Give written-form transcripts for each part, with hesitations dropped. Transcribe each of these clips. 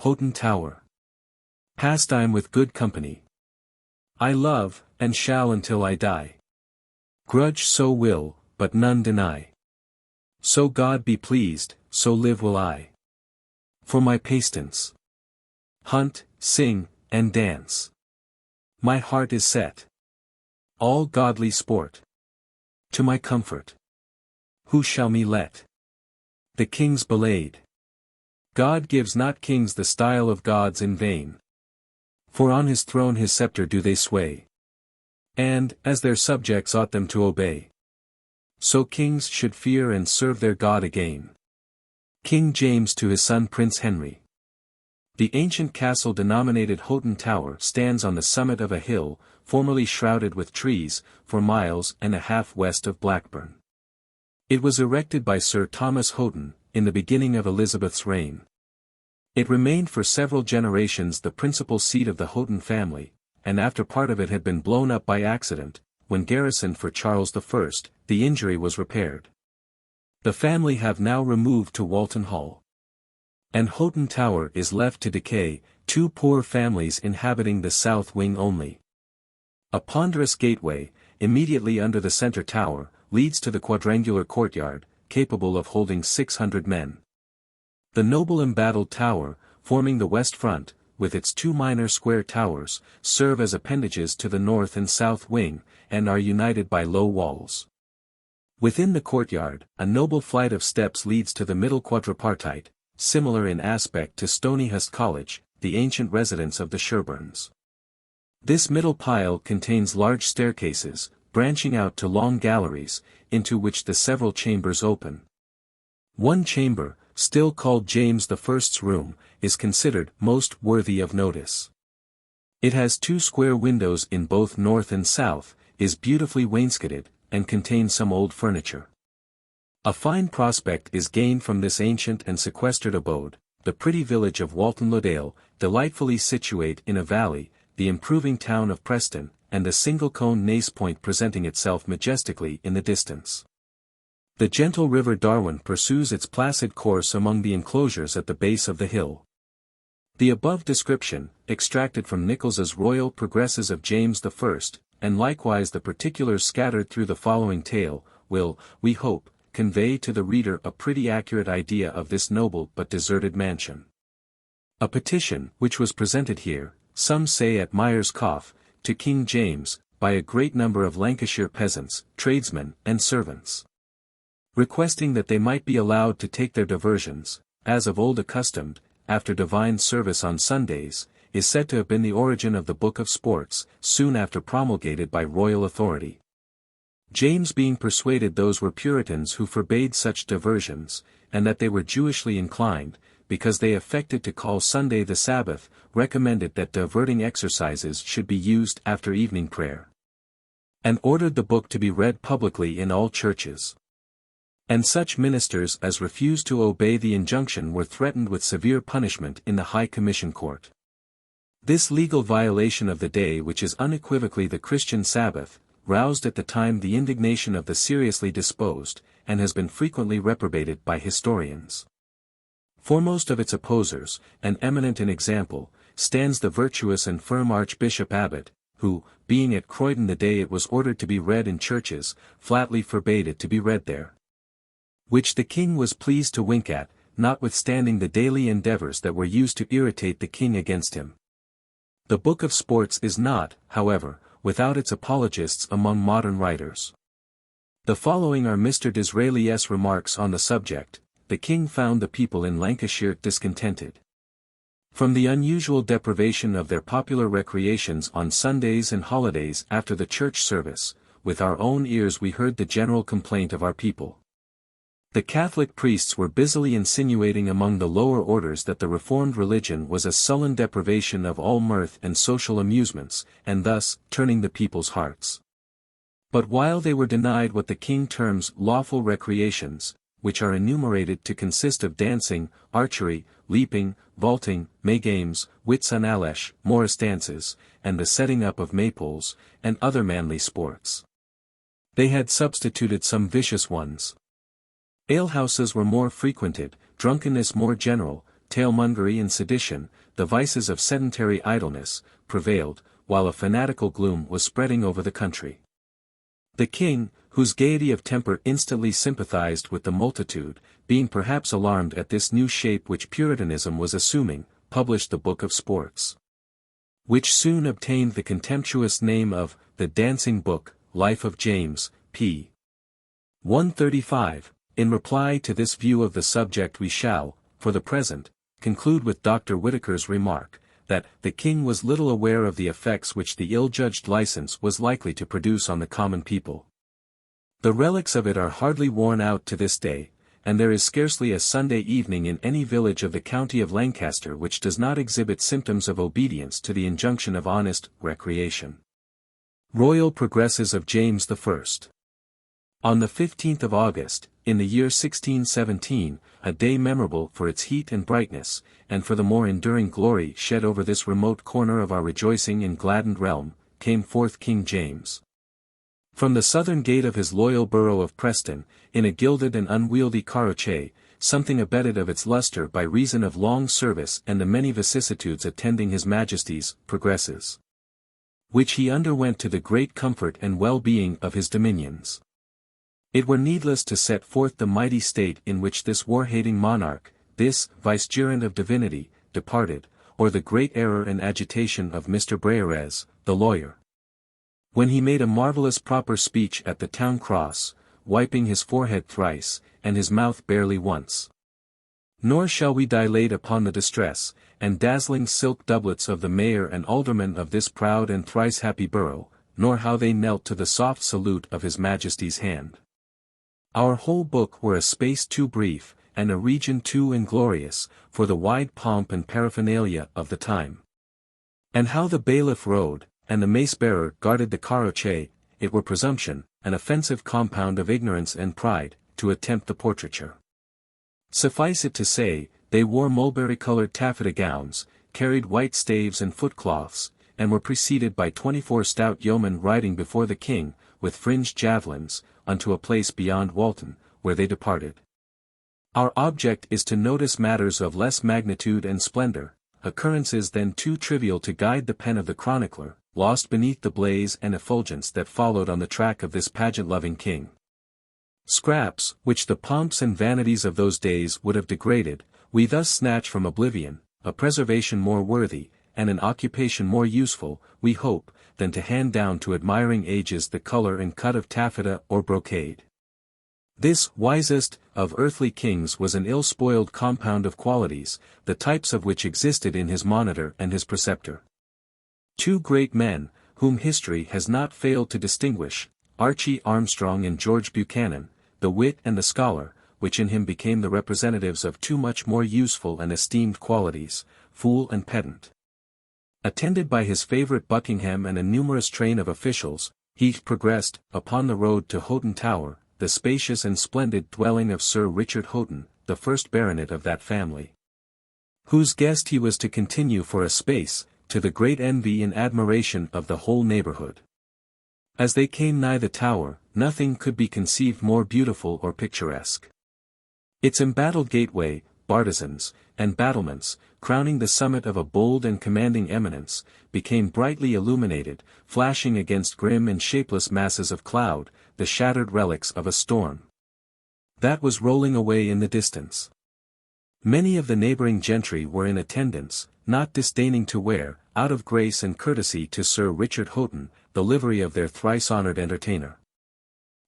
Hoghton Tower. Pastime with good company. I love, and shall until I die. Grudge so will, but none deny. So God be pleased, so live will I. For my pastance. Hunt, sing, and dance. My heart is set. All godly sport. To my comfort. Who shall me let? The kings belayed. God gives not kings the style of gods in vain. For on his throne his scepter do they sway. And, as their subjects ought them to obey. So kings should fear and serve their God again. King James to his son Prince Henry. The ancient castle denominated Hoghton Tower stands on the summit of a hill, formerly shrouded with trees, for miles and a half west of Blackburn. It was erected by Sir Thomas Hoghton, in the beginning of Elizabeth's reign. It remained for several generations the principal seat of the Hoghton family, and after part of it had been blown up by accident, when garrisoned for Charles I, the injury was repaired. The family have now removed to Walton Hall. And Hoghton Tower is left to decay, two poor families inhabiting the south wing only. A ponderous gateway, immediately under the centre tower, leads to the quadrangular courtyard, capable of holding 600 men. The noble embattled tower, forming the west front, with its two minor square towers, serve as appendages to the north and south wing, and are united by low walls. Within the courtyard, a noble flight of steps leads to the middle quadripartite, similar in aspect to Stonyhurst College, the ancient residence of the Sherburnes. This middle pile contains large staircases, branching out to long galleries, into which the several chambers open. One chamber, still called James I's room, is considered most worthy of notice. It has two square windows in both north and south, is beautifully wainscoted, and contains some old furniture. A fine prospect is gained from this ancient and sequestered abode, the pretty village of Walton-le-Dale, delightfully situate in a valley, the improving town of Preston, and the single-coned Nace Point presenting itself majestically in the distance. The gentle river Darwen pursues its placid course among the enclosures at the base of the hill. The above description, extracted from Nichols's Royal Progresses of James I, and likewise the particulars scattered through the following tale, will, we hope, convey to the reader a pretty accurate idea of this noble but deserted mansion. A petition, which was presented here, some say at Myers Cough, to King James, by a great number of Lancashire peasants, tradesmen, and servants, requesting that they might be allowed to take their diversions, as of old accustomed, after divine service on Sundays, is said to have been the origin of the Book of Sports, soon after promulgated by royal authority. James being persuaded those were Puritans who forbade such diversions, and that they were Jewishly inclined, because they affected to call Sunday the Sabbath, recommended that diverting exercises should be used after evening prayer, and ordered the book to be read publicly in all churches. And such ministers as refused to obey the injunction were threatened with severe punishment in the High Commission Court. This legal violation of the day, which is unequivocally the Christian Sabbath, roused at the time the indignation of the seriously disposed, and has been frequently reprobated by historians. Foremost of its opposers, and eminent in example, stands the virtuous and firm Archbishop Abbot, who, being at Croydon the day it was ordered to be read in churches, flatly forbade it to be read there. Which the king was pleased to wink at, notwithstanding the daily endeavours that were used to irritate the king against him. The Book of Sports is not, however, without its apologists among modern writers. The following are Mr. Disraeli's remarks on the subject. The king found the people in Lancashire discontented. From the unusual deprivation of their popular recreations on Sundays and holidays after the church service, with our own ears we heard the general complaint of our people. The Catholic priests were busily insinuating among the lower orders that the Reformed religion was a sullen deprivation of all mirth and social amusements, and thus, turning the people's hearts. But while they were denied what the king terms lawful recreations, which are enumerated to consist of dancing, archery, leaping, vaulting, May games, wits analesh, morris dances, and the setting up of maypoles, and other manly sports, they had substituted some vicious ones. Alehouses were more frequented, drunkenness more general, talemongery and sedition, the vices of sedentary idleness, prevailed, while a fanatical gloom was spreading over the country. The king, whose gaiety of temper instantly sympathized with the multitude, being perhaps alarmed at this new shape which Puritanism was assuming, published the Book of Sports, which soon obtained the contemptuous name of the Dancing Book, Life of James, p. 135. In reply to this view of the subject we shall, for the present, conclude with Dr. Whitaker's remark, that the king was little aware of the effects which the ill-judged license was likely to produce on the common people. The relics of it are hardly worn out to this day, and there is scarcely a Sunday evening in any village of the county of Lancaster which does not exhibit symptoms of obedience to the injunction of honest recreation. Royal Progresses of James I. On the 15th of August, in the year 1617, a day memorable for its heat and brightness, and for the more enduring glory shed over this remote corner of our rejoicing and gladdened realm, came forth King James. From the southern gate of his loyal borough of Preston, in a gilded and unwieldy carroche, something abetted of its lustre by reason of long service and the many vicissitudes attending his Majesty's progresses, which he underwent to the great comfort and well-being of his dominions. It were needless to set forth the mighty state in which this war-hating monarch, this vicegerent of divinity, departed, or the great error and agitation of Mr. Brayeres, the lawyer, when he made a marvellous proper speech at the town cross, wiping his forehead thrice, and his mouth barely once. Nor shall we dilate upon the distress, and dazzling silk doublets of the mayor and aldermen of this proud and thrice happy borough, nor how they knelt to the soft salute of his Majesty's hand. Our whole book were a space too brief, and a region too inglorious, for the wide pomp and paraphernalia of the time. And how the bailiff rode, and the mace-bearer guarded the carroche, it were presumption, an offensive compound of ignorance and pride, to attempt the portraiture. Suffice it to say, they wore mulberry-colored taffeta gowns, carried white staves and footcloths, and were preceded by 24 stout yeomen riding before the king, with fringed javelins, unto a place beyond Walton, where they departed. Our object is to notice matters of less magnitude and splendor, occurrences then too trivial to guide the pen of the chronicler, lost beneath the blaze and effulgence that followed on the track of this pageant-loving king. Scraps, which the pomps and vanities of those days would have degraded, we thus snatch from oblivion, a preservation more worthy, and an occupation more useful, we hope, than to hand down to admiring ages the color and cut of taffeta or brocade. This wisest of earthly kings was an ill-spoiled compound of qualities, the types of which existed in his monitor and his preceptor. Two great men, whom history has not failed to distinguish, Archie Armstrong and George Buchanan, the wit and the scholar, which in him became the representatives of two much more useful and esteemed qualities, fool and pedant. Attended by his favourite Buckingham and a numerous train of officials, he progressed, upon the road to Hoghton Tower, the spacious and splendid dwelling of Sir Richard Hoghton, the first baronet of that family, whose guest he was to continue for a space, to the great envy and admiration of the whole neighbourhood. As they came nigh the tower, nothing could be conceived more beautiful or picturesque. Its embattled gateway, bartizans, and battlements, crowning the summit of a bold and commanding eminence, became brightly illuminated, flashing against grim and shapeless masses of cloud, the shattered relics of a storm that was rolling away in the distance. Many of the neighbouring gentry were in attendance, not disdaining to wear, out of grace and courtesy to Sir Richard Hoghton, the livery of their thrice-honoured entertainer.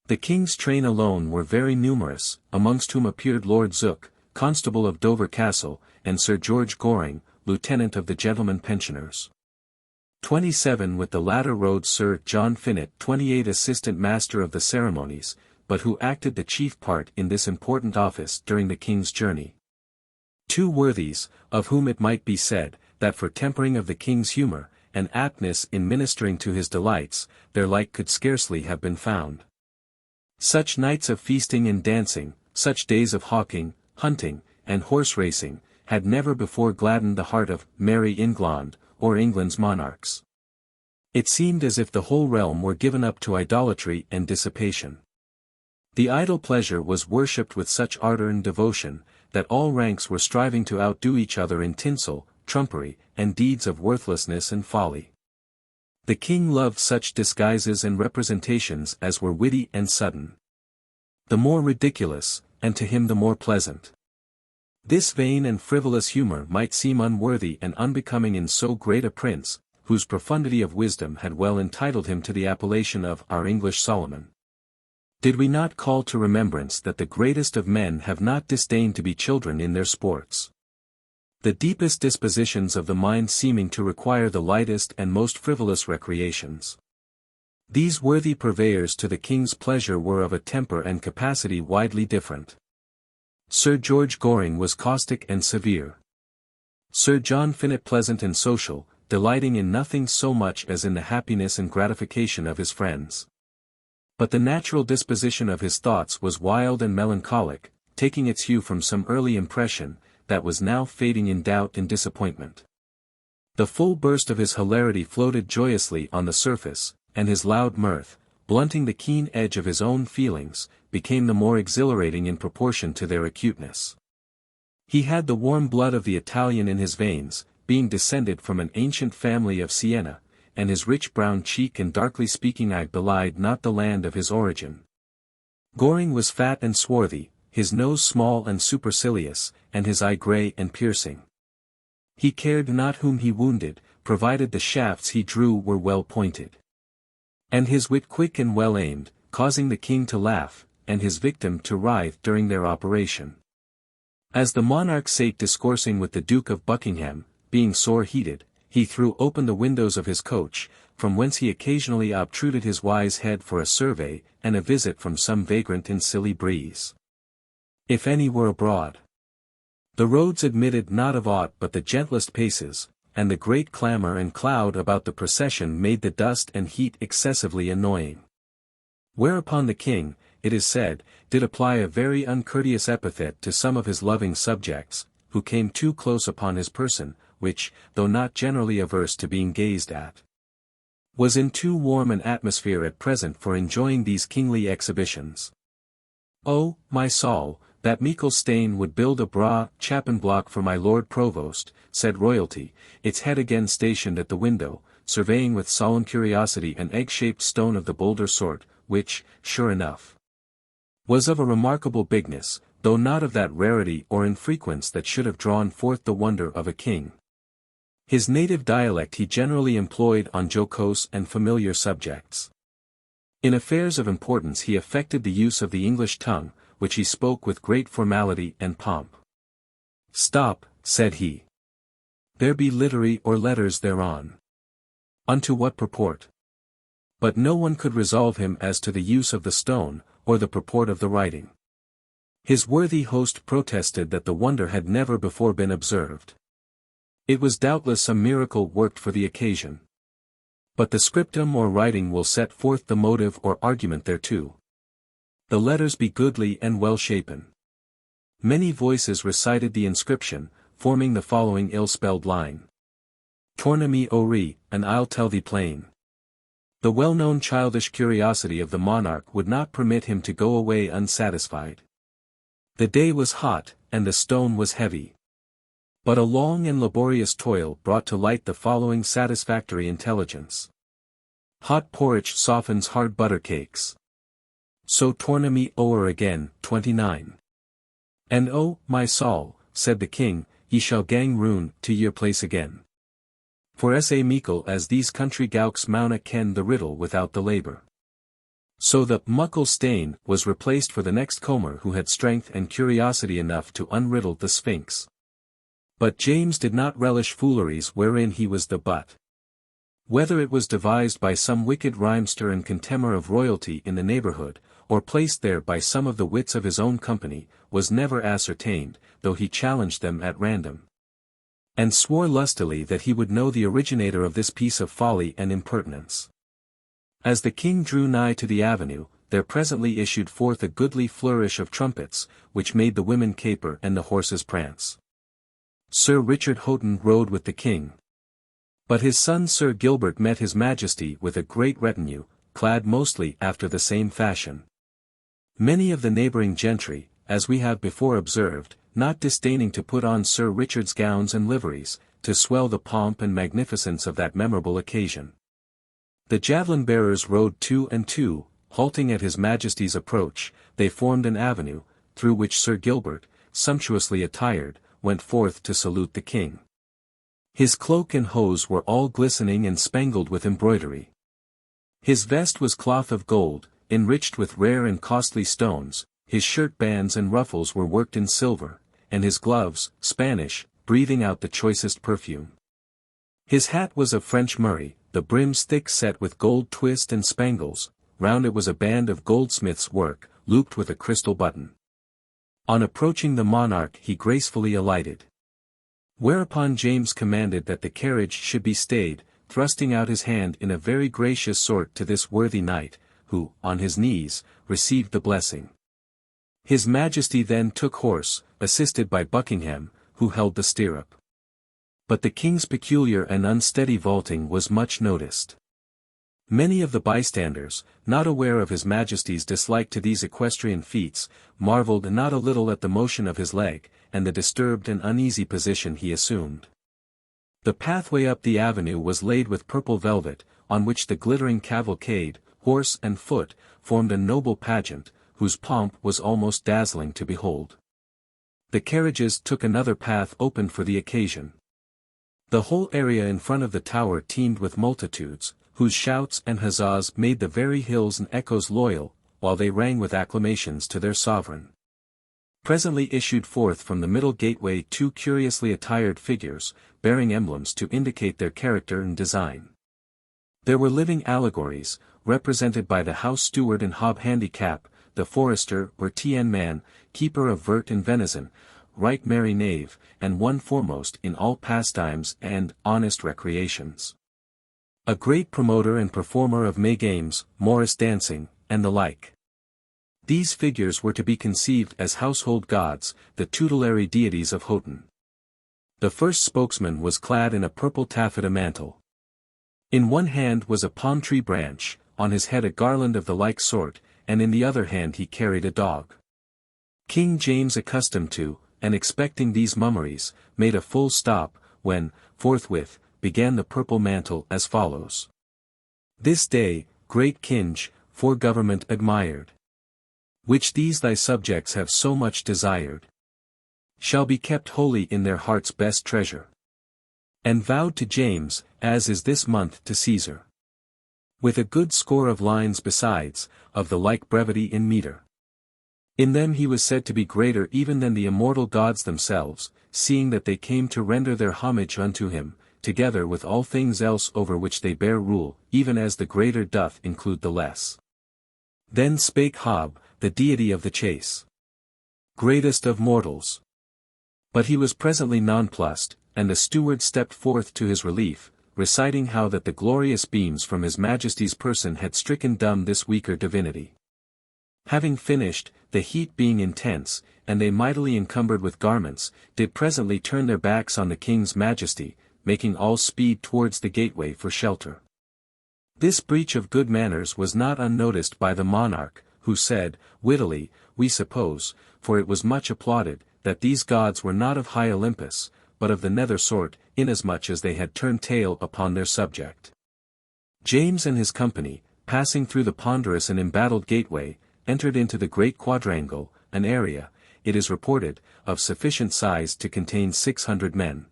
The king's train alone were very numerous, amongst whom appeared Lord Zook, Constable of Dover Castle, and Sir George Goring, Lieutenant of the Gentlemen Pensioners. 27 with the latter rode Sir John Finett, 28 Assistant Master of the Ceremonies, but who acted the chief part in this important office during the king's journey. Two worthies, of whom it might be said, that for tempering of the king's humour, and aptness in ministering to his delights, their like could scarcely have been found. Such nights of feasting and dancing, such days of hawking, hunting, and horse-racing, had never before gladdened the heart of Merry England, or England's monarchs. It seemed as if the whole realm were given up to idolatry and dissipation. The idle pleasure was worshipped with such ardour and devotion, that all ranks were striving to outdo each other in tinsel, trumpery, and deeds of worthlessness and folly. The king loved such disguises and representations as were witty and sudden. The more ridiculous, and to him the more pleasant. This vain and frivolous humor might seem unworthy and unbecoming in so great a prince, whose profundity of wisdom had well entitled him to the appellation of our English Solomon. Did we not call to remembrance that the greatest of men have not disdained to be children in their sports? The deepest dispositions of the mind seeming to require the lightest and most frivolous recreations. These worthy purveyors to the king's pleasure were of a temper and capacity widely different. Sir George Goring was caustic and severe. Sir John Finett pleasant and social, delighting in nothing so much as in the happiness and gratification of his friends. But the natural disposition of his thoughts was wild and melancholic, taking its hue from some early impression, that was now fading in doubt and disappointment. The full burst of his hilarity floated joyously on the surface, and his loud mirth, blunting the keen edge of his own feelings, became the more exhilarating in proportion to their acuteness. He had the warm blood of the Italian in his veins, being descended from an ancient family of Siena, and his rich brown cheek and darkly speaking eye belied not the land of his origin. Goring was fat and swarthy, his nose small and supercilious, and his eye grey and piercing. He cared not whom he wounded, provided the shafts he drew were well pointed. And his wit quick and well aimed, causing the king to laugh, and his victim to writhe during their operation. As the monarch sate discoursing with the Duke of Buckingham, being sore heated, he threw open the windows of his coach, from whence he occasionally obtruded his wise head for a survey, and a visit from some vagrant and silly breeze. If any were abroad. The roads admitted not of aught but the gentlest paces, and the great clamour and cloud about the procession made the dust and heat excessively annoying. Whereupon the king, it is said, did apply a very uncourteous epithet to some of his loving subjects, who came too close upon his person, which, though not generally averse to being gazed at, was in too warm an atmosphere at present for enjoying these kingly exhibitions. Oh, my soul, that meikle Stane would build a braw chapin block for my Lord Provost, said royalty, its head again stationed at the window, surveying with solemn curiosity an egg-shaped stone of the bolder sort, which, sure enough, was of a remarkable bigness, though not of that rarity or infrequence that should have drawn forth the wonder of a king. His native dialect he generally employed on jocose and familiar subjects. In affairs of importance he affected the use of the English tongue, which he spoke with great formality and pomp. Stop, said he. There be littery or letters thereon. Unto what purport? But no one could resolve him as to the use of the stone, or the purport of the writing. His worthy host protested that the wonder had never before been observed. It was doubtless some miracle worked for the occasion. But the scriptum or writing will set forth the motive or argument thereto. The letters be goodly and well shapen. Many voices recited the inscription, forming the following ill-spelled line. Torna me ori, and I'll tell thee plain. The well-known childish curiosity of the monarch would not permit him to go away unsatisfied. The day was hot, and the stone was heavy. But a long and laborious toil brought to light the following satisfactory intelligence. Hot porridge softens hard butter cakes. So torna me o'er again, 29. And oh, my soul, said the king, ye shall gang roon to your place again. For sa meikle as these country gowks mauna ken the riddle without the labour. So the muckle Stane was replaced for the next comer who had strength and curiosity enough to unriddle the Sphinx. But James did not relish fooleries wherein he was the butt. Whether it was devised by some wicked rhymester and contemner of royalty in the neighbourhood, or placed there by some of the wits of his own company, was never ascertained, though he challenged them at random. And swore lustily that he would know the originator of this piece of folly and impertinence. As the king drew nigh to the avenue, there presently issued forth a goodly flourish of trumpets, which made the women caper and the horses prance. Sir Richard Hoghton rode with the king. But his son Sir Gilbert met his majesty with a great retinue, clad mostly after the same fashion. Many of the neighbouring gentry, as we have before observed, not disdaining to put on Sir Richard's gowns and liveries, to swell the pomp and magnificence of that memorable occasion. The javelin-bearers rode 2 and 2, halting at his Majesty's approach, they formed an avenue, through which Sir Gilbert, sumptuously attired, went forth to salute the king. His cloak and hose were all glistening and spangled with embroidery. His vest was cloth of gold, enriched with rare and costly stones, his shirt bands and ruffles were worked in silver, and his gloves, Spanish, breathing out the choicest perfume. His hat was of French murrey, the brims thick set with gold twist and spangles, round it was a band of goldsmith's work, looped with a crystal button. On approaching the monarch he gracefully alighted. Whereupon James commanded that the carriage should be stayed, thrusting out his hand in a very gracious sort to this worthy knight, who, on his knees, received the blessing. His Majesty then took horse, assisted by Buckingham, who held the stirrup. But the king's peculiar and unsteady vaulting was much noticed. Many of the bystanders, not aware of his Majesty's dislike to these equestrian feats, marvelled not a little at the motion of his leg, and the disturbed and uneasy position he assumed. The pathway up the avenue was laid with purple velvet, on which the glittering cavalcade, horse and foot, formed a noble pageant, whose pomp was almost dazzling to behold. The carriages took another path opened for the occasion. The whole area in front of the tower teemed with multitudes, whose shouts and huzzas made the very hills and echoes loyal, while they rang with acclamations to their sovereign. Presently issued forth from the middle gateway 2 curiously attired figures, bearing emblems to indicate their character and design. There were living allegories, represented by the house steward and hob handicap, the forester or Tien man, keeper of vert and venison, right merry knave, and one foremost in all pastimes and honest recreations. A great promoter and performer of May games, Morris dancing, and the like. These figures were to be conceived as household gods, the tutelary deities of Hoghton. The first spokesman was clad in a purple taffeta mantle. In one hand was a palm tree branch, on his head a garland of the like sort, and in the other hand he carried a dog. King James, accustomed to, and expecting these mummeries, made a full stop, when, forthwith, began the purple mantle as follows. This day, great King, for government admired, which these thy subjects have so much desired, shall be kept holy in their heart's best treasure, and vowed to James, as is this month to Caesar. With a good score of lines besides, of the like brevity in metre. In them he was said to be greater even than the immortal gods themselves, seeing that they came to render their homage unto him, together with all things else over which they bear rule, even as the greater doth include the less. Then spake Hob, the deity of the chase, greatest of mortals. But he was presently nonplussed, and the steward stepped forth to his relief, reciting how that the glorious beams from his Majesty's person had stricken dumb this weaker divinity. Having finished, the heat being intense, and they mightily encumbered with garments, did presently turn their backs on the king's majesty, making all speed towards the gateway for shelter. This breach of good manners was not unnoticed by the monarch, who said, wittily, we suppose, for it was much applauded, that these gods were not of high Olympus, but of the nether sort, inasmuch as they had turned tail upon their subject. James and his company, passing through the ponderous and embattled gateway, entered into the great quadrangle, an area, it is reported, of sufficient size to contain 600 men.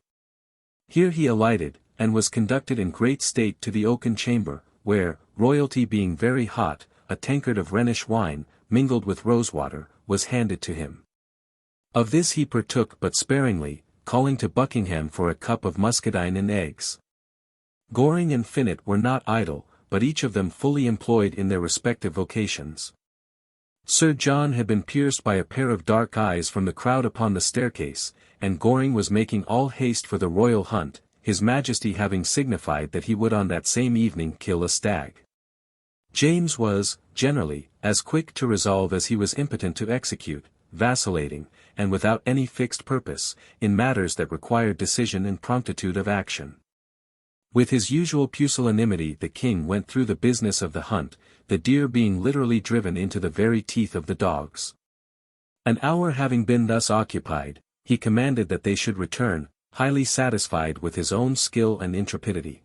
Here he alighted, and was conducted in great state to the oaken chamber, where, royalty being very hot, a tankard of Rhenish wine, mingled with rosewater, was handed to him. Of this he partook but sparingly, calling to Buckingham for a cup of muscadine and eggs. Goring and Finett were not idle, but each of them fully employed in their respective vocations. Sir John had been pierced by a pair of dark eyes from the crowd upon the staircase, and Goring was making all haste for the royal hunt, his Majesty having signified that he would on that same evening kill a stag. James was, generally, as quick to resolve as he was impotent to execute, vacillating, and without any fixed purpose, in matters that required decision and promptitude of action. With his usual pusillanimity the king went through the business of the hunt, the deer being literally driven into the very teeth of the dogs. An hour having been thus occupied, he commanded that they should return, highly satisfied with his own skill and intrepidity.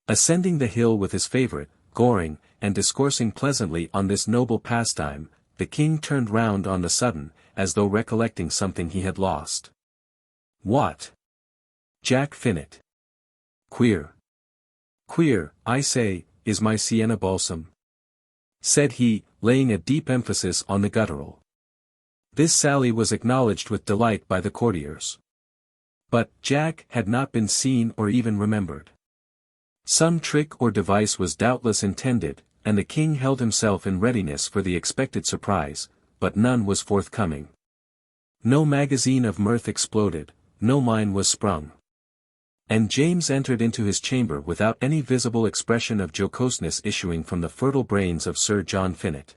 Ascending the hill with his favourite, Goring, and discoursing pleasantly on this noble pastime, the king turned round on the sudden, as though recollecting something he had lost. "What? Jack Finett. Queer. Queer, I say, is my Sienna balsam," said he, laying a deep emphasis on the guttural. This sally was acknowledged with delight by the courtiers. But Jack had not been seen or even remembered. Some trick or device was doubtless intended, and the king held himself in readiness for the expected surprise, but none was forthcoming. No magazine of mirth exploded, no mine was sprung. And James entered into his chamber without any visible expression of jocoseness issuing from the fertile brains of Sir John Finett.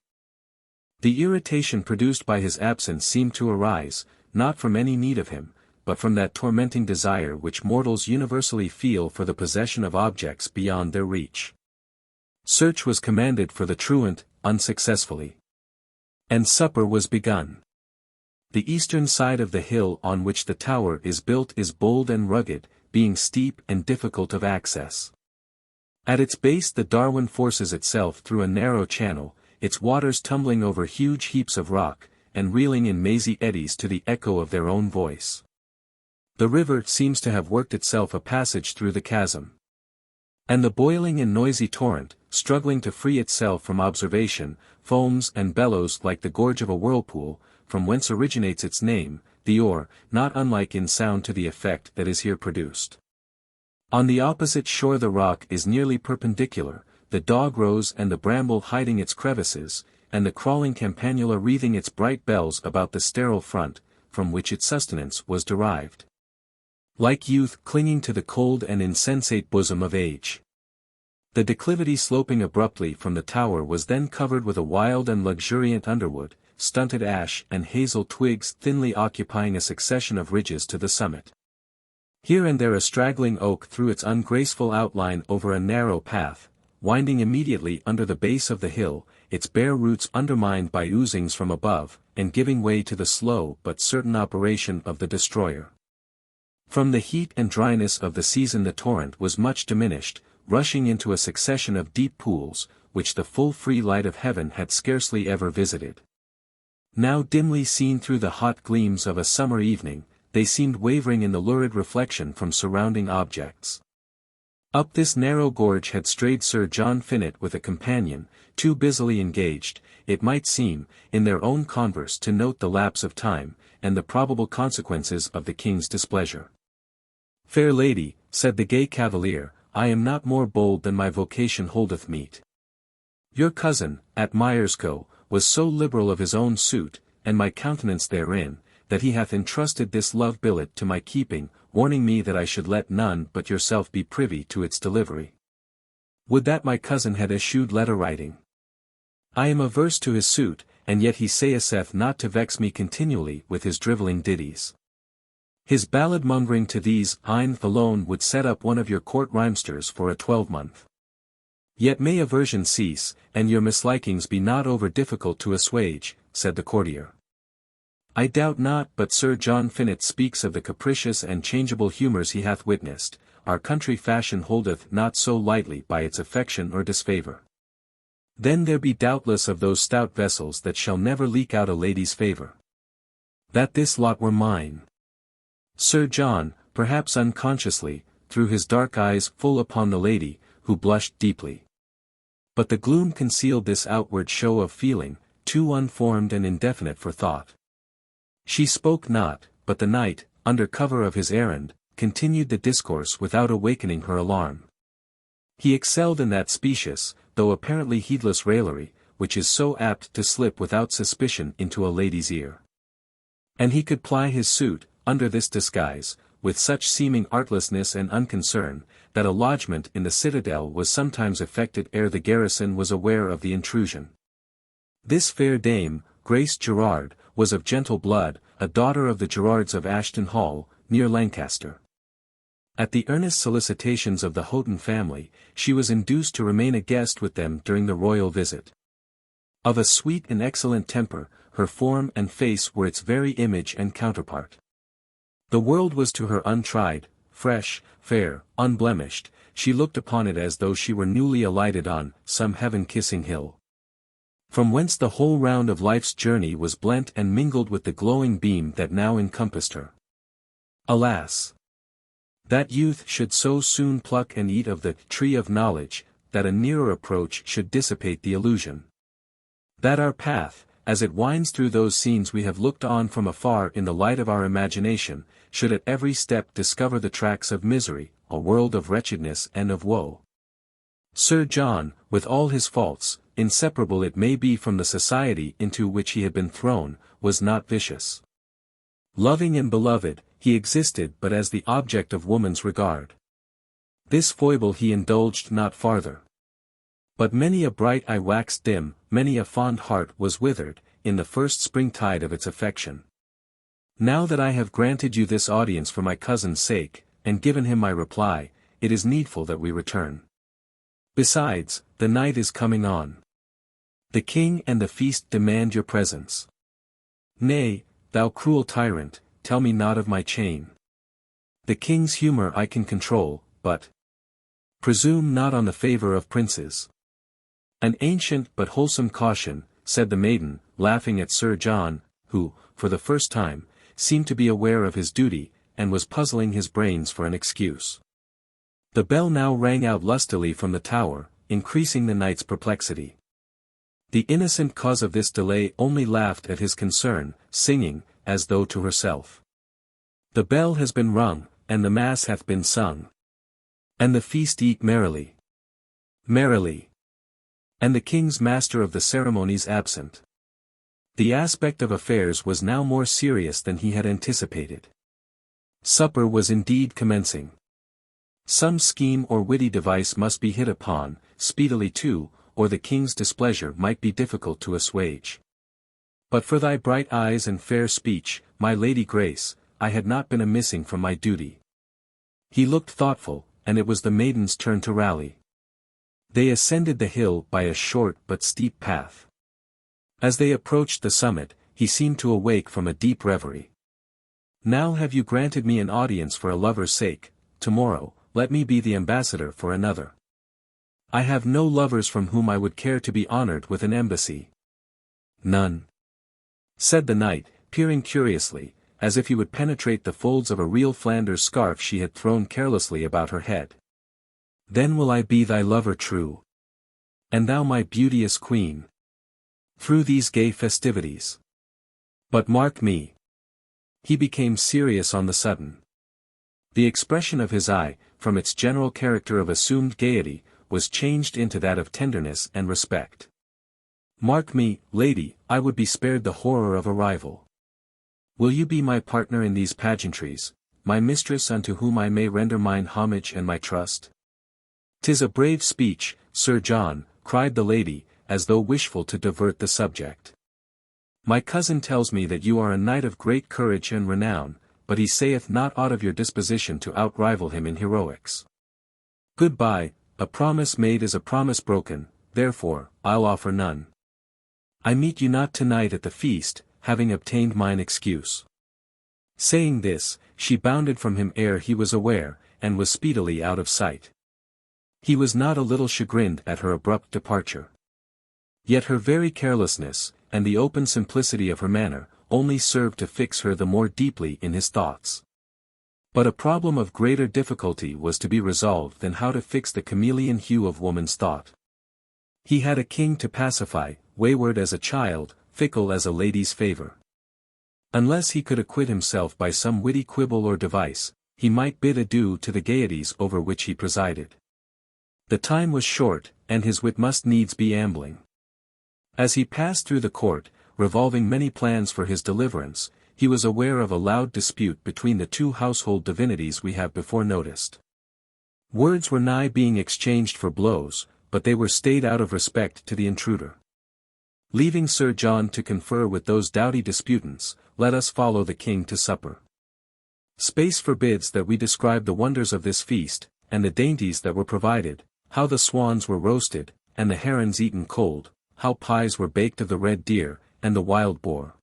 The irritation produced by his absence seemed to arise, not from any need of him, but from that tormenting desire which mortals universally feel for the possession of objects beyond their reach. Search was commanded for the truant, unsuccessfully. And supper was begun. The eastern side of the hill on which the tower is built is bold and rugged, being steep and difficult of access. At its base the Darwen forces itself through a narrow channel, its waters tumbling over huge heaps of rock, and reeling in mazy eddies to the echo of their own voice. The river seems to have worked itself a passage through the chasm. And the boiling and noisy torrent, struggling to free itself from observation, foams and bellows like the gorge of a whirlpool, from whence originates its name, the Oar, not unlike in sound to the effect that is here produced. On the opposite shore the rock is nearly perpendicular, the dog rose and the bramble hiding its crevices, and the crawling campanula wreathing its bright bells about the sterile front, from which its sustenance was derived. Like youth clinging to the cold and insensate bosom of age. The declivity sloping abruptly from the tower was then covered with a wild and luxuriant underwood, stunted ash and hazel twigs thinly occupying a succession of ridges to the summit. Here and there a straggling oak threw its ungraceful outline over a narrow path, winding immediately under the base of the hill, its bare roots undermined by oozings from above, and giving way to the slow but certain operation of the destroyer. From the heat and dryness of the season the torrent was much diminished, rushing into a succession of deep pools, which the full free light of heaven had scarcely ever visited. Now dimly seen through the hot gleams of a summer evening, they seemed wavering in the lurid reflection from surrounding objects. Up this narrow gorge had strayed Sir John Finett with a companion, too busily engaged, it might seem, in their own converse to note the lapse of time, and the probable consequences of the king's displeasure. "Fair lady," said the gay cavalier, "I am not more bold than my vocation holdeth meet. Your cousin, at Myerscough, was so liberal of his own suit, and my countenance therein, that he hath entrusted this love billet to my keeping, warning me that I should let none but yourself be privy to its delivery. Would that my cousin had eschewed letter writing. I am averse to his suit, and yet he saith not to vex me continually with his drivelling ditties. His ballad-mongering to these Einth alone would set up one of your court rhymesters for a 12-month. Yet may aversion cease, and your mislikings be not over difficult to assuage," said the courtier. "I doubt not but Sir John Finett speaks of the capricious and changeable humours he hath witnessed, our country fashion holdeth not so lightly by its affection or disfavour. Then there be doubtless of those stout vessels that shall never leak out a lady's favour. That this lot were mine." Sir John, perhaps unconsciously, threw his dark eyes full upon the lady, who blushed deeply. But the gloom concealed this outward show of feeling, too unformed and indefinite for thought. She spoke not, but the knight, under cover of his errand, continued the discourse without awakening her alarm. He excelled in that specious, though apparently heedless raillery, which is so apt to slip without suspicion into a lady's ear. And he could ply his suit, under this disguise, with such seeming artlessness and unconcern, that a lodgment in the citadel was sometimes effected ere the garrison was aware of the intrusion. This fair dame, Grace Gerard, was of gentle blood, a daughter of the Gerards of Ashton Hall, near Lancaster. At the earnest solicitations of the Hoghton family, she was induced to remain a guest with them during the royal visit. Of a sweet and excellent temper, her form and face were its very image and counterpart. The world was to her untried, fresh, fair, unblemished. She looked upon it as though she were newly alighted on some heaven-kissing hill, from whence the whole round of life's journey was blent and mingled with the glowing beam that now encompassed her. Alas! That youth should so soon pluck and eat of the tree of knowledge, that a nearer approach should dissipate the illusion. That our path, as it winds through those scenes we have looked on from afar in the light of our imagination, should at every step discover the tracks of misery, a world of wretchedness and of woe. Sir John, with all his faults, inseparable it may be from the society into which he had been thrown, was not vicious. Loving and beloved, he existed but as the object of woman's regard. This foible he indulged not farther. But many a bright eye waxed dim, many a fond heart was withered, in the first springtide of its affection. Now that I have granted you this audience for my cousin's sake, and given him my reply, it is needful that we return. Besides, the night is coming on. The king and the feast demand your presence. Nay, thou cruel tyrant, tell me not of my chain. The king's humor I can control, but presume not on the favor of princes. An ancient but wholesome caution, said the maiden, laughing at Sir John, who, for the first time, seemed to be aware of his duty, and was puzzling his brains for an excuse. The bell now rang out lustily from the tower, increasing the knight's perplexity. The innocent cause of this delay only laughed at his concern, singing, as though to herself. The bell has been rung, and the mass hath been sung. And the feast eat merrily. Merrily. And the king's master of the ceremonies absent. The aspect of affairs was now more serious than he had anticipated. Supper was indeed commencing. Some scheme or witty device must be hit upon, speedily too, or the king's displeasure might be difficult to assuage. But for thy bright eyes and fair speech, my Lady Grace, I had not been a-missing from my duty. He looked thoughtful, and it was the maiden's turn to rally. They ascended the hill by a short but steep path. As they approached the summit, he seemed to awake from a deep reverie. Now have you granted me an audience for a lover's sake, tomorrow, let me be the ambassador for another. I have no lovers from whom I would care to be honored with an embassy. None. Said the knight, peering curiously, as if he would penetrate the folds of a real Flanders scarf she had thrown carelessly about her head. Then will I be thy lover true. And thou my beauteous queen. Through these gay festivities. But mark me. He became serious on the sudden. The expression of his eye, from its general character of assumed gaiety, was changed into that of tenderness and respect. Mark me, lady, I would be spared the horror of a rival. Will you be my partner in these pageantries, my mistress unto whom I may render mine homage and my trust? 'Tis a brave speech, Sir John, cried the lady, as though wishful to divert the subject. My cousin tells me that you are a knight of great courage and renown, but he saith not aught of your disposition to outrival him in heroics. Good-bye, a promise made is a promise broken, therefore, I'll offer none. I meet you not tonight at the feast, having obtained mine excuse. Saying this, she bounded from him ere he was aware, and was speedily out of sight. He was not a little chagrined at her abrupt departure. Yet her very carelessness, and the open simplicity of her manner, only served to fix her the more deeply in his thoughts. But a problem of greater difficulty was to be resolved than how to fix the chameleon hue of woman's thought. He had a king to pacify, wayward as a child, fickle as a lady's favor. Unless he could acquit himself by some witty quibble or device, he might bid adieu to the gaieties over which he presided. The time was short, and his wit must needs be ambling. As he passed through the court, revolving many plans for his deliverance, he was aware of a loud dispute between the two household divinities we have before noticed. Words were nigh being exchanged for blows, but they were stayed out of respect to the intruder. Leaving Sir John to confer with those doughty disputants, let us follow the king to supper. Space forbids that we describe the wonders of this feast, and the dainties that were provided, how the swans were roasted, and the herons eaten cold, how pies were baked of the red deer, and the wild boar.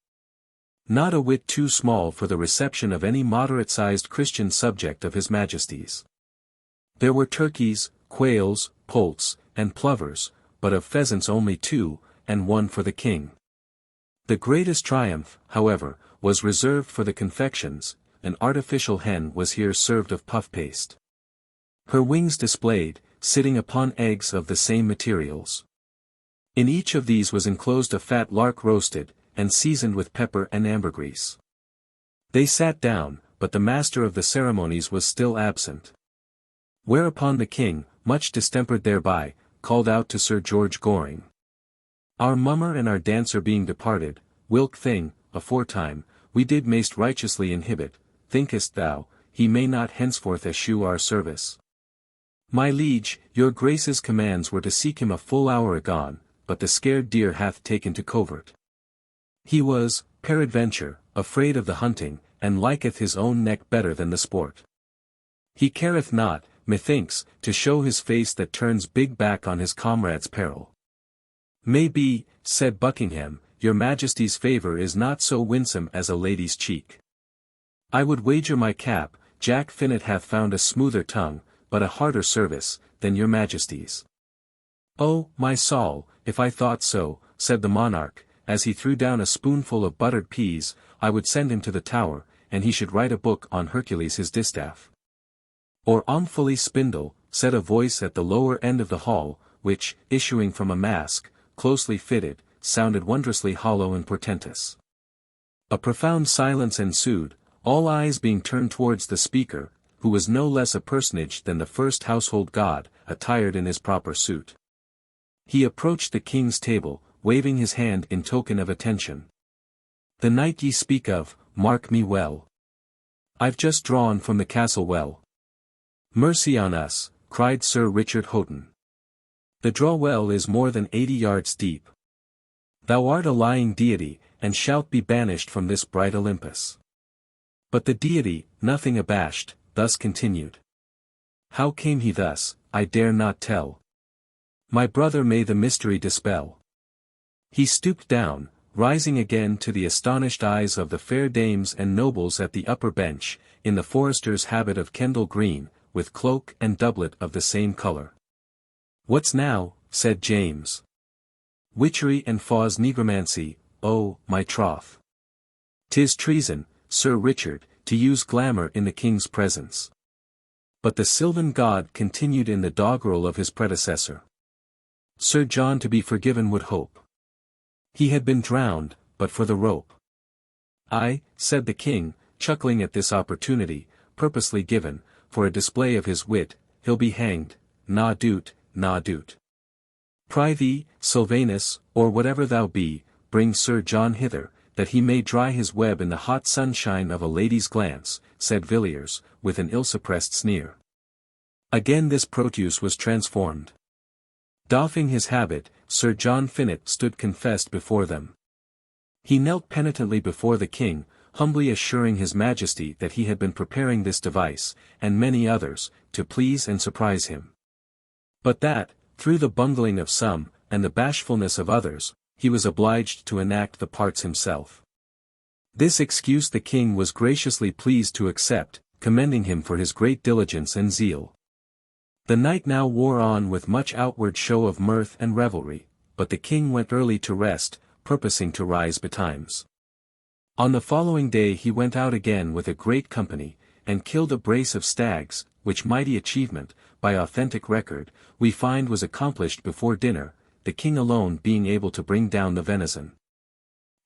not a whit too small for the reception of any moderate-sized Christian subject of his Majesty's. There were turkeys, quails, poults, and plovers, but of pheasants only 2, and 1 for the king. The greatest triumph, however, was reserved for the confections. An artificial hen was here served of puff paste. Her wings displayed, sitting upon eggs of the same materials. In each of these was enclosed a fat lark roasted, and seasoned with pepper and ambergris. They sat down, but the master of the ceremonies was still absent. Whereupon the king, much distempered thereby, called out to Sir George Goring. Our mummer and our dancer being departed, whilk thing, aforetime, we did most righteously inhibit, thinkest thou, he may not henceforth eschew our service? My liege, your grace's commands were to seek him a full hour agone, but the scared deer hath taken to covert. He was, peradventure, afraid of the hunting, and liketh his own neck better than the sport. He careth not, methinks, to show his face that turns big back on his comrade's peril. May be, said Buckingham, your Majesty's favour is not so winsome as a lady's cheek. I would wager my cap, Jack Finnet hath found a smoother tongue, but a harder service, than your Majesty's. Oh, my soul, if I thought so, said the monarch, as he threw down a spoonful of buttered peas, I would send him to the Tower, and he should write a book on Hercules his distaff. Or Omphale Spindle, said a voice at the lower end of the hall, which, issuing from a mask, closely fitted, sounded wondrously hollow and portentous. A profound silence ensued, all eyes being turned towards the speaker, who was no less a personage than the first household god, attired in his proper suit. He approached the king's table, waving his hand in token of attention. The night ye speak of, mark me well. I've just drawn from the castle well. Mercy on us, cried Sir Richard Hoghton. The draw well is more than 80 yards deep. Thou art a lying deity, and shalt be banished from this bright Olympus. But the deity, nothing abashed, thus continued. How came he thus, I dare not tell. My brother may the mystery dispel. He stooped down, rising again to the astonished eyes of the fair dames and nobles at the upper bench, in the forester's habit of Kendal green, with cloak and doublet of the same colour. What's now, said James. Witchery and fause negromancy, oh, my troth. 'Tis treason, Sir Richard, to use glamour in the king's presence. But the sylvan god continued in the doggerel of his predecessor. Sir John to be forgiven would hope. He had been drowned, but for the rope. Ay, said the king, chuckling at this opportunity, purposely given, for a display of his wit, he'll be hanged, na doot, na doot. Prithee, Sylvanus, or whatever thou be, bring Sir John hither, that he may dry his web in the hot sunshine of a lady's glance, said Villiers, with an ill-suppressed sneer. Again this Proteus was transformed. Doffing his habit, Sir John Finnet stood confessed before them. He knelt penitently before the king, humbly assuring his Majesty that he had been preparing this device, and many others, to please and surprise him. But that, through the bungling of some, and the bashfulness of others, he was obliged to enact the parts himself. This excuse the king was graciously pleased to accept, commending him for his great diligence and zeal. The night now wore on with much outward show of mirth and revelry, but the king went early to rest, purposing to rise betimes. On the following day he went out again with a great company, and killed a brace of stags, which mighty achievement, by authentic record, we find was accomplished before dinner, the king alone being able to bring down the venison.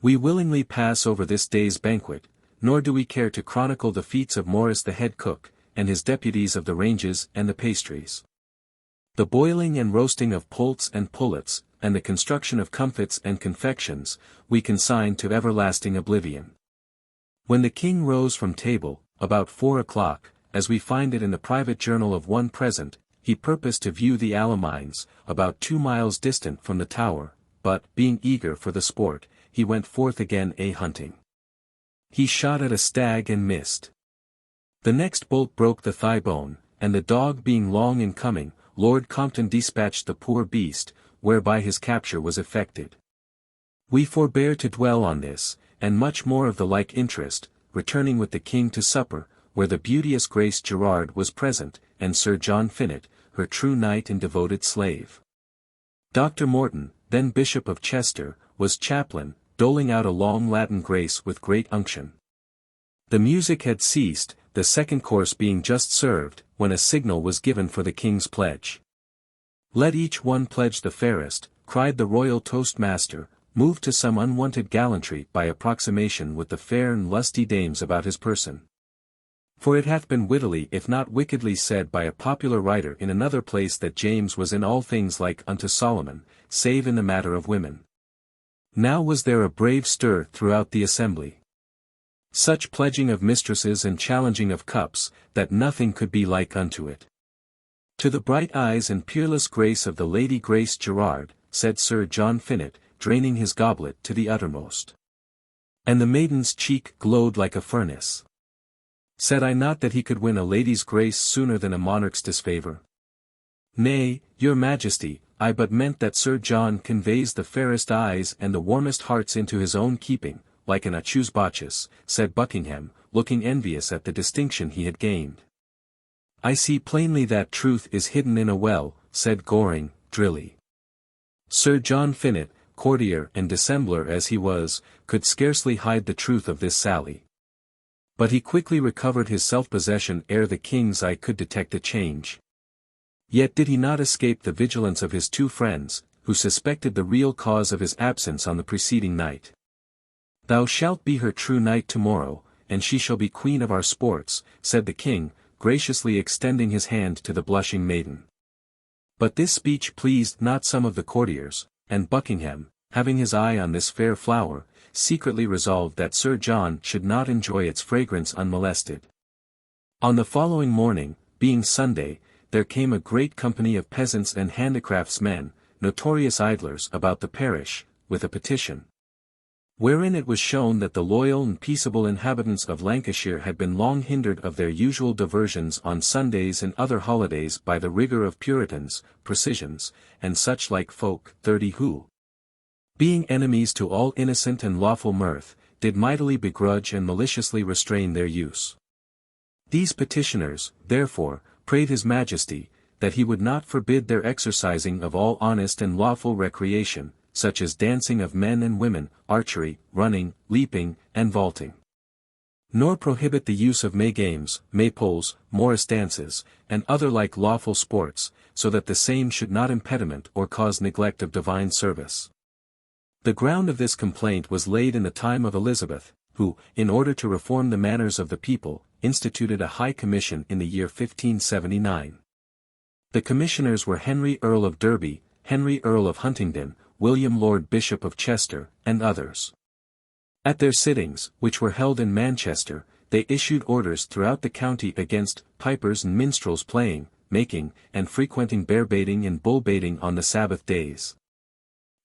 We willingly pass over this day's banquet, nor do we care to chronicle the feats of Morris the head cook, and his deputies of the ranges and the pastries. The boiling and roasting of poults and pullets, and the construction of comfits and confections, we consign to everlasting oblivion. When the king rose from table, about 4 o'clock, as we find it in the private journal of one present, he purposed to view the Alamines, about 2 miles distant from the Tower, but, being eager for the sport, he went forth again hunting. He shot at a stag and missed. The next bolt broke the thigh bone, and the dog being long in coming, Lord Compton dispatched the poor beast, whereby his capture was effected. We forbear to dwell on this, and much more of the like interest, returning with the king to supper, where the beauteous Grace Gerard was present, and Sir John Finett, her true knight and devoted slave. Dr. Morton, then Bishop of Chester, was chaplain, doling out a long Latin grace with great unction. The music had ceased, the second course being just served, when a signal was given for the king's pledge. "Let each one pledge the fairest," cried the royal toastmaster, moved to some unwonted gallantry by approximation with the fair and lusty dames about his person. For it hath been wittily if not wickedly said by a popular writer in another place that James was in all things like unto Solomon, save in the matter of women. Now was there a brave stir throughout the assembly. Such pledging of mistresses and challenging of cups, that nothing could be like unto it. "To the bright eyes and peerless grace of the Lady Grace Gerard," said Sir John Finett, draining his goblet to the uttermost. "And the maiden's cheek glowed like a furnace. Said I not that he could win a lady's grace sooner than a monarch's disfavour? Nay, your majesty, I but meant that Sir John conveys the fairest eyes and the warmest hearts into his own keeping, like an accus bacchus," said Buckingham, looking envious at the distinction he had gained. "I see plainly that truth is hidden in a well," said Goring, drily. Sir John Finett, courtier and dissembler as he was, could scarcely hide the truth of this sally. But he quickly recovered his self-possession ere the king's eye could detect a change. Yet did he not escape the vigilance of his two friends, who suspected the real cause of his absence on the preceding night. "Thou shalt be her true knight tomorrow, and she shall be queen of our sports," said the king, graciously extending his hand to the blushing maiden. But this speech pleased not some of the courtiers, and Buckingham, having his eye on this fair flower, secretly resolved that Sir John should not enjoy its fragrance unmolested. On the following morning, being Sunday, there came a great company of peasants and handicraftsmen, notorious idlers about the parish, with a petition, wherein it was shown that the loyal and peaceable inhabitants of Lancashire had been long hindered of their usual diversions on Sundays and other holidays by the rigour of Puritans, precisians, and such like folk, 30 who, being enemies to all innocent and lawful mirth, did mightily begrudge and maliciously restrain their use. These petitioners, therefore, prayed his majesty, that he would not forbid their exercising of all honest and lawful recreation, such as dancing of men and women, archery, running, leaping, and vaulting. Nor prohibit the use of May games, maypoles, morris dances, and other like lawful sports, so that the same should not impediment or cause neglect of divine service. The ground of this complaint was laid in the time of Elizabeth, who, in order to reform the manners of the people, instituted a High Commission in the year 1579. The commissioners were Henry Earl of Derby, Henry Earl of Huntingdon, William Lord Bishop of Chester, and others. At their sittings, which were held in Manchester, they issued orders throughout the county against pipers and minstrels playing, making, and frequenting bear-baiting and bull-baiting on the Sabbath days,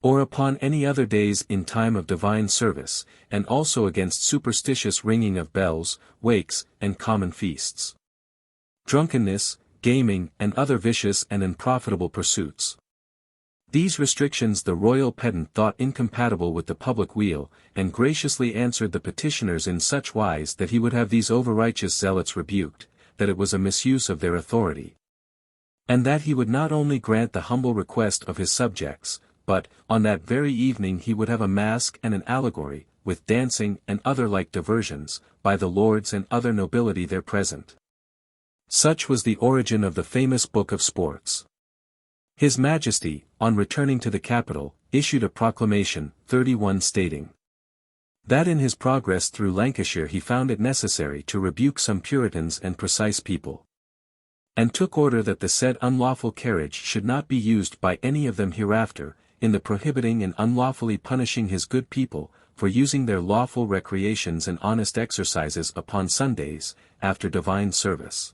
or upon any other days in time of divine service, and also against superstitious ringing of bells, wakes, and common feasts, drunkenness, gaming, and other vicious and unprofitable pursuits. These restrictions the royal pedant thought incompatible with the public weal, and graciously answered the petitioners in such wise that he would have these over-righteous zealots rebuked, that it was a misuse of their authority, and that he would not only grant the humble request of his subjects, but, on that very evening he would have a masque and an allegory, with dancing and other like diversions, by the lords and other nobility there present. Such was the origin of the famous Book of Sports. His Majesty, on returning to the capital, issued a proclamation, 31 stating that in his progress through Lancashire he found it necessary to rebuke some Puritans and precise people, and took order that the said unlawful carriage should not be used by any of them hereafter, in the prohibiting and unlawfully punishing his good people, for using their lawful recreations and honest exercises upon Sundays, after divine service.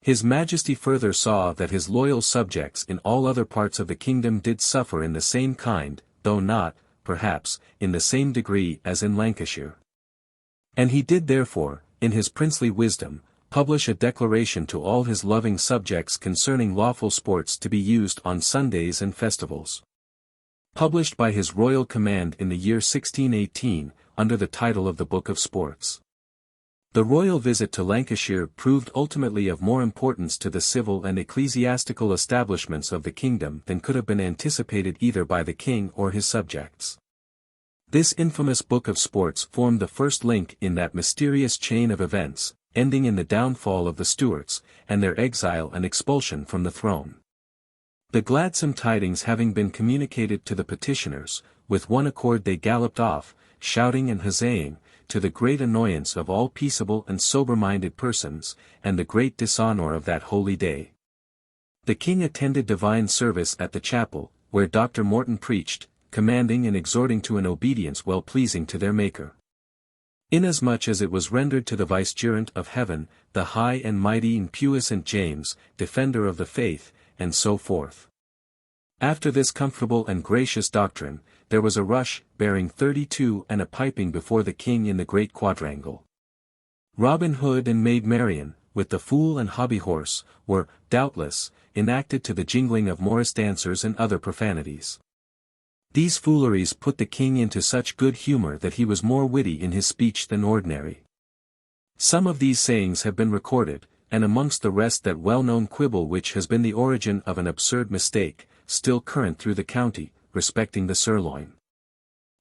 His Majesty further saw that his loyal subjects in all other parts of the kingdom did suffer in the same kind, though not, perhaps, in the same degree as in Lancashire. And he did therefore, in his princely wisdom, publish a declaration to all his loving subjects concerning lawful sports to be used on Sundays and festivals. Published by his royal command in the year 1618, under the title of the Book of Sports. The royal visit to Lancashire proved ultimately of more importance to the civil and ecclesiastical establishments of the kingdom than could have been anticipated either by the king or his subjects. This infamous Book of Sports formed the first link in that mysterious chain of events, ending in the downfall of the Stuarts, and their exile and expulsion from the throne. The gladsome tidings having been communicated to the petitioners, with one accord they galloped off, shouting and huzzaying, to the great annoyance of all peaceable and sober-minded persons, and the great dishonour of that holy day. The king attended divine service at the chapel, where Dr. Morton preached, commanding and exhorting to an obedience well pleasing to their Maker. Inasmuch as it was rendered to the Vicegerent of heaven, the high and mighty and puissant James, defender of the faith, and so forth. After this comfortable and gracious doctrine, there was a rush, bearing 32 and a piping before the king in the great quadrangle. Robin Hood and Maid Marian, with the Fool and Hobby Horse, were, doubtless, enacted to the jingling of Morris dancers and other profanities. These fooleries put the king into such good humour that he was more witty in his speech than ordinary. Some of these sayings have been recorded, and amongst the rest that well-known quibble which has been the origin of an absurd mistake, still current through the county, respecting the sirloin.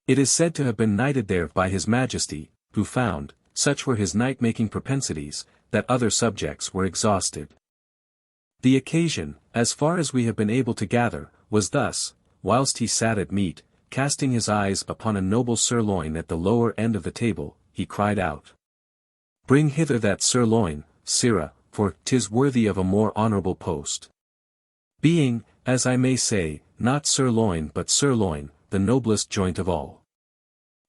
It is said to have been knighted there by his majesty, who found, such were his night-making propensities, that other subjects were exhausted. The occasion, as far as we have been able to gather, was thus: whilst he sat at meat, casting his eyes upon a noble sirloin at the lower end of the table, he cried out, "Bring hither that sirloin, sirrah, for 'tis worthy of a more honourable post." Being, as I may say, not sirloin but sirloin, the noblest joint of all.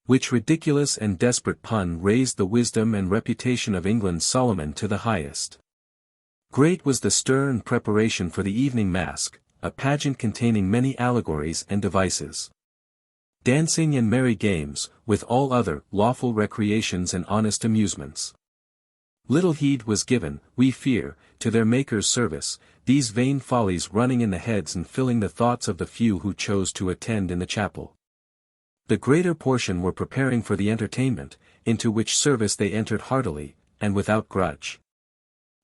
Which ridiculous and desperate pun raised the wisdom and reputation of England's Solomon to the highest. Great was the stir and preparation for the evening masque, a pageant containing many allegories and devices. Dancing and merry games, with all other lawful recreations and honest amusements. Little heed was given, we fear, to their Maker's service, these vain follies running in the heads and filling the thoughts of the few who chose to attend in the chapel. The greater portion were preparing for the entertainment, into which service they entered heartily, and without grudge.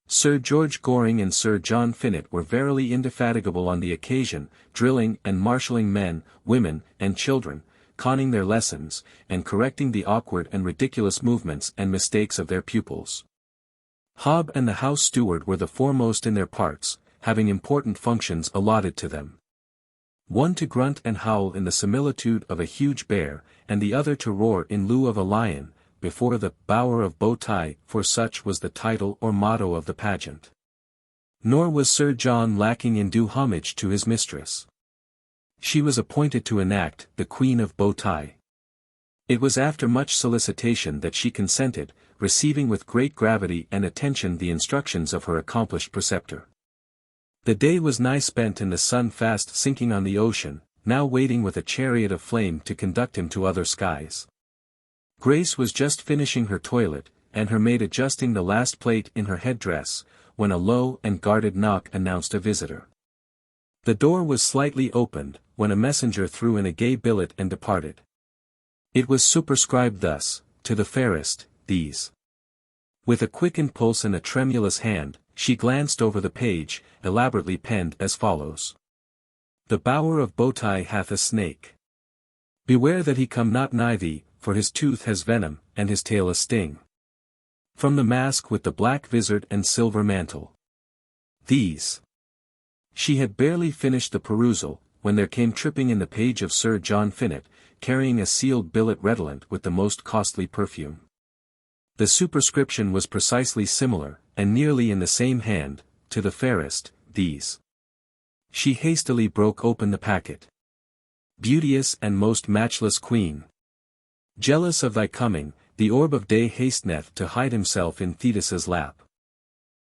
Sir George Goring and Sir John Finett were verily indefatigable on the occasion, drilling and marshalling men, women, and children, conning their lessons, and correcting the awkward and ridiculous movements and mistakes of their pupils. Hob and the house steward were the foremost in their parts, having important functions allotted to them. One to grunt and howl in the similitude of a huge bear, and the other to roar in lieu of a lion, before the Bower of Bow Tie, for such was the title or motto of the pageant. Nor was Sir John lacking in due homage to his mistress. She was appointed to enact the Queen of Bow Tie. It was after much solicitation that she consented, receiving with great gravity and attention the instructions of her accomplished preceptor. The day was nigh spent and the sun fast sinking on the ocean, now waiting with a chariot of flame to conduct him to other skies. Grace was just finishing her toilet, and her maid adjusting the last plait in her head-dress, when a low and guarded knock announced a visitor. The door was slightly opened, when a messenger threw in a gay billet and departed. It was superscribed thus: "To the fairest, these." With a quickened pulse and a tremulous hand, she glanced over the page, elaborately penned as follows: "The Bower of Bowtie hath a snake. Beware that he come not nigh thee, for his tooth has venom, and his tail a sting. From the mask with the black vizard and silver mantle. These." She had barely finished the perusal, when there came tripping in the page of Sir John Finett, carrying a sealed billet redolent with the most costly perfume. The superscription was precisely similar, and nearly in the same hand: "To the fairest, these." She hastily broke open the packet. "Beauteous and most matchless Queen, jealous of thy coming, the orb of day hasteneth to hide himself in Thetis's lap.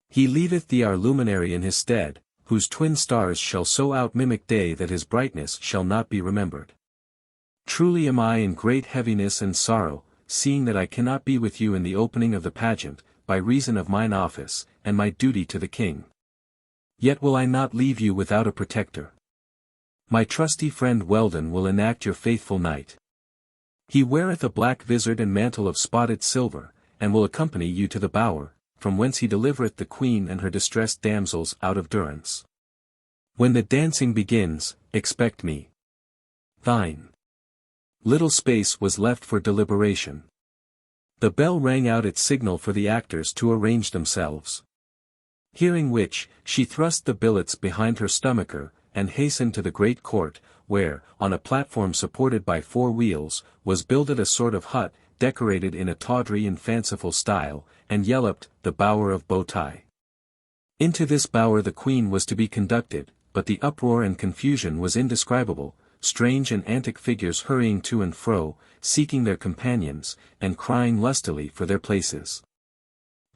He leaveth thee our luminary in his stead, whose twin stars shall so out-mimic day that his brightness shall not be remembered. Truly am I in great heaviness and sorrow, seeing that I cannot be with you in the opening of the pageant, by reason of mine office, and my duty to the king. Yet will I not leave you without a protector. My trusty friend Weldon will enact your faithful knight. He weareth a black vizard and mantle of spotted silver, and will accompany you to the bower, from whence he delivereth the queen and her distressed damsels out of durance. When the dancing begins, expect me. Thine. Little space was left for deliberation. The bell rang out its signal for the actors to arrange themselves. Hearing which, she thrust the billets behind her stomacher, and hastened to the great court, where, on a platform supported by 4 wheels, was builded a sort of hut, decorated in a tawdry and fanciful style, and yelloped, the Bower of Bowtie. Into this bower the queen was to be conducted, but the uproar and confusion was indescribable, strange and antic figures hurrying to and fro, seeking their companions, and crying lustily for their places.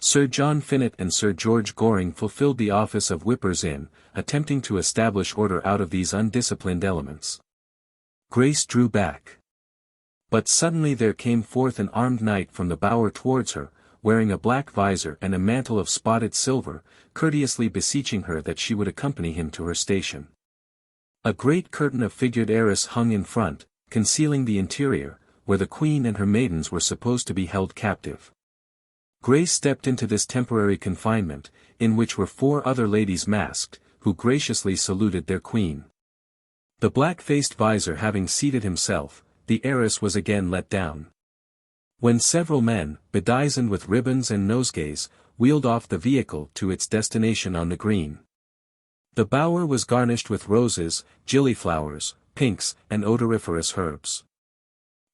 Sir John Finett and Sir George Goring fulfilled the office of whippers in, attempting to establish order out of these undisciplined elements. Grace drew back. But suddenly there came forth an armed knight from the bower towards her, wearing a black visor and a mantle of spotted silver, courteously beseeching her that she would accompany him to her station. A great curtain of figured arras hung in front, concealing the interior, where the queen and her maidens were supposed to be held captive. Grace stepped into this temporary confinement, in which were 4 other ladies masked, who graciously saluted their queen. The black-faced visor having seated himself, the arras was again let down. When several men, bedizened with ribbons and nosegays, wheeled off the vehicle to its destination on the green. The bower was garnished with roses, gillyflowers, pinks, and odoriferous herbs.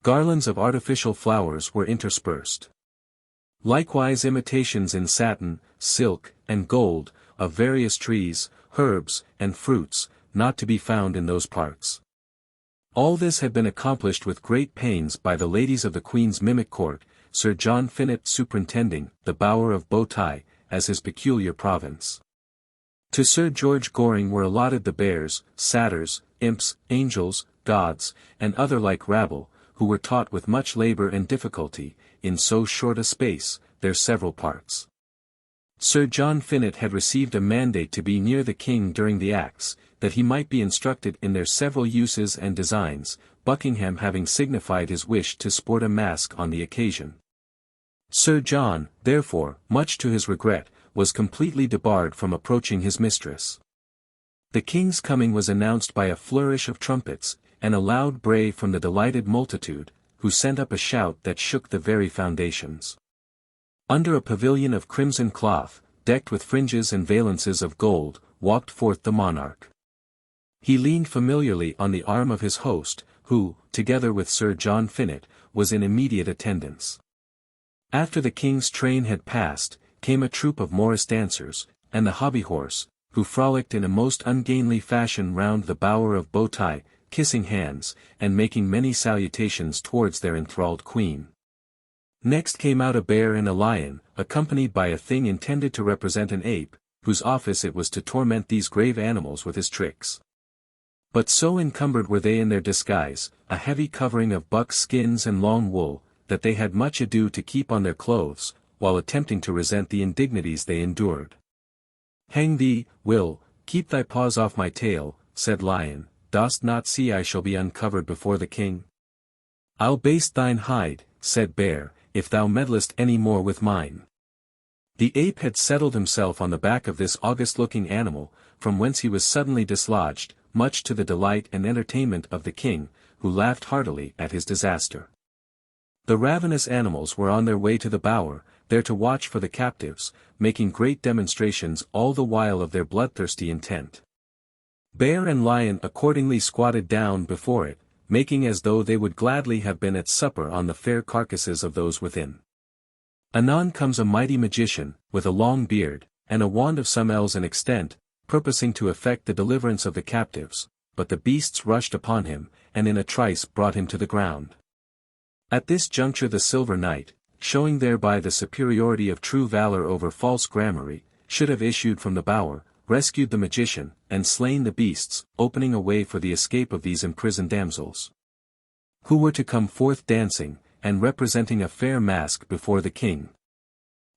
Garlands of artificial flowers were interspersed. Likewise imitations in satin, silk, and gold, of various trees, herbs, and fruits, not to be found in those parts. All this had been accomplished with great pains by the ladies of the Queen's mimic court, Sir John Finett superintending the Bower of Bowtie, as his peculiar province. To Sir George Goring were allotted the bears, satyrs, imps, angels, gods, and other like rabble, who were taught with much labour and difficulty, in so short a space, their several parts. Sir John Finett had received a mandate to be near the king during the acts, that he might be instructed in their several uses and designs, Buckingham having signified his wish to sport a mask on the occasion. Sir John, therefore, much to his regret, was completely debarred from approaching his mistress. The king's coming was announced by a flourish of trumpets, and a loud bray from the delighted multitude, who sent up a shout that shook the very foundations. Under a pavilion of crimson cloth, decked with fringes and valances of gold, walked forth the monarch. He leaned familiarly on the arm of his host, who, together with Sir John Finett, was in immediate attendance. After the king's train had passed, came a troop of morris dancers, and the hobby horse, who frolicked in a most ungainly fashion round the Bower of Bowtie, kissing hands, and making many salutations towards their enthralled queen. Next came out a bear and a lion, accompanied by a thing intended to represent an ape, whose office it was to torment these grave animals with his tricks. But so encumbered were they in their disguise, a heavy covering of buck's skins and long wool, that they had much ado to keep on their clothes, while attempting to resent the indignities they endured. "Hang thee, Will, keep thy paws off my tail," said Lion, "dost not see I shall be uncovered before the king?" "I'll baste thine hide," said Bear, "if thou meddlest any more with mine." The ape had settled himself on the back of this august-looking animal, from whence he was suddenly dislodged, much to the delight and entertainment of the king, who laughed heartily at his disaster. The ravenous animals were on their way to the bower, there to watch for the captives, making great demonstrations all the while of their bloodthirsty intent. Bear and Lion accordingly squatted down before it, making as though they would gladly have been at supper on the fair carcasses of those within. Anon comes a mighty magician, with a long beard, and a wand of some ells in extent, purposing to effect the deliverance of the captives, but the beasts rushed upon him, and in a trice brought him to the ground. At this juncture the Silver Knight, showing thereby the superiority of true valor over false gramarye, should have issued from the bower, rescued the magician, and slain the beasts, opening a way for the escape of these imprisoned damsels, who were to come forth dancing, and representing a fair mask before the king.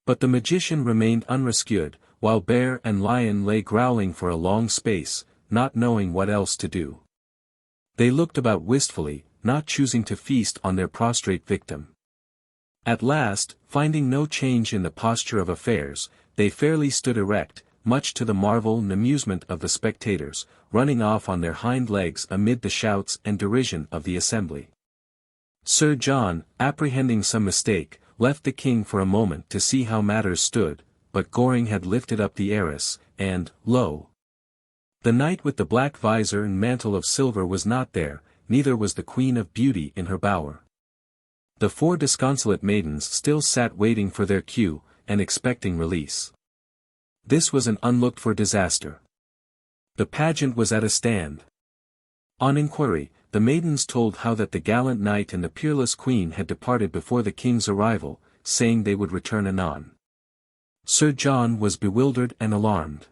But the magician remained unrescued, while Bear and Lion lay growling for a long space, not knowing what else to do. They looked about wistfully, not choosing to feast on their prostrate victim. At last, finding no change in the posture of affairs, they fairly stood erect, much to the marvel and amusement of the spectators, running off on their hind legs amid the shouts and derision of the assembly. Sir John, apprehending some mistake, left the king for a moment to see how matters stood, but Goring had lifted up the arras, and, lo! The knight with the black visor and mantle of silver was not there, neither was the Queen of Beauty in her bower. The 4 disconsolate maidens still sat waiting for their cue, and expecting release. This was an unlooked-for disaster. The pageant was at a stand. On inquiry, the maidens told how that the gallant knight and the peerless queen had departed before the king's arrival, saying they would return anon. Sir John was bewildered and alarmed.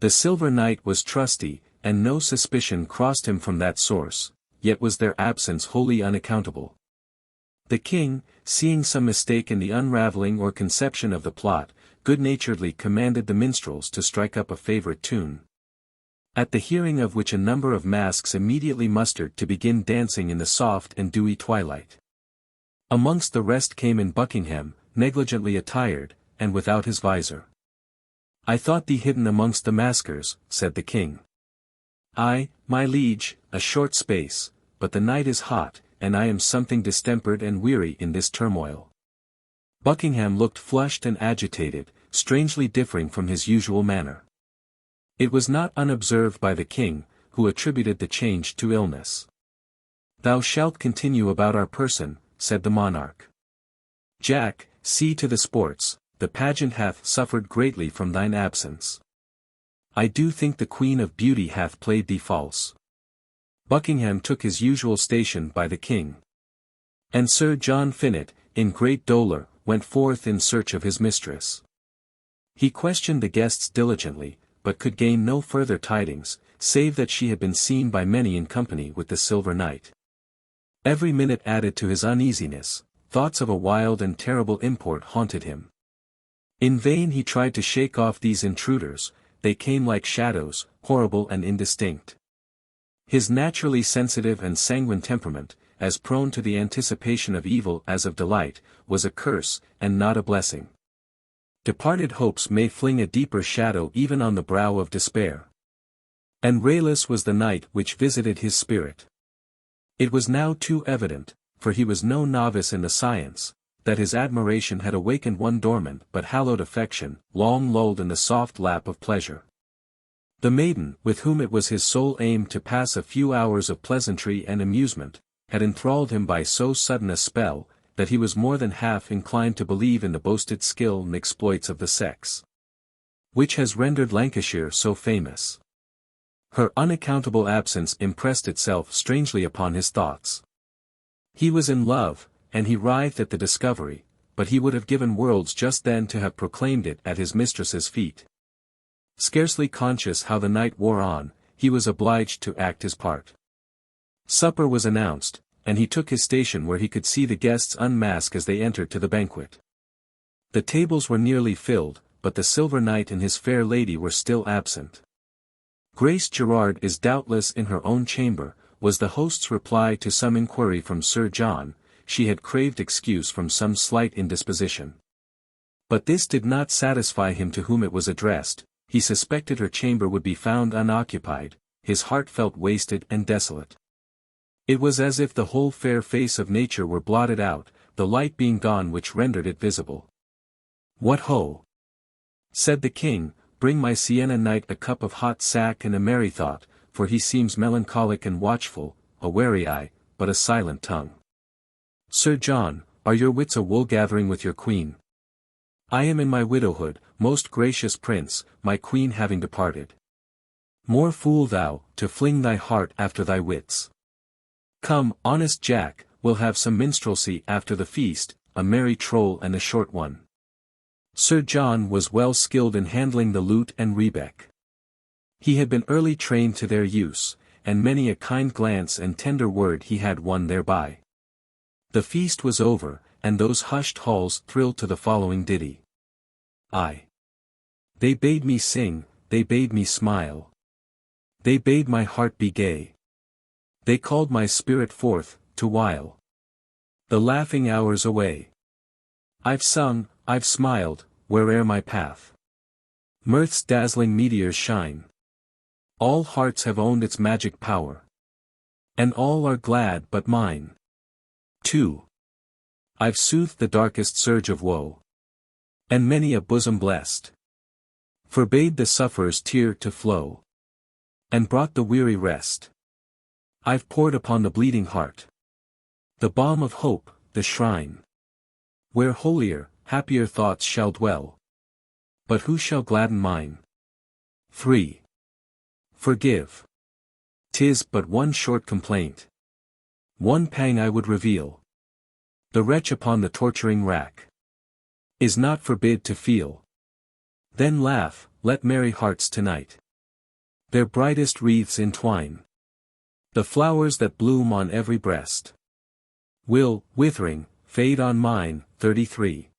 The silver knight was trusty, and no suspicion crossed him from that source, yet was their absence wholly unaccountable. The king, seeing some mistake in the unravelling or conception of the plot, good-naturedly commanded the minstrels to strike up a favourite tune. At the hearing of which a number of masks immediately mustered to begin dancing in the soft and dewy twilight. Amongst the rest came in Buckingham, negligently attired, and without his visor. "I thought thee hidden amongst the maskers," said the king. "Ay, my liege, a short space, but the night is hot, and I am something distempered and weary in this turmoil." Buckingham looked flushed and agitated, strangely differing from his usual manner. It was not unobserved by the king, who attributed the change to illness. "Thou shalt continue about our person," said the monarch. "Jack, see to the sports, the pageant hath suffered greatly from thine absence. I do think the Queen of Beauty hath played thee false." Buckingham took his usual station by the king. And Sir John Finett, in great dolour, went forth in search of his mistress. He questioned the guests diligently, but could gain no further tidings, save that she had been seen by many in company with the Silver Knight. Every minute added to his uneasiness, thoughts of a wild and terrible import haunted him. In vain he tried to shake off these intruders, they came like shadows, horrible and indistinct. His naturally sensitive and sanguine temperament, as prone to the anticipation of evil as of delight, was a curse, and not a blessing. Departed hopes may fling a deeper shadow even on the brow of despair. And rayless was the night which visited his spirit. It was now too evident, for he was no novice in the science, that his admiration had awakened one dormant but hallowed affection, long lulled in the soft lap of pleasure. The maiden, with whom it was his sole aim to pass a few hours of pleasantry and amusement, had enthralled him by so sudden a spell, that he was more than half inclined to believe in the boasted skill and exploits of the sex, which has rendered Lancashire so famous. Her unaccountable absence impressed itself strangely upon his thoughts. He was in love, and he writhed at the discovery, but he would have given worlds just then to have proclaimed it at his mistress's feet. Scarcely conscious how the night wore on, he was obliged to act his part. Supper was announced, and he took his station where he could see the guests unmask as they entered to the banquet. The tables were nearly filled, but the Silver Knight and his fair lady were still absent. "Grace Gerard is doubtless in her own chamber," was the host's reply to some inquiry from Sir John. She had craved excuse from some slight indisposition. But this did not satisfy him to whom it was addressed. He suspected her chamber would be found unoccupied, his heart felt wasted and desolate. It was as if the whole fair face of nature were blotted out, the light being gone which rendered it visible. "What ho!" said the king, "bring my Sienna knight a cup of hot sack and a merry thought, for he seems melancholic and watchful, a wary eye, but a silent tongue. Sir John, are your wits a wool-gathering with your queen?" "I am in my widowhood, most gracious prince, my queen having departed." "More fool thou, to fling thy heart after thy wits. Come, honest Jack, we'll have some minstrelsy after the feast, a merry troll and a short one." Sir John was well skilled in handling the lute and rebeck. He had been early trained to their use, and many a kind glance and tender word he had won thereby. The feast was over, and those hushed halls thrilled to the following ditty. "Aye. They bade me sing, they bade me smile. They bade my heart be gay. They called my spirit forth, to while the laughing hours away. I've sung, I've smiled, where'er my path mirth's dazzling meteors shine. All hearts have owned its magic power, and all are glad but mine. 2. I've soothed the darkest surge of woe, and many a bosom blessed forbade the sufferer's tear to flow, and brought the weary rest. I've poured upon the bleeding heart the balm of hope, the shrine where holier, happier thoughts shall dwell. But who shall gladden mine? 3. Forgive. 'Tis but one short complaint, one pang I would reveal. The wretch upon the torturing rack is not forbid to feel. Then laugh, let merry hearts tonight their brightest wreaths entwine. The flowers that bloom on every breast will, withering, fade on mine. 33.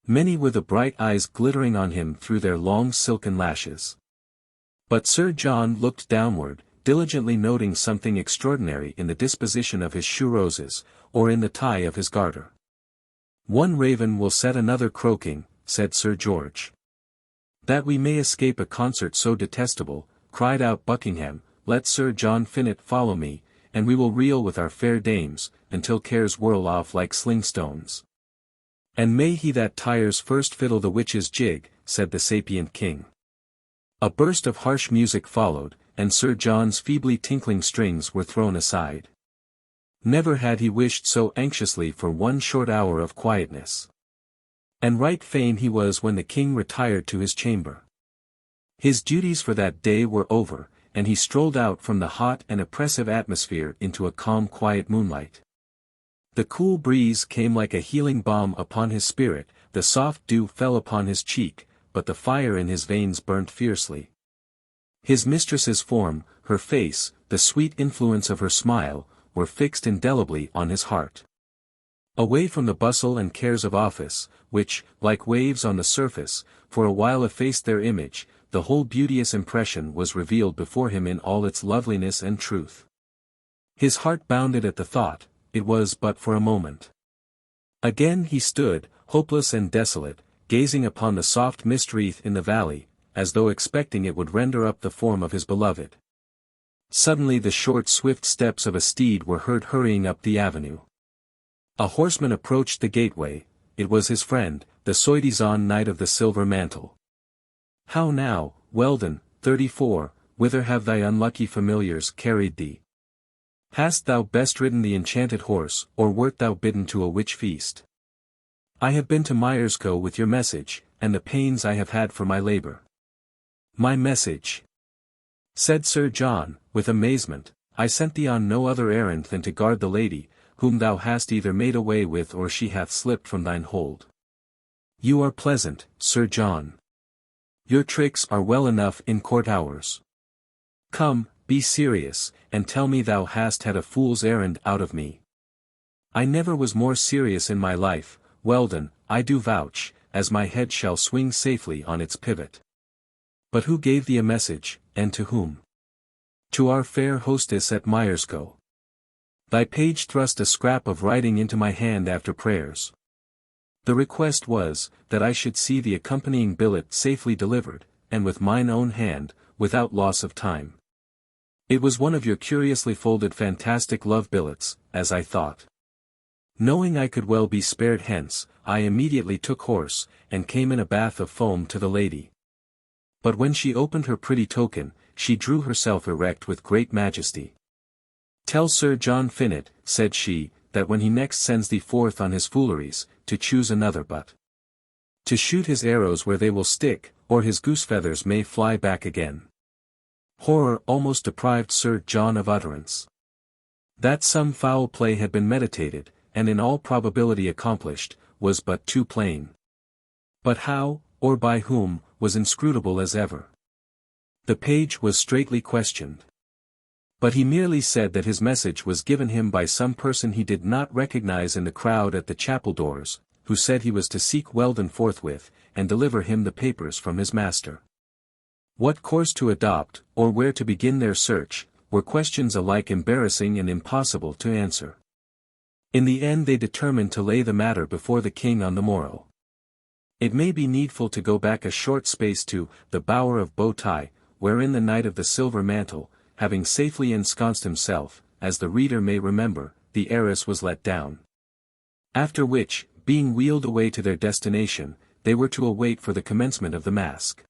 Many were the bright eyes glittering on him through their long silken lashes. But Sir John looked downward, diligently noting something extraordinary in the disposition of his shoe roses, or in the tie of his garter. One raven will set another croaking, said Sir George. That we may escape a concert so detestable, cried out Buckingham, let Sir John Finett follow me, and we will reel with our fair dames, until cares whirl off like sling-stones. And may he that tires first fiddle the witch's jig, said the sapient king. A burst of harsh music followed, and Sir John's feebly tinkling strings were thrown aside. Never had he wished so anxiously for one short hour of quietness. And right fain he was when the king retired to his chamber. His duties for that day were over, and he strolled out from the hot and oppressive atmosphere into a calm quiet moonlight. The cool breeze came like a healing balm upon his spirit, the soft dew fell upon his cheek, but the fire in his veins burnt fiercely. His mistress's form, her face, the sweet influence of her smile, were fixed indelibly on his heart. Away from the bustle and cares of office, which, like waves on the surface, for a while effaced their image, the whole beauteous impression was revealed before him in all its loveliness and truth. His heart bounded at the thought, it was but for a moment. Again he stood, hopeless and desolate, gazing upon the soft mist wreath in the valley, as though expecting it would render up the form of his beloved. Suddenly the short swift steps of a steed were heard hurrying up the avenue. A horseman approached the gateway, it was his friend, the soi-disant knight of the silver mantle. How now, Weldon, 34, whither have thy unlucky familiars carried thee? Hast thou best ridden the enchanted horse, or wert thou bidden to a witch feast? I have been to Myerscough with your message, and the pains I have had for my labor. My message? Said Sir John, with amazement, I sent thee on no other errand than to guard the lady, whom thou hast either made away with or she hath slipped from thine hold. You are pleasant, Sir John. Your tricks are well enough in court hours. Come, be serious, and tell me thou hast had a fool's errand out of me. I never was more serious in my life, Weldon, I do vouch, as my head shall swing safely on its pivot. But who gave thee a message, and to whom? To our fair hostess at Myerscough. Thy page thrust a scrap of writing into my hand after prayers. The request was, that I should see the accompanying billet safely delivered, and with mine own hand, without loss of time. It was one of your curiously folded fantastic love billets, as I thought. Knowing I could well be spared hence, I immediately took horse, and came in a bath of foam to the lady. But when she opened her pretty token, she drew herself erect with great majesty. Tell Sir John Finett, said she, that when he next sends thee forth on his fooleries, to choose another but to shoot his arrows where they will stick, or his goose feathers may fly back again. Horror almost deprived Sir John of utterance. That some foul play had been meditated, and in all probability accomplished, was but too plain. But how, or by whom, was inscrutable as ever. The page was straitly questioned. But he merely said that his message was given him by some person he did not recognize in the crowd at the chapel doors, who said he was to seek Weldon forthwith, and deliver him the papers from his master. What course to adopt, or where to begin their search, were questions alike embarrassing and impossible to answer. In the end they determined to lay the matter before the king on the morrow. It may be needful to go back a short space to the Bower of Bowtie, wherein the Knight of the Silver Mantle, having safely ensconced himself, as the reader may remember, the heiress was let down. After which, being wheeled away to their destination, they were to await for the commencement of the masque.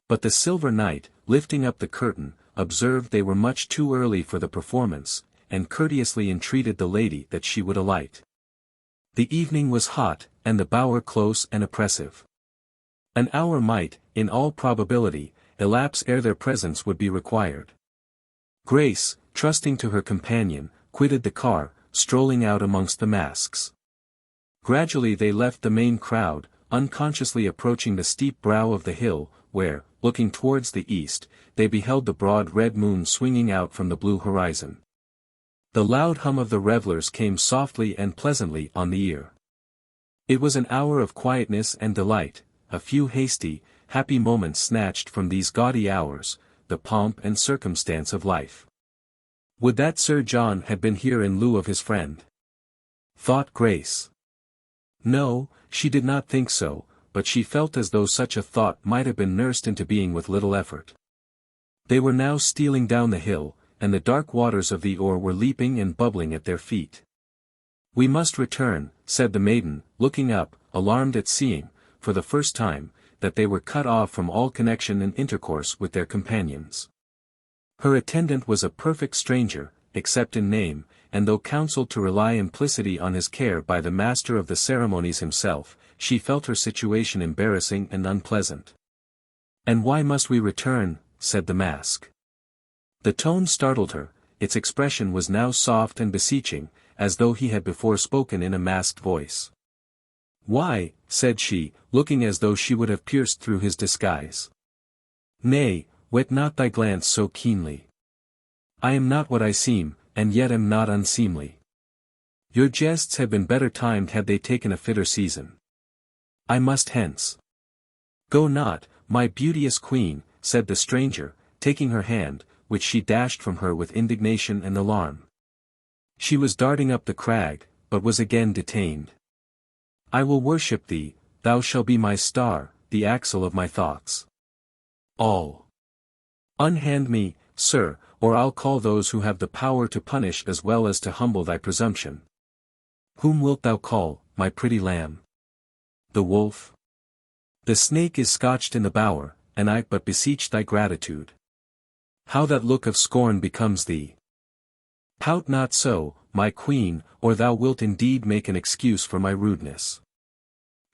But the Silver Knight, lifting up the curtain, observed they were much too early for the performance, and courteously entreated the lady that she would alight. The evening was hot, and the bower close and oppressive. An hour might, in all probability, elapse ere their presence would be required. Grace, trusting to her companion, quitted the car, strolling out amongst the masks. Gradually they left the main crowd, unconsciously approaching the steep brow of the hill, where, looking towards the east, they beheld the broad red moon swinging out from the blue horizon. The loud hum of the revellers came softly and pleasantly on the ear. It was an hour of quietness and delight, a few hasty, happy moments snatched from these gaudy hours, the pomp and circumstance of life. Would that Sir John had been here in lieu of his friend? Thought Grace. No, she did not think so, but she felt as though such a thought might have been nursed into being with little effort. They were now stealing down the hill, and the dark waters of the Ore were leaping and bubbling at their feet. "We must return," said the maiden, looking up, alarmed at seeing, for the first time, that they were cut off from all connection and intercourse with their companions. Her attendant was a perfect stranger, except in name, and though counselled to rely implicitly on his care by the master of the ceremonies himself, she felt her situation embarrassing and unpleasant. "And why must we return?" said the mask. The tone startled her, its expression was now soft and beseeching, as though he had before spoken in a masked voice. "Why," said she, looking as though she would have pierced through his disguise. "Nay, whet not thy glance so keenly. I am not what I seem, and yet am not unseemly. Your jests had been better timed had they taken a fitter season. I must hence." "Go not, my beauteous queen," said the stranger, taking her hand, which she dashed from her with indignation and alarm. She was darting up the crag, but was again detained. "I will worship thee, thou shalt be my star, the axle of my thoughts. All. Unhand me, sir, or I'll call those who have the power to punish as well as to humble thy presumption. Whom wilt thou call, my pretty lamb? The wolf? The snake is scotched in the bower, and I but beseech thy gratitude. How that look of scorn becomes thee! Pout not so, my queen, or thou wilt indeed make an excuse for my rudeness.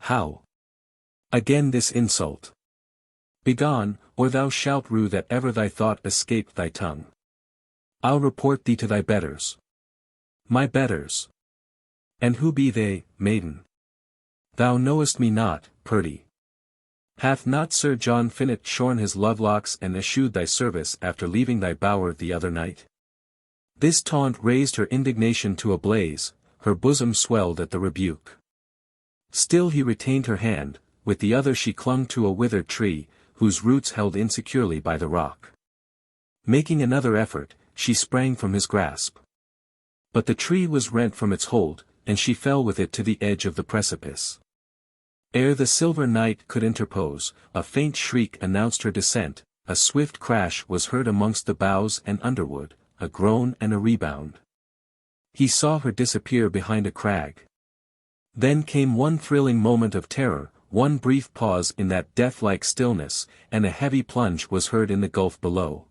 How? Again this insult. Begone, or thou shalt rue that ever thy thought escaped thy tongue. I'll report thee to thy betters." "My betters? And who be they, maiden? Thou knowest me not, Purdy. Hath not Sir John Finett shorn his lovelocks and eschewed thy service after leaving thy bower the other night?" This taunt raised her indignation to a blaze, her bosom swelled at the rebuke. Still he retained her hand, with the other she clung to a withered tree, whose roots held insecurely by the rock. Making another effort, she sprang from his grasp. But the tree was rent from its hold, and she fell with it to the edge of the precipice. Ere the Silver Knight could interpose, a faint shriek announced her descent, a swift crash was heard amongst the boughs and underwood, a groan and a rebound. He saw her disappear behind a crag. Then came one thrilling moment of terror, one brief pause in that death-like stillness, and a heavy plunge was heard in the gulf below.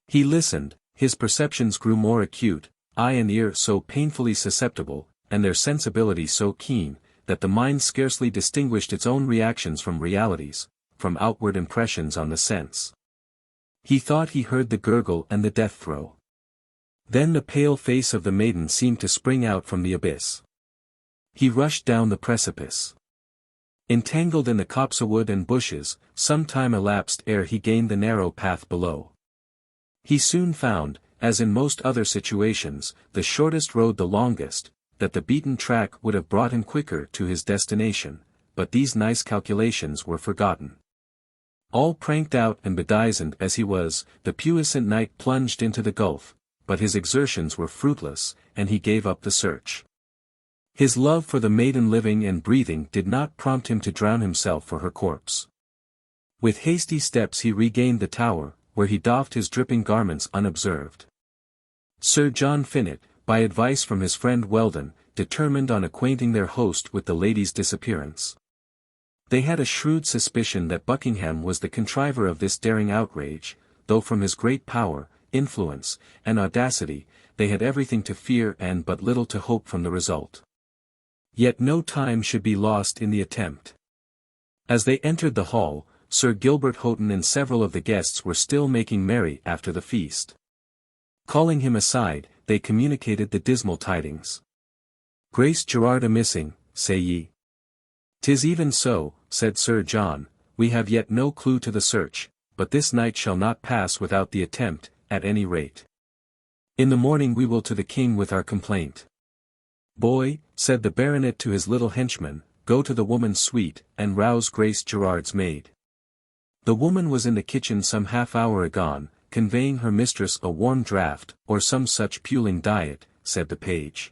He listened, his perceptions grew more acute, eye and ear so painfully susceptible, and their sensibility so keen, that the mind scarcely distinguished its own reactions from realities, from outward impressions on the sense. He thought he heard the gurgle and the death-throe. Then the pale face of the maiden seemed to spring out from the abyss. He rushed down the precipice. Entangled in the copsewood and bushes, some time elapsed ere he gained the narrow path below. He soon found, as in most other situations, the shortest road the longest, that the beaten track would have brought him quicker to his destination, but these nice calculations were forgotten. All pranked out and bedizened as he was, the puissant knight plunged into the gulf, but his exertions were fruitless, and he gave up the search. His love for the maiden living and breathing did not prompt him to drown himself for her corpse. With hasty steps he regained the tower, where he doffed his dripping garments unobserved. Sir John Finett, by advice from his friend Weldon, determined on acquainting their host with the lady's disappearance. They had a shrewd suspicion that Buckingham was the contriver of this daring outrage, though from his great power, influence, and audacity, they had everything to fear and but little to hope from the result. Yet no time should be lost in the attempt. As they entered the hall, Sir Gilbert Hoghton and several of the guests were still making merry after the feast. Calling him aside, they communicated the dismal tidings. "Grace Gerard a-missing, say ye?" "'Tis even so," said Sir John, "we have yet no clue to the search, but this night shall not pass without the attempt, at any rate. In the morning we will to the king with our complaint." "Boy," said the baronet to his little henchman, "go to the woman's suite, and rouse Grace Gerard's maid." The woman was in the kitchen some half-hour agone, conveying her mistress a warm draught, or some such puling diet, said the page.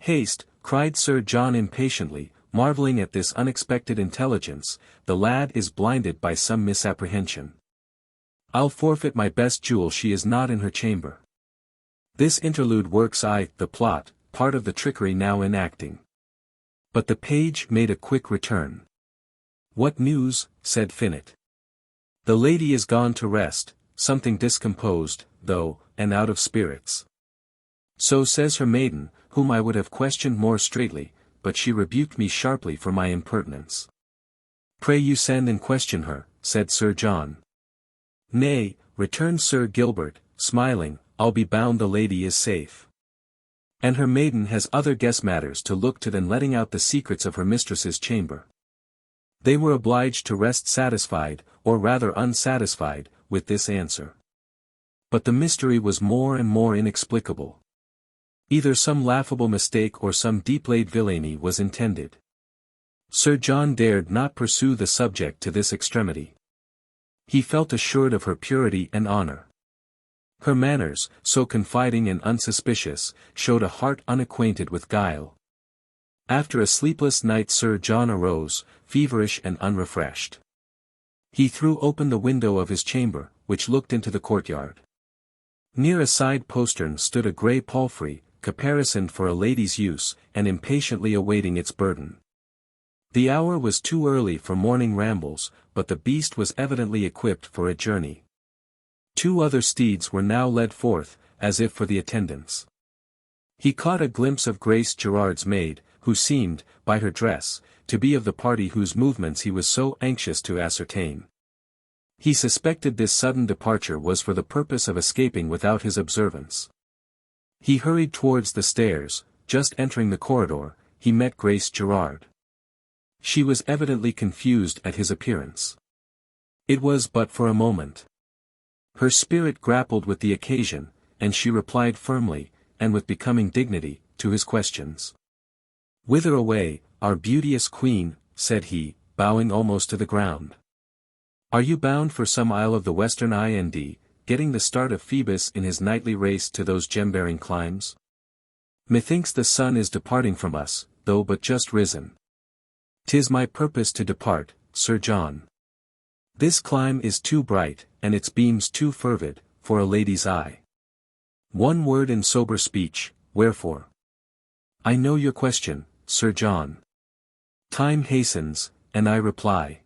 "Haste," cried Sir John impatiently, marvelling at this unexpected intelligence, "the lad is blinded by some misapprehension. I'll forfeit my best jewel she is not in her chamber." This interlude works the plot, part of the trickery now enacting. But the page made a quick return. "What news?" said Finett. "The lady is gone to rest, something discomposed, though, and out of spirits. So says her maiden, whom I would have questioned more straitly, but she rebuked me sharply for my impertinence." "Pray you send and question her," said Sir John. "Nay," returned Sir Gilbert, smiling, "I'll be bound the lady is safe. And her maiden has other guess matters to look to than letting out the secrets of her mistress's chamber." They were obliged to rest satisfied, or rather unsatisfied, with this answer. But the mystery was more and more inexplicable. Either some laughable mistake or some deep-laid villainy was intended. Sir John dared not pursue the subject to this extremity. He felt assured of her purity and honor. Her manners, so confiding and unsuspicious, showed a heart unacquainted with guile. After a sleepless night Sir John arose, feverish and unrefreshed. He threw open the window of his chamber, which looked into the courtyard. Near a side postern stood a grey palfrey, caparisoned for a lady's use, and impatiently awaiting its burden. The hour was too early for morning rambles, but the beast was evidently equipped for a journey. 2 other steeds were now led forth, as if for the attendance. He caught a glimpse of Grace Gerard's maid, who seemed, by her dress, to be of the party whose movements he was so anxious to ascertain. He suspected this sudden departure was for the purpose of escaping without his observance. He hurried towards the stairs. Just entering the corridor, he met Grace Gerard. She was evidently confused at his appearance. It was but for a moment. Her spirit grappled with the occasion, and she replied firmly, and with becoming dignity, to his questions. "Whither away, our beauteous queen?" said he, bowing almost to the ground. "Are you bound for some isle of the western Ind, getting the start of Phoebus in his nightly race to those gem-bearing climes? Methinks the sun is departing from us, though but just risen." "'Tis my purpose to depart, Sir John. This clime is too bright, and its beams too fervid, for a lady's eye. One word in sober speech, wherefore?" "I know your question, Sir John. Time hastens, and I reply.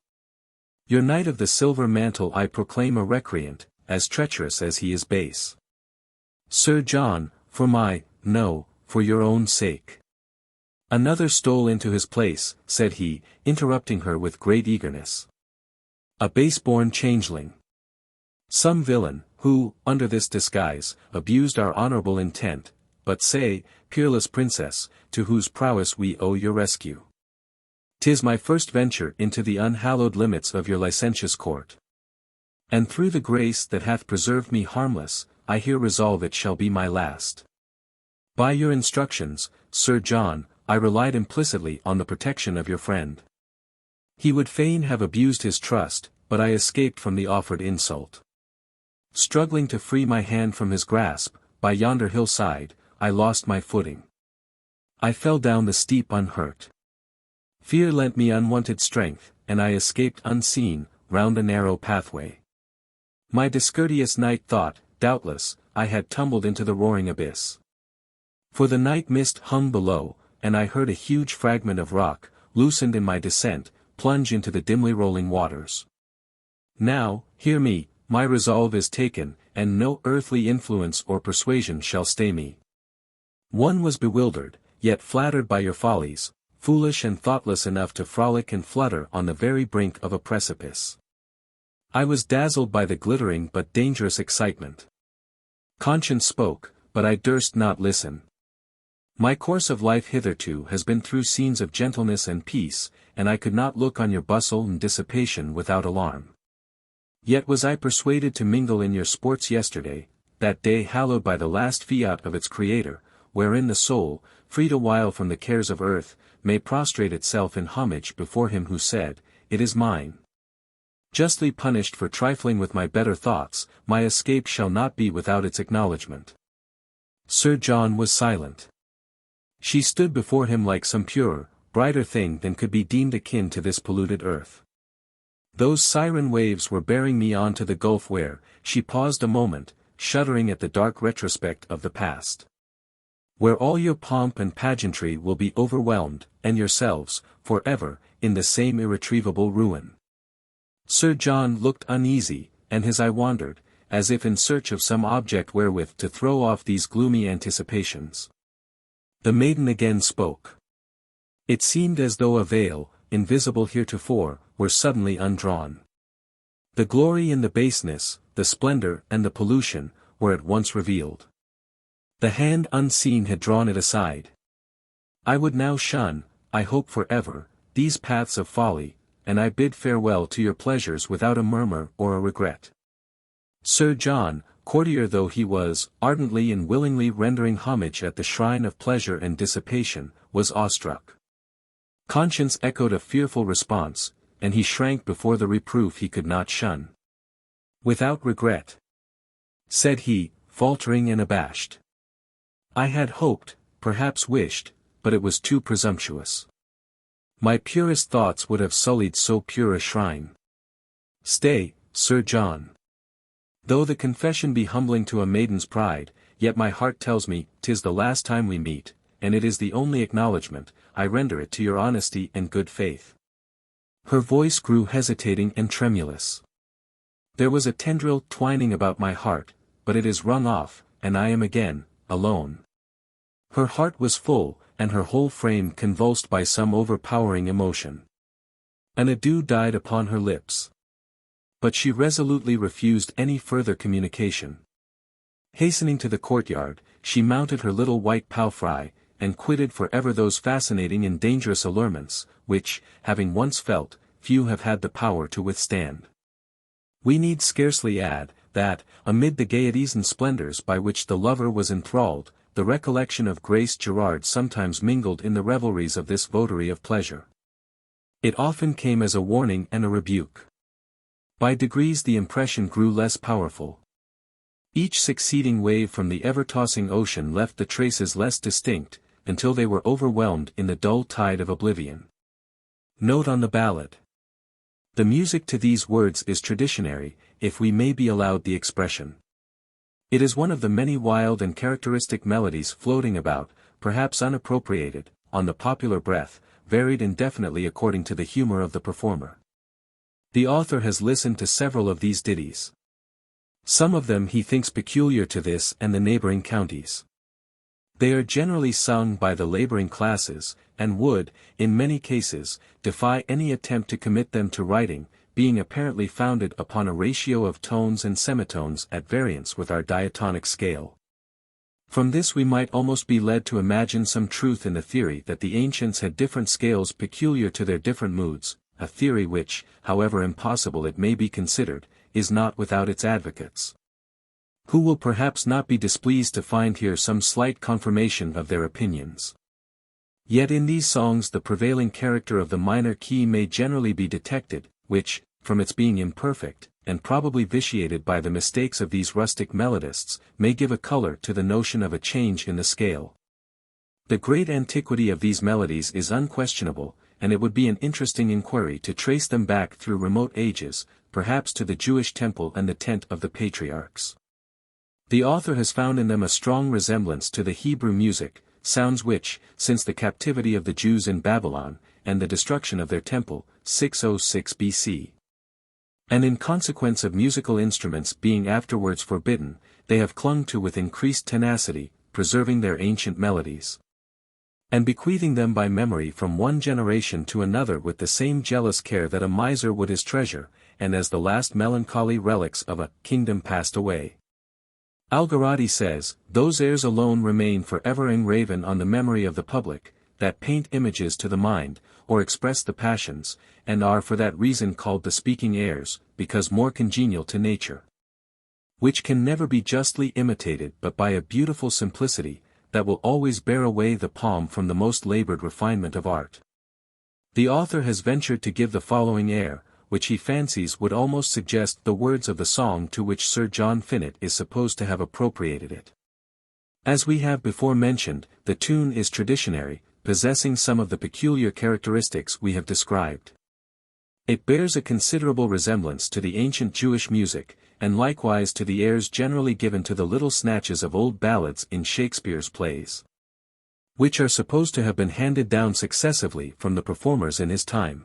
Your knight of the silver mantle I proclaim a recreant, as treacherous as he is base. Sir John, for for your own sake." Another stole into his place, said he, interrupting her with great eagerness. "A base-born changeling. Some villain, who, under this disguise, abused our honorable intent, but say, peerless princess, to whose prowess we owe your rescue. 'Tis my first venture into the unhallowed limits of your licentious court. And through the grace that hath preserved me harmless, I here resolve it shall be my last. By your instructions, Sir John, I relied implicitly on the protection of your friend. He would fain have abused his trust, but I escaped from the offered insult. Struggling to free my hand from his grasp, by yonder hillside, I lost my footing. I fell down the steep unhurt. Fear lent me unwonted strength, and I escaped unseen, round a narrow pathway. My discourteous knight thought, doubtless, I had tumbled into the roaring abyss. For the night mist hung below, and I heard a huge fragment of rock, loosened in my descent, plunge into the dimly rolling waters. Now, hear me, my resolve is taken, and no earthly influence or persuasion shall stay me. One was bewildered, yet flattered by your follies, foolish and thoughtless enough to frolic and flutter on the very brink of a precipice. I was dazzled by the glittering but dangerous excitement. Conscience spoke, but I durst not listen. My course of life hitherto has been through scenes of gentleness and peace, and I could not look on your bustle and dissipation without alarm. Yet was I persuaded to mingle in your sports yesterday, that day hallowed by the last fiat of its Creator, wherein the soul, freed awhile from the cares of earth, may prostrate itself in homage before him who said, "It is mine." Justly punished for trifling with my better thoughts, my escape shall not be without its acknowledgment. Sir John was silent. She stood before him like some purer, brighter thing than could be deemed akin to this polluted earth. Those siren waves were bearing me on to the gulf where, she paused a moment, shuddering at the dark retrospect of the past. Where all your pomp and pageantry will be overwhelmed, and yourselves, for ever, in the same irretrievable ruin. Sir John looked uneasy, and his eye wandered, as if in search of some object wherewith to throw off these gloomy anticipations. The maiden again spoke. It seemed as though a veil, invisible heretofore, were suddenly undrawn. The glory and the baseness, the splendor and the pollution, were at once revealed. The hand unseen had drawn it aside. I would now shun, I hope for ever, these paths of folly, and I bid farewell to your pleasures without a murmur or a regret. Sir John, courtier though he was, ardently and willingly rendering homage at the shrine of pleasure and dissipation, was awestruck. Conscience echoed a fearful response, and he shrank before the reproof he could not shun. "Without regret," said he, faltering and abashed. "I had hoped, perhaps wished, but it was too presumptuous. My purest thoughts would have sullied so pure a shrine. Stay, Sir John. Though the confession be humbling to a maiden's pride, yet my heart tells me 'tis the last time we meet, and it is the only acknowledgment, I render it to your honesty and good faith." Her voice grew hesitating and tremulous. "There was a tendril twining about my heart, but it is wrung off, and I am again, alone." Her heart was full, and her whole frame convulsed by some overpowering emotion. An adieu died upon her lips. But she resolutely refused any further communication. Hastening to the courtyard, she mounted her little white palfrey, and quitted for ever those fascinating and dangerous allurements, which, having once felt, few have had the power to withstand. We need scarcely add, that, amid the gaieties and splendors by which the lover was enthralled, the recollection of Grace Gerard sometimes mingled in the revelries of this votary of pleasure. It often came as a warning and a rebuke. By degrees the impression grew less powerful. Each succeeding wave from the ever-tossing ocean left the traces less distinct, until they were overwhelmed in the dull tide of oblivion. Note on the ballad. The music to these words is traditionary, if we may be allowed the expression. It is one of the many wild and characteristic melodies floating about, perhaps unappropriated, on the popular breath, varied indefinitely according to the humor of the performer. The author has listened to several of these ditties. Some of them he thinks peculiar to this and the neighboring counties. They are generally sung by the laboring classes, and would, in many cases, defy any attempt to commit them to writing, being apparently founded upon a ratio of tones and semitones at variance with our diatonic scale. From this we might almost be led to imagine some truth in the theory that the ancients had different scales peculiar to their different moods, a theory which, however impossible it may be considered, is not without its advocates, who will perhaps not be displeased to find here some slight confirmation of their opinions. Yet in these songs the prevailing character of the minor key may generally be detected, which, from its being imperfect, and probably vitiated by the mistakes of these rustic melodists, may give a color to the notion of a change in the scale. The great antiquity of these melodies is unquestionable, and it would be an interesting inquiry to trace them back through remote ages, perhaps to the Jewish temple and the tent of the patriarchs. The author has found in them a strong resemblance to the Hebrew music, sounds which, since the captivity of the Jews in Babylon, and the destruction of their temple, 606 BC, and in consequence of musical instruments being afterwards forbidden, they have clung to with increased tenacity, preserving their ancient melodies, and bequeathing them by memory from one generation to another with the same jealous care that a miser would his treasure, and as the last melancholy relics of a kingdom passed away. Algarati says, those airs alone remain forever engraven on the memory of the public, that paint images to the mind, or express the passions, and are for that reason called the speaking airs, because more congenial to nature, which can never be justly imitated but by a beautiful simplicity, that will always bear away the palm from the most labored refinement of art. The author has ventured to give the following air, which he fancies would almost suggest the words of the song to which Sir John Finett is supposed to have appropriated it. As we have before mentioned, the tune is traditionary, possessing some of the peculiar characteristics we have described. It bears a considerable resemblance to the ancient Jewish music, and likewise to the airs generally given to the little snatches of old ballads in Shakespeare's plays, which are supposed to have been handed down successively from the performers in his time,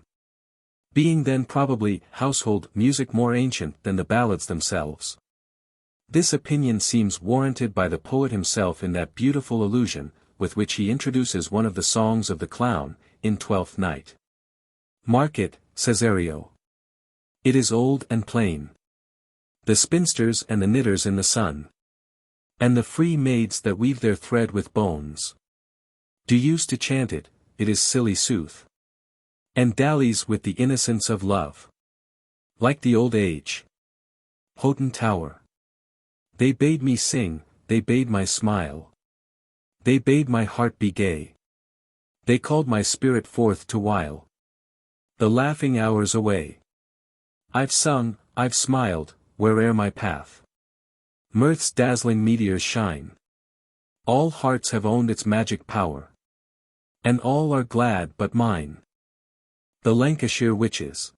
being then probably household music more ancient than the ballads themselves. This opinion seems warranted by the poet himself in that beautiful allusion, with which he introduces one of the songs of the clown, in Twelfth Night. Mark it, Cesario. It is old and plain. The spinsters and the knitters in the sun, and the free maids that weave their thread with bones, do use to chant it, it is silly sooth, and dallies with the innocence of love, like the old age. Hoghton Tower. They bade me sing, they bade my smile, they bade my heart be gay, they called my spirit forth to while the laughing hours away. I've sung, I've smiled, where'er my path mirth's dazzling meteors shine. All hearts have owned its magic power, and all are glad but mine. The Lancashire Witches.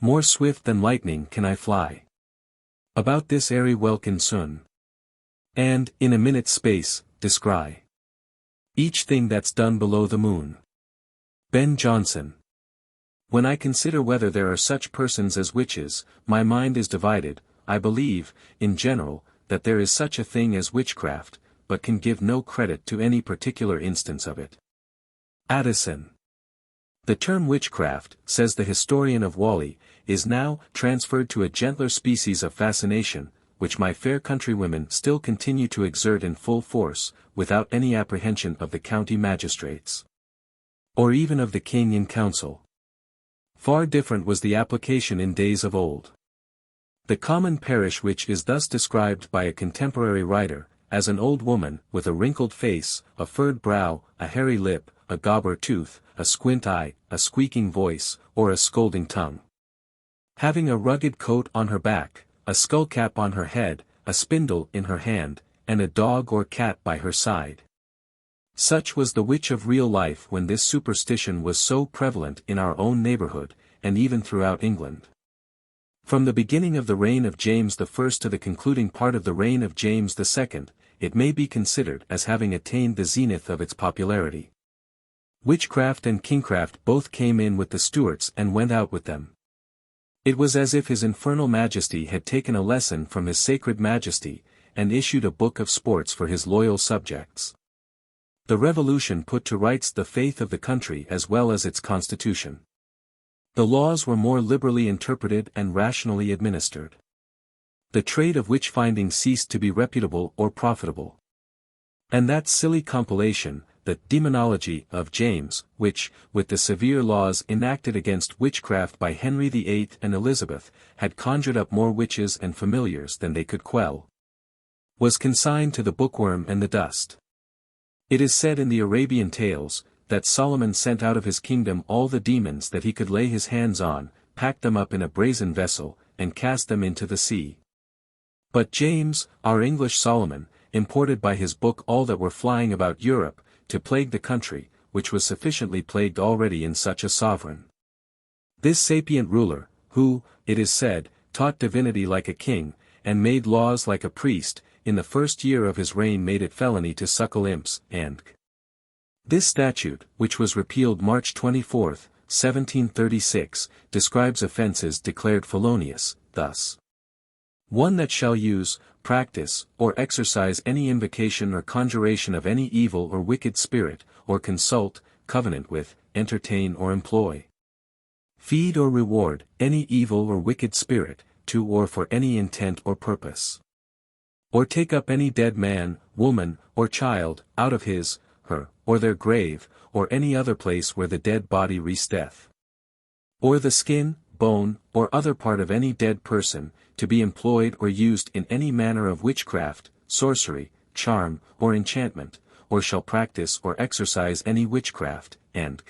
More swift than lightning can I fly about this airy welkin soon, and, in a minute's space, descry each thing that's done below the moon. Ben Jonson. When I consider whether there are such persons as witches, my mind is divided. I believe, in general, that there is such a thing as witchcraft, but can give no credit to any particular instance of it. Addison. The term witchcraft, says the historian of Whalley, is now transferred to a gentler species of fascination, which my fair countrywomen still continue to exert in full force, without any apprehension of the county magistrates, or even of the king in council. Far different was the application in days of old. The common parish witch is thus described by a contemporary writer, as an old woman, with a wrinkled face, a furred brow, a hairy lip, a gobber tooth, a squint eye, a squeaking voice, or a scolding tongue, having a rugged coat on her back, a skullcap on her head, a spindle in her hand, and a dog or cat by her side. Such was the witch of real life when this superstition was so prevalent in our own neighborhood, and even throughout England. From the beginning of the reign of James I to the concluding part of the reign of James II, it may be considered as having attained the zenith of its popularity. Witchcraft and kingcraft both came in with the Stuarts and went out with them. It was as if his infernal majesty had taken a lesson from his sacred majesty, and issued a book of sports for his loyal subjects. The revolution put to rights the faith of the country as well as its constitution. The laws were more liberally interpreted and rationally administered. The trade of witch-finding ceased to be reputable or profitable. And that silly compilation, the Demonology of James, which, with the severe laws enacted against witchcraft by Henry VIII and Elizabeth, had conjured up more witches and familiars than they could quell, was consigned to the bookworm and the dust. It is said in the Arabian Tales, that Solomon sent out of his kingdom all the demons that he could lay his hands on, packed them up in a brazen vessel, and cast them into the sea. But James, our English Solomon, imported by his book all that were flying about Europe, to plague the country, which was sufficiently plagued already in such a sovereign. This sapient ruler, who, it is said, taught divinity like a king, and made laws like a priest, in the first year of his reign made it felony to suckle imps, and this statute, which was repealed March 24, 1736, describes offences declared felonious, thus. One that shall use, practice, or exercise any invocation or conjuration of any evil or wicked spirit, or consult, covenant with, entertain or employ, feed or reward, any evil or wicked spirit, to or for any intent or purpose. Or take up any dead man, woman, or child, out of his, her, or their grave, or any other place where the dead body resteth. Or the skin, bone, or other part of any dead person, to be employed or used in any manner of witchcraft, sorcery, charm, or enchantment, or shall practice or exercise any witchcraft, and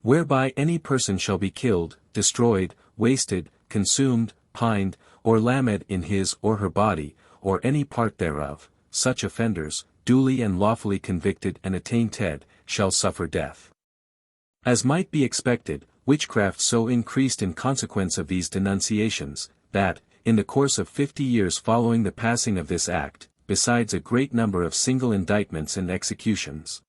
whereby any person shall be killed, destroyed, wasted, consumed, pined, or lamed in his or her body, or any part thereof, such offenders, duly and lawfully convicted and attainted, shall suffer death. As might be expected, witchcraft so increased in consequence of these denunciations, that, in the course of 50 years following the passing of this act, besides a great number of single indictments and executions,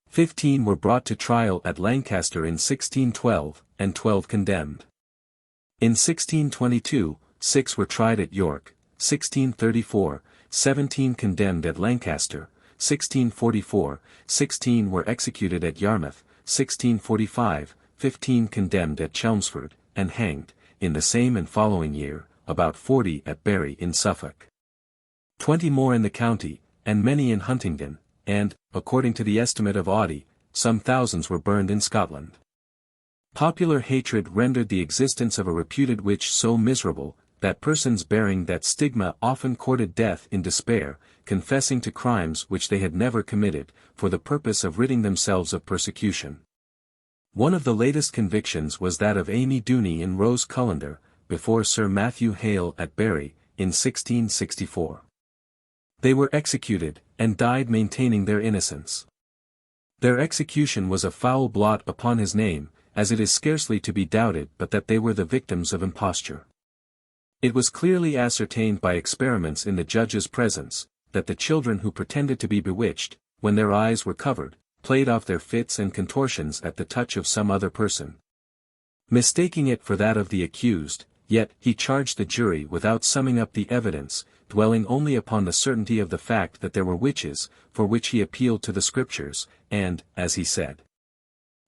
15 were brought to trial at Lancaster in 1612, and 12 condemned. In 1622, 6 were tried at York, 1634, 17 condemned at Lancaster, 1644, 16 were executed at Yarmouth, 1645, 15 condemned at Chelmsford, and hanged, in the same and following year, about 40 at Bury in Suffolk. 20 more in the county, and many in Huntingdon, and, according to the estimate of Audie, some thousands were burned in Scotland. Popular hatred rendered the existence of a reputed witch so miserable, that persons bearing that stigma often courted death in despair, confessing to crimes which they had never committed, for the purpose of ridding themselves of persecution. One of the latest convictions was that of Amy Dooney and Rose Cullender, before Sir Matthew Hale at Bury, in 1664. They were executed, and died maintaining their innocence. Their execution was a foul blot upon his name, as it is scarcely to be doubted but that they were the victims of imposture. It was clearly ascertained by experiments in the judge's presence, that the children who pretended to be bewitched, when their eyes were covered, played off their fits and contortions at the touch of some other person, mistaking it for that of the accused, yet he charged the jury without summing up the evidence, dwelling only upon the certainty of the fact that there were witches, for which he appealed to the Scriptures, and, as he said,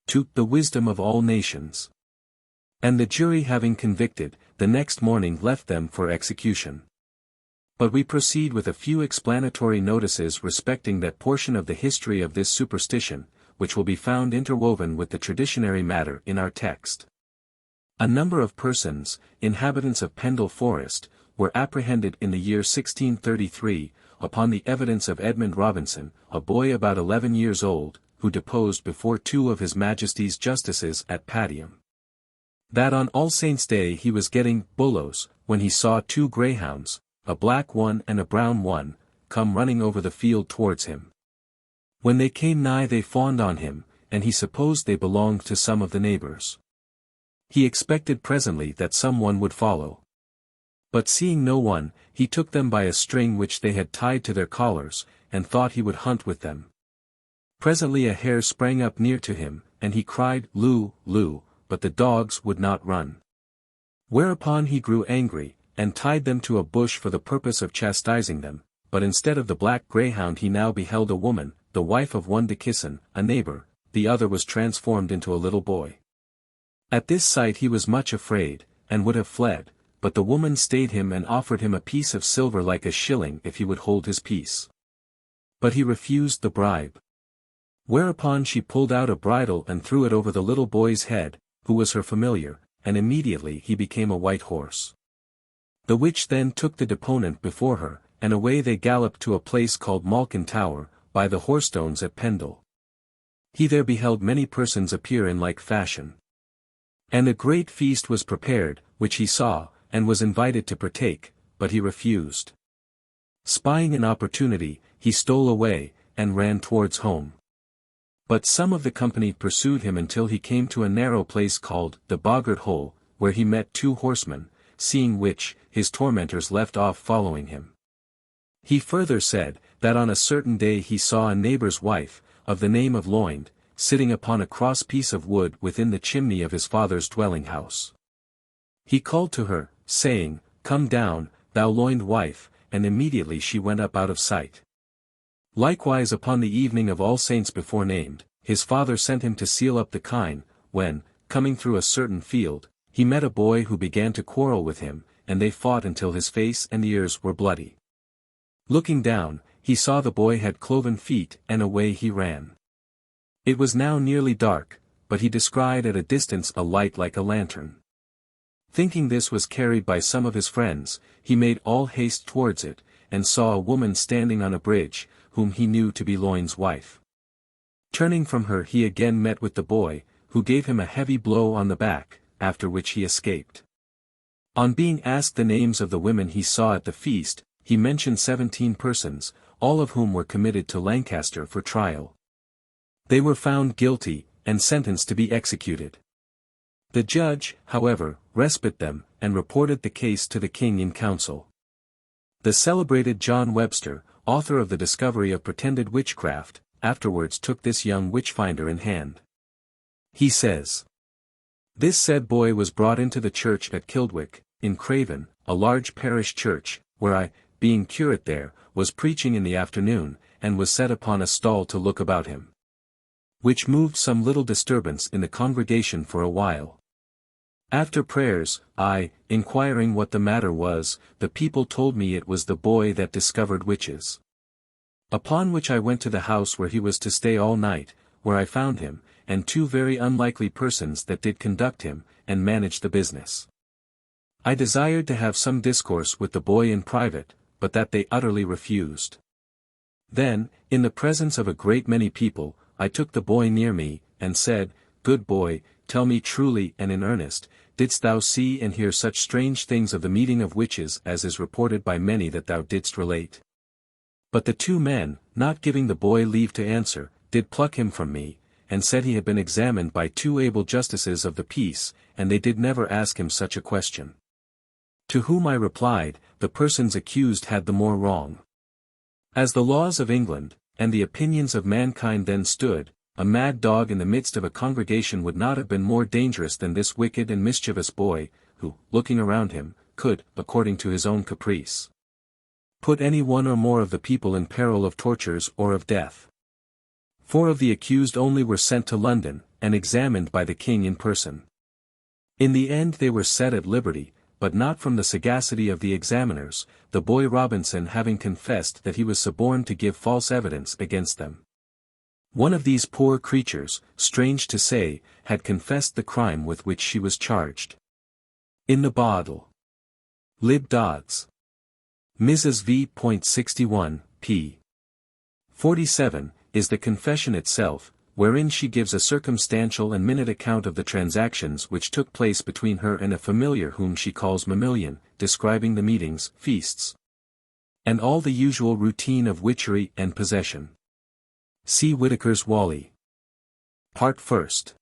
to the wisdom of all nations. And the jury having convicted, the next morning left them for execution. But we proceed with a few explanatory notices respecting that portion of the history of this superstition, which will be found interwoven with the traditionary matter in our text. A number of persons, inhabitants of Pendle Forest, were apprehended in the year 1633, upon the evidence of Edmund Robinson, a boy about 11 years old, who deposed before 2 of His Majesty's justices at Padiham, that on All Saints' Day he was getting bullows, when he saw 2 greyhounds, a black one and a brown one, come running over the field towards him. When they came nigh they fawned on him, and he supposed they belonged to some of the neighbours. He expected presently that some one would follow. But seeing no one, he took them by a string which they had tied to their collars, and thought he would hunt with them. Presently a hare sprang up near to him, and he cried, "Loo, loo," but the dogs would not run. Whereupon he grew angry, and tied them to a bush for the purpose of chastising them, but instead of the black greyhound he now beheld a woman, the wife of one Dickison, a neighbour, the other was transformed into a little boy. At this sight he was much afraid, and would have fled, but the woman stayed him and offered him a piece of silver like a shilling if he would hold his peace. But he refused the bribe. Whereupon she pulled out a bridle and threw it over the little boy's head, who was her familiar, and immediately he became a white horse. The witch then took the deponent before her, and away they galloped to a place called Hoghton Tower, by the Whorestones at Pendle. He there beheld many persons appear in like fashion. And a great feast was prepared, which he saw, and was invited to partake, but he refused. Spying an opportunity, he stole away, and ran towards home. But some of the company pursued him until he came to a narrow place called the Boggart Hole, where he met 2 horsemen, seeing which, his tormentors left off following him. He further said, that on a certain day he saw a neighbour's wife, of the name of Loynd, sitting upon a cross piece of wood within the chimney of his father's dwelling house. He called to her, saying, Come down, thou Loynd wife, and immediately she went up out of sight. Likewise upon the evening of All Saints before named, his father sent him to seal up the kine, when, coming through a certain field, he met a boy who began to quarrel with him, and they fought until his face and ears were bloody. Looking down, he saw the boy had cloven feet, and away he ran. It was now nearly dark, but he descried at a distance a light like a lantern. Thinking this was carried by some of his friends, he made all haste towards it, and saw a woman standing on a bridge, whom he knew to be Loynd's wife. Turning from her he again met with the boy, who gave him a heavy blow on the back, after which he escaped. On being asked the names of the women he saw at the feast, he mentioned 17 persons, all of whom were committed to Lancaster for trial. They were found guilty, and sentenced to be executed. The judge, however, respite them, and reported the case to the king in council. The celebrated John Webster, author of the discovery of pretended witchcraft, afterwards took this young witchfinder in hand. He says, This said boy was brought into the church at Kildwick, in Craven, a large parish church, where I, being curate there, was preaching in the afternoon, and was set upon a stall to look about him. Which moved some little disturbance in the congregation for a while. After prayers, I, inquiring what the matter was, the people told me it was the boy that discovered witches. Upon which I went to the house where he was to stay all night, where I found him, and 2 very unlikely persons that did conduct him, and manage the business. I desired to have some discourse with the boy in private, but that they utterly refused. Then, in the presence of a great many people, I took the boy near me, and said, Good boy, tell me truly and in earnest, didst thou see and hear such strange things of the meeting of witches as is reported by many that thou didst relate? But the 2 men, not giving the boy leave to answer, did pluck him from me, and said he had been examined by 2 able justices of the peace, and they did never ask him such a question. To whom I replied, the persons accused had the more wrong. As the laws of England, and the opinions of mankind then stood, a mad dog in the midst of a congregation would not have been more dangerous than this wicked and mischievous boy, who, looking around him, could, according to his own caprice, put any one or more of the people in peril of tortures or of death. 4 of the accused only were sent to London, and examined by the king in person. In the end they were set at liberty, but not from the sagacity of the examiners, the boy Robinson having confessed that he was suborned to give false evidence against them. One of these poor creatures, strange to say, had confessed the crime with which she was charged. In the bottle. Lib Dodds. Mrs. v.61, p. 47, is the confession itself, wherein she gives a circumstantial and minute account of the transactions which took place between her and a familiar whom she calls Mamillion, describing the meetings, feasts, and all the usual routine of witchery and possession. See Whitaker's Whalley. Part First.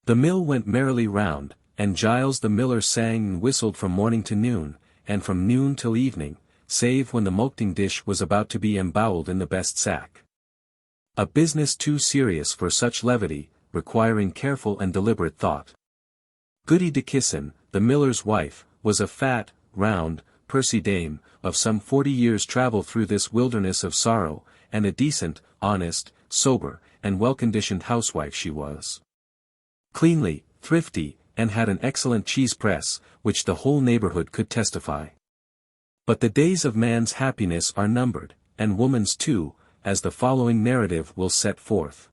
The mill went merrily round, and Giles the miller sang and whistled from morning to noon, and from noon till evening, save when the molting dish was about to be embowelled in the best sack. A business too serious for such levity, requiring careful and deliberate thought. Goody de Kisson, the miller's wife, was a fat, round, pursy dame, of some 40 years' travel through this wilderness of sorrow, and a decent, honest, sober, and well-conditioned housewife she was. Cleanly, thrifty, and had an excellent cheese press, which the whole neighborhood could testify. But the days of man's happiness are numbered, and woman's too, as the following narrative will set forth.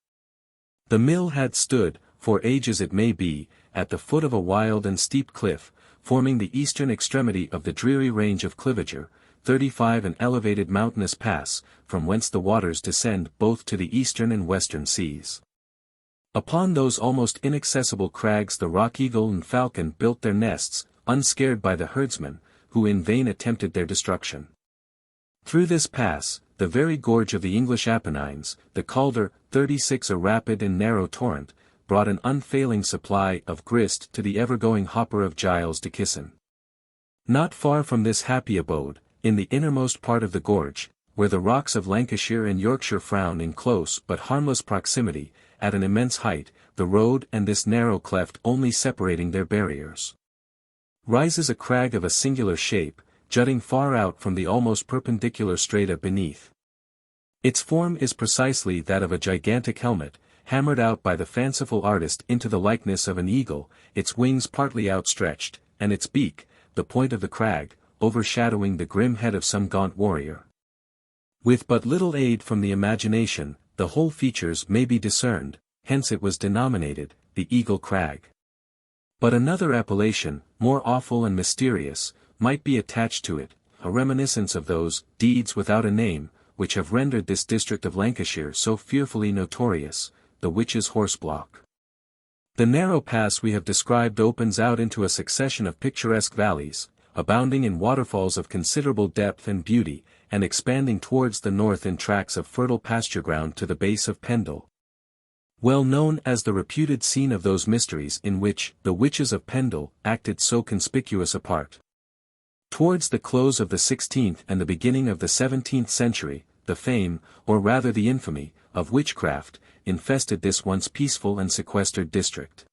The mill had stood, for ages it may be, at the foot of a wild and steep cliff, forming the eastern extremity of the dreary range of Clitheroe, 35 an elevated mountainous pass, from whence the waters descend both to the eastern and western seas. Upon those almost inaccessible crags the rock-eagle and falcon built their nests, unscared by the herdsmen, who in vain attempted their destruction. Through this pass, the very gorge of the English Apennines, the Calder, 36 a rapid and narrow torrent, brought an unfailing supply of grist to the ever-going hopper of Giles de Kisson. Not far from this happy abode, in the innermost part of the gorge, where the rocks of Lancashire and Yorkshire frown in close but harmless proximity, at an immense height, the road and this narrow cleft only separating their barriers, rises a crag of a singular shape, jutting far out from the almost perpendicular strata beneath. Its form is precisely that of a gigantic helmet, hammered out by the fanciful artist into the likeness of an eagle, its wings partly outstretched, and its beak, the point of the crag, overshadowing the grim head of some gaunt warrior. With but little aid from the imagination, the whole features may be discerned, hence it was denominated, the Eagle Crag. But another appellation, more awful and mysterious, might be attached to it, a reminiscence of those deeds without a name, which have rendered this district of Lancashire so fearfully notorious, the Witches' Horseblock. The narrow pass we have described opens out into a succession of picturesque valleys, abounding in waterfalls of considerable depth and beauty, and expanding towards the north in tracts of fertile pasture ground to the base of Pendle, well known as the reputed scene of those mysteries in which the witches of Pendle acted so conspicuous a part. Towards the close of the 16th and the beginning of the 17th century, the fame, or rather the infamy, of witchcraft, infested this once peaceful and sequestered district.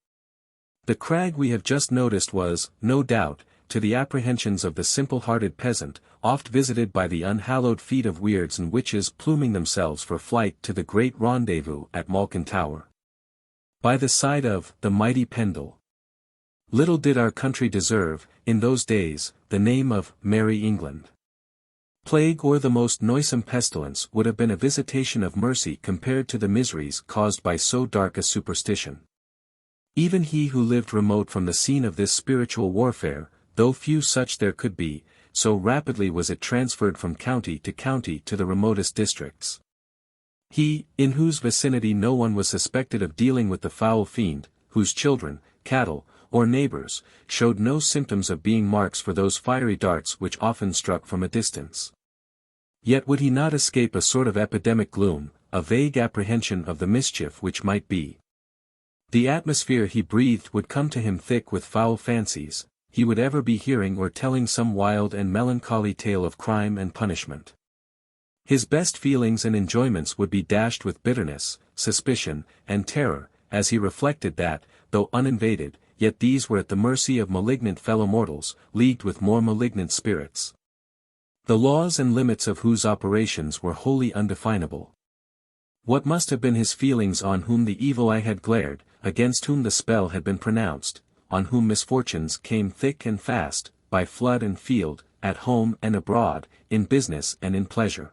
The crag we have just noticed was, no doubt, to the apprehensions of the simple-hearted peasant, oft visited by the unhallowed feet of weirds and witches pluming themselves for flight to the great rendezvous at Hoghton Tower, by the side of the mighty Pendle. Little did our country deserve, in those days, the name of Merry England. Plague or the most noisome pestilence would have been a visitation of mercy compared to the miseries caused by so dark a superstition. Even he who lived remote from the scene of this spiritual warfare, though few such there could be, so rapidly was it transferred from county to the remotest districts. He, in whose vicinity no one was suspected of dealing with the foul fiend, whose children, cattle, or neighbors, showed no symptoms of being marks for those fiery darts which often struck from a distance. Yet would he not escape a sort of epidemic gloom, a vague apprehension of the mischief which might be. The atmosphere he breathed would come to him thick with foul fancies, he would ever be hearing or telling some wild and melancholy tale of crime and punishment. His best feelings and enjoyments would be dashed with bitterness, suspicion, and terror, as he reflected that, though uninvaded, yet these were at the mercy of malignant fellow mortals, leagued with more malignant spirits, the laws and limits of whose operations were wholly undefinable. What must have been his feelings on whom the evil eye had glared, against whom the spell had been pronounced, on whom misfortunes came thick and fast, by flood and field, at home and abroad, in business and in pleasure.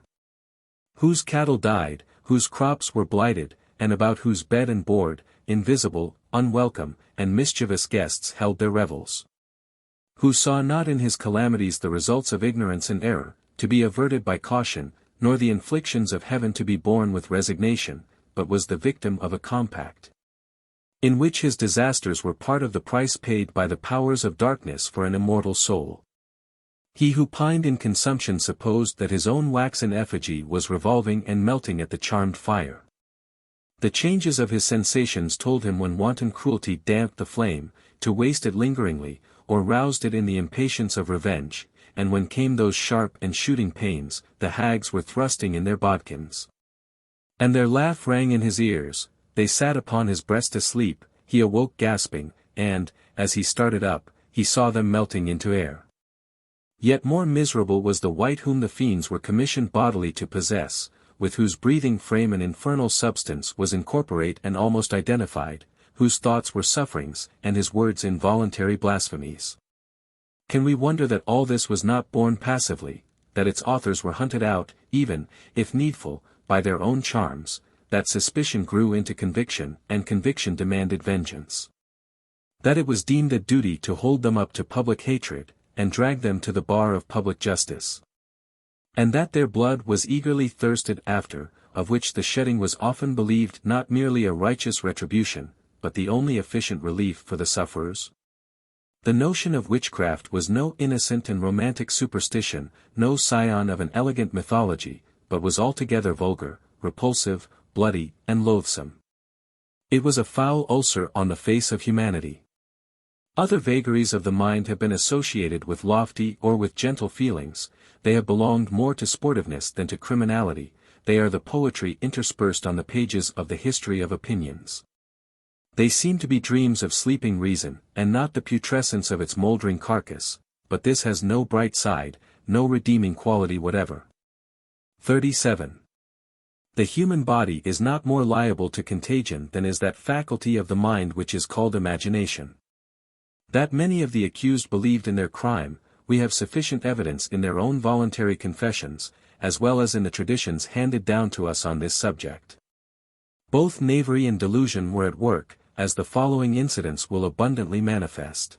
Whose cattle died, whose crops were blighted, and about whose bed and board, invisible, unwelcome, and mischievous guests held their revels. Who saw not in his calamities the results of ignorance and error, to be averted by caution, nor the inflictions of heaven to be borne with resignation, but was the victim of a compact, in which his disasters were part of the price paid by the powers of darkness for an immortal soul. He who pined in consumption supposed that his own waxen effigy was revolving and melting at the charmed fire. The changes of his sensations told him when wanton cruelty damped the flame, to waste it lingeringly, or roused it in the impatience of revenge, and when came those sharp and shooting pains, the hags were thrusting in their bodkins, and their laugh rang in his ears. They sat upon his breast asleep, he awoke gasping, and, as he started up, he saw them melting into air. Yet more miserable was the wight whom the fiends were commissioned bodily to possess, with whose breathing frame an infernal substance was incorporate and almost identified, whose thoughts were sufferings, and his words involuntary blasphemies. Can we wonder that all this was not borne passively, that its authors were hunted out, even, if needful, by their own charms, that suspicion grew into conviction, and conviction demanded vengeance? That it was deemed a duty to hold them up to public hatred, and drag them to the bar of public justice? And that their blood was eagerly thirsted after, of which the shedding was often believed not merely a righteous retribution, but the only efficient relief for the sufferers? The notion of witchcraft was no innocent and romantic superstition, no scion of an elegant mythology, but was altogether vulgar, repulsive, bloody, and loathsome. It was a foul ulcer on the face of humanity. Other vagaries of the mind have been associated with lofty or with gentle feelings, they have belonged more to sportiveness than to criminality, they are the poetry interspersed on the pages of the history of opinions. They seem to be dreams of sleeping reason, and not the putrescence of its mouldering carcass, but this has no bright side, no redeeming quality whatever. 37. The human body is not more liable to contagion than is that faculty of the mind which is called imagination. That many of the accused believed in their crime, we have sufficient evidence in their own voluntary confessions, as well as in the traditions handed down to us on this subject. Both knavery and delusion were at work, as the following incidents will abundantly manifest.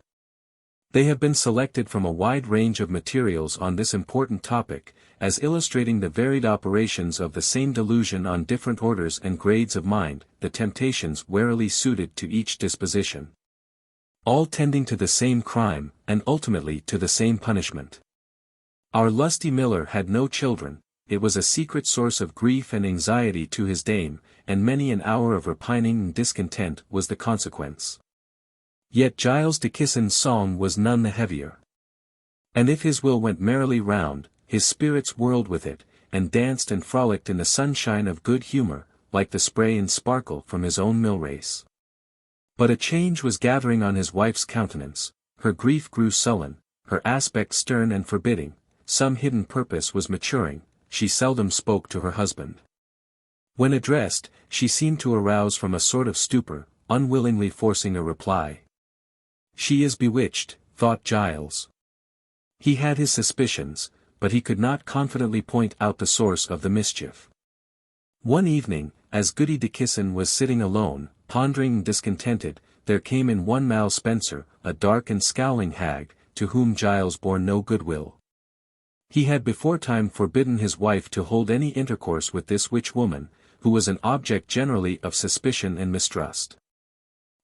They have been selected from a wide range of materials on this important topic, as illustrating the varied operations of the same delusion on different orders and grades of mind, the temptations warily suited to each disposition. All tending to the same crime, and ultimately to the same punishment. Our lusty miller had no children, it was a secret source of grief and anxiety to his dame, and many an hour of repining and discontent was the consequence. Yet Giles de Kissen's song was none the heavier. And if his will went merrily round, his spirits whirled with it, and danced and frolicked in the sunshine of good humour, like the spray and sparkle from his own mill race. But a change was gathering on his wife's countenance, her grief grew sullen, her aspect stern and forbidding, some hidden purpose was maturing, she seldom spoke to her husband. When addressed, she seemed to arouse from a sort of stupor, unwillingly forcing a reply. She is bewitched, thought Giles. He had his suspicions, but he could not confidently point out the source of the mischief. One evening, as Goody de Kissen was sitting alone, pondering and discontented, there came in one Mal Spencer, a dark and scowling hag, to whom Giles bore no goodwill. He had beforetime forbidden his wife to hold any intercourse with this witch woman, who was an object generally of suspicion and mistrust.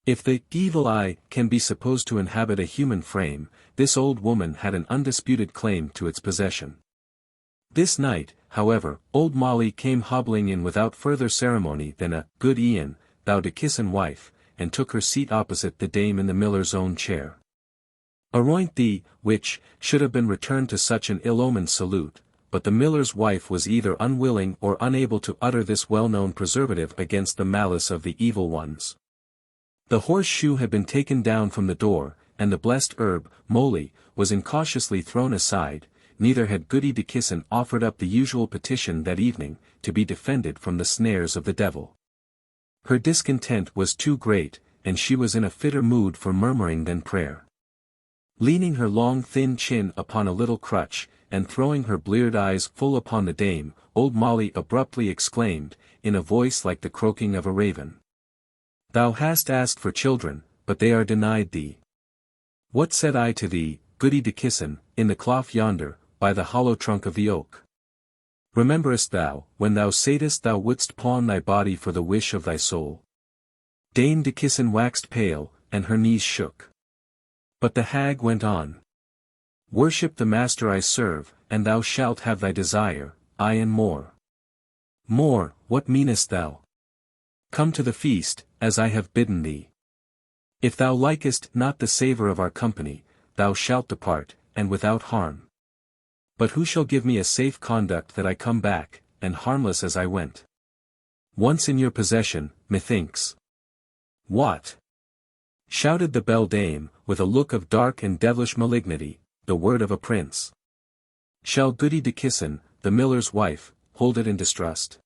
If the evil eye can be supposed to inhabit a human frame, this old woman had an undisputed claim to its possession. This night, however, old Molly came hobbling in without further ceremony than a "Good Ian, thou de Kissen wife," and took her seat opposite the dame in the miller's own chair. Aroint thee, which should have been returned to such an ill-omened salute, but the miller's wife was either unwilling or unable to utter this well-known preservative against the malice of the evil ones. The horseshoe had been taken down from the door, and the blessed herb, moly, was incautiously thrown aside, neither had Goody de Kissen offered up the usual petition that evening, to be defended from the snares of the devil. Her discontent was too great, and she was in a fitter mood for murmuring than prayer. Leaning her long thin chin upon a little crutch, and throwing her bleared eyes full upon the dame, old Molly abruptly exclaimed, in a voice like the croaking of a raven. "Thou hast asked for children, but they are denied thee. What said I to thee, Goody de Kissen, in the clough yonder, by the hollow trunk of the oak? Rememberest thou, when thou saidst thou wouldst pawn thy body for the wish of thy soul?" Dame de Kissen waxed pale, and her knees shook. But the hag went on. "Worship the master I serve, and thou shalt have thy desire, aye and more." "More, what meanest thou? Come to the feast, as I have bidden thee. If thou likest not the savour of our company, thou shalt depart, and without harm. But who shall give me a safe conduct that I come back, and harmless as I went? Once in your possession, methinks." "What?" shouted the beldame, with a look of dark and devilish malignity, "the word of a prince? Shall Goody de Kissen, the miller's wife, hold it in distrust?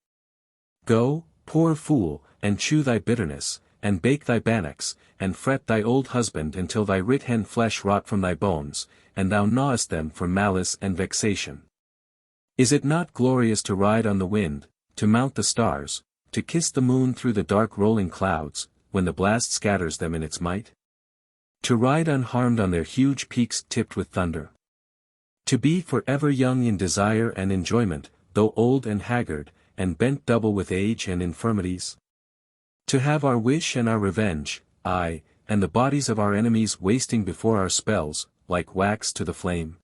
Go, poor fool, and chew thy bitterness, and bake thy bannocks, and fret thy old husband until thy rit hen flesh rot from thy bones, and thou gnawest them for malice and vexation. Is it not glorious to ride on the wind, to mount the stars, to kiss the moon through the dark rolling clouds, when the blast scatters them in its might? To ride unharmed on their huge peaks tipped with thunder? To be for ever young in desire and enjoyment, though old and haggard, and bent double with age and infirmities? To have our wish and our revenge, aye, and the bodies of our enemies wasting before our spells, like wax to the flame.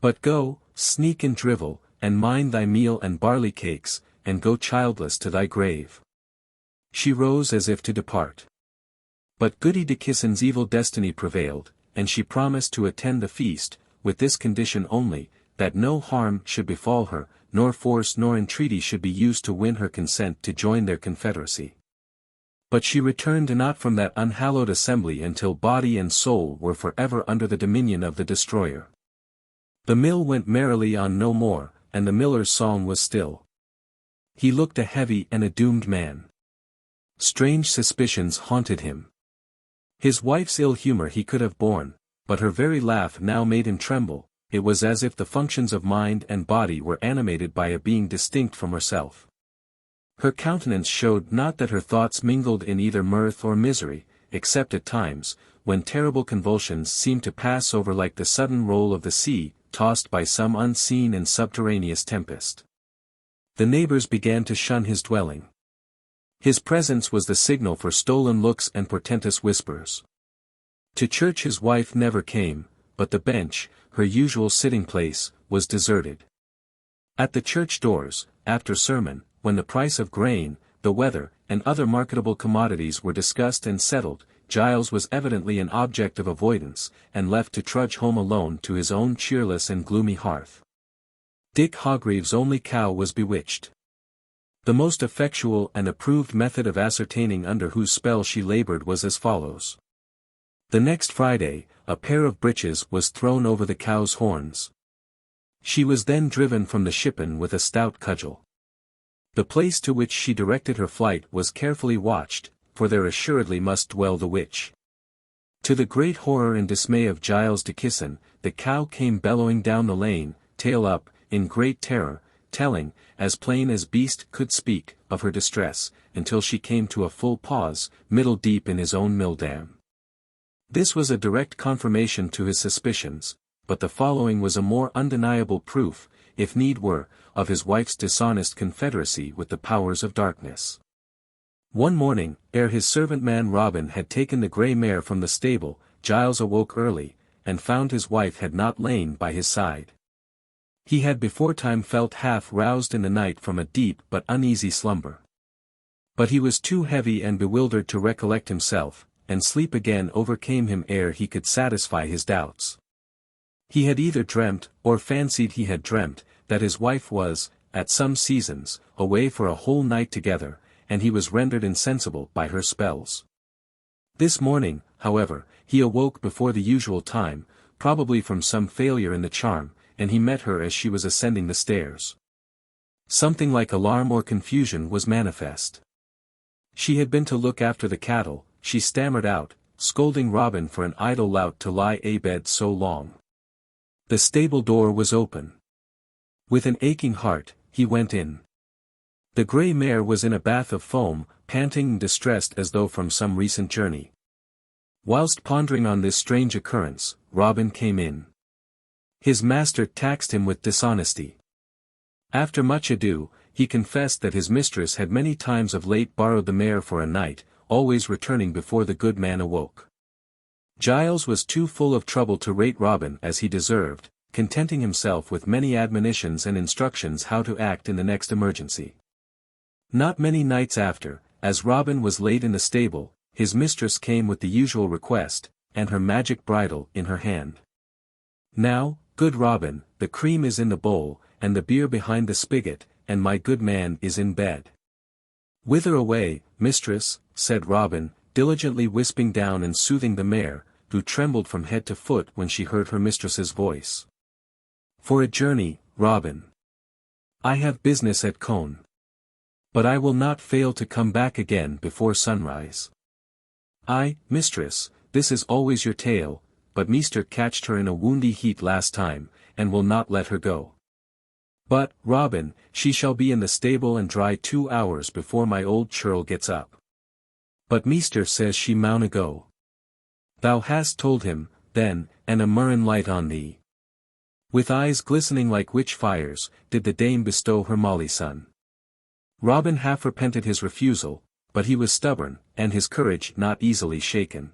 But go, sneak and drivel, and mind thy meal and barley cakes, and go childless to thy grave. She rose as if to depart. But Goody Dickinson's evil destiny prevailed, and she promised to attend the feast, with this condition only, that no harm should befall her, nor force nor entreaty should be used to win her consent to join their confederacy. But she returned not from that unhallowed assembly until body and soul were forever under the dominion of the destroyer. The mill went merrily on no more, and the miller's song was still. He looked a heavy and a doomed man. Strange suspicions haunted him. His wife's ill humor he could have borne, but her very laugh now made him tremble. It was as if the functions of mind and body were animated by a being distinct from herself. Her countenance showed not that her thoughts mingled in either mirth or misery, except at times, when terrible convulsions seemed to pass over like the sudden roll of the sea, tossed by some unseen and subterraneous tempest. The neighbors began to shun his dwelling. His presence was the signal for stolen looks and portentous whispers. To church his wife never came, but the bench, her usual sitting place, was deserted. At the church doors, after sermon, when the price of grain, the weather, and other marketable commodities were discussed and settled, Giles was evidently an object of avoidance, and left to trudge home alone to his own cheerless and gloomy hearth. Dick Hogreave's only cow was bewitched. The most effectual and approved method of ascertaining under whose spell she labored was as follows. The next Friday, a pair of breeches was thrown over the cow's horns. She was then driven from the shippen with a stout cudgel. The place to which she directed her flight was carefully watched, for there assuredly must dwell the witch. To the great horror and dismay of Giles Dickison, the cow came bellowing down the lane, tail up, in great terror, telling, as plain as beast could speak, of her distress, until she came to a full pause, middle deep in his own mill dam. This was a direct confirmation to his suspicions, but the following was a more undeniable proof, if need were, of his wife's dishonest confederacy with the powers of darkness. One morning, ere his servant man Robin had taken the grey mare from the stable, Giles awoke early, and found his wife had not lain by his side. He had beforetime felt half roused in the night from a deep but uneasy slumber. But he was too heavy and bewildered to recollect himself, and sleep again overcame him ere he could satisfy his doubts. He had either dreamt, or fancied he had dreamt, that his wife was, at some seasons, away for a whole night together, and he was rendered insensible by her spells. This morning, however, he awoke before the usual time, probably from some failure in the charm, and he met her as she was ascending the stairs. Something like alarm or confusion was manifest. She had been to look after the cattle, she stammered out, scolding Robin for an idle lout to lie abed so long. The stable door was open. With an aching heart, he went in. The grey mare was in a bath of foam, panting and distressed as though from some recent journey. Whilst pondering on this strange occurrence, Robin came in. His master taxed him with dishonesty. After much ado, he confessed that his mistress had many times of late borrowed the mare for a night, always returning before the good man awoke. Giles was too full of trouble to rate Robin as he deserved, contenting himself with many admonitions and instructions how to act in the next emergency. Not many nights after, as Robin was laid in the stable, his mistress came with the usual request, and her magic bridle in her hand. Now, good Robin, the cream is in the bowl, and the beer behind the spigot, and my good man is in bed. Whither away, mistress? Said Robin, diligently wisping down and soothing the mare, who trembled from head to foot when she heard her mistress's voice. For a journey, Robin. I have business at Cone. But I will not fail to come back again before sunrise. Ay, mistress, this is always your tale, but meester catched her in a woundy heat last time, and will not let her go. But, Robin, she shall be in the stable and dry 2 hours before my old churl gets up. But meester says she mauna go. Thou hast told him, then, and a murrain light on thee. With eyes glistening like witch fires, did the dame bestow her molly son. Robin half repented his refusal, but he was stubborn, and his courage not easily shaken.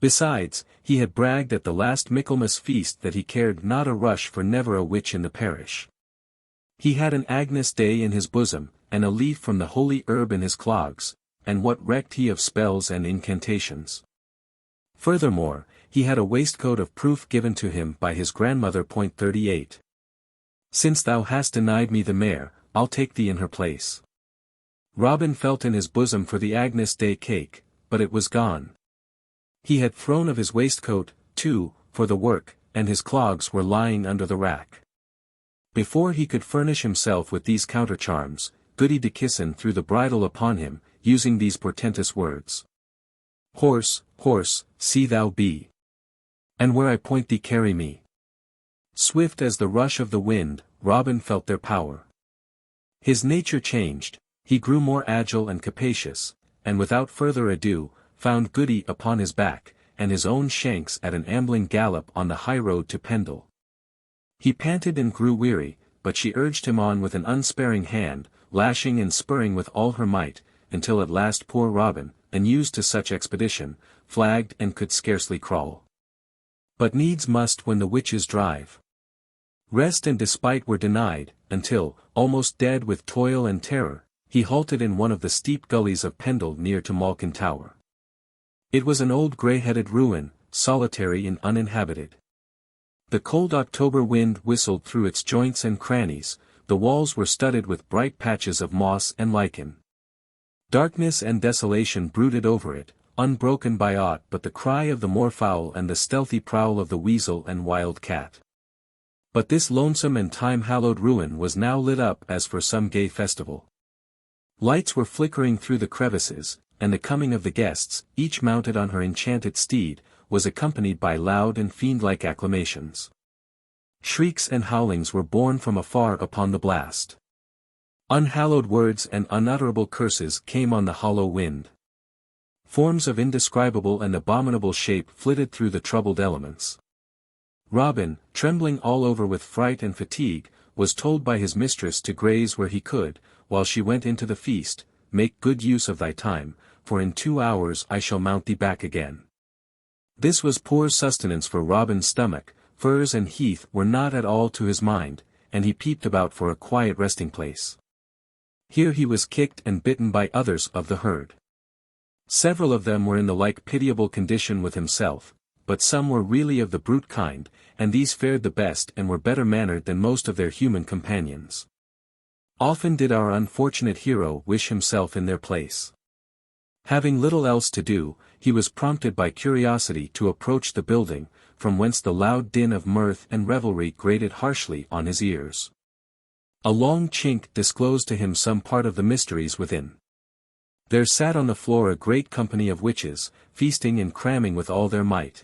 Besides, he had bragged at the last Michaelmas feast that he cared not a rush for never a witch in the parish. He had an Agnus Dei in his bosom, and a leaf from the holy herb in his clogs, and what recked he of spells and incantations? Furthermore, he had a waistcoat of proof given to him by his grandmother. 38. Since thou hast denied me the mare, I'll take thee in her place. Robin felt in his bosom for the Agnus Dei cake, but it was gone. He had thrown of his waistcoat, too, for the work, and his clogs were lying under the rack. Before he could furnish himself with these countercharms, Goody Dickinson threw the bridle upon him, using these portentous words. Horse, horse, see thou be. And where I point thee carry me. Swift as the rush of the wind, Robin felt their power. His nature changed, he grew more agile and capacious, and without further ado, found Goody upon his back, and his own shanks at an ambling gallop on the high road to Pendle. He panted and grew weary, but she urged him on with an unsparing hand, lashing and spurring with all her might, until at last poor Robin, unused to such expedition, flagged and could scarcely crawl. But needs must when the witches drive. Rest and despite were denied, until, almost dead with toil and terror, he halted in one of the steep gullies of Pendle near to Hoghton Tower. It was an old grey-headed ruin, solitary and uninhabited. The cold October wind whistled through its joints and crannies, the walls were studded with bright patches of moss and lichen. Darkness and desolation brooded over it, unbroken by aught but the cry of the moorfowl and the stealthy prowl of the weasel and wild cat. But this lonesome and time-hallowed ruin was now lit up as for some gay festival. Lights were flickering through the crevices, and the coming of the guests, each mounted on her enchanted steed, was accompanied by loud and fiend-like acclamations. Shrieks and howlings were borne from afar upon the blast. Unhallowed words and unutterable curses came on the hollow wind. Forms of indescribable and abominable shape flitted through the troubled elements. Robin, trembling all over with fright and fatigue, was told by his mistress to graze where he could, while she went into the feast. Make good use of thy time, for in 2 hours I shall mount thee back again. This was poor sustenance for Robin's stomach. Furze and heath were not at all to his mind, and he peeped about for a quiet resting place. Here he was kicked and bitten by others of the herd. Several of them were in the like pitiable condition with himself, but some were really of the brute kind, and these fared the best and were better mannered than most of their human companions. Often did our unfortunate hero wish himself in their place. Having little else to do, he was prompted by curiosity to approach the building, from whence the loud din of mirth and revelry grated harshly on his ears. A long chink disclosed to him some part of the mysteries within. There sat on the floor a great company of witches, feasting and cramming with all their might.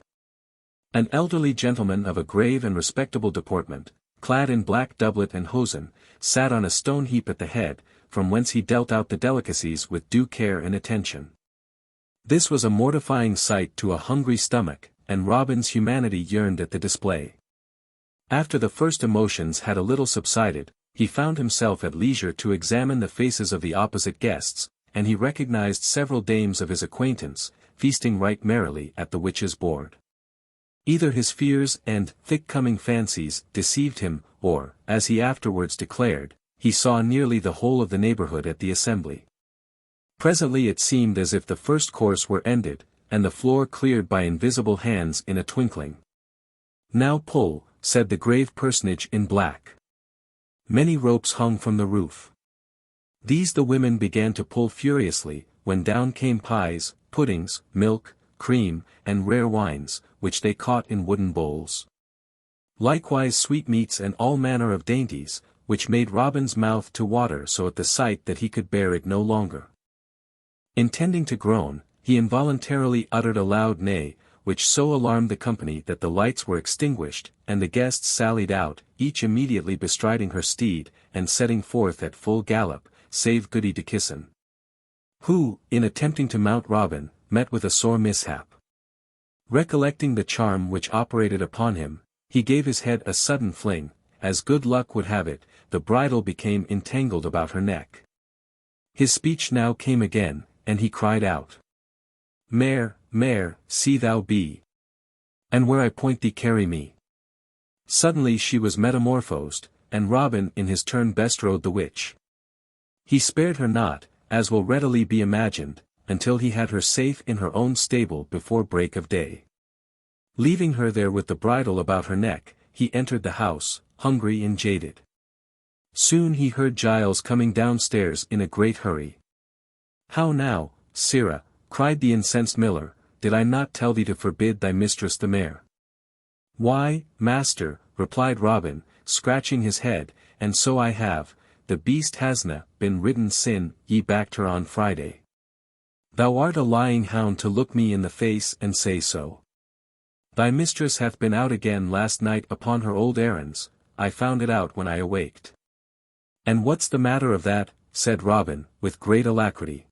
An elderly gentleman of a grave and respectable deportment, clad in black doublet and hosen, sat on a stone heap at the head, from whence he dealt out the delicacies with due care and attention. This was a mortifying sight to a hungry stomach, and Robin's humanity yearned at the display. After the first emotions had a little subsided, he found himself at leisure to examine the faces of the opposite guests, and he recognized several dames of his acquaintance, feasting right merrily at the witches' board. Either his fears and thick-coming fancies deceived him, or, as he afterwards declared, he saw nearly the whole of the neighborhood at the assembly. Presently it seemed as if the first course were ended, and the floor cleared by invisible hands in a twinkling. "Now pull," said the grave personage in black. Many ropes hung from the roof. These the women began to pull furiously, when down came pies, puddings, milk, cream, and rare wines, which they caught in wooden bowls. Likewise sweetmeats and all manner of dainties, which made Robin's mouth to water so at the sight that he could bear it no longer. Intending to groan, he involuntarily uttered a loud neigh, which so alarmed the company that the lights were extinguished, and the guests sallied out, each immediately bestriding her steed, and setting forth at full gallop, save Goody Dickinson, who, in attempting to mount Robin, met with a sore mishap. Recollecting the charm which operated upon him, he gave his head a sudden fling. As good luck would have it, the bridle became entangled about her neck. His speech now came again, and he cried out. Mare, mare, see thou be. And where I point thee carry me. Suddenly she was metamorphosed, and Robin in his turn bestrode the witch. He spared her not, as will readily be imagined, until he had her safe in her own stable before break of day. Leaving her there with the bridle about her neck, he entered the house, hungry and jaded. Soon he heard Giles coming downstairs in a great hurry. How now, sirrah, cried the incensed miller, did I not tell thee to forbid thy mistress the mare? Why, master, replied Robin, scratching his head, and so I have, the beast hasna been ridden sin ye backed her on Friday. Thou art a lying hound to look me in the face and say so. Thy mistress hath been out again last night upon her old errands, I found it out when I awaked. And what's the matter of that, said Robin, with great alacrity.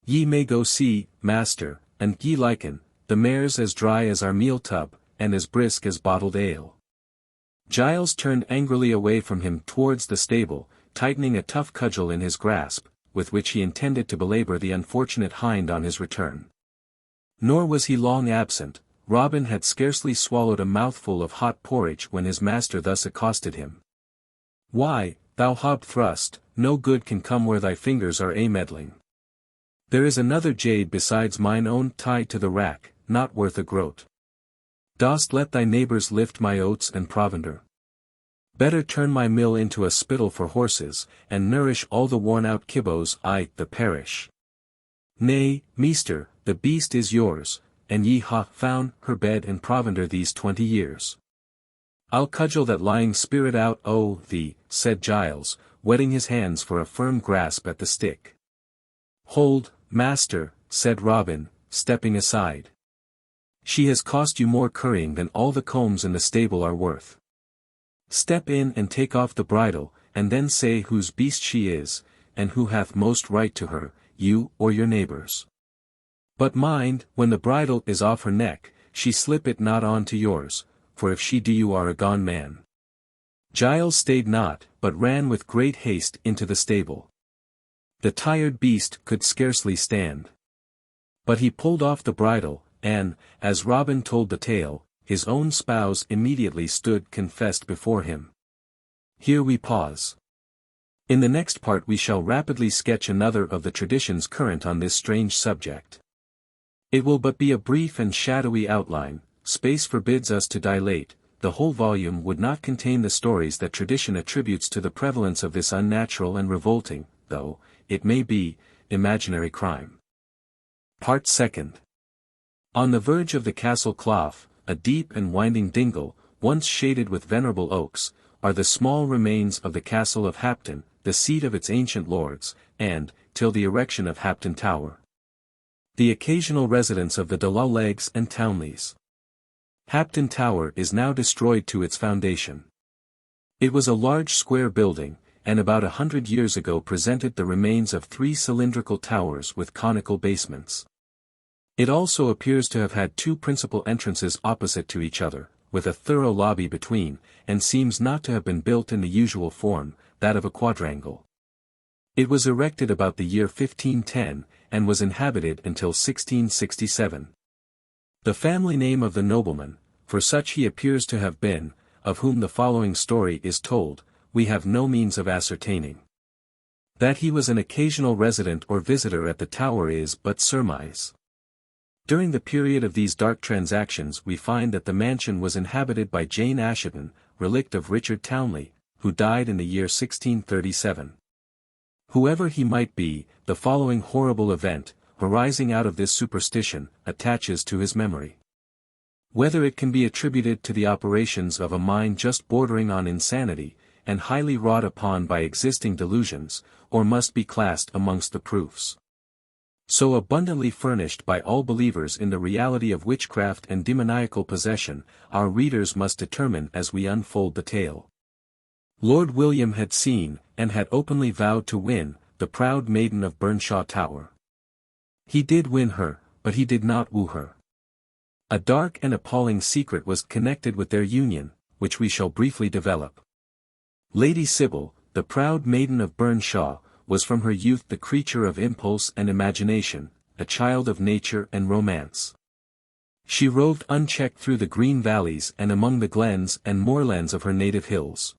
Ye may go see, master, and ye liken, the mare's as dry as our meal tub, and as brisk as bottled ale. Giles turned angrily away from him towards the stable, tightening a tough cudgel in his grasp, with which he intended to belabor the unfortunate hind on his return. Nor was he long absent. Robin had scarcely swallowed a mouthful of hot porridge when his master thus accosted him. Why, thou hob thrust, no good can come where thy fingers are meddling. There is another jade besides mine own tied to the rack, not worth a groat. Dost let thy neighbours lift my oats and provender? Better turn my mill into a spittle for horses, and nourish all the worn-out kibbos the parish. Nay, meester, the beast is yours, and ye ha found her bed and provender these 20 years. I'll cudgel that lying spirit out thee, said Giles, wetting his hands for a firm grasp at the stick. Hold, master, said Robin, stepping aside. She has cost you more currying than all the combs in the stable are worth. Step in and take off the bridle, and then say whose beast she is, and who hath most right to her, you or your neighbours. But mind, when the bridle is off her neck, she slip it not on to yours, for if she do you are a gone man. Giles stayed not, but ran with great haste into the stable. The tired beast could scarcely stand. But he pulled off the bridle, and, as Robin told the tale, his own spouse immediately stood confessed before him. Here we pause. In the next part we shall rapidly sketch another of the traditions current on this strange subject. It will but be a brief and shadowy outline, space forbids us to dilate, the whole volume would not contain the stories that tradition attributes to the prevalence of this unnatural and revolting, though, it may be, imaginary crime. Part 2. On the verge of the Castle Clough, a deep and winding dingle, once shaded with venerable oaks, are the small remains of the castle of Hoghton, the seat of its ancient lords, and, till the erection of Hoghton Tower, the occasional residence of the de Lawlegs and Townleys. Hoghton Tower is now destroyed to its foundation. It was a large square building, and about 100 years ago presented the remains of 3 cylindrical towers with conical basements. It also appears to have had 2 principal entrances opposite to each other, with a thorough lobby between, and seems not to have been built in the usual form, that of a quadrangle. It was erected about the year 1510, and was inhabited until 1667. The family name of the nobleman, for such he appears to have been, of whom the following story is told, we have no means of ascertaining. That he was an occasional resident or visitor at the tower is but surmise. During the period of these dark transactions we find that the mansion was inhabited by Jane Assheton, relict of Richard Townley, who died in the year 1637. Whoever he might be, the following horrible event, arising out of this superstition, attaches to his memory. Whether it can be attributed to the operations of a mind just bordering on insanity, and highly wrought upon by existing delusions, or must be classed amongst the proofs so abundantly furnished by all believers in the reality of witchcraft and demoniacal possession, our readers must determine as we unfold the tale. Lord William had seen, and had openly vowed to win, the proud maiden of Burnshaw Tower. He did win her, but he did not woo her. A dark and appalling secret was connected with their union, which we shall briefly develop. Lady Sybil, the proud maiden of Burnshaw, was from her youth the creature of impulse and imagination, a child of nature and romance. She roved unchecked through the green valleys and among the glens and moorlands of her native hills.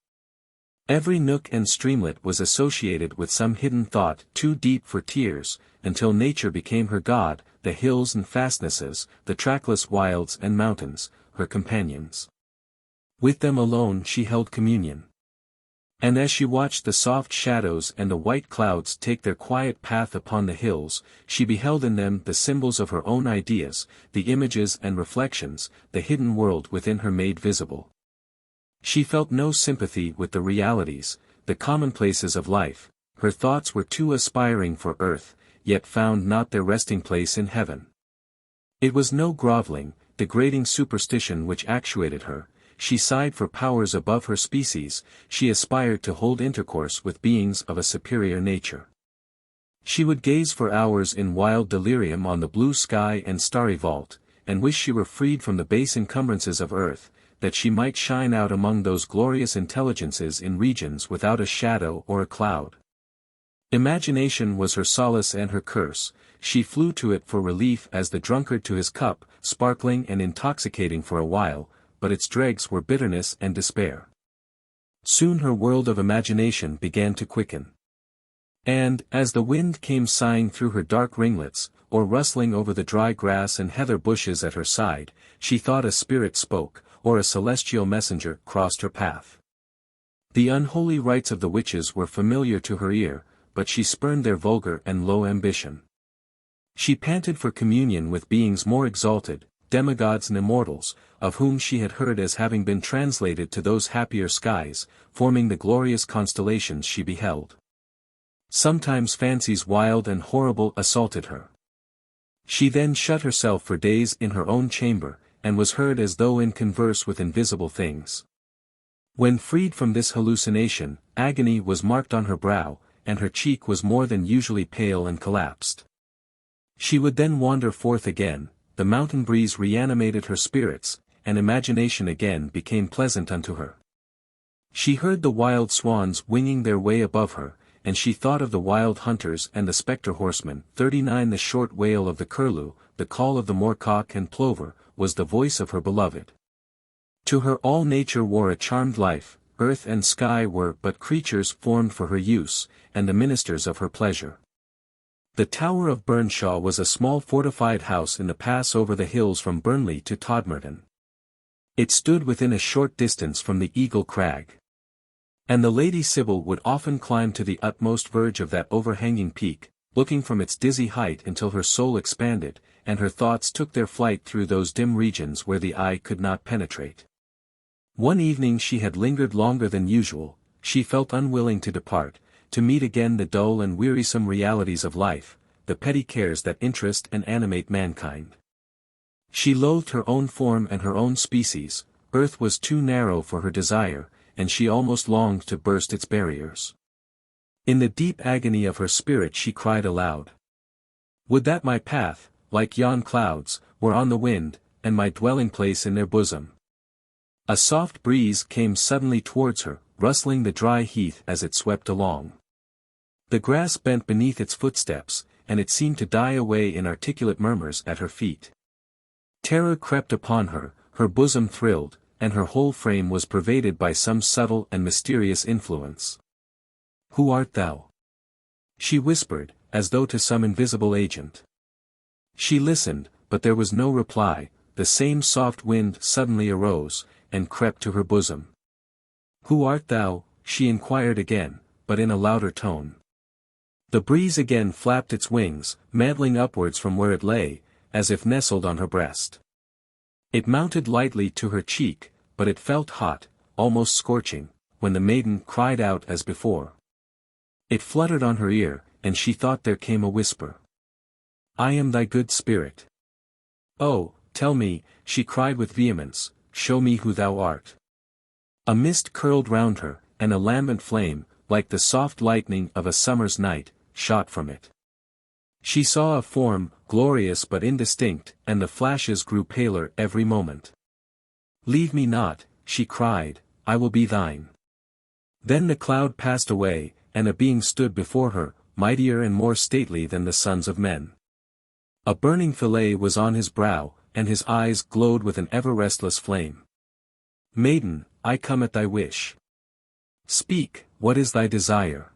Every nook and streamlet was associated with some hidden thought too deep for tears, until nature became her god, the hills and fastnesses, the trackless wilds and mountains, her companions. With them alone she held communion. And as she watched the soft shadows and the white clouds take their quiet path upon the hills, she beheld in them the symbols of her own ideas, the images and reflections, the hidden world within her made visible. She felt no sympathy with the realities, the commonplaces of life. Her thoughts were too aspiring for earth, yet found not their resting place in heaven. It was no groveling, degrading superstition which actuated her. She sighed for powers above her species, she aspired to hold intercourse with beings of a superior nature. She would gaze for hours in wild delirium on the blue sky and starry vault, and wish she were freed from the base encumbrances of earth, that she might shine out among those glorious intelligences in regions without a shadow or a cloud. Imagination was her solace and her curse, she flew to it for relief as the drunkard to his cup, sparkling and intoxicating for a while, but its dregs were bitterness and despair. Soon her world of imagination began to quicken. And, as the wind came sighing through her dark ringlets, or rustling over the dry grass and heather bushes at her side, she thought a spirit spoke, or a celestial messenger crossed her path. The unholy rites of the witches were familiar to her ear, but she spurned their vulgar and low ambition. She panted for communion with beings more exalted, demigods and immortals, of whom she had heard as having been translated to those happier skies, forming the glorious constellations she beheld. Sometimes fancies wild and horrible assaulted her. She then shut herself for days in her own chamber, and was heard as though in converse with invisible things. When freed from this hallucination, agony was marked on her brow, and her cheek was more than usually pale and collapsed. She would then wander forth again, the mountain breeze reanimated her spirits, and imagination again became pleasant unto her. She heard the wild swans winging their way above her, and she thought of the wild hunters and the spectre horsemen. 39 The short wail of the curlew, the call of the moorcock and plover, was the voice of her beloved. To her all nature wore a charmed life, earth and sky were but creatures formed for her use, and the ministers of her pleasure. The Tower of Burnshaw was a small fortified house in the pass over the hills from Burnley to Todmorden. It stood within a short distance from the Eagle Crag. And the Lady Sybil would often climb to the utmost verge of that overhanging peak, looking from its dizzy height until her soul expanded, and her thoughts took their flight through those dim regions where the eye could not penetrate. One evening she had lingered longer than usual. She felt unwilling to depart, to meet again the dull and wearisome realities of life, the petty cares that interest and animate mankind. She loathed her own form and her own species. Earth was too narrow for her desire, and she almost longed to burst its barriers. In the deep agony of her spirit she cried aloud. Would that my path, like yon clouds, were on the wind, and my dwelling place in their bosom. A soft breeze came suddenly towards her, rustling the dry heath as it swept along. The grass bent beneath its footsteps, and it seemed to die away in articulate murmurs at her feet. Terror crept upon her, her bosom thrilled, and her whole frame was pervaded by some subtle and mysterious influence. Who art thou? She whispered, as though to some invisible agent. She listened, but there was no reply. The same soft wind suddenly arose, and crept to her bosom. Who art thou? She inquired again, but in a louder tone. The breeze again flapped its wings, mantling upwards from where it lay, as if nestled on her breast. It mounted lightly to her cheek, but it felt hot, almost scorching, when the maiden cried out as before. It fluttered on her ear, and she thought there came a whisper. I am thy good spirit. Oh, tell me, she cried with vehemence, show me who thou art. A mist curled round her, and a lambent flame, like the soft lightning of a summer's night, shot from it. She saw a form, glorious but indistinct, and the flashes grew paler every moment. Leave me not, she cried, I will be thine. Then the cloud passed away, and a being stood before her, mightier and more stately than the sons of men. A burning fillet was on his brow, and his eyes glowed with an ever-restless flame. Maiden, I come at thy wish. Speak, what is thy desire?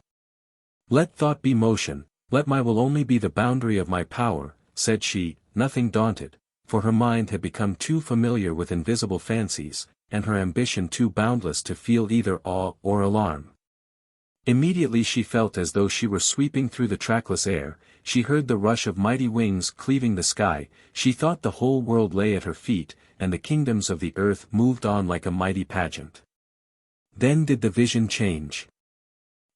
Let thought be motion, let my will only be the boundary of my power, said she, nothing daunted, for her mind had become too familiar with invisible fancies, and her ambition too boundless to feel either awe or alarm. Immediately she felt as though she were sweeping through the trackless air, she heard the rush of mighty wings cleaving the sky, she thought the whole world lay at her feet, and the kingdoms of the earth moved on like a mighty pageant. Then did the vision change.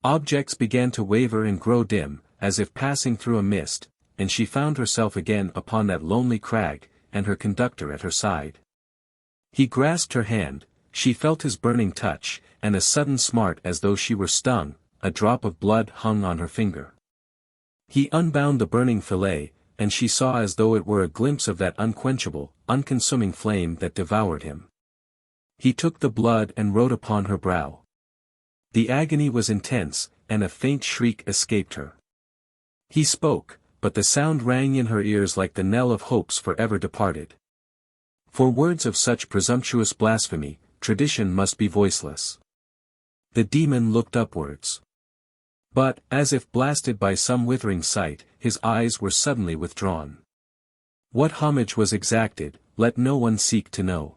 Objects began to waver and grow dim, as if passing through a mist, and she found herself again upon that lonely crag, and her conductor at her side. He grasped her hand, she felt his burning touch, and a sudden smart as though she were stung, a drop of blood hung on her finger. He unbound the burning fillet, and she saw as though it were a glimpse of that unquenchable, unconsuming flame that devoured him. He took the blood and wrote upon her brow. The agony was intense, and a faint shriek escaped her. He spoke, but the sound rang in her ears like the knell of hopes forever departed. For words of such presumptuous blasphemy, tradition must be voiceless. The demon looked upwards. But, as if blasted by some withering sight, his eyes were suddenly withdrawn. What homage was exacted, let no one seek to know.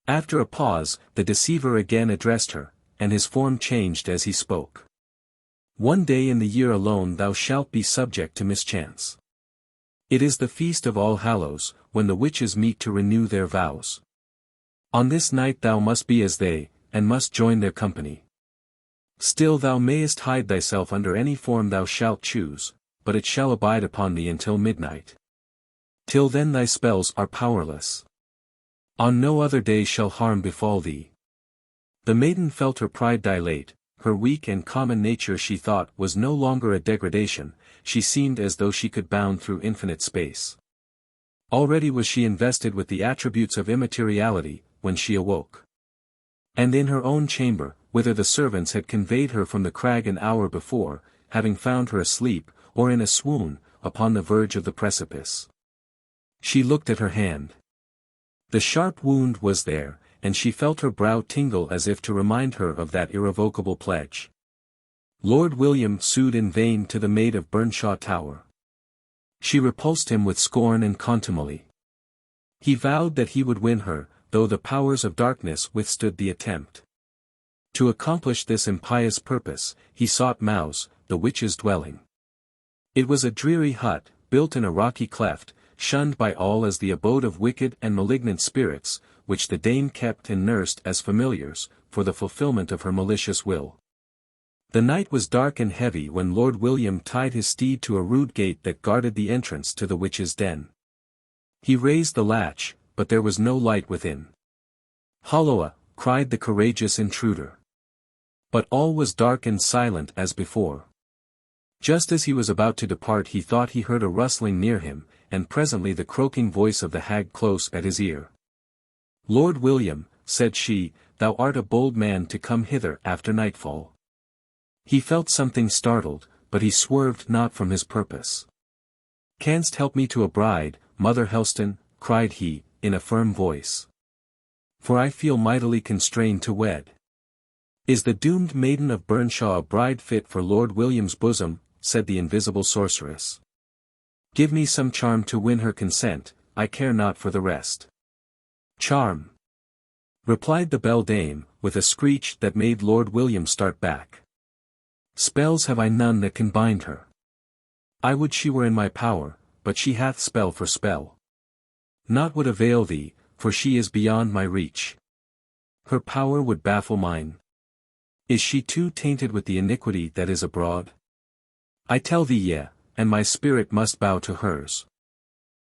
After a pause, the deceiver again addressed her, and his form changed as he spoke. One day in the year alone thou shalt be subject to mischance. It is the feast of All Hallows, when the witches meet to renew their vows. On this night thou must be as they, and must join their company. Still thou mayest hide thyself under any form thou shalt choose, but it shall abide upon thee until midnight. Till then thy spells are powerless. On no other day shall harm befall thee. The maiden felt her pride dilate, her weak and common nature she thought was no longer a degradation, she seemed as though she could bound through infinite space. Already was she invested with the attributes of immateriality, when she awoke. And in her own chamber, whither the servants had conveyed her from the crag an hour before, having found her asleep, or in a swoon, upon the verge of the precipice. She looked at her hand. The sharp wound was there, and she felt her brow tingle as if to remind her of that irrevocable pledge. Lord William sued in vain to the maid of Burnshaw Tower. She repulsed him with scorn and contumely. He vowed that he would win her, though the powers of darkness withstood the attempt. To accomplish this impious purpose, he sought Mouse, the witch's dwelling. It was a dreary hut, built in a rocky cleft, shunned by all as the abode of wicked and malignant spirits, which the dame kept and nursed as familiars, for the fulfillment of her malicious will. The night was dark and heavy when Lord William tied his steed to a rude gate that guarded the entrance to the witch's den. He raised the latch, but there was no light within. "Holloa!" cried the courageous intruder. But all was dark and silent as before. Just as he was about to depart he thought he heard a rustling near him, and presently the croaking voice of the hag close at his ear. "Lord William," said she, "thou art a bold man to come hither after nightfall." He felt something startled, but he swerved not from his purpose. "Canst help me to a bride, Mother Helston?" cried he, in a firm voice. "For I feel mightily constrained to wed." "Is the doomed maiden of Burnshaw a bride fit for Lord William's bosom?" said the invisible sorceress. "Give me some charm to win her consent, I care not for the rest." "Charm!" replied the beldame, with a screech that made Lord William start back. "Spells have I none that can bind her. I would she were in my power, but she hath spell for spell. Naught would avail thee, for she is beyond my reach. Her power would baffle mine. Is she too tainted with the iniquity that is abroad? I tell thee yea, and my spirit must bow to hers.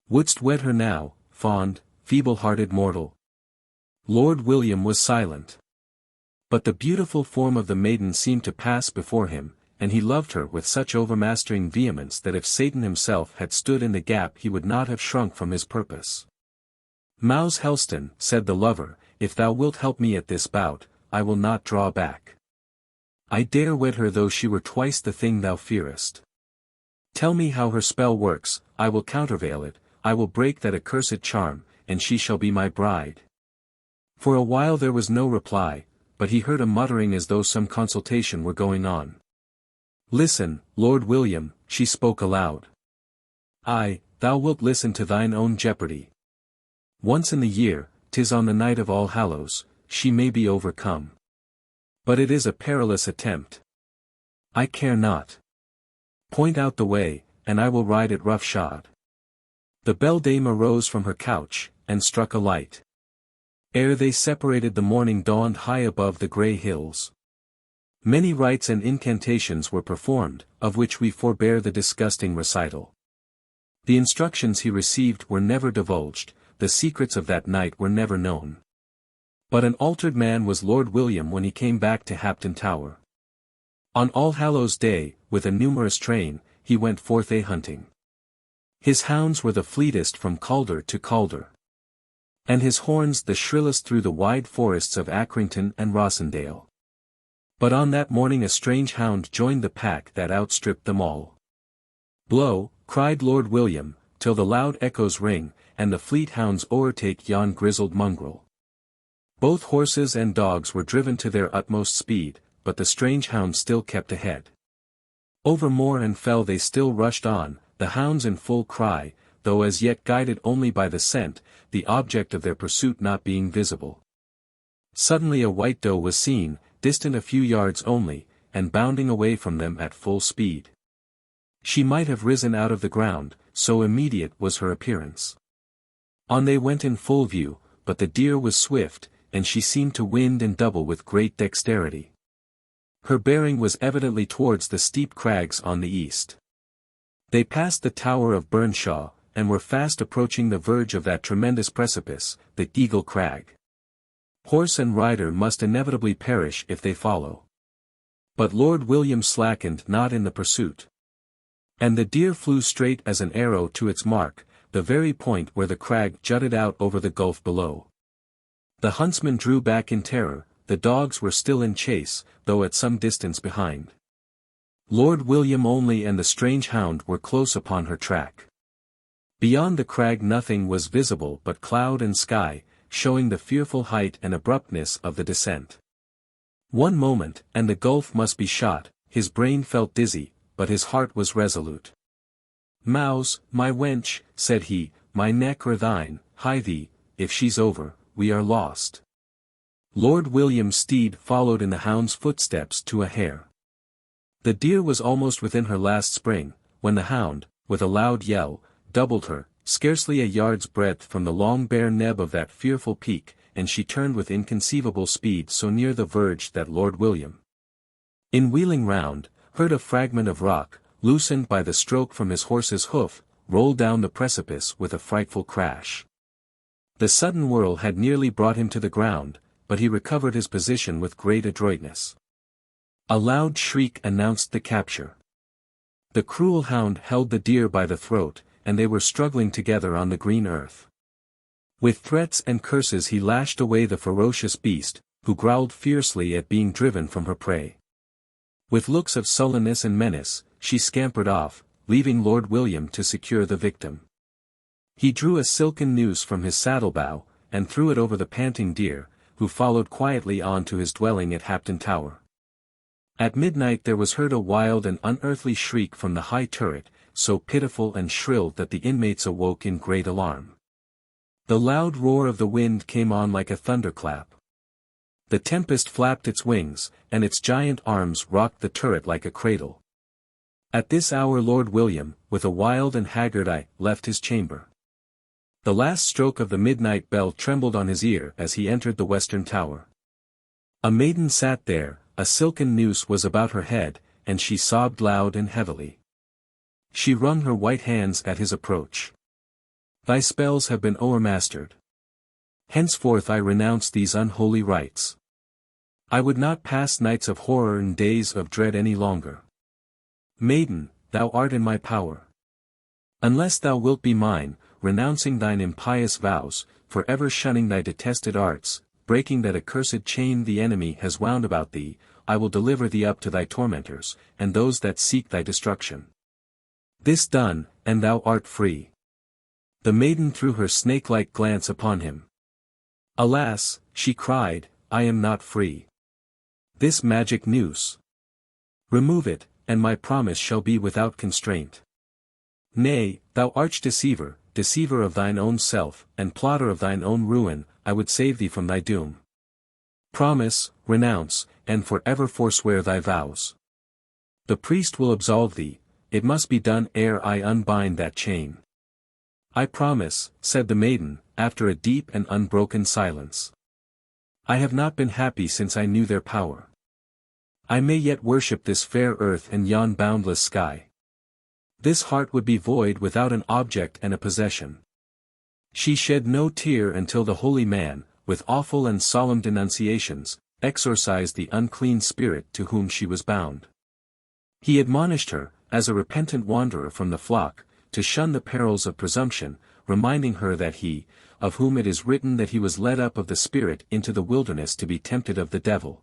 Wouldst wed her now, fond, feeble-hearted mortal?" Lord William was silent. But the beautiful form of the maiden seemed to pass before him, and he loved her with such overmastering vehemence that if Satan himself had stood in the gap he would not have shrunk from his purpose. "Mouse Helston," said the lover, "if thou wilt help me at this bout, I will not draw back. I dare wed her though she were twice the thing thou fearest. Tell me how her spell works, I will countervail it, I will break that accursed charm, and she shall be my bride. For a while there was no reply, but he heard a muttering as though some consultation were going on. Listen, Lord William, she spoke aloud. Aye, thou wilt listen to thine own jeopardy. Once in the year, 'tis on the night of All Hallows, she may be overcome. But it is a perilous attempt. I care not. Point out the way, and I will ride it roughshod. The beldame arose from her couch, and struck a light. Ere they separated the morning dawned high above the grey hills. Many rites and incantations were performed, of which we forbear the disgusting recital. The instructions he received were never divulged, the secrets of that night were never known. But an altered man was Lord William when he came back to Hoghton Tower. On All Hallows Day, with a numerous train, he went forth a-hunting. His hounds were the fleetest from Calder to Calder, and his horns the shrillest through the wide forests of Accrington and Rossendale. But on that morning a strange hound joined the pack that outstripped them all. Blow, cried Lord William, till the loud echoes ring, and the fleet hounds o'ertake yon grizzled mongrel. Both horses and dogs were driven to their utmost speed, but the strange hound still kept ahead. Over moor and fell they still rushed on, the hounds in full cry, though as yet guided only by the scent, the object of their pursuit not being visible. Suddenly a white doe was seen, distant a few yards only, and bounding away from them at full speed. She might have risen out of the ground, so immediate was her appearance. On they went in full view, but the deer was swift, and she seemed to wind and double with great dexterity. Her bearing was evidently towards the steep crags on the east. They passed the Tower of Burnshaw, and were fast approaching the verge of that tremendous precipice, the Eagle Crag. Horse and rider must inevitably perish if they follow. But Lord William slackened not in the pursuit. And the deer flew straight as an arrow to its mark, the very point where the crag jutted out over the gulf below. The huntsman drew back in terror, the dogs were still in chase, though at some distance behind. Lord William only and the strange hound were close upon her track. Beyond the crag nothing was visible but cloud and sky, showing the fearful height and abruptness of the descent. One moment, and the gulf must be shot, his brain felt dizzy, but his heart was resolute. Mouse, my wench, said he, my neck or thine, hie thee, if she's over, we are lost. Lord William's steed followed in the hound's footsteps to a hair. The deer was almost within her last spring, when the hound, with a loud yell, doubled her, scarcely a yard's breadth from the long bare neb of that fearful peak, and she turned with inconceivable speed so near the verge that Lord William, in wheeling round, heard a fragment of rock, loosened by the stroke from his horse's hoof, roll down the precipice with a frightful crash. The sudden whirl had nearly brought him to the ground, but he recovered his position with great adroitness. A loud shriek announced the capture. The cruel hound held the deer by the throat, and they were struggling together on the green earth. With threats and curses he lashed away the ferocious beast, who growled fiercely at being driven from her prey. With looks of sullenness and menace, she scampered off, leaving Lord William to secure the victim. He drew a silken noose from his saddle-bow, and threw it over the panting deer, who followed quietly on to his dwelling at Hoghton Tower. At midnight there was heard a wild and unearthly shriek from the high turret, so pitiful and shrill that the inmates awoke in great alarm. The loud roar of the wind came on like a thunderclap. The tempest flapped its wings, and its giant arms rocked the turret like a cradle. At this hour Lord William, with a wild and haggard eye, left his chamber. The last stroke of the midnight bell trembled on his ear as he entered the western tower. A maiden sat there, a silken noose was about her head, and she sobbed loud and heavily. She wrung her white hands at his approach. Thy spells have been o'ermastered. Henceforth I renounce these unholy rites. I would not pass nights of horror and days of dread any longer. Maiden, thou art in my power. Unless thou wilt be mine, renouncing thine impious vows, forever shunning thy detested arts, breaking that accursed chain the enemy has wound about thee, I will deliver thee up to thy tormentors, and those that seek thy destruction. This done, and thou art free. The maiden threw her snake-like glance upon him. Alas, she cried, I am not free. This magic noose. Remove it, and my promise shall be without constraint. Nay, thou arch-deceiver, deceiver of thine own self, and plotter of thine own ruin, I would save thee from thy doom. Promise, renounce, and for ever forswear thy vows. The priest will absolve thee, it must be done ere I unbind that chain. I promise, said the maiden, after a deep and unbroken silence. I have not been happy since I knew their power. I may yet worship this fair earth and yon boundless sky. This heart would be void without an object and a possession. She shed no tear until the holy man, with awful and solemn denunciations, exorcised the unclean spirit to whom she was bound. He admonished her, as a repentant wanderer from the flock, to shun the perils of presumption, reminding her that he, of whom it is written that he was led up of the Spirit into the wilderness to be tempted of the devil.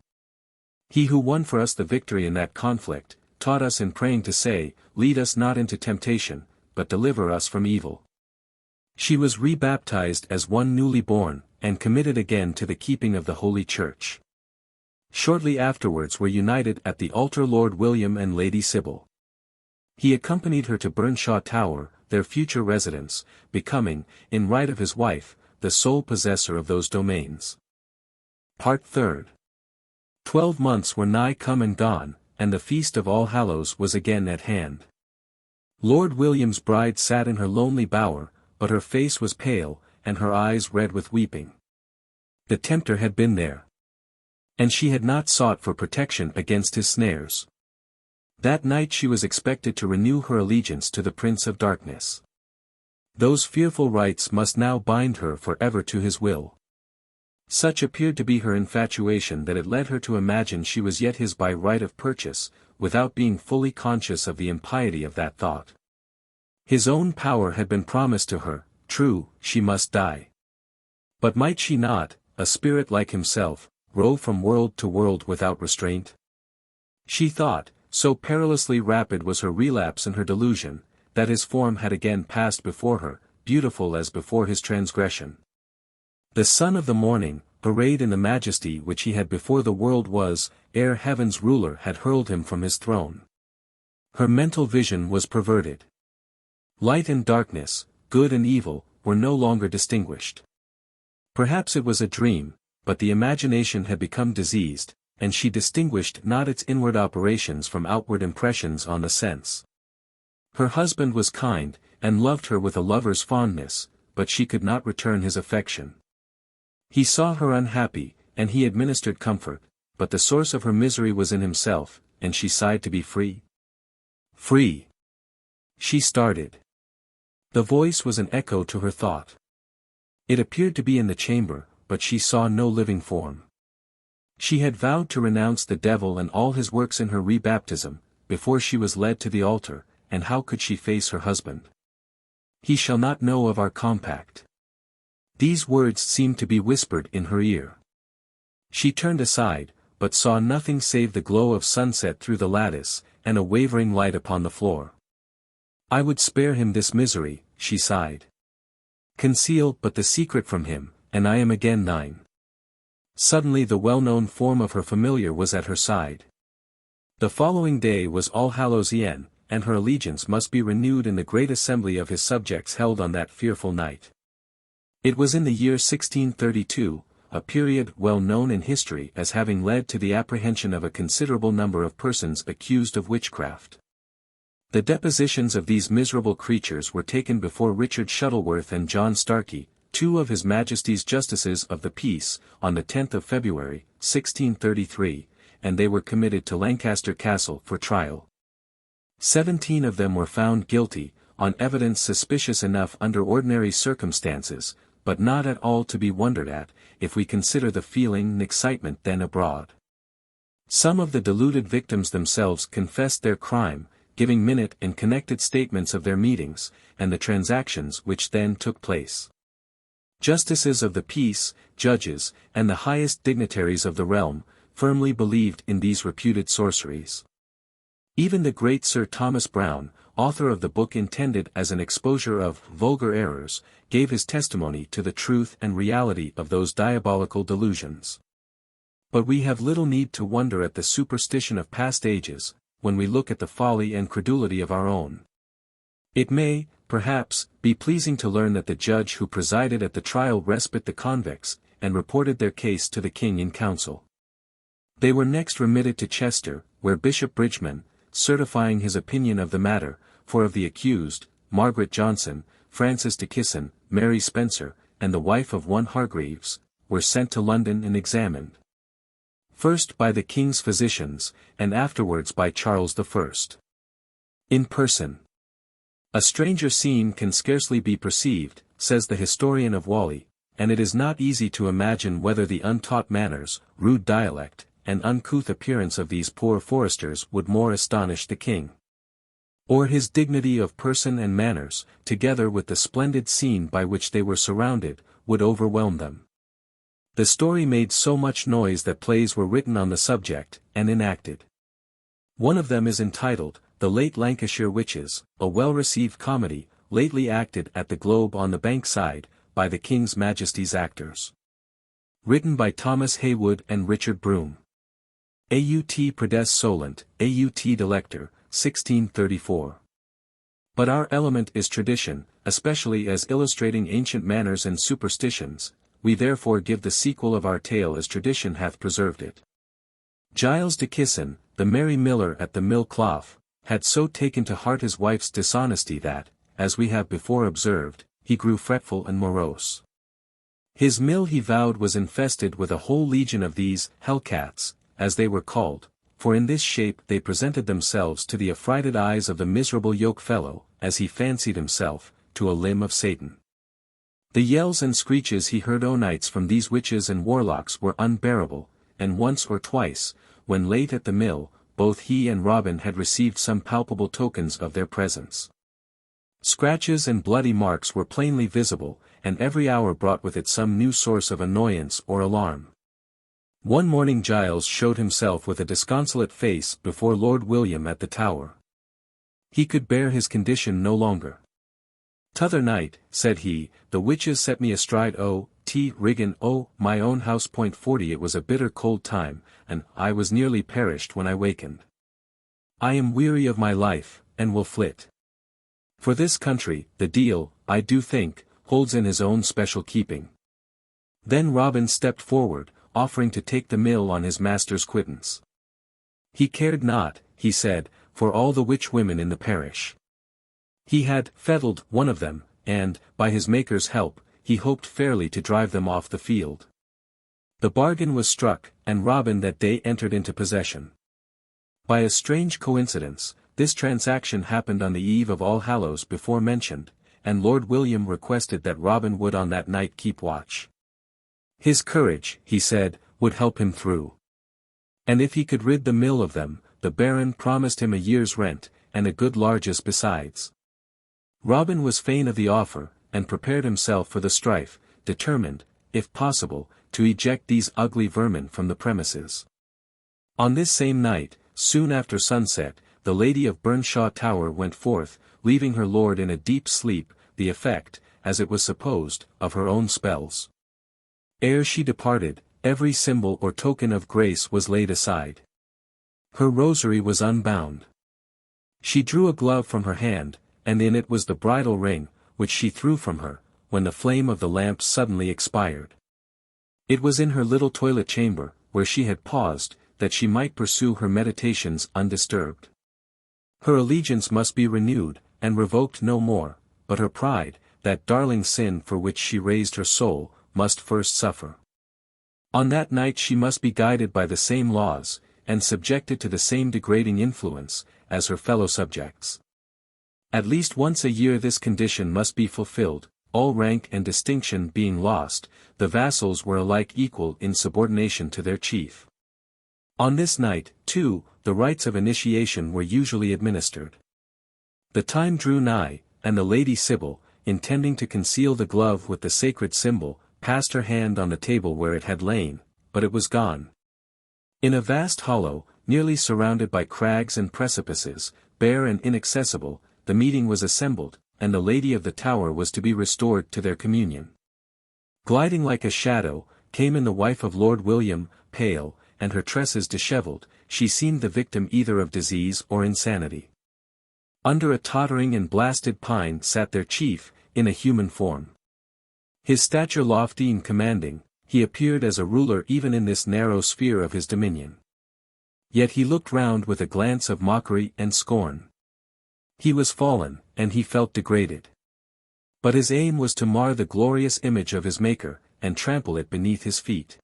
He who won for us the victory in that conflict, taught us in praying to say, Lead us not into temptation, but deliver us from evil. She was rebaptized as one newly born, and committed again to the keeping of the Holy Church. Shortly afterwards were united at the altar Lord William and Lady Sybil. He accompanied her to Burnshaw Tower, their future residence, becoming, in right of his wife, the sole possessor of those domains. Part 3rd. 12 months were nigh come and gone, and the feast of All Hallows was again at hand. Lord William's bride sat in her lonely bower, but her face was pale, and her eyes red with weeping. The tempter had been there. And she had not sought for protection against his snares. That night she was expected to renew her allegiance to the Prince of Darkness. Those fearful rites must now bind her forever to his will. Such appeared to be her infatuation that it led her to imagine she was yet his by right of purchase, without being fully conscious of the impiety of that thought. His own power had been promised to her, true, she must die. But might she not, a spirit like himself, rove from world to world without restraint? She thought, so perilously rapid was her relapse in her delusion, that his form had again passed before her, beautiful as before his transgression. The son of the morning, arrayed in the majesty which he had before the world was, ere heaven's ruler had hurled him from his throne. Her mental vision was perverted. Light and darkness, good and evil, were no longer distinguished. Perhaps it was a dream, but the imagination had become diseased, and she distinguished not its inward operations from outward impressions on the sense. Her husband was kind, and loved her with a lover's fondness, but she could not return his affection. He saw her unhappy, and he administered comfort, but the source of her misery was in himself, and she sighed to be free. Free! She started. The voice was an echo to her thought. It appeared to be in the chamber, but she saw no living form. She had vowed to renounce the devil and all his works in her rebaptism, before she was led to the altar, and how could she face her husband? He shall not know of our compact. These words seemed to be whispered in her ear. She turned aside, but saw nothing save the glow of sunset through the lattice, and a wavering light upon the floor. I would spare him this misery, she sighed. Conceal but the secret from him, and I am again thine. Suddenly the well-known form of her familiar was at her side. The following day was All Hallows Eve, and her allegiance must be renewed in the great assembly of his subjects held on that fearful night. It was in the year 1632, a period well known in history as having led to the apprehension of a considerable number of persons accused of witchcraft. The depositions of these miserable creatures were taken before Richard Shuttleworth and John Starkey, two of His Majesty's Justices of the Peace, on the 10th of February, 1633, and they were committed to Lancaster Castle for trial. 17 of them were found guilty, on evidence suspicious enough under ordinary circumstances, but not at all to be wondered at, if we consider the feeling and excitement then abroad. Some of the deluded victims themselves confessed their crime, giving minute and connected statements of their meetings, and the transactions which then took place. Justices of the peace, judges, and the highest dignitaries of the realm, firmly believed in these reputed sorceries. Even the great Sir Thomas Browne, author of the book intended as an exposure of vulgar errors, gave his testimony to the truth and reality of those diabolical delusions. But we have little need to wonder at the superstition of past ages, when we look at the folly and credulity of our own. It may, perhaps, be pleasing to learn that the judge who presided at the trial respite the convicts, and reported their case to the king in council. They were next remitted to Chester, where Bishop Bridgeman, certifying his opinion of the matter, for of the accused, Margaret Johnson, Frances de Kisson, Mary Spencer, and the wife of one Hargreaves, were sent to London and examined. First by the king's physicians, and afterwards by Charles I. In person. A stranger scene can scarcely be perceived, says the historian of Whalley, and it is not easy to imagine whether the untaught manners, rude dialect, and uncouth appearance of these poor foresters would more astonish the king. Or his dignity of person and manners, together with the splendid scene by which they were surrounded, would overwhelm them. The story made so much noise that plays were written on the subject, and enacted. One of them is entitled, The Late Lancashire Witches, a well-received comedy, lately acted at the Globe on the Bankside, by the King's Majesty's actors. Written by Thomas Heywood and Richard Broome. Aut Predes Solent, Aut Delector, 1634. But our element is tradition, especially as illustrating ancient manners and superstitions, we therefore give the sequel of our tale as tradition hath preserved it. Giles de Kisson, the merry miller at the Mill Clough, had so taken to heart his wife's dishonesty that, as we have before observed, he grew fretful and morose. His mill he vowed was infested with a whole legion of these hell-cats, as they were called, for in this shape they presented themselves to the affrighted eyes of the miserable yoke-fellow, as he fancied himself, to a limb of Satan. The yells and screeches he heard o' nights from these witches and warlocks were unbearable, and once or twice, when late at the mill, both he and Robin had received some palpable tokens of their presence. Scratches and bloody marks were plainly visible, and every hour brought with it some new source of annoyance or alarm. One morning Giles showed himself with a disconsolate face before Lord William at the Tower. He could bear his condition no longer. "T'other night," said he, "the witches set me astride Riggin my own house. .40 It was a bitter cold time, and I was nearly perished when I wakened. I am weary of my life, and will flit. For this country, the deal, I do think, holds in his own special keeping." Then Robin stepped forward, offering to take the mill on his master's quittance. He cared not, he said, for all the witch women in the parish. He had fettled one of them, and, by his Maker's help, he hoped fairly to drive them off the field. The bargain was struck, and Robin that day entered into possession. By a strange coincidence, this transaction happened on the eve of All Hallows before mentioned, and Lord William requested that Robin would on that night keep watch. His courage, he said, would help him through. And if he could rid the mill of them, the Baron promised him a year's rent, and a good largess besides. Robin was fain of the offer, and prepared himself for the strife, determined, if possible, to eject these ugly vermin from the premises. On this same night, soon after sunset, the Lady of Burnshaw Tower went forth, leaving her lord in a deep sleep, the effect, as it was supposed, of her own spells. Ere she departed, every symbol or token of grace was laid aside. Her rosary was unbound. She drew a glove from her hand, and in it was the bridal ring, which she threw from her, when the flame of the lamp suddenly expired. It was in her little toilet chamber, where she had paused, that she might pursue her meditations undisturbed. Her allegiance must be renewed, and revoked no more, but her pride, that darling sin for which she raised her soul, must first suffer. On that night she must be guided by the same laws, and subjected to the same degrading influence, as her fellow subjects. At least once a year this condition must be fulfilled, all rank and distinction being lost, the vassals were alike equal in subordination to their chief. On this night, too, the rites of initiation were usually administered. The time drew nigh, and the Lady Sybil, intending to conceal the glove with the sacred symbol, passed her hand on the table where it had lain, but it was gone. In a vast hollow, nearly surrounded by crags and precipices, bare and inaccessible, the meeting was assembled, and the Lady of the Tower was to be restored to their communion. Gliding like a shadow, came in the wife of Lord William, pale, and her tresses dishevelled. She seemed the victim either of disease or insanity. Under a tottering and blasted pine sat their chief, in a human form. His stature lofty and commanding, he appeared as a ruler even in this narrow sphere of his dominion. Yet he looked round with a glance of mockery and scorn. He was fallen, and he felt degraded. But his aim was to mar the glorious image of his Maker, and trample it beneath his feet.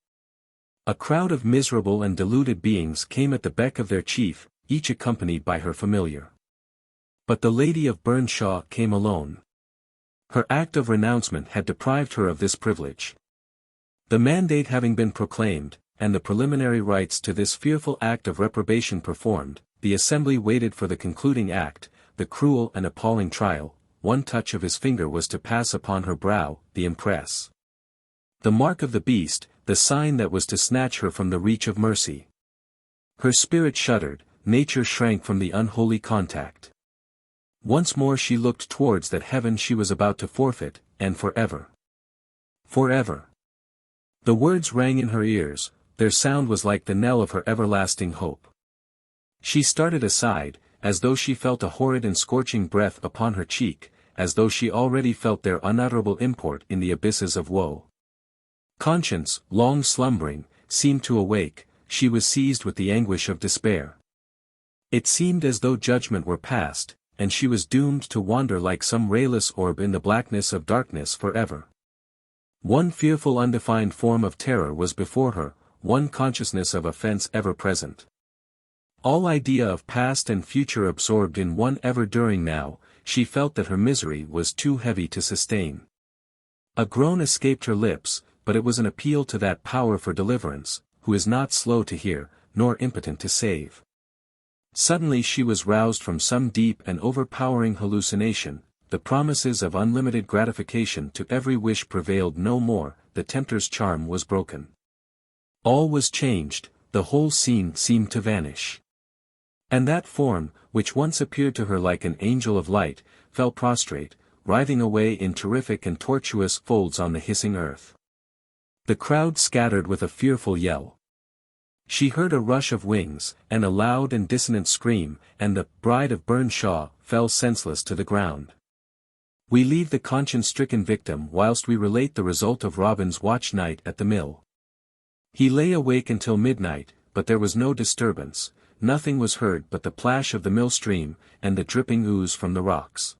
A crowd of miserable and deluded beings came at the beck of their chief, each accompanied by her familiar. But the Lady of Burnshaw came alone. Her act of renouncement had deprived her of this privilege. The mandate having been proclaimed, and the preliminary rites to this fearful act of reprobation performed, the assembly waited for the concluding act, the cruel and appalling trial. One touch of his finger was to pass upon her brow, the impress. The mark of the beast, the sign that was to snatch her from the reach of mercy. Her spirit shuddered, nature shrank from the unholy contact. Once more she looked towards that heaven she was about to forfeit, and forever. Forever. The words rang in her ears, their sound was like the knell of her everlasting hope. She started aside, as though she felt a horrid and scorching breath upon her cheek, as though she already felt their unutterable import in the abysses of woe. Conscience, long slumbering, seemed to awake. She was seized with the anguish of despair. It seemed as though judgment were past, and she was doomed to wander like some rayless orb in the blackness of darkness forever. One fearful undefined form of terror was before her, one consciousness of offense ever present. All idea of past and future absorbed in one ever-during now. She felt that her misery was too heavy to sustain. A groan escaped her lips, but it was an appeal to that power for deliverance, who is not slow to hear, nor impotent to save. Suddenly she was roused from some deep and overpowering hallucination. The promises of unlimited gratification to every wish prevailed no more, the tempter's charm was broken. All was changed, the whole scene seemed to vanish. And that form, which once appeared to her like an angel of light, fell prostrate, writhing away in terrific and tortuous folds on the hissing earth. The crowd scattered with a fearful yell. She heard a rush of wings, and a loud and dissonant scream, and the Bride of Burnshaw fell senseless to the ground. We leave the conscience-stricken victim whilst we relate the result of Robin's watch night at the mill. He lay awake until midnight, but there was no disturbance. Nothing was heard but the plash of the mill stream, and the dripping ooze from the rocks.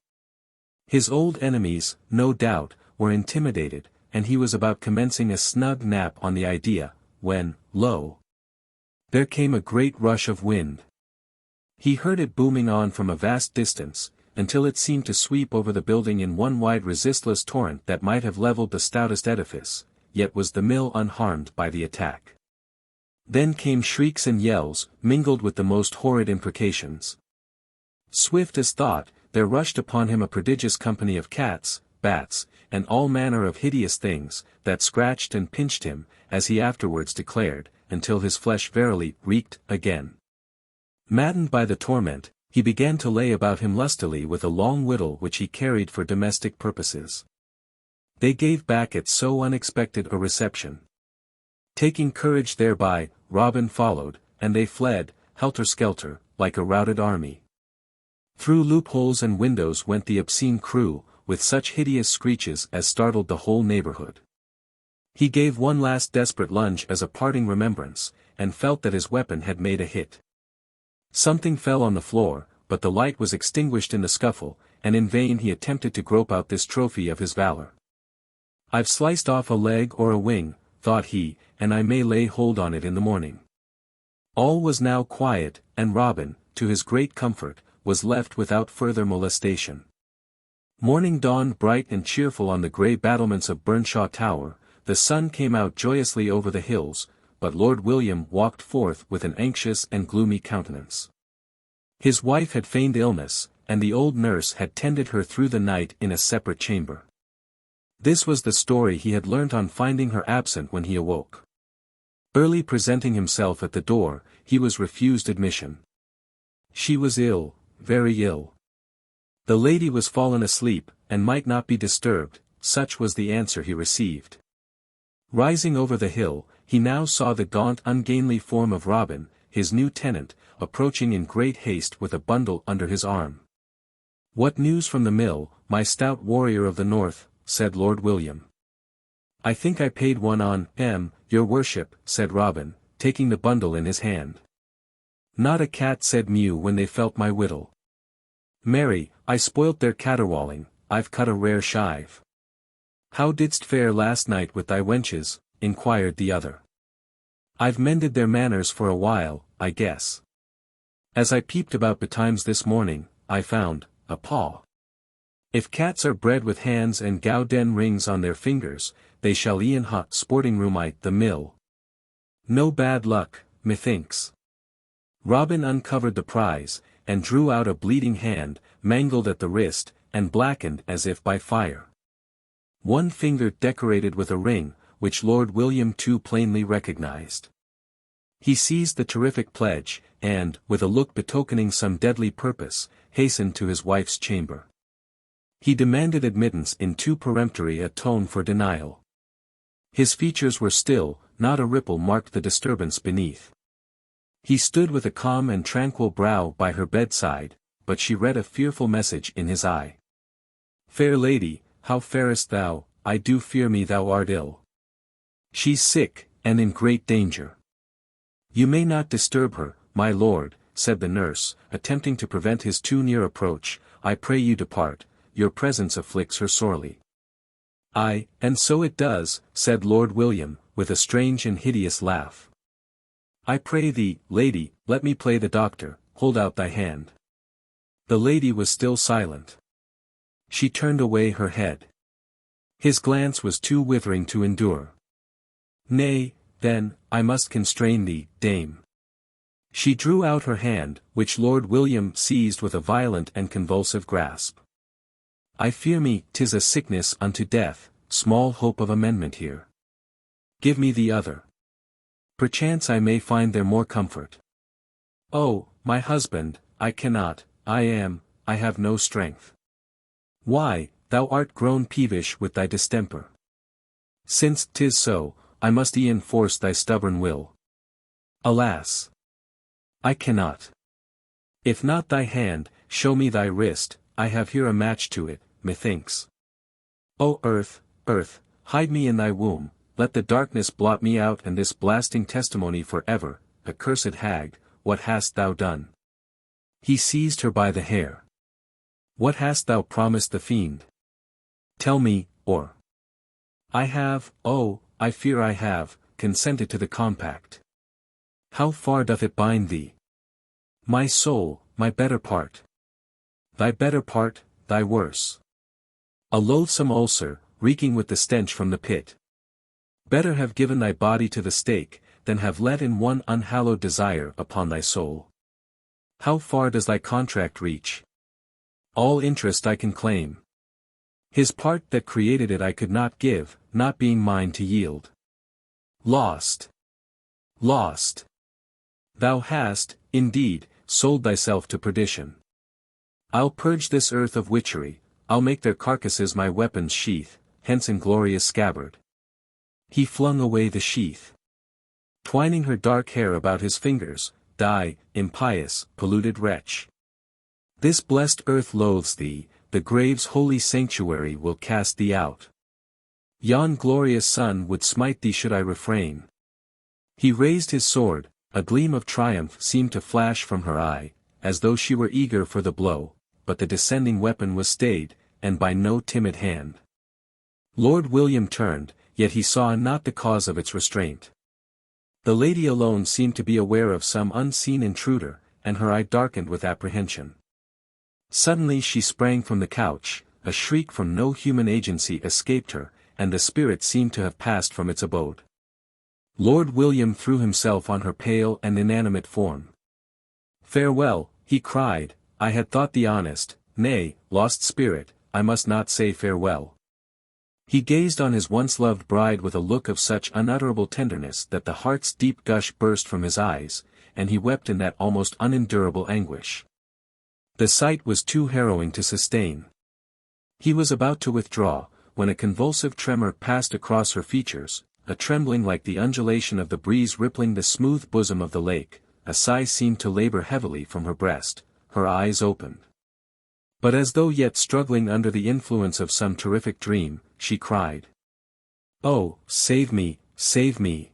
His old enemies, no doubt, were intimidated, and he was about commencing a snug nap on the idea, when, lo! There came a great rush of wind. He heard it booming on from a vast distance, until it seemed to sweep over the building in one wide resistless torrent that might have levelled the stoutest edifice, yet was the mill unharmed by the attack. Then came shrieks and yells, mingled with the most horrid imprecations. Swift as thought, there rushed upon him a prodigious company of cats, bats, and all manner of hideous things, that scratched and pinched him, as he afterwards declared, until his flesh verily reeked again. Maddened by the torment, he began to lay about him lustily with a long whittle which he carried for domestic purposes. They gave back at so unexpected a reception. Taking courage thereby, Robin followed, and they fled, helter-skelter, like a routed army. Through loopholes and windows went the obscene crew, with such hideous screeches as startled the whole neighborhood. He gave one last desperate lunge as a parting remembrance, and felt that his weapon had made a hit. Something fell on the floor, but the light was extinguished in the scuffle, and in vain he attempted to grope out this trophy of his valor. "I've sliced off a leg or a wing," thought he, "and I may lay hold on it in the morning." All was now quiet, and Robin, to his great comfort, was left without further molestation. Morning dawned bright and cheerful on the grey battlements of Burnshaw Tower. The sun came out joyously over the hills, but Lord William walked forth with an anxious and gloomy countenance. His wife had feigned illness, and the old nurse had tended her through the night in a separate chamber. This was the story he had learnt on finding her absent when he awoke. Early presenting himself at the door, he was refused admission. She was ill, very ill. The lady was fallen asleep, and might not be disturbed, such was the answer he received. Rising over the hill, he now saw the gaunt ungainly form of Robin, his new tenant, approaching in great haste with a bundle under his arm. "What news from the mill, my stout warrior of the north?" said Lord William. "I think I paid one on, your worship," said Robin, taking the bundle in his hand. "Not a cat said mew when they felt my whittle. Marry, I spoilt their caterwauling, I've cut a rare shive." "How didst fare last night with thy wenches?" inquired the other. "I've mended their manners for a while, I guess. As I peeped about betimes this morning, I found a paw. If cats are bred with hands and gowden rings on their fingers, they shall e'en hot sporting roomite the mill. No bad luck, methinks." Robin uncovered the prize, and drew out a bleeding hand, mangled at the wrist, and blackened as if by fire. One finger decorated with a ring, which Lord William too plainly recognized. He seized the terrific pledge, and, with a look betokening some deadly purpose, hastened to his wife's chamber. He demanded admittance in too peremptory a tone for denial. His features were still, not a ripple marked the disturbance beneath. He stood with a calm and tranquil brow by her bedside, but she read a fearful message in his eye. "Fair lady, how farest thou? I do fear me thou art ill. She's sick, and in great danger." "You may not disturb her, my lord," said the nurse, attempting to prevent his too near approach. "I pray you depart, your presence afflicts her sorely." "Aye, and so it does," said Lord William, with a strange and hideous laugh. "I pray thee, lady, let me play the doctor, hold out thy hand." The lady was still silent. She turned away her head. His glance was too withering to endure. "Nay, then, I must constrain thee, dame." She drew out her hand, which Lord William seized with a violent and convulsive grasp. "I fear me 'tis a sickness unto death, small hope of amendment here. Give me the other. Perchance I may find there more comfort." "Oh, my husband, I cannot, I have no strength." "Why, thou art grown peevish with thy distemper. Since 'tis so, I must e'en force thy stubborn will." "Alas! I cannot." "If not thy hand, show me thy wrist, I have here a match to it, methinks. O earth, earth, hide me in thy womb, let the darkness blot me out and this blasting testimony for ever. Accursed hag, what hast thou done?" He seized her by the hair. "What hast thou promised the fiend? Tell me, or—" "I have, oh, I fear I have, consented to the compact." "How far doth it bind thee?" "My soul, my better part." "Thy better part, thy worse." "A loathsome ulcer, reeking with the stench from the pit. Better have given thy body to the stake, than have let in one unhallowed desire upon thy soul. How far does thy contract reach?" "All interest I can claim. His part that created it I could not give, not being mine to yield." "Lost! Lost! Thou hast, indeed, sold thyself to perdition. I'll purge this earth of witchery, I'll make their carcasses my weapon's sheath, hence inglorious scabbard." He flung away the sheath. Twining her dark hair about his fingers, "Die, impious, polluted wretch. This blessed earth loathes thee, the grave's holy sanctuary will cast thee out. Yon glorious sun would smite thee should I refrain." He raised his sword, a gleam of triumph seemed to flash from her eye, as though she were eager for the blow, but the descending weapon was stayed, and by no timid hand. Lord William turned, yet he saw not the cause of its restraint. The lady alone seemed to be aware of some unseen intruder, and her eye darkened with apprehension. Suddenly she sprang from the couch, a shriek from no human agency escaped her, and the spirit seemed to have passed from its abode. Lord William threw himself on her pale and inanimate form. "Farewell," he cried, "I had thought thee honest, nay, lost spirit, I must not say farewell. He gazed on his once-loved bride with a look of such unutterable tenderness that the heart's deep gush burst from his eyes, and he wept in that almost unendurable anguish. The sight was too harrowing to sustain. He was about to withdraw, when a convulsive tremor passed across her features, a trembling like the undulation of the breeze rippling the smooth bosom of the lake. A sigh seemed to labor heavily from her breast, her eyes opened. But as though yet struggling under the influence of some terrific dream, she cried, "Oh, save me, save me!"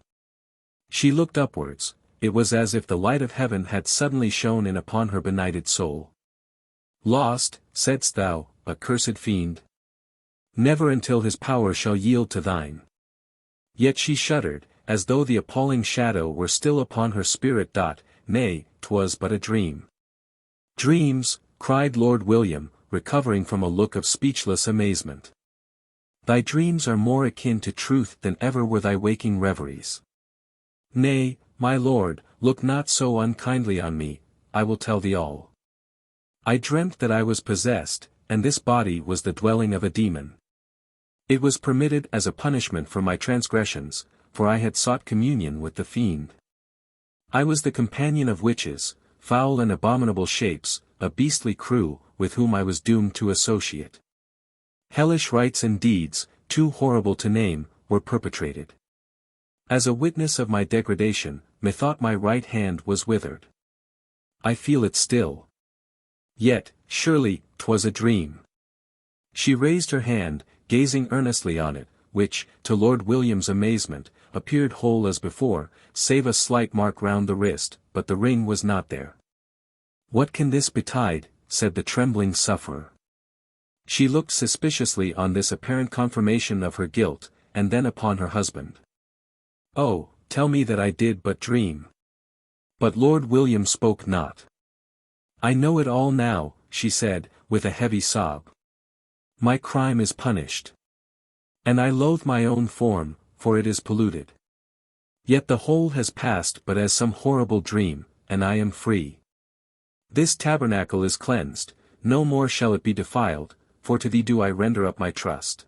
She looked upwards. It was as if the light of heaven had suddenly shone in upon her benighted soul. "Lost, saidst thou, accursed fiend? Never until his power shall yield to thine." Yet she shuddered, as though the appalling shadow were still upon her spirit. "Nay, 'twas but a dream." "Dreams!" cried Lord William, recovering from a look of speechless amazement. "Thy dreams are more akin to truth than ever were thy waking reveries. Nay, my lord, look not so unkindly on me, I will tell thee all. I dreamt that I was possessed, and this body was the dwelling of a demon. It was permitted as a punishment for my transgressions, for I had sought communion with the fiend. I was the companion of witches, foul and abominable shapes, a beastly crew, with whom I was doomed to associate. Hellish rites and deeds, too horrible to name, were perpetrated. As a witness of my degradation, methought my right hand was withered. I feel it still. Yet, surely, 'twas a dream." She raised her hand, gazing earnestly on it, which, to Lord William's amazement, appeared whole as before, save a slight mark round the wrist, but the ring was not there. "What can this betide?" said the trembling sufferer. She looked suspiciously on this apparent confirmation of her guilt, and then upon her husband. "Oh, tell me that I did but dream." But Lord William spoke not. "I know it all now," she said, with a heavy sob. "My crime is punished. And I loathe my own form, for it is polluted. Yet the whole has passed but as some horrible dream, and I am free. This tabernacle is cleansed, no more shall it be defiled, for to thee do I render up my trust."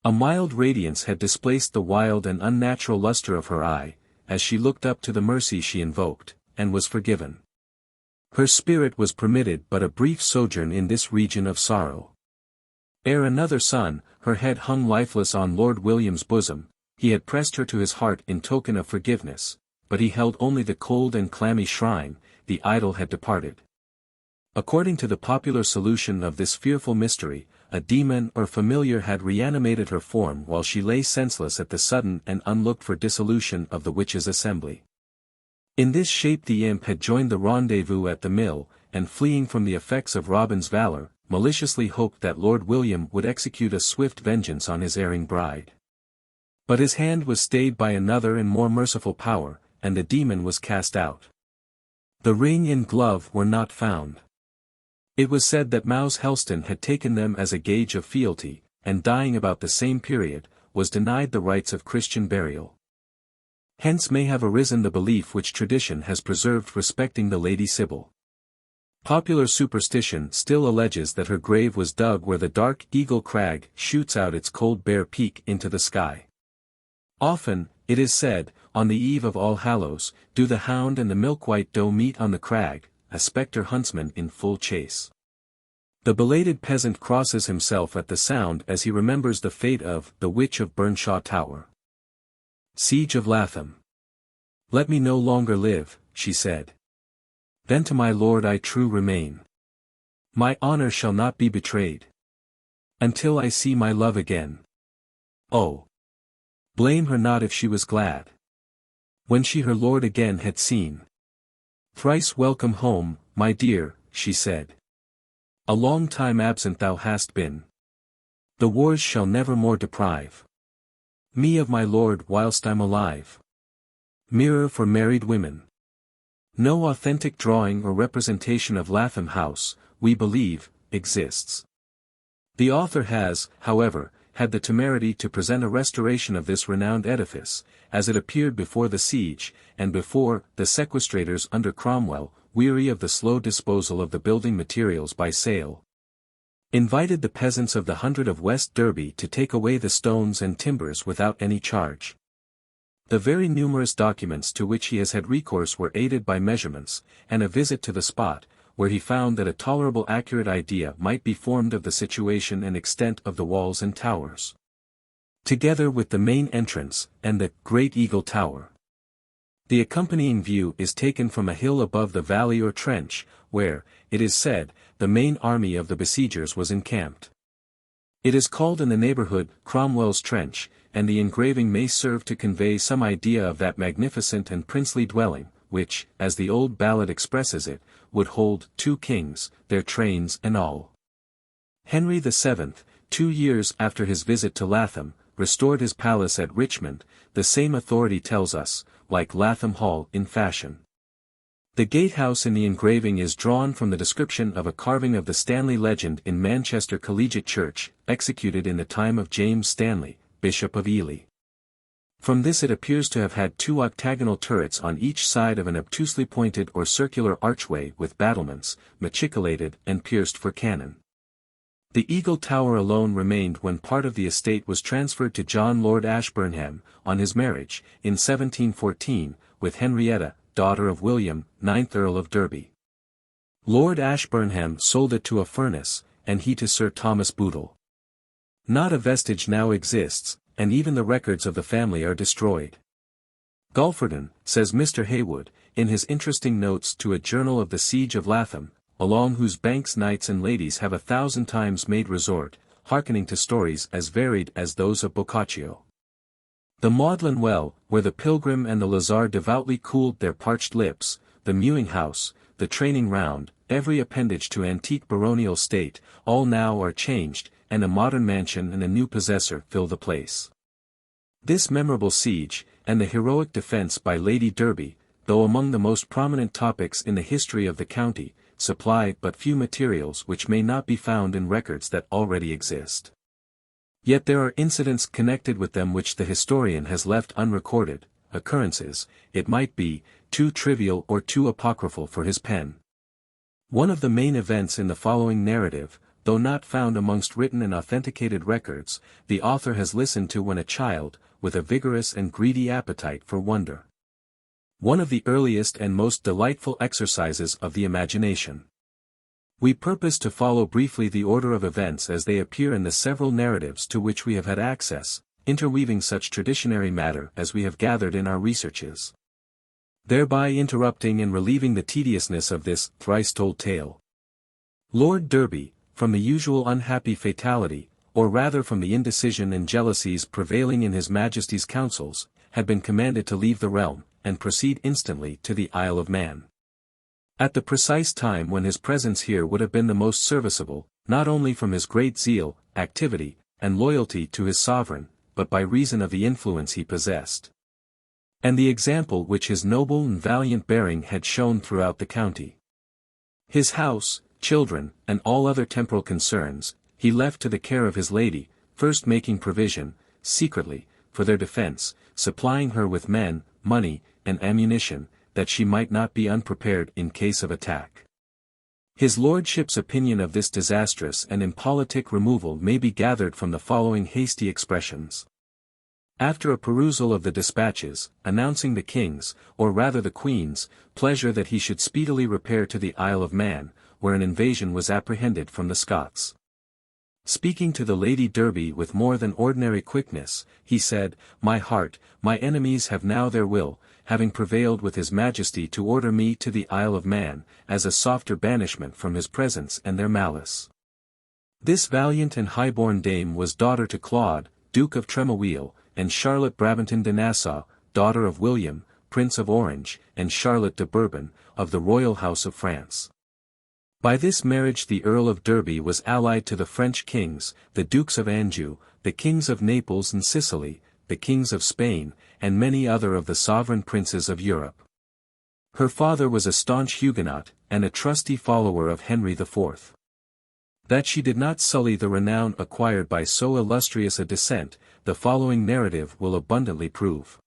A mild radiance had displaced the wild and unnatural luster of her eye, as she looked up to the mercy she invoked, and was forgiven. Her spirit was permitted but a brief sojourn in this region of sorrow. Ere another sun, her head hung lifeless on Lord William's bosom. He had pressed her to his heart in token of forgiveness, but he held only the cold and clammy shrine. The idol had departed. According to the popular solution of this fearful mystery, a demon or familiar had reanimated her form while she lay senseless at the sudden and unlooked-for dissolution of the witches' assembly. In this shape the imp had joined the rendezvous at the mill, and fleeing from the effects of Robin's valor, maliciously hoped that Lord William would execute a swift vengeance on his erring bride. But his hand was stayed by another and more merciful power, and the demon was cast out. The ring and glove were not found. It was said that Mouse Helston had taken them as a gauge of fealty, and dying about the same period, was denied the rites of Christian burial. Hence may have arisen the belief which tradition has preserved respecting the Lady Sybil. Popular superstition still alleges that her grave was dug where the dark Eagle Crag shoots out its cold bare peak into the sky. Often, it is said, on the eve of All Hallows, do the hound and the milk-white doe meet on the crag, a spectre huntsman in full chase. The belated peasant crosses himself at the sound as he remembers the fate of the Witch of Burnshaw Tower. Siege of Lathom. "Let me no longer live," she said. "Then to my lord I true remain. My honor shall not be betrayed. Until I see my love again. Oh! Blame her not if she was glad when she her lord again had seen. Thrice welcome home, my dear," she said. "A long time absent thou hast been. The wars shall never more deprive me of my lord whilst I'm alive." Mirror for married women. No authentic drawing or representation of Lathom House, we believe, exists. The author has, however, had the temerity to present a restoration of this renowned edifice, as it appeared before the siege, and before the sequestrators under Cromwell, weary of the slow disposal of the building materials by sale. invited the peasants of the hundred of West Derby to take away the stones and timbers without any charge. The very numerous documents to which he has had recourse were aided by measurements, and a visit to the spot, where he found that a tolerable accurate idea might be formed of the situation and extent of the walls and towers, together with the main entrance, and the Great Eagle Tower. The accompanying view is taken from a hill above the valley or trench, where, it is said, the main army of the besiegers was encamped. It is called in the neighborhood Cromwell's Trench, and the engraving may serve to convey some idea of that magnificent and princely dwelling, which, as the old ballad expresses it, would hold 2 kings, their trains and all. Henry VII, 2 years after his visit to Lathom, restored his palace at Richmond, the same authority tells us, like Lathom Hall in fashion. The gatehouse in the engraving is drawn from the description of a carving of the Stanley legend in Manchester Collegiate Church, executed in the time of James Stanley, Bishop of Ely. From this it appears to have had 2 octagonal turrets on each side of an obtusely pointed or circular archway with battlements, machicolated and pierced for cannon. The Eagle Tower alone remained when part of the estate was transferred to John Lord Ashburnham, on his marriage, in 1714, with Henrietta, daughter of William, 9th Earl of Derby. Lord Ashburnham sold it to a furnace, and he to Sir Thomas Boodle. Not a vestige now exists, and even the records of the family are destroyed. Gulferdon, says Mr. Haywood, in his interesting notes to a journal of the siege of Lathom, along whose banks knights and ladies have 1,000 times made resort, hearkening to stories as varied as those of Boccaccio. The Magdalen Well, where the pilgrim and the lazar devoutly cooled their parched lips, the mewing house, the training round, every appendage to antique baronial state, all now are changed, and a modern mansion and a new possessor fill the place. This memorable siege, and the heroic defence by Lady Derby, though among the most prominent topics in the history of the county, supply but few materials which may not be found in records that already exist. Yet there are incidents connected with them which the historian has left unrecorded, occurrences, it might be, too trivial or too apocryphal for his pen. One of the main events in the following narrative, though not found amongst written and authenticated records, the author has listened to when a child, with a vigorous and greedy appetite for wonder. One of the earliest and most delightful exercises of the imagination. We purpose to follow briefly the order of events as they appear in the several narratives to which we have had access, interweaving such traditionary matter as we have gathered in our researches, thereby interrupting and relieving the tediousness of this thrice-told tale. Lord Derby, from the usual unhappy fatality, or rather from the indecision and jealousies prevailing in His Majesty's councils, had been commanded to leave the realm, and proceed instantly to the Isle of Man. At the precise time when his presence here would have been the most serviceable, not only from his great zeal, activity, and loyalty to his sovereign, but by reason of the influence he possessed, and the example which his noble and valiant bearing had shown throughout the county. His house, children, and all other temporal concerns, he left to the care of his lady, first making provision, secretly, for their defence, supplying her with men, money, and ammunition, that she might not be unprepared in case of attack. His lordship's opinion of this disastrous and impolitic removal may be gathered from the following hasty expressions. After a perusal of the dispatches, announcing the king's, or rather the queen's, pleasure that he should speedily repair to the Isle of Man, where an invasion was apprehended from the Scots. Speaking to the Lady Derby with more than ordinary quickness, he said, "My heart, my enemies have now their will, having prevailed with his Majesty to order me to the Isle of Man, as a softer banishment from his presence and their malice." This valiant and high-born dame was daughter to Claude, Duke of Tremouille, and Charlotte Brabanton de Nassau, daughter of William, Prince of Orange, and Charlotte de Bourbon, of the royal house of France. By this marriage the Earl of Derby was allied to the French kings, the Dukes of Anjou, the kings of Naples and Sicily, the kings of Spain, and many other of the sovereign princes of Europe. Her father was a staunch Huguenot, and a trusty follower of Henry IV. That she did not sully the renown acquired by so illustrious a descent, the following narrative will abundantly prove.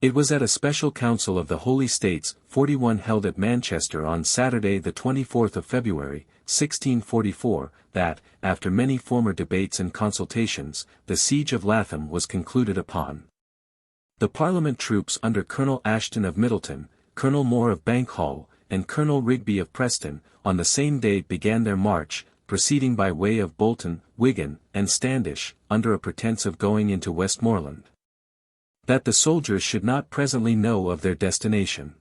It was at a special council of the Holy States, 41 held at Manchester on Saturday the 24th of February, 1644, that, after many former debates and consultations, the siege of Lathom was concluded upon. The Parliament troops under Colonel Ashton of Middleton, Colonel Moore of Bankhall, and Colonel Rigby of Preston, on the same day began their march, proceeding by way of Bolton, Wigan, and Standish, under a pretence of going into Westmoreland. That the soldiers should not presently know of their destination.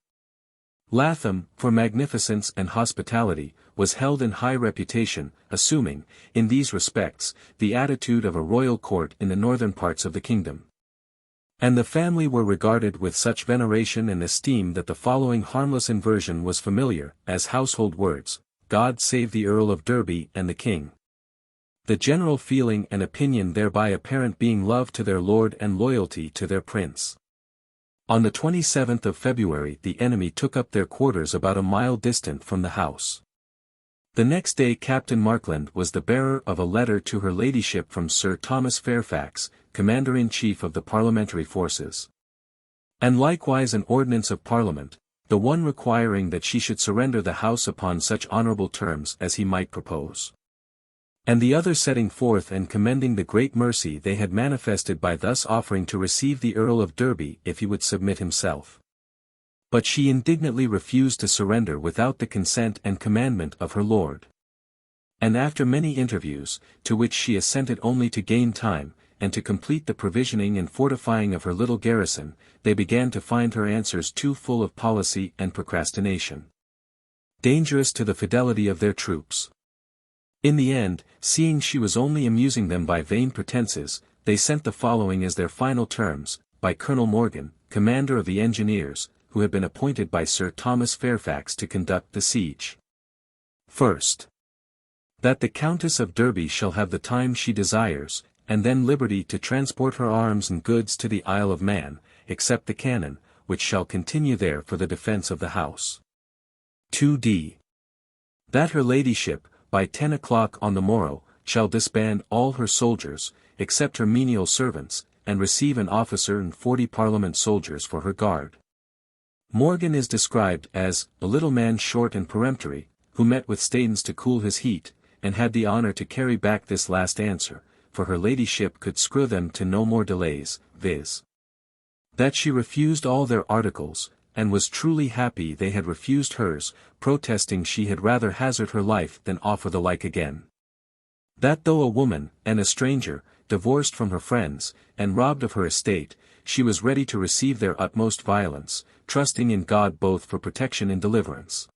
Lathom, for magnificence and hospitality, was held in high reputation, assuming, in these respects, the attitude of a royal court in the northern parts of the kingdom. And the family were regarded with such veneration and esteem that the following harmless inversion was familiar, as household words: God save the Earl of Derby and the King. The general feeling and opinion thereby apparent being love to their lord and loyalty to their prince. On the 27th of February the enemy took up their quarters about a mile distant from the house. The next day Captain Markland was the bearer of a letter to her ladyship from Sir Thomas Fairfax, Commander-in-Chief of the Parliamentary Forces. And likewise an ordinance of Parliament, the one requiring that she should surrender the house upon such honourable terms as he might propose. And the other setting forth and commending the great mercy they had manifested by thus offering to receive the Earl of Derby if he would submit himself. But she indignantly refused to surrender without the consent and commandment of her lord. And after many interviews, to which she assented only to gain time, and to complete the provisioning and fortifying of her little garrison, they began to find her answers too full of policy and procrastination, dangerous to the fidelity of their troops. In the end, seeing she was only amusing them by vain pretenses, they sent the following as their final terms, by Colonel Morgan, commander of the engineers, who had been appointed by Sir Thomas Fairfax to conduct the siege. First, that the Countess of Derby shall have the time she desires, and then liberty to transport her arms and goods to the Isle of Man, except the cannon, which shall continue there for the defence of the house. 2d. That her ladyship, by 10 o'clock on the morrow, shall disband all her soldiers, except her menial servants, and receive an officer and 40 Parliament soldiers for her guard. Morgan is described as a little man short and peremptory, who met with Staines to cool his heat, and had the honour to carry back this last answer, for her ladyship could screw them to no more delays, viz. That she refused all their articles, and was truly happy they had refused hers, protesting she had rather hazard her life than offer the like again. That though a woman, and a stranger, divorced from her friends, and robbed of her estate, she was ready to receive their utmost violence, trusting in God both for protection and deliverance.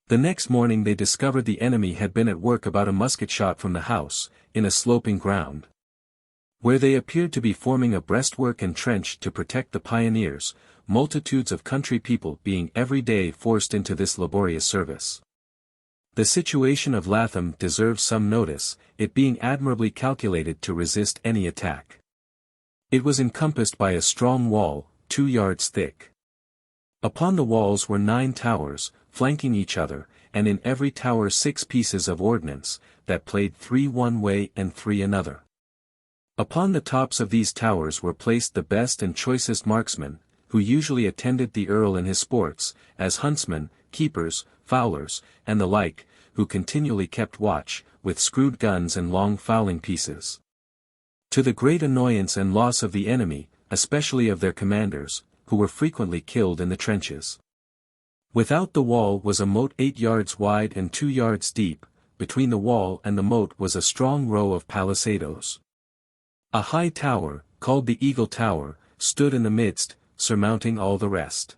The next morning they discovered the enemy had been at work about a musket shot from the house, in a sloping ground, where they appeared to be forming a breastwork and trench to protect the pioneers, multitudes of country people being every day forced into this laborious service. The situation of Lathom deserves some notice, it being admirably calculated to resist any attack. It was encompassed by a strong wall, 2 yards thick. Upon the walls were 9 towers, flanking each other, and in every tower 6 pieces of ordnance, that played 3 one way and 3 another. Upon the tops of these towers were placed the best and choicest marksmen, who usually attended the Earl in his sports, as huntsmen, keepers, fowlers, and the like, who continually kept watch, with screwed guns and long fowling pieces. To the great annoyance and loss of the enemy, especially of their commanders, who were frequently killed in the trenches. Without the wall was a moat 8 yards wide and 2 yards deep, between the wall and the moat was a strong row of palisadoes. A high tower, called the Eagle Tower, stood in the midst, surmounting all the rest.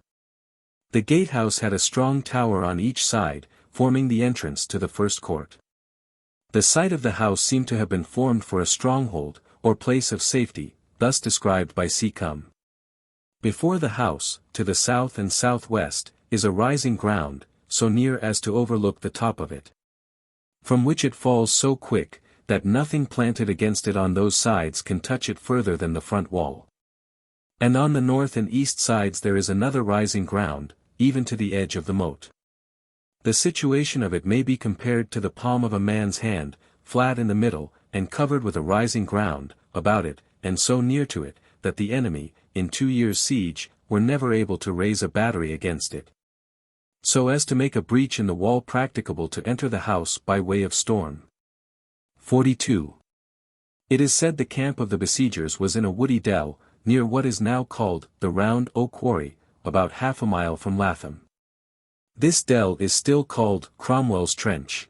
The gatehouse had a strong tower on each side, forming the entrance to the first court. The site of the house seemed to have been formed for a stronghold, or place of safety, thus described by Seacombe. Before the house, to the south and southwest, is a rising ground, so near as to overlook the top of it, from which it falls so quick, that nothing planted against it on those sides can touch it further than the front wall. And on the north and east sides there is another rising ground, even to the edge of the moat. The situation of it may be compared to the palm of a man's hand, flat in the middle, and covered with a rising ground, about it, and so near to it, that the enemy, in 2 years' siege, were never able to raise a battery against it, so as to make a breach in the wall practicable to enter the house by way of storm. 42. It is said the camp of the besiegers was in a woody dell, near what is now called the Round Oak Quarry, about half a mile from Lathom. This dell is still called Cromwell's Trench.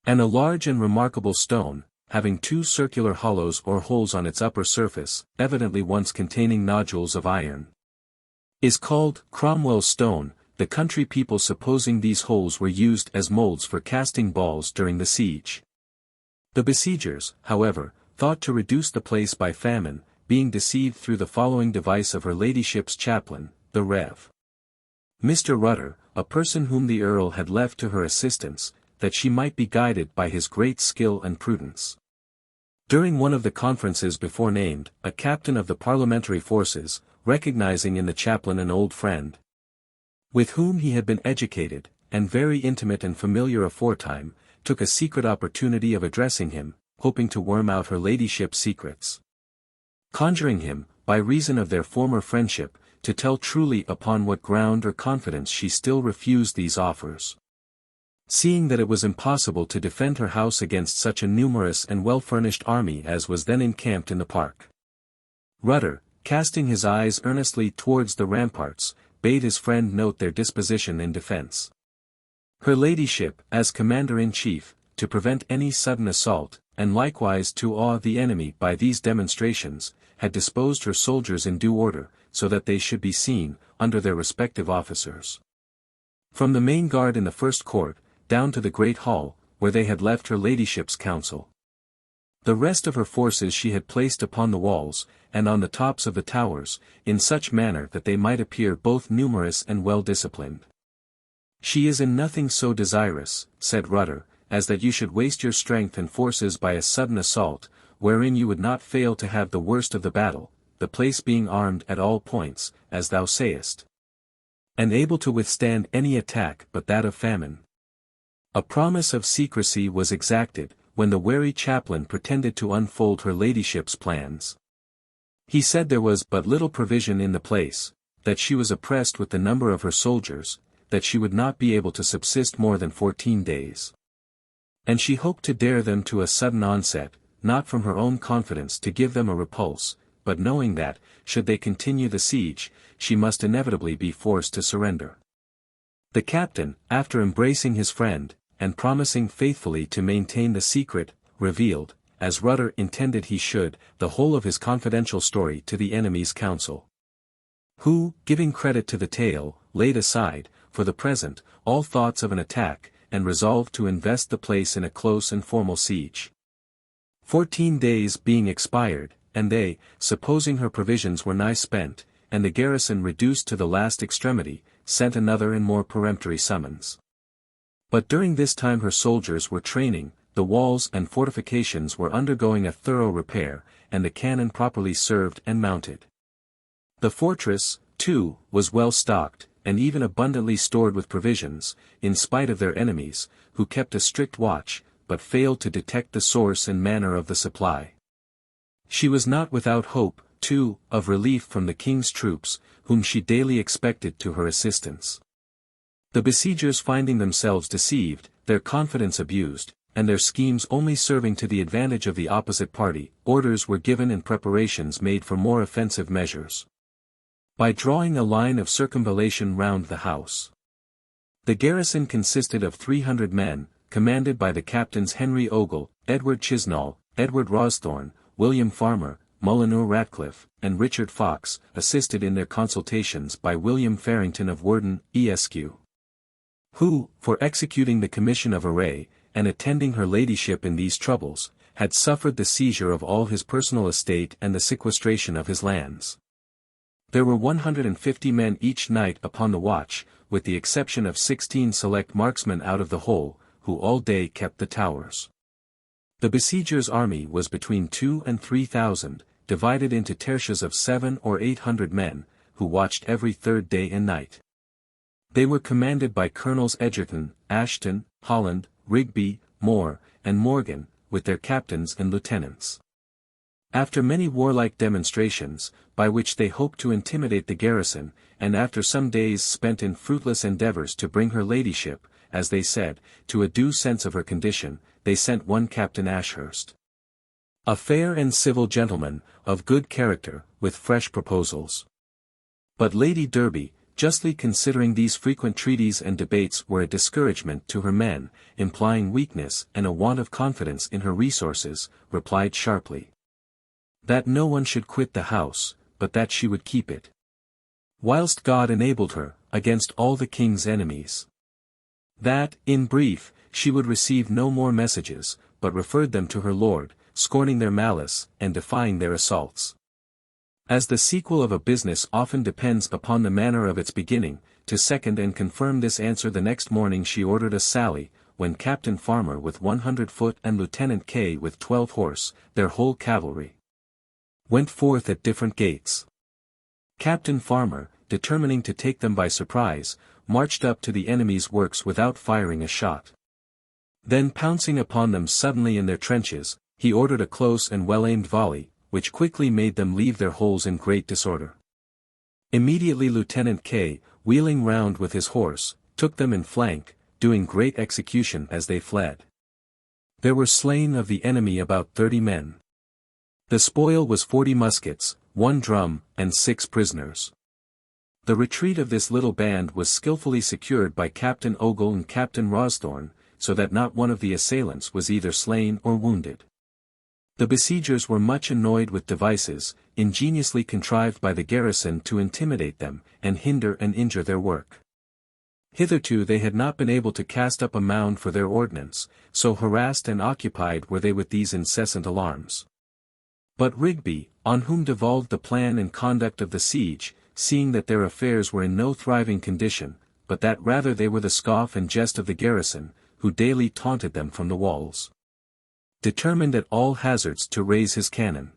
And a large and remarkable stone, having two circular hollows or holes on its upper surface, evidently once containing nodules of iron, is called Cromwell's Stone, the country people supposing these holes were used as molds for casting balls during the siege. The besiegers, however, thought to reduce the place by famine, being deceived through the following device of her ladyship's chaplain, the Rev. Mr. Rutter, a person whom the Earl had left to her assistance, that she might be guided by his great skill and prudence. During one of the conferences before named, a captain of the parliamentary forces, recognizing in the chaplain an old friend, with whom he had been educated, and very intimate and familiar aforetime, took a secret opportunity of addressing him, hoping to worm out her ladyship's secrets. Conjuring him, by reason of their former friendship, to tell truly upon what ground or confidence she still refused these offers, seeing that it was impossible to defend her house against such a numerous and well-furnished army as was then encamped in the park. Rutter, casting his eyes earnestly towards the ramparts, bade his friend note their disposition in defence. Her ladyship, as commander-in-chief, to prevent any sudden assault, and likewise to awe the enemy by these demonstrations, had disposed her soldiers in due order, so that they should be seen, under their respective officers, from the main guard in the first court, down to the great hall, where they had left her ladyship's council. The rest of her forces she had placed upon the walls, and on the tops of the towers, in such manner that they might appear both numerous and well disciplined. She is in nothing so desirous, said Rutter, as that you should waste your strength and forces by a sudden assault, wherein you would not fail to have the worst of the battle, the place being armed at all points, as thou sayest, and able to withstand any attack but that of famine. A promise of secrecy was exacted, when the wary chaplain pretended to unfold her ladyship's plans. He said there was but little provision in the place, that she was oppressed with the number of her soldiers, that she would not be able to subsist more than 14 days. And she hoped to dare them to a sudden onset, not from her own confidence to give them a repulse, but knowing that, should they continue the siege, she must inevitably be forced to surrender. The captain, after embracing his friend, and promising faithfully to maintain the secret, revealed, as Rutter intended he should, the whole of his confidential story to the enemy's council, who, giving credit to the tale, laid aside, for the present, all thoughts of an attack, and resolved to invest the place in a close and formal siege. 14 days being expired, and they, supposing her provisions were nigh spent, and the garrison reduced to the last extremity, sent another and more peremptory summons. But during this time her soldiers were training, the walls and fortifications were undergoing a thorough repair, and the cannon properly served and mounted. The fortress, too, was well stocked, and even abundantly stored with provisions, in spite of their enemies, who kept a strict watch, but failed to detect the source and manner of the supply. She was not without hope, too, of relief from the king's troops, whom she daily expected to her assistance. The besiegers finding themselves deceived, their confidence abused, and their schemes only serving to the advantage of the opposite party, orders were given and preparations made for more offensive measures, by drawing a line of circumvallation round the house. The garrison consisted of 300 men, commanded by the captains Henry Ogle, Edward Chisnall, Edward Rosthorne, William Farmer, Molyneux Ratcliffe, and Richard Fox, assisted in their consultations by William Farrington of Worden, Esq, who, for executing the commission of array, and attending her ladyship in these troubles, had suffered the seizure of all his personal estate and the sequestration of his lands. There were 150 men each night upon the watch, with the exception of 16 select marksmen out of the whole, who all day kept the towers. The besiegers' army was between 2,000 and 3,000, divided into tertias of 700 or 800 men, who watched every third day and night. They were commanded by Colonels Egerton, Ashton, Holland, Rigby, Moore, and Morgan, with their captains and lieutenants. After many warlike demonstrations, by which they hoped to intimidate the garrison, and after some days spent in fruitless endeavours to bring her ladyship, as they said, to a due sense of her condition, they sent one Captain Ashurst, a fair and civil gentleman, of good character, with fresh proposals. But Lady Derby, justly considering these frequent treaties and debates were a discouragement to her men, implying weakness and a want of confidence in her resources, replied sharply, that no one should quit the house, but that she would keep it, whilst God enabled her, against all the king's enemies. That, in brief, she would receive no more messages, but referred them to her lord, scorning their malice, and defying their assaults. As the sequel of a business often depends upon the manner of its beginning, to second and confirm this answer the next morning she ordered a sally, when Captain Farmer with 100 foot and Lieutenant K with 12 horse, their whole cavalry, went forth at different gates. Captain Farmer, determining to take them by surprise, marched up to the enemy's works without firing a shot. Then pouncing upon them suddenly in their trenches, he ordered a close and well-aimed volley, which quickly made them leave their holes in great disorder. Immediately Lieutenant K, wheeling round with his horse, took them in flank, doing great execution as they fled. There were slain of the enemy about 30 men. The spoil was 40 muskets, 1 drum, and 6 prisoners. The retreat of this little band was skilfully secured by Captain Ogle and Captain Rosthorn, so that not one of the assailants was either slain or wounded. The besiegers were much annoyed with devices, ingeniously contrived by the garrison to intimidate them, and hinder and injure their work. Hitherto they had not been able to cast up a mound for their ordnance, so harassed and occupied were they with these incessant alarms. But Rigby, on whom devolved the plan and conduct of the siege, seeing that their affairs were in no thriving condition, but that rather they were the scoff and jest of the garrison, who daily taunted them from the walls, determined at all hazards to raise his cannon.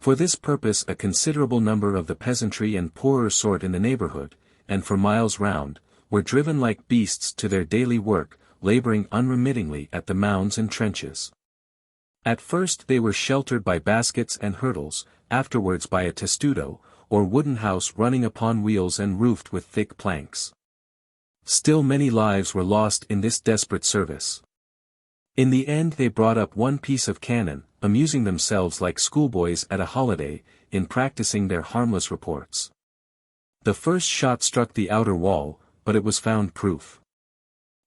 For this purpose a considerable number of the peasantry and poorer sort in the neighbourhood, and for miles round, were driven like beasts to their daily work, labouring unremittingly at the mounds and trenches. At first they were sheltered by baskets and hurdles, afterwards by a testudo, or wooden house running upon wheels and roofed with thick planks. Still many lives were lost in this desperate service. In the end they brought up one piece of cannon, amusing themselves like schoolboys at a holiday, in practising their harmless reports. The first shot struck the outer wall, but it was found proof.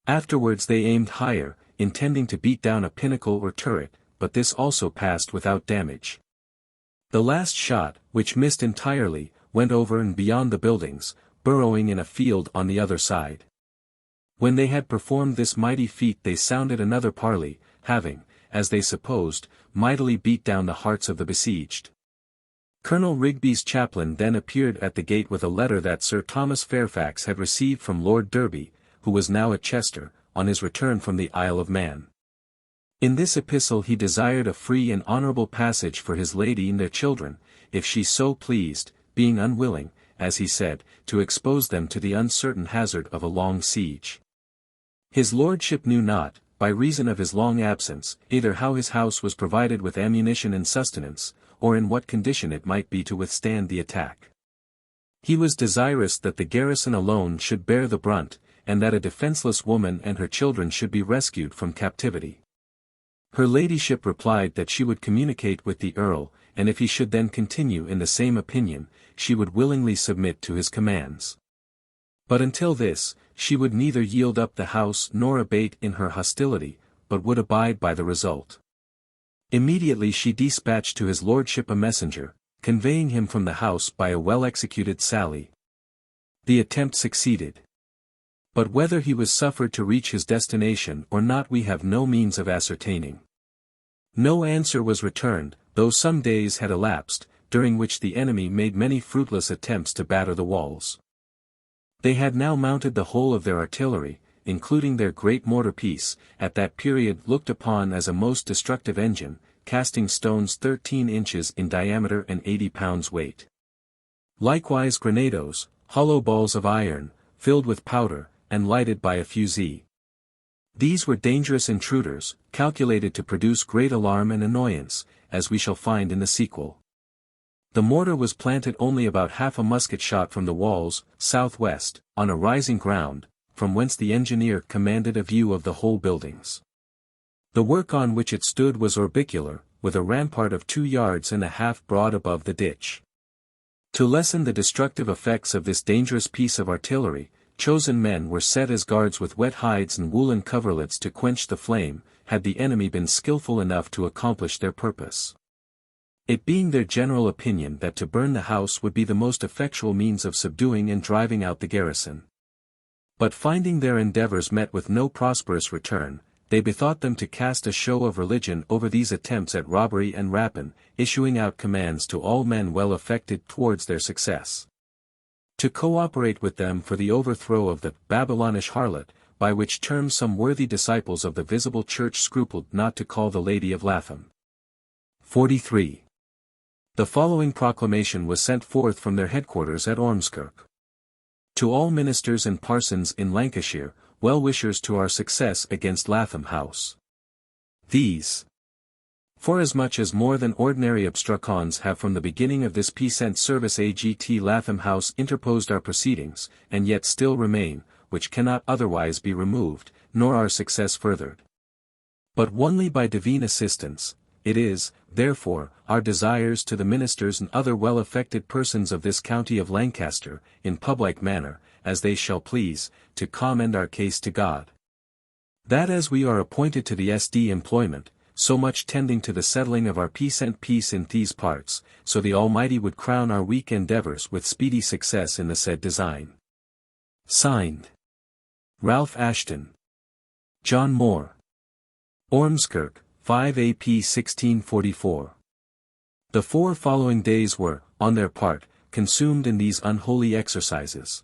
Afterwards they aimed higher, intending to beat down a pinnacle or turret, but this also passed without damage. The last shot, which missed entirely, went over and beyond the buildings, burrowing in a field on the other side. When they had performed this mighty feat they sounded another parley, having, as they supposed, mightily beat down the hearts of the besieged. Colonel Rigby's chaplain then appeared at the gate with a letter that Sir Thomas Fairfax had received from Lord Derby, who was now at Chester, on his return from the Isle of Man. In this epistle he desired a free and honourable passage for his lady and their children, if she so pleased, being unwilling, as he said, to expose them to the uncertain hazard of a long siege. His lordship knew not, by reason of his long absence, either how his house was provided with ammunition and sustenance, or in what condition it might be to withstand the attack. He was desirous that the garrison alone should bear the brunt, and that a defenceless woman and her children should be rescued from captivity. Her ladyship replied that she would communicate with the Earl, and if he should then continue in the same opinion, she would willingly submit to his commands. But until this, she would neither yield up the house nor abate in her hostility, but would abide by the result. Immediately she dispatched to his lordship a messenger, conveying him from the house by a well-executed sally. The attempt succeeded. But whether he was suffered to reach his destination or not we have no means of ascertaining. No answer was returned, though some days had elapsed, during which the enemy made many fruitless attempts to batter the walls. They had now mounted the whole of their artillery, including their great mortar piece, at that period looked upon as a most destructive engine, casting stones 13 inches in diameter and 80 pounds weight. Likewise grenadoes, hollow balls of iron, filled with powder, and lighted by a fusee. These were dangerous intruders, calculated to produce great alarm and annoyance, as we shall find in the sequel. The mortar was planted only about half a musket shot from the walls, southwest, on a rising ground, from whence the engineer commanded a view of the whole buildings. The work on which it stood was orbicular, with a rampart of 2 yards and a half broad above the ditch. To lessen the destructive effects of this dangerous piece of artillery, chosen men were set as guards with wet hides and woolen coverlets to quench the flame, had the enemy been skilful enough to accomplish their purpose. It being their general opinion that to burn the house would be the most effectual means of subduing and driving out the garrison. But finding their endeavours met with no prosperous return, they bethought them to cast a show of religion over these attempts at robbery and rapine, issuing out commands to all men well affected towards their success, to co-operate with them for the overthrow of the Babylonish harlot, by which term some worthy disciples of the visible church scrupled not to call the Lady of Lathom. 43. The following proclamation was sent forth from their headquarters at Ormskirk. To all ministers and parsons in Lancashire, well-wishers to our success against Lathom House. These, forasmuch as more than ordinary obstructions have from the beginning of this peasant service AGT Lathom House interposed our proceedings, and yet still remain, which cannot otherwise be removed, nor our success furthered, but only by divine assistance, it is, therefore, our desires to the ministers and other well-affected persons of this county of Lancaster, in public manner, as they shall please, to commend our case to God, that as we are appointed to the SD employment, so much tending to the settling of our peasant peace in these parts, so the Almighty would crown our weak endeavours with speedy success in the said design. Signed, Ralph Ashton, John Moore, Ormskirk, 5 AP 1644. The 4 following days were, on their part, consumed in these unholy exercises.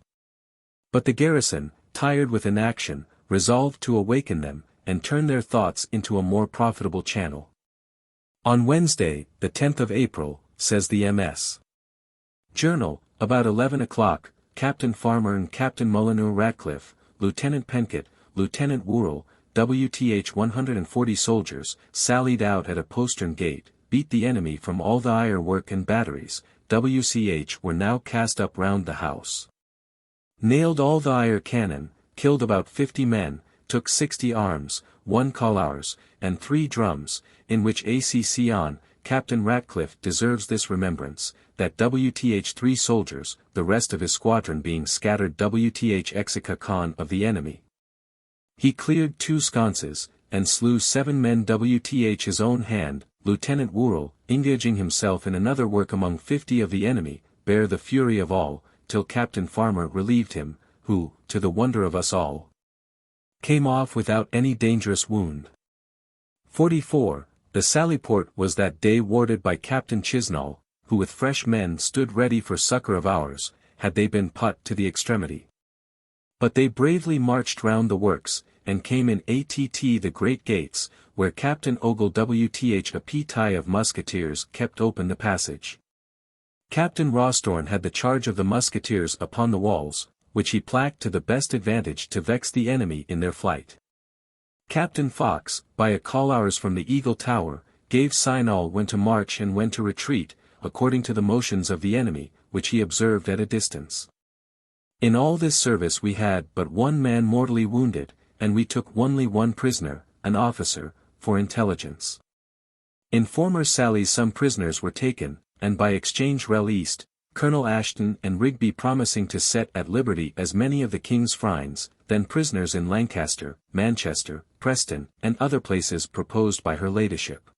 But the garrison, tired with inaction, resolved to awaken them, and turn their thoughts into a more profitable channel. On Wednesday, the 10th of April, says the MS. Journal, about 11 o'clock, Captain Farmer and Captain Molyneux Ratcliffe, Lieutenant Penkett, Lieutenant Worrell, WTH 140 soldiers, sallied out at a postern gate, beat the enemy from all the ironwork and batteries, WCH were now cast up round the house. Nailed all the iron cannon, killed about 50 men, took 60 arms, 1 colours, and 3 drums, in which ACC on, Captain Ratcliffe deserves this remembrance, that WTH 3 soldiers, the rest of his squadron being scattered WTH Exica con of the enemy. He cleared 2 sconces, and slew 7 men WTH his own hand, Lieutenant Worrell, engaging himself in another work among 50 of the enemy, bare the fury of all, till Captain Farmer relieved him, who, to the wonder of us all, came off without any dangerous wound. 44. The Sallyport was that day warded by Captain Chisnall, who with fresh men stood ready for succour of ours, had they been put to the extremity. But they bravely marched round the works, and came in ATT the great gates, where Captain Ogle WTH a petie of musketeers kept open the passage. Captain Rawstorn had the charge of the musketeers upon the walls, which he placked to the best advantage to vex the enemy in their flight. Captain Fox, by a call hours from the Eagle Tower, gave signal when to march and when to retreat, according to the motions of the enemy, which he observed at a distance. In all this service we had but 1 man mortally wounded, and we took only 1 prisoner, an officer, for intelligence. In former sallies some prisoners were taken, and by exchange released, Colonel Ashton and Rigby promising to set at liberty as many of the King's friends, then prisoners in Lancaster, Manchester, Preston, and other places proposed by her ladyship.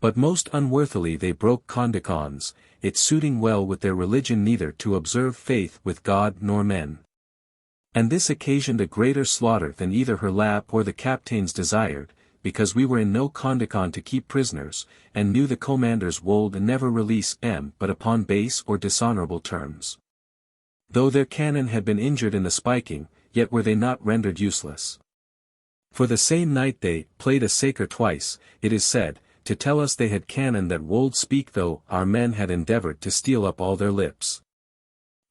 But most unworthily they broke condicons, it suiting well with their religion neither to observe faith with God nor men. And this occasioned a greater slaughter than either her lap or the captains desired, because we were in no condicon to keep prisoners, and knew the commanders wold never release them but upon base or dishonourable terms. Though their cannon had been injured in the spiking, yet were they not rendered useless. For the same night they played a saker twice, it is said, to tell us they had cannon that wold speak though our men had endeavoured to steal up all their lips.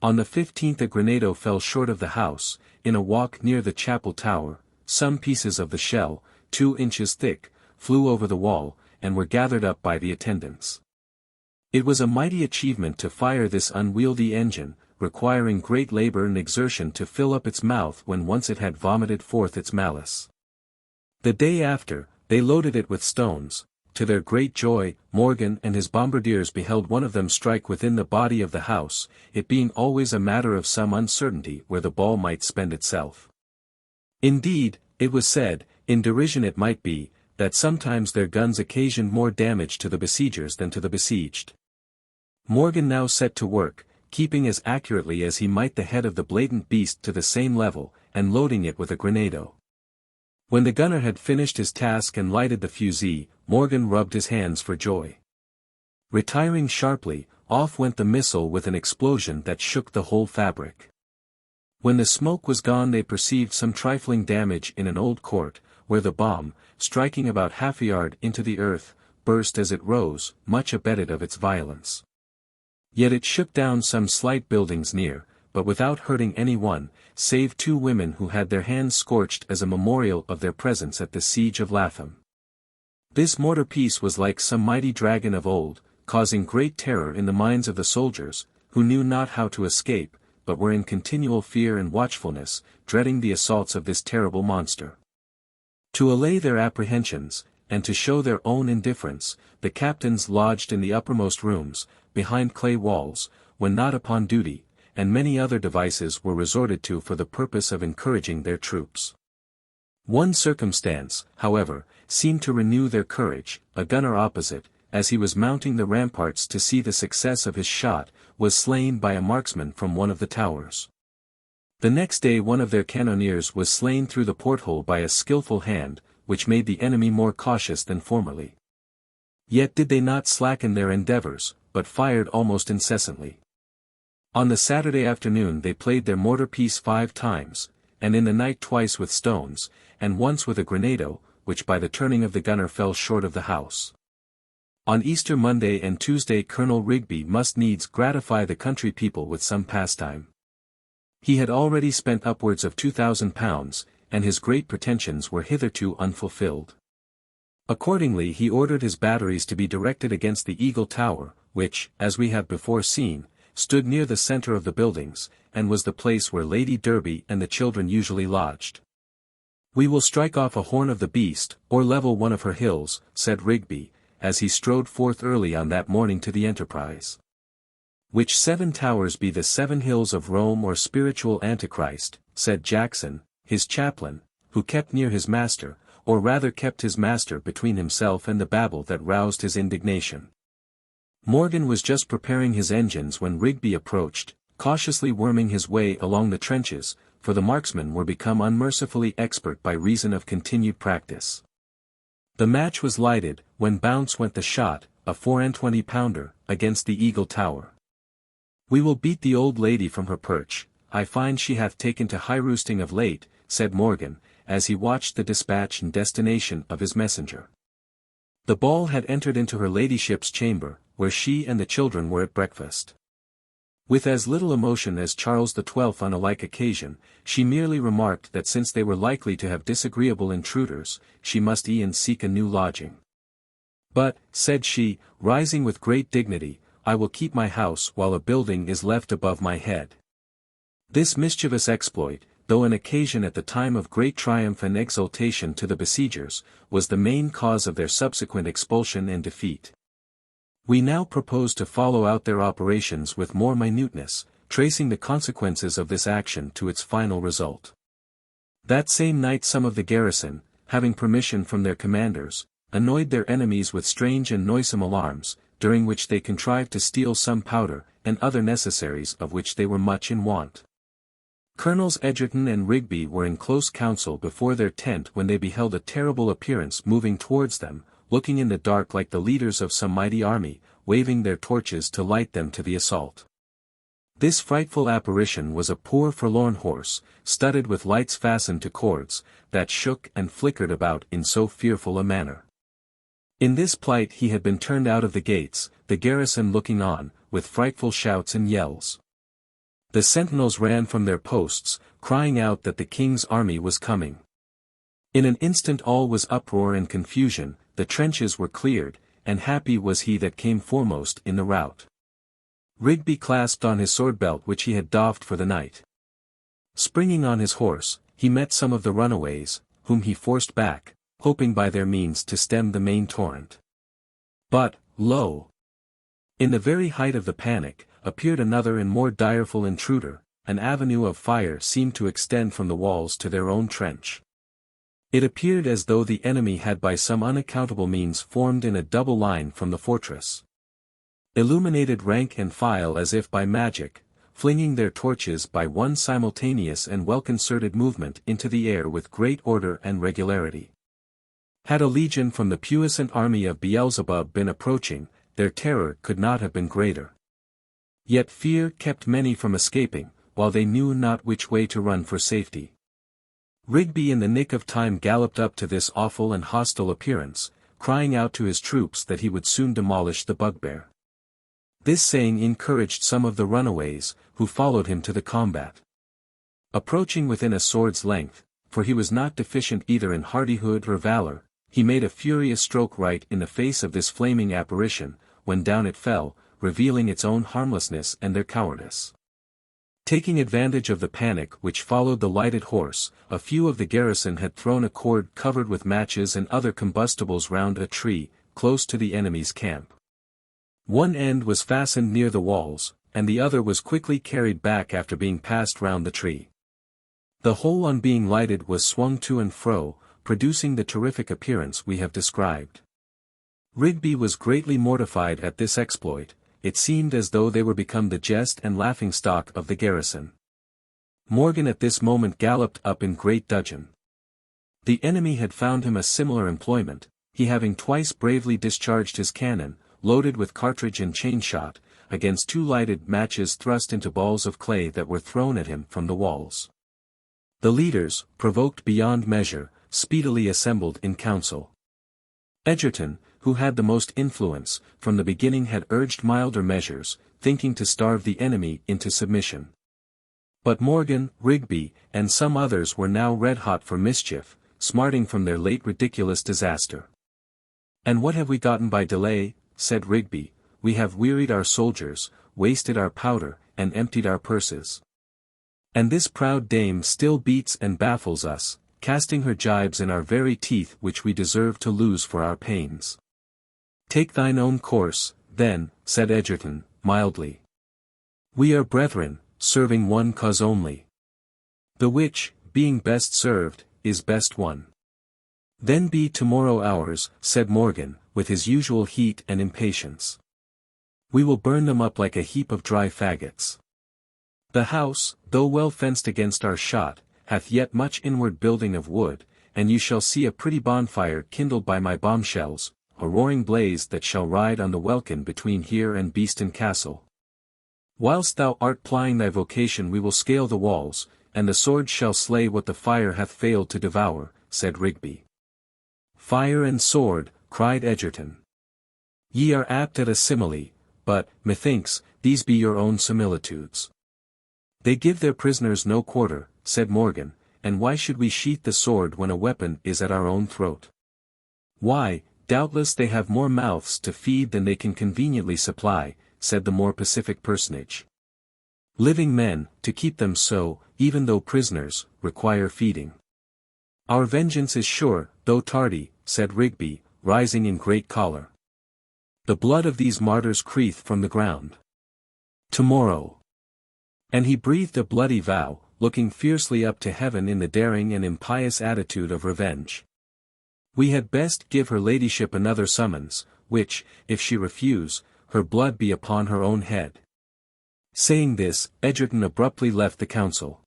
On the 15th a grenado fell short of the house, in a walk near the chapel tower, some pieces of the shell, 2 inches thick, flew over the wall, and were gathered up by the attendants. It was a mighty achievement to fire this unwieldy engine, requiring great labor and exertion to fill up its mouth when once it had vomited forth its malice. The day after, they loaded it with stones. To their great joy, Morgan and his bombardiers beheld one of them strike within the body of the house, it being always a matter of some uncertainty where the ball might spend itself. Indeed, it was said, in derision it might be, that sometimes their guns occasioned more damage to the besiegers than to the besieged. Morgan now set to work, keeping as accurately as he might the head of the blatant beast to the same level, and loading it with a grenado. When the gunner had finished his task and lighted the fusee, Morgan rubbed his hands for joy. Retiring sharply, off went the missile with an explosion that shook the whole fabric. When the smoke was gone they perceived some trifling damage in an old court, where the bomb, striking about half a yard into the earth, burst as it rose, much abated of its violence. Yet it shook down some slight buildings near, but without hurting any one, save 2 women who had their hands scorched as a memorial of their presence at the siege of Lathom. This mortar piece was like some mighty dragon of old, causing great terror in the minds of the soldiers, who knew not how to escape, but were in continual fear and watchfulness, dreading the assaults of this terrible monster. To allay their apprehensions, and to show their own indifference, the captains lodged in the uppermost rooms, behind clay walls, when not upon duty, and many other devices were resorted to for the purpose of encouraging their troops. One circumstance, however, seemed to renew their courage. A gunner opposite, as he was mounting the ramparts to see the success of his shot, was slain by a marksman from one of the towers. The next day one of their cannoneers was slain through the porthole by a skilful hand, which made the enemy more cautious than formerly. Yet did they not slacken their endeavors, but fired almost incessantly. On the Saturday afternoon they played their mortar piece 5 times, and in the night twice with stones, and once with a grenado, which by the turning of the gunner fell short of the house. On Easter Monday and Tuesday Colonel Rigby must needs gratify the country people with some pastime. He had already spent upwards of £2,000, and his great pretensions were hitherto unfulfilled. Accordingly he ordered his batteries to be directed against the Eagle Tower, which, as we have before seen, stood near the centre of the buildings, and was the place where Lady Derby and the children usually lodged. "We will strike off a horn of the beast, or level one of her hills," said Rigby, as he strode forth early on that morning to the enterprise. "Which 7 towers be the 7 hills of Rome or spiritual Antichrist," said Jackson, his chaplain, who kept near his master, or rather kept his master between himself and the babble that roused his indignation. Morgan was just preparing his engines when Rigby approached, cautiously worming his way along the trenches, for the marksmen were become unmercifully expert by reason of continued practice. The match was lighted, when bounce went the shot, a 24-pounder, against the Eagle Tower. "We will beat the old lady from her perch, I find she hath taken to high roosting of late," said Morgan, as he watched the dispatch and destination of his messenger. The ball had entered into her ladyship's chamber, where she and the children were at breakfast. With as little emotion as Charles XII on a like occasion, she merely remarked that since they were likely to have disagreeable intruders, she must e'en seek a new lodging. "But," said she, rising with great dignity, "I will keep my house while a building is left above my head." This mischievous exploit, though an occasion at the time of great triumph and exultation to the besiegers, was the main cause of their subsequent expulsion and defeat. We now propose to follow out their operations with more minuteness, tracing the consequences of this action to its final result. That same night some of the garrison, having permission from their commanders, annoyed their enemies with strange and noisome alarms, during which they contrived to steal some powder, and other necessaries of which they were much in want. Colonels Egerton and Rigby were in close council before their tent when they beheld a terrible appearance moving towards them, looking in the dark like the leaders of some mighty army, waving their torches to light them to the assault. This frightful apparition was a poor forlorn horse, studded with lights fastened to cords, that shook and flickered about in so fearful a manner. In this plight he had been turned out of the gates, the garrison looking on, with frightful shouts and yells. The sentinels ran from their posts, crying out that the king's army was coming. In an instant all was uproar and confusion, the trenches were cleared, and happy was he that came foremost in the rout. Rigby clasped on his sword-belt which he had doffed for the night. Springing on his horse, he met some of the runaways, whom he forced back, hoping by their means to stem the main torrent. But, lo! In the very height of the panic, appeared another and more direful intruder. An avenue of fire seemed to extend from the walls to their own trench. It appeared as though the enemy had by some unaccountable means formed in a double line from the fortress. Illuminated rank and file as if by magic, flinging their torches by one simultaneous and well-concerted movement into the air with great order and regularity. Had a legion from the puissant army of Beelzebub been approaching, their terror could not have been greater. Yet fear kept many from escaping, while they knew not which way to run for safety. Rigby in the nick of time galloped up to this awful and hostile appearance, crying out to his troops that he would soon demolish the bugbear. This saying encouraged some of the runaways, who followed him to the combat. Approaching within a sword's length, for he was not deficient either in hardihood or valor, he made a furious stroke right in the face of this flaming apparition, when down it fell, revealing its own harmlessness and their cowardice. Taking advantage of the panic which followed the lighted horse, a few of the garrison had thrown a cord covered with matches and other combustibles round a tree, close to the enemy's camp. One end was fastened near the walls, and the other was quickly carried back after being passed round the tree. The whole on being lighted was swung to and fro, producing the terrific appearance we have described. Rigby was greatly mortified at this exploit. It seemed as though they were become the jest and laughing-stock of the garrison. Morgan at this moment galloped up in great dudgeon. The enemy had found him a similar employment, he having twice bravely discharged his cannon, loaded with cartridge and chain-shot, against 2 lighted matches thrust into balls of clay that were thrown at him from the walls. The leaders, provoked beyond measure, speedily assembled in council. Egerton, who had the most influence, from the beginning had urged milder measures, thinking to starve the enemy into submission. But Morgan, Rigby, and some others were now red-hot for mischief, smarting from their late ridiculous disaster. "And what have we gotten by delay?" said Rigby. "We have wearied our soldiers, wasted our powder, and emptied our purses. And this proud dame still beats and baffles us, casting her gibes in our very teeth which we deserve to lose for our pains." "Take thine own course, then," said Egerton, mildly. "We are brethren, serving one cause only. The which, being best served, is best won." "Then be tomorrow ours," said Morgan, with his usual heat and impatience. "We will burn them up like a heap of dry faggots. The house, though well fenced against our shot, hath yet much inward building of wood, and you shall see a pretty bonfire kindled by my bombshells, a roaring blaze that shall ride on the welkin between here and Beeston Castle. Whilst thou art plying thy vocation we will scale the walls, and the sword shall slay what the fire hath failed to devour," said Rigby. "Fire and sword," cried Egerton. "Ye are apt at a simile, but, methinks, these be your own similitudes." "They give their prisoners no quarter," said Morgan, "and why should we sheath the sword when a weapon is at our own throat?" "Why, doubtless they have more mouths to feed than they can conveniently supply," said the more pacific personage. "Living men, to keep them so, even though prisoners, require feeding." "Our vengeance is sure, though tardy," said Rigby, rising in great choler. "The blood of these martyrs creeth from the ground. Tomorrow." And he breathed a bloody vow, looking fiercely up to heaven in the daring and impious attitude of revenge. "We had best give her ladyship another summons, which, if she refuse, her blood be upon her own head." Saying this, Egerton abruptly left the council.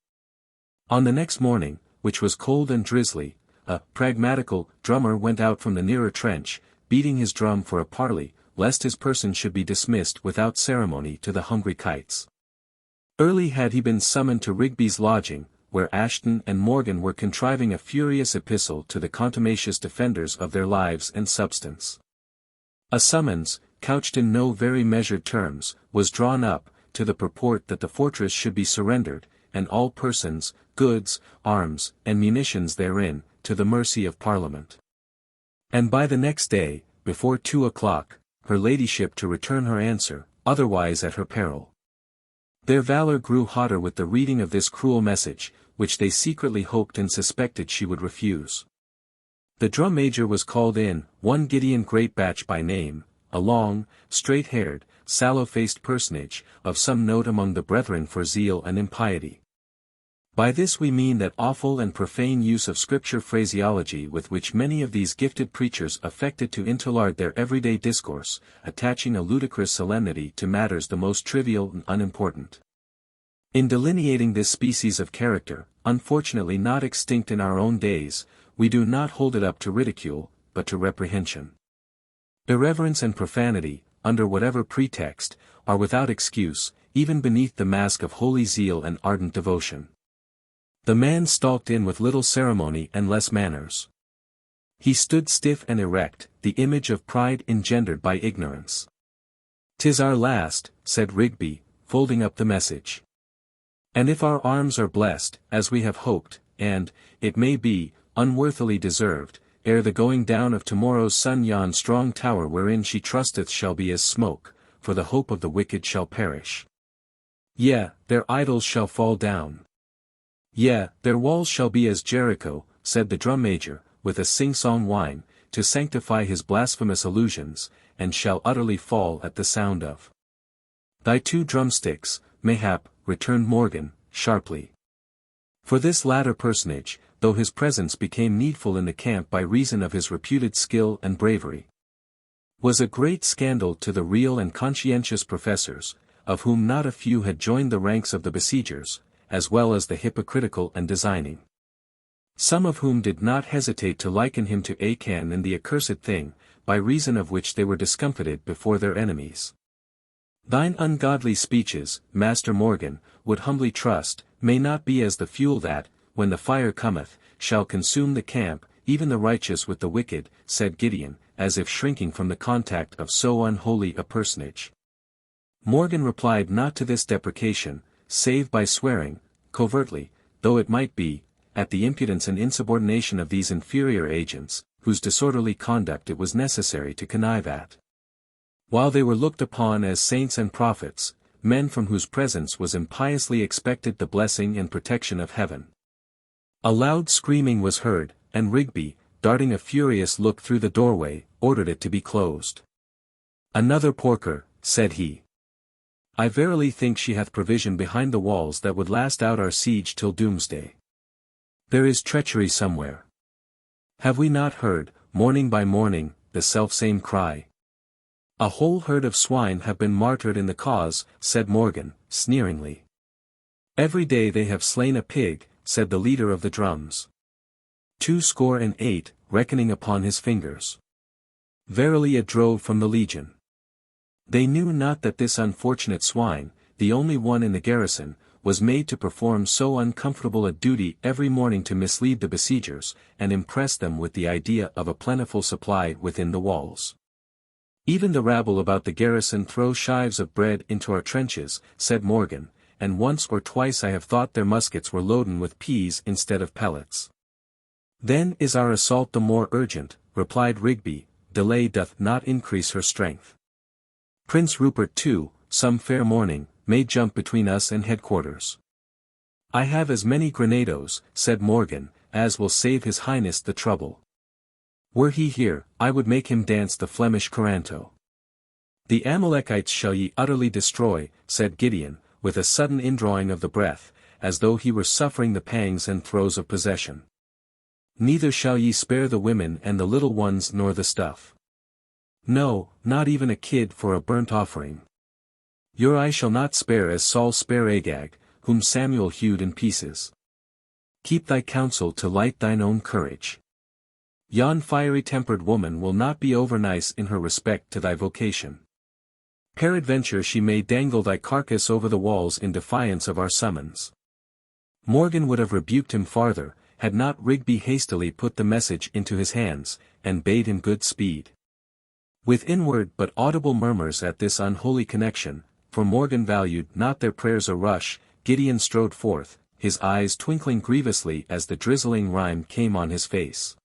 On the next morning, which was cold and drizzly, a pragmatical drummer went out from the nearer trench, beating his drum for a parley, lest his person should be dismissed without ceremony to the hungry kites. Early had he been summoned to Rigby's lodging, where Ashton and Morgan were contriving a furious epistle to the contumacious defenders of their lives and substance. A summons, couched in no very measured terms, was drawn up, to the purport that the fortress should be surrendered, and all persons, goods, arms, and munitions therein, to the mercy of Parliament. And by the next day, before 2 o'clock, her ladyship to return her answer, otherwise at her peril. Their valour grew hotter with the reading of this cruel message, which they secretly hoped and suspected she would refuse. The drum major was called in, one Gideon Greatbatch by name, a long, straight-haired, sallow-faced personage, of some note among the brethren for zeal and impiety. By this we mean that awful and profane use of scripture phraseology with which many of these gifted preachers affected to interlard their everyday discourse, attaching a ludicrous solemnity to matters the most trivial and unimportant. In delineating this species of character, unfortunately not extinct in our own days, we do not hold it up to ridicule, but to reprehension. Irreverence and profanity, under whatever pretext, are without excuse, even beneath the mask of holy zeal and ardent devotion. The man stalked in with little ceremony and less manners. He stood stiff and erect, the image of pride engendered by ignorance. "'Tis our last," said Rigby, folding up the message. "And if our arms are blessed, as we have hoped, and, it may be, unworthily deserved, ere the going down of tomorrow's sun yon strong tower wherein she trusteth shall be as smoke, for the hope of the wicked shall perish. Yea, their idols shall fall down. Yea, their walls shall be as Jericho," said the drum major, with a sing-song whine, to sanctify his blasphemous allusions, "and shall utterly fall at the sound of thy 2 drumsticks, mayhap," returned Morgan, sharply. For this latter personage, though his presence became needful in the camp by reason of his reputed skill and bravery, was a great scandal to the real and conscientious professors, of whom not a few had joined the ranks of the besiegers, as well as the hypocritical and designing. Some of whom did not hesitate to liken him to Achan and the accursed thing, by reason of which they were discomfited before their enemies. "Thine ungodly speeches, Master Morgan, would humbly trust, may not be as the fuel that, when the fire cometh, shall consume the camp, even the righteous with the wicked," said Gideon, as if shrinking from the contact of so unholy a personage. Morgan replied not to this deprecation, save by swearing, covertly, though it might be, at the impudence and insubordination of these inferior agents, whose disorderly conduct it was necessary to connive at. While they were looked upon as saints and prophets, men from whose presence was impiously expected the blessing and protection of heaven. A loud screaming was heard, and Rigby, darting a furious look through the doorway, ordered it to be closed. "Another porker," said he. "I verily think she hath provision behind the walls that would last out our siege till doomsday. There is treachery somewhere. Have we not heard, morning by morning, the selfsame cry? A whole herd of swine have been martyred in the cause," said Morgan, sneeringly. "Every day they have slain a pig," said the leader of the drums. 208, reckoning upon his fingers. Verily a drove from the legion. They knew not that this unfortunate swine, the only one in the garrison, was made to perform so uncomfortable a duty every morning to mislead the besiegers, and impress them with the idea of a plentiful supply within the walls. "Even the rabble about the garrison throw shives of bread into our trenches," said Morgan, "and once or twice I have thought their muskets were loaden with peas instead of pellets." "Then is our assault the more urgent," replied Rigby, "delay doth not increase her strength. Prince Rupert too, some fair morning, may jump between us and headquarters." "I have as many grenadoes," said Morgan, "as will save his highness the trouble. Were he here, I would make him dance the Flemish coranto." "The Amalekites shall ye utterly destroy," said Gideon, with a sudden indrawing of the breath, as though he were suffering the pangs and throes of possession. "Neither shall ye spare the women and the little ones nor the stuff. No, not even a kid for a burnt offering. Your eye shall not spare as Saul spare Agag, whom Samuel hewed in pieces. Keep thy counsel to light thine own courage. Yon fiery-tempered woman will not be overnice in her respect to thy vocation. Peradventure she may dangle thy carcass over the walls in defiance of our summons." Morgan would have rebuked him farther, had not Rigby hastily put the message into his hands, and bade him good speed. With inward but audible murmurs at this unholy connection, for Morgan valued not their prayers a rush, Gideon strode forth, his eyes twinkling grievously as the drizzling rime came on his face.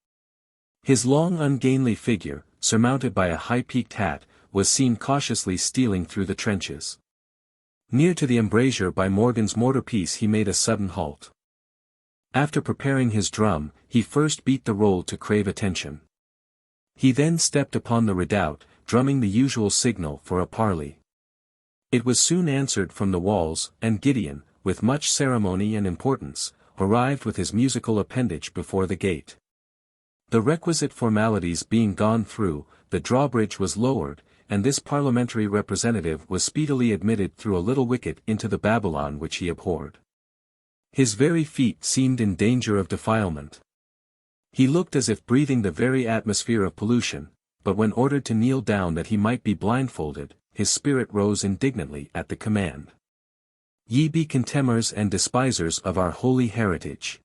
His long ungainly figure, surmounted by a high-peaked hat, was seen cautiously stealing through the trenches. Near to the embrasure by Morgan's mortar-piece he made a sudden halt. After preparing his drum, he first beat the roll to crave attention. He then stepped upon the redoubt, drumming the usual signal for a parley. It was soon answered from the walls, and Gideon, with much ceremony and importance, arrived with his musical appendage before the gate. The requisite formalities being gone through, the drawbridge was lowered, and this parliamentary representative was speedily admitted through a little wicket into the Babylon which he abhorred. His very feet seemed in danger of defilement. He looked as if breathing the very atmosphere of pollution, but when ordered to kneel down that he might be blindfolded, his spirit rose indignantly at the command. Ye be contemners and despisers of our holy heritage.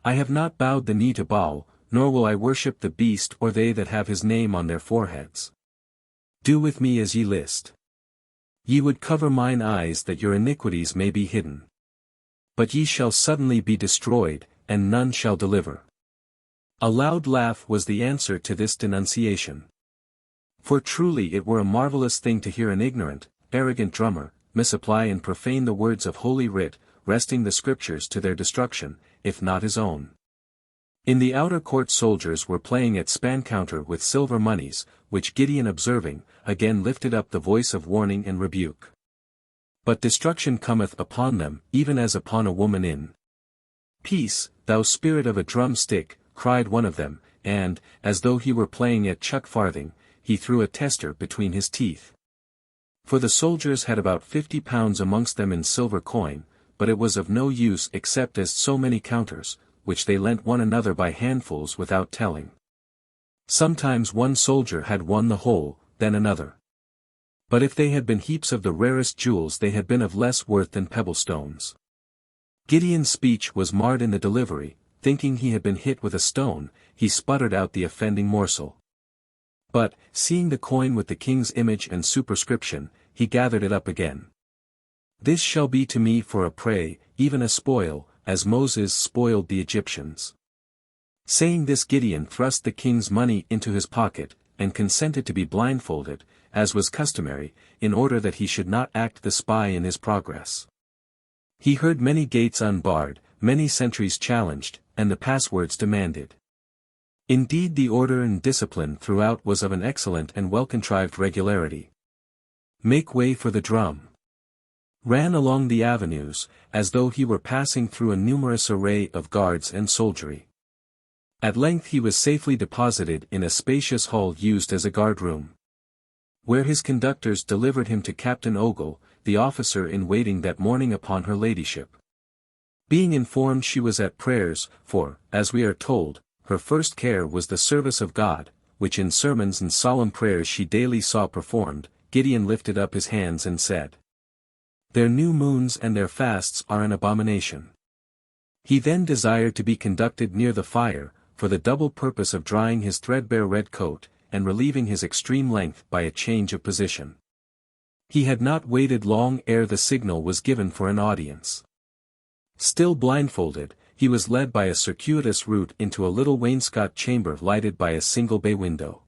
I have not bowed the knee to Baal, nor will I worship the beast or they that have his name on their foreheads. Do with me as ye list. Ye would cover mine eyes that your iniquities may be hidden. But ye shall suddenly be destroyed, and none shall deliver. A loud laugh was the answer to this denunciation. For truly it were a marvellous thing to hear an ignorant, arrogant drummer, misapply and profane the words of Holy Writ, wresting the Scriptures to their destruction, if not his own. In the outer court soldiers were playing at span-counter with silver moneys, which Gideon observing, again lifted up the voice of warning and rebuke. But destruction cometh upon them, even as upon a woman in. Peace, thou spirit of a drum-stick, cried one of them, and, as though he were playing at chuck-farthing, he threw a tester between his teeth. For the soldiers had about 50 pounds amongst them in silver coin, but it was of no use except as so many counters, which they lent one another by handfuls without telling. Sometimes one soldier had won the whole, then another. But if they had been heaps of the rarest jewels they had been of less worth than pebble-stones. Gideon's speech was marred in the delivery, thinking he had been hit with a stone, he sputtered out the offending morsel. But, seeing the coin with the king's image and superscription, he gathered it up again. This shall be to me for a prey, even a spoil, as Moses spoiled the Egyptians. Saying this Gideon thrust the king's money into his pocket, and consented to be blindfolded, as was customary, in order that he should not act the spy in his progress. He heard many gates unbarred, many sentries challenged, and the passwords demanded. Indeed the order and discipline throughout was of an excellent and well-contrived regularity. Make way for the drum. Ran along the avenues, as though he were passing through a numerous array of guards and soldiery. At length he was safely deposited in a spacious hall used as a guard-room, where his conductors delivered him to Captain Ogle, the officer in waiting that morning upon her ladyship. Being informed she was at prayers, for, as we are told, her first care was the service of God, which in sermons and solemn prayers she daily saw performed, Gideon lifted up his hands and said, Their new moons and their fasts are an abomination. He then desired to be conducted near the fire, for the double purpose of drying his threadbare red coat, and relieving his extreme length by a change of position. He had not waited long ere the signal was given for an audience. Still blindfolded, he was led by a circuitous route into a little wainscot chamber lighted by a single bay window.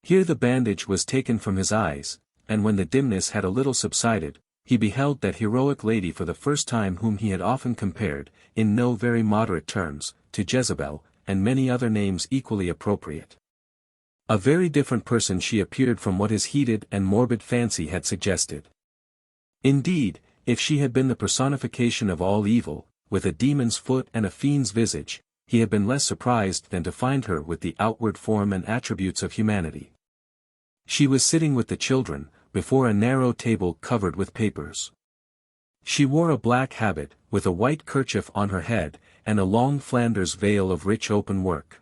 Here the bandage was taken from his eyes, and when the dimness had a little subsided, he beheld that heroic lady for the first time whom he had often compared, in no very moderate terms, to Jezebel, and many other names equally appropriate. A very different person she appeared from what his heated and morbid fancy had suggested. Indeed, if she had been the personification of all evil, with a demon's foot and a fiend's visage, he had been less surprised than to find her with the outward form and attributes of humanity. She was sitting with the children, before a narrow table covered with papers. She wore a black habit, with a white kerchief on her head, and a long Flanders veil of rich open work.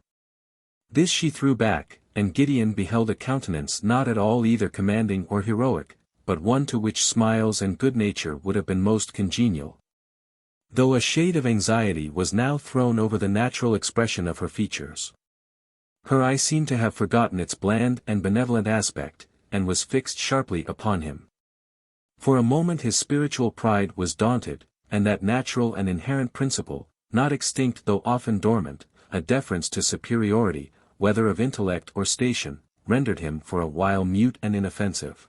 This she threw back, and Gideon beheld a countenance not at all either commanding or heroic, but one to which smiles and good nature would have been most congenial. Though a shade of anxiety was now thrown over the natural expression of her features. Her eye seemed to have forgotten its bland and benevolent aspect, and was fixed sharply upon him. For a moment his spiritual pride was daunted, and that natural and inherent principle, not extinct though often dormant, a deference to superiority, whether of intellect or station, rendered him for a while mute and inoffensive.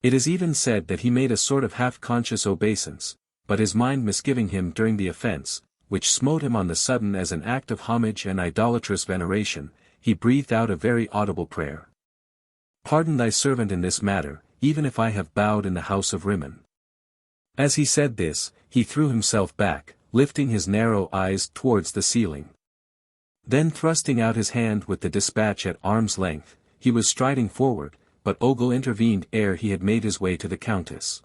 It is even said that he made a sort of half-conscious obeisance, but his mind misgiving him during the offence, which smote him on the sudden as an act of homage and idolatrous veneration, he breathed out a very audible prayer. Pardon thy servant in this matter, even if I have bowed in the house of Rimmon. As he said this, he threw himself back, lifting his narrow eyes towards the ceiling. Then thrusting out his hand with the dispatch at arm's length, he was striding forward, but Ogle intervened ere he had made his way to the Countess.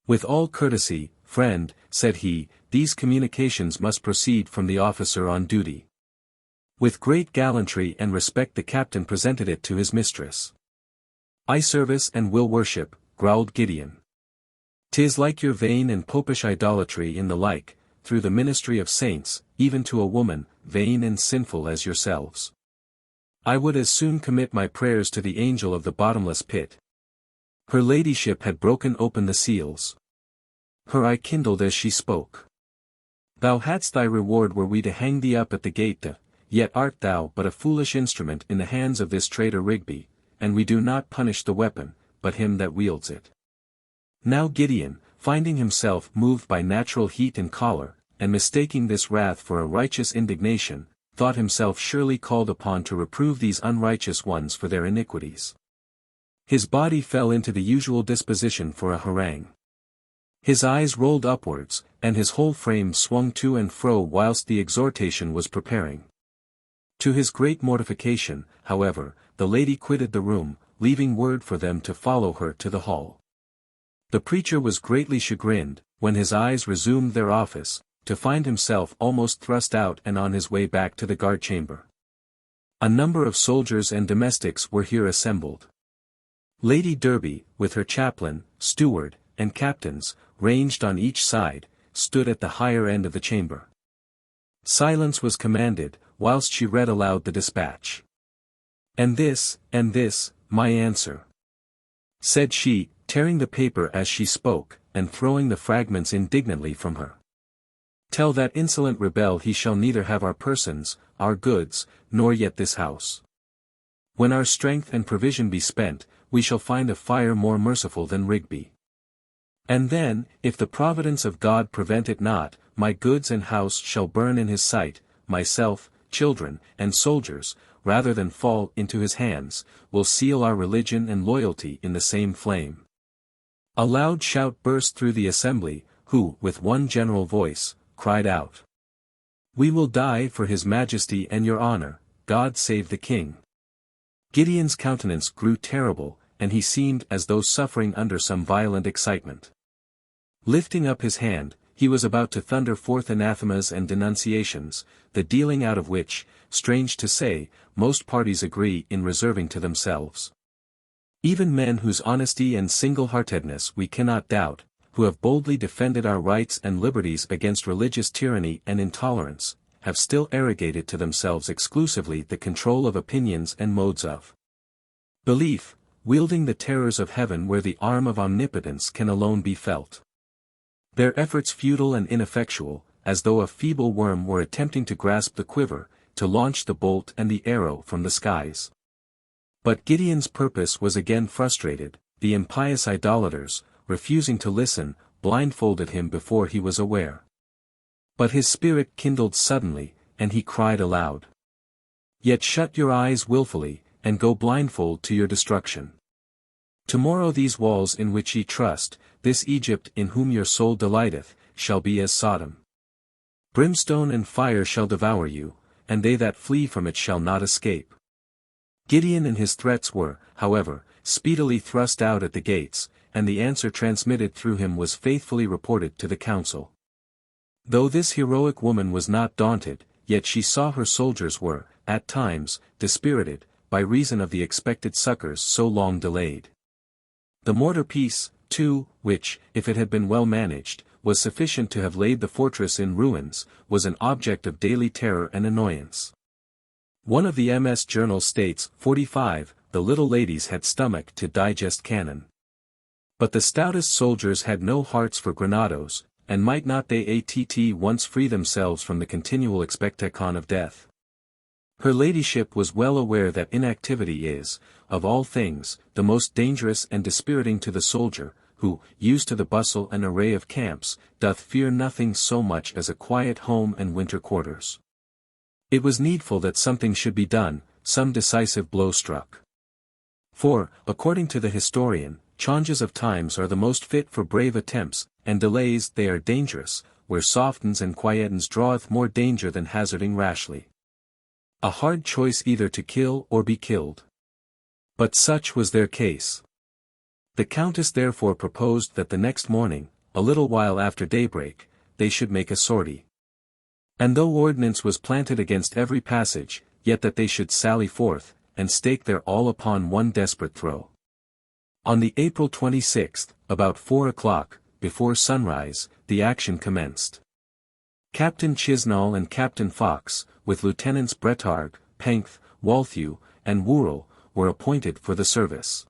With all courtesy, friend, said he, these communications must proceed from the officer on duty. With great gallantry and respect the captain presented it to his mistress. I service and will worship, growled Gideon. 'Tis like your vain and popish idolatry in the like, through the ministry of saints, even to a woman, vain and sinful as yourselves. I would as soon commit my prayers to the angel of the bottomless pit. Her ladyship had broken open the seals. Her eye kindled as she spoke. Thou hadst thy reward were we to hang thee up at the gate, yet art thou but a foolish instrument in the hands of this traitor Rigby, and we do not punish the weapon, but him that wields it. Now Gideon, finding himself moved by natural heat and choler, and mistaking this wrath for a righteous indignation, thought himself surely called upon to reprove these unrighteous ones for their iniquities. His body fell into the usual disposition for a harangue. His eyes rolled upwards, and his whole frame swung to and fro whilst the exhortation was preparing. To his great mortification, however, the lady quitted the room, leaving word for them to follow her to the hall. The preacher was greatly chagrined, when his eyes resumed their office, to find himself almost thrust out and on his way back to the guard-chamber. A number of soldiers and domestics were here assembled. Lady Derby, with her chaplain, steward, and captains, ranged on each side, stood at the higher end of the chamber. Silence was commanded, whilst she read aloud the dispatch. And this, my answer," said she, tearing the paper as she spoke, and throwing the fragments indignantly from her. "Tell that insolent rebel he shall neither have our persons, our goods, nor yet this house. When our strength and provision be spent, we shall find a fire more merciful than Rigby. And then, if the providence of God prevent it not, my goods and house shall burn in his sight, myself, children, and soldiers, rather than fall into his hands, will seal our religion and loyalty in the same flame." A loud shout burst through the assembly, who, with one general voice, cried out, "We will die for his majesty and your honor, God save the king." Gideon's countenance grew terrible, and he seemed as though suffering under some violent excitement. Lifting up his hand, he was about to thunder forth anathemas and denunciations, the dealing out of which, strange to say, most parties agree in reserving to themselves. Even men whose honesty and single-heartedness we cannot doubt, who have boldly defended our rights and liberties against religious tyranny and intolerance, have still arrogated to themselves exclusively the control of opinions and modes of belief, wielding the terrors of heaven where the arm of omnipotence can alone be felt. Their efforts futile and ineffectual, as though a feeble worm were attempting to grasp the quiver, to launch the bolt and the arrow from the skies. But Gideon's purpose was again frustrated, the impious idolaters, refusing to listen, blindfolded him before he was aware. But his spirit kindled suddenly, and he cried aloud, "Yet shut your eyes wilfully, and go blindfold to your destruction. Tomorrow these walls in which ye trust, this Egypt in whom your soul delighteth, shall be as Sodom. Brimstone and fire shall devour you, and they that flee from it shall not escape." Gideon and his threats were, however, speedily thrust out at the gates, and the answer transmitted through him was faithfully reported to the council. Though this heroic woman was not daunted, yet she saw her soldiers were, at times, dispirited, by reason of the expected succors so long delayed. The mortar piece, too, which, if it had been well managed, was sufficient to have laid the fortress in ruins, was an object of daily terror and annoyance. One of the MS journals states, 45, the little ladies had stomach to digest cannon. But the stoutest soldiers had no hearts for grenadoes, and might not they at once free themselves from the continual expectation of death? Her ladyship was well aware that inactivity is, of all things, the most dangerous and dispiriting to the soldier, who, used to the bustle and array of camps, doth fear nothing so much as a quiet home and winter quarters. It was needful that something should be done, some decisive blow struck. For, according to the historian, changes of times are the most fit for brave attempts, and delays they are dangerous, where softens and quietens draweth more danger than hazarding rashly. A hard choice either to kill or be killed. But such was their case. The Countess therefore proposed that the next morning, a little while after daybreak, they should make a sortie. And though ordnance was planted against every passage, yet that they should sally forth, and stake their all upon one desperate throw. On the April 26th, about 4 o'clock, before sunrise, the action commenced. Captain Chisnall and Captain Fox, with Lieutenants Bretarg, Penkth, Walthew, and Whorrell, were appointed for the service.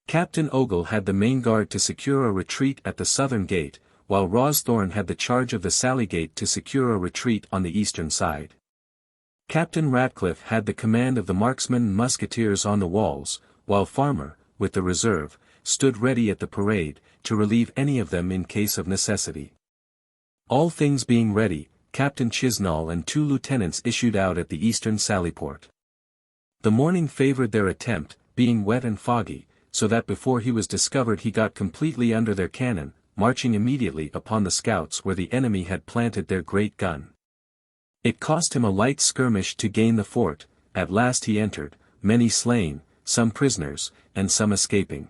Captain Ogle had the main guard to secure a retreat at the southern gate, while Rawsthorne had the charge of the sally gate to secure a retreat on the eastern side. Captain Ratcliffe had the command of the marksmen and musketeers on the walls, while Farmer, with the reserve, stood ready at the parade, to relieve any of them in case of necessity. All things being ready, Captain Chisnall and 2 lieutenants issued out at the eastern sallyport. The morning favoured their attempt, being wet and foggy, so that before he was discovered he got completely under their cannon, marching immediately upon the scouts where the enemy had planted their great gun. It cost him a light skirmish to gain the fort, at last he entered, many slain, some prisoners, and some escaping.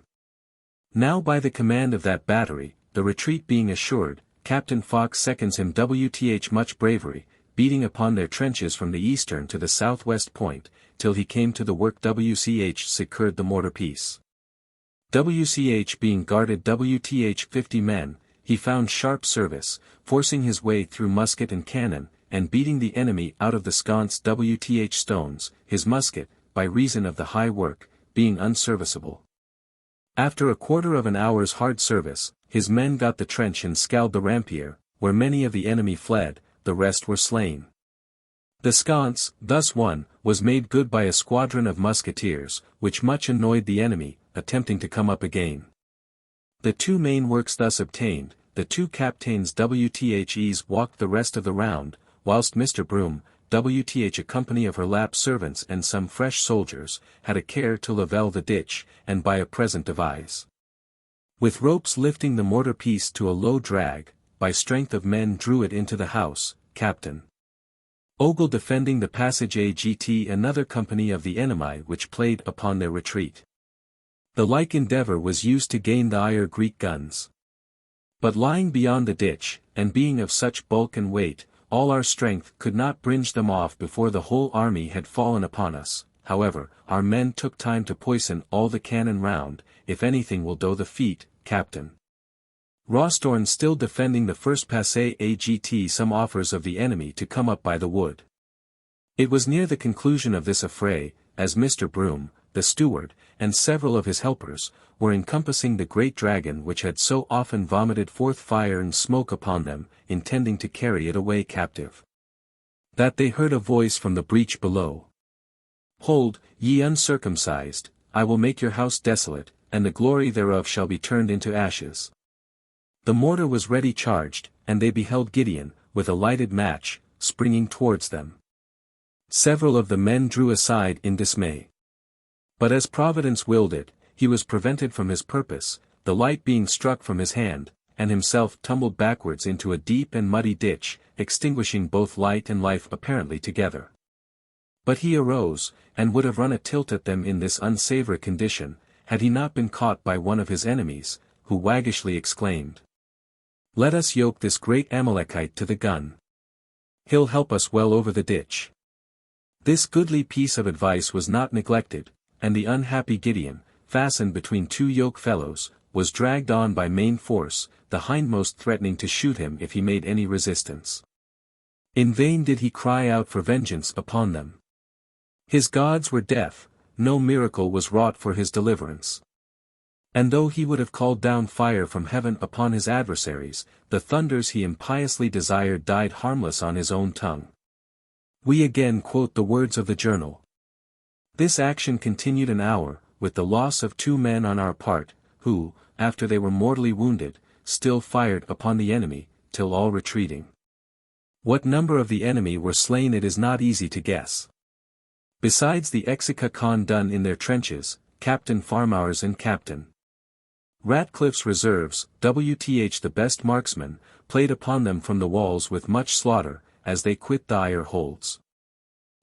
Now by the command of that battery, the retreat being assured, Captain Fox seconds him with much bravery, beating upon their trenches from the eastern to the southwest point, till he came to the work WCH secured the mortar piece. WCH being guarded 50 men, he found sharp service, forcing his way through musket and cannon, and beating the enemy out of the sconce WTH stones, his musket, by reason of the high work, being unserviceable. After a quarter of an hour's hard service, his men got the trench and scaled the rampier, where many of the enemy fled, the rest were slain. The sconce, thus won, was made good by a squadron of musketeers, which much annoyed the enemy, attempting to come up again. The 2 main works thus obtained, the 2 captains WTHEs walked the rest of the round, whilst Mr. Broom, WTH a company of her lap servants and some fresh soldiers, had a care to level the ditch, and by a present devise. With ropes lifting the mortar piece to a low drag, by strength of men drew it into the house, Captain Ogle defending the passage AGT another company of the enemy which played upon their retreat. The like endeavour was used to gain the Eyre Greek guns. But lying beyond the ditch, and being of such bulk and weight, all our strength could not bringe them off before the whole army had fallen upon us. However, our men took time to poison all the cannon round, if anything will do the feat, Captain Rawsthorne still defending the first passé AGT some offers of the enemy to come up by the wood. It was near the conclusion of this affray, as Mr. Broom, the steward, and several of his helpers, were encompassing the great dragon which had so often vomited forth fire and smoke upon them, intending to carry it away captive, that they heard a voice from the breach below. Hold, ye uncircumcised, I will make your house desolate, and the glory thereof shall be turned into ashes. The mortar was ready charged, and they beheld Gideon, with a lighted match, springing towards them. Several of the men drew aside in dismay. But as Providence willed it, he was prevented from his purpose, the light being struck from his hand, and himself tumbled backwards into a deep and muddy ditch, extinguishing both light and life apparently together. But he arose, and would have run a tilt at them in this unsavoury condition, had he not been caught by one of his enemies, who waggishly exclaimed, "Let us yoke this great Amalekite to the gun. He'll help us well over the ditch." This goodly piece of advice was not neglected, and the unhappy Gideon, fastened between 2 yoke fellows, was dragged on by main force, the hindmost threatening to shoot him if he made any resistance. In vain did he cry out for vengeance upon them. His gods were deaf, no miracle was wrought for his deliverance. And though he would have called down fire from heaven upon his adversaries, the thunders he impiously desired died harmless on his own tongue. We again quote the words of the journal. This action continued an hour, with the loss of 2 men on our part, who, after they were mortally wounded, still fired upon the enemy, till all retreating. What number of the enemy were slain it is not easy to guess. Besides the execution done in their trenches, Captain Farmhours and Captain Ratcliffe's reserves, WTH the best marksmen, played upon them from the walls with much slaughter, as they quit the Eyre holds.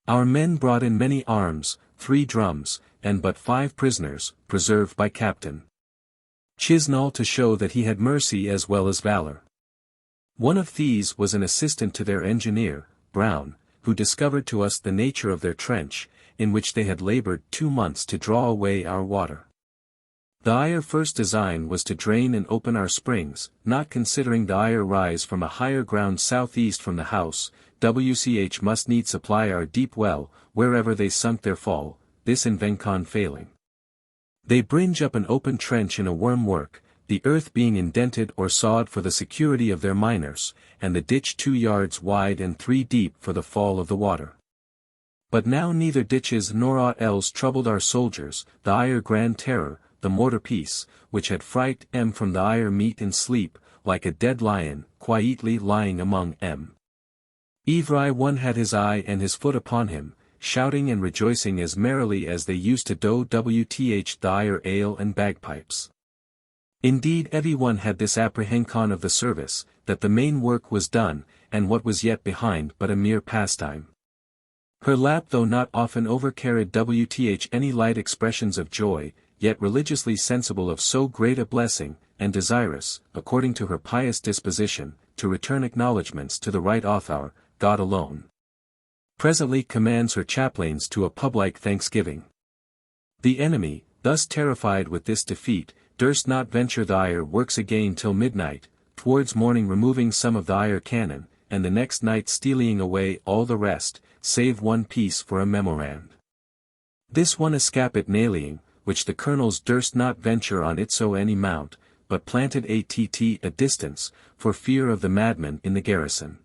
Our men brought in many arms, 3 drums, and but 5 prisoners, preserved by Captain Chisnall to show that he had mercy as well as valour. One of these was an assistant to their engineer, Brown, who discovered to us the nature of their trench, in which they had laboured 2 months to draw away our water. The Eyre first design was to drain and open our springs, not considering the Eyre rise from a higher ground southeast from the house. WCH must needs supply our deep well, wherever they sunk their fall, this invention failing. They bringe up an open trench in a wormwork, the earth being indented or sawed for the security of their miners, and the ditch 2 yards wide and 3 deep for the fall of the water. But now neither ditches nor aught else troubled our soldiers, the Eyre grand terror, the mortar piece, which had fright from the Eyre meat in sleep, like a dead lion, quietly lying among Every one had his eye and his foot upon him, shouting and rejoicing as merrily as they used to do WTH the Eyre ale and bagpipes. Indeed every one had this apprehension of the service, that the main work was done, and what was yet behind but a mere pastime. Her lap though not often overcarried WTH any light expressions of joy, yet religiously sensible of so great a blessing, and desirous, according to her pious disposition, to return acknowledgments to the right author, God alone. Presently commands her chaplains to a public thanksgiving. The enemy, thus terrified with this defeat, durst not venture the Eyre works again till midnight, towards morning removing some of the Eyre cannon, and the next night stealing away all the rest, save 1 piece for a memorand. This one escaped nailing, which the colonels durst not venture on it so any mount, but planted a distance, for fear of the madmen in the garrison.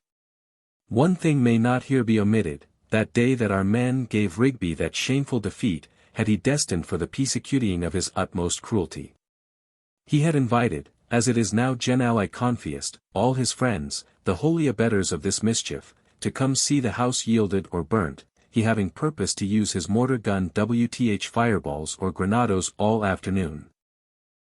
One thing may not here be omitted, that day that our men gave Rigby that shameful defeat, had he destined for the persecuting of his utmost cruelty. He had invited, as it is now generally confessed, all his friends, the holy abettors of this mischief, to come see the house yielded or burnt, he having purpose to use his mortar gun WTH fireballs or granados all afternoon.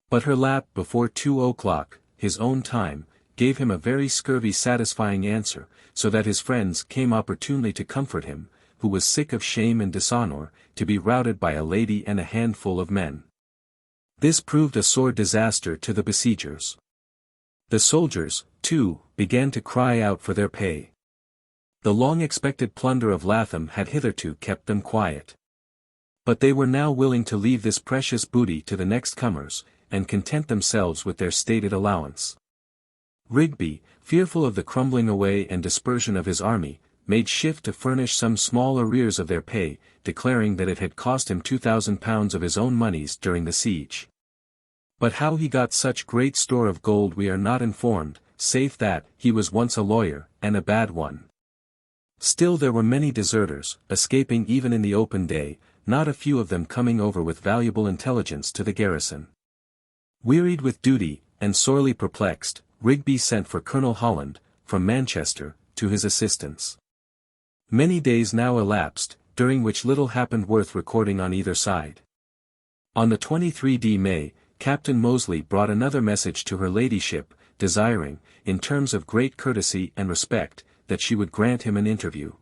But her lap before 2 o'clock, his own time, gave him a very scurvy satisfying answer, so that his friends came opportunely to comfort him, who was sick of shame and dishonour, to be routed by a lady and a handful of men. This proved a sore disaster to the besiegers. The soldiers, too, began to cry out for their pay. The long-expected plunder of Lathom had hitherto kept them quiet. But they were now willing to leave this precious booty to the next comers, and content themselves with their stated allowance. Rigby, fearful of the crumbling away and dispersion of his army, made shift to furnish some small arrears of their pay, declaring that it had cost him £2,000 of his own moneys during the siege. But how he got such great store of gold we are not informed, save that he was once a lawyer, and a bad one. Still there were many deserters, escaping even in the open day, not a few of them coming over with valuable intelligence to the garrison. Wearied with duty, and sorely perplexed, Rigby sent for Colonel Holland, from Manchester, to his assistance. Many days now elapsed, during which little happened worth recording on either side. On the 23 May, Captain Moseley brought another message to her ladyship, desiring, in terms of great courtesy and respect, that she would grant him an interview.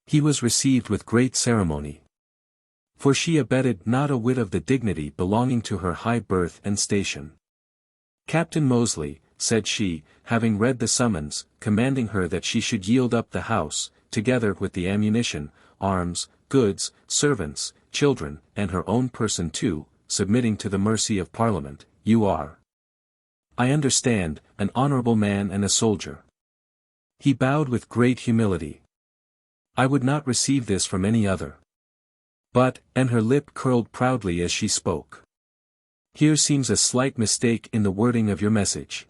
He was received with great ceremony. For she abetted not a whit of the dignity belonging to her high birth and station. Captain Moseley, said she, having read the summons, commanding her that she should yield up the house, together with the ammunition, arms, goods, servants, children, and her own person too, submitting to the mercy of Parliament, you are, I understand, an honourable man and a soldier. He bowed with great humility. I would not receive this from any other. But, and her lip curled proudly as she spoke. Here seems a slight mistake in the wording of your message.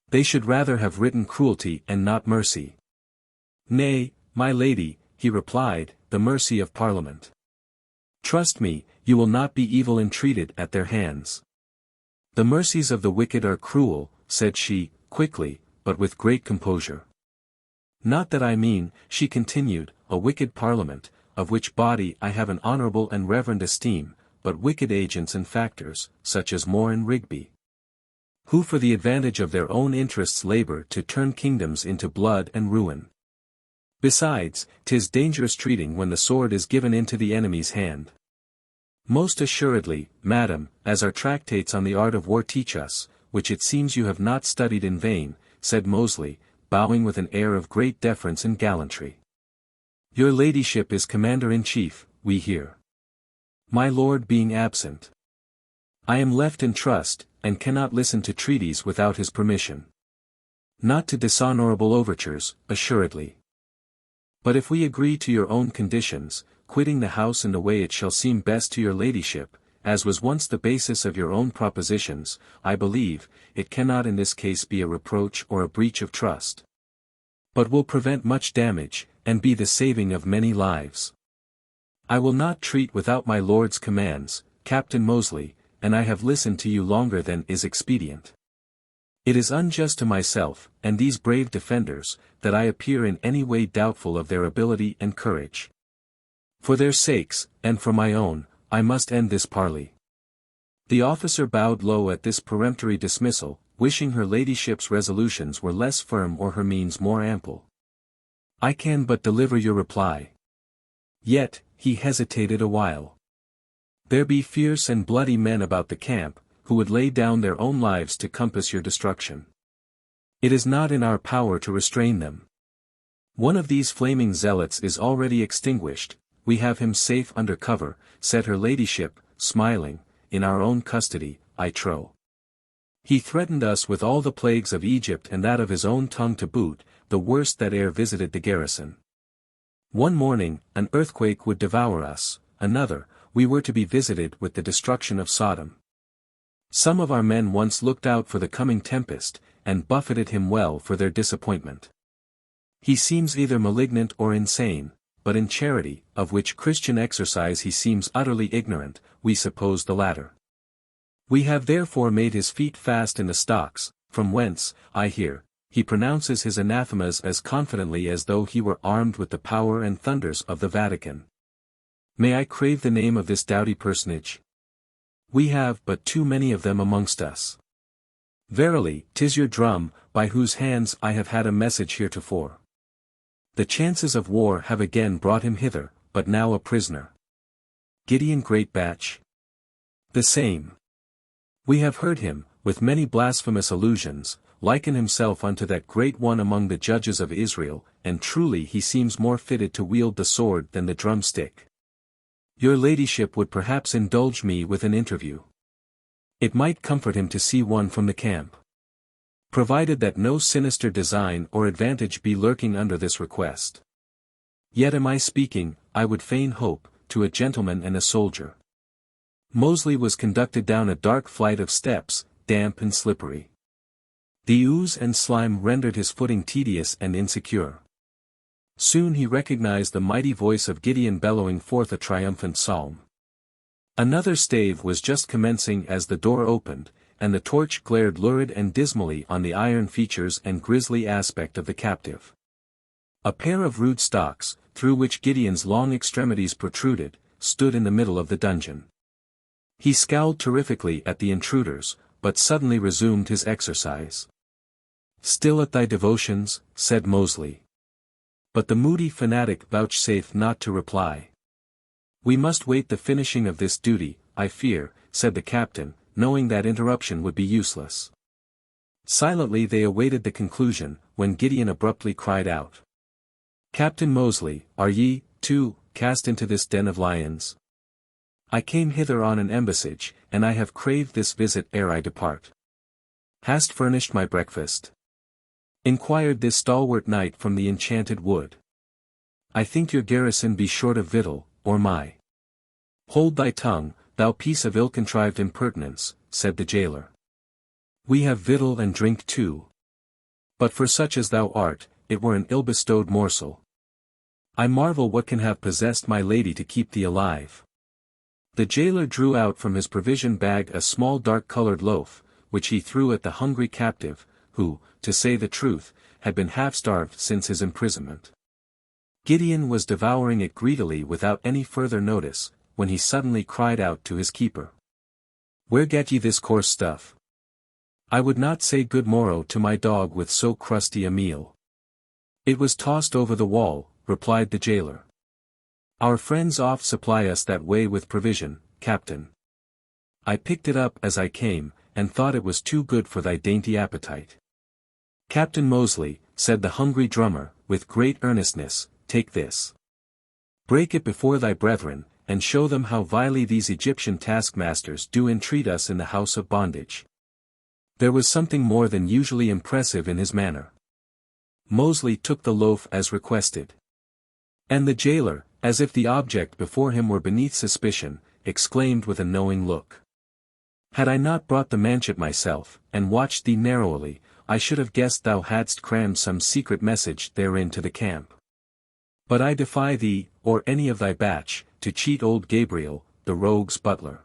They should rather have written cruelty and not mercy. Nay, my lady," he replied, "the mercy of Parliament. Trust me, you will not be evil entreated at their hands." "The mercies of the wicked are cruel," said she, quickly, but with great composure. "Not that I mean," she continued, "a wicked Parliament, of which body I have an honourable and reverend esteem, but wicked agents and factors, such as More and Rigby, who for the advantage of their own interests labour to turn kingdoms into blood and ruin. Besides, 'tis dangerous treating when the sword is given into the enemy's hand." "Most assuredly, madam, as our tractates on the art of war teach us, which it seems you have not studied in vain," said Moseley, bowing with an air of great deference and gallantry. "Your ladyship is commander-in-chief, we hear. My lord being absent, I am left in trust, and cannot listen to treaties without his permission. Not to dishonourable overtures, assuredly. But if we agree to your own conditions, quitting the house in the way it shall seem best to your ladyship, as was once the basis of your own propositions, I believe, it cannot in this case be a reproach or a breach of trust, but will prevent much damage, and be the saving of many lives. I will not treat without my lord's commands, Captain Moseley, and I have listened to you longer than is expedient. It is unjust to myself, and these brave defenders, that I appear in any way doubtful of their ability and courage. For their sakes, and for my own, I must end this parley." The officer bowed low at this peremptory dismissal, wishing her ladyship's resolutions were less firm or her means more ample. "I can but deliver your reply." Yet, he hesitated a while. "There be fierce and bloody men about the camp, who would lay down their own lives to compass your destruction. It is not in our power to restrain them. One of these flaming zealots is already extinguished, we have him safe under cover," said her ladyship, smiling, "in our own custody, I trow. He threatened us with all the plagues of Egypt and that of his own tongue to boot, the worst that e'er visited the garrison. One morning, an earthquake would devour us, another, we were to be visited with the destruction of Sodom. Some of our men once looked out for the coming tempest, and buffeted him well for their disappointment. He seems either malignant or insane, but in charity, of which Christian exercise he seems utterly ignorant, we suppose the latter. We have therefore made his feet fast in the stocks, from whence, I hear, he pronounces his anathemas as confidently as though he were armed with the power and thunders of the Vatican. May I crave the name of this doughty personage? We have but too many of them amongst us. Verily, 'tis your drum, by whose hands I have had a message heretofore. The chances of war have again brought him hither, but now a prisoner. Gideon Greatbatch? The same. We have heard him, with many blasphemous allusions, liken himself unto that great one among the judges of Israel, and truly he seems more fitted to wield the sword than the drumstick. Your ladyship would perhaps indulge me with an interview. It might comfort him to see one from the camp. Provided that no sinister design or advantage be lurking under this request. Yet am I speaking, I would fain hope, to a gentleman and a soldier." Moseley was conducted down a dark flight of steps, damp and slippery. The ooze and slime rendered his footing tedious and insecure. Soon he recognized the mighty voice of Gideon bellowing forth a triumphant psalm. Another stave was just commencing as the door opened, and the torch glared lurid and dismally on the iron features and grisly aspect of the captive. A pair of rude stocks, through which Gideon's long extremities protruded, stood in the middle of the dungeon. He scowled terrifically at the intruders, but suddenly resumed his exercise. "Still at thy devotions?" said Moseley. But the moody fanatic vouchsafed not to reply. "We must wait the finishing of this duty, I fear," said the captain, knowing that interruption would be useless. Silently they awaited the conclusion, when Gideon abruptly cried out. "Captain Moseley, are ye, too, cast into this den of lions? I came hither on an embassage, and I have craved this visit ere I depart." "Hast furnished my breakfast?" inquired this stalwart knight from the enchanted wood. "I think your garrison be short of victual, or my—" "Hold thy tongue, thou piece of ill-contrived impertinence," said the jailer. "We have victual and drink too. But for such as thou art, it were an ill-bestowed morsel. I marvel what can have possessed my lady to keep thee alive. The jailer drew out from his provision bag a small dark-colored loaf, which he threw at the hungry captive, who, to say the truth, had been half-starved since his imprisonment. Gideon was devouring it greedily without any further notice, when he suddenly cried out to his keeper. "Where get ye this coarse stuff? I would not say good morrow to my dog with so crusty a meal." "It was tossed over the wall," replied the jailer. "Our friends oft supply us that way with provision, captain. I picked it up as I came, and thought it was too good for thy dainty appetite." "Captain Mosley," said the hungry drummer, with great earnestness, "take this. Break it before thy brethren, and show them how vilely these Egyptian taskmasters do entreat us in the house of bondage." There was something more than usually impressive in his manner. Mosley took the loaf as requested. And the jailer, as if the object before him were beneath suspicion, exclaimed with a knowing look. "Had I not brought the manchet myself, and watched thee narrowly, I should have guessed thou hadst crammed some secret message therein to the camp. But I defy thee, or any of thy batch, to cheat old Gabriel, the rogue's butler."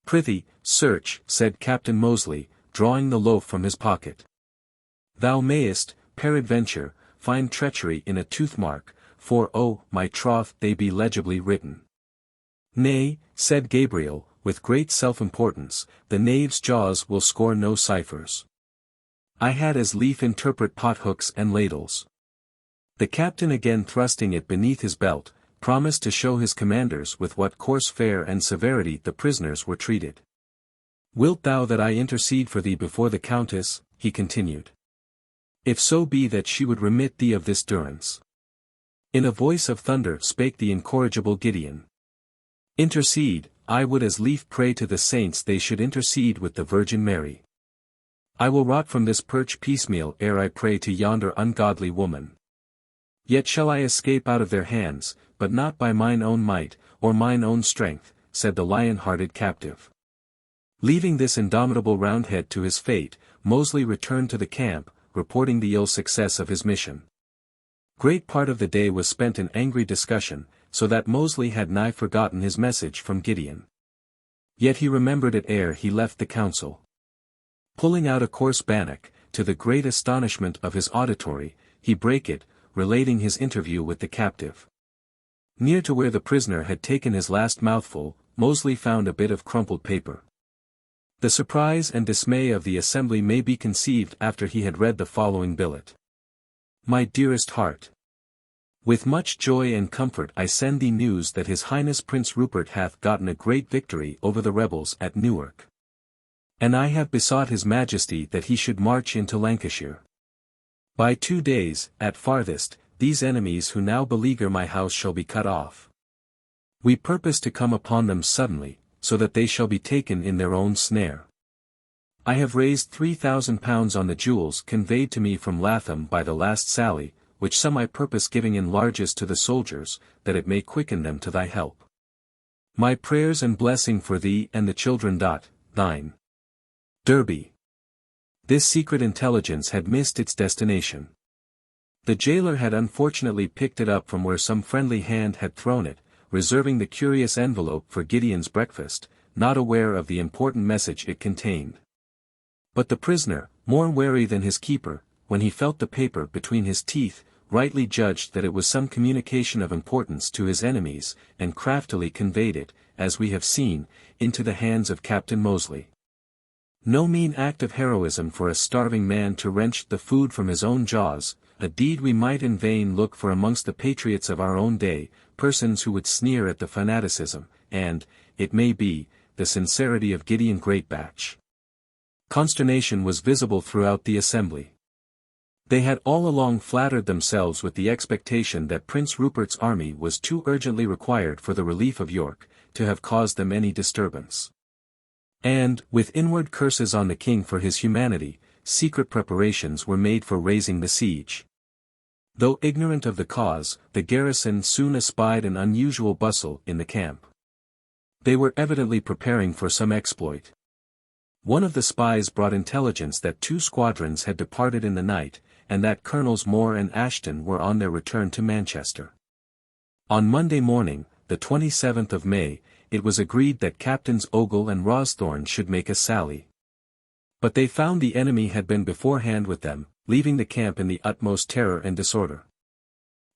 "Prithee, search," said Captain Mosley, drawing the loaf from his pocket. "Thou mayest, peradventure, find treachery in a tooth-mark, for oh, my troth, they be legibly written." "Nay," said Gabriel, with great self-importance, "the knave's jaws will score no ciphers. I had as lief interpret pot-hooks and ladles." The captain, again thrusting it beneath his belt, promised to show his commanders with what coarse fare and severity the prisoners were treated. "Wilt thou that I intercede for thee before the countess?" he continued. "If so be that she would remit thee of this durance." In a voice of thunder spake the incorrigible Gideon. "Intercede, I would as lief pray to the saints they should intercede with the Virgin Mary. I will rot from this perch piecemeal ere I pray to yonder ungodly woman. Yet shall I escape out of their hands, but not by mine own might, or mine own strength," said the lion-hearted captive. Leaving this indomitable Roundhead to his fate, Mosley returned to the camp, reporting the ill success of his mission. Great part of the day was spent in angry discussion, so that Mosley had nigh forgotten his message from Gideon. Yet he remembered it ere he left the council. Pulling out a coarse bannock, to the great astonishment of his auditory, he brake it, relating his interview with the captive. Near to where the prisoner had taken his last mouthful, Mosley found a bit of crumpled paper. The surprise and dismay of the assembly may be conceived after he had read the following billet. "My dearest heart, with much joy and comfort I send thee news that His Highness Prince Rupert hath gotten a great victory over the rebels at Newark. And I have besought His Majesty that he should march into Lancashire. By 2 days, at farthest, these enemies who now beleaguer my house shall be cut off. We purpose to come upon them suddenly, so that they shall be taken in their own snare. I have raised £3,000 on the jewels conveyed to me from Lathom by the last sally, which sum I purpose giving in largesse to the soldiers, that it may quicken them to thy help. My prayers and blessing for thee and the children. Thine. Derby." This secret intelligence had missed its destination. The jailer had unfortunately picked it up from where some friendly hand had thrown it, reserving the curious envelope for Gideon's breakfast, not aware of the important message it contained. But the prisoner, more wary than his keeper, when he felt the paper between his teeth, rightly judged that it was some communication of importance to his enemies, and craftily conveyed it, as we have seen, into the hands of Captain Mosley. No mean act of heroism for a starving man to wrench the food from his own jaws, a deed we might in vain look for amongst the patriots of our own day, persons who would sneer at the fanaticism, and, it may be, the sincerity of Gideon Greatbatch. Consternation was visible throughout the assembly. They had all along flattered themselves with the expectation that Prince Rupert's army was too urgently required for the relief of York, to have caused them any disturbance. And, with inward curses on the king for his humanity, secret preparations were made for raising the siege. Though ignorant of the cause, the garrison soon espied an unusual bustle in the camp. They were evidently preparing for some exploit. One of the spies brought intelligence that 2 squadrons had departed in the night, and that Colonels Moore and Ashton were on their return to Manchester. On Monday morning, the 27th of May, it was agreed that Captains Ogle and Rosthorn should make a sally. But they found the enemy had been beforehand with them, leaving the camp in the utmost terror and disorder.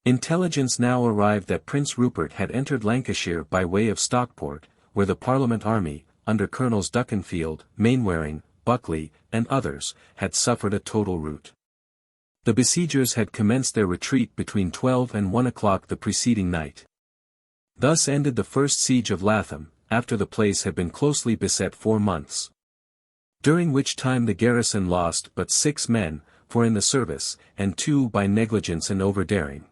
Intelligence now arrived that Prince Rupert had entered Lancashire by way of Stockport, where the Parliament army, under Colonels Duckenfield, Mainwaring, Buckley, and others, had suffered a total rout. The besiegers had commenced their retreat between 12 and 1 o'clock the preceding night. Thus ended the first siege of Lathom, after the place had been closely beset 4 months. During which time the garrison lost but 6 men, for in the service, and 2 by negligence and overdaring.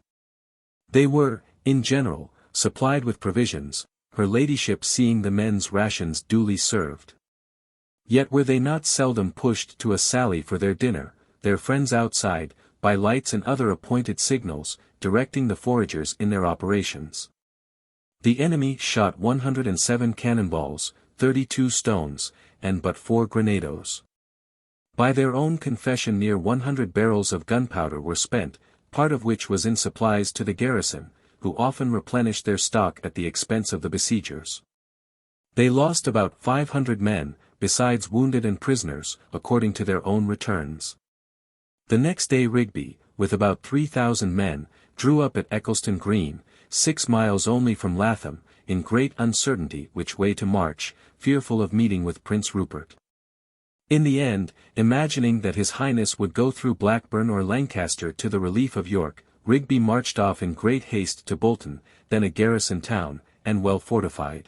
They were, in general, supplied with provisions, her ladyship seeing the men's rations duly served. Yet were they not seldom pushed to a sally for their dinner, their friends outside, by lights and other appointed signals, directing the foragers in their operations. The enemy shot 107 cannonballs, 32 stones, and but 4 grenadoes. By their own confession near 100 barrels of gunpowder were spent, part of which was in supplies to the garrison, who often replenished their stock at the expense of the besiegers. They lost about 500 men, besides wounded and prisoners, according to their own returns. The next day Rigby, with about 3,000 men, drew up at Eccleston Green, 6 miles only from Lathom, in great uncertainty which way to march, fearful of meeting with Prince Rupert. In the end, imagining that His Highness would go through Blackburn or Lancaster to the relief of York, Rigby marched off in great haste to Bolton, then a garrison town, and well fortified.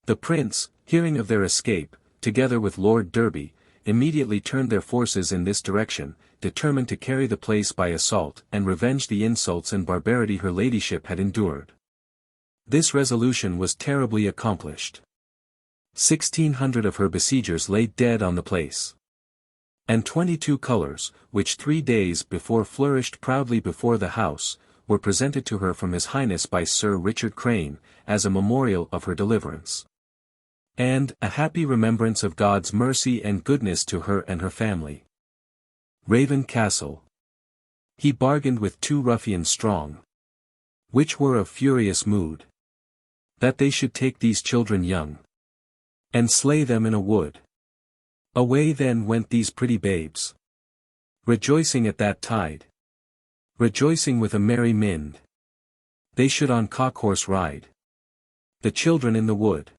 The Prince, hearing of their escape, together with Lord Derby, immediately turned their forces in this direction, determined to carry the place by assault and revenge the insults and barbarity her ladyship had endured. This resolution was terribly accomplished. 1,600 of her besiegers lay dead on the place. And 22 colours, which 3 days before flourished proudly before the house, were presented to her from His Highness by Sir Richard Crane, as a memorial of her deliverance. And a happy remembrance of God's mercy and goodness to her and her family. Raven Castle. He bargained with 2 ruffians strong, which were of furious mood, that they should take these children young, and slay them in a wood. Away then went these pretty babes, rejoicing at that tide, rejoicing with a merry mind. They should on Cockhorse ride, the children in the wood,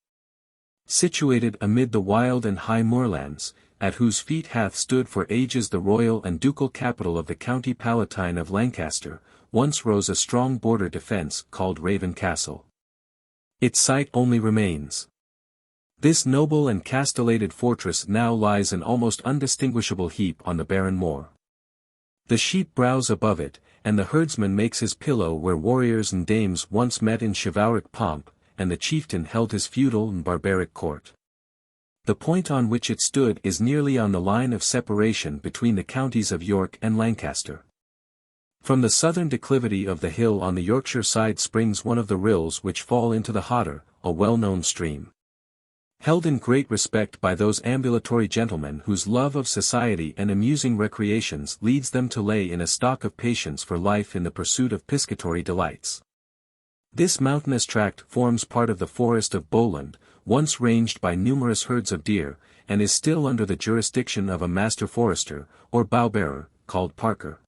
situated amid the wild and high moorlands, at whose feet hath stood for ages the royal and ducal capital of the county palatine of Lancaster, once rose a strong border defence called Raven Castle. Its site only remains. This noble and castellated fortress now lies an almost undistinguishable heap on the barren moor. The sheep browse above it, and the herdsman makes his pillow where warriors and dames once met in chivalric pomp, and the chieftain held his feudal and barbaric court. The point on which it stood is nearly on the line of separation between the counties of York and Lancaster. From the southern declivity of the hill on the Yorkshire side springs one of the rills which fall into the Hodder, a well-known stream, held in great respect by those ambulatory gentlemen whose love of society and amusing recreations leads them to lay in a stock of patience for life in the pursuit of piscatory delights. This mountainous tract forms part of the forest of Bowland, once ranged by numerous herds of deer, and is still under the jurisdiction of a master forester, or bough-bearer, called Parker,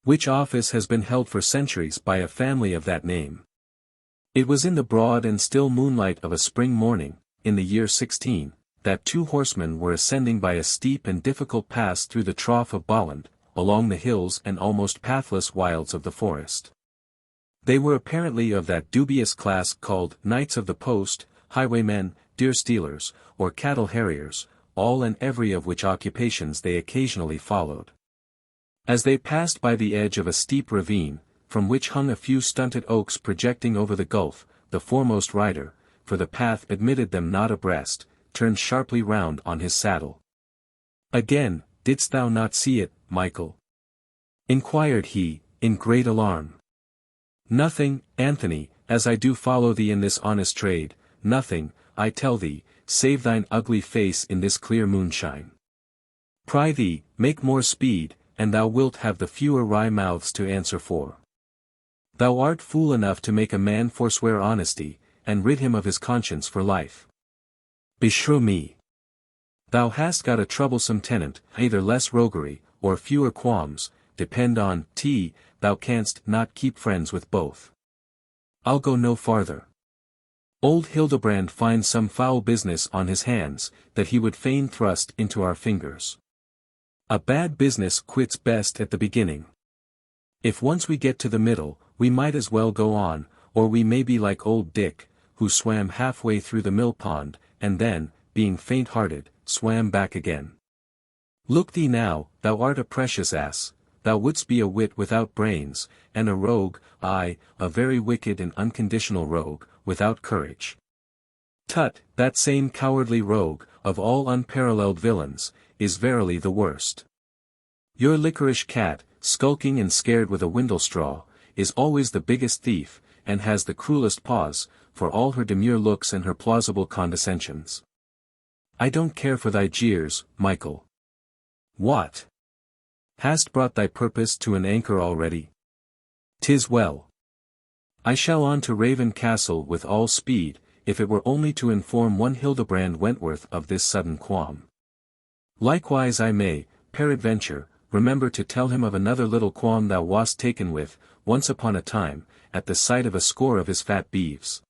which office has been held for centuries by a family of that name. It was in the broad and still moonlight of a spring morning, in the year 16, that 2 horsemen were ascending by a steep and difficult pass through the trough of Bolland, along the hills and almost pathless wilds of the forest. They were apparently of that dubious class called Knights of the Post, highwaymen, deer-stealers, or cattle-harriers, all and every of which occupations they occasionally followed. As they passed by the edge of a steep ravine, from which hung a few stunted oaks projecting over the gulf, the foremost rider, for the path admitted them not abreast, turned sharply round on his saddle. "Again, didst thou not see it, Michael?" inquired he, in great alarm. "Nothing, Anthony, as I do follow thee in this honest trade, nothing, I tell thee, save thine ugly face in this clear moonshine. Prithee, make more speed, and thou wilt have the fewer wry mouths to answer for." Thou art fool enough to make a man forswear honesty, and rid him of his conscience for life. Beshrew me! Thou hast got a troublesome tenant, either less roguery, or fewer qualms, depend on t, thou canst not keep friends with both. I'll go no farther. Old Hildebrand finds some foul business on his hands, that he would fain thrust into our fingers. A bad business quits best at the beginning. If once we get to the middle, we might as well go on, or we may be like old Dick, who swam halfway through the mill pond, and then, being faint-hearted, swam back again. Look thee now, thou art a precious ass, thou wouldst be a wit without brains, and a rogue, aye, a very wicked and unconditional rogue, without courage. Tut, that same cowardly rogue, of all unparalleled villains, is verily the worst. Your liquorish cat, skulking and scared with a windlestraw, is always the biggest thief, and has the cruelest paws, for all her demure looks and her plausible condescensions. I don't care for thy jeers, Michael. What? Hast brought thy purpose to an anchor already? 'Tis well. I shall on to Raven Castle with all speed, if it were only to inform one Hildebrand Wentworth of this sudden qualm. Likewise I may, peradventure, remember to tell him of another little qualm thou wast taken with, once upon a time, at the sight of a score of his fat beeves.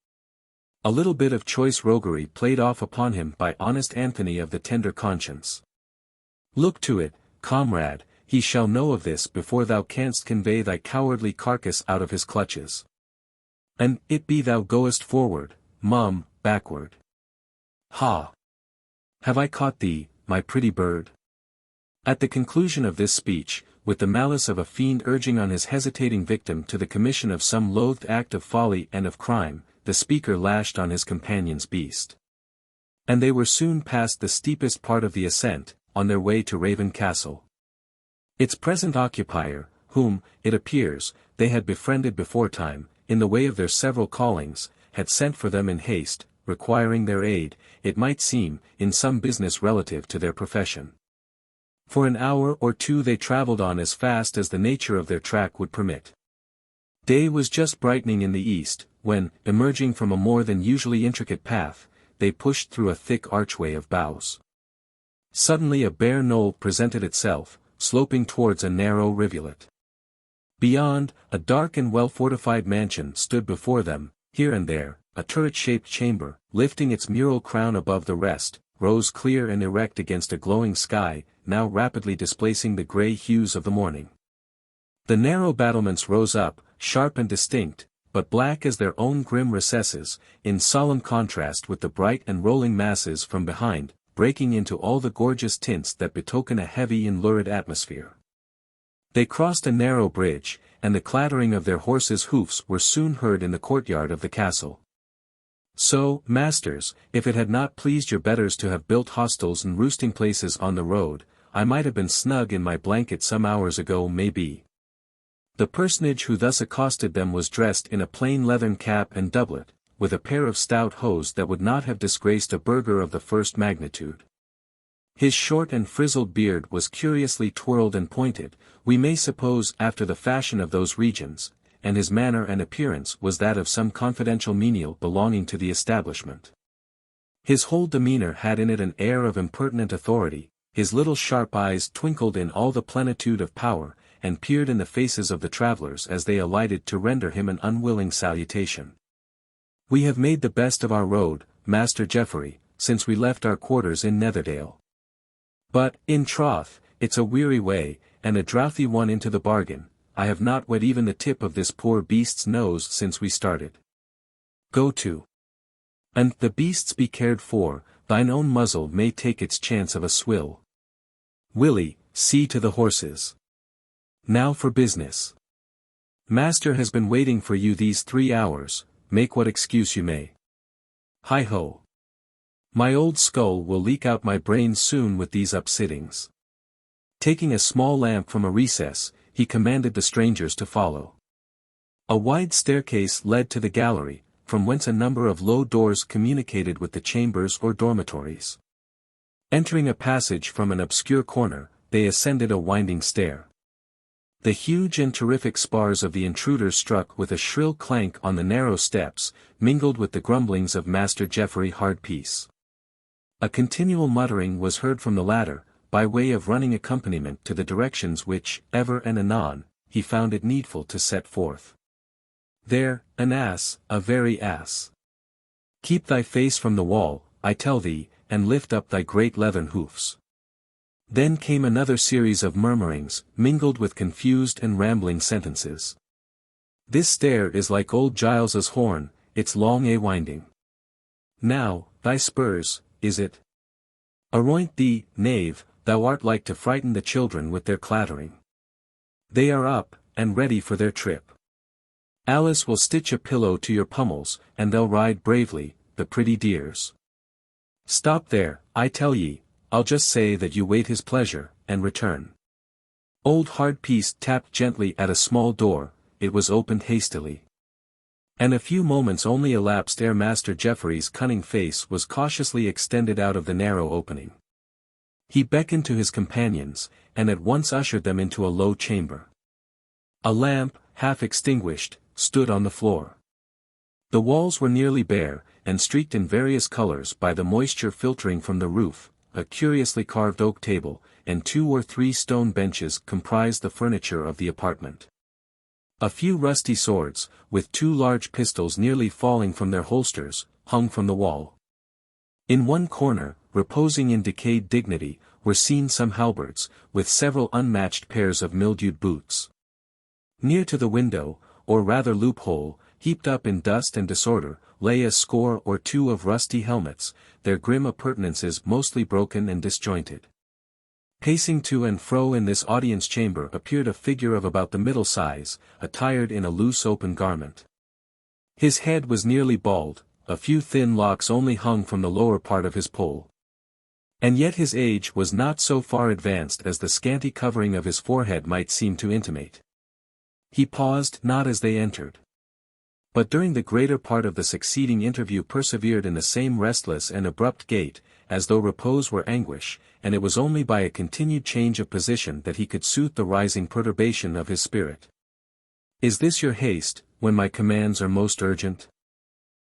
A little bit of choice roguery played off upon him by honest Anthony of the tender conscience. Look to it, comrade, he shall know of this before thou canst convey thy cowardly carcass out of his clutches. And it be thou goest forward, mum, backward. Ha! Have I caught thee, my pretty bird? At the conclusion of this speech, with the malice of a fiend urging on his hesitating victim to the commission of some loathed act of folly and of crime, the speaker lashed on his companion's beast. And they were soon past the steepest part of the ascent, on their way to Raven Castle. Its present occupier, whom, it appears, they had befriended beforetime, in the way of their several callings, had sent for them in haste, requiring their aid, it might seem, in some business relative to their profession. For an hour or two they travelled on as fast as the nature of their track would permit. Day was just brightening in the east, when, emerging from a more than usually intricate path, they pushed through a thick archway of boughs. Suddenly a bare knoll presented itself, sloping towards a narrow rivulet. Beyond, a dark and well-fortified mansion stood before them, here and there, a turret-shaped chamber, lifting its mural crown above the rest, rose clear and erect against a glowing sky, now rapidly displacing the grey hues of the morning. The narrow battlements rose up, sharp and distinct, but black as their own grim recesses, in solemn contrast with the bright and rolling masses from behind, breaking into all the gorgeous tints that betoken a heavy and lurid atmosphere. They crossed a narrow bridge, and the clattering of their horses' hoofs were soon heard in the courtyard of the castle. So, masters, if it had not pleased your betters to have built hostels and roosting places on the road, I might have been snug in my blanket some hours ago maybe. The personage who thus accosted them was dressed in a plain leathern cap and doublet, with a pair of stout hose that would not have disgraced a burgher of the first magnitude. His short and frizzled beard was curiously twirled and pointed, we may suppose after the fashion of those regions, and his manner and appearance was that of some confidential menial belonging to the establishment. His whole demeanour had in it an air of impertinent authority, his little sharp eyes twinkled in all the plenitude of power, and peered in the faces of the travellers as they alighted to render him an unwilling salutation. We have made the best of our road, Master Geoffrey, since we left our quarters in Netherdale. But, in troth, it's a weary way, and a drouthy one into the bargain. I have not wet even the tip of this poor beast's nose since we started. Go to. And the beasts be cared for, thine own muzzle may take its chance of a swill. Willie, see to the horses. Now for business. Master has been waiting for you these 3 hours, make what excuse you may. Hi-ho. My old skull will leak out my brains soon with these upsittings. Taking a small lamp from a recess, he commanded the strangers to follow. A wide staircase led to the gallery, from whence a number of low doors communicated with the chambers or dormitories. Entering a passage from an obscure corner, they ascended a winding stair. The huge and terrific spars of the intruders struck with a shrill clank on the narrow steps, mingled with the grumblings of Master Geoffrey Hardpiece. A continual muttering was heard from the latter, by way of running accompaniment to the directions which, ever and anon, he found it needful to set forth. There, an ass, a very ass. Keep thy face from the wall, I tell thee, and lift up thy great leathern hoofs. Then came another series of murmurings, mingled with confused and rambling sentences. This stair is like old Giles's horn, it's long a-winding. Now, thy spurs, is it? Aroint thee, knave, thou art like to frighten the children with their clattering. They are up, and ready for their trip. Alice will stitch a pillow to your pummels, and they'll ride bravely, the pretty dears. Stop there, I tell ye, I'll just say that you wait his pleasure, and return. Old Hardpiece tapped gently at a small door, it was opened hastily. And a few moments only elapsed ere Master Geoffrey's cunning face was cautiously extended out of the narrow opening. He beckoned to his companions, and at once ushered them into a low chamber. A lamp, half extinguished, stood on the floor. The walls were nearly bare, and streaked in various colors by the moisture filtering from the roof. A curiously carved oak table, and 2 or 3 stone benches comprised the furniture of the apartment. A few rusty swords, with 2 large pistols nearly falling from their holsters, hung from the wall. In one corner, reposing in decayed dignity, were seen some halberds, with several unmatched pairs of mildewed boots. Near to the window, or rather loophole, heaped up in dust and disorder, lay a score or 2 of rusty helmets, their grim appurtenances mostly broken and disjointed. Pacing to and fro in this audience chamber appeared a figure of about the middle size, attired in a loose open garment. His head was nearly bald, a few thin locks only hung from the lower part of his poll. And yet his age was not so far advanced as the scanty covering of his forehead might seem to intimate. He paused not as they entered, but during the greater part of the succeeding interview persevered in the same restless and abrupt gait, as though repose were anguish, and it was only by a continued change of position that he could soothe the rising perturbation of his spirit. Is this your haste, when my commands are most urgent?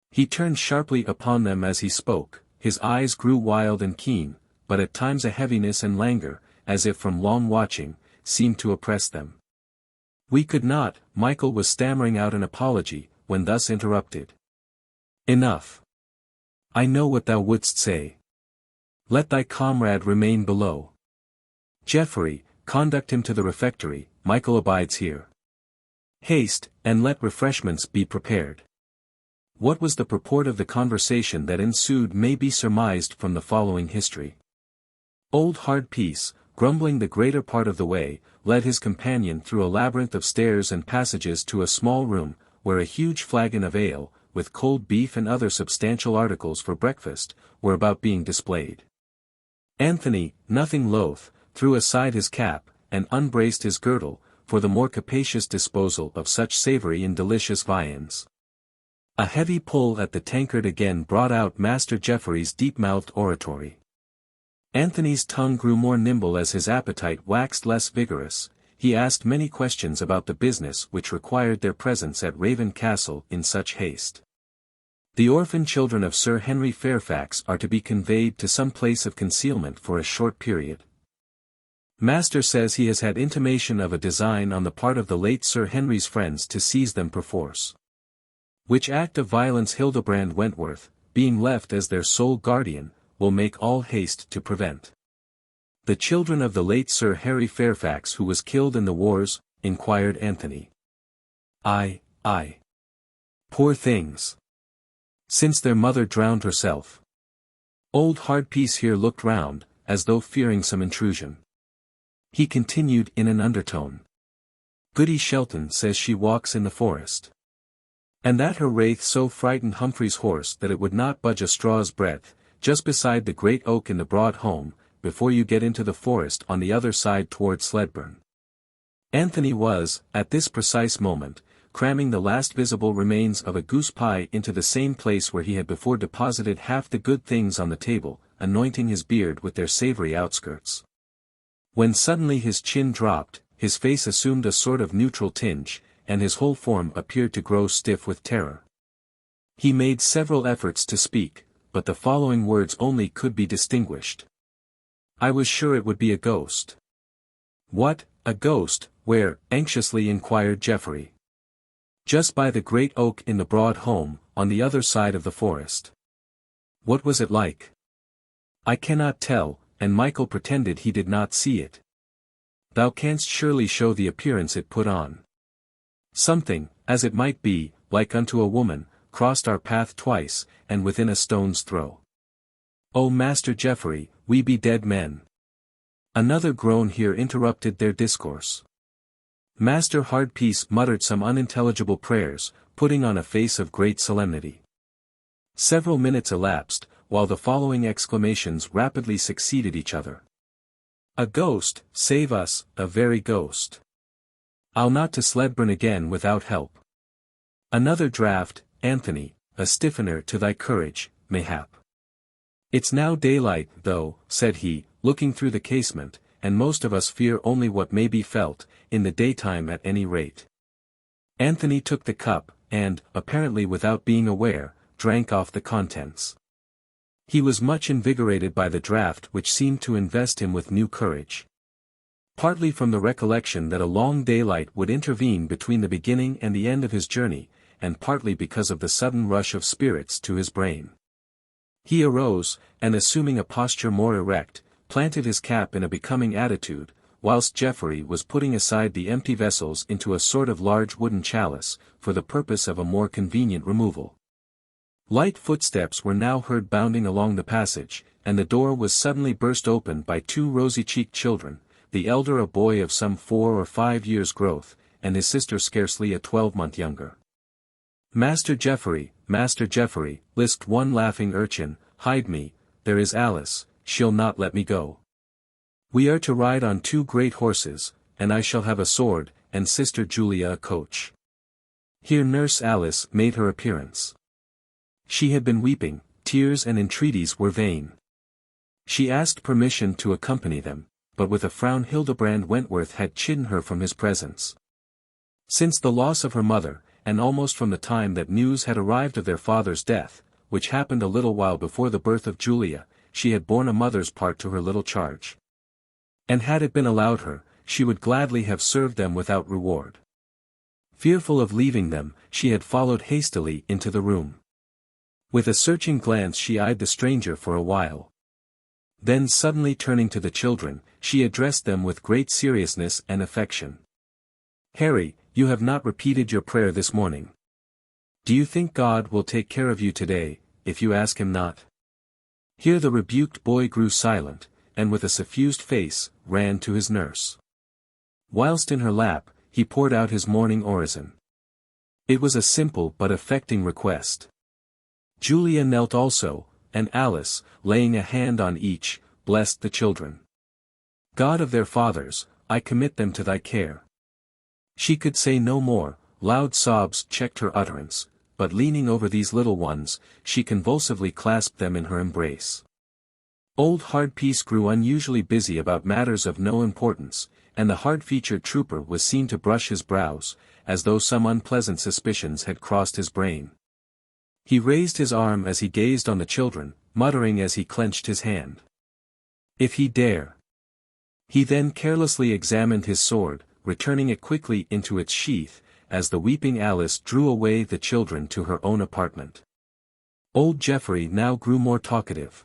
He turned sharply upon them as he spoke, his eyes grew wild and keen, but at times a heaviness and languor, as if from long watching, seemed to oppress them. We could not, Michael was stammering out an apology, when thus interrupted. Enough. I know what thou wouldst say. Let thy comrade remain below. Geoffrey, conduct him to the refectory, Michael abides here. Haste, and let refreshments be prepared. What was the purport of the conversation that ensued may be surmised from the following history. Old Hardpiece, grumbling the greater part of the way, led his companion through a labyrinth of stairs and passages to a small room, where a huge flagon of ale, with cold beef and other substantial articles for breakfast, were about being displayed. Anthony, nothing loath, threw aside his cap, and unbraced his girdle, for the more capacious disposal of such savoury and delicious viands. A heavy pull at the tankard again brought out Master Geoffrey's deep-mouthed oratory. Anthony's tongue grew more nimble as his appetite waxed less vigorous. He asked many questions about the business which required their presence at Raven Castle in such haste. The orphan children of Sir Henry Fairfax are to be conveyed to some place of concealment for a short period. Master says he has had intimation of a design on the part of the late Sir Henry's friends to seize them perforce. Which act of violence Hildebrand Wentworth, being left as their sole guardian, will make all haste to prevent. The children of the late Sir Harry Fairfax who was killed in the wars, inquired Anthony. Aye. Poor things. Since their mother drowned herself. Old Hardpiece here looked round, as though fearing some intrusion. He continued in an undertone. Goody Shelton says she walks in the forest. And that her wraith so frightened Humphrey's horse that it would not budge a straw's breadth, just beside the great oak in the broad holm, before you get into the forest on the other side toward Sledburn. Anthony was, at this precise moment, cramming the last visible remains of a goose pie into the same place where he had before deposited half the good things on the table, anointing his beard with their savory outskirts. When suddenly his chin dropped, his face assumed a sort of neutral tinge, and his whole form appeared to grow stiff with terror. He made several efforts to speak, but the following words only could be distinguished. "I was sure it would be a ghost." "What, a ghost, where?" anxiously inquired Geoffrey. "Just by the great oak in the broad holm, on the other side of the forest." "What was it like?" "I cannot tell," and Michael pretended he did not see it. "Thou canst surely show the appearance it put on." "Something, as it might be, like unto a woman, crossed our path twice, and within a stone's throw." "O Master Geoffrey, we be dead men." Another groan here interrupted their discourse. Master Hardpiece muttered some unintelligible prayers, putting on a face of great solemnity. Several minutes elapsed, while the following exclamations rapidly succeeded each other. "A ghost, save us, a very ghost. I'll not to Sledburn again without help. Another draught, Anthony, a stiffener to thy courage, mayhap. It's now daylight, though," said he, looking through the casement, "and most of us fear only what may be felt, in the daytime at any rate." Anthony took the cup, and, apparently without being aware, drank off the contents. He was much invigorated by the draught which seemed to invest him with new courage. Partly from the recollection that a long daylight would intervene between the beginning and the end of his journey, and partly because of the sudden rush of spirits to his brain. He arose, and assuming a posture more erect, planted his cap in a becoming attitude, whilst Geoffrey was putting aside the empty vessels into a sort of large wooden chalice, for the purpose of a more convenient removal. Light footsteps were now heard bounding along the passage, and the door was suddenly burst open by two rosy-cheeked children, the elder a boy of some 4 or 5 years' growth, and his sister scarcely a 12-month younger. Master Geoffrey," lisped one laughing urchin, "hide me, there is Alice, she'll not let me go. We are to ride on 2 great horses, and I shall have a sword, and Sister Julia a coach." Here Nurse Alice made her appearance. She had been weeping, tears and entreaties were vain. She asked permission to accompany them, but with a frown Hildebrand Wentworth had chidden her from his presence. Since the loss of her mother, and almost from the time that news had arrived of their father's death, which happened a little while before the birth of Julia, she had borne a mother's part to her little charge. And had it been allowed her, she would gladly have served them without reward. Fearful of leaving them, she had followed hastily into the room. With a searching glance she eyed the stranger for a while. Then suddenly turning to the children, she addressed them with great seriousness and affection. "Harry, you have not repeated your prayer this morning. Do you think God will take care of you today, if you ask him not?" Here the rebuked boy grew silent, and with a suffused face, ran to his nurse. Whilst in her lap, he poured out his morning orison. It was a simple but affecting request. Julia knelt also, and Alice, laying a hand on each, blessed the children. "God of their fathers, I commit them to thy care." She could say no more, loud sobs checked her utterance, but leaning over these little ones, she convulsively clasped them in her embrace. Old Hardpiece grew unusually busy about matters of no importance, and the hard-featured trooper was seen to brush his brows, as though some unpleasant suspicions had crossed his brain. He raised his arm as he gazed on the children, muttering as he clenched his hand, "If he dare." He then carelessly examined his sword, returning it quickly into its sheath, as the weeping Alice drew away the children to her own apartment. Old Geoffrey now grew more talkative.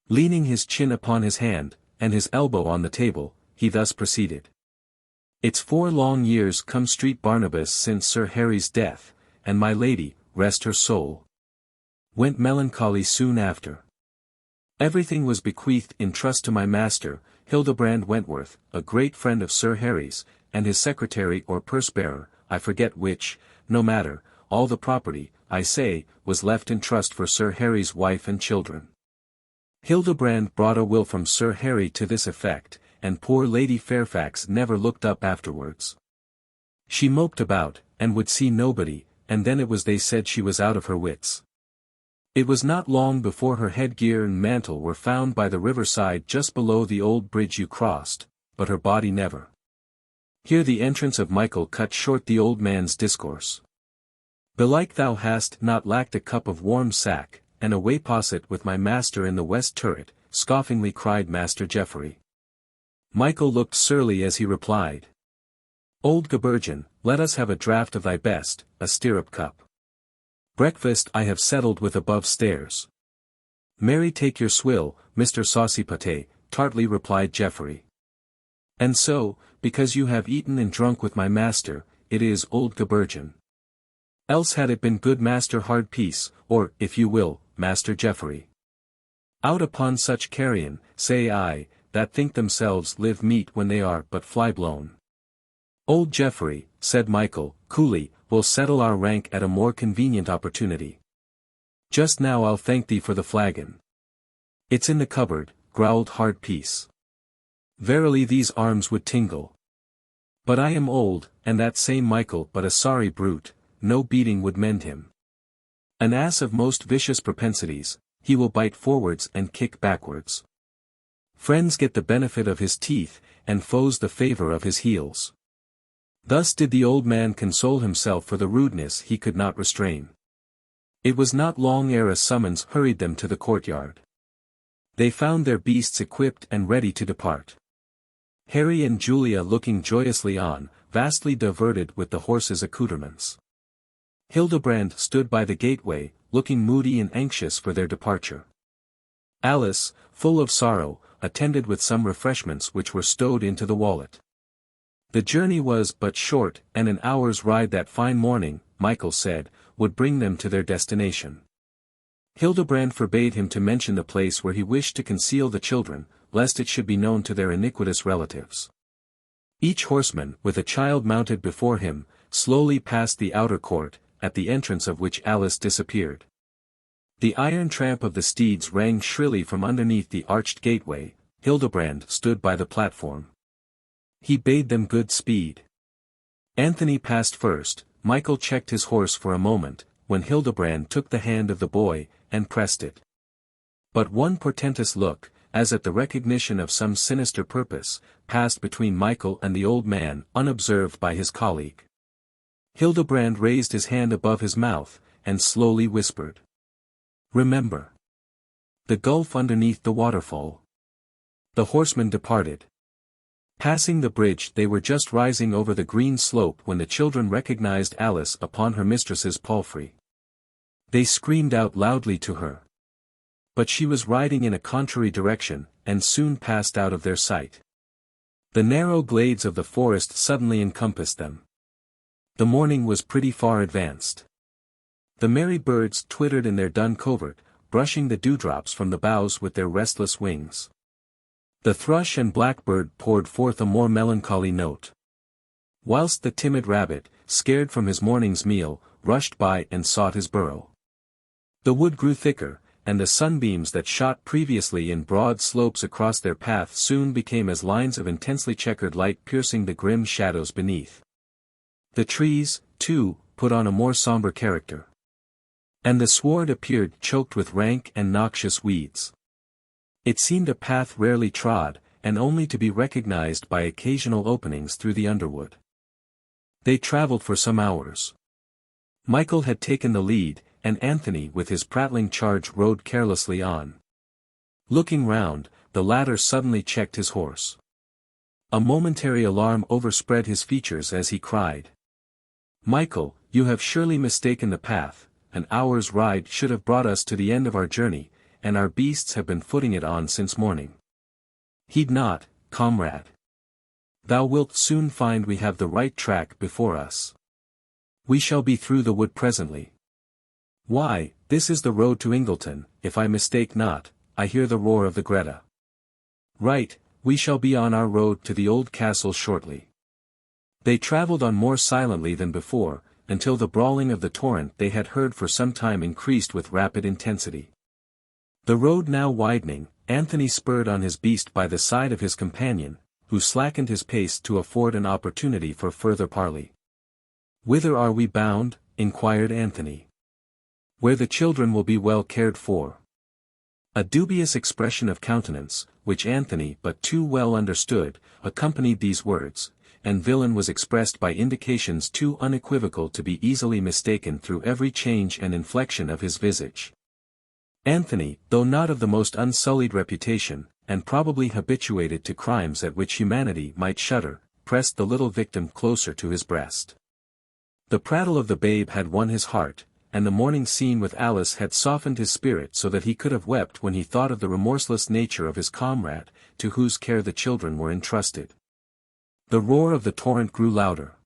Leaning his chin upon his hand, and his elbow on the table, he thus proceeded. "It's 4 long years come Street Barnabas since Sir Harry's death, and my lady, rest her soul, went melancholy soon after. Everything was bequeathed in trust to my master, Hildebrand Wentworth, a great friend of Sir Harry's, and his secretary or purse-bearer, I forget which, no matter, all the property, I say, was left in trust for Sir Harry's wife and children. Hildebrand brought a will from Sir Harry to this effect, and poor Lady Fairfax never looked up afterwards. She moped about, and would see nobody, and then it was they said she was out of her wits. It was not long before her headgear and mantle were found by the riverside just below the old bridge you crossed, but her body never. Here the entrance of Michael cut short the old man's discourse. Belike thou hast not lacked a cup of warm sack, and a way posset with my master in the west turret, scoffingly cried Master Geoffrey. Michael looked surly as he replied. Old Gebergen, let us have a draught of thy best, a stirrup cup. Breakfast I have settled with above stairs. Marry take your swill, Mr. Saucypate, tartly replied Geoffrey. And so, because you have eaten and drunk with my master, it is old Gebergen. Else had it been good Master Hardpiece, or, if you will, Master Geoffrey. Out upon such carrion, say I, that think themselves live meat when they are but fly-blown. Old Geoffrey, said Michael, coolly, will settle our rank at a more convenient opportunity. Just now I'll thank thee for the flagon. It's in the cupboard, growled Hardpiece. Verily these arms would tingle. But I am old, and that same Michael but a sorry brute, no beating would mend him. An ass of most vicious propensities, he will bite forwards and kick backwards. Friends get the benefit of his teeth, and foes the favor of his heels. Thus did the old man console himself for the rudeness he could not restrain. It was not long ere a summons hurried them to the courtyard. They found their beasts equipped and ready to depart. Harry and Julia looking joyously on, vastly diverted with the horses' accoutrements. Hildebrand stood by the gateway, looking moody and anxious for their departure. Alice, full of sorrow, attended with some refreshments which were stowed into the wallet. The journey was but short, and an hour's ride that fine morning, Michael said, would bring them to their destination. Hildebrand forbade him to mention the place where he wished to conceal the children, lest it should be known to their iniquitous relatives. Each horseman, with a child mounted before him, slowly passed the outer court, at the entrance of which Alice disappeared. The iron tramp of the steeds rang shrilly from underneath the arched gateway. Hildebrand stood by the platform. He bade them good speed. Anthony passed first. Michael checked his horse for a moment, when Hildebrand took the hand of the boy, and pressed it. But one portentous look, as at the recognition of some sinister purpose, passed between Michael and the old man, unobserved by his colleague. Hildebrand raised his hand above his mouth, and slowly whispered. Remember. The gulf underneath the waterfall. The horsemen departed. Passing the bridge they were just rising over the green slope when the children recognized Alice upon her mistress's palfrey. They screamed out loudly to her. But she was riding in a contrary direction, and soon passed out of their sight. The narrow glades of the forest suddenly encompassed them. The morning was pretty far advanced. The merry birds twittered in their dun covert, brushing the dewdrops from the boughs with their restless wings. The thrush and blackbird poured forth a more melancholy note. Whilst the timid rabbit, scared from his morning's meal, rushed by and sought his burrow. The wood grew thicker, and the sunbeams that shot previously in broad slopes across their path soon became as lines of intensely checkered light piercing the grim shadows beneath. The trees, too, put on a more somber character. And the sward appeared choked with rank and noxious weeds. It seemed a path rarely trod, and only to be recognized by occasional openings through the underwood. They traveled for some hours. Michael had taken the lead, and Anthony with his prattling charge rode carelessly on. Looking round, the latter suddenly checked his horse. A momentary alarm overspread his features as he cried. Michael, you have surely mistaken the path. An hour's ride should have brought us to the end of our journey, and our beasts have been footing it on since morning. Heed not, comrade. Thou wilt soon find we have the right track before us. We shall be through the wood presently. Why, this is the road to Ingleton, if I mistake not. I hear the roar of the Greta. Right, we shall be on our road to the old castle shortly. They travelled on more silently than before, until the brawling of the torrent they had heard for some time increased with rapid intensity. The road now widening, Anthony spurred on his beast by the side of his companion, who slackened his pace to afford an opportunity for further parley. Whither are we bound? Inquired Anthony. Where the children will be well cared for. A dubious expression of countenance, which Anthony but too well understood, accompanied these words. and villain was expressed by indications too unequivocal to be easily mistaken through every change and inflection of his visage. Anthony, though not of the most unsullied reputation, and probably habituated to crimes at which humanity might shudder, pressed the little victim closer to his breast. The prattle of the babe had won his heart, and the morning scene with Alice had softened his spirit so that he could have wept when he thought of the remorseless nature of his comrade, to whose care the children were entrusted. The roar of the torrent grew louder.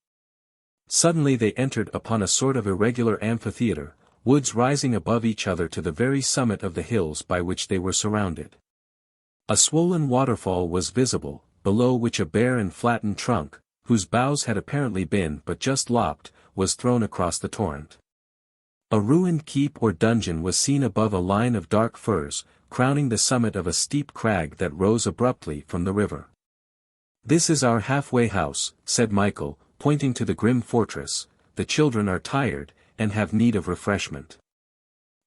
Suddenly they entered upon a sort of irregular amphitheatre, woods rising above each other to the very summit of the hills by which they were surrounded. A swollen waterfall was visible, below which a bare and flattened trunk, whose boughs had apparently been but just lopped, was thrown across the torrent. A ruined keep or dungeon was seen above a line of dark firs, crowning the summit of a steep crag that rose abruptly from the river. "This is our halfway house," said Michael, pointing to the grim fortress. "The children are tired, and have need of refreshment.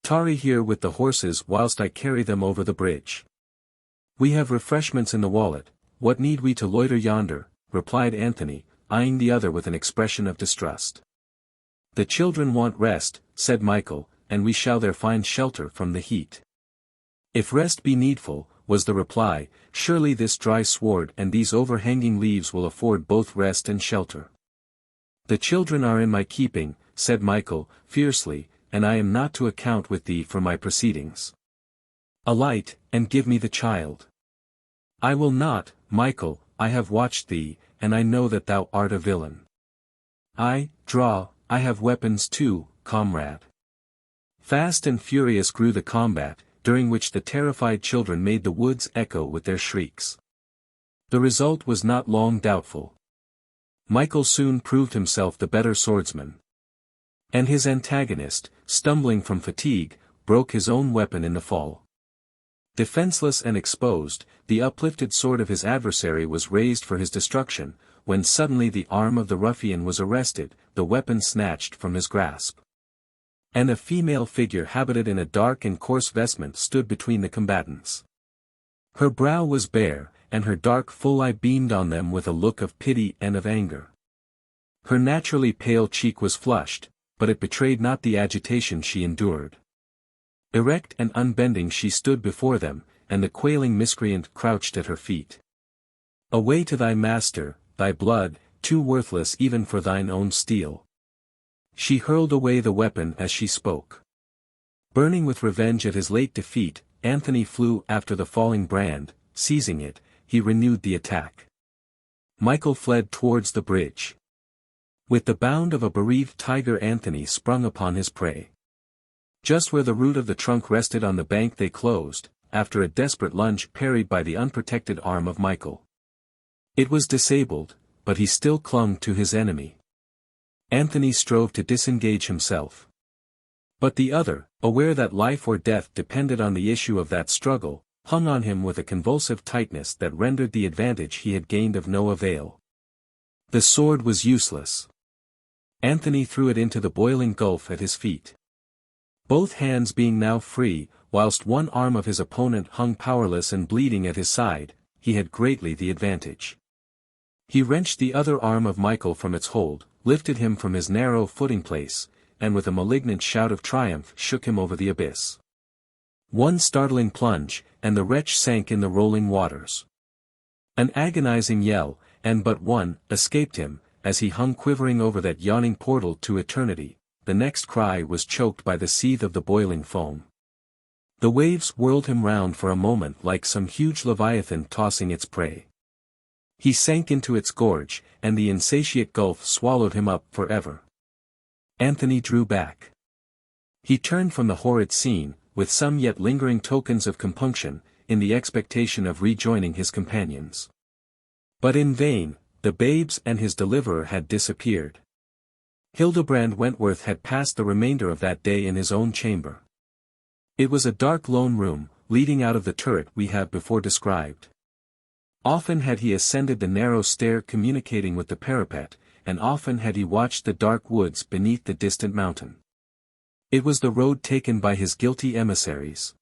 Tarry here with the horses whilst I carry them over the bridge." "We have refreshments in the wallet, what need we to loiter yonder?" replied Anthony, eyeing the other with an expression of distrust. "The children want rest," said Michael, "and we shall there find shelter from the heat." "If rest be needful," was the reply, "surely this dry sward and these overhanging leaves will afford both rest and shelter." "The children are in my keeping," said Michael, fiercely, "and I am not to account with thee for my proceedings. Alight, and give me the child." "I will not, Michael, I have watched thee, and I know that thou art a villain." I have weapons too, comrade." Fast and furious grew the combat, during which the terrified children made the woods echo with their shrieks. The result was not long doubtful. Michael soon proved himself the better swordsman. And his antagonist, stumbling from fatigue, broke his own weapon in the fall. Defenseless and exposed, the uplifted sword of his adversary was raised for his destruction, when suddenly the arm of the ruffian was arrested, the weapon snatched from his grasp. And a female figure habited in a dark and coarse vestment stood between the combatants. Her brow was bare, and her dark full eye beamed on them with a look of pity and of anger. Her naturally pale cheek was flushed, but it betrayed not the agitation she endured. Erect and unbending she stood before them, and the quailing miscreant crouched at her feet. "Away to thy master, thy blood, too worthless even for thine own steel." She hurled away the weapon as she spoke. Burning with revenge at his late defeat, Anthony flew after the falling brand. Seizing it, he renewed the attack. Michael fled towards the bridge. With the bound of a bereaved tiger, Anthony sprung upon his prey. Just where the root of the trunk rested on the bank they closed, after a desperate lunge parried by the unprotected arm of Michael. It was disabled, but he still clung to his enemy. Anthony strove to disengage himself. But the other, aware that life or death depended on the issue of that struggle, hung on him with a convulsive tightness that rendered the advantage he had gained of no avail. The sword was useless. Anthony threw it into the boiling gulf at his feet. Both hands being now free, whilst one arm of his opponent hung powerless and bleeding at his side, he had greatly the advantage. He wrenched the other arm of Michael from its hold, lifted him from his narrow footing place, and with a malignant shout of triumph shook him over the abyss. One startling plunge, and the wretch sank in the rolling waters. An agonizing yell, and but one, escaped him, as he hung quivering over that yawning portal to eternity. The next cry was choked by the seethe of the boiling foam. The waves whirled him round for a moment like some huge leviathan tossing its prey. He sank into its gorge, and the insatiate gulf swallowed him up forever. Anthony drew back. He turned from the horrid scene, with some yet lingering tokens of compunction, in the expectation of rejoining his companions. But in vain, the babes and his deliverer had disappeared. Hildebrand Wentworth had passed the remainder of that day in his own chamber. It was a dark lone room, leading out of the turret we have before described. Often had he ascended the narrow stair communicating with the parapet, and often had he watched the dark woods beneath the distant mountain. It was the road taken by his guilty emissaries.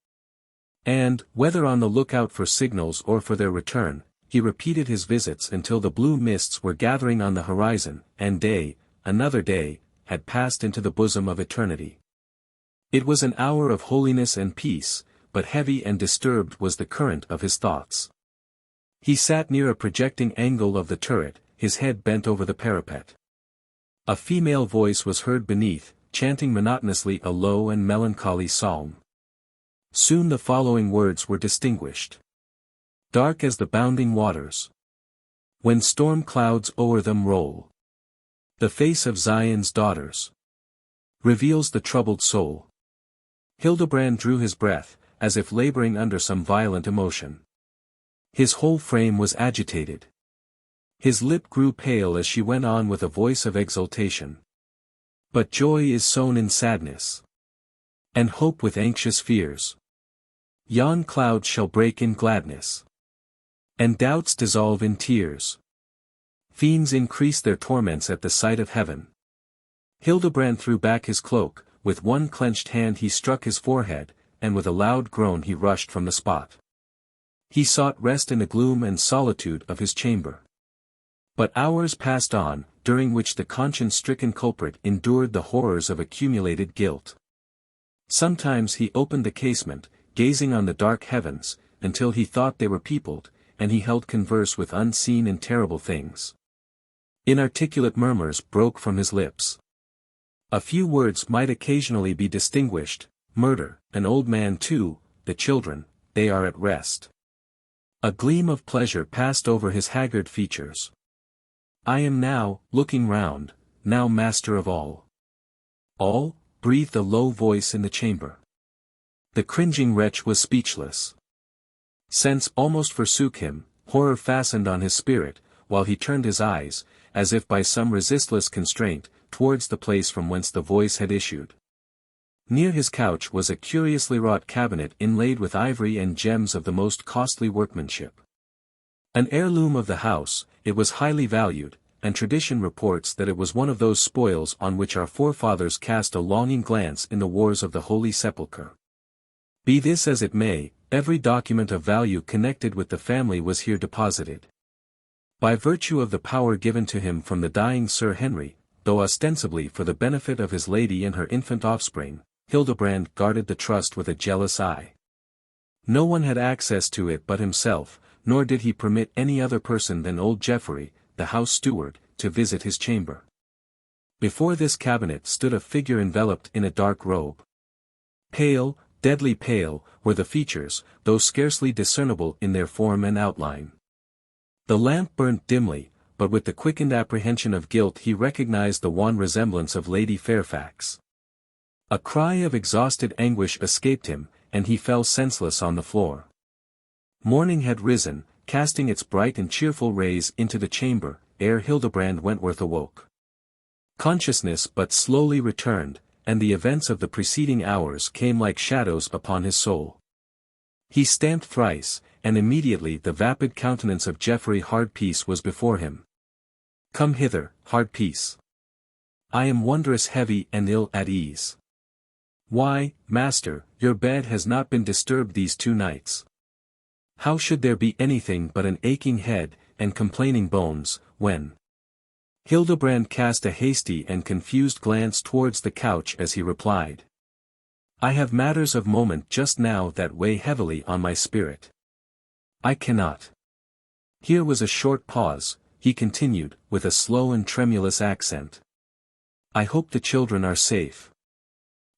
And, whether on the lookout for signals or for their return, he repeated his visits until the blue mists were gathering on the horizon, and day, another day, had passed into the bosom of eternity. It was an hour of holiness and peace, but heavy and disturbed was the current of his thoughts. He sat near a projecting angle of the turret, his head bent over the parapet. A female voice was heard beneath, chanting monotonously a low and melancholy psalm. Soon the following words were distinguished. Dark as the bounding waters, when storm clouds o'er them roll, the face of Zion's daughters reveals the troubled soul. Hildebrand drew his breath, as if laboring under some violent emotion. His whole frame was agitated. His lip grew pale as she went on with a voice of exultation. But joy is sown in sadness, and hope with anxious fears. Yon clouds shall break in gladness, and doubts dissolve in tears. Fiends increase their torments at the sight of heaven. Hildebrand threw back his cloak, with one clenched hand he struck his forehead, and with a loud groan he rushed from the spot. He sought rest in the gloom and solitude of his chamber. But hours passed on, during which the conscience-stricken culprit endured the horrors of accumulated guilt. Sometimes he opened the casement, gazing on the dark heavens, until he thought they were peopled, and he held converse with unseen and terrible things. Inarticulate murmurs broke from his lips. A few words might occasionally be distinguished: murder, an old man too, the children, they are at rest. A gleam of pleasure passed over his haggard features. I am now, looking round, now master of all. All? Breathed a low voice in the chamber. The cringing wretch was speechless. Sense almost forsook him, horror fastened on his spirit, while he turned his eyes, as if by some resistless constraint, towards the place from whence the voice had issued. Near his couch was a curiously wrought cabinet inlaid with ivory and gems of the most costly workmanship. An heirloom of the house, it was highly valued, and tradition reports that it was one of those spoils on which our forefathers cast a longing glance in the wars of the Holy Sepulchre. Be this as it may, every document of value connected with the family was here deposited. By virtue of the power given to him from the dying Sir Henry, though ostensibly for the benefit of his lady and her infant offspring, Hildebrand guarded the trust with a jealous eye. No one had access to it but himself, nor did he permit any other person than old Geoffrey, the house steward, to visit his chamber. Before this cabinet stood a figure enveloped in a dark robe. Pale, deadly pale, were the features, though scarcely discernible in their form and outline. The lamp burnt dimly, but with the quickened apprehension of guilt he recognized the wan resemblance of Lady Fairfax. A cry of exhausted anguish escaped him, and he fell senseless on the floor. Morning had risen, casting its bright and cheerful rays into the chamber, ere Hildebrand Wentworth awoke. Consciousness but slowly returned, and the events of the preceding hours came like shadows upon his soul. He stamped thrice, and immediately the vapid countenance of Geoffrey Hardpeace was before him. Come hither, Hardpeace. I am wondrous heavy and ill at ease. Why, master, your bed has not been disturbed these 2 nights. How should there be anything but an aching head, and complaining bones, when? Hildebrand cast a hasty and confused glance towards the couch as he replied. I have matters of moment just now that weigh heavily on my spirit. I cannot. Here was a short pause, he continued, with a slow and tremulous accent. I hope the children are safe.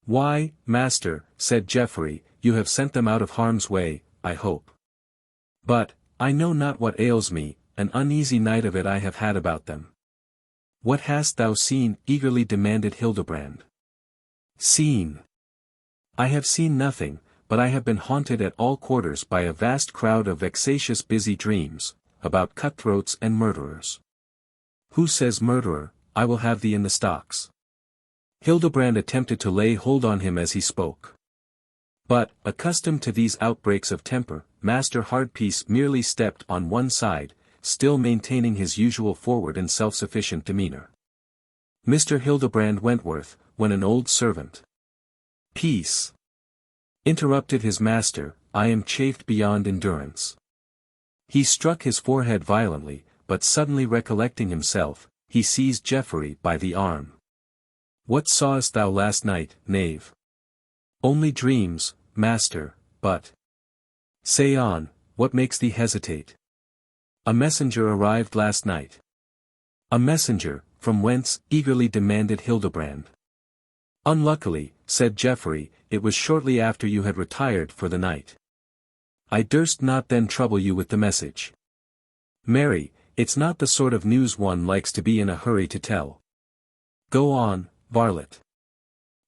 Why, master, said Geoffrey, you have sent them out of harm's way, I hope. But, I know not what ails me, an uneasy night of it I have had about them. What hast thou seen? Eagerly demanded Hildebrand. Seen? I have seen nothing, but I have been haunted at all quarters by a vast crowd of vexatious busy dreams, about cutthroats and murderers. Who says murderer? I will have thee in the stocks. Hildebrand attempted to lay hold on him as he spoke. But, accustomed to these outbreaks of temper, Master Hardpeace merely stepped on one side, still maintaining his usual forward and self-sufficient demeanor. Mr. Hildebrand Wentworth, when an old servant. Peace! Interrupted his master, I am chafed beyond endurance. He struck his forehead violently, but suddenly recollecting himself, he seized Geoffrey by the arm. "What sawest thou last night, knave?" "Only dreams, master, but—" "Say on, what makes thee hesitate?" "A messenger arrived last night." "A messenger, from whence?" eagerly demanded Hildebrand. "Unluckily," said Geoffrey, "it was shortly after you had retired for the night. I durst not then trouble you with the message. Marry, it's not the sort of news one likes to be in a hurry to tell. Go on, varlet."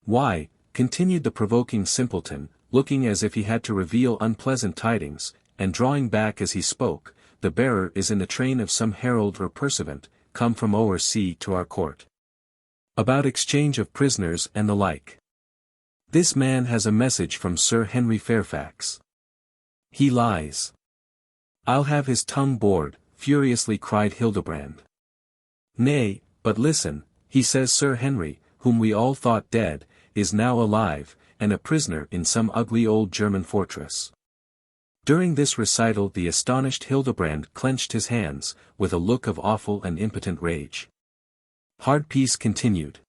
"Why," continued the provoking simpleton, looking as if he had to reveal unpleasant tidings, and drawing back as he spoke, "the bearer is in the train of some herald or pursuivant, come from o'er sea to our court. About exchange of prisoners and the like. This man has a message from Sir Henry Fairfax." "He lies. I'll have his tongue bored," furiously cried Hildebrand. "Nay, but listen, he says Sir Henry, whom we all thought dead, is now alive, and a prisoner in some ugly old German fortress." During this recital the astonished Hildebrand clenched his hands, with a look of awful and impotent rage. Hardpiece continued.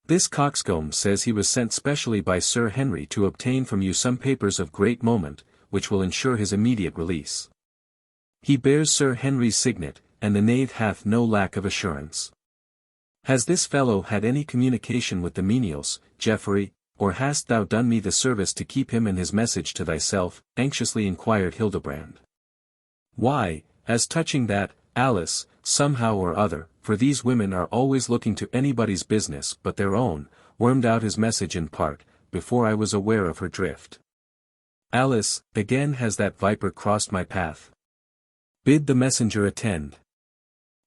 "This coxcomb says he was sent specially by Sir Henry to obtain from you some papers of great moment, which will ensure his immediate release. He bears Sir Henry's signet, and the knave hath no lack of assurance. Has this fellow had any communication with the menials, Geoffrey, or hast thou done me the service to keep him and his message to thyself?" anxiously inquired Hildebrand. "Why, as touching that, Alice, somehow or other, for these women are always looking to anybody's business but their own, wormed out his message in part, before I was aware of her drift. Alice, again has that viper crossed my path. Bid the messenger attend."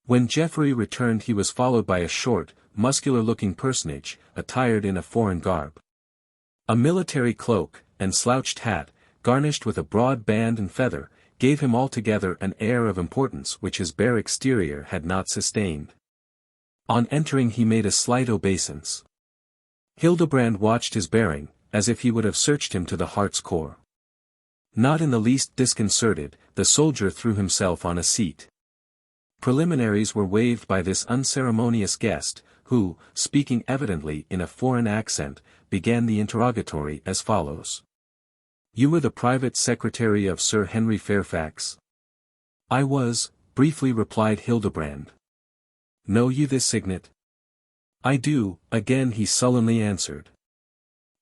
When Geoffrey returned he was followed by a short, muscular-looking personage, attired in a foreign garb. A military cloak, and slouched hat, garnished with a broad band and feather, gave him altogether an air of importance which his bare exterior had not sustained. On entering he made a slight obeisance. Hildebrand watched his bearing, as if he would have searched him to the heart's core. Not in the least disconcerted, the soldier threw himself on a seat. Preliminaries were waived by this unceremonious guest, who, speaking evidently in a foreign accent, began the interrogatory as follows. "You were the private secretary of Sir Henry Fairfax?" "I was," briefly replied Hildebrand. "Know you this signet?" "I do," again he sullenly answered.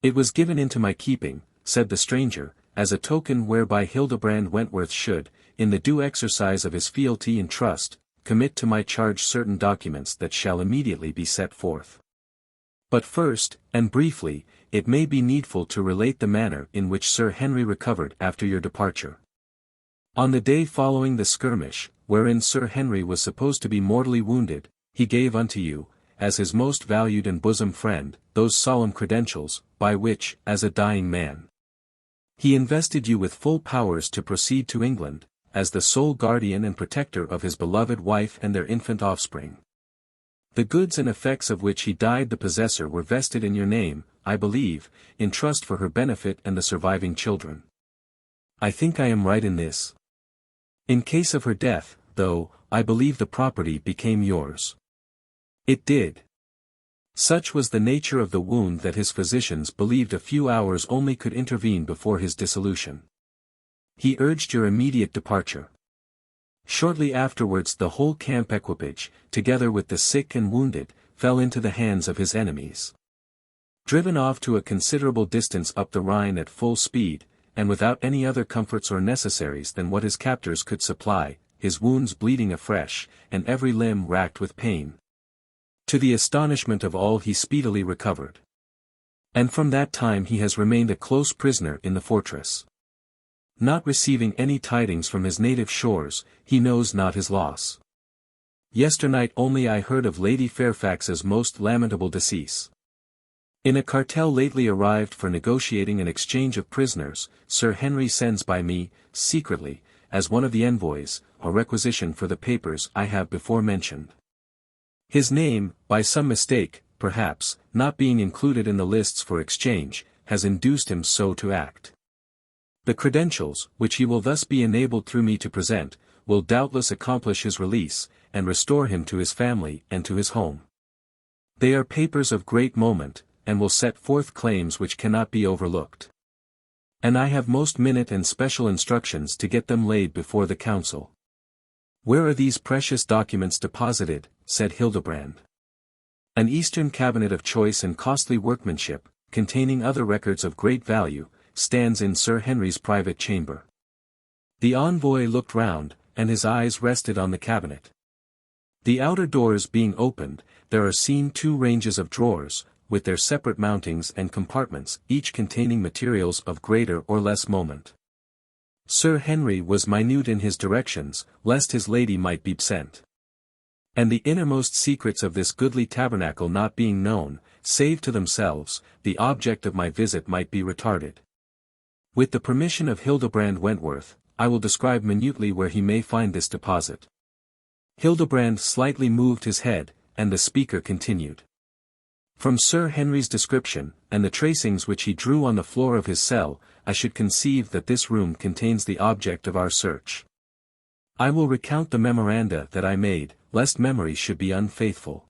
"It was given into my keeping," said the stranger, "as a token whereby Hildebrand Wentworth should, in the due exercise of his fealty and trust, commit to my charge certain documents that shall immediately be set forth. But first, and briefly, it may be needful to relate the manner in which Sir Henry recovered after your departure. On the day following the skirmish, wherein Sir Henry was supposed to be mortally wounded, he gave unto you, as his most valued and bosom friend, those solemn credentials, by which, as a dying man, he invested you with full powers to proceed to England, as the sole guardian and protector of his beloved wife and their infant offspring. The goods and effects of which he died the possessor were vested in your name, I believe, in trust for her benefit and the surviving children. I think I am right in this. In case of her death, though, I believe the property became yours. It did. Such was the nature of the wound that his physicians believed a few hours only could intervene before his dissolution. He urged your immediate departure. Shortly afterwards the whole camp equipage, together with the sick and wounded, fell into the hands of his enemies. Driven off to a considerable distance up the Rhine at full speed, and without any other comforts or necessaries than what his captors could supply, his wounds bleeding afresh, and every limb racked with pain. To the astonishment of all he speedily recovered. And from that time he has remained a close prisoner in the fortress. Not receiving any tidings from his native shores, he knows not his loss. Yesternight only I heard of Lady Fairfax's most lamentable decease. In a cartel lately arrived for negotiating an exchange of prisoners, Sir Henry sends by me, secretly, as one of the envoys, a requisition for the papers I have before mentioned. His name, by some mistake, perhaps, not being included in the lists for exchange, has induced him so to act. The credentials, which he will thus be enabled through me to present, will doubtless accomplish his release, and restore him to his family and to his home. They are papers of great moment, and will set forth claims which cannot be overlooked. And I have most minute and special instructions to get them laid before the council. Where are these precious documents deposited? Said Hildebrand. An eastern cabinet of choice and costly workmanship, containing other records of great value, stands in Sir Henry's private chamber. The envoy looked round, and his eyes rested on the cabinet. The outer doors being opened, there are seen 2 ranges of drawers, with their separate mountings and compartments, each containing materials of greater or less moment. Sir Henry was minute in his directions, lest his lady might be sent. And the innermost secrets of this goodly tabernacle not being known, save to themselves, the object of my visit might be retarded. With the permission of Hildebrand Wentworth, I will describe minutely where he may find this deposit. Hildebrand slightly moved his head, and the speaker continued. From Sir Henry's description, and the tracings which he drew on the floor of his cell, I should conceive that this room contains the object of our search. I will recount the memoranda that I made, lest memory should be unfaithful.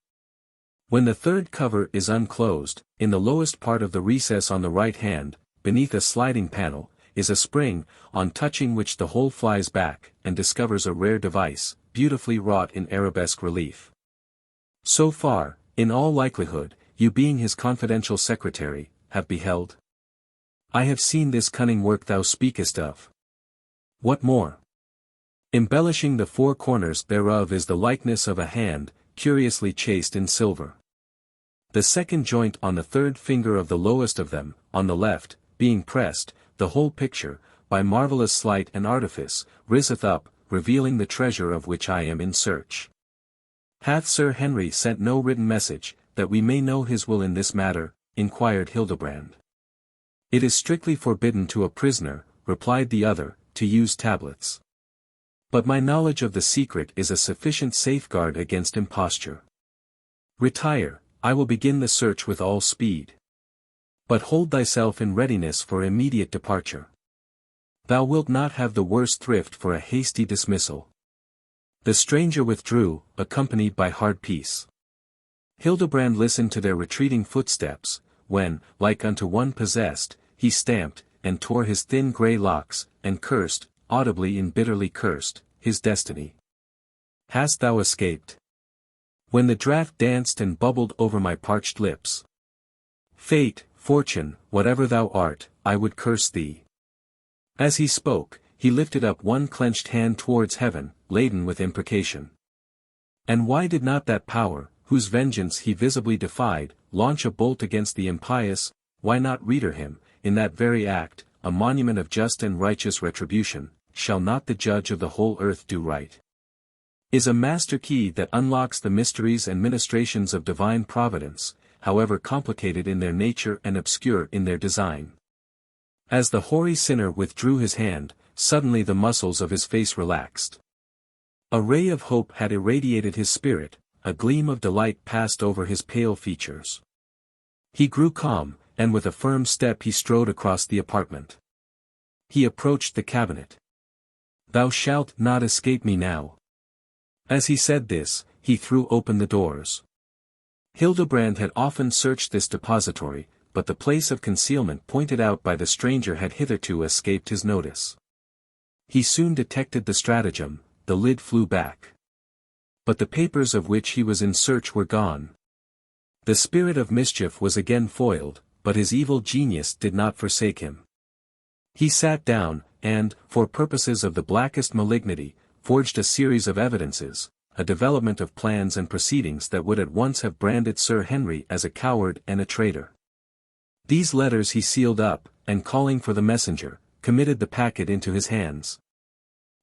When the 3rd cover is unclosed, in the lowest part of the recess on the right hand, beneath a sliding panel, is a spring, on touching which the whole flies back, and discovers a rare device, beautifully wrought in arabesque relief. So far, in all likelihood, you being his confidential secretary, have beheld. I have seen this cunning work thou speakest of. What more? Embellishing the 4 corners thereof is the likeness of a hand, curiously chased in silver. The 2nd joint on the 3rd finger of the lowest of them, on the left, being pressed, the whole picture, by marvellous sleight and artifice, riseth up, revealing the treasure of which I am in search. Hath Sir Henry sent no written message, that we may know his will in this matter? Inquired Hildebrand. It is strictly forbidden to a prisoner, replied the other, to use tablets. But my knowledge of the secret is a sufficient safeguard against imposture. Retire, I will begin the search with all speed. But hold thyself in readiness for immediate departure. Thou wilt not have the worse thrift for a hasty dismissal. The stranger withdrew, accompanied by hard peace. Hildebrand listened to their retreating footsteps, when, like unto one possessed, he stamped, and tore his thin grey locks, and cursed, audibly and bitterly cursed, his destiny. Hast thou escaped? When the draught danced and bubbled over my parched lips. Fate, fortune, whatever thou art, I would curse thee. As he spoke, he lifted up one clenched hand towards heaven, laden with imprecation. And why did not that power, whose vengeance he visibly defied, launch a bolt against the impious? Why not render him, in that very act, a monument of just and righteous retribution? Shall not the judge of the whole earth do right? Is a master key that unlocks the mysteries and ministrations of divine providence, however complicated in their nature and obscure in their design. As the hoary sinner withdrew his hand, suddenly the muscles of his face relaxed. A ray of hope had irradiated his spirit, a gleam of delight passed over his pale features. He grew calm, and with a firm step he strode across the apartment. He approached the cabinet. Thou shalt not escape me now. As he said this, he threw open the doors. Hildebrand had often searched this depository, but the place of concealment pointed out by the stranger had hitherto escaped his notice. He soon detected the stratagem, the lid flew back. But the papers of which he was in search were gone. The spirit of mischief was again foiled, but his evil genius did not forsake him. He sat down, and, for purposes of the blackest malignity, forged a series of evidences, a development of plans and proceedings that would at once have branded Sir Henry as a coward and a traitor. These letters he sealed up, and calling for the messenger, committed the packet into his hands.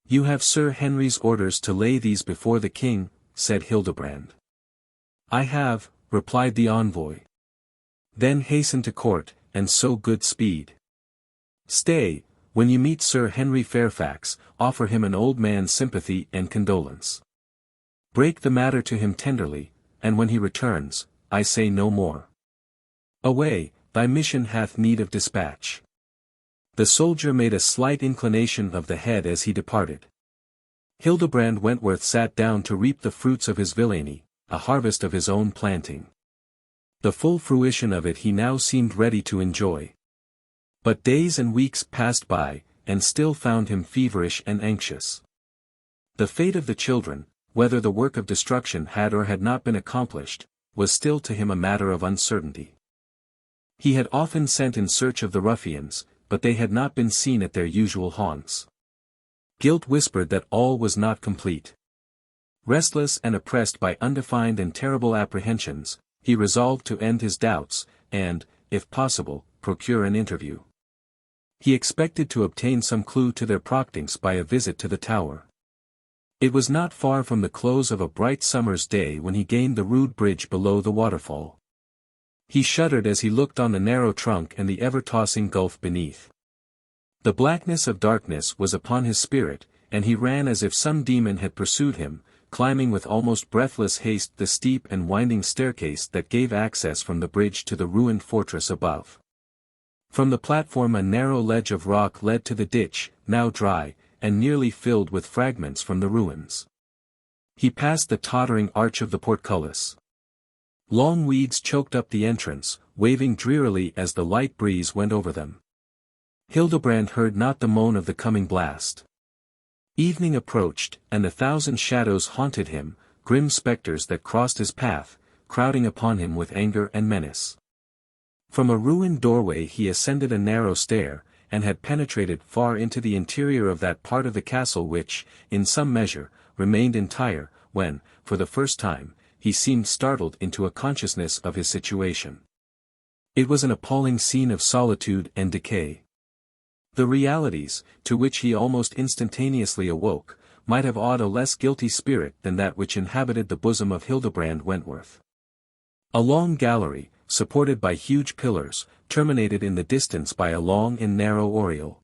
You have Sir Henry's orders to lay these before the king, said Hildebrand. I have, replied the envoy. Then hasten to court, and so good speed. Stay, when you meet Sir Henry Fairfax, offer him an old man's sympathy and condolence. Break the matter to him tenderly, and when he returns, I say no more. Away, thy mission hath need of dispatch. The soldier made a slight inclination of the head as he departed. Hildebrand Wentworth sat down to reap the fruits of his villainy, a harvest of his own planting. The full fruition of it he now seemed ready to enjoy. But days and weeks passed by, and still found him feverish and anxious. The fate of the children, whether the work of destruction had or had not been accomplished, was still to him a matter of uncertainty. He had often sent in search of the ruffians, but they had not been seen at their usual haunts. Guilt whispered that all was not complete. Restless and oppressed by undefined and terrible apprehensions, he resolved to end his doubts, and, if possible, procure an interview. He expected to obtain some clue to their proceedings by a visit to the tower. It was not far from the close of a bright summer's day when he gained the rude bridge below the waterfall. He shuddered as he looked on the narrow trunk and the ever-tossing gulf beneath. The blackness of darkness was upon his spirit, and he ran as if some demon had pursued him, climbing with almost breathless haste the steep and winding staircase that gave access from the bridge to the ruined fortress above. From the platform a narrow ledge of rock led to the ditch, now dry, and nearly filled with fragments from the ruins. He passed the tottering arch of the portcullis. Long weeds choked up the entrance, waving drearily as the light breeze went over them. Hildebrand heard not the moan of the coming blast. Evening approached, and 1,000 shadows haunted him, grim spectres that crossed his path, crowding upon him with anger and menace. From a ruined doorway he ascended a narrow stair, and had penetrated far into the interior of that part of the castle which, in some measure, remained entire, when, for the first time, he seemed startled into a consciousness of his situation. It was an appalling scene of solitude and decay. The realities, to which he almost instantaneously awoke, might have awed a less guilty spirit than that which inhabited the bosom of Hildebrand Wentworth. A long gallery, supported by huge pillars, terminated in the distance by a long and narrow oriel.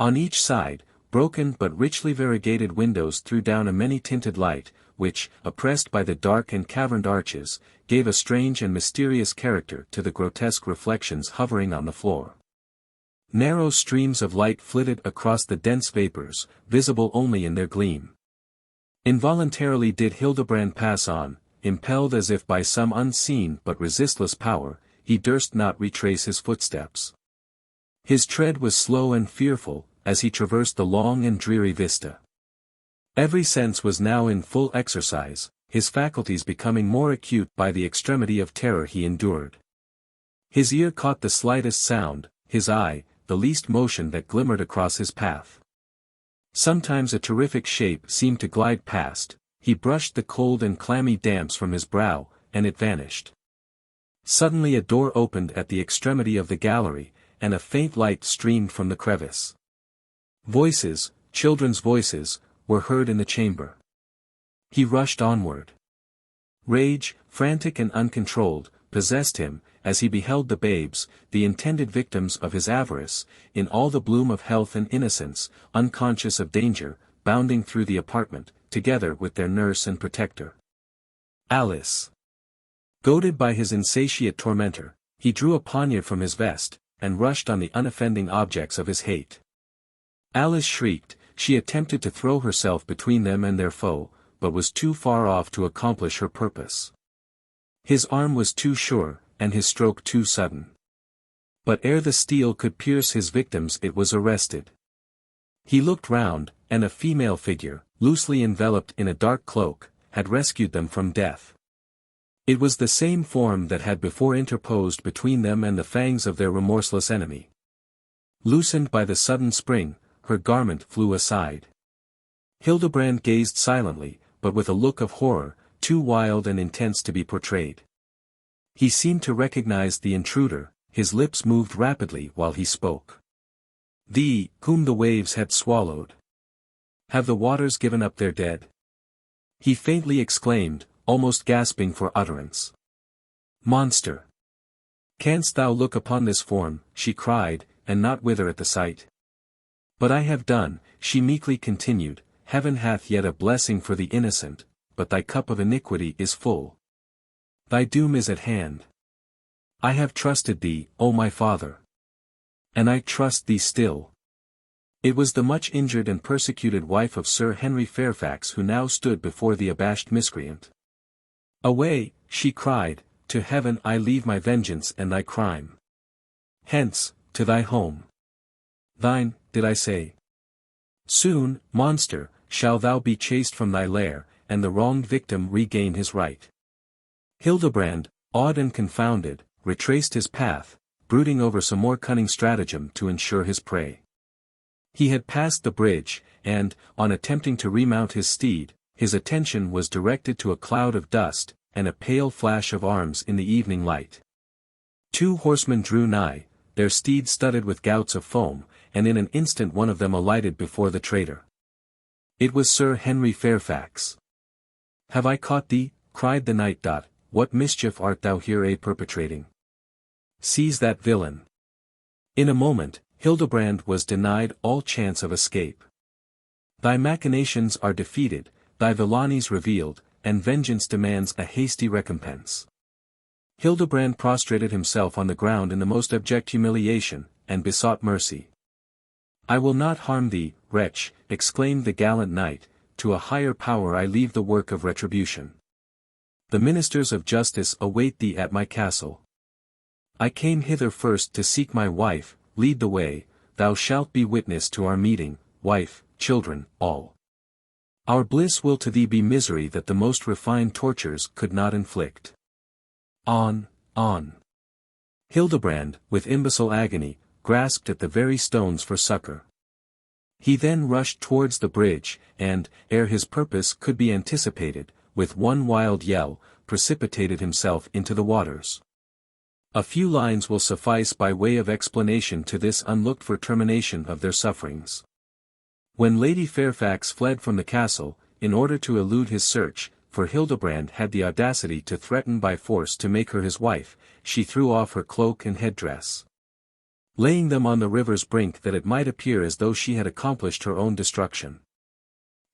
On each side, broken but richly variegated windows threw down a many-tinted light, which, oppressed by the dark and caverned arches, gave a strange and mysterious character to the grotesque reflections hovering on the floor. Narrow streams of light flitted across the dense vapors, visible only in their gleam. Involuntarily did Hildebrand pass on, impelled as if by some unseen but resistless power. He durst not retrace his footsteps. His tread was slow and fearful, as he traversed the long and dreary vista. Every sense was now in full exercise, his faculties becoming more acute by the extremity of terror he endured. His ear caught the slightest sound, his eye, the least motion that glimmered across his path. Sometimes a terrific shape seemed to glide past, he brushed the cold and clammy damps from his brow, and it vanished. Suddenly a door opened at the extremity of the gallery, and a faint light streamed from the crevice. Voices, children's voices, were heard in the chamber. He rushed onward. Rage, frantic and uncontrolled, possessed him, as he beheld the babes, the intended victims of his avarice, in all the bloom of health and innocence, unconscious of danger, bounding through the apartment, together with their nurse and protector. Alice. Goaded by his insatiate tormentor, he drew a poniard from his vest, and rushed on the unoffending objects of his hate. Alice shrieked, she attempted to throw herself between them and their foe, but was too far off to accomplish her purpose. His arm was too sure, and his stroke too sudden. But ere the steel could pierce his victims it was arrested. He looked round, and a female figure, loosely enveloped in a dark cloak, had rescued them from death. It was the same form that had before interposed between them and the fangs of their remorseless enemy. Loosened by the sudden spring, her garment flew aside. Hildebrand gazed silently, but with a look of horror, too wild and intense to be portrayed. He seemed to recognize the intruder, his lips moved rapidly while he spoke. "Thee, whom the waves had swallowed. Have the waters given up their dead?" He faintly exclaimed, almost gasping for utterance. "Monster! Canst thou look upon this form," she cried, "and not wither at the sight?" "But I have done," she meekly continued, "heaven hath yet a blessing for the innocent, but thy cup of iniquity is full. Thy doom is at hand. I have trusted thee, O my father. And I trust thee still. It was the much injured and persecuted wife of Sir Henry Fairfax who now stood before the abashed miscreant. Away, she cried, to heaven I leave my vengeance and thy crime. Hence, to thy home. Thine, did I say? Soon, monster, shall thou be chased from thy lair, and the wronged victim regain his right. Hildebrand, awed and confounded, retraced his path, brooding over some more cunning stratagem to ensure his prey. He had passed the bridge, and, on attempting to remount his steed, his attention was directed to a cloud of dust, and a pale flash of arms in the evening light. 2 horsemen drew nigh, their steeds studded with gouts of foam, and in an instant one of them alighted before the traitor. It was Sir Henry Fairfax. Have I caught thee? Cried the knight. What mischief art thou here perpetrating? Seize that villain. In a moment, Hildebrand was denied all chance of escape. Thy machinations are defeated, thy villainies revealed, and vengeance demands a hasty recompense. Hildebrand prostrated himself on the ground in the most abject humiliation, and besought mercy. I will not harm thee, wretch, exclaimed the gallant knight, to a higher power I leave the work of retribution. The ministers of justice await thee at my castle. I came hither first to seek my wife, lead the way, thou shalt be witness to our meeting, wife, children, all. Our bliss will to thee be misery that the most refined tortures could not inflict. On, on. Hildebrand, with imbecile agony, grasped at the very stones for succor. He then rushed towards the bridge, and, ere his purpose could be anticipated, with one wild yell, precipitated himself into the waters. A few lines will suffice by way of explanation to this unlooked-for termination of their sufferings. When Lady Fairfax fled from the castle, in order to elude his search, for Hildebrand had the audacity to threaten by force to make her his wife, she threw off her cloak and headdress, laying them on the river's brink that it might appear as though she had accomplished her own destruction.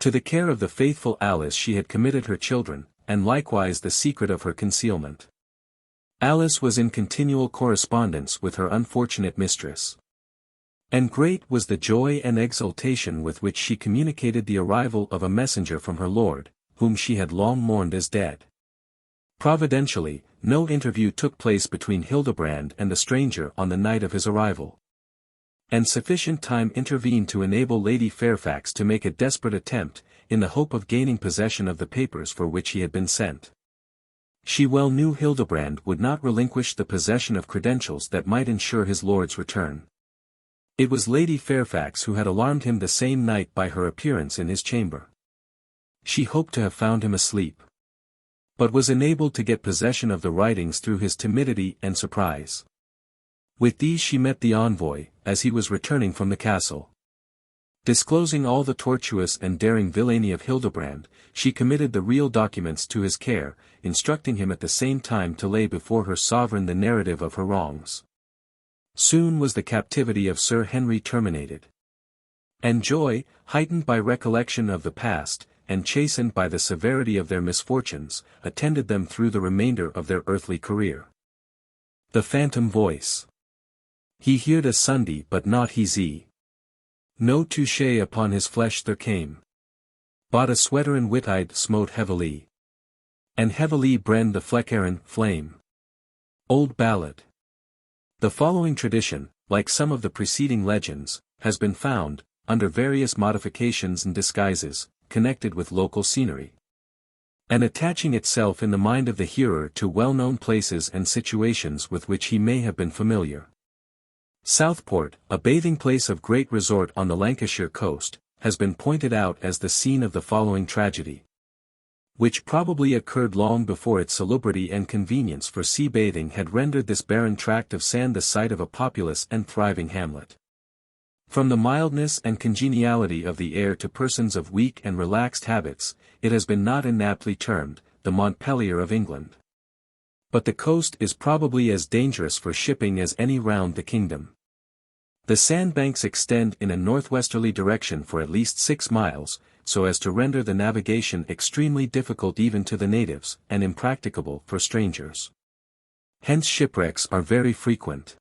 To the care of the faithful Alice she had committed her children, and likewise the secret of her concealment. Alice was in continual correspondence with her unfortunate mistress. And great was the joy and exultation with which she communicated the arrival of a messenger from her lord, whom she had long mourned as dead. Providentially, no interview took place between Hildebrand and the stranger on the night of his arrival. And sufficient time intervened to enable Lady Fairfax to make a desperate attempt, in the hope of gaining possession of the papers for which he had been sent. She well knew Hildebrand would not relinquish the possession of credentials that might ensure his lord's return. It was Lady Fairfax who had alarmed him the same night by her appearance in his chamber. She hoped to have found him asleep, but was enabled to get possession of the writings through his timidity and surprise. With these she met the envoy, as he was returning from the castle. Disclosing all the tortuous and daring villainy of Hildebrand, she committed the real documents to his care, instructing him at the same time to lay before her sovereign the narrative of her wrongs. Soon was the captivity of Sir Henry terminated. And joy, heightened by recollection of the past, and chastened by the severity of their misfortunes, attended them through the remainder of their earthly career. The phantom voice. He heard a Sunday but not he ze. No touche upon his flesh there came. But a sweater and wit-eyed smote heavily. And heavily brand the fleckeren flame. Old Ballad. The following tradition, like some of the preceding legends, has been found, under various modifications and disguises, connected with local scenery, and attaching itself in the mind of the hearer to well-known places and situations with which he may have been familiar. Southport, a bathing place of great resort on the Lancashire coast, has been pointed out as the scene of the following tragedy, which probably occurred long before its salubrity and convenience for sea bathing had rendered this barren tract of sand the site of a populous and thriving hamlet. From the mildness and congeniality of the air to persons of weak and relaxed habits, it has been not inaptly termed, the Montpelier of England. But the coast is probably as dangerous for shipping as any round the kingdom. The sandbanks extend in a northwesterly direction for at least 6 miles, so as to render the navigation extremely difficult even to the natives, and impracticable for strangers. Hence shipwrecks are very frequent.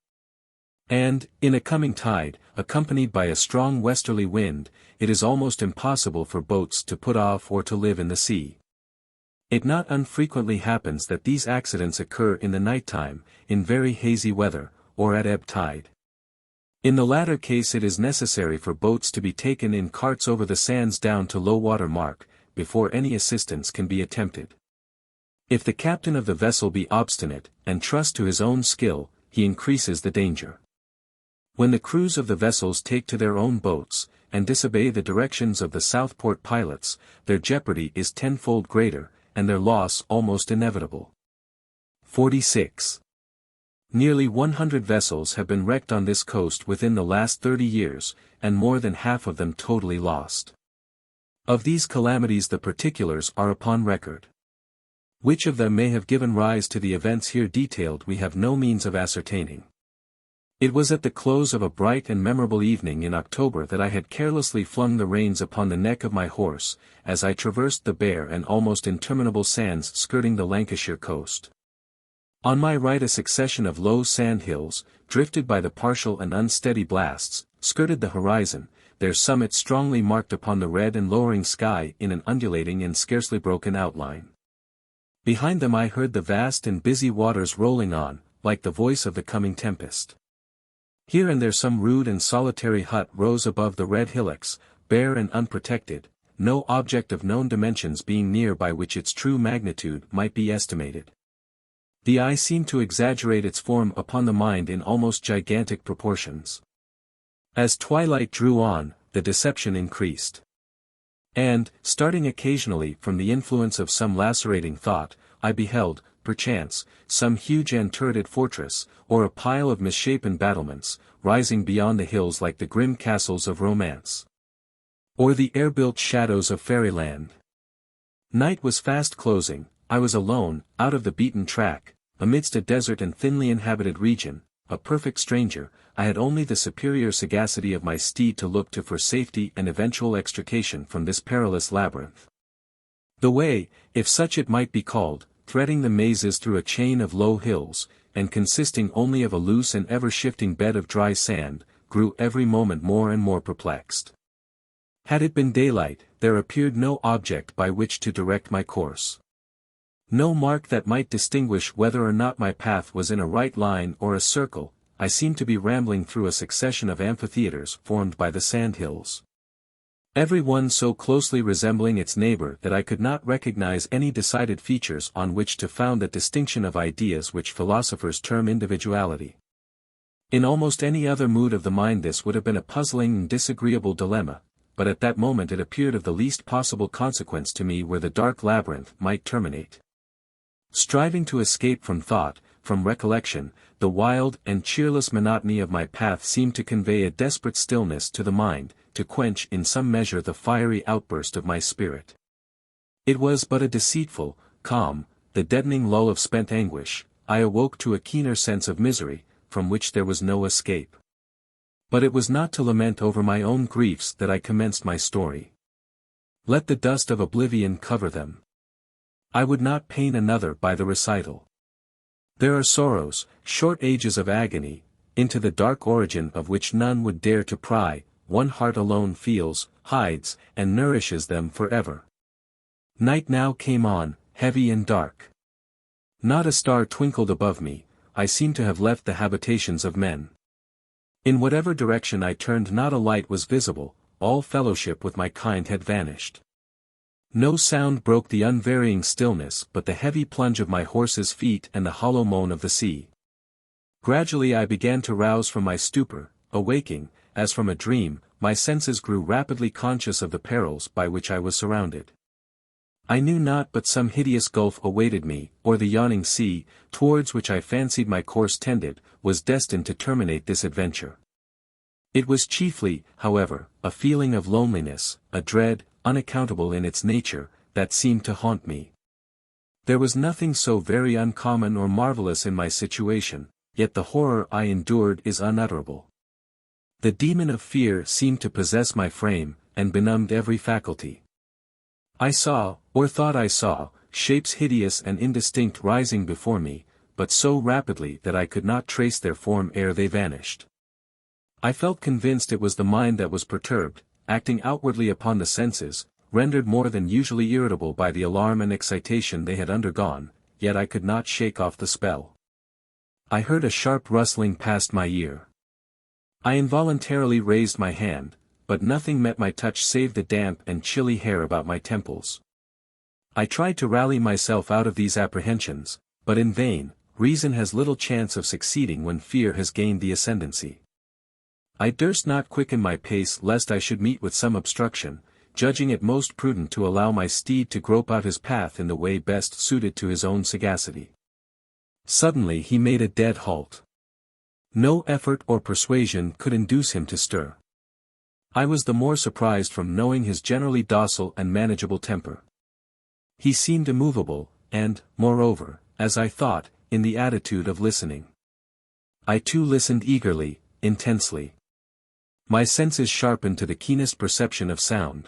And, in a coming tide, accompanied by a strong westerly wind, it is almost impossible for boats to put off or to live in the sea. It not unfrequently happens that these accidents occur in the night time, in very hazy weather, or at ebb tide. In the latter case it is necessary for boats to be taken in carts over the sands down to low water mark, before any assistance can be attempted. If the captain of the vessel be obstinate, and trust to his own skill, he increases the danger. When the crews of the vessels take to their own boats, and disobey the directions of the Southport pilots, their jeopardy is tenfold greater, and their loss almost inevitable. 46. Nearly 100 vessels have been wrecked on this coast within the last 30 years, and more than half of them totally lost. Of these calamities the particulars are upon record. Which of them may have given rise to the events here detailed we have no means of ascertaining. It was at the close of a bright and memorable evening in October that I had carelessly flung the reins upon the neck of my horse, as I traversed the bare and almost interminable sands skirting the Lancashire coast. On my right a succession of low sand hills, drifted by the partial and unsteady blasts, skirted the horizon, their summits strongly marked upon the red and lowering sky in an undulating and scarcely broken outline. Behind them I heard the vast and busy waters rolling on, like the voice of the coming tempest. Here and there some rude and solitary hut rose above the red hillocks, bare and unprotected, no object of known dimensions being near by which its true magnitude might be estimated. The eye seemed to exaggerate its form upon the mind in almost gigantic proportions. As twilight drew on, the deception increased. And, starting occasionally from the influence of some lacerating thought, I beheld, perchance, some huge and turreted fortress, or a pile of misshapen battlements, rising beyond the hills like the grim castles of romance. Or the air-built shadows of fairyland. Night was fast closing, I was alone, out of the beaten track, amidst a desert and thinly inhabited region, a perfect stranger. I had only the superior sagacity of my steed to look to for safety and eventual extrication from this perilous labyrinth. The way, if such it might be called, threading the mazes through a chain of low hills, and consisting only of a loose and ever-shifting bed of dry sand, grew every moment more and more perplexed. Had it been daylight, there appeared no object by which to direct my course. No mark that might distinguish whether or not my path was in a right line or a circle. I seemed to be rambling through a succession of amphitheatres formed by the sandhills. Every one so closely resembling its neighbour that I could not recognize any decided features on which to found that distinction of ideas which philosophers term individuality. In almost any other mood of the mind this would have been a puzzling and disagreeable dilemma, but at that moment it appeared of the least possible consequence to me where the dark labyrinth might terminate. Striving to escape from thought, from recollection, the wild and cheerless monotony of my path seemed to convey a desperate stillness to the mind, to quench in some measure the fiery outburst of my spirit. It was but a deceitful, calm, the deadening lull of spent anguish. I awoke to a keener sense of misery, from which there was no escape. But it was not to lament over my own griefs that I commenced my story. Let the dust of oblivion cover them. I would not pain another by the recital. There are sorrows, short ages of agony, into the dark origin of which none would dare to pry. One heart alone feels, hides, and nourishes them forever. Night now came on, heavy and dark. Not a star twinkled above me. I seemed to have left the habitations of men. In whatever direction I turned not a light was visible, all fellowship with my kind had vanished. No sound broke the unvarying stillness but the heavy plunge of my horse's feet and the hollow moan of the sea. Gradually I began to rouse from my stupor, awaking, as from a dream, my senses grew rapidly conscious of the perils by which I was surrounded. I knew not but some hideous gulf awaited me, or the yawning sea, towards which I fancied my course tended, was destined to terminate this adventure. It was chiefly, however, a feeling of loneliness, a dread, unaccountable in its nature, that seemed to haunt me. There was nothing so very uncommon or marvellous in my situation, yet the horror I endured is unutterable. The demon of fear seemed to possess my frame, and benumbed every faculty. I saw, or thought I saw, shapes hideous and indistinct rising before me, but so rapidly that I could not trace their form ere they vanished. I felt convinced it was the mind that was perturbed, acting outwardly upon the senses, rendered more than usually irritable by the alarm and excitation they had undergone, yet I could not shake off the spell. I heard a sharp rustling past my ear. I involuntarily raised my hand, but nothing met my touch save the damp and chilly hair about my temples. I tried to rally myself out of these apprehensions, but in vain. Reason has little chance of succeeding when fear has gained the ascendancy. I durst not quicken my pace lest I should meet with some obstruction, judging it most prudent to allow my steed to grope out his path in the way best suited to his own sagacity. Suddenly he made a dead halt. No effort or persuasion could induce him to stir. I was the more surprised from knowing his generally docile and manageable temper. He seemed immovable, and, moreover, as I thought, in the attitude of listening. I too listened eagerly, intensely. My senses sharpened to the keenest perception of sound.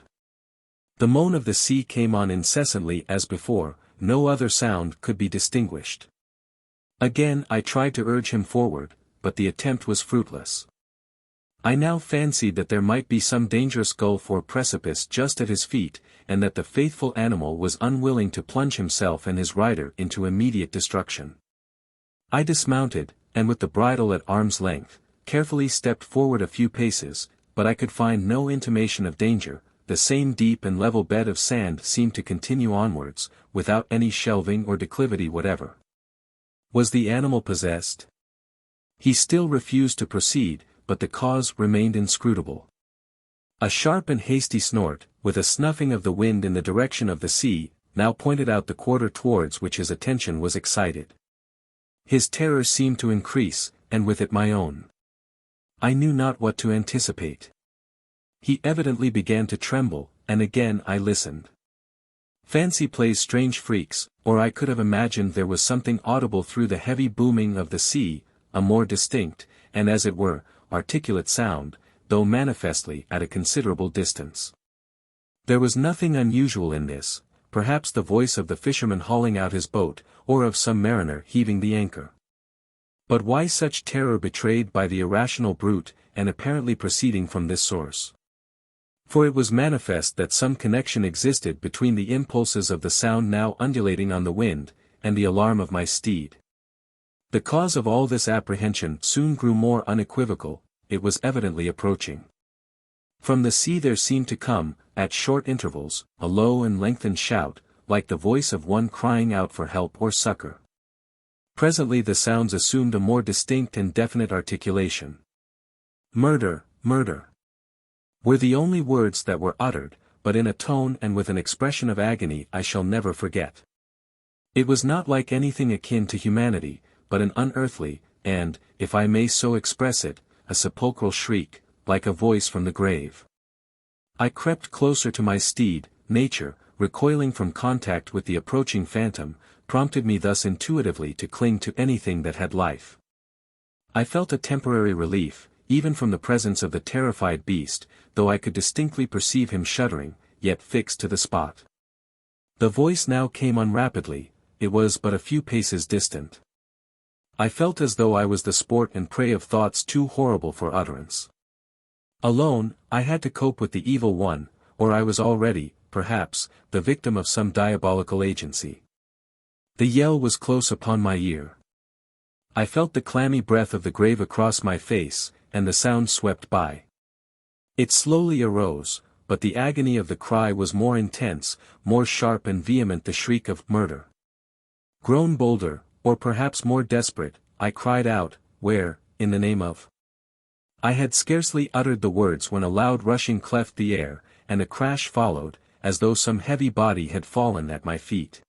The moan of the sea came on incessantly as before, no other sound could be distinguished. Again I tried to urge him forward, but the attempt was fruitless. I now fancied that there might be some dangerous gulf or precipice just at his feet, and that the faithful animal was unwilling to plunge himself and his rider into immediate destruction. I dismounted, and with the bridle at arm's length, carefully stepped forward a few paces, but I could find no intimation of danger. The same deep and level bed of sand seemed to continue onwards, without any shelving or declivity whatever. Was the animal possessed? He still refused to proceed, but the cause remained inscrutable. A sharp and hasty snort, with a snuffing of the wind in the direction of the sea, now pointed out the quarter towards which his attention was excited. His terror seemed to increase, and with it my own. I knew not what to anticipate. He evidently began to tremble, and again I listened. Fancy plays strange freaks, or I could have imagined there was something audible through the heavy booming of the sea, a more distinct, and as it were, articulate sound, though manifestly at a considerable distance. There was nothing unusual in this, perhaps the voice of the fisherman hauling out his boat, or of some mariner heaving the anchor. But why such terror betrayed by the irrational brute, and apparently proceeding from this source? For it was manifest that some connection existed between the impulses of the sound now undulating on the wind, and the alarm of my steed. The cause of all this apprehension soon grew more unequivocal. It was evidently approaching. From the sea there seemed to come, at short intervals, a low and lengthened shout, like the voice of one crying out for help or succor. Presently the sounds assumed a more distinct and definite articulation. Murder, murder, were the only words that were uttered, but in a tone and with an expression of agony I shall never forget. It was not like anything akin to humanity, but an unearthly, and, if I may so express it, a sepulchral shriek, like a voice from the grave. I crept closer to my steed. Nature, recoiling from contact with the approaching phantom, prompted me thus intuitively to cling to anything that had life. I felt a temporary relief, even from the presence of the terrified beast, though I could distinctly perceive him shuddering, yet fixed to the spot. The voice now came on rapidly. It was but a few paces distant. I felt as though I was the sport and prey of thoughts too horrible for utterance. Alone, I had to cope with the evil one, or I was already, perhaps, the victim of some diabolical agency. The yell was close upon my ear. I felt the clammy breath of the grave across my face, and the sound swept by. It slowly arose, but the agony of the cry was more intense, more sharp and vehement, the shriek of murder. Grown bolder, or perhaps more desperate, I cried out, "Where, in the name of—" I had scarcely uttered the words when a loud rushing cleft the air, and a crash followed, as though some heavy body had fallen at my feet.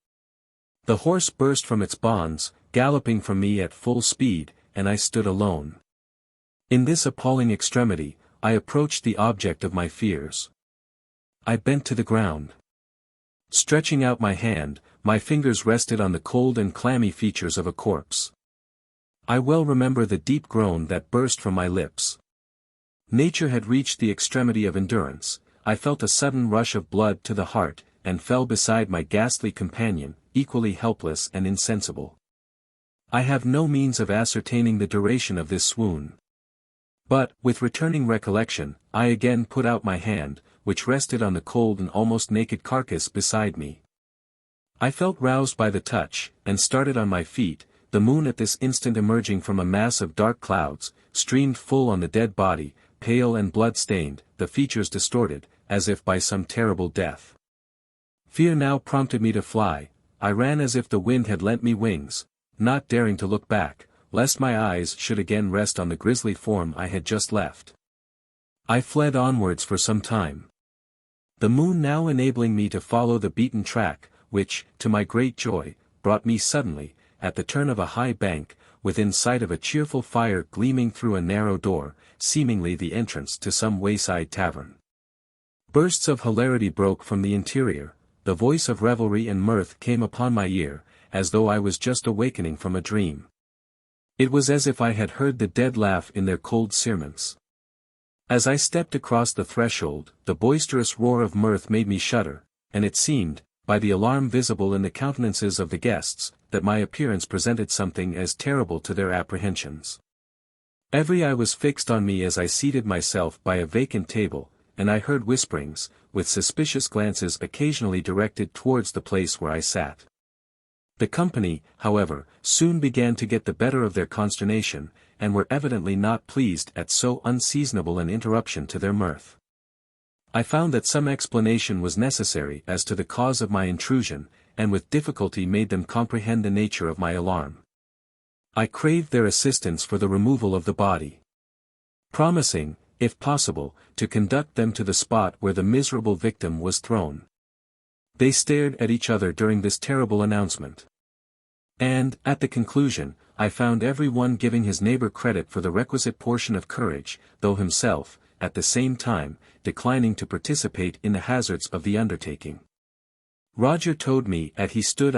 The horse burst from its bonds, galloping from me at full speed, and I stood alone. In this appalling extremity, I approached the object of my fears. I bent to the ground. Stretching out my hand, my fingers rested on the cold and clammy features of a corpse. I well remember the deep groan that burst from my lips. Nature had reached the extremity of endurance. I felt a sudden rush of blood to the heart, and fell beside my ghastly companion, equally helpless and insensible. I have no means of ascertaining the duration of this swoon. But, with returning recollection, I again put out my hand, which rested on the cold and almost naked carcass beside me. I felt roused by the touch, and started on my feet. The moon at this instant emerging from a mass of dark clouds, streamed full on the dead body, pale and blood-stained, the features distorted, as if by some terrible death. Fear now prompted me to fly. I ran as if the wind had lent me wings, not daring to look back, lest my eyes should again rest on the grisly form I had just left. I fled onwards for some time. The moon now enabling me to follow the beaten track, which, to my great joy, brought me suddenly, at the turn of a high bank, within sight of a cheerful fire gleaming through a narrow door, seemingly the entrance to some wayside tavern. Bursts of hilarity broke from the interior, the voice of revelry and mirth came upon my ear, as though I was just awakening from a dream. It was as if I had heard the dead laugh in their cold cerements. As I stepped across the threshold, the boisterous roar of mirth made me shudder, and it seemed, by the alarm visible in the countenances of the guests, that my appearance presented something as terrible to their apprehensions. Every eye was fixed on me as I seated myself by a vacant table, and I heard whisperings, with suspicious glances occasionally directed towards the place where I sat. The company, however, soon began to get the better of their consternation, and were evidently not pleased at so unseasonable an interruption to their mirth. I found that some explanation was necessary as to the cause of my intrusion, and with difficulty made them comprehend the nature of my alarm. I craved their assistance for the removal of the body. Promising, if possible, to conduct them to the spot where the miserable victim was thrown. They stared at each other during this terrible announcement. And, at the conclusion, I found every one giving his neighbor credit for the requisite portion of courage, though himself, at the same time, declining to participate in the hazards of the undertaking. Roger told me at he stood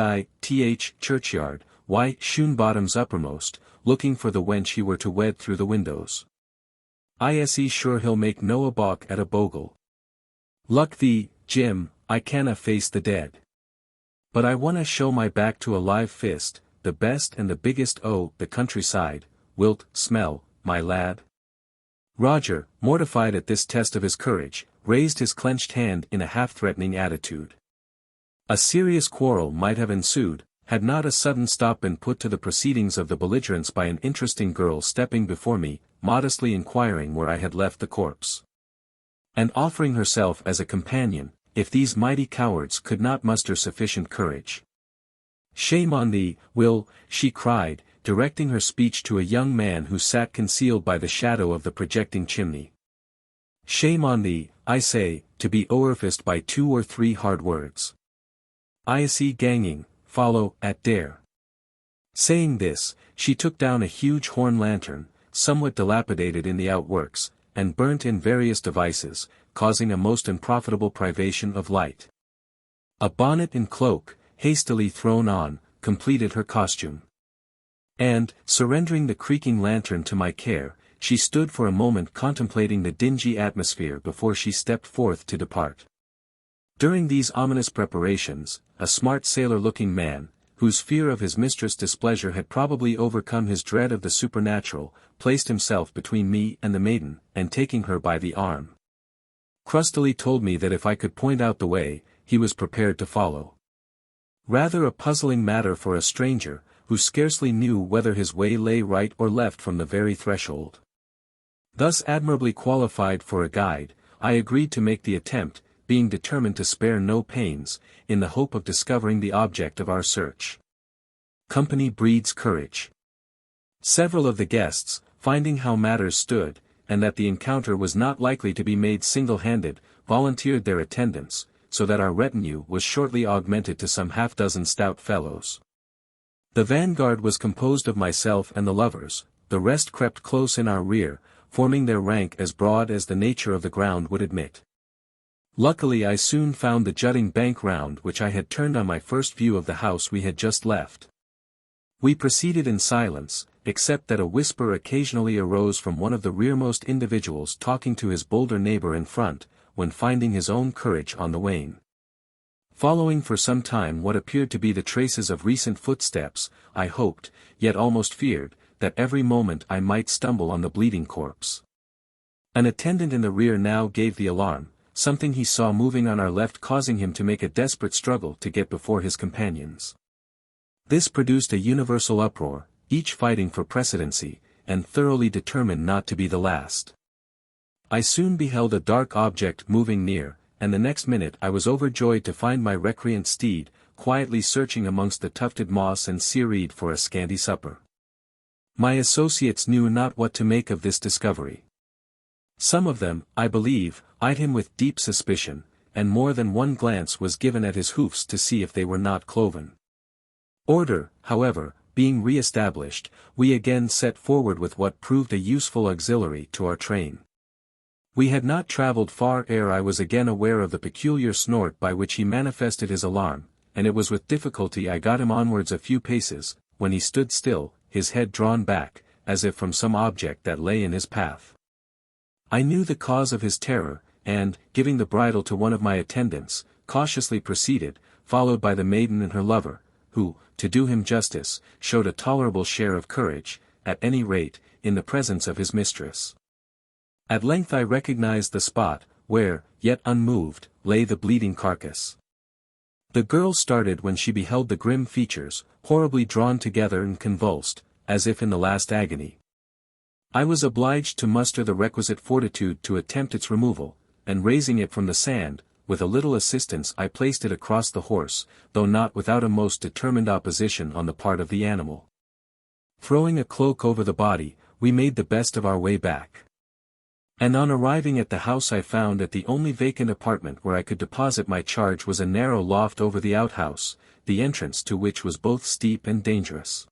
churchyard, why shoon bottoms uppermost, looking for the wench he were to wed through the windows. I se sure he'll make no a balk at a bogle. Luck thee, Jim, I canna face the dead. But I wanna show my back to a live fist, the best and the biggest o' the countryside, wilt smell, my lad? Roger, mortified at this test of his courage, raised his clenched hand in a half-threatening attitude. A serious quarrel might have ensued, had not a sudden stop been put to the proceedings of the belligerents by an interesting girl stepping before me, modestly inquiring where I had left the corpse, and offering herself as a companion, if these mighty cowards could not muster sufficient courage. Shame on thee, Will, she cried, directing her speech to a young man who sat concealed by the shadow of the projecting chimney. Shame on thee, I say, to be o'erfist by 2 or 3 hard words. I see ganging, follow, at dare. Saying this, she took down a huge horn lantern, somewhat dilapidated in the outworks, and burnt in various devices, causing a most unprofitable privation of light. A bonnet and cloak, hastily thrown on, completed her costume. And, surrendering the creaking lantern to my care, she stood for a moment contemplating the dingy atmosphere before she stepped forth to depart. During these ominous preparations, a smart sailor-looking man, whose fear of his mistress' displeasure had probably overcome his dread of the supernatural, placed himself between me and the maiden, and taking her by the arm, crustily told me that if I could point out the way, he was prepared to follow. Rather a puzzling matter for a stranger, who scarcely knew whether his way lay right or left from the very threshold. Thus admirably qualified for a guide, I agreed to make the attempt, being determined to spare no pains, in the hope of discovering the object of our search. Company breeds courage. Several of the guests, finding how matters stood, and that the encounter was not likely to be made single-handed, volunteered their attendance, so that our retinue was shortly augmented to some half-dozen stout fellows. The vanguard was composed of myself and the lovers, the rest crept close in our rear, forming their rank as broad as the nature of the ground would admit. Luckily I soon found the jutting bank round which I had turned on my first view of the house we had just left. We proceeded in silence, except that a whisper occasionally arose from one of the rearmost individuals talking to his bolder neighbor in front, when finding his own courage on the wane. Following for some time what appeared to be the traces of recent footsteps, I hoped, yet almost feared, that every moment I might stumble on the bleeding corpse. An attendant in the rear now gave the alarm, something he saw moving on our left causing him to make a desperate struggle to get before his companions. This produced a universal uproar, each fighting for precedency, and thoroughly determined not to be the last. I soon beheld a dark object moving near, and the next minute I was overjoyed to find my recreant steed, quietly searching amongst the tufted moss and seaweed for a scanty supper. My associates knew not what to make of this discovery. Some of them, I believe, eyed him with deep suspicion, and more than one glance was given at his hoofs to see if they were not cloven. Order, however, being re-established, we again set forward with what proved a useful auxiliary to our train. We had not travelled far ere I was again aware of the peculiar snort by which he manifested his alarm, and it was with difficulty I got him onwards a few paces, when he stood still, his head drawn back, as if from some object that lay in his path. I knew the cause of his terror, and, giving the bridle to one of my attendants, cautiously proceeded, followed by the maiden and her lover, who, to do him justice, showed a tolerable share of courage, at any rate, in the presence of his mistress. At length I recognized the spot, where, yet unmoved, lay the bleeding carcass. The girl started when she beheld the grim features, horribly drawn together and convulsed, as if in the last agony. I was obliged to muster the requisite fortitude to attempt its removal, and raising it from the sand, with a little assistance I placed it across the horse, though not without a most determined opposition on the part of the animal. Throwing a cloak over the body, we made the best of our way back. And on arriving at the house I found that the only vacant apartment where I could deposit my charge was a narrow loft over the outhouse, the entrance to which was both steep and dangerous.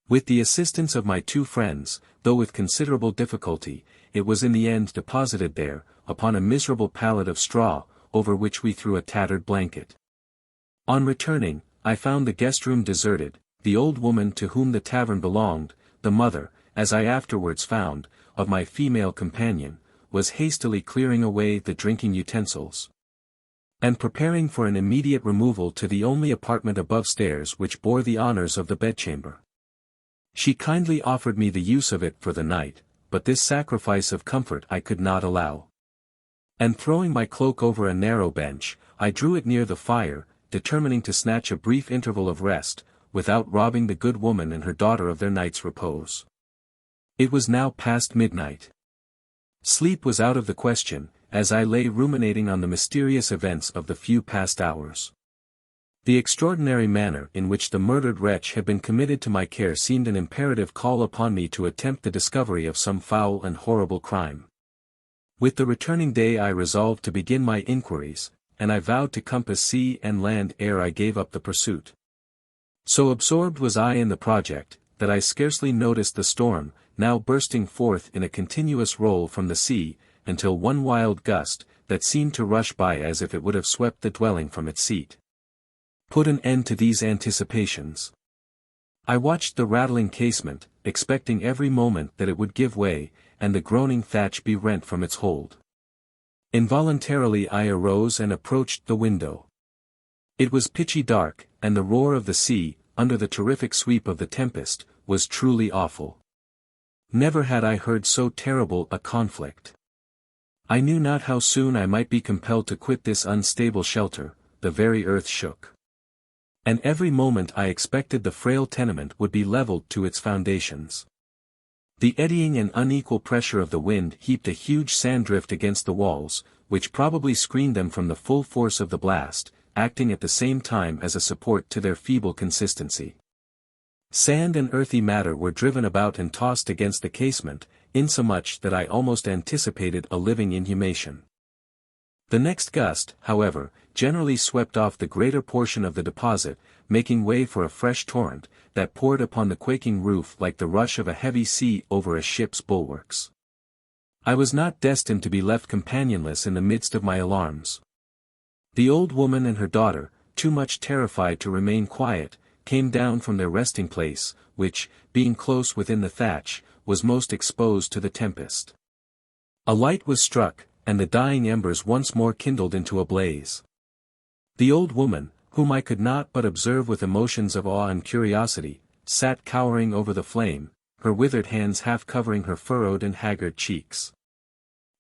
With the assistance of my two friends, though with considerable difficulty, it was in the end deposited there, upon a miserable pallet of straw, over which we threw a tattered blanket. On returning, I found the guest room deserted, the old woman to whom the tavern belonged, the mother, as I afterwards found, of my female companion, was hastily clearing away the drinking utensils, and preparing for an immediate removal to the only apartment above stairs which bore the honours of the bedchamber. She kindly offered me the use of it for the night, but this sacrifice of comfort I could not allow. And throwing my cloak over a narrow bench, I drew it near the fire, determining to snatch a brief interval of rest, without robbing the good woman and her daughter of their night's repose. It was now past midnight. Sleep was out of the question, as I lay ruminating on the mysterious events of the few past hours. The extraordinary manner in which the murdered wretch had been committed to my care seemed an imperative call upon me to attempt the discovery of some foul and horrible crime. With the returning day I resolved to begin my inquiries, and I vowed to compass sea and land ere I gave up the pursuit. So absorbed was I in the project, that I scarcely noticed the storm, now bursting forth in a continuous roll from the sea, until one wild gust, that seemed to rush by as if it would have swept the dwelling from its seat, put an end to these anticipations. I watched the rattling casement, expecting every moment that it would give way, and the groaning thatch be rent from its hold. Involuntarily I arose and approached the window. It was pitchy dark, and the roar of the sea, under the terrific sweep of the tempest, was truly awful. Never had I heard so terrible a conflict. I knew not how soon I might be compelled to quit this unstable shelter, the very earth shook. And every moment I expected the frail tenement would be levelled to its foundations. The eddying and unequal pressure of the wind heaped a huge sand-drift against the walls, which probably screened them from the full force of the blast, acting at the same time as a support to their feeble consistency. Sand and earthy matter were driven about and tossed against the casement, insomuch that I almost anticipated a living inhumation. The next gust, however, generally swept off the greater portion of the deposit, making way for a fresh torrent, that poured upon the quaking roof like the rush of a heavy sea over a ship's bulwarks. I was not destined to be left companionless in the midst of my alarms. The old woman and her daughter, too much terrified to remain quiet, came down from their resting place, which, being close within the thatch, was most exposed to the tempest. A light was struck, and the dying embers once more kindled into a blaze. The old woman, whom I could not but observe with emotions of awe and curiosity, sat cowering over the flame, her withered hands half covering her furrowed and haggard cheeks.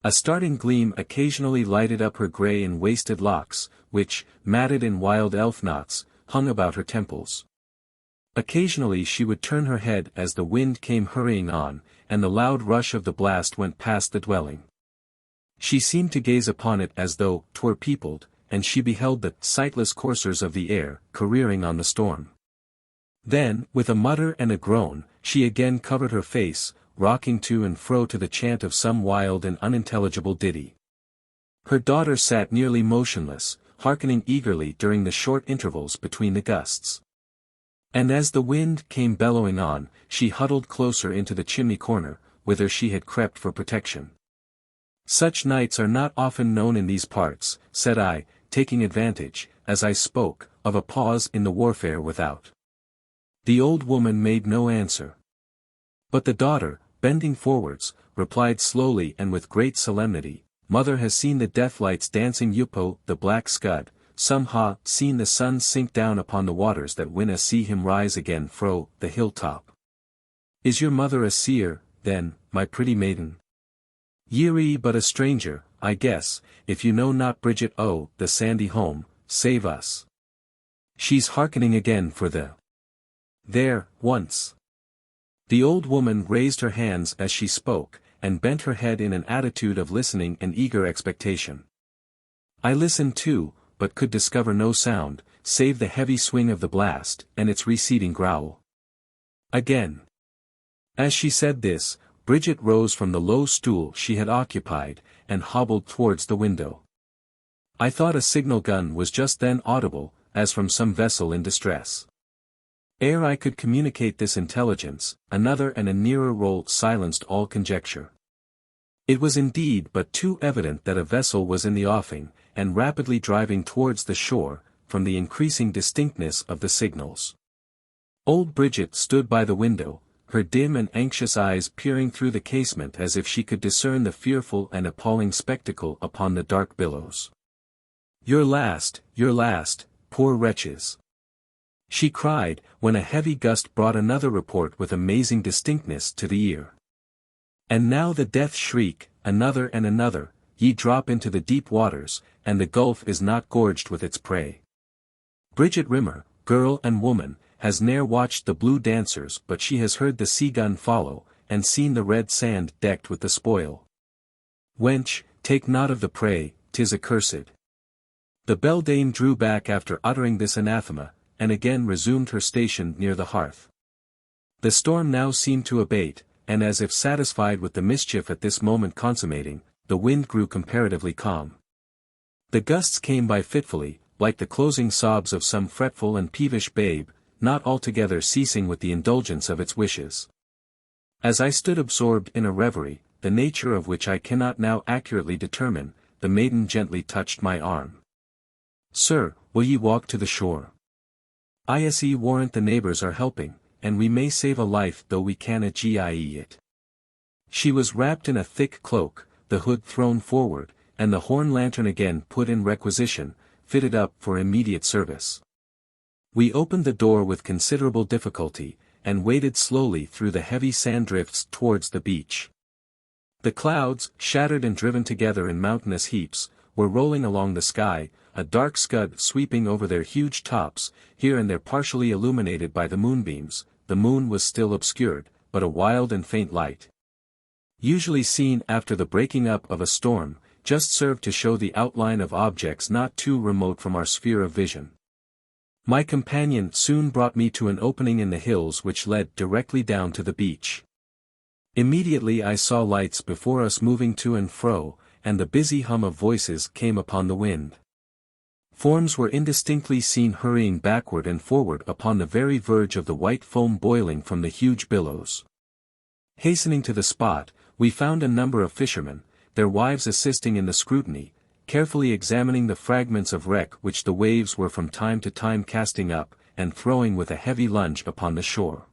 A starting gleam occasionally lighted up her grey and wasted locks, which, matted in wild elf knots, hung about her temples. Occasionally she would turn her head as the wind came hurrying on, and the loud rush of the blast went past the dwelling. She seemed to gaze upon it as though 'twere peopled, and she beheld the sightless coursers of the air, careering on the storm. Then, with a mutter and a groan, she again covered her face, rocking to and fro to the chant of some wild and unintelligible ditty. Her daughter sat nearly motionless, hearkening eagerly during the short intervals between the gusts. And as the wind came bellowing on, she huddled closer into the chimney corner, whither she had crept for protection. "Such nights are not often known in these parts," said I, taking advantage, as I spoke, of a pause in the warfare without. The old woman made no answer. But the daughter, bending forwards, replied slowly and with great solemnity, "Mother has seen the death-lights dancing Yupo the black scud, some ha seen the sun sink down upon the waters that winna see him rise again fro the hilltop." "Is your mother a seer, then, my pretty maiden?" "Ye're but a stranger, I guess, if you know not Bridget o' the sandy home, save us. She's hearkening again for the there, once." The old woman raised her hands as she spoke, and bent her head in an attitude of listening and eager expectation. I listened too, but could discover no sound, save the heavy swing of the blast, and its receding growl. Again. As she said this, Bridget rose from the low stool she had occupied, and hobbled towards the window. I thought a signal gun was just then audible, as from some vessel in distress. Ere I could communicate this intelligence, another and a nearer roll silenced all conjecture. It was indeed but too evident that a vessel was in the offing, and rapidly driving towards the shore, from the increasing distinctness of the signals. Old Bridget stood by the window, her dim and anxious eyes peering through the casement as if she could discern the fearful and appalling spectacle upon the dark billows. Your last, poor wretches!" she cried, when a heavy gust brought another report with amazing distinctness to the ear. "And now the death shriek, another and another, ye drop into the deep waters, and the gulf is not gorged with its prey. Bridget Rimmer, girl and woman, has ne'er watched the blue dancers but she has heard the sea gun follow, and seen the red sand decked with the spoil. Wench, take not of the prey, 'tis accursed." The beldame drew back after uttering this anathema, and again resumed her station near the hearth. The storm now seemed to abate, and as if satisfied with the mischief at this moment consummating, the wind grew comparatively calm. The gusts came by fitfully, like the closing sobs of some fretful and peevish babe, not altogether ceasing with the indulgence of its wishes. As I stood absorbed in a reverie, the nature of which I cannot now accurately determine, the maiden gently touched my arm. "Sir, will ye walk to the shore? I warrant the neighbours are helping, and we may save a life though we canna gie it." She was wrapped in a thick cloak, the hood thrown forward, and the horn lantern again put in requisition, fitted up for immediate service. We opened the door with considerable difficulty, and waded slowly through the heavy sand drifts towards the beach. The clouds, shattered and driven together in mountainous heaps, were rolling along the sky, a dark scud sweeping over their huge tops, here and there partially illuminated by the moonbeams. The moon was still obscured, but a wild and faint light, usually seen after the breaking up of a storm, just served to show the outline of objects not too remote from our sphere of vision. My companion soon brought me to an opening in the hills which led directly down to the beach. Immediately I saw lights before us moving to and fro, and the busy hum of voices came upon the wind. Forms were indistinctly seen hurrying backward and forward upon the very verge of the white foam boiling from the huge billows. Hastening to the spot, we found a number of fishermen, their wives assisting in the scrutiny, carefully examining the fragments of wreck which the waves were from time to time casting up, and throwing with a heavy lunge upon the shore.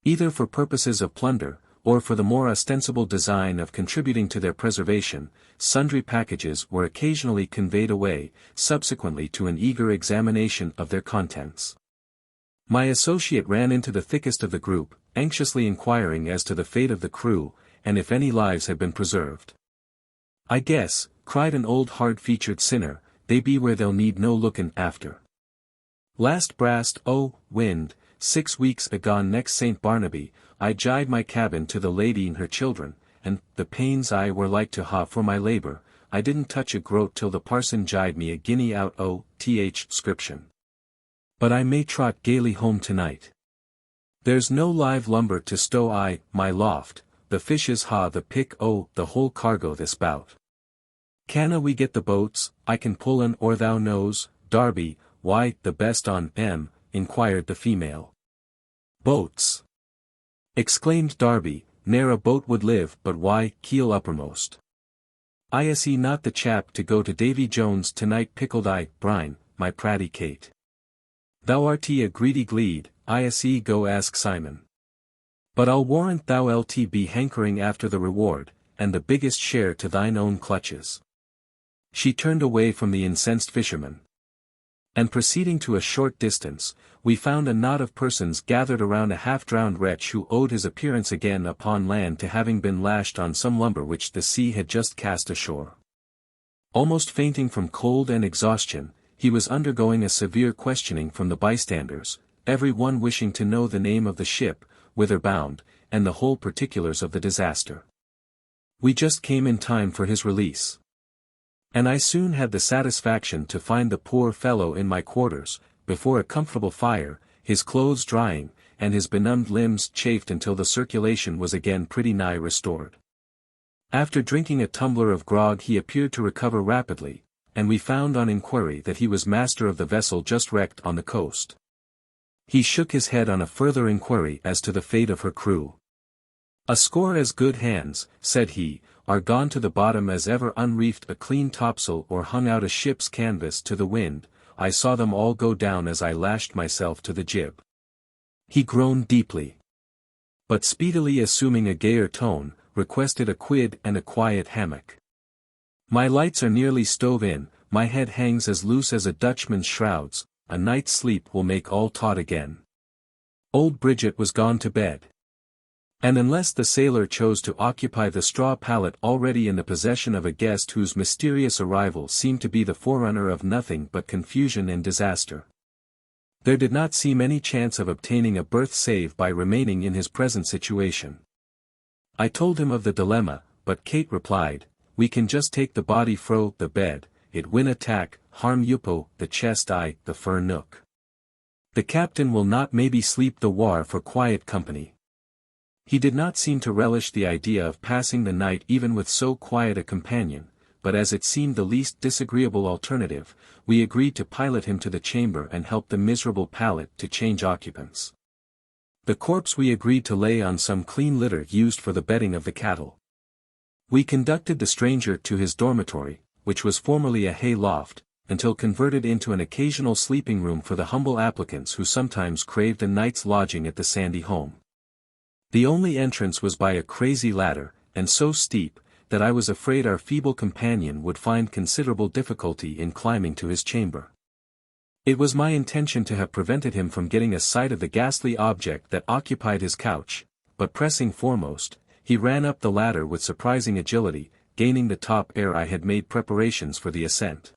Either for purposes of plunder, or for the more ostensible design of contributing to their preservation, sundry packages were occasionally conveyed away, subsequently to an eager examination of their contents. My associate ran into the thickest of the group, anxiously inquiring as to the fate of the crew, and if any lives had been preserved. I guess, cried an old hard-featured sinner, they be where they'll need no lookin' after. Last brast, oh, wind, 6 weeks agone next St. Barnaby, I gied my cabin to the lady and her children, and, the pains I were like to ha for my labour, I didn't touch a groat till the parson gied me a guinea out o' th scription. But I may trot gaily home tonight. There's no live lumber to stow my loft, the fishes ha the pick o' the whole cargo this bout. Canna we get the boats, I can pull an or thou knows, Darby, why, the best on inquired the female. Boats! Exclaimed Darby, ne'er a boat would live but why, keel uppermost. I see not the chap to go to Davy Jones tonight pickled brine, my pratty Kate. Thou art a greedy gleed, I see go ask Simon. But I'll warrant thou lt be hankering after the reward, and the biggest share to thine own clutches. She turned away from the incensed fisherman. And proceeding to a short distance, we found a knot of persons gathered around a half-drowned wretch who owed his appearance again upon land to having been lashed on some lumber which the sea had just cast ashore. Almost fainting from cold and exhaustion, he was undergoing a severe questioning from the bystanders, every one wishing to know the name of the ship, whither bound, and the whole particulars of the disaster. We just came in time for his release. And I soon had the satisfaction to find the poor fellow in my quarters, before a comfortable fire, his clothes drying, and his benumbed limbs chafed until the circulation was again pretty nigh restored. After drinking a tumbler of grog he appeared to recover rapidly, and we found on inquiry that he was master of the vessel just wrecked on the coast. He shook his head on a further inquiry as to the fate of her crew. "A score as good hands," said he, "are gone to the bottom as ever unreefed a clean topsail or hung out a ship's canvas to the wind. I saw them all go down as I lashed myself to the jib." He groaned deeply. But speedily assuming a gayer tone, requested a quid and a quiet hammock. "My lights are nearly stove in, my head hangs as loose as a Dutchman's shrouds, a night's sleep will make all taut again." Old Bridget was gone to bed. And unless the sailor chose to occupy the straw pallet already in the possession of a guest whose mysterious arrival seemed to be the forerunner of nothing but confusion and disaster, there did not seem any chance of obtaining a berth save by remaining in his present situation. I told him of the dilemma, but Kate replied, "We can just take the body fro the bed, it win attack, harm yupo, the chest the fur nook. The captain will not maybe sleep the war for quiet company." He did not seem to relish the idea of passing the night even with so quiet a companion, but as it seemed the least disagreeable alternative, we agreed to pilot him to the chamber and help the miserable pallet to change occupants. The corpse we agreed to lay on some clean litter used for the bedding of the cattle. We conducted the stranger to his dormitory, which was formerly a hay loft, until converted into an occasional sleeping room for the humble applicants who sometimes craved a night's lodging at the sandy home. The only entrance was by a crazy ladder, and so steep, that I was afraid our feeble companion would find considerable difficulty in climbing to his chamber. It was my intention to have prevented him from getting a sight of the ghastly object that occupied his couch, but pressing foremost, he ran up the ladder with surprising agility, gaining the top ere I had made preparations for the ascent.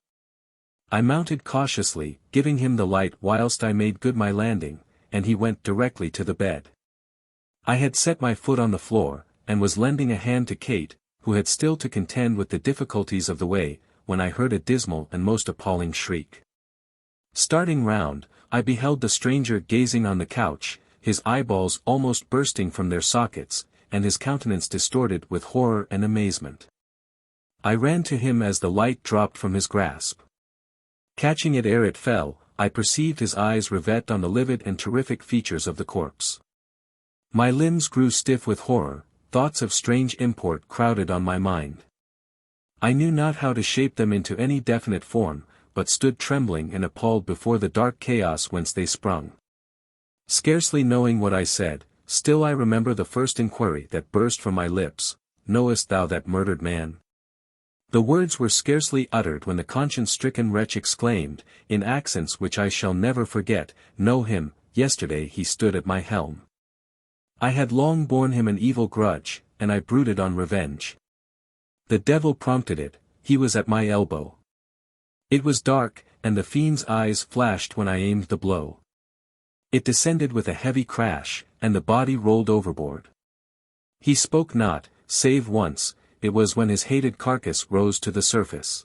I mounted cautiously, giving him the light whilst I made good my landing, and he went directly to the bed. I had set my foot on the floor, and was lending a hand to Kate, who had still to contend with the difficulties of the way, when I heard a dismal and most appalling shriek. Starting round, I beheld the stranger gazing on the couch, his eyeballs almost bursting from their sockets, and his countenance distorted with horror and amazement. I ran to him as the light dropped from his grasp. Catching it ere it fell, I perceived his eyes rivet on the livid and terrific features of the corpse. My limbs grew stiff with horror, thoughts of strange import crowded on my mind. I knew not how to shape them into any definite form, but stood trembling and appalled before the dark chaos whence they sprung. Scarcely knowing what I said, still I remember the first inquiry that burst from my lips, "Knowest thou that murdered man?" The words were scarcely uttered when the conscience-stricken wretch exclaimed, in accents which I shall never forget, "Know him, yesterday he stood at my helm." I had long borne him an evil grudge, and I brooded on revenge. The devil prompted it, he was at my elbow. It was dark, and the fiend's eyes flashed when I aimed the blow. It descended with a heavy crash, and the body rolled overboard. He spoke not, save once, it was when his hated carcass rose to the surface.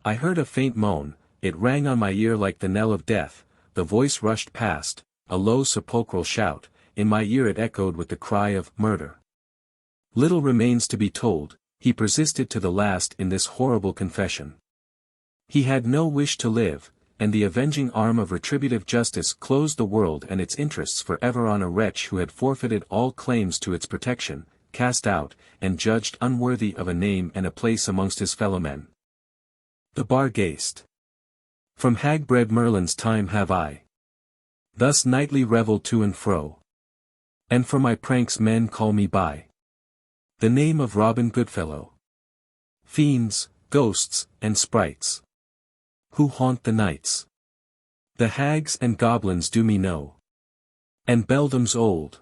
I heard a faint moan, it rang on my ear like the knell of death, the voice rushed past, a low sepulchral shout, in my ear it echoed with the cry of murder. Little remains to be told, he persisted to the last in this horrible confession. He had no wish to live, and the avenging arm of retributive justice closed the world and its interests forever on a wretch who had forfeited all claims to its protection, cast out, and judged unworthy of a name and a place amongst his fellowmen. The Bar-Gaist. From hag-bred Merlin's time have I thus nightly revelled to and fro. And for my pranks men call me by the name of Robin Goodfellow. Fiends, ghosts, and sprites, who haunt the nights. The hags and goblins do me know. And beldams old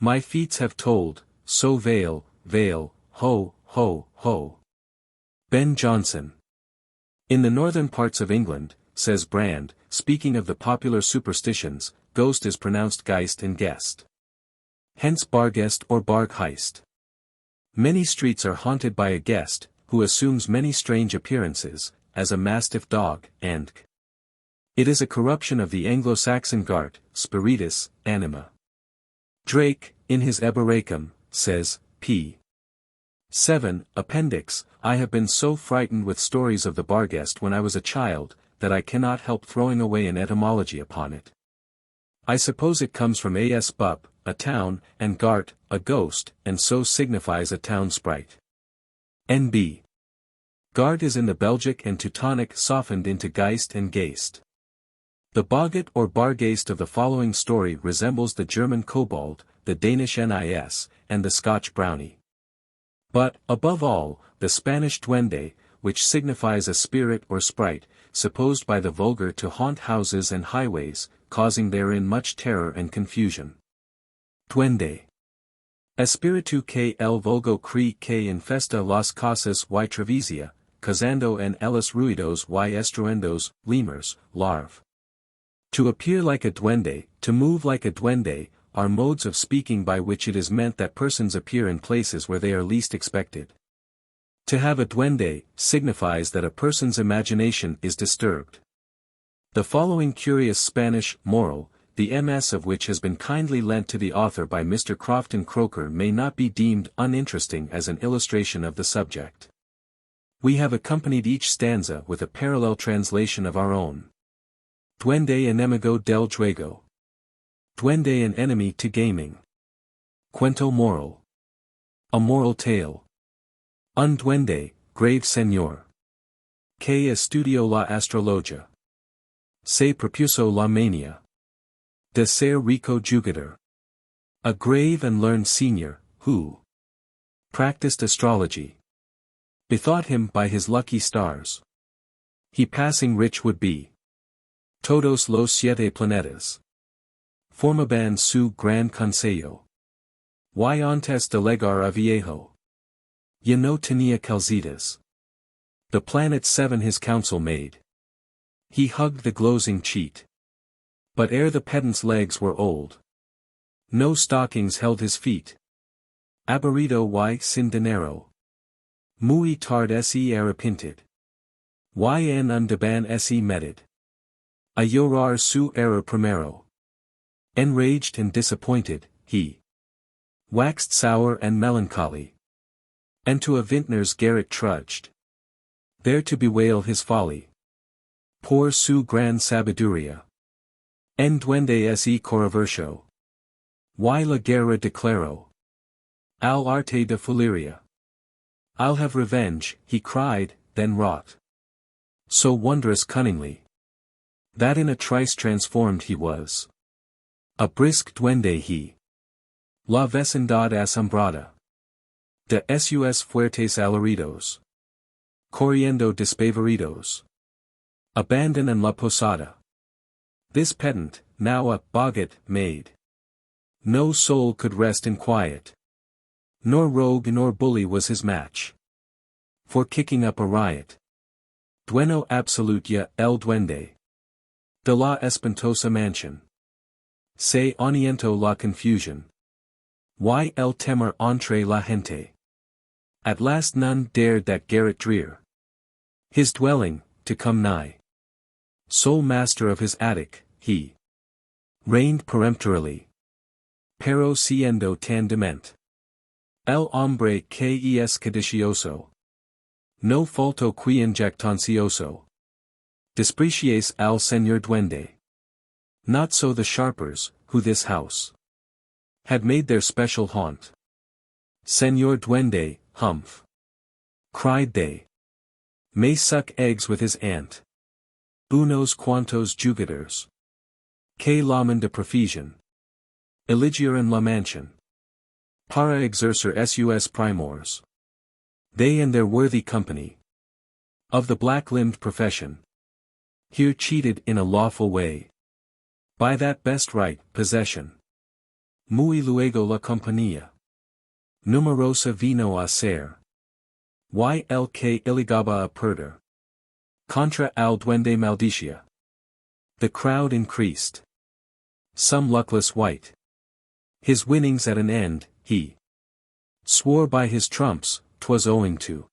my feats have told, so veil, veil, ho, ho, ho. Ben Jonson. In the northern parts of England, says Brand, speaking of the popular superstitions, ghost is pronounced geist and guest. Hence Bar-Gaist or Bar-Gaist. Many streets are haunted by a guest, who assumes many strange appearances, as a mastiff dog, and it is a corruption of the Anglo-Saxon gart, spiritus, anima. Drake, in his Eboracum, says, p. 7, Appendix, I have been so frightened with stories of the Bar-Gaist when I was a child, that I cannot help throwing away an etymology upon it. I suppose it comes from as bup, a town, and gart, a ghost, and so signifies a town sprite. N.B. Gart is in the Belgic and Teutonic softened into Geist and Geist. The boggart or Bar-Gaist of the following story resembles the German kobold, the Danish nis, and the Scotch brownie. But, above all, the Spanish duende, which signifies a spirit or sprite, supposed by the vulgar to haunt houses and highways, causing therein much terror and confusion. Duende. Espiritu que el vulgo cree que infesta las casas y Trevisia, causando en ellos ruidos y estruendos, lemurs, larve. To appear like a duende, to move like a duende, are modes of speaking by which it is meant that persons appear in places where they are least expected. To have a duende signifies that a person's imagination is disturbed. The following curious Spanish moral, the MS of which has been kindly lent to the author by Mr. Crofton Croker, may not be deemed uninteresting as an illustration of the subject. We have accompanied each stanza with a parallel translation of our own. Duende enemigo del juego. Duende an enemy to gaming. Cuento moral. A moral tale. Un duende, grave señor. Que estudió la astrologia. Se propuso la mania de ser rico jugador. A grave and learned senior, who practiced astrology, bethought him by his lucky stars he passing rich would be. Todos los siete planetas formaban su gran consejo. Y antes de llegar a viejo, ya no tenía calcetas. The planets seven his counsel made. He hugged the glozing cheat. But ere the pedant's legs were old, no stockings held his feet. Aburrido y sin dinero. Muy tarde se arrepinted. Y en un deban se meted. A llorar su error primero. Enraged and disappointed, he waxed sour and melancholy. And to a vintner's garret trudged, there to bewail his folly. Por su gran sabiduría. En duende se corroverso. Y la guerra declaró. Al arte de fuliria. I'll have revenge, he cried, then wrought so wondrous cunningly, that in a trice transformed he was a brisk duende he. La vecindad asombrada de sus fuertes alaridos. Corriendo despavoridos. Abandonan la posada. This pedant, now a boggart maid. No soul could rest in quiet. Nor rogue nor bully was his match. For kicking up a riot. Dueno absolutia el duende. De la espantosa mansion. Se oniento la confusion. Y el temor entre la gente. At last none dared that garret drear. His dwelling, to come nigh. Sole master of his attic, he reigned peremptorily. Pero siendo tan dement. El hombre que es codicioso. No falto quien jactancioso. Despreciace al señor duende. Not so the sharpers, who this house had made their special haunt. Señor duende, humph! Cried they. May suck eggs with his aunt. Unos cuantos jugadores. Que lamen de profusion. Eligier en la mansion. Para exercer sus primors. They and their worthy company. Of the black-limbed profession. Here cheated in a lawful way. By that best right, possession. Muy luego la compañía. Numerosa vino a ser. Y el que iligaba a perder. Contra al duende maldicia. The crowd increased. Some luckless wight. His winnings at an end, he swore by his trumps, 'twas owing to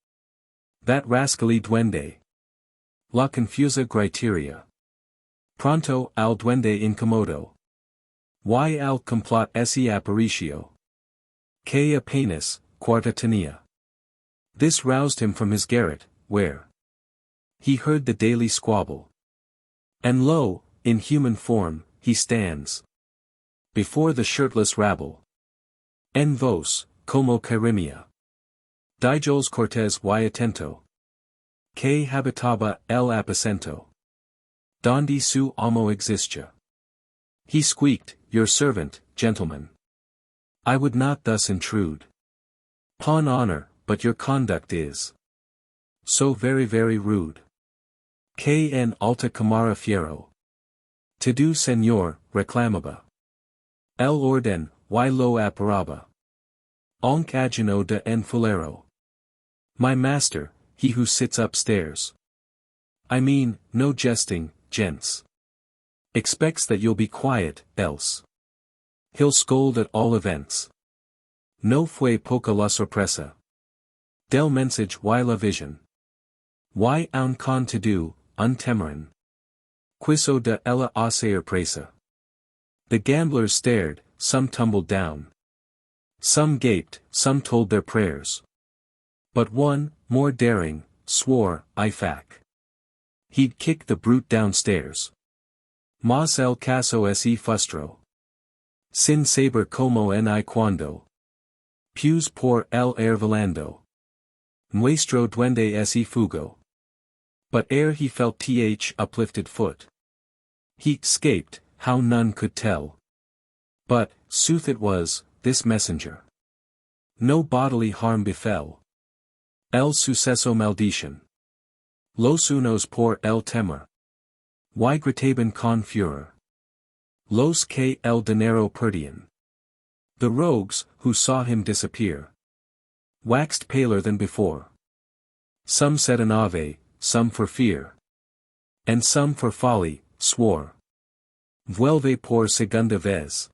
that rascally duende. La confusa griteria. Pronto al duende incomodo. Y al complot ese aparicio. Que apenas, quarta tenía. This roused him from his garret, where he heard the daily squabble. And lo, in human form, he stands before the shirtless rabble. En vos, como Chirimia. Dijoles Cortes y atento. Que habitaba el aposento. Donde su amo existia. He squeaked, your servant, gentlemen. I would not thus intrude. Pawn honor, but your conduct is so very very rude. Que en alta camara fiero. To do señor, reclamaba. El orden, y lo apparaba. Aunque agino de en fulero. My master, he who sits upstairs. I mean, no jesting, gents. Expects that you'll be quiet, else he'll scold at all events. No fue poca la sorpresa. Del mensage y la vision. Y aun con to do, un temerin. Quiso de ella hacer presa. The gamblers stared, some tumbled down. Some gaped, some told their prayers. But one, more daring, swore, I fac. He'd kick the brute downstairs. Mas el caso ese fustro. Sin saber como ni cuando. Pues por el air volando. Nuestro duende ese fugo. But ere he felt uplifted foot. He escaped, how none could tell. But, sooth it was, this messenger. No bodily harm befell. El suceso maldition. Los unos por el temor. Y gritaban con furor. Los que el dinero perdían. The rogues, who saw him disappear, waxed paler than before. Some said an ave, some for fear. And some for folly, swore. Vuelve por segunda vez.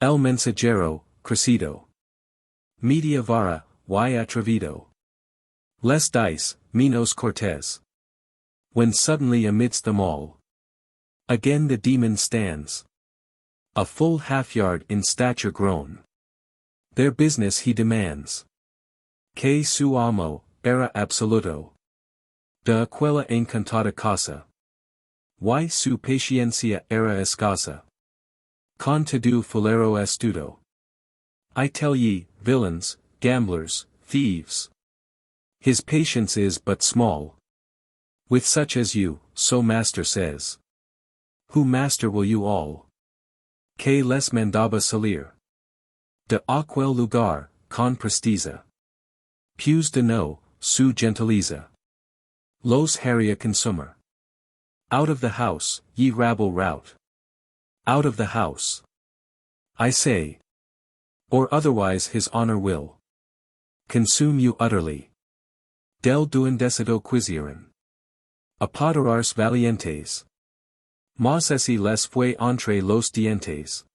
El mensajero, crecido. Media vara, y atrevido. Les dice, menos cortes. When suddenly amidst them all, again the demon stands. A full half-yard in stature grown. Their business he demands. Que su amo, era absoluto. De aquella encantada casa. Y su paciencia era escasa. Con todo fulero astuto. I tell ye, villains, gamblers, thieves. His patience is but small. With such as you, so master says. Who master will you all? Que les mandaba salir. De aquel lugar, con presteza. Pues de no, su gentileza. Los haria consumer. Out of the house, ye rabble rout. Out of the house. I say. Or otherwise his honor will consume you utterly. Del duendecido quisieran. Apoderars valientes. Mas esse les fue entre los dientes.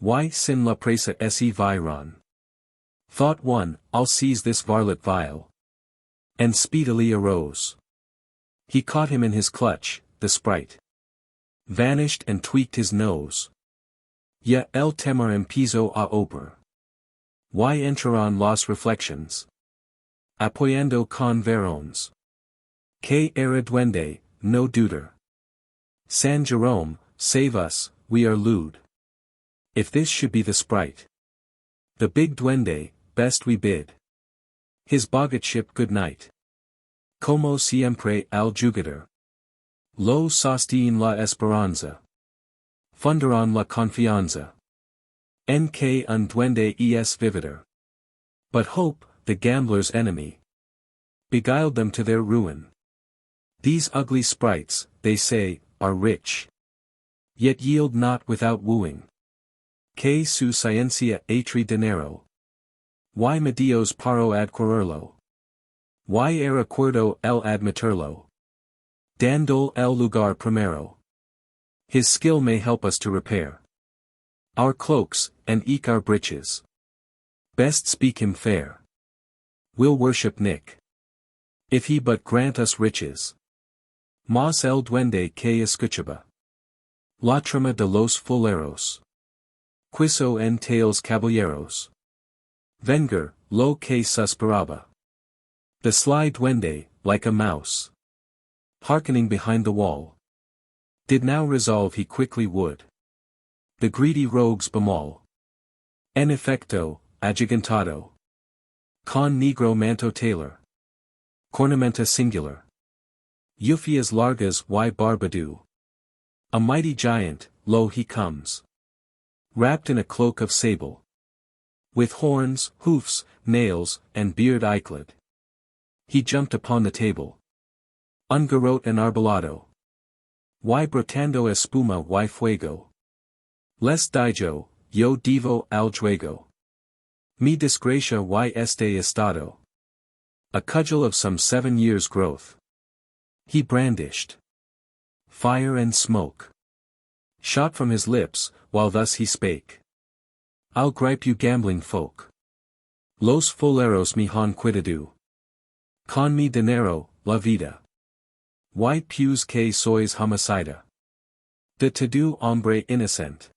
Y sin la presa esse viron. Thought one, I'll seize this varlet vile. And speedily arose. He caught him in his clutch, the sprite. Vanished and tweaked his nose. Ya el temor empezó a oper. Y entraron las reflections. Apoyando con varones. Que era duende, no duder. San Jerome, save us, we are lewd. If this should be the sprite. The big duende, best we bid. His boggitship good night. Como siempre al jugador. Lo sostien la esperanza. Fundaron la confianza. En que un duende es vividor. But hope, the gambler's enemy, beguiled them to their ruin. These ugly sprites, they say, are rich. Yet yield not without wooing. Que su ciencia atri dinero. Y medios paro adquirerlo. Y era acuerdo el admitirlo. Dandole el lugar primero. His skill may help us to repair our cloaks, and eke our breeches. Best speak him fair. We'll worship Nick. If he but grant us riches. Mas el duende que escuchaba. La trama de los folleros. Quiso en tales caballeros. Venger, lo que suspiraba. The sly duende, like a mouse, hearkening behind the wall, did now resolve he quickly would the greedy rogues bemaul. En efecto, agigantado. Con negro manto tailor. Cornamenta singular. Yufias largas y barbadu. A mighty giant, lo he comes. Wrapped in a cloak of sable. With horns, hoofs, nails, and beard icled. He jumped upon the table. Un garrote enarbolado. Y brotando espuma y fuego. Les dijo, yo divo al juego. Mi desgracia y este estado. A cudgel of some 7 years' growth. He brandished. Fire and smoke shot from his lips, while thus he spake. I'll gripe you gambling folk. Los folleros me han quitado. Con mi dinero, la vida. Y pues que sois homicida. De todo hombre innocent.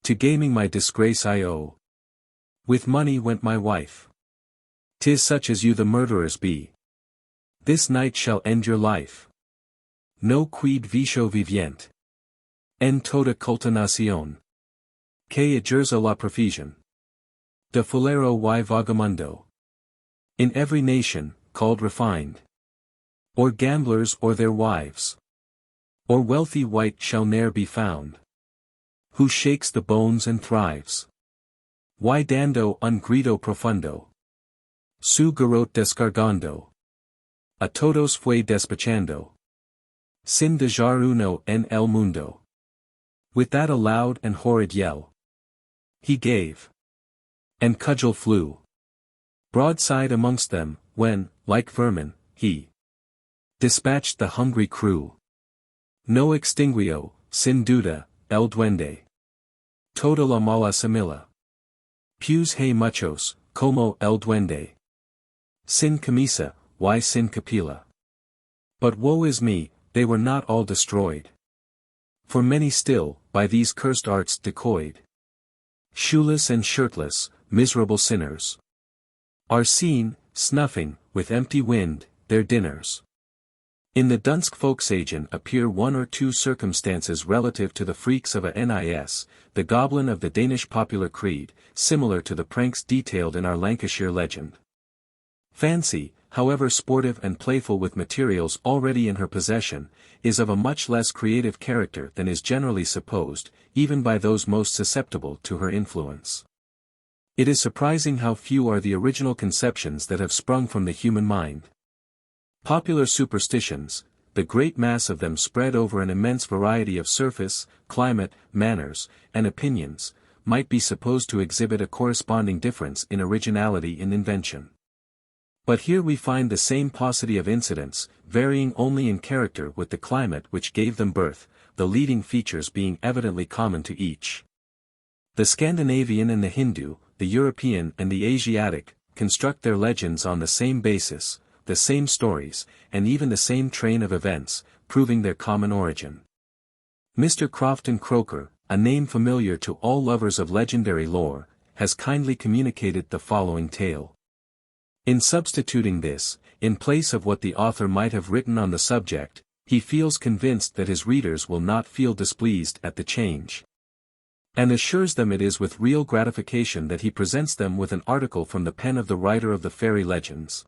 To gaming my disgrace I owe. With money went my wife. 'Tis such as you the murderers be. This night shall end your life. No quid vicio vivient. En toda cultinacion. Que ejerza la profesión. De fulero y vagamundo. In every nation, called refined. Or gamblers or their wives. Or wealthy wight shall ne'er be found. Who shakes the bones and thrives. Y dando un grito profundo. Su garrote descargando. A todos fue despachando. Sin dejar uno en el mundo. With that a loud and horrid yell. He gave. And cudgel flew. Broadside amongst them, when, like vermin, he dispatched the hungry crew. No extinguio, sin duda, el duende. Toda la mala semilla. Pues hay muchos, como el duende. Sin camisa, y sin capilla. But woe is me, they were not all destroyed. For many still, by these cursed arts decoyed. Shoeless and shirtless, miserable sinners. Are seen, snuffing, with empty wind, their dinners. In the Dunsk Folksagen appear 1 or 2 circumstances relative to the freaks of a NIS, the goblin of the Danish popular creed, similar to the pranks detailed in our Lancashire legend. Fancy, however sportive and playful with materials already in her possession, is of a much less creative character than is generally supposed, even by those most susceptible to her influence. It is surprising how few are the original conceptions that have sprung from the human mind. Popular superstitions, the great mass of them spread over an immense variety of surface, climate, manners, and opinions, might be supposed to exhibit a corresponding difference in originality in invention. But here we find the same paucity of incidents, varying only in character with the climate which gave them birth, the leading features being evidently common to each. The Scandinavian and the Hindu, the European and the Asiatic, construct their legends on the same basis, the same stories, and even the same train of events, proving their common origin. Mr. Crofton Croker, a name familiar to all lovers of legendary lore, has kindly communicated the following tale. In substituting this, in place of what the author might have written on the subject, he feels convinced that his readers will not feel displeased at the change, and assures them it is with real gratification that he presents them with an article from the pen of the writer of the fairy legends.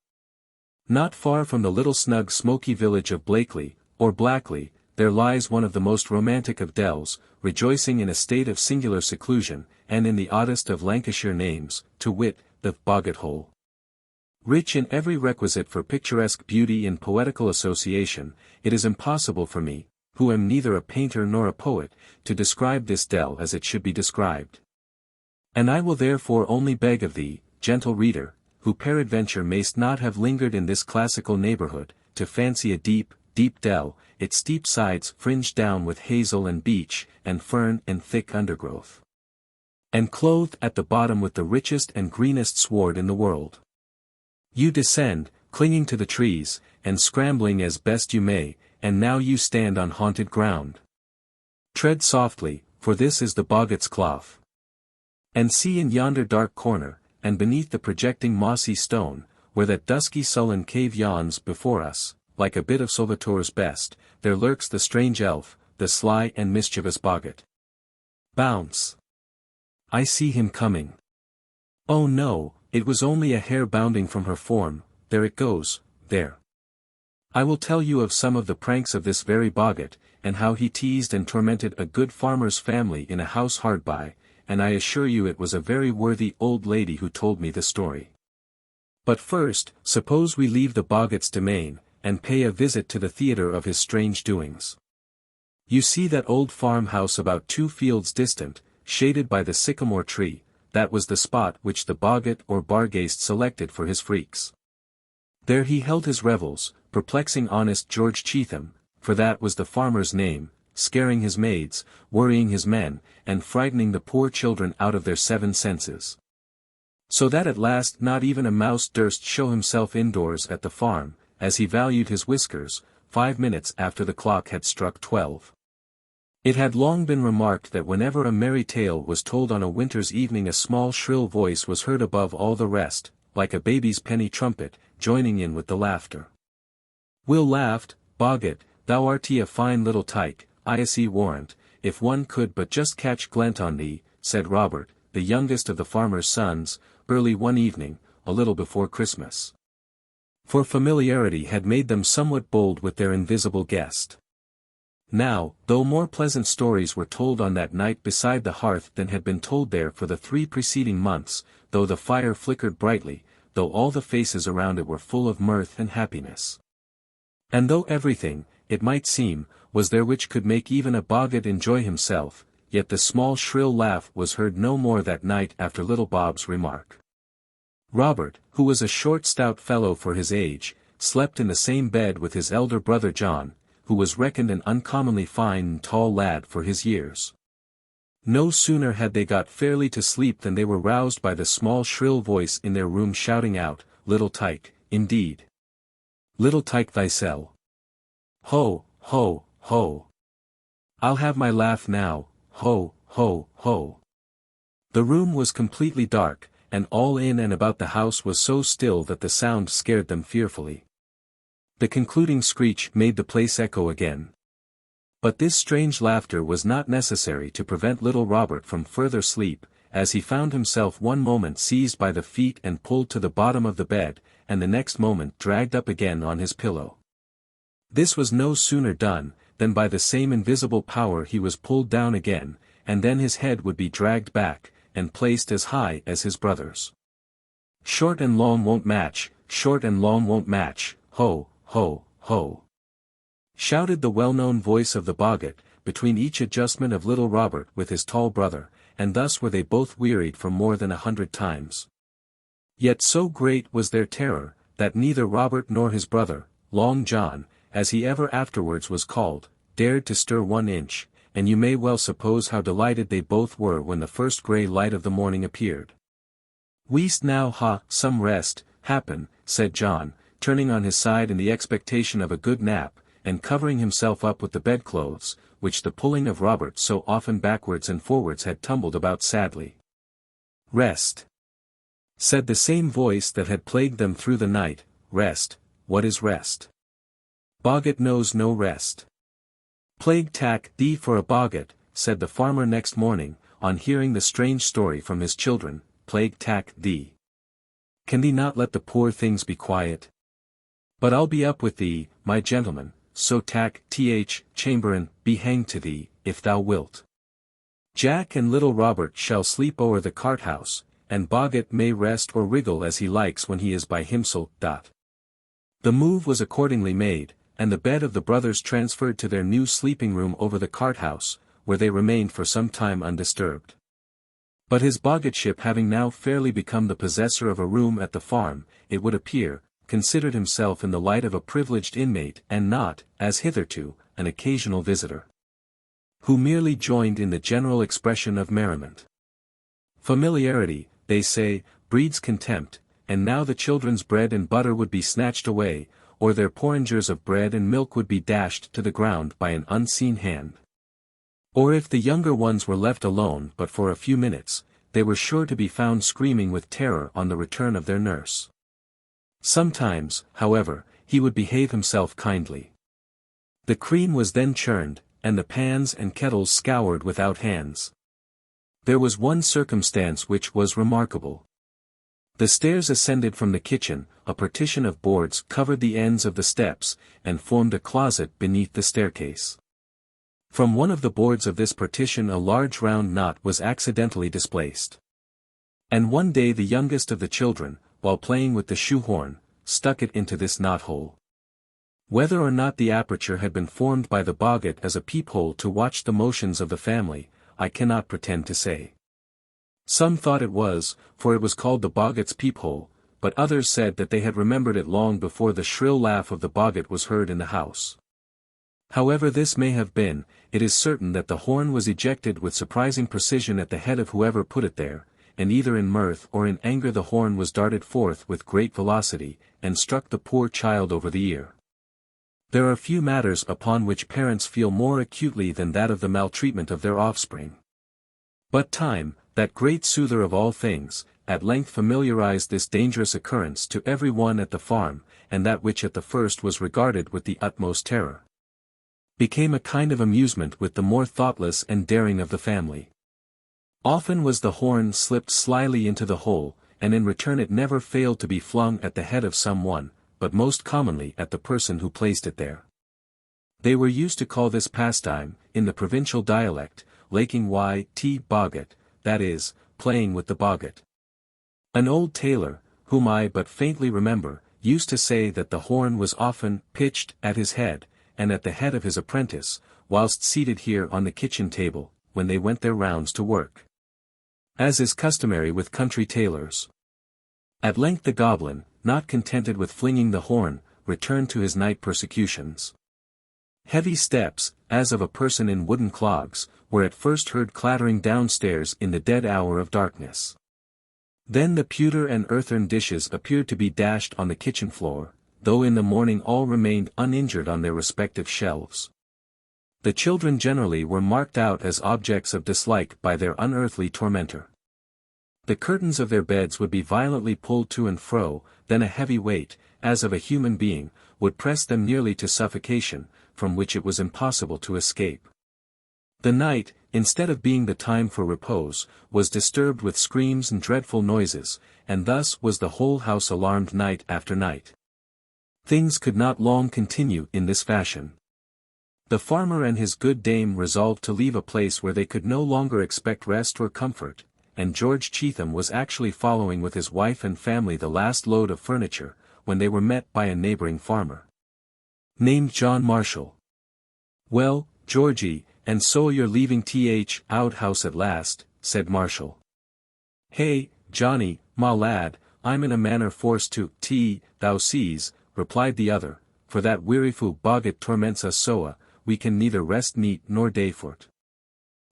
Not far from the little snug smoky village of Blakely, or Blackley, there lies one of the most romantic of dells, rejoicing in a state of singular seclusion, and in the oddest of Lancashire names, to wit, the Boggart Hole. Rich in every requisite for picturesque beauty and poetical association, it is impossible for me, who am neither a painter nor a poet, to describe this dell as it should be described. And I will therefore only beg of thee, gentle reader, who peradventure mayst not have lingered in this classical neighbourhood, to fancy a deep, deep dell, its steep sides fringed down with hazel and beech, and fern and thick undergrowth, and clothed at the bottom with the richest and greenest sward in the world. You descend, clinging to the trees, and scrambling as best you may, and now you stand on haunted ground. Tread softly, for this is the Boggart's Clough. And see in yonder dark corner, and beneath the projecting mossy stone, where that dusky sullen cave yawns before us, like a bit of Salvatore's best, there lurks the strange elf, the sly and mischievous Boggart. Bounce! I see him coming. Oh no, it was only a hare bounding from her form, there it goes, there. I will tell you of some of the pranks of this very Boggart, and how he teased and tormented a good farmer's family in a house hard by, and I assure you it was a very worthy old lady who told me the story. But first, suppose we leave the Boggart's domain, and pay a visit to the theatre of his strange doings. You see that old farmhouse about 2 fields distant, shaded by the sycamore tree, that was the spot which the Boggart or Bar-Gaist selected for his freaks. There he held his revels, perplexing honest George Cheetham, for that was the farmer's name, scaring his maids, worrying his men, and frightening the poor children out of their 7 senses. So that at last not even a mouse durst show himself indoors at the farm, as he valued his whiskers, 5 minutes after the clock had struck 12. It had long been remarked that whenever a merry tale was told on a winter's evening a small shrill voice was heard above all the rest, like a baby's penny trumpet, joining in with the laughter. Will laughed, Boggart, thou art a fine little tyke, I see warrant, if one could but just catch glent on thee, said Robert, the youngest of the farmer's sons, early one evening, a little before Christmas. For familiarity had made them somewhat bold with their invisible guest. Now, though more pleasant stories were told on that night beside the hearth than had been told there for the 3 preceding months, though the fire flickered brightly, though all the faces around it were full of mirth and happiness, and though everything, it might seem, was there which could make even a Boggart enjoy himself, yet the small shrill laugh was heard no more that night after little Bob's remark. Robert, who was a short stout fellow for his age, slept in the same bed with his elder brother John, who was reckoned an uncommonly fine and tall lad for his years. No sooner had they got fairly to sleep than they were roused by the small shrill voice in their room shouting out, "Little tyke, indeed! Little tyke thysel! Ho, ho, ho! I'll have my laugh now, ho, ho, ho!" The room was completely dark, and all in and about the house was so still that the sound scared them fearfully. The concluding screech made the place echo again. But this strange laughter was not necessary to prevent little Robert from further sleep, as he found himself one moment seized by the feet and pulled to the bottom of the bed, and the next moment dragged up again on his pillow. This was no sooner done, than by the same invisible power he was pulled down again, and then his head would be dragged back, and placed as high as his brother's. "Short and long won't match, short and long won't match, ho, ho, ho!" shouted the well-known voice of the Boggart, between each adjustment of little Robert with his tall brother, and thus were they both wearied for more than 100 times. Yet so great was their terror, that neither Robert nor his brother, Long John, as he ever afterwards was called, dared to stir 1 inch, and you may well suppose how delighted they both were when the first grey light of the morning appeared. "We'st now ha some rest, happen," said John, turning on his side in the expectation of a good nap, and covering himself up with the bedclothes, which the pulling of Robert so often backwards and forwards had tumbled about sadly. "Rest," said the same voice that had plagued them through the night. "Rest, what is rest? Boggart knows no rest." "Plague tack thee for a boggart," said the farmer next morning, on hearing the strange story from his children. "Plague tack thee. Can thee not let the poor things be quiet? But I'll be up with thee, my gentleman, so tack Chamberlain, be hanged to thee, if thou wilt. Jack and little Robert shall sleep o'er the cart-house, and Boggart may rest or wriggle as he likes when he is by himself. The move was accordingly made, and the bed of the brothers transferred to their new sleeping-room over the cart-house, where they remained for some time undisturbed. But his boggartship having now fairly become the possessor of a room at the farm, it would appear, considered himself in the light of a privileged inmate and not, as hitherto, an occasional visitor, who merely joined in the general expression of merriment. Familiarity, they say, breeds contempt, and now the children's bread and butter would be snatched away, or their porringers of bread and milk would be dashed to the ground by an unseen hand. Or if the younger ones were left alone but for a few minutes, they were sure to be found screaming with terror on the return of their nurse. Sometimes, however, he would behave himself kindly. The cream was then churned, and the pans and kettles scoured without hands. There was one circumstance which was remarkable. The stairs ascended from the kitchen, a partition of boards covered the ends of the steps, and formed a closet beneath the staircase. From one of the boards of this partition a large round knot was accidentally displaced. And one day the youngest of the children, while playing with the shoehorn, stuck it into this knot-hole. Whether or not the aperture had been formed by the boggart as a peephole to watch the motions of the family, I cannot pretend to say. Some thought it was, for it was called the boggart's peephole, but others said that they had remembered it long before the shrill laugh of the boggart was heard in the house. However this may have been, it is certain that the horn was ejected with surprising precision at the head of whoever put it there, and either in mirth or in anger the horn was darted forth with great velocity, and struck the poor child over the ear. There are few matters upon which parents feel more acutely than that of the maltreatment of their offspring. But time, that great soother of all things, at length familiarized this dangerous occurrence to every one at the farm, and that which at the first was regarded with the utmost terror, became a kind of amusement with the more thoughtless and daring of the family. Often was the horn slipped slyly into the hole, and in return it never failed to be flung at the head of some one, but most commonly at the person who placed it there. They were used to call this pastime, in the provincial dialect, laking boggart, that is, playing with the boggart. An old tailor, whom I but faintly remember, used to say that the horn was often pitched at his head, and at the head of his apprentice, whilst seated here on the kitchen table, when they went their rounds to work, as is customary with country tailors. At length the goblin, not contented with flinging the horn, returned to his night persecutions. Heavy steps, as of a person in wooden clogs, were at first heard clattering downstairs in the dead hour of darkness. Then the pewter and earthen dishes appeared to be dashed on the kitchen floor, though in the morning all remained uninjured on their respective shelves. The children generally were marked out as objects of dislike by their unearthly tormentor. The curtains of their beds would be violently pulled to and fro, then a heavy weight, as of a human being, would press them nearly to suffocation, from which it was impossible to escape. The night, instead of being the time for repose, was disturbed with screams and dreadful noises, and thus was the whole house alarmed night after night. Things could not long continue in this fashion. The farmer and his good dame resolved to leave a place where they could no longer expect rest or comfort, and George Cheetham was actually following with his wife and family the last load of furniture, when they were met by a neighbouring farmer, named John Marshall. "Well, Georgie, and so you're leaving outhouse at last," said Marshall. "Hey, Johnny, ma lad, I'm in a manner forced to, thou sees, replied the other, for that weariful boggart torments us so, we can neither rest neat nor day for't.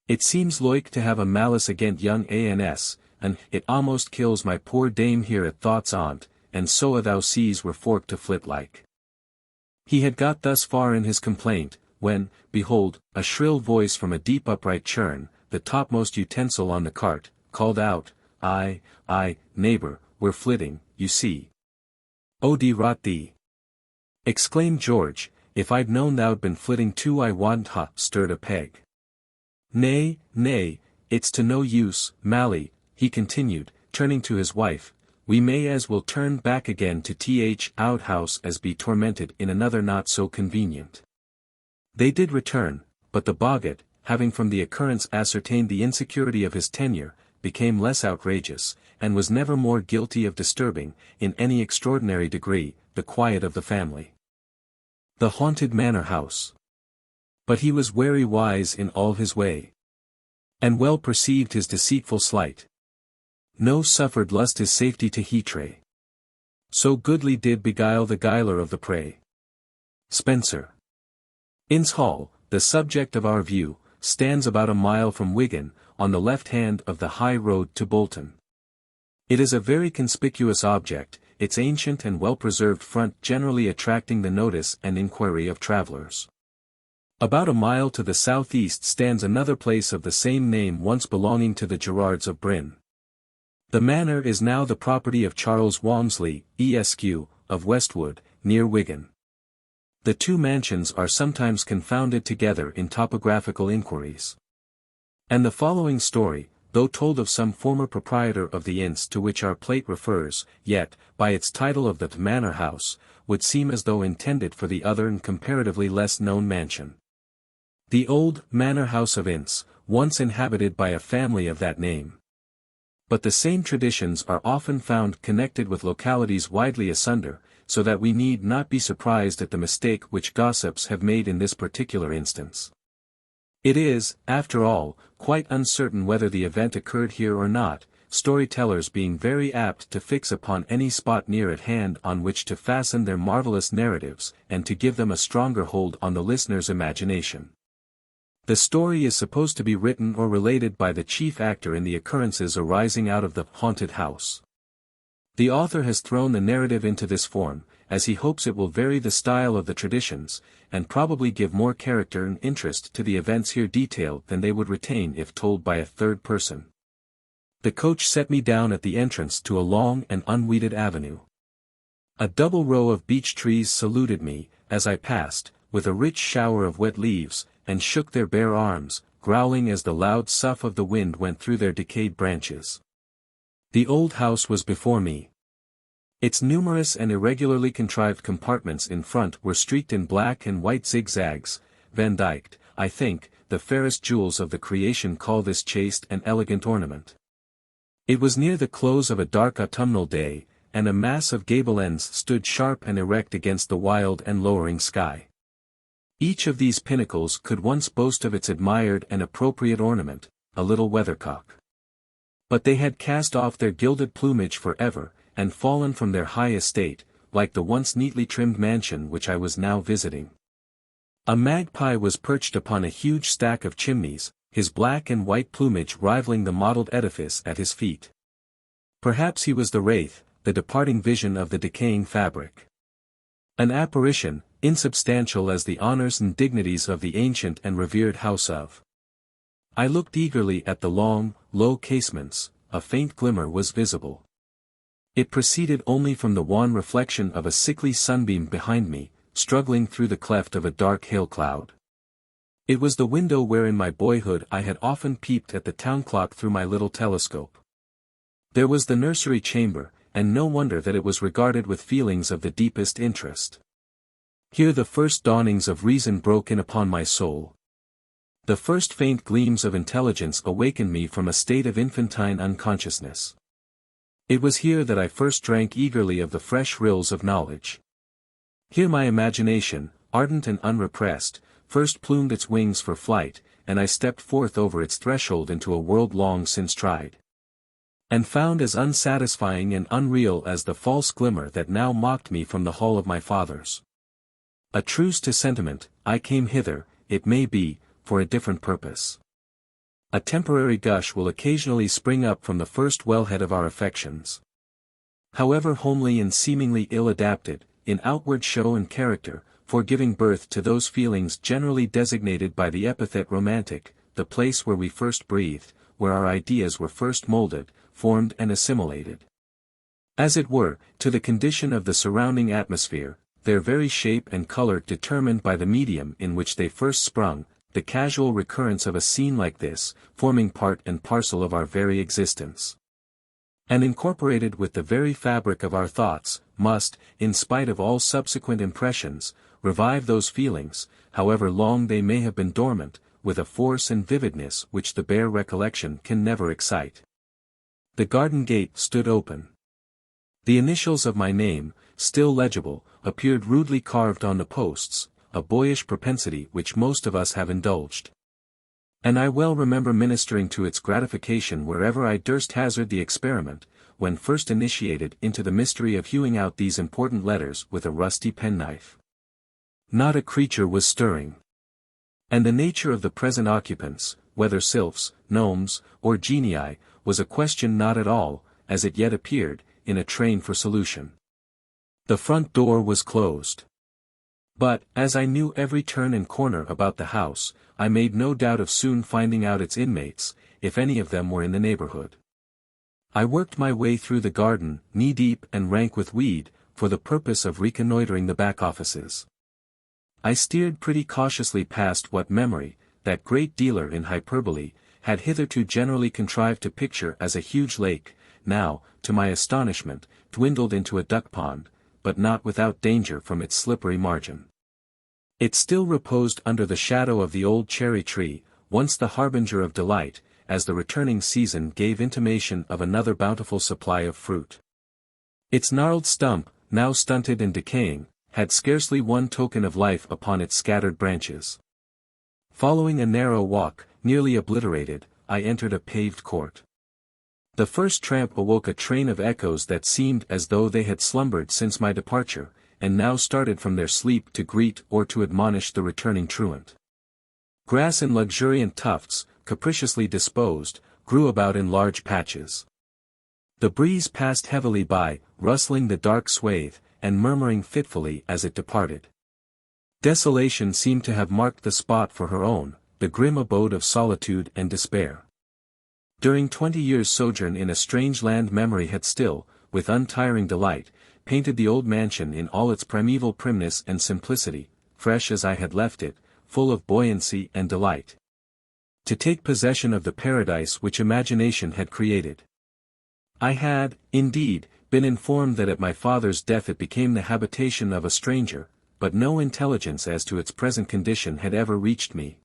It seems loike to have a malice against young Ans, and it almost kills my poor dame here at thoughts on't, and so thou sees we're forked to flit like. He had got thus far in his complaint, when, behold, a shrill voice from a deep upright churn, the topmost utensil on the cart, called out, "Aye, neighbour, we're flitting, you see." "Oh de rot thee!" exclaimed George, "if I'd known thou'd been flitting too I wadn't ha' stirred a peg." Nay, it's to no use, Mally," he continued, turning to his wife, "we may as well turn back again to th outhouse as be tormented in another not so convenient." They did return, but the boggart, having from the occurrence ascertained the insecurity of his tenure, became less outrageous, and was never more guilty of disturbing, in any extraordinary degree, the quiet of the family. The Haunted Manor-House. But he was wary wise in all his way, and well perceived his deceitful sleight. No suffered lust his safety to hetray. So goodly did beguile the guiler of the prey. Spenser. Inns Hall, the subject of our view, stands about a mile from Wigan, on the left hand of the high road to Bolton. It is a very conspicuous object, its ancient and well-preserved front generally attracting the notice and inquiry of travellers. About a mile to the southeast stands another place of the same name once belonging to the Gerards of Bryn. The manor is now the property of Charles Walmsley, Esq., of Westwood, near Wigan. The two mansions are sometimes confounded together in topographical inquiries. And the following story, though told of some former proprietor of the inns to which our plate refers, yet, by its title of the Manor-House, would seem as though intended for the other and comparatively less known mansion. The old Manor-House of Ince, once inhabited by a family of that name. But the same traditions are often found connected with localities widely asunder, so that we need not be surprised at the mistake which gossips have made in this particular instance. It is, after all, quite uncertain whether the event occurred here or not, storytellers being very apt to fix upon any spot near at hand on which to fasten their marvelous narratives, and to give them a stronger hold on the listener's imagination. The story is supposed to be written or related by the chief actor in the occurrences arising out of the haunted house. The author has thrown the narrative into this form, as he hopes it will vary the style of the traditions, and probably give more character and interest to the events here detailed than they would retain if told by a third person. The coach set me down at the entrance to a long and unweeded avenue. A double row of beech trees saluted me, as I passed, with a rich shower of wet leaves, and shook their bare arms, growling as the loud sough of the wind went through their decayed branches. The old house was before me. Its numerous and irregularly contrived compartments in front were streaked in black and white zigzags, vandyked. I think, the fairest jewels of the creation call this chaste and elegant ornament. It was near the close of a dark autumnal day, and a mass of gable ends stood sharp and erect against the wild and lowering sky. Each of these pinnacles could once boast of its admired and appropriate ornament, a little weathercock. But they had cast off their gilded plumage forever, and fallen from their high estate, like the once neatly trimmed mansion which I was now visiting. A magpie was perched upon a huge stack of chimneys, his black and white plumage rivaling the mottled edifice at his feet. Perhaps he was the wraith, the departing vision of the decaying fabric. An apparition, insubstantial as the honors and dignities of the ancient and revered house of. I looked eagerly at the long, low casements. A faint glimmer was visible. It proceeded only from the wan reflection of a sickly sunbeam behind me, struggling through the cleft of a dark hail cloud. It was the window where in my boyhood I had often peeped at the town clock through my little telescope. There was the nursery chamber, and no wonder that it was regarded with feelings of the deepest interest. Here the first dawnings of reason broke in upon my soul. The first faint gleams of intelligence awakened me from a state of infantine unconsciousness. It was here that I first drank eagerly of the fresh rills of knowledge. Here my imagination, ardent and unrepressed, first plumed its wings for flight, and I stepped forth over its threshold into a world long since tried. and found as unsatisfying and unreal as the false glimmer that now mocked me from the hall of my fathers. A truce to sentiment, I came hither, it may be, for a different purpose. A temporary gush will occasionally spring up from the first wellhead of our affections. However homely and seemingly ill-adapted, in outward show and character, for giving birth to those feelings generally designated by the epithet romantic, the place where we first breathed, where our ideas were first molded, formed and assimilated, as it were, to the condition of the surrounding atmosphere, their very shape and color determined by the medium in which they first sprung, the casual recurrence of a scene like this, forming part and parcel of our very existence, and incorporated with the very fabric of our thoughts, must, in spite of all subsequent impressions, revive those feelings, however long they may have been dormant, with a force and vividness which the bare recollection can never excite. The garden gate stood open. The initials of my name, still legible, appeared rudely carved on the posts, a boyish propensity which most of us have indulged. And I well remember ministering to its gratification wherever I durst hazard the experiment, when first initiated into the mystery of hewing out these important letters with a rusty penknife. Not a creature was stirring. And the nature of the present occupants, whether sylphs, gnomes, or genii, was a question not at all, as it yet appeared, in a train for solution. The front door was closed. But, as I knew every turn and corner about the house, I made no doubt of soon finding out its inmates, if any of them were in the neighborhood. I worked my way through the garden, knee-deep and rank with weed, for the purpose of reconnoitering the back offices. I steered pretty cautiously past what memory, that great dealer in hyperbole, had hitherto generally contrived to picture as a huge lake, now, to my astonishment, dwindled into a duck pond, but not without danger from its slippery margin. It still reposed under the shadow of the old cherry tree, once the harbinger of delight, as the returning season gave intimation of another bountiful supply of fruit. Its gnarled stump, now stunted and decaying, had scarcely one token of life upon its scattered branches. Following a narrow walk, nearly obliterated, I entered a paved court. The first tramp awoke a train of echoes that seemed as though they had slumbered since my departure, and now started from their sleep to greet or to admonish the returning truant. Grass in luxuriant tufts, capriciously disposed, grew about in large patches. The breeze passed heavily by, rustling the dark swathe, and murmuring fitfully as it departed. Desolation seemed to have marked the spot for her own, the grim abode of solitude and despair. During 20 years' sojourn in a strange land, memory had still, with untiring delight, painted the old mansion in all its primeval primness and simplicity, fresh as I had left it, full of buoyancy and delight. To take possession of the paradise which imagination had created. I had, indeed, been informed that at my father's death it became the habitation of a stranger, but no intelligence as to its present condition had ever reached me.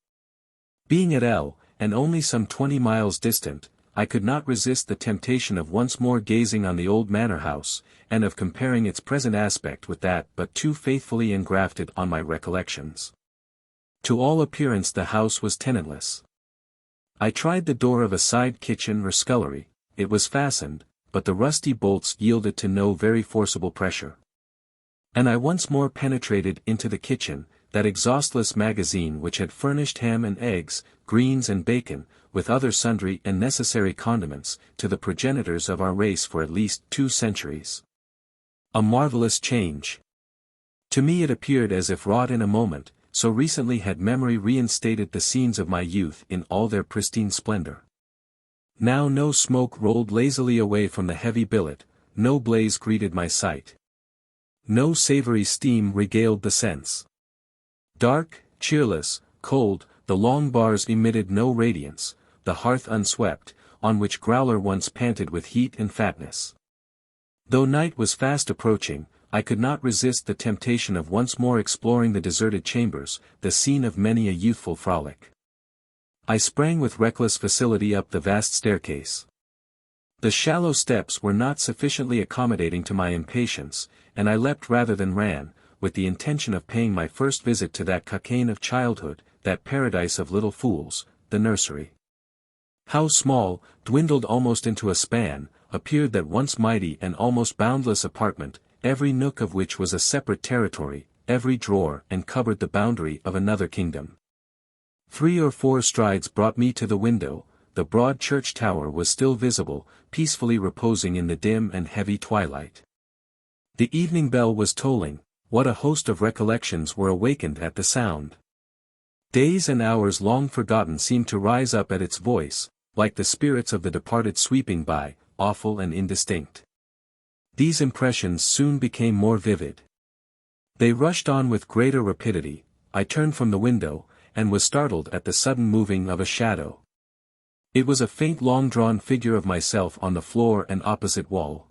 Being at L, and only some 20 miles distant, I could not resist the temptation of once more gazing on the old manor-house, and of comparing its present aspect with that but too faithfully engrafted on my recollections. To all appearance the house was tenantless. I tried the door of a side kitchen or scullery, it was fastened, but the rusty bolts yielded to no very forcible pressure. And I once more penetrated into the kitchen, that exhaustless magazine which had furnished ham and eggs, greens and bacon, with other sundry and necessary condiments, to the progenitors of our race for at least 2 centuries. A marvelous change. To me it appeared as if wrought in a moment, so recently had memory reinstated the scenes of my youth in all their pristine splendor. Now no smoke rolled lazily away from the heavy billet, no blaze greeted my sight. No savory steam regaled the sense. Dark, cheerless, cold, the long bars emitted no radiance, the hearth unswept, on which Growler once panted with heat and fatness. Though night was fast approaching, I could not resist the temptation of once more exploring the deserted chambers, the scene of many a youthful frolic. I sprang with reckless facility up the vast staircase. The shallow steps were not sufficiently accommodating to my impatience, and I leapt rather than ran, with the intention of paying my first visit to that cockaigne of childhood, that paradise of little fools, the nursery. How small, dwindled almost into a span, appeared that once mighty and almost boundless apartment, every nook of which was a separate territory, every drawer and cupboard the boundary of another kingdom. 3 or 4 strides brought me to the window. The broad church tower was still visible, peacefully reposing in the dim and heavy twilight. The evening bell was tolling. What a host of recollections were awakened at the sound. Days and hours long forgotten seemed to rise up at its voice, like the spirits of the departed sweeping by, awful and indistinct. These impressions soon became more vivid. They rushed on with greater rapidity. I turned from the window, and was startled at the sudden moving of a shadow. It was a faint long-drawn figure of myself on the floor and opposite wall.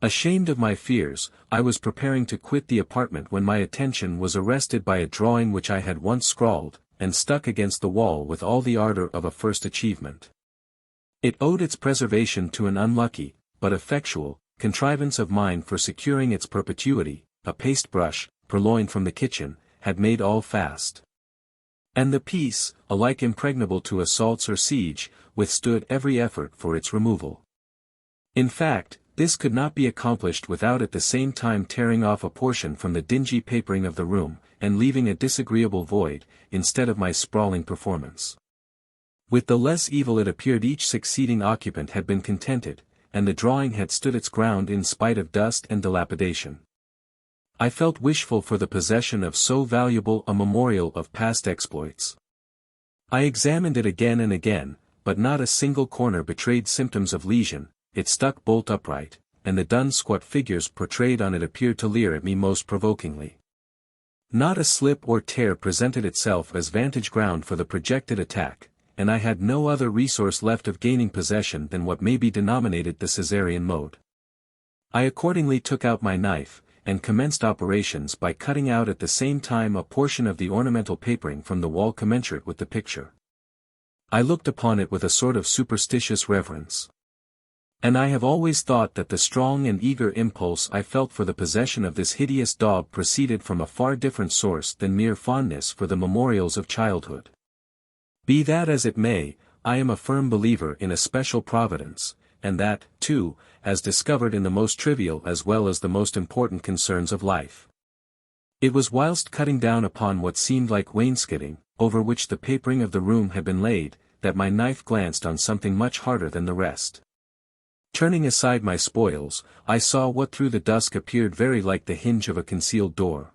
Ashamed of my fears, I was preparing to quit the apartment when my attention was arrested by a drawing which I had once scrawled, and stuck against the wall with all the ardor of a first achievement. It owed its preservation to an unlucky, but effectual, contrivance of mine for securing its perpetuity. A paste-brush, purloined from the kitchen, had made all fast. And the piece, alike impregnable to assaults or siege, withstood every effort for its removal. In fact, this could not be accomplished without at the same time tearing off a portion from the dingy papering of the room, and leaving a disagreeable void, instead of my sprawling performance. With the less evil it appeared each succeeding occupant had been contented, and the drawing had stood its ground in spite of dust and dilapidation. I felt wishful for the possession of so valuable a memorial of past exploits. I examined it again and again, but not a single corner betrayed symptoms of lesion. It stuck bolt upright, and the dun squat figures portrayed on it appeared to leer at me most provokingly. Not a slip or tear presented itself as vantage ground for the projected attack, and I had no other resource left of gaining possession than what may be denominated the Caesarean mode. I accordingly took out my knife, and commenced operations by cutting out at the same time a portion of the ornamental papering from the wall commensurate with the picture. I looked upon it with a sort of superstitious reverence. And I have always thought that the strong and eager impulse I felt for the possession of this hideous daub proceeded from a far different source than mere fondness for the memorials of childhood. Be that as it may, I am a firm believer in a special providence, and that, too, as discovered in the most trivial as well as the most important concerns of life. It was whilst cutting down upon what seemed like wainscoting, over which the papering of the room had been laid, that my knife glanced on something much harder than the rest. Turning aside my spoils, I saw what through the dusk appeared very like the hinge of a concealed door.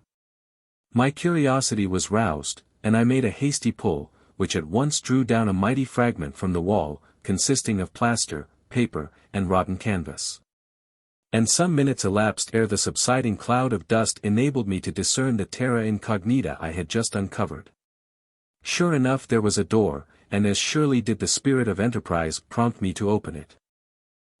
My curiosity was roused, and I made a hasty pull, which at once drew down a mighty fragment from the wall, consisting of plaster, paper, and rotten canvas. And some minutes elapsed ere the subsiding cloud of dust enabled me to discern the terra incognita I had just uncovered. Sure enough there was a door, and as surely did the spirit of enterprise prompt me to open it.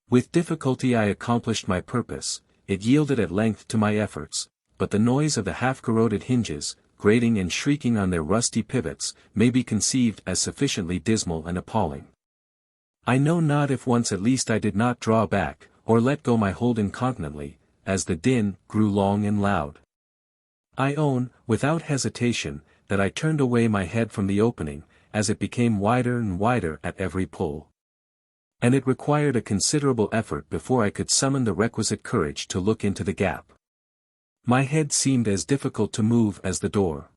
With difficulty I accomplished my purpose. It yielded at length to my efforts, but the noise of the half-corroded hinges, grating and shrieking on their rusty pivots, may be conceived as sufficiently dismal and appalling. I know not if once at least I did not draw back, or let go my hold incontinently, as the din grew long and loud. I own, without hesitation, that I turned away my head from the opening, as it became wider and wider at every pull. And it required a considerable effort before I could summon the requisite courage to look into the gap. My head seemed as difficult to move as the door.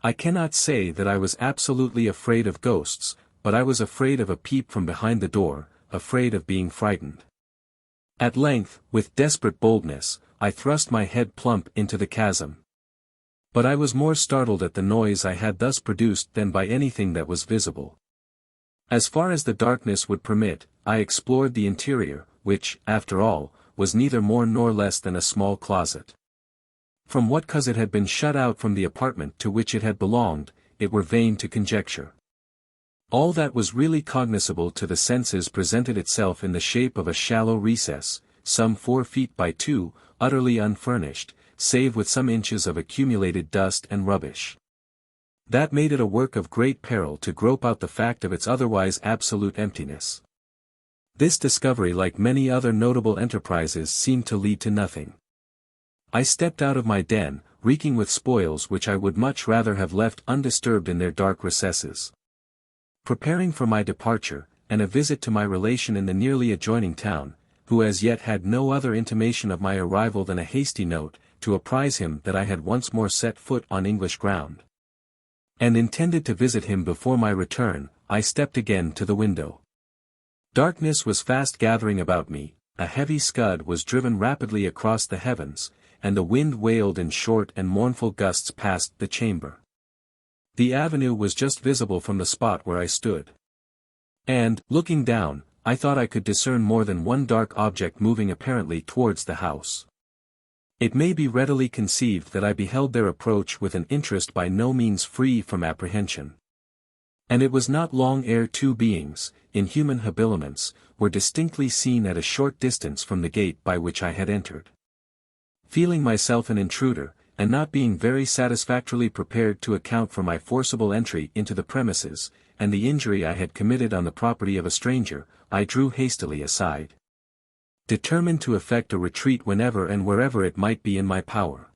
I cannot say that I was absolutely afraid of ghosts, but I was afraid of a peep from behind the door, afraid of being frightened. At length, with desperate boldness, I thrust my head plump into the chasm. But I was more startled at the noise I had thus produced than by anything that was visible. As far as the darkness would permit, I explored the interior, which, after all, was neither more nor less than a small closet. From what cause it had been shut out from the apartment to which it had belonged, it were vain to conjecture. All that was really cognizable to the senses presented itself in the shape of a shallow recess, some 4 feet by 2, utterly unfurnished, save with some inches of accumulated dust and rubbish. That made it a work of great peril to grope out the fact of its otherwise absolute emptiness. This discovery, like many other notable enterprises, seemed to lead to nothing. I stepped out of my den, reeking with spoils which I would much rather have left undisturbed in their dark recesses. Preparing for my departure, and a visit to my relation in the nearly adjoining town, who as yet had no other intimation of my arrival than a hasty note, to apprise him that I had once more set foot on English ground. And intended to visit him before my return, I stepped again to the window. Darkness was fast gathering about me, a heavy scud was driven rapidly across the heavens, and the wind wailed in short and mournful gusts past the chamber. The avenue was just visible from the spot where I stood. And, looking down, I thought I could discern more than one dark object moving apparently towards the house. It may be readily conceived that I beheld their approach with an interest by no means free from apprehension. And it was not long ere two beings, in human habiliments, were distinctly seen at a short distance from the gate by which I had entered. Feeling myself an intruder, and not being very satisfactorily prepared to account for my forcible entry into the premises, and the injury I had committed on the property of a stranger, I drew hastily aside, determined to effect a retreat whenever and wherever it might be in my power.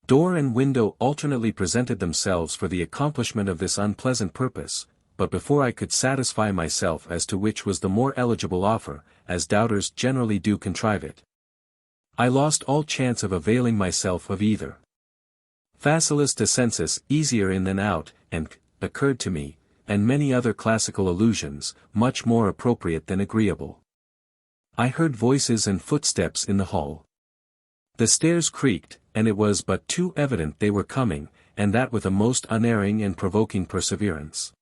Door and window alternately presented themselves for the accomplishment of this unpleasant purpose, but before I could satisfy myself as to which was the more eligible offer, as doubters generally do contrive it, I lost all chance of availing myself of either. Facilis descensus, easier in than out, and occurred to me, and many other classical allusions, much more appropriate than agreeable. I heard voices and footsteps in the hall. The stairs creaked, and it was but too evident they were coming, and that with a most unerring and provoking perseverance.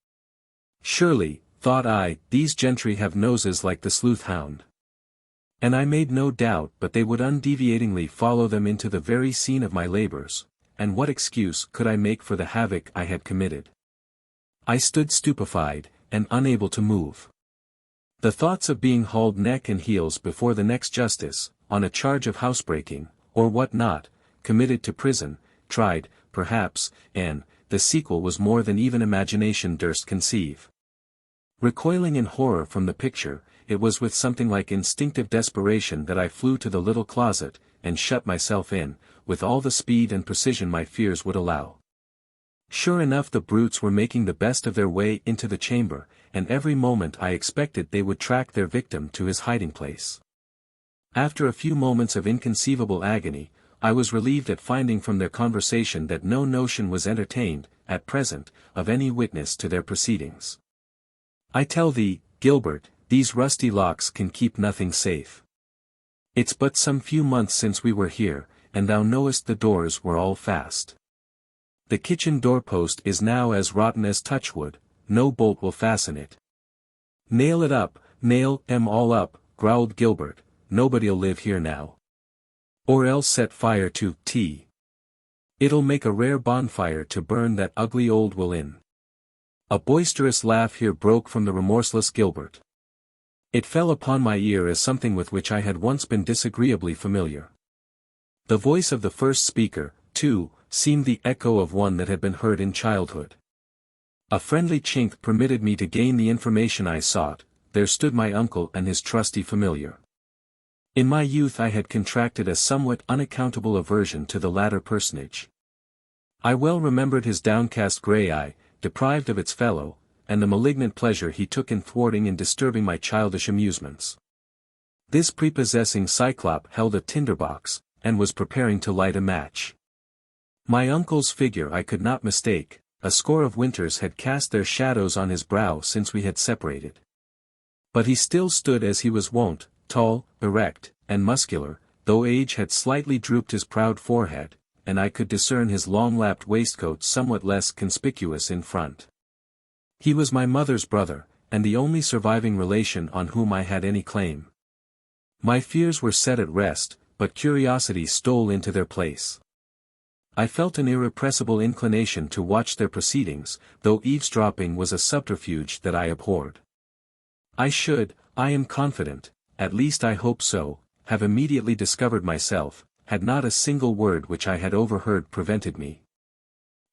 Surely, thought I, these gentry have noses like the sleuth-hound. And I made no doubt but they would undeviatingly follow them into the very scene of my labors, and what excuse could I make for the havoc I had committed? I stood stupefied, and unable to move. The thoughts of being hauled neck and heels before the next justice, on a charge of housebreaking, or what not, committed to prison, tried, perhaps, and the sequel was more than even imagination durst conceive. Recoiling in horror from the picture, it was with something like instinctive desperation that I flew to the little closet, and shut myself in, with all the speed and precision my fears would allow. Sure enough the brutes were making the best of their way into the chamber, and every moment I expected they would track their victim to his hiding-place. After a few moments of inconceivable agony, I was relieved at finding from their conversation that no notion was entertained, at present, of any witness to their proceedings. I tell thee, Gilbert, these rusty locks can keep nothing safe. It's but some few months since we were here, and thou knowest the doors were all fast. The kitchen doorpost is now as rotten as touchwood, no bolt will fasten it. Nail it up, nail 'em all up, growled Gilbert, nobody'll live here now. Or else set fire to tea. It'll make a rare bonfire to burn that ugly old will in. A boisterous laugh here broke from the remorseless Gilbert. It fell upon my ear as something with which I had once been disagreeably familiar. The voice of the first speaker, too, seemed the echo of one that had been heard in childhood. A friendly chink permitted me to gain the information I sought. There stood my uncle and his trusty familiar. In my youth I had contracted a somewhat unaccountable aversion to the latter personage. I well remembered his downcast grey eye, deprived of its fellow, and the malignant pleasure he took in thwarting and disturbing my childish amusements. This prepossessing cyclop held a tinderbox, and was preparing to light a match. My uncle's figure I could not mistake, a score of winters had cast their shadows on his brow since we had separated. But he still stood as he was wont, tall, erect, and muscular, though age had slightly drooped his proud forehead, and I could discern his long-lapped waistcoat somewhat less conspicuous in front. He was my mother's brother, and the only surviving relation on whom I had any claim. My fears were set at rest, but curiosity stole into their place. I felt an irrepressible inclination to watch their proceedings, though eavesdropping was a subterfuge that I abhorred. I should, I am confident, at least I hope so, have immediately discovered myself, had not a single word which I had overheard prevented me.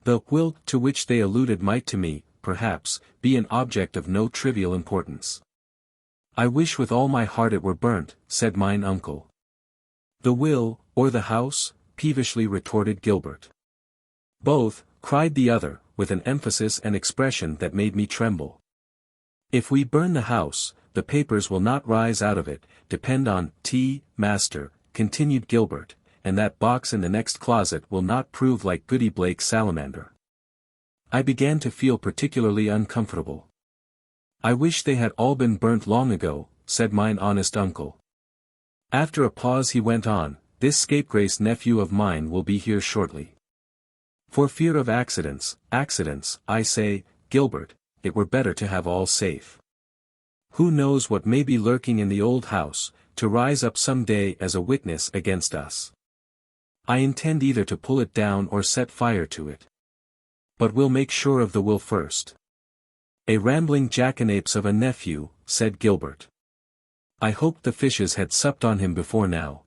The will to which they alluded might to me, perhaps, be an object of no trivial importance. I wish with all my heart it were burnt, said mine uncle. The will, or the house? Peevishly retorted Gilbert. Both, cried the other, with an emphasis and expression that made me tremble. If we burn the house, the papers will not rise out of it, depend on master, continued Gilbert, and that box in the next closet will not prove like Goody Blake's salamander. I began to feel particularly uncomfortable. I wish they had all been burnt long ago, said mine honest uncle. After a pause he went on, this scapegrace nephew of mine will be here shortly. For fear of accidents, I say, Gilbert, it were better to have all safe. Who knows what may be lurking in the old house, to rise up some day as a witness against us. I intend either to pull it down or set fire to it. But we'll make sure of the will first. A rambling jackanapes of a nephew, said Gilbert. I hoped the fishes had supped on him before now.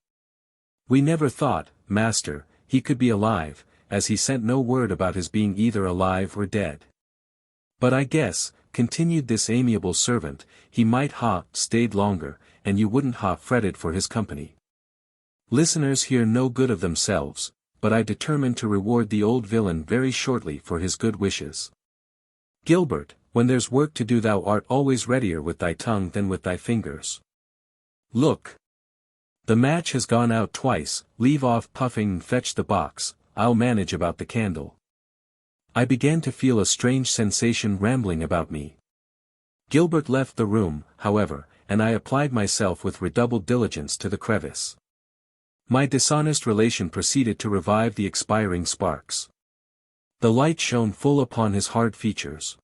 We never thought, master, he could be alive, as he sent no word about his being either alive or dead. But I guess, continued this amiable servant, he might ha stayed longer, and you wouldn't ha fretted for his company. Listeners hear no good of themselves, but I determined to reward the old villain very shortly for his good wishes. Gilbert, when there's work to do thou art always readier with thy tongue than with thy fingers. Look. The match has gone out twice, leave off puffing and fetch the box, I'll manage about the candle. I began to feel a strange sensation rambling about me. Gilbert left the room, however, and I applied myself with redoubled diligence to the crevice. My dishonest relation proceeded to revive the expiring sparks. The light shone full upon his hard features.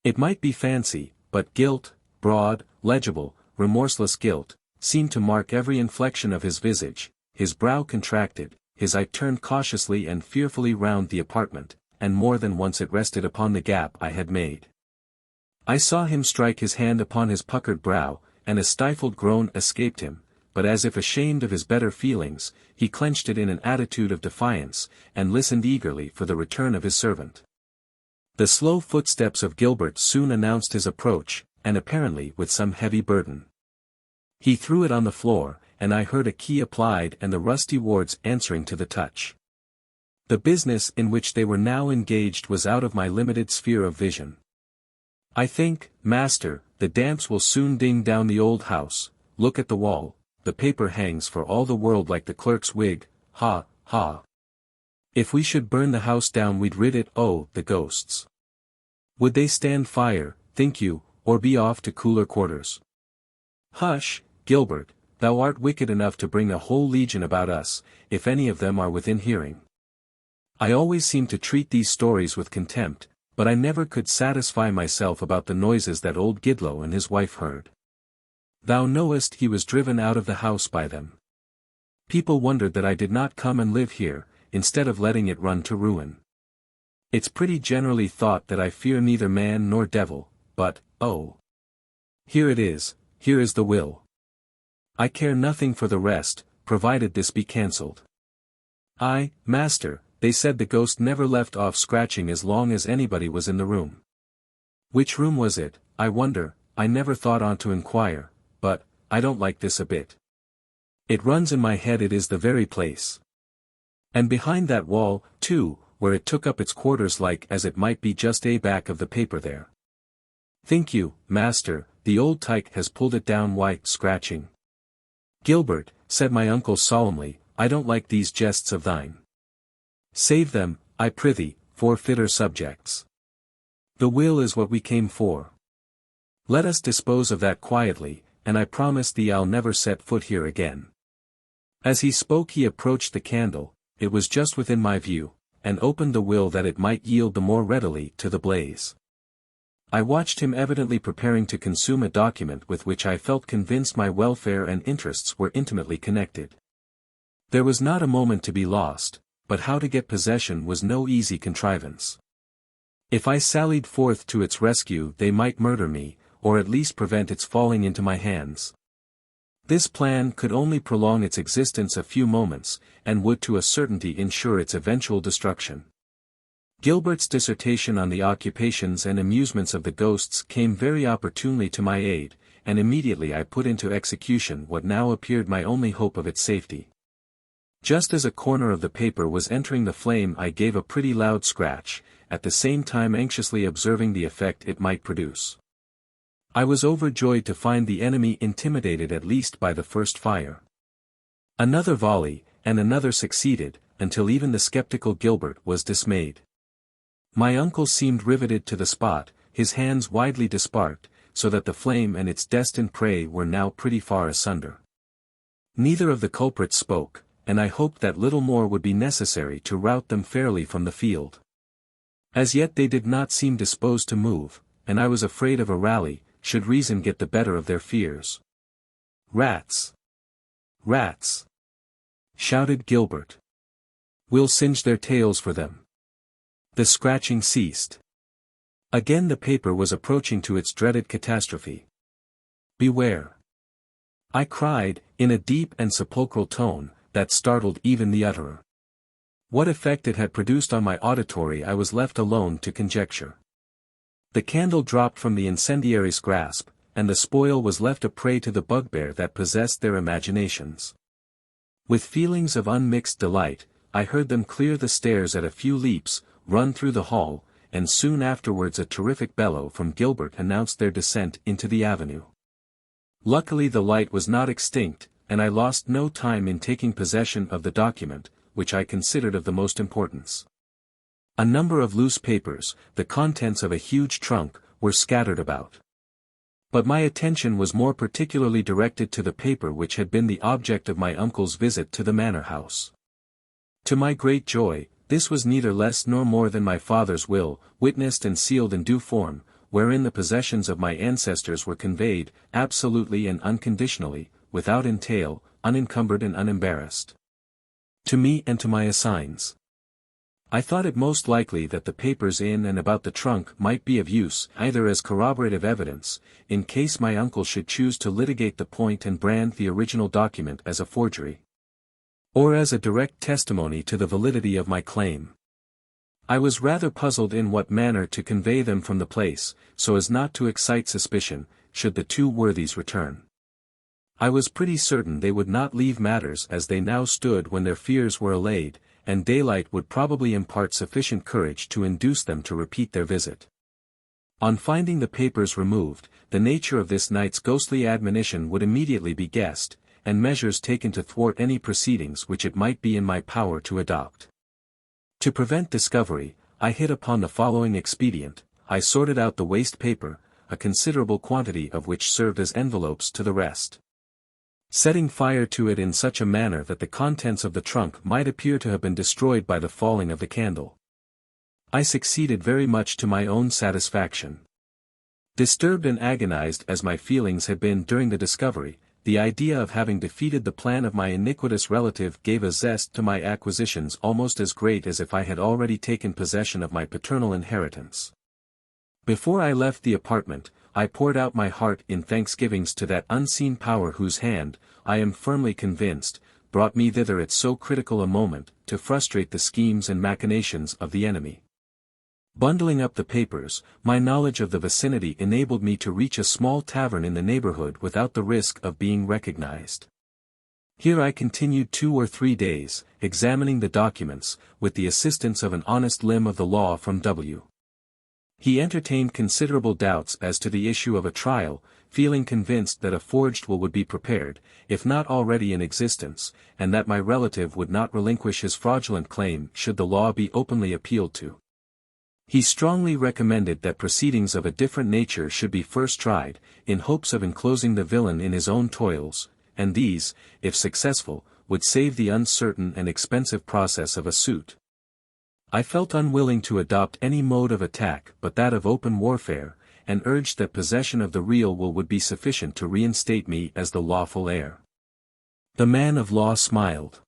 It might be fancy, but guilt, broad, legible, remorseless guilt, seemed to mark every inflection of his visage. His brow contracted, his eye turned cautiously and fearfully round the apartment, and more than once it rested upon the gap I had made. I saw him strike his hand upon his puckered brow, and a stifled groan escaped him, but as if ashamed of his better feelings, he clenched it in an attitude of defiance, and listened eagerly for the return of his servant. The slow footsteps of Gilbert soon announced his approach, and apparently with some heavy burden. He threw it on the floor, and I heard a key applied and the rusty wards answering to the touch. The business in which they were now engaged was out of my limited sphere of vision. I think, master, the damps will soon ding down the old house. Look at the wall, the paper hangs for all the world like the clerk's wig, ha, ha. If we should burn the house down we'd rid it the ghosts. Would they stand fire, think you, or be off to cooler quarters? Hush, Gilbert, thou art wicked enough to bring a whole legion about us, if any of them are within hearing. I always seem to treat these stories with contempt, but I never could satisfy myself about the noises that old Gidlow and his wife heard. Thou knowest he was driven out of the house by them. People wondered that I did not come and live here, instead of letting it run to ruin. It's pretty generally thought that I fear neither man nor devil, but, here it is, here is the will. I care nothing for the rest, provided this be cancelled. Master, they said the ghost never left off scratching as long as anybody was in the room. Which room was it, I wonder? I never thought on to inquire, but, I don't like this a bit. It runs in my head it is the very place. And behind that wall, too, where it took up its quarters like as it might be just a back of the paper there. Think you, master, the old tyke has pulled it down scratching? Gilbert, said my uncle solemnly, I don't like these jests of thine. Save them, I prithee, for fitter subjects. The will is what we came for. Let us dispose of that quietly, and I promise thee I'll never set foot here again. As he spoke he approached the candle, it was just within my view, and opened the will that it might yield the more readily to the blaze. I watched him evidently preparing to consume a document with which I felt convinced my welfare and interests were intimately connected. There was not a moment to be lost, but how to get possession was no easy contrivance. If I sallied forth to its rescue they might murder me, or at least prevent its falling into my hands. This plan could only prolong its existence a few moments, and would to a certainty ensure its eventual destruction. Gilbert's dissertation on the occupations and amusements of the ghosts came very opportunely to my aid, and immediately I put into execution what now appeared my only hope of its safety. Just as a corner of the paper was entering the flame I gave a pretty loud scratch, at the same time anxiously observing the effect it might produce. I was overjoyed to find the enemy intimidated at least by the first fire. Another volley, and another succeeded, until even the skeptical Gilbert was dismayed. My uncle seemed riveted to the spot, his hands widely disparked, so that the flame and its destined prey were now pretty far asunder. Neither of the culprits spoke, and I hoped that little more would be necessary to rout them fairly from the field. As yet they did not seem disposed to move, and I was afraid of a rally, should reason get the better of their fears. "Rats! Rats!" shouted Gilbert. "We'll singe their tails for them." The scratching ceased. Again the paper was approaching to its dreaded catastrophe. "Beware!" I cried, in a deep and sepulchral tone, that startled even the utterer. What effect it had produced on my auditory I was left alone to conjecture. The candle dropped from the incendiary's grasp, and the spoil was left a prey to the bugbear that possessed their imaginations. With feelings of unmixed delight, I heard them clear the stairs at a few leaps, run through the hall, and soon afterwards a terrific bellow from Gilbert announced their descent into the avenue. Luckily the light was not extinct, and I lost no time in taking possession of the document, which I considered of the most importance. A number of loose papers, the contents of a huge trunk, were scattered about. But my attention was more particularly directed to the paper which had been the object of my uncle's visit to the manor-house. To my great joy, this was neither less nor more than my father's will, witnessed and sealed in due form, wherein the possessions of my ancestors were conveyed, absolutely and unconditionally, without entail, unencumbered and unembarrassed, to me and to my assigns. I thought it most likely that the papers in and about the trunk might be of use either as corroborative evidence, in case my uncle should choose to litigate the point and brand the original document as a forgery, or as a direct testimony to the validity of my claim. I was rather puzzled in what manner to convey them from the place, so as not to excite suspicion, should the two worthies return. I was pretty certain they would not leave matters as they now stood when their fears were allayed, and daylight would probably impart sufficient courage to induce them to repeat their visit. On finding the papers removed, the nature of this night's ghostly admonition would immediately be guessed, and measures taken to thwart any proceedings which it might be in my power to adopt. To prevent discovery, I hit upon the following expedient: I sorted out the waste paper, a considerable quantity of which served as envelopes to the rest, setting fire to it in such a manner that the contents of the trunk might appear to have been destroyed by the falling of the candle. I succeeded very much to my own satisfaction. Disturbed and agonized as my feelings had been during the discovery, the idea of having defeated the plan of my iniquitous relative gave a zest to my acquisitions almost as great as if I had already taken possession of my paternal inheritance. Before I left the apartment, I poured out my heart in thanksgivings to that unseen power whose hand, I am firmly convinced, brought me thither at so critical a moment, to frustrate the schemes and machinations of the enemy. Bundling up the papers, my knowledge of the vicinity enabled me to reach a small tavern in the neighborhood without the risk of being recognized. Here I continued 2 or 3 days, examining the documents, with the assistance of an honest limb of the law from W. He entertained considerable doubts as to the issue of a trial, feeling convinced that a forged will would be prepared, if not already in existence, and that my relative would not relinquish his fraudulent claim should the law be openly appealed to. He strongly recommended that proceedings of a different nature should be first tried, in hopes of enclosing the villain in his own toils, and these, if successful, would save the uncertain and expensive process of a suit. I felt unwilling to adopt any mode of attack but that of open warfare, and urged that possession of the real will would be sufficient to reinstate me as the lawful heir. The man of law smiled.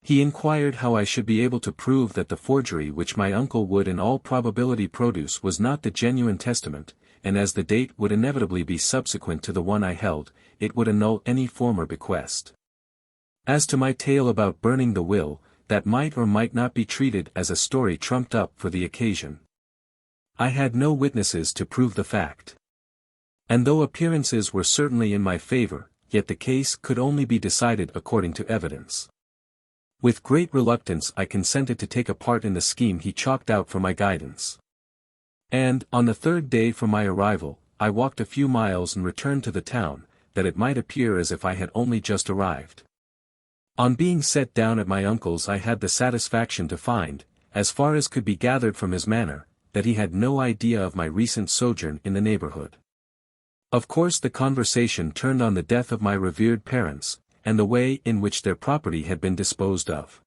He inquired how I should be able to prove that the forgery which my uncle would in all probability produce was not the genuine testament, and as the date would inevitably be subsequent to the one I held, it would annul any former bequest. As to my tale about burning the will, that might or might not be treated as a story trumped up for the occasion. I had no witnesses to prove the fact. And though appearances were certainly in my favor, yet the case could only be decided according to evidence. With great reluctance I consented to take a part in the scheme he chalked out for my guidance. And, on the 3rd day from my arrival, I walked a few miles and returned to the town, that it might appear as if I had only just arrived. On being set down at my uncle's I had the satisfaction to find, as far as could be gathered from his manner, that he had no idea of my recent sojourn in the neighborhood. Of course the conversation turned on the death of my revered parents, and the way in which their property had been disposed of.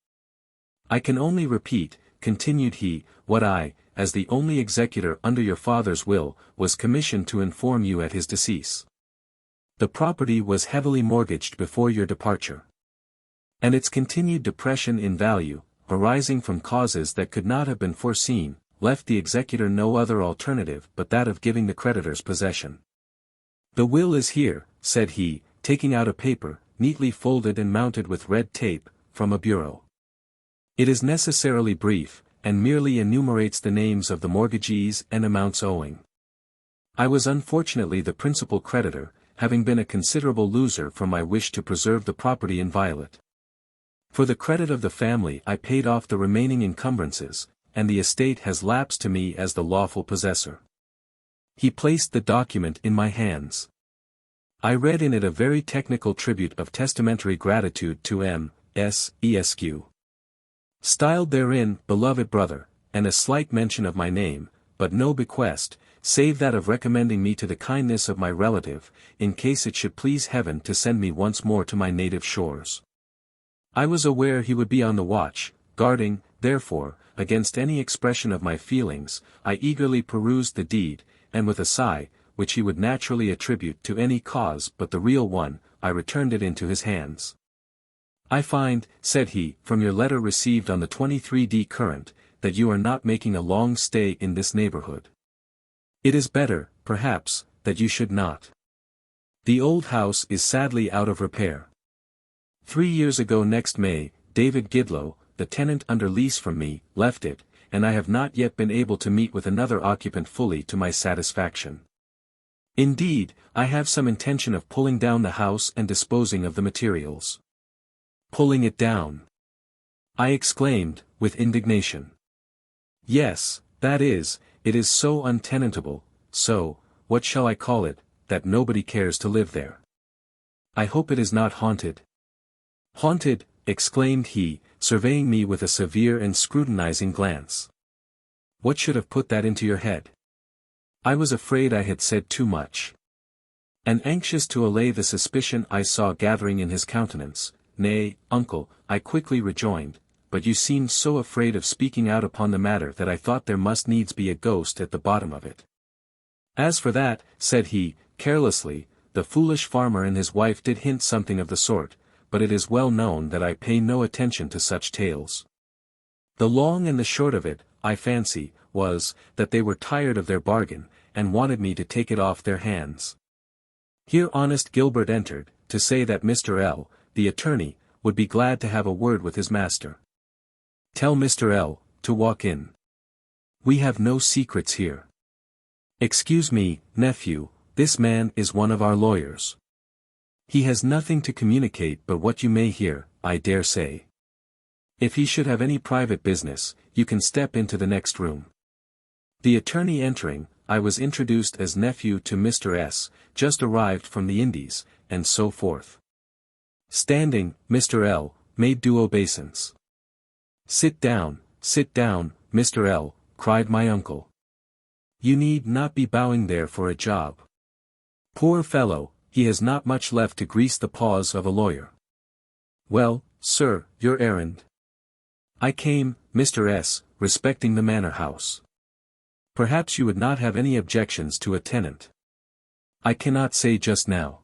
I can only repeat, continued he, what I, as the only executor under your father's will, was commissioned to inform you at his decease. The property was heavily mortgaged before your departure. And its continued depression in value, arising from causes that could not have been foreseen, left the executor no other alternative but that of giving the creditors possession. The will is here, said he, taking out a paper, neatly folded and mounted with red tape, from a bureau. It is necessarily brief, and merely enumerates the names of the mortgagees and amounts owing. I was unfortunately the principal creditor, having been a considerable loser from my wish to preserve the property inviolate. For the credit of the family I paid off the remaining encumbrances, and the estate has lapsed to me as the lawful possessor. He placed the document in my hands. I read in it a very technical tribute of testamentary gratitude to M.S. Esq. Styled therein, beloved brother, and a slight mention of my name, but no bequest, save that of recommending me to the kindness of my relative, in case it should please heaven to send me once more to my native shores. I was aware he would be on the watch, guarding, therefore, against any expression of my feelings. I eagerly perused the deed, and with a sigh, which he would naturally attribute to any cause but the real one, I returned it into his hands. I find, said he, from your letter received on the 23d current, that you are not making a long stay in this neighborhood. It is better, perhaps, that you should not. The old house is sadly out of repair. 3 years ago next May, David Gidlow, the tenant under lease from me, left it, and I have not yet been able to meet with another occupant fully to my satisfaction. Indeed, I have some intention of pulling down the house and disposing of the materials. Pulling it down! I exclaimed, with indignation. Yes, that is, it is so untenantable, so, what shall I call it, that nobody cares to live there. I hope it is not haunted. Haunted, exclaimed he, surveying me with a severe and scrutinizing glance. What should have put that into your head? I was afraid I had said too much. And anxious to allay the suspicion I saw gathering in his countenance, nay, uncle, I quickly rejoined, but you seemed so afraid of speaking out upon the matter that I thought there must needs be a ghost at the bottom of it. As for that, said he, carelessly, the foolish farmer and his wife did hint something of the sort, but it is well known that I pay no attention to such tales. The long and the short of it, I fancy, was, that they were tired of their bargain, and wanted me to take it off their hands. Here honest Gilbert entered, to say that Mr. L., the attorney, would be glad to have a word with his master. Tell Mr. L. to walk in. We have no secrets here. Excuse me, nephew, this man is one of our lawyers. He has nothing to communicate but what you may hear, I dare say. If he should have any private business, you can step into the next room. The attorney entering, I was introduced as nephew to Mr. S., just arrived from the Indies, and so forth. Standing, Mr. L. made due obeisance. Sit down, Mr. L., cried my uncle. You need not be bowing there for a job. Poor fellow, he has not much left to grease the paws of a lawyer. Well, sir, your errand. I came, Mr. S., respecting the manor-house. Perhaps you would not have any objections to a tenant. I cannot say just now.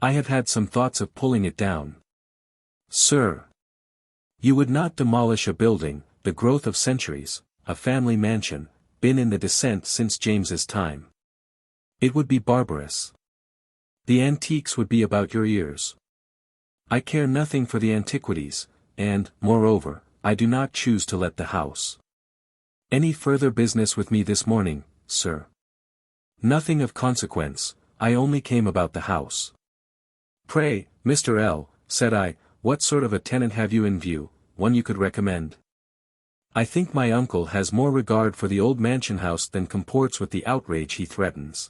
I have had some thoughts of pulling it down. Sir, you would not demolish a building, the growth of centuries, a family mansion, been in the descent since James's time. It would be barbarous. The antiques would be about your ears. I care nothing for the antiquities, and, moreover, I do not choose to let the house. Any further business with me this morning, sir? Nothing of consequence, I only came about the house. Pray, Mr. L., said I, what sort of a tenant have you in view, one you could recommend? I think my uncle has more regard for the old mansion house than comports with the outrage he threatens.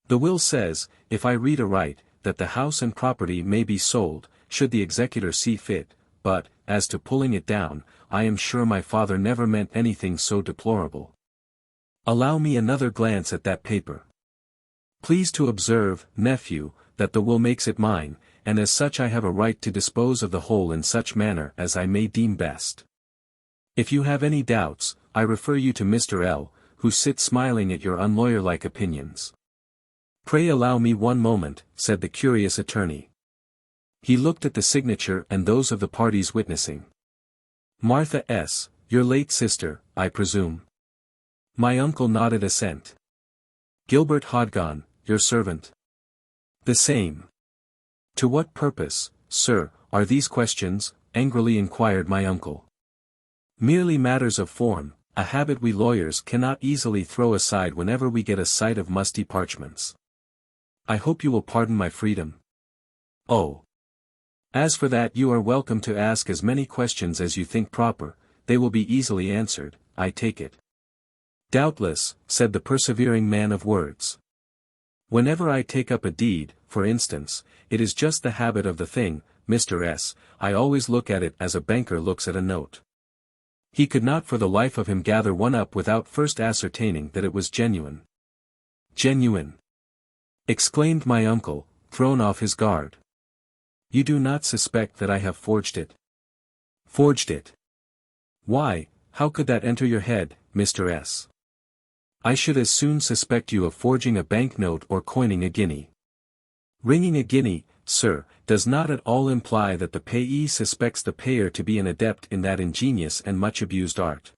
The will says, if I read aright, that the house and property may be sold, should the executor see fit, but, as to pulling it down, I am sure my father never meant anything so deplorable. Allow me another glance at that paper. Please to observe, nephew, that the will makes it mine, and as such I have a right to dispose of the whole in such manner as I may deem best. If you have any doubts, I refer you to Mr. L., who sits smiling at your unlawyer-like opinions. Pray allow me one moment, said the curious attorney. He looked at the signature and those of the parties witnessing. Martha S., your late sister, I presume. My uncle nodded assent. Gilbert Hodgon, your servant. The same. To what purpose, sir, are these questions? Angrily inquired my uncle. Merely matters of form, a habit we lawyers cannot easily throw aside whenever we get a sight of musty parchments. I hope you will pardon my freedom. Oh. As for that, you are welcome to ask as many questions as you think proper, they will be easily answered, I take it. Doubtless, said the persevering man of words. Whenever I take up a deed, for instance, it is just the habit of the thing, Mr. S., I always look at it as a banker looks at a note. He could not for the life of him gather one up without first ascertaining that it was genuine. Genuine! Exclaimed my uncle, thrown off his guard. You do not suspect that I have forged it? Forged it? Why, how could that enter your head, Mr. S.? I should as soon suspect you of forging a banknote or coining a guinea. Ringing a guinea, sir, does not at all imply that the payee suspects the payer to be an adept in that ingenious and much abused art.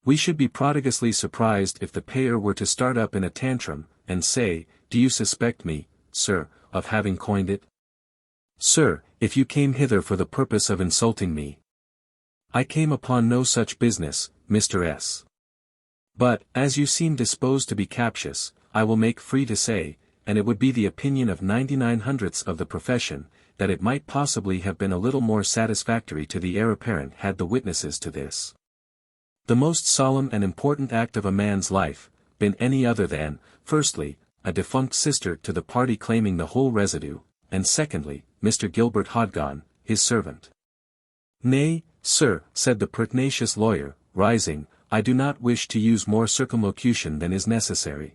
We should be prodigiously surprised if the payer were to start up in a tantrum, and say, do you suspect me, sir, of having coined it? Sir, if you came hither for the purpose of insulting me. I came upon no such business, Mr. S. But, as you seem disposed to be captious, I will make free to say, and it would be the opinion of 99/100ths of the profession, that it might possibly have been a little more satisfactory to the heir apparent had the witnesses to this, the most solemn and important act of a man's life, been any other than, firstly, a defunct sister to the party claiming the whole residue, and secondly, Mr. Gilbert Hodgon, his servant. Nay, sir, said the pertinacious lawyer, rising, I do not wish to use more circumlocution than is necessary.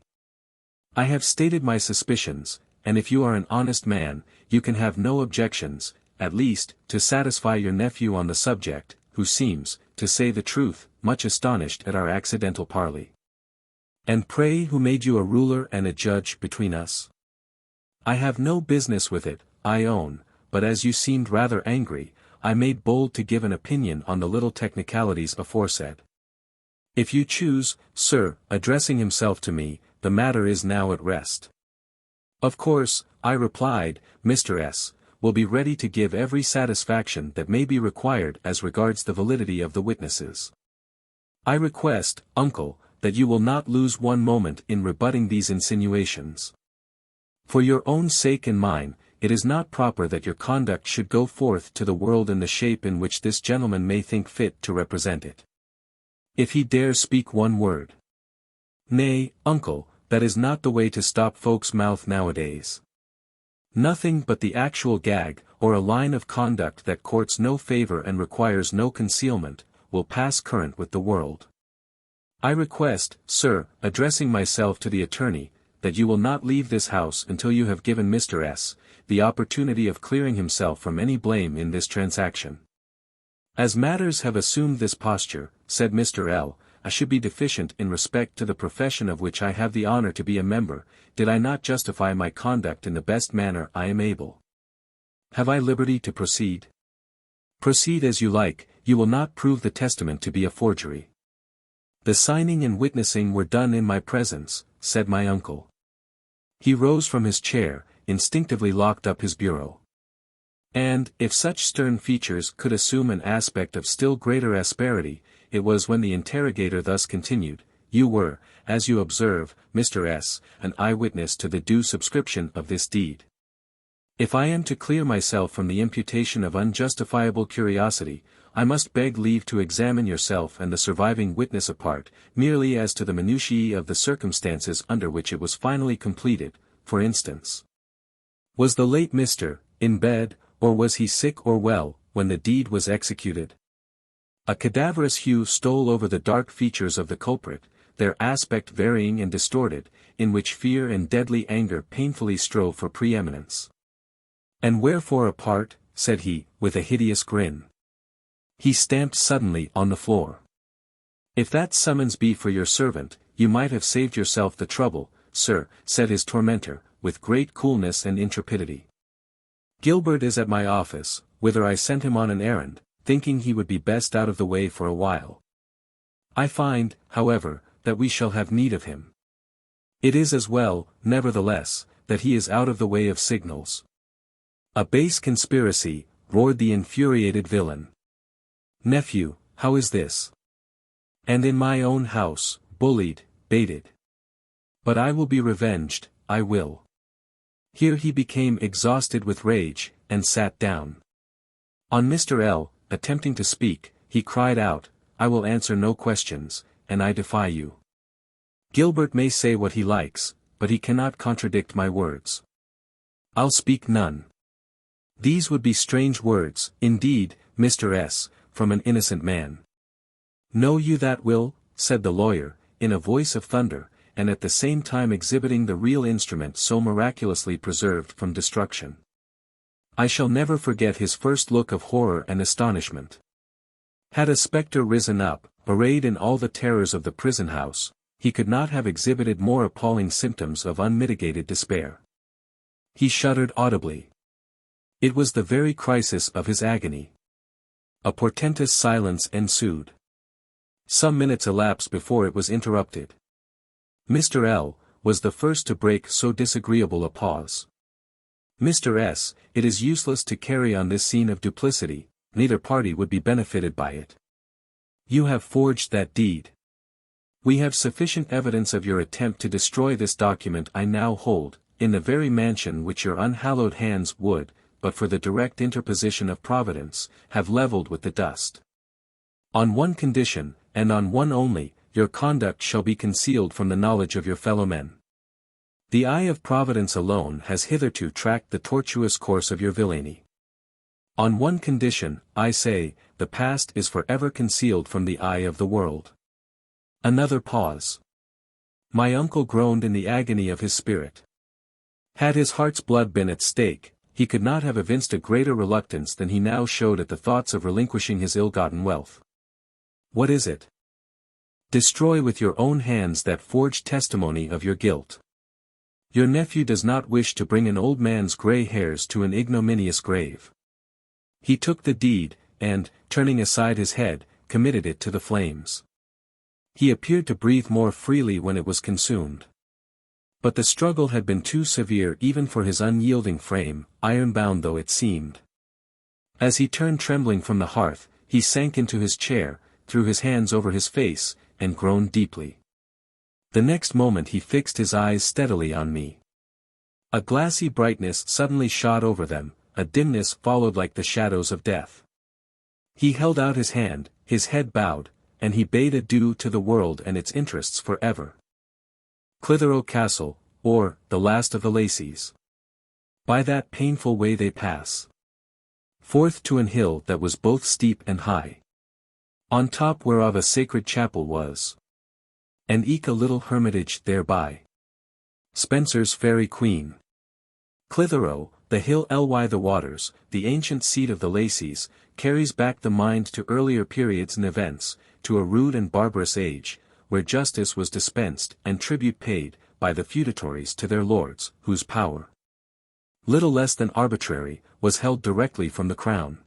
I have stated my suspicions, and if you are an honest man, you can have no objections, at least, to satisfy your nephew on the subject, who seems, to say the truth, much astonished at our accidental parley. And pray who made you a ruler and a judge between us? I have no business with it, I own, but as you seemed rather angry, I made bold to give an opinion on the little technicalities aforesaid. If you choose, sir, addressing himself to me, the matter is now at rest. Of course, I replied, Mr. S. will be ready to give every satisfaction that may be required as regards the validity of the witnesses. I request, uncle, that you will not lose one moment in rebutting these insinuations. For your own sake and mine, it is not proper that your conduct should go forth to the world in the shape in which this gentleman may think fit to represent it. If he dare speak one word. Nay, uncle, that is not the way to stop folks' mouth nowadays. Nothing but the actual gag, or a line of conduct that courts no favor and requires no concealment, will pass current with the world. I request, sir, addressing myself to the attorney, that you will not leave this house until you have given Mr. S. the opportunity of clearing himself from any blame in this transaction. As matters have assumed this posture, said Mr. L., I should be deficient in respect to the profession of which I have the honor to be a member, did I not justify my conduct in the best manner I am able. Have I liberty to proceed? Proceed as you like, you will not prove the testament to be a forgery. The signing and witnessing were done in my presence, said my uncle. He rose from his chair, instinctively locked up his bureau. And, if such stern features could assume an aspect of still greater asperity, it was when the interrogator thus continued, you were, as you observe, Mr. S., an eyewitness to the due subscription of this deed. If I am to clear myself from the imputation of unjustifiable curiosity, I must beg leave to examine yourself and the surviving witness apart, merely as to the minutiae of the circumstances under which it was finally completed. For instance, was the late Mr. in bed, or was he sick or well, when the deed was executed? A cadaverous hue stole over the dark features of the culprit, their aspect varying and distorted, in which fear and deadly anger painfully strove for preeminence. And wherefore apart, said he, with a hideous grin. He stamped suddenly on the floor. If that summons be for your servant, you might have saved yourself the trouble, sir, said his tormentor, with great coolness and intrepidity. Gilbert is at my office, whither I sent him on an errand, thinking he would be best out of the way for a while. I find, however, that we shall have need of him. It is as well, nevertheless, that he is out of the way of signals. A base conspiracy, roared the infuriated villain. Nephew, how is this? And in my own house, bullied, baited. But I will be revenged, I will. Here he became exhausted with rage, and sat down. On Mr. L. attempting to speak, he cried out, I will answer no questions, and I defy you. Gilbert may say what he likes, but he cannot contradict my words. I'll speak none. These would be strange words, indeed, Mr. S., from an innocent man. Know you that will, said the lawyer, in a voice of thunder, and at the same time exhibiting the real instrument so miraculously preserved from destruction. I shall never forget his first look of horror and astonishment. Had a spectre risen up, arrayed in all the terrors of the prison house, he could not have exhibited more appalling symptoms of unmitigated despair. He shuddered audibly. It was the very crisis of his agony. A portentous silence ensued. Some minutes elapsed before it was interrupted. Mr. L. was the first to break so disagreeable a pause. Mr. S., it is useless to carry on this scene of duplicity, neither party would be benefited by it. You have forged that deed. We have sufficient evidence of your attempt to destroy this document I now hold, in the very mansion which your unhallowed hands would, but for the direct interposition of Providence, have levelled with the dust. On one condition, and on one only, your conduct shall be concealed from the knowledge of your fellow-men. The eye of Providence alone has hitherto tracked the tortuous course of your villainy. On one condition, I say, the past is for ever concealed from the eye of the world. Another pause. My uncle groaned in the agony of his spirit. Had his heart's blood been at stake, he could not have evinced a greater reluctance than he now showed at the thoughts of relinquishing his ill-gotten wealth. What is it? Destroy with your own hands that forged testimony of your guilt. Your nephew does not wish to bring an old man's grey hairs to an ignominious grave. He took the deed, and, turning aside his head, committed it to the flames. He appeared to breathe more freely when it was consumed. But the struggle had been too severe even for his unyielding frame, iron-bound though it seemed. As he turned trembling from the hearth, he sank into his chair, threw his hands over his face, and groaned deeply. The next moment he fixed his eyes steadily on me. A glassy brightness suddenly shot over them, a dimness followed like the shadows of death. He held out his hand, his head bowed, and he bade adieu to the world and its interests for ever. Clitheroe Castle, or, the last of the Lacies. By that painful way they pass forth to an hill that was both steep and high, on top whereof a sacred chapel was, and eke a little hermitage thereby. Spenser's Fairy Queen. Clitheroe, the hill ly the waters, the ancient seat of the Lacies, carries back the mind to earlier periods and events, to a rude and barbarous age, where justice was dispensed and tribute paid, by the feudatories to their lords, whose power, little less than arbitrary, was held directly from the crown.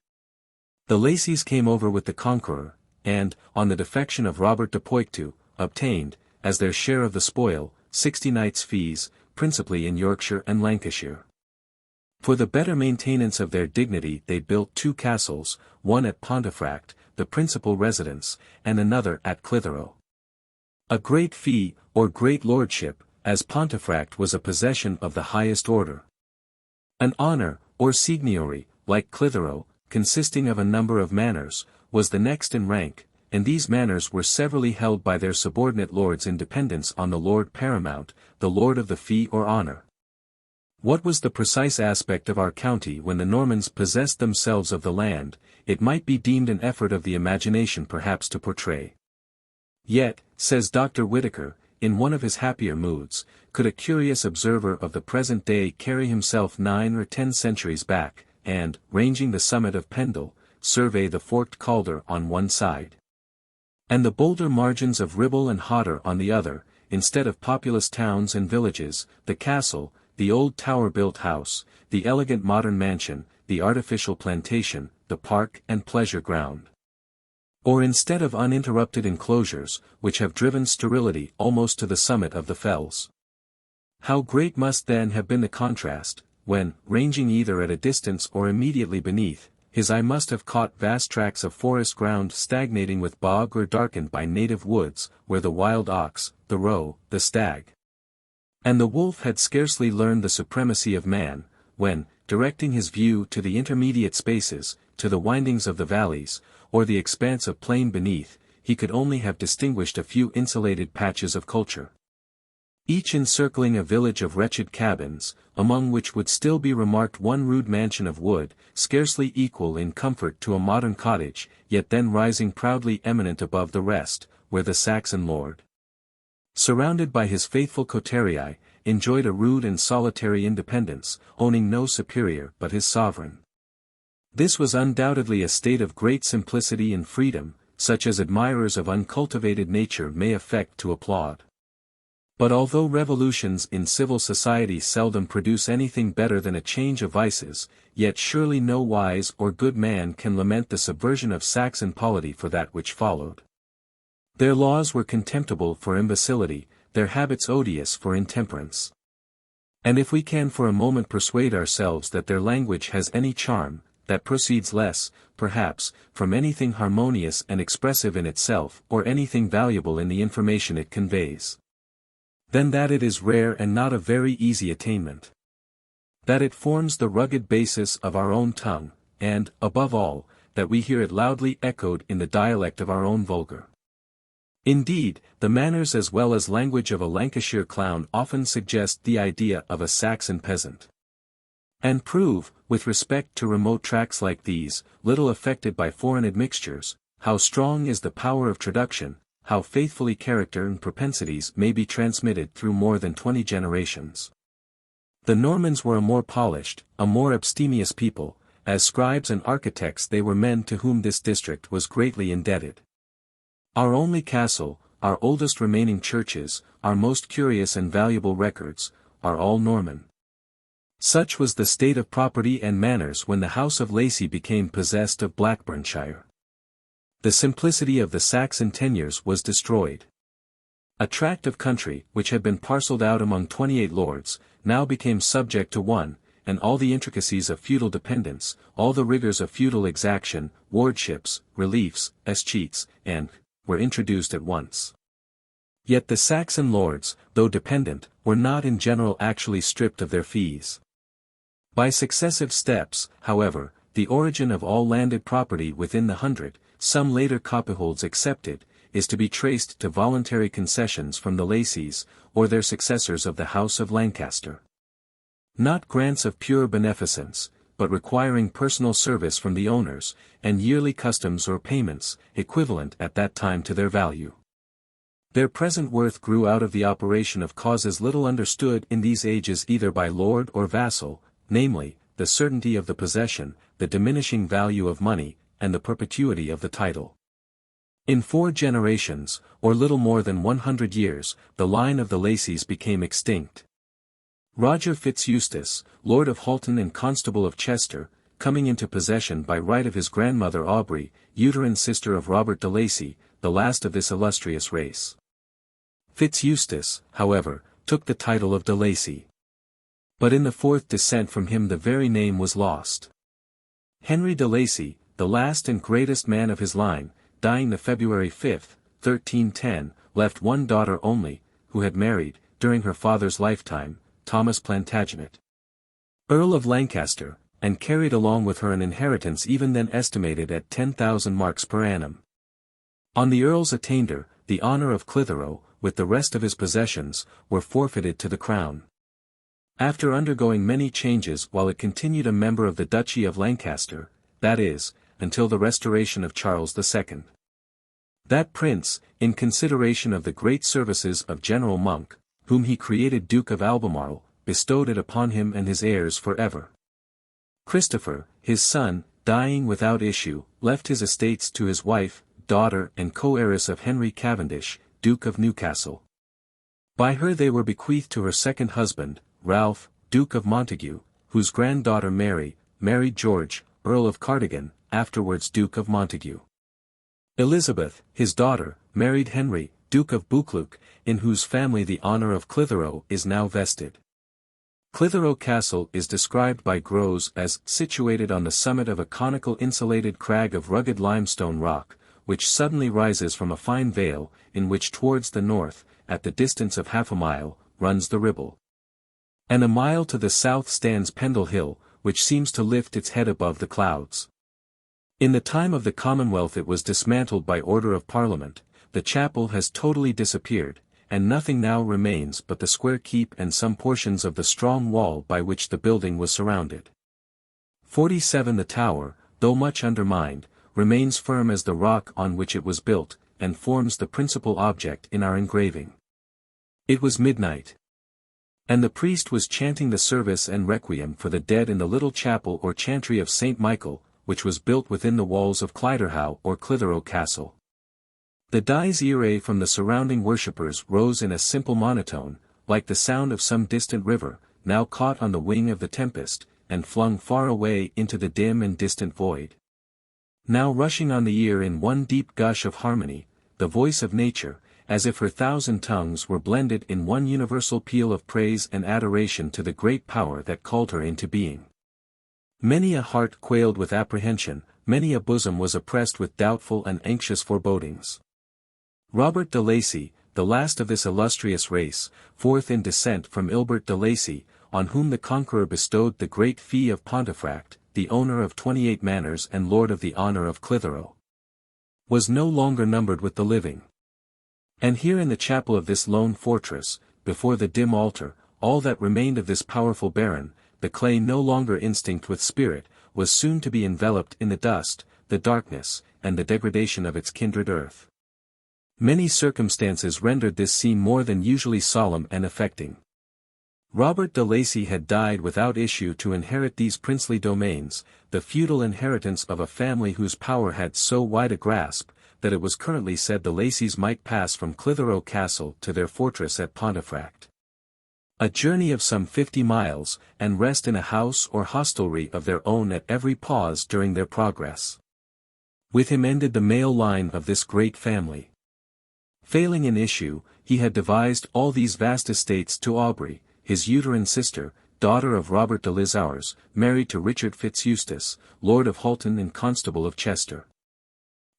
The Lacies came over with the Conqueror, and, on the defection of Robert de Poictou, obtained, as their share of the spoil, 60 knights' fees, principally in Yorkshire and Lancashire. For the better maintenance of their dignity they built 2 castles, one at Pontefract, the principal residence, and another at Clitheroe. A great fee, or great lordship, as Pontefract was a possession of the highest order. An honour, or seigneury, like Clitheroe, consisting of a number of manors, was the next in rank, and these manors were severally held by their subordinate lords in dependence on the Lord Paramount, the Lord of the Fee or Honour. What was the precise aspect of our county when the Normans possessed themselves of the land, it might be deemed an effort of the imagination perhaps to portray. Yet, says Dr. Whitaker, in one of his happier moods, could a curious observer of the present day carry himself 9 or 10 centuries back, and, ranging the summit of Pendle, survey the forked Calder on one side, and the bolder margins of Ribble and Hodder on the other, instead of populous towns and villages, the castle, the old tower-built house, the elegant modern mansion, the artificial plantation, the park and pleasure ground. Or instead of uninterrupted enclosures, which have driven sterility almost to the summit of the fells. How great must then have been the contrast, when, ranging either at a distance or immediately beneath, his eye must have caught vast tracts of forest ground stagnating with bog or darkened by native woods, where the wild ox, the roe, the stag, and the wolf had scarcely learned the supremacy of man, when, directing his view to the intermediate spaces, to the windings of the valleys, or the expanse of plain beneath, he could only have distinguished a few insulated patches of culture, each encircling a village of wretched cabins, among which would still be remarked one rude mansion of wood, scarcely equal in comfort to a modern cottage, yet then rising proudly eminent above the rest, where the Saxon lord, surrounded by his faithful coterie, enjoyed a rude and solitary independence, owning no superior but his sovereign. This was undoubtedly a state of great simplicity and freedom, such as admirers of uncultivated nature may affect to applaud. But although revolutions in civil society seldom produce anything better than a change of vices, yet surely no wise or good man can lament the subversion of Saxon polity for that which followed. Their laws were contemptible for imbecility, their habits odious for intemperance. And if we can for a moment persuade ourselves that their language has any charm, that proceeds less, perhaps, from anything harmonious and expressive in itself or anything valuable in the information it conveys, then that it is rare and not a very easy attainment. That it forms the rugged basis of our own tongue, and, above all, that we hear it loudly echoed in the dialect of our own vulgar. Indeed, the manners as well as language of a Lancashire clown often suggest the idea of a Saxon peasant, and prove, with respect to remote tracts like these, little affected by foreign admixtures, how strong is the power of traduction, how faithfully character and propensities may be transmitted through more than 20 generations. The Normans were a more polished, a more abstemious people, as scribes and architects they were men to whom this district was greatly indebted. Our only castle, our oldest remaining churches, our most curious and valuable records, are all Norman. Such was the state of property and manners when the house of Lacy became possessed of Blackburnshire. The simplicity of the Saxon tenures was destroyed. A tract of country, which had been parcelled out among 28 lords, now became subject to one, and all the intricacies of feudal dependence, all the rigours of feudal exaction, wardships, reliefs, escheats, and were introduced at once. Yet the Saxon lords, though dependent, were not in general actually stripped of their fees. By successive steps, however, the origin of all landed property within the 100, some later copyholds excepted, is to be traced to voluntary concessions from the Lacies, or their successors of the House of Lancaster. Not grants of pure beneficence, but requiring personal service from the owners, and yearly customs or payments, equivalent at that time to their value. Their present worth grew out of the operation of causes little understood in these ages either by lord or vassal, namely, the certainty of the possession, the diminishing value of money, and the perpetuity of the title. In 4 generations, or little more than 100 years, the line of the Lacies became extinct. Roger Fitz-Eustace, Lord of Hoghton and Constable of Chester, coming into possession by right of his grandmother Aubrey, uterine sister of Robert de Lacy, the last of this illustrious race. Fitz-Eustace, however, took the title of de Lacy. But in the 4th descent from him the very name was lost. Henry de Lacy, the last and greatest man of his line, dying the February 5, 1310, left one daughter only, who had married, during her father's lifetime, Thomas Plantagenet, Earl of Lancaster, and carried along with her an inheritance even then estimated at 10,000 marks per annum. On the Earl's attainder, the honour of Clitheroe, with the rest of his possessions, were forfeited to the crown. After undergoing many changes while it continued a member of the Duchy of Lancaster, that is, until the restoration of Charles II. That prince, in consideration of the great services of General Monk, whom he created Duke of Albemarle, bestowed it upon him and his heirs for ever. Christopher, his son, dying without issue, left his estates to his wife, daughter and co-heiress of Henry Cavendish, Duke of Newcastle. By her they were bequeathed to her second husband, Ralph, Duke of Montague, whose granddaughter Mary, married George, Earl of Cardigan, afterwards Duke of Montague. Elizabeth, his daughter, married Henry, Duke of Buccleuch, in whose family the honour of Clitheroe is now vested. Clitheroe Castle is described by Grose as situated on the summit of a conical insulated crag of rugged limestone rock, which suddenly rises from a fine vale, in which towards the north, at the distance of half a mile, runs the Ribble. And a mile to the south stands Pendle Hill, which seems to lift its head above the clouds. In the time of the Commonwealth it was dismantled by order of Parliament, the chapel has totally disappeared, and nothing now remains but the square keep and some portions of the strong wall by which the building was surrounded. 47 The tower, though much undermined, remains firm as the rock on which it was built, and forms the principal object in our engraving. It was midnight, and the priest was chanting the service and requiem for the dead in the little chapel or chantry of St. Michael, which was built within the walls of Clitheroe or Clitheroe Castle. The dies irae from the surrounding worshippers rose in a simple monotone, like the sound of some distant river, now caught on the wing of the tempest, and flung far away into the dim and distant void. Now rushing on the ear in one deep gush of harmony, the voice of nature, as if her 1,000 tongues were blended in one universal peal of praise and adoration to the great power that called her into being. Many a heart quailed with apprehension, many a bosom was oppressed with doubtful and anxious forebodings. Robert de Lacy, the last of this illustrious race, forth in descent from Ilbert de Lacy, on whom the Conqueror bestowed the great fee of Pontefract, the owner of 28 manors and lord of the honour of Clitheroe, was no longer numbered with the living. And here in the chapel of this lone fortress, before the dim altar, all that remained of this powerful baron, the clay no longer instinct with spirit, was soon to be enveloped in the dust, the darkness, and the degradation of its kindred earth. Many circumstances rendered this scene more than usually solemn and affecting. Robert de Lacy had died without issue to inherit these princely domains, the feudal inheritance of a family whose power had so wide a grasp, that it was currently said the Lacies might pass from Clitheroe Castle to their fortress at Pontefract. A journey of some 50 miles, and rest in a house or hostelry of their own at every pause during their progress. With him ended the male line of this great family. Failing in issue, he had devised all these vast estates to Aubrey, his uterine sister, daughter of Robert de Lisars, married to Richard Fitzeustace, Lord of Hoghton and Constable of Chester.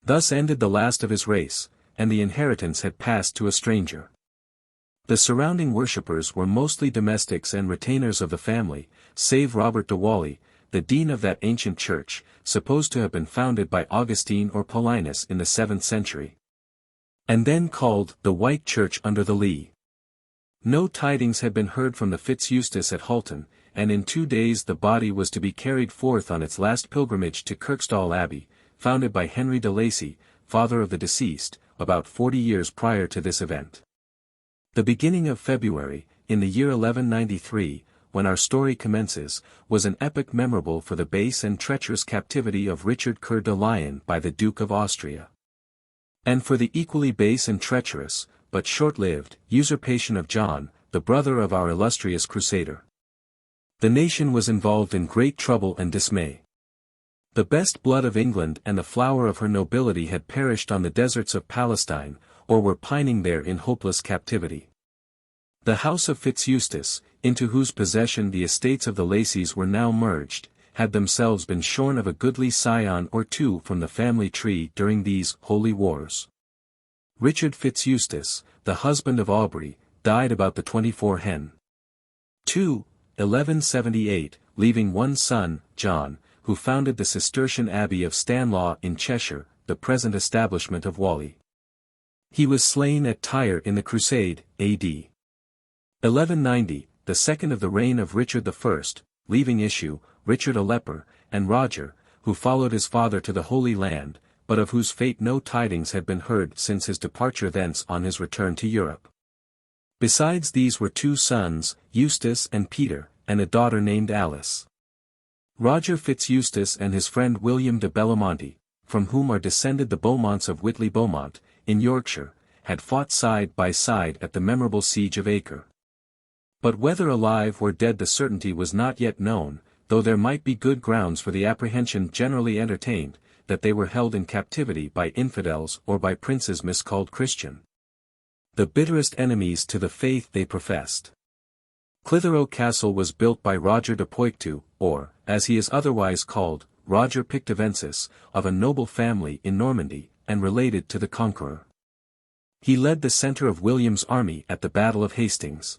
Thus ended the last of his race, and the inheritance had passed to a stranger. The surrounding worshippers were mostly domestics and retainers of the family, save Robert de Whalley, the dean of that ancient church, supposed to have been founded by Augustine or Paulinus in the 7th century, and then called the White Church under the Lee. No tidings had been heard from the Fitzeustace at Hoghton, and in 2 days the body was to be carried forth on its last pilgrimage to Kirkstall Abbey, founded by Henry de Lacy, father of the deceased, about 40 years prior to this event. The beginning of February, in the year 1193, when our story commences, was an epoch memorable for the base and treacherous captivity of Richard Coeur de Lion by the Duke of Austria, and for the equally base and treacherous, but short-lived, usurpation of John, the brother of our illustrious Crusader. The nation was involved in great trouble and dismay. The best blood of England and the flower of her nobility had perished on the deserts of Palestine, or were pining there in hopeless captivity. The house of Fitzeustace, into whose possession the estates of the Lacies were now merged, had themselves been shorn of a goodly scion or two from the family tree during these holy wars. Richard Fitzeustace, the husband of Aubrey, died about the 24 Hen. 2, 1178, leaving one son, John, who founded the Cistercian Abbey of Stanlaw in Cheshire, the present establishment of Whalley. He was slain at Tyre in the Crusade, A.D. 1190, the second of the reign of Richard I, leaving issue, Richard a leper, and Roger, who followed his father to the Holy Land, but of whose fate no tidings had been heard since his departure thence on his return to Europe. Besides these were two sons, Eustace and Peter, and a daughter named Alice. Roger Fitz-Eustace and his friend William de Bellomonte, from whom are descended the Beaumonts of Whitley Beaumont, in Yorkshire, had fought side by side at the memorable siege of Acre. But whether alive or dead the certainty was not yet known, though there might be good grounds for the apprehension generally entertained, that they were held in captivity by infidels or by princes miscalled Christian, the bitterest enemies to the faith they professed. Clitheroe Castle was built by Roger de Poictou, or, as he is otherwise called, Roger Pictovensis, of a noble family in Normandy, and related to the Conqueror. He led the centre of William's army at the Battle of Hastings.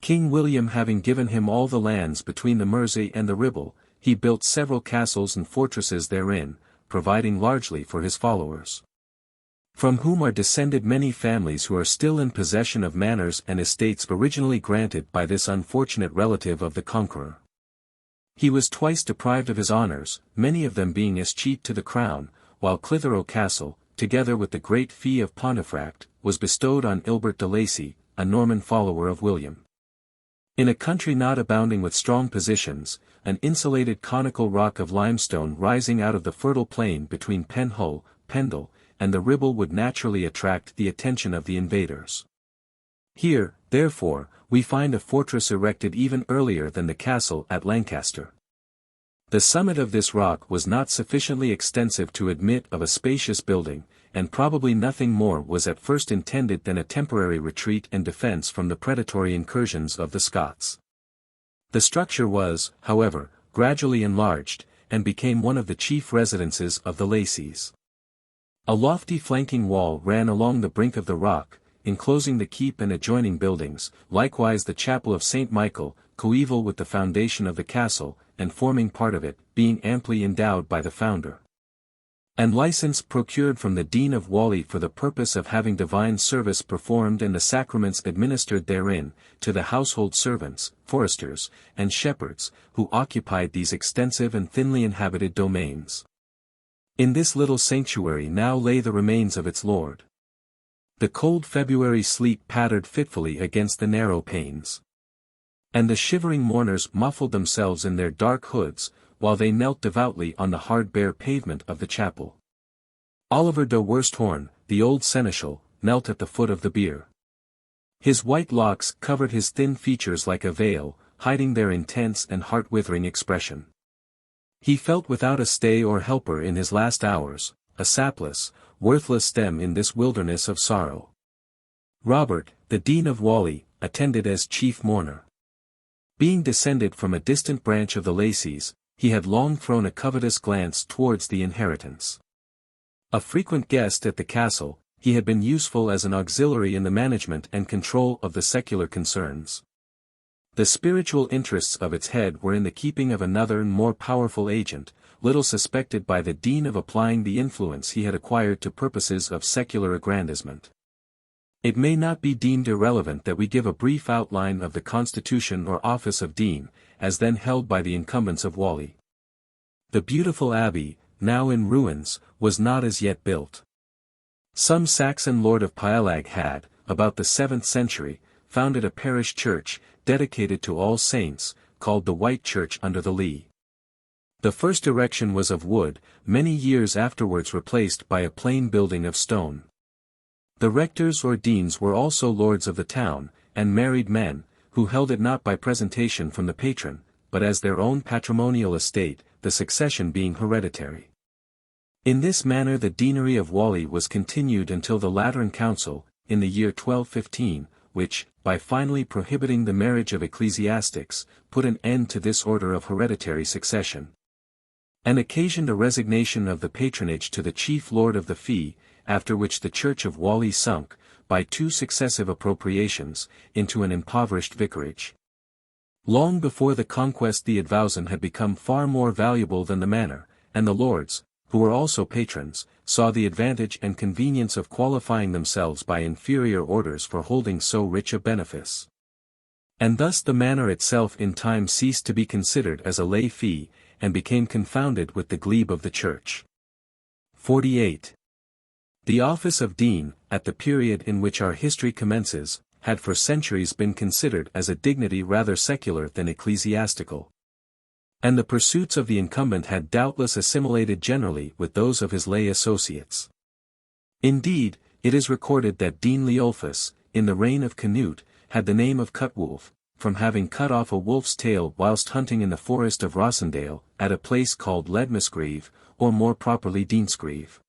King William having given him all the lands between the Mersey and the Ribble, he built several castles and fortresses therein, providing largely for his followers, from whom are descended many families who are still in possession of manors and estates originally granted by this unfortunate relative of the Conqueror. He was twice deprived of his honours, many of them being escheat to the crown, while Clitheroe Castle, together with the great fee of Pontefract, was bestowed on Ilbert de Lacy, a Norman follower of William. In a country not abounding with strong positions, an insulated conical rock of limestone rising out of the fertile plain between Penhull, Pendle, and the Ribble would naturally attract the attention of the invaders. Here, therefore, we find a fortress erected even earlier than the castle at Lancaster. The summit of this rock was not sufficiently extensive to admit of a spacious building, and probably nothing more was at first intended than a temporary retreat and defence from the predatory incursions of the Scots. The structure was, however, gradually enlarged, and became one of the chief residences of the Lacies. A lofty flanking wall ran along the brink of the rock, enclosing the keep and adjoining buildings, likewise the chapel of St. Michael, coeval with the foundation of the castle, and forming part of it, being amply endowed by the founder. And license procured from the Dean of Whalley for the purpose of having divine service performed and the sacraments administered therein, to the household servants, foresters, and shepherds, who occupied these extensive and thinly inhabited domains. In this little sanctuary now lay the remains of its lord. The cold February sleet pattered fitfully against the narrow panes, and the shivering mourners muffled themselves in their dark hoods, while they knelt devoutly on the hard bare pavement of the chapel. Oliver de Worsthorne, the old seneschal, knelt at the foot of the bier. His white locks covered his thin features like a veil, hiding their intense and heart-withering expression. He felt without a stay or helper in his last hours, a sapless, worthless stem in this wilderness of sorrow. Robert, the Dean of Whalley, attended as chief mourner. Being descended from a distant branch of the Lacies, he had long thrown a covetous glance towards the inheritance. A frequent guest at the castle, he had been useful as an auxiliary in the management and control of the secular concerns. The spiritual interests of its head were in the keeping of another and more powerful agent, little suspected by the Dean of applying the influence he had acquired to purposes of secular aggrandizement. It may not be deemed irrelevant that we give a brief outline of the constitution or office of Dean, as then held by the incumbents of Whalley. The beautiful abbey, now in ruins, was not as yet built. Some Saxon lord of Pialag had, about the 7th century, founded a parish church, dedicated to All Saints, called the White Church under the Lee. The first erection was of wood, many years afterwards replaced by a plain building of stone. The rectors or deans were also lords of the town, and married men, who held it not by presentation from the patron, but as their own patrimonial estate, the succession being hereditary. In this manner the deanery of Whalley was continued until the Lateran Council, in the year 1215, which, by finally prohibiting the marriage of ecclesiastics, put an end to this order of hereditary succession, and occasioned a resignation of the patronage to the chief lord of the fee, after which the church of Whalley sunk, by 2 successive appropriations, into an impoverished vicarage. Long before the conquest the advowson had become far more valuable than the manor, and the lords, who were also patrons, saw the advantage and convenience of qualifying themselves by inferior orders for holding so rich a benefice. And thus the manor itself in time ceased to be considered as a lay fee, and became confounded with the glebe of the church. 48. The office of dean, at the period in which our history commences, had for centuries been considered as a dignity rather secular than ecclesiastical. And the pursuits of the incumbent had doubtless assimilated generally with those of his lay associates. Indeed, it is recorded that Dean Leolphus, in the reign of Canute, had the name of Cutwolf, from having cut off a wolf's tail whilst hunting in the forest of Rossendale, at a place called Ledmusgreve, or more properly Deansgreve.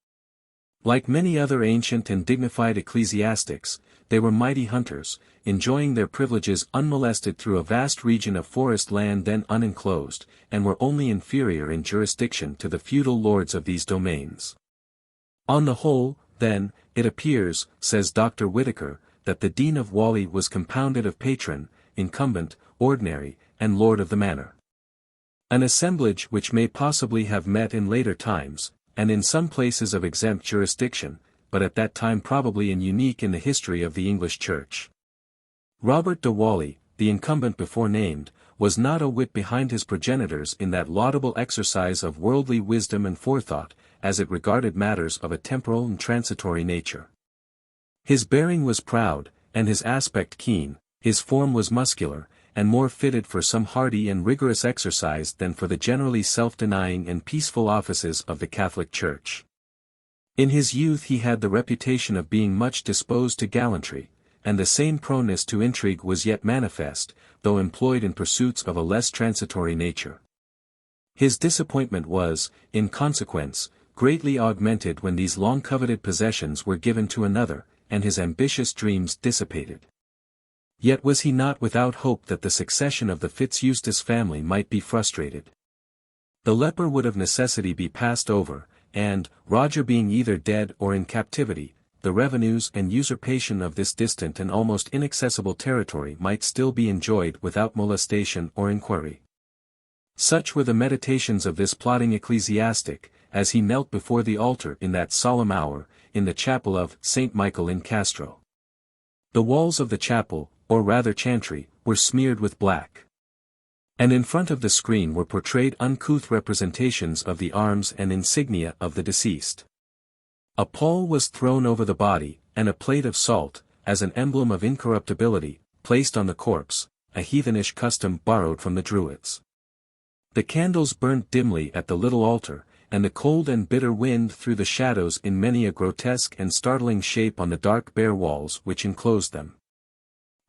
Like many other ancient and dignified ecclesiastics, they were mighty hunters, enjoying their privileges unmolested through a vast region of forest land then unenclosed, and were only inferior in jurisdiction to the feudal lords of these domains. On the whole, then, it appears, says Dr. Whitaker, that the Dean of Whalley was compounded of patron, incumbent, ordinary, and lord of the manor. An assemblage which may possibly have met in later times, and in some places of exempt jurisdiction, but at that time probably unique in the history of the English Church. Robert de Whalley, the incumbent before named, was not a whit behind his progenitors in that laudable exercise of worldly wisdom and forethought, as it regarded matters of a temporal and transitory nature. His bearing was proud, and his aspect keen, his form was muscular, and more fitted for some hardy and rigorous exercise than for the generally self-denying and peaceful offices of the Catholic Church. In his youth he had the reputation of being much disposed to gallantry, and the same proneness to intrigue was yet manifest, though employed in pursuits of a less transitory nature. His disappointment was, in consequence, greatly augmented when these long-coveted possessions were given to another, and his ambitious dreams dissipated. Yet was he not without hope that the succession of the Fitz-Eustace family might be frustrated. The leper would of necessity be passed over, and, Roger being either dead or in captivity, the revenues and usurpation of this distant and almost inaccessible territory might still be enjoyed without molestation or inquiry. Such were the meditations of this plodding ecclesiastic, as he knelt before the altar in that solemn hour, in the chapel of St. Michael in Castro. The walls of the chapel, or rather chantry, were smeared with black. And in front of the screen were portrayed uncouth representations of the arms and insignia of the deceased. A pall was thrown over the body, and a plate of salt, as an emblem of incorruptibility, placed on the corpse, a heathenish custom borrowed from the Druids. The candles burnt dimly at the little altar, and the cold and bitter wind threw the shadows in many a grotesque and startling shape on the dark bare walls which enclosed them.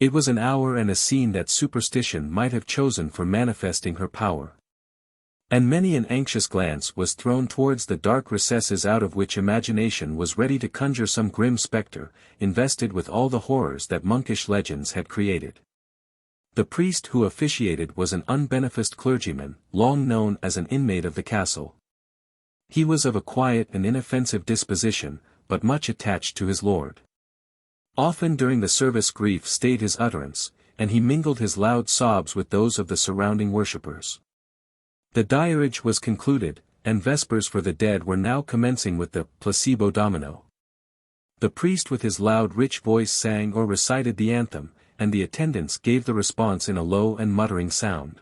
It was an hour and a scene that superstition might have chosen for manifesting her power. And many an anxious glance was thrown towards the dark recesses out of which imagination was ready to conjure some grim spectre, invested with all the horrors that monkish legends had created. The priest who officiated was an unbeneficed clergyman, long known as an inmate of the castle. He was of a quiet and inoffensive disposition, but much attached to his lord. Often during the service grief stayed his utterance, and he mingled his loud sobs with those of the surrounding worshippers. The diarage was concluded, and vespers for the dead were now commencing with the Placebo Domino. The priest with his loud rich voice sang or recited the anthem, and the attendants gave the response in a low and muttering sound.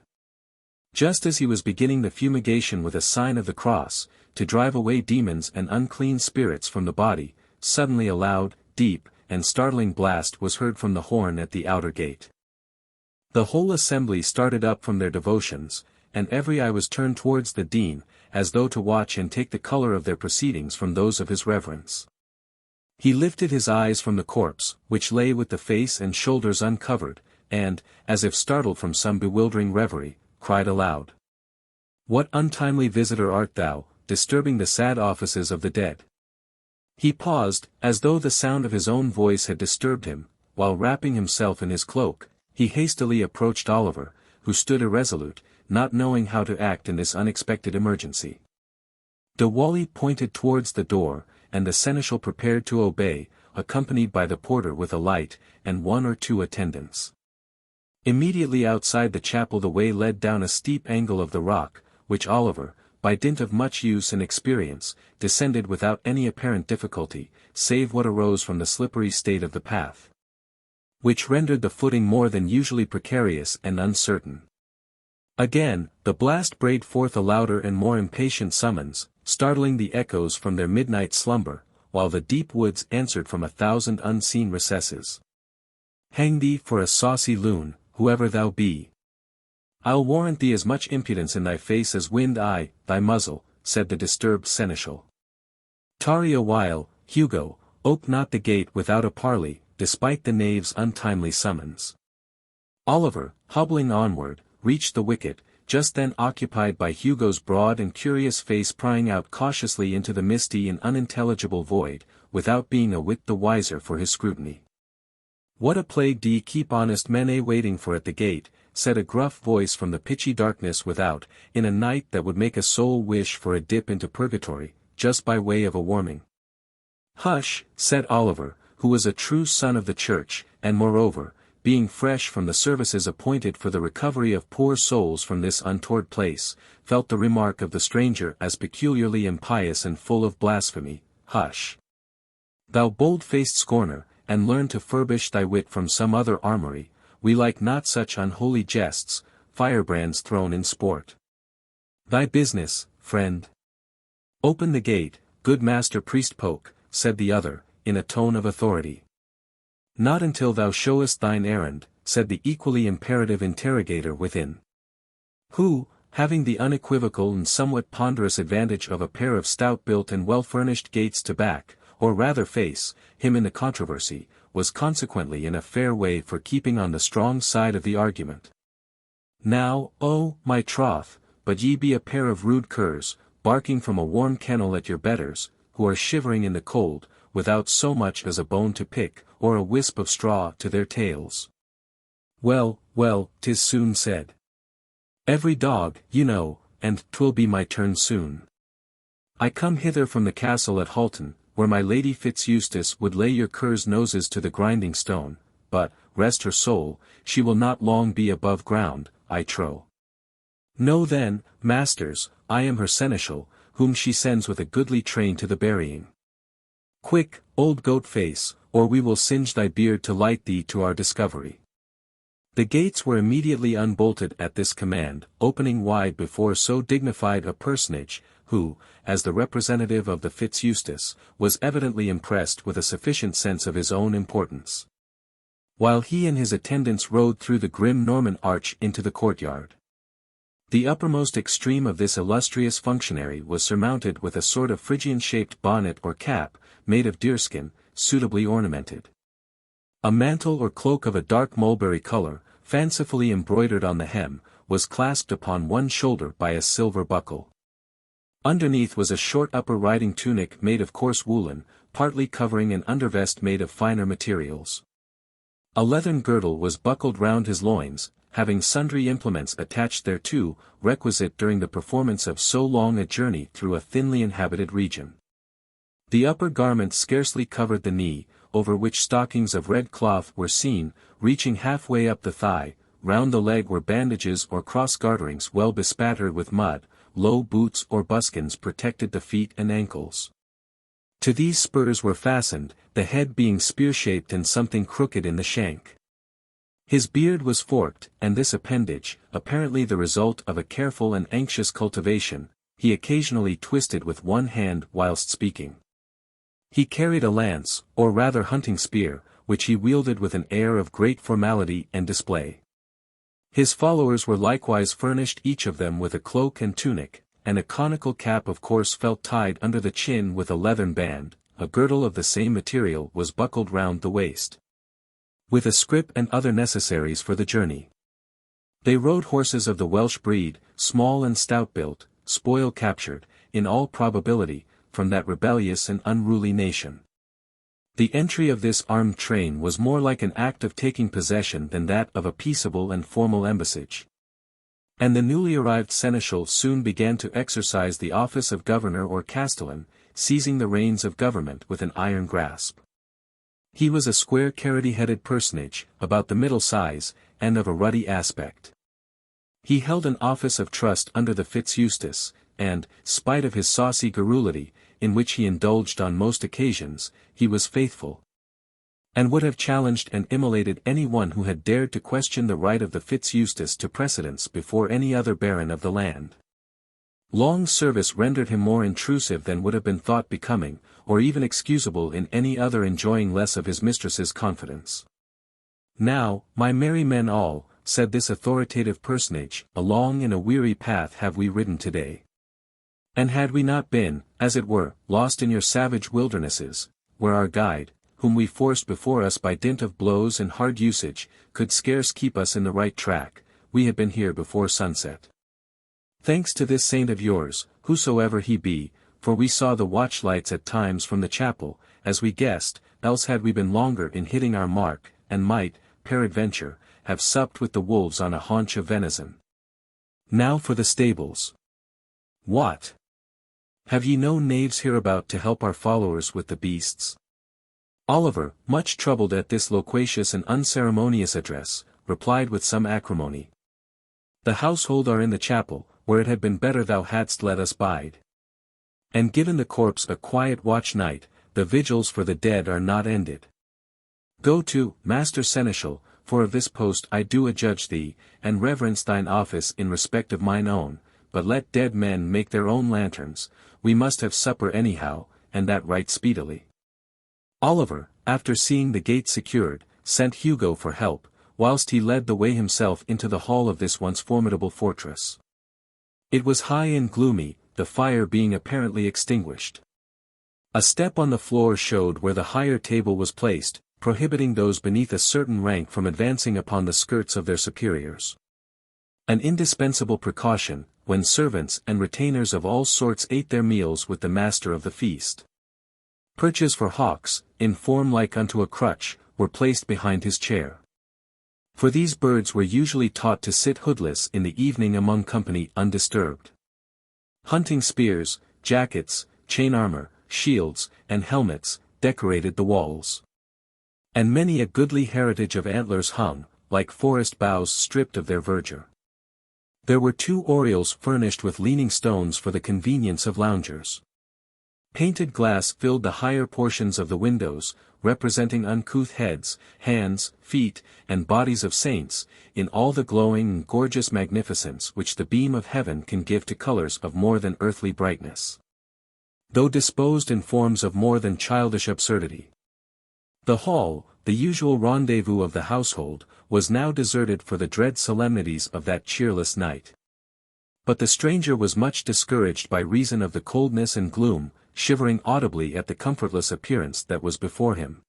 Just as he was beginning the fumigation with a sign of the cross, to drive away demons and unclean spirits from the body, suddenly a loud, deep, and startling blast was heard from the horn at the outer gate. The whole assembly started up from their devotions, and every eye was turned towards the dean, as though to watch and take the colour of their proceedings from those of his reverence. He lifted his eyes from the corpse, which lay with the face and shoulders uncovered, and, as if startled from some bewildering reverie, cried aloud, "What untimely visitor art thou, disturbing the sad offices of the dead?" He paused, as though the sound of his own voice had disturbed him, while wrapping himself in his cloak, he hastily approached Oliver, who stood irresolute, not knowing how to act in this unexpected emergency. De Whalley pointed towards the door, and the seneschal prepared to obey, accompanied by the porter with a light, and one or two attendants. Immediately outside the chapel the way led down a steep angle of the rock, which Oliver, by dint of much use and experience, descended without any apparent difficulty, save what arose from the slippery state of the path, which rendered the footing more than usually precarious and uncertain. Again, the blast brayed forth a louder and more impatient summons, startling the echoes from their midnight slumber, while the deep woods answered from 1,000 unseen recesses. Hang thee for a saucy loon, whoever thou be. I'll warrant thee as much impudence in thy face as wind thy muzzle, said the disturbed seneschal. Tarry a while, Hugo, ope not the gate without a parley, despite the knave's untimely summons. Oliver, hobbling onward, reached the wicket, just then occupied by Hugo's broad and curious face prying out cautiously into the misty and unintelligible void, without being a whit the wiser for his scrutiny. What a plague d'ye keep honest men waiting for at the gate, said a gruff voice from the pitchy darkness without, in a night that would make a soul wish for a dip into purgatory, just by way of a warming. Hush, said Oliver, who was a true son of the church, and moreover, being fresh from the services appointed for the recovery of poor souls from this untoward place, felt the remark of the stranger as peculiarly impious and full of blasphemy. Hush, thou bold-faced scorner, and learn to furbish thy wit from some other armory, we like not such unholy jests, firebrands thrown in sport. Thy business, friend. Open the gate, good Master Priest Poke, said the other, in a tone of authority. Not until thou showest thine errand, said the equally imperative interrogator within. Who, having the unequivocal and somewhat ponderous advantage of a pair of stout-built and well-furnished gates to back, or rather face, him in the controversy, was consequently in a fair way for keeping on the strong side of the argument. Now, oh, my troth, but ye be a pair of rude curs, barking from a warm kennel at your betters, who are shivering in the cold, without so much as a bone to pick, or a wisp of straw to their tails. Well, well, 'tis soon said. Every dog, you know, and 'twill be my turn soon. I come hither from the castle at Hoghton, where my Lady Fitzeustace would lay your curs' noses to the grinding stone, but, rest her soul, she will not long be above ground, I trow. Know then, masters, I am her seneschal, whom she sends with a goodly train to the burying. Quick, old goat-face, or we will singe thy beard to light thee to our discovery. The gates were immediately unbolted at this command, opening wide before so dignified a personage, who, as the representative of the Fitzeustace, was evidently impressed with a sufficient sense of his own importance. While he and his attendants rode through the grim Norman arch into the courtyard. The uppermost extreme of this illustrious functionary was surmounted with a sort of Phrygian-shaped bonnet or cap, made of deerskin, suitably ornamented. A mantle or cloak of a dark mulberry color, fancifully embroidered on the hem, was clasped upon one shoulder by a silver buckle. Underneath was a short upper riding tunic made of coarse woolen, partly covering an undervest made of finer materials. A leathern girdle was buckled round his loins, having sundry implements attached thereto, requisite during the performance of so long a journey through a thinly inhabited region. The upper garment scarcely covered the knee, over which stockings of red cloth were seen, reaching halfway up the thigh. Round the leg were bandages or cross-garterings well bespattered with mud. Low boots or buskins protected the feet and ankles. To these spurs were fastened, the head being spear-shaped and something crooked in the shank. His beard was forked, and this appendage, apparently the result of a careful and anxious cultivation, he occasionally twisted with one hand whilst speaking. He carried a lance, or rather hunting spear, which he wielded with an air of great formality and display. His followers were likewise furnished each of them with a cloak and tunic, and a conical cap of coarse felt tied under the chin with a leathern band. A girdle of the same material was buckled round the waist, with a scrip and other necessaries for the journey. They rode horses of the Welsh breed, small and stout-built, spoil captured, in all probability, from that rebellious and unruly nation. The entry of this armed train was more like an act of taking possession than that of a peaceable and formal embassage. And the newly arrived seneschal soon began to exercise the office of governor or castellan, seizing the reins of government with an iron grasp. He was a square carroty-headed personage, about the middle size, and of a ruddy aspect. He held an office of trust under the Fitz-Eustace, and, spite of his saucy garrulity, in which he indulged on most occasions, he was faithful, and would have challenged and immolated any one who had dared to question the right of the Fitz-Eustace to precedence before any other baron of the land. Long service rendered him more intrusive than would have been thought becoming, or even excusable in any other enjoying less of his mistress's confidence. "Now, my merry men all," said this authoritative personage, "a long and a weary path have we ridden today. And had we not been, as it were, lost in your savage wildernesses, where our guide, whom we forced before us by dint of blows and hard usage, could scarce keep us in the right track, we had been here before sunset. Thanks to this saint of yours, whosoever he be, for we saw the watch-lights at times from the chapel, as we guessed, else had we been longer in hitting our mark, and might, peradventure, have supped with the wolves on a haunch of venison. Now for the stables. What? Have ye no knaves hereabout to help our followers with the beasts?" Oliver, much troubled at this loquacious and unceremonious address, replied with some acrimony. "The household are in the chapel, where it had been better thou hadst let us bide. And given the corpse a quiet watch night, the vigils for the dead are not ended. Go to, Master Seneschal, for of this post I do adjudge thee, and reverence thine office in respect of mine own, but let dead men make their own lanterns, we must have supper anyhow, and that right speedily." Oliver, after seeing the gate secured, sent Hugo for help, whilst he led the way himself into the hall of this once formidable fortress. It was high and gloomy, the fire being apparently extinguished. A step on the floor showed where the higher table was placed, prohibiting those beneath a certain rank from advancing upon the skirts of their superiors. An indispensable precaution, when servants and retainers of all sorts ate their meals with the master of the feast. Perches for hawks, in form like unto a crutch, were placed behind his chair. For these birds were usually taught to sit hoodless in the evening among company undisturbed. Hunting spears, jackets, chain armor, shields, and helmets, decorated the walls. And many a goodly heritage of antlers hung, like forest boughs stripped of their verdure. There were 2 oriels furnished with leaning stones for the convenience of loungers. Painted glass filled the higher portions of the windows, representing uncouth heads, hands, feet, and bodies of saints, in all the glowing and gorgeous magnificence which the beam of heaven can give to colors of more than earthly brightness, though disposed in forms of more than childish absurdity. The hall, the usual rendezvous of the household, was now deserted for the dread solemnities of that cheerless night. But the stranger was much discouraged by reason of the coldness and gloom, shivering audibly at the comfortless appearance that was before him.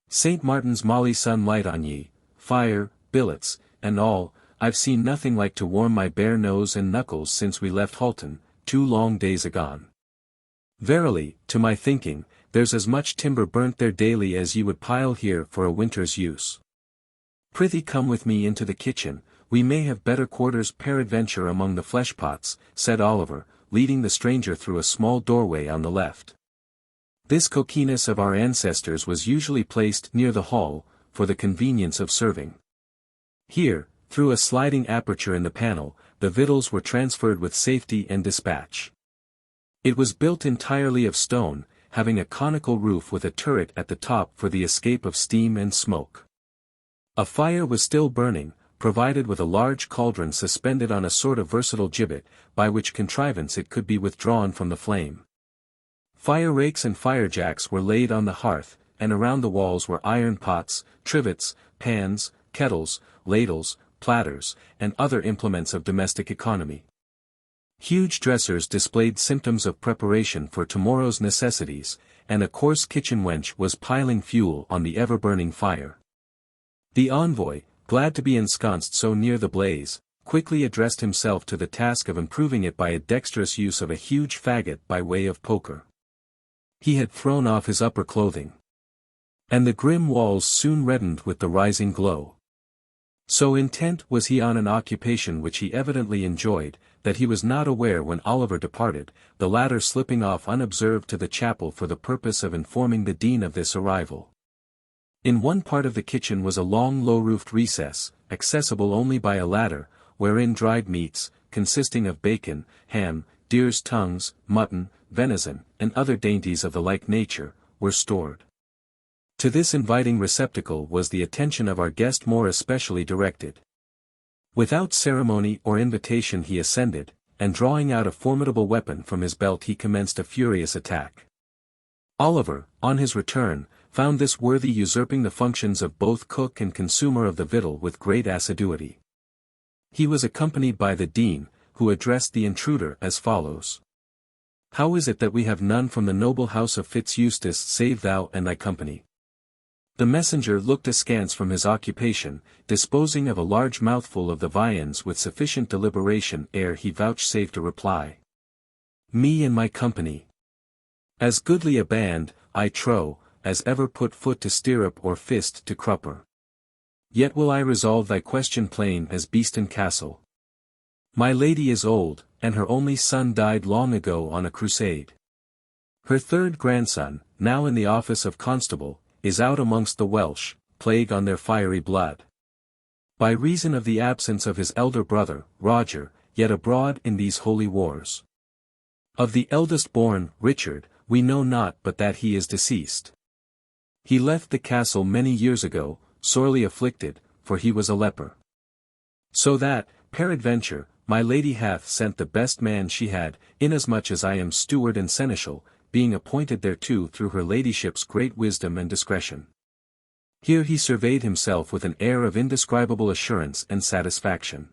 "St. Martin's molly sun light on ye, fire, billets, and all, I've seen nothing like to warm my bare nose and knuckles since we left Hoghton, 2 long days agone. Verily, to my thinking, there's as much timber burnt there daily as ye would pile here for a winter's use. Prithee come with me into the kitchen, we may have better quarters peradventure among the flesh pots," said Oliver, leading the stranger through a small doorway on the left. This coquinus of our ancestors was usually placed near the hall, for the convenience of serving. Here, through a sliding aperture in the panel, the victuals were transferred with safety and dispatch. It was built entirely of stone, having a conical roof with a turret at the top for the escape of steam and smoke. A fire was still burning, provided with a large cauldron suspended on a sort of versatile gibbet, by which contrivance it could be withdrawn from the flame. Fire rakes and fire-jacks were laid on the hearth, and around the walls were iron pots, trivets, pans, kettles, ladles, platters, and other implements of domestic economy. Huge dressers displayed symptoms of preparation for tomorrow's necessities, and a coarse kitchen wench was piling fuel on the ever-burning fire. The envoy, glad to be ensconced so near the blaze, quickly addressed himself to the task of improving it by a dexterous use of a huge faggot by way of poker. He had thrown off his upper clothing, and the grim walls soon reddened with the rising glow. So intent was he on an occupation which he evidently enjoyed, that he was not aware when Oliver departed, the latter slipping off unobserved to the chapel for the purpose of informing the dean of this arrival. In one part of the kitchen was a long low-roofed recess, accessible only by a ladder, wherein dried meats, consisting of bacon, ham, deer's tongues, mutton, venison, and other dainties of the like nature, were stored. To this inviting receptacle was the attention of our guest more especially directed. Without ceremony or invitation he ascended, and drawing out a formidable weapon from his belt he commenced a furious attack. Oliver, on his return, found this worthy usurping the functions of both cook and consumer of the victual with great assiduity. He was accompanied by the Dean, who addressed the intruder as follows. "How is it that we have none from the noble house of Fitz-Eustace save thou and thy company?" The messenger looked askance from his occupation, disposing of a large mouthful of the viands with sufficient deliberation ere he vouchsafed a reply. "Me and my company. As goodly a band, I trow, as ever put foot to stirrup or fist to crupper. Yet will I resolve thy question plain as Beeston Castle. My lady is old, and her only son died long ago on a crusade. Her third grandson, now in the office of constable, is out amongst the Welsh, plague on their fiery blood. By reason of the absence of his elder brother, Roger, yet abroad in these holy wars. Of the eldest born, Richard, we know not but that he is deceased. He left the castle many years ago, sorely afflicted, for he was a leper. So that, peradventure, my lady hath sent the best man she had, inasmuch as I am steward and seneschal, being appointed thereto through her ladyship's great wisdom and discretion." Here he surveyed himself with an air of indescribable assurance and satisfaction.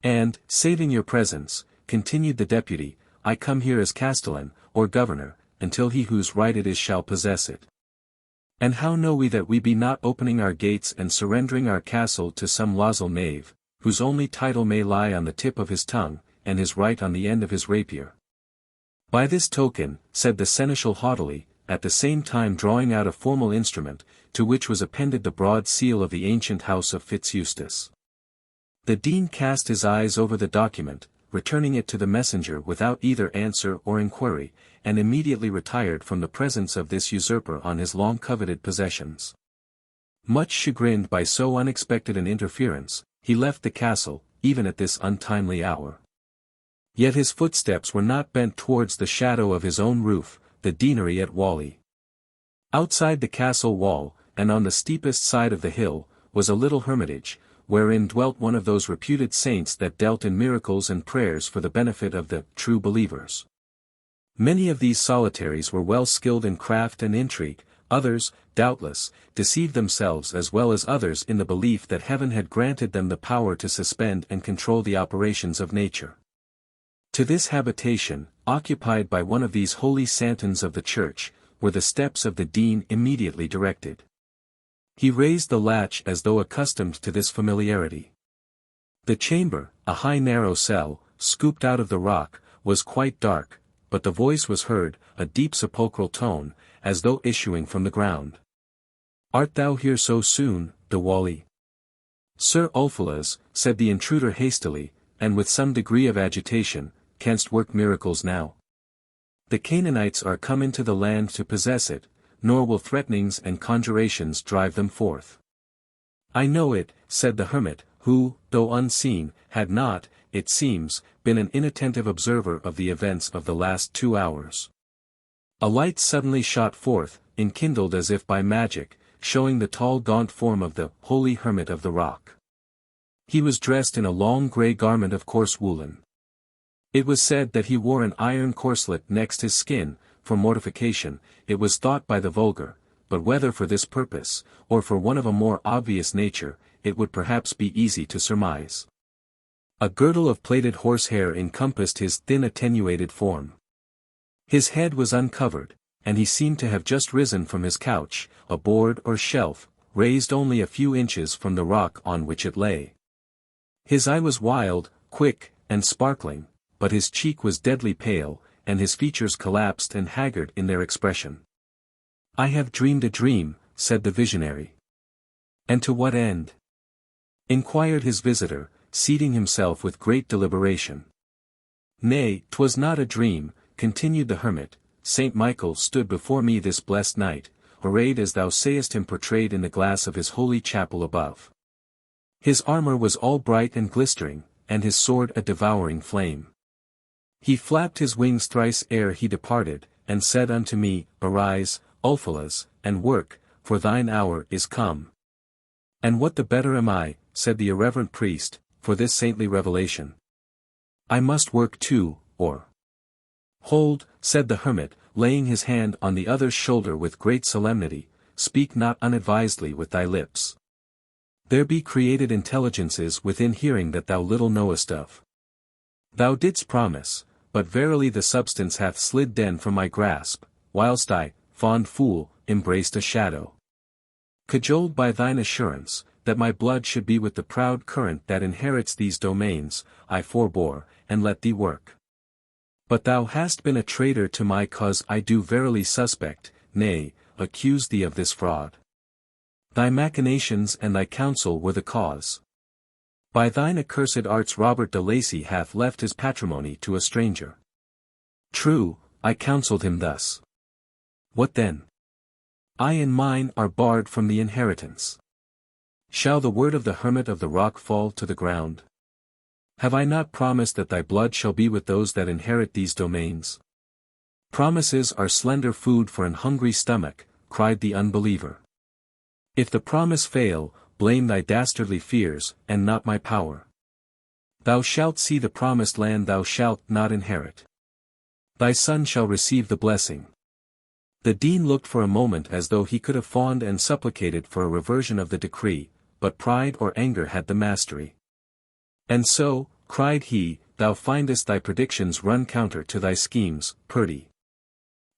"And, saving your presence," continued the deputy, "I come here as castellan, or governor, until he whose right it is shall possess it. And how know we that we be not opening our gates and surrendering our castle to some losel knave, whose only title may lie on the tip of his tongue, and his right on the end of his rapier? By this token," said the seneschal haughtily, at the same time drawing out a formal instrument, to which was appended the broad seal of the ancient house of Fitz-Eustace. The Dean cast his eyes over the document, returning it to the messenger without either answer or inquiry, and immediately retired from the presence of this usurper on his long-coveted possessions. Much chagrined by so unexpected an interference, he left the castle, even at this untimely hour. Yet his footsteps were not bent towards the shadow of his own roof, the deanery at Whalley. Outside the castle wall, and on the steepest side of the hill, was a little hermitage, wherein dwelt one of those reputed saints that dealt in miracles and prayers for the benefit of the true believers. Many of these solitaries were well skilled in craft and intrigue, others, doubtless, deceived themselves as well as others in the belief that heaven had granted them the power to suspend and control the operations of nature. To this habitation, occupied by one of these holy santons of the church, were the steps of the Dean immediately directed. He raised the latch as though accustomed to this familiarity. The chamber, a high narrow cell, scooped out of the rock, was quite dark, but the voice was heard, a deep sepulchral tone, as though issuing from the ground. "Art thou here so soon, de Whalley?" "Sir Ulfilas," said the intruder hastily, and with some degree of agitation, "canst work miracles now? The Canaanites are come into the land to possess it, nor will threatenings and conjurations drive them forth." "I know it," said the hermit, who, though unseen, had not, it seems, been an inattentive observer of the events of the last 2 hours. A light suddenly shot forth, enkindled as if by magic, showing the tall gaunt form of the holy hermit of the rock. He was dressed in a long grey garment of coarse woolen. It was said that he wore an iron corselet next his skin, for mortification, it was thought by the vulgar, but whether for this purpose, or for one of a more obvious nature, it would perhaps be easy to surmise. A girdle of plaited horsehair encompassed his thin attenuated form. His head was uncovered, and he seemed to have just risen from his couch, a board or shelf, raised only a few inches from the rock on which it lay. His eye was wild, quick, and sparkling, but his cheek was deadly pale, and his features collapsed and haggard in their expression. "I have dreamed a dream," said the visionary. "And to what end?" inquired his visitor, seating himself with great deliberation. "Nay, 'twas not a dream," continued the hermit. "Saint Michael stood before me this blessed night, arrayed as thou sayest him portrayed in the glass of his holy chapel above. His armor was all bright and glistering, and his sword a devouring flame. He flapped his wings thrice ere he departed, and said unto me, Arise, Ulfilas, and work, for thine hour is come. And what the better am I, said the irreverent priest, for this saintly revelation? I must work too, or— Hold, said the hermit, laying his hand on the other's shoulder with great solemnity, speak not unadvisedly with thy lips. There be created intelligences within hearing that thou little knowest of. Thou didst promise, but verily the substance hath slid den from my grasp, whilst I, fond fool, embraced a shadow. Cajoled by thine assurance, that my blood should be with the proud current that inherits these domains, I forbore, and let thee work. But thou hast been a traitor to my cause. I do verily suspect, nay, accuse thee of this fraud. Thy machinations and thy counsel were the cause. By thine accursed arts Robert de Lacy hath left his patrimony to a stranger. True, I counselled him thus. What then? I and mine are barred from the inheritance. Shall the word of the hermit of the rock fall to the ground? Have I not promised that thy blood shall be with those that inherit these domains? Promises are slender food for an hungry stomach, cried the unbeliever. If the promise fail, blame thy dastardly fears, and not my power. Thou shalt see the promised land thou shalt not inherit. Thy son shall receive the blessing. The dean looked for a moment as though he could have fawned and supplicated for a reversion of the decree, but pride or anger had the mastery. And so, cried he, thou findest thy predictions run counter to thy schemes, Purdy.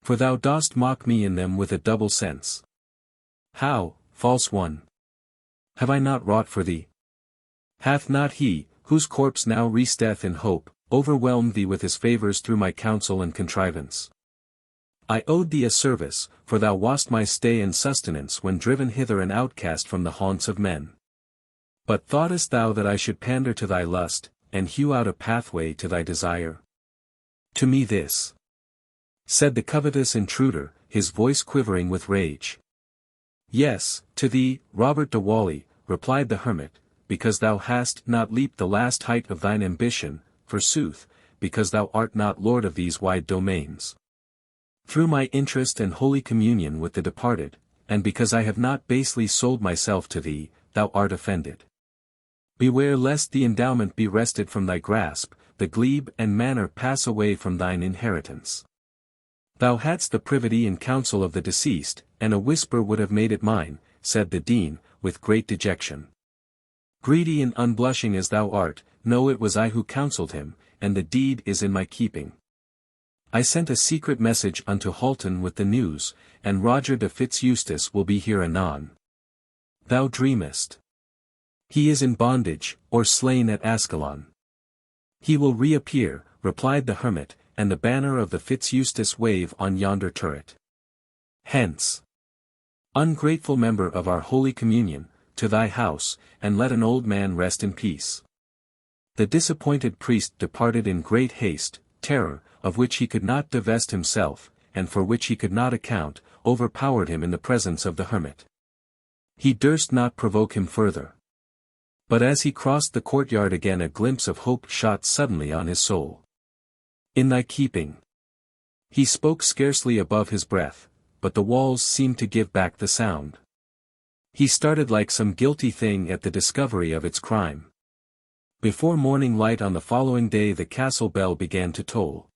For thou dost mock me in them with a double sense. How, false one? Have I not wrought for thee? Hath not he, whose corpse now resteth in hope, overwhelmed thee with his favours through my counsel and contrivance? I owed thee a service, for thou wast my stay and sustenance when driven hither an outcast from the haunts of men. But thoughtest thou that I should pander to thy lust, and hew out a pathway to thy desire? To me this, said the covetous intruder, his voice quivering with rage. Yes, to thee, Robert de Whalley, replied the hermit, because thou hast not leaped the last height of thine ambition, forsooth, because thou art not lord of these wide domains. Through my interest and holy communion with the departed, and because I have not basely sold myself to thee, thou art offended. Beware lest the endowment be wrested from thy grasp, the glebe and manor pass away from thine inheritance. Thou hadst the privity and counsel of the deceased, and a whisper would have made it mine, said the dean, with great dejection. Greedy and unblushing as thou art, know it was I who counselled him, and the deed is in my keeping. I sent a secret message unto Hoghton with the news, and Roger de Fitz-Eustace will be here anon. Thou dreamest. He is in bondage, or slain at Ascalon. He will reappear, replied the hermit, and the banner of the Fitz-Eustace wave on yonder turret. Hence, ungrateful member of our holy communion, to thy house, and let an old man rest in peace. The disappointed priest departed in great haste. Terror, of which he could not divest himself, and for which he could not account, overpowered him in the presence of the hermit. He durst not provoke him further. But as he crossed the courtyard again a glimpse of hope shot suddenly on his soul. In thy keeping. He spoke scarcely above his breath, but the walls seemed to give back the sound. He started like some guilty thing at the discovery of its crime. Before morning light on the following day the castle bell began to toll.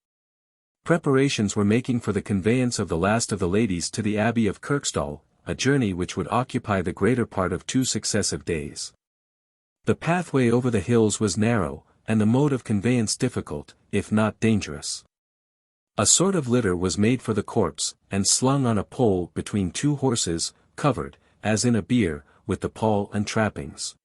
Preparations were making for the conveyance of the last of the ladies to the Abbey of Kirkstall, a journey which would occupy the greater part of 2 successive days. The pathway over the hills was narrow, and the mode of conveyance difficult, if not dangerous. A sort of litter was made for the corpse, and slung on a pole between 2 horses, covered, as in a bier, with the pall and trappings.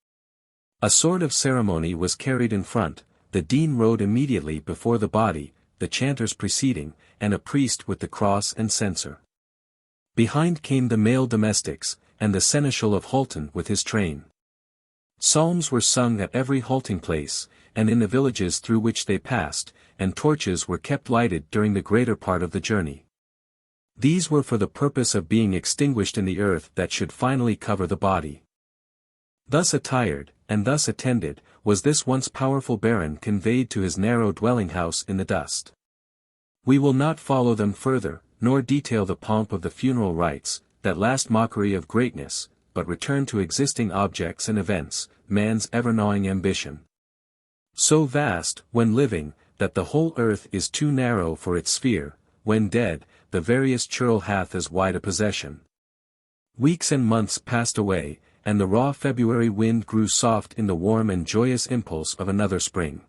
A sort of ceremony was carried in front, the dean rode immediately before the body, the chanters preceding, and a priest with the cross and censer. Behind came the male domestics, and the seneschal of Hoghton with his train. Psalms were sung at every halting place, and in the villages through which they passed, and torches were kept lighted during the greater part of the journey. These were for the purpose of being extinguished in the earth that should finally cover the body. Thus attired, and thus attended, was this once powerful baron conveyed to his narrow dwelling-house in the dust. We will not follow them further, nor detail the pomp of the funeral rites, that last mockery of greatness, but return to existing objects and events, man's ever-gnawing ambition. So vast, when living, that the whole earth is too narrow for its sphere, when dead, the veriest churl hath as wide a possession. Weeks and months passed away, and the raw February wind grew soft in the warm and joyous impulse of another spring.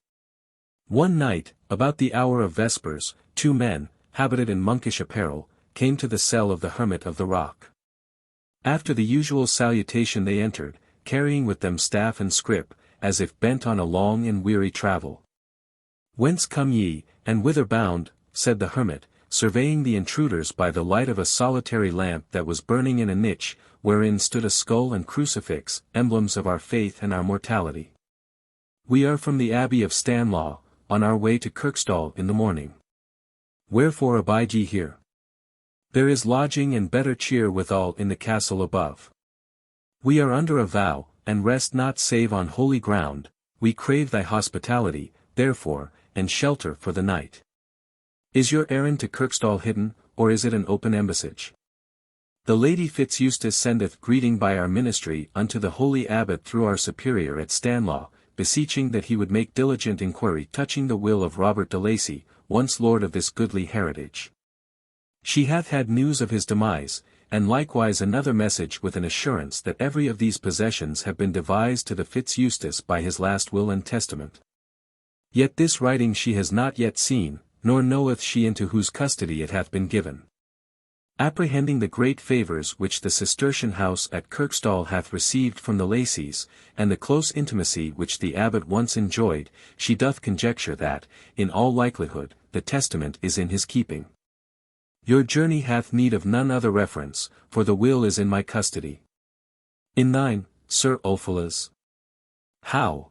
One night, about the hour of vespers, two men, habited in monkish apparel, came to the cell of the hermit of the rock. After the usual salutation they entered, carrying with them staff and scrip, as if bent on a long and weary travel. "Whence come ye, and whither bound?" said the hermit, surveying the intruders by the light of a solitary lamp that was burning in a niche, wherein stood a skull and crucifix, emblems of our faith and our mortality. "We are from the Abbey of Stanlaw, on our way to Kirkstall in the morning. Wherefore abide ye here? There is lodging and better cheer withal in the castle above. We are under a vow, and rest not save on holy ground. We crave thy hospitality, therefore, and shelter for the night. Is your errand to Kirkstall hidden, or is it an open embassage? The Lady Fitzeustace sendeth greeting by our ministry unto the holy abbot through our superior at Stanlaw, beseeching that he would make diligent inquiry touching the will of Robert de Lacy, once lord of this goodly heritage. She hath had news of his demise, and likewise another message with an assurance that every of these possessions have been devised to the Fitzeustace by his last will and testament. Yet this writing she has not yet seen, nor knoweth she into whose custody it hath been given. Apprehending the great favours which the Cistercian house at Kirkstall hath received from the Lacies, and the close intimacy which the abbot once enjoyed, she doth conjecture that, in all likelihood, the testament is in his keeping. Your journey hath need of none other reference, for the will is in my custody. In thine, Sir Ulfilas. How?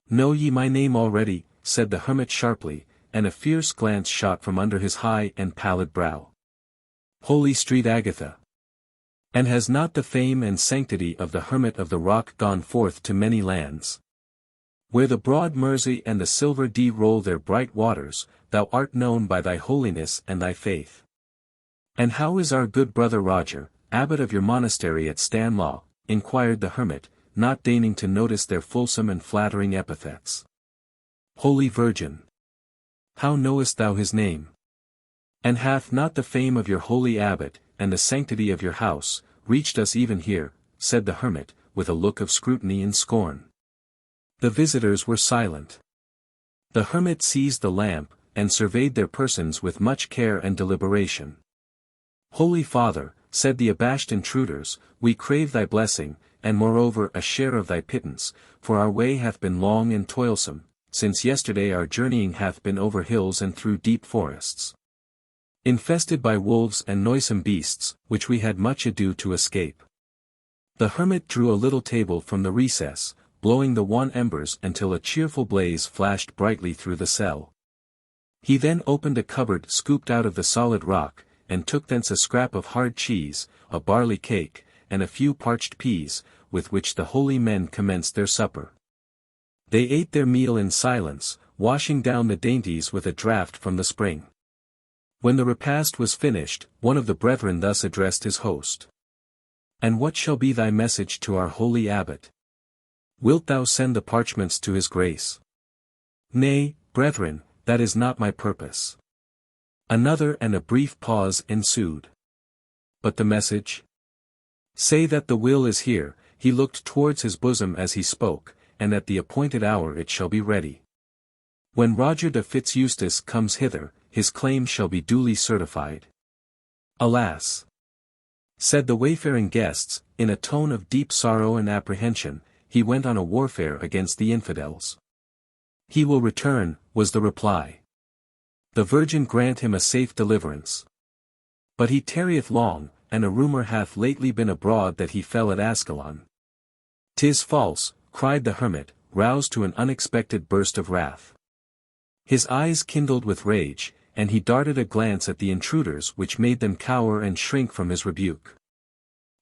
Know ye my name already? Said the hermit sharply, and a fierce glance shot from under his high and pallid brow. Holy Street Agatha. And has not the fame and sanctity of the hermit of the rock gone forth to many lands? Where the broad Mersey and the silver Dee roll their bright waters, thou art known by thy holiness and thy faith. And how is our good brother Roger, abbot of your monastery at Stanlaw? Inquired the hermit, not deigning to notice their fulsome and flattering epithets. Holy Virgin! How knowest thou his name? And hath not the fame of your holy abbot, and the sanctity of your house, reached us even here? Said the hermit, with a look of scrutiny and scorn. The visitors were silent. The hermit seized the lamp, and surveyed their persons with much care and deliberation. Holy Father, said the abashed intruders, we crave thy blessing, and moreover a share of thy pittance, for our way hath been long and toilsome, since yesterday our journeying hath been over hills and through deep forests, infested by wolves and noisome beasts, which we had much ado to escape. The hermit drew a little table from the recess, blowing the wan embers until a cheerful blaze flashed brightly through the cell. He then opened a cupboard scooped out of the solid rock, and took thence a scrap of hard cheese, a barley cake, and a few parched peas, with which the holy men commenced their supper. They ate their meal in silence, washing down the dainties with a draught from the spring. When the repast was finished, one of the brethren thus addressed his host. And what shall be thy message to our holy abbot? Wilt thou send the parchments to his grace? Nay, brethren, that is not my purpose. Another and a brief pause ensued. But the message? Say that the will is here. He looked towards his bosom as he spoke, and at the appointed hour it shall be ready. When Roger de Fitzeustace comes hither, his claim shall be duly certified. Alas! Said the wayfaring guests, in a tone of deep sorrow and apprehension, he went on a warfare against the infidels. He will return, was the reply. The Virgin grant him a safe deliverance. But he tarrieth long, and a rumour hath lately been abroad that he fell at Ascalon. 'Tis false, cried the hermit, roused to an unexpected burst of wrath. His eyes kindled with rage, and he darted a glance at the intruders which made them cower and shrink from his rebuke.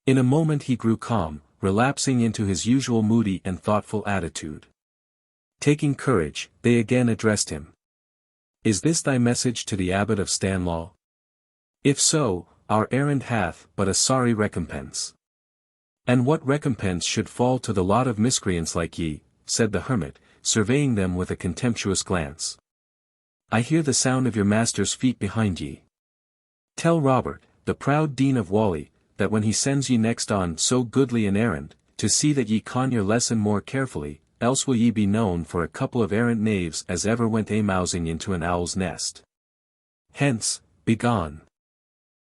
In a moment he grew calm, relapsing into his usual moody and thoughtful attitude. Taking courage, they again addressed him. "Is this thy message to the abbot of Stanlaw? If so, our errand hath but a sorry recompense." "And what recompense should fall to the lot of miscreants like ye?" said the hermit, surveying them with a contemptuous glance. "I hear the sound of your master's feet behind ye. Tell Robert, the proud Dean of Whalley, that when he sends ye next on so goodly an errand, to see that ye con your lesson more carefully, else will ye be known for a couple of errant knaves as ever went a-mousing into an owl's nest. Hence, begone,"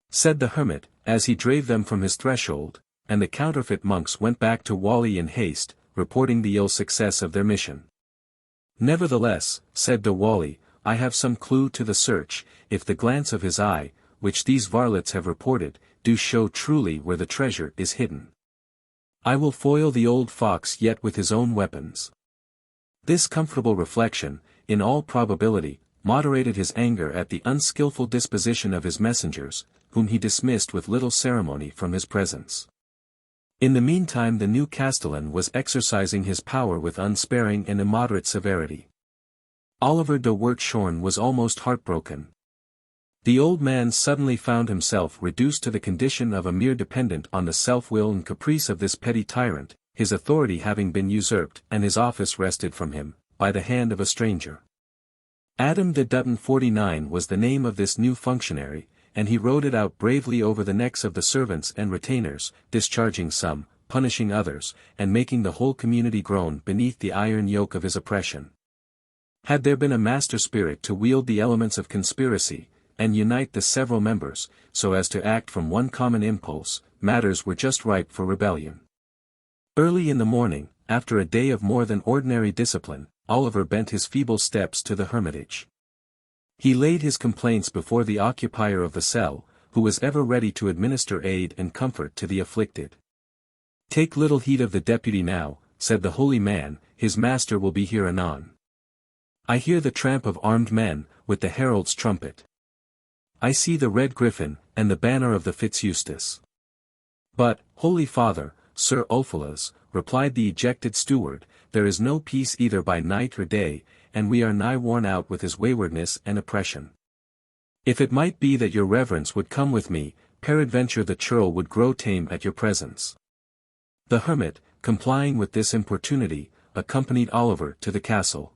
said the hermit, as he drave them from his threshold, and the counterfeit monks went back to Whalley in haste, reporting the ill success of their mission. "Nevertheless," said de Whalley, "I have some clue to the search, if the glance of his eye, which these varlets have reported, do show truly where the treasure is hidden. I will foil the old fox yet with his own weapons." This comfortable reflection, in all probability, moderated his anger at the unskilful disposition of his messengers, whom he dismissed with little ceremony from his presence. In the meantime the new castellan was exercising his power with unsparing and immoderate severity. Oliver de Wertshorn was almost heartbroken. The old man suddenly found himself reduced to the condition of a mere dependent on the self-will and caprice of this petty tyrant, his authority having been usurped and his office wrested from him, by the hand of a stranger. Adam de Dutton 49 was the name of this new functionary, and he rode it out bravely over the necks of the servants and retainers, discharging some, punishing others, and making the whole community groan beneath the iron yoke of his oppression. Had there been a master spirit to wield the elements of conspiracy, and unite the several members, so as to act from one common impulse, matters were just ripe for rebellion. Early in the morning, after a day of more than ordinary discipline, Oliver bent his feeble steps to the hermitage. He laid his complaints before the occupier of the cell, who was ever ready to administer aid and comfort to the afflicted. "Take little heed of the deputy now," said the holy man, "his master will be here anon. I hear the tramp of armed men, with the herald's trumpet. I see the red griffin, and the banner of the Fitz-Eustace." "But, holy father, Sir Ulfilas," replied the ejected steward, "there is no peace either by night or day, and we are nigh worn out with his waywardness and oppression. If it might be that your reverence would come with me, peradventure the churl would grow tame at your presence." The hermit, complying with this importunity, accompanied Oliver to the castle.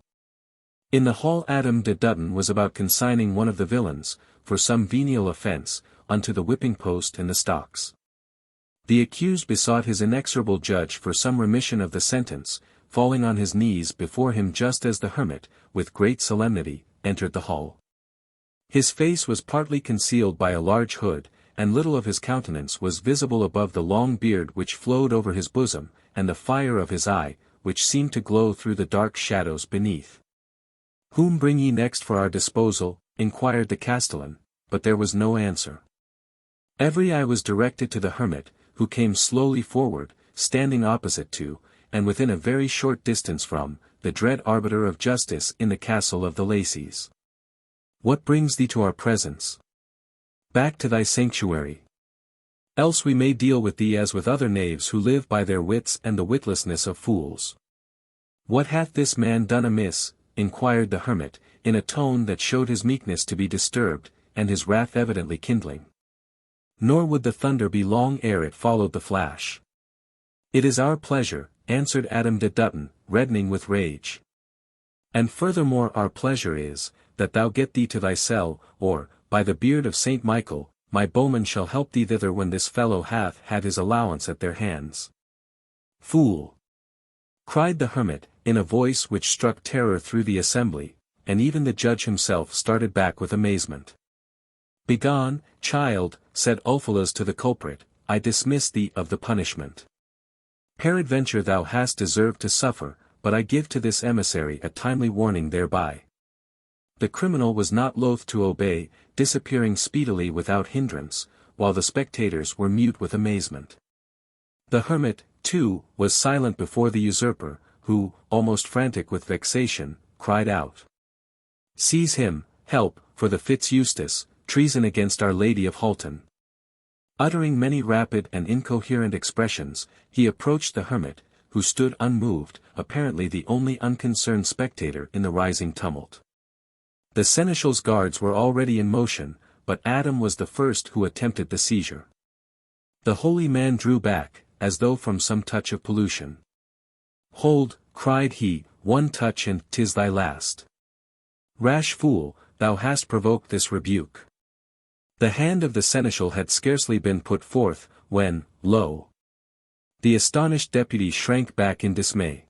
In the hall Adam de Dutton was about consigning one of the villains, for some venial offence, unto the whipping post and the stocks. The accused besought his inexorable judge for some remission of the sentence, falling on his knees before him just as the hermit, with great solemnity, entered the hall. His face was partly concealed by a large hood, and little of his countenance was visible above the long beard which flowed over his bosom, and the fire of his eye, which seemed to glow through the dark shadows beneath. "Whom bring ye next for our disposal?" inquired the castellan, but there was no answer. Every eye was directed to the hermit, who came slowly forward, standing opposite to, and within a very short distance from, the dread arbiter of justice in the castle of the Lacies. "What brings thee to our presence? Back to thy sanctuary. Else we may deal with thee as with other knaves who live by their wits and the witlessness of fools." "What hath this man done amiss?" inquired the hermit, in a tone that showed his meekness to be disturbed, and his wrath evidently kindling. Nor would the thunder be long ere it followed the flash. "It is our pleasure," answered Adam de Dutton, reddening with rage. "And furthermore our pleasure is, that thou get thee to thy cell, or, by the beard of Saint Michael, my bowmen shall help thee thither when this fellow hath had his allowance at their hands." "Fool!" cried the hermit, in a voice which struck terror through the assembly, and even the judge himself started back with amazement. "Begone, child," said Ulfilas to the culprit, "I dismiss thee of the punishment. Peradventure thou hast deserved to suffer, but I give to this emissary a timely warning thereby." The criminal was not loath to obey, disappearing speedily without hindrance, while the spectators were mute with amazement. The hermit, too, was silent before the usurper, who, almost frantic with vexation, cried out, "Seize him, help, for the Fitz-Eustace, treason against Our Lady of Hoghton. Uttering many rapid and incoherent expressions, he approached the hermit, who stood unmoved, apparently the only unconcerned spectator in the rising tumult. The seneschal's guards were already in motion, but Adam was the first who attempted the seizure. The holy man drew back, as though from some touch of pollution. "Hold," cried he, "one touch and 'tis thy last. Rash fool, thou hast provoked this rebuke." The hand of the seneschal had scarcely been put forth, when, lo! The astonished deputy shrank back in dismay.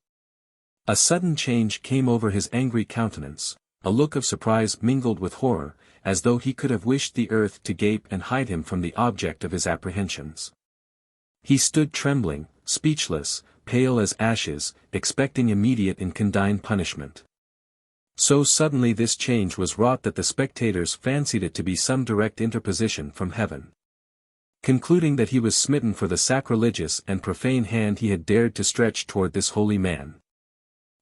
A sudden change came over his angry countenance, a look of surprise mingled with horror, as though he could have wished the earth to gape and hide him from the object of his apprehensions. He stood trembling, speechless, pale as ashes, expecting immediate and condign punishment. So suddenly this change was wrought that the spectators fancied it to be some direct interposition from heaven. Concluding that he was smitten for the sacrilegious and profane hand he had dared to stretch toward this holy man.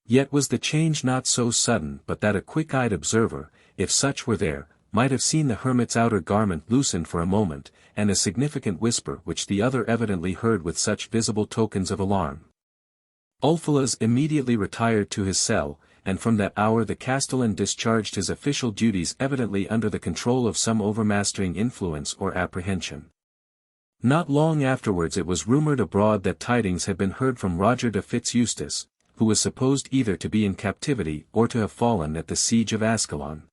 Yet was the change not so sudden but that a quick-eyed observer, if such were there, might have seen the hermit's outer garment loosened for a moment, and a significant whisper which the other evidently heard with such visible tokens of alarm. Ulfilas immediately retired to his cell, and from that hour the castellan discharged his official duties evidently under the control of some overmastering influence or apprehension. Not long afterwards it was rumoured abroad that tidings had been heard from Roger de Fitz-Eustace, who was supposed either to be in captivity or to have fallen at the siege of Ascalon.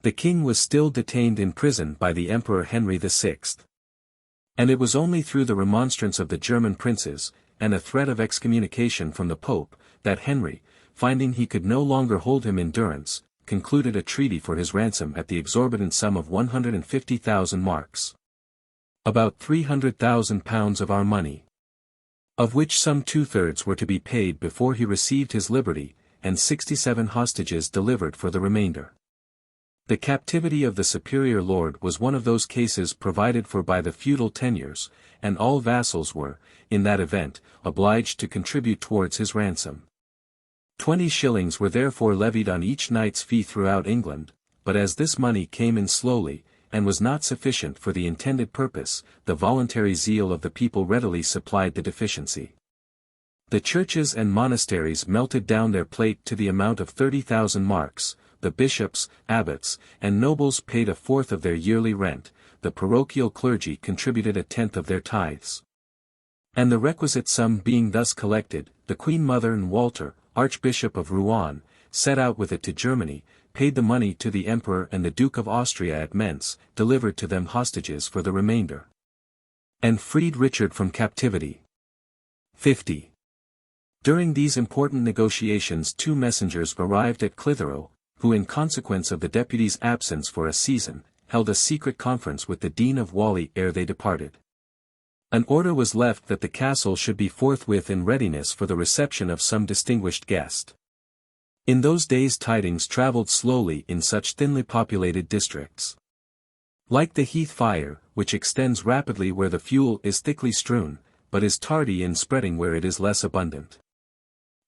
The king was still detained in prison by the Emperor Henry VI. And it was only through the remonstrance of the German princes, and a threat of excommunication from the Pope, that Henry, finding he could no longer hold him in durance, concluded a treaty for his ransom at the exorbitant sum of 150,000 marks. About £300,000 of our money. Of which some 2/3 were to be paid before he received his liberty, and 67 hostages delivered for the remainder. The captivity of the superior lord was one of those cases provided for by the feudal tenures, and all vassals were, in that event, obliged to contribute towards his ransom. 20 shillings were therefore levied on each knight's fee throughout England, but as this money came in slowly, and was not sufficient for the intended purpose, the voluntary zeal of the people readily supplied the deficiency. The churches and monasteries melted down their plate to the amount of 30,000 marks, the bishops, abbots, and nobles paid 1/4 of their yearly rent, the parochial clergy contributed 1/10 of their tithes. And the requisite sum being thus collected, the Queen Mother and Walter, Archbishop of Rouen, set out with it to Germany, paid the money to the Emperor and the Duke of Austria at Mentz, delivered to them hostages for the remainder, and freed Richard from captivity. 50. During these important negotiations 2 messengers arrived at Clitheroe, who in consequence of the deputy's absence for a season, held a secret conference with the Dean of Whalley ere they departed. An order was left that the castle should be forthwith in readiness for the reception of some distinguished guest. In those days tidings travelled slowly in such thinly populated districts. Like the heath fire, which extends rapidly where the fuel is thickly strewn, but is tardy in spreading where it is less abundant.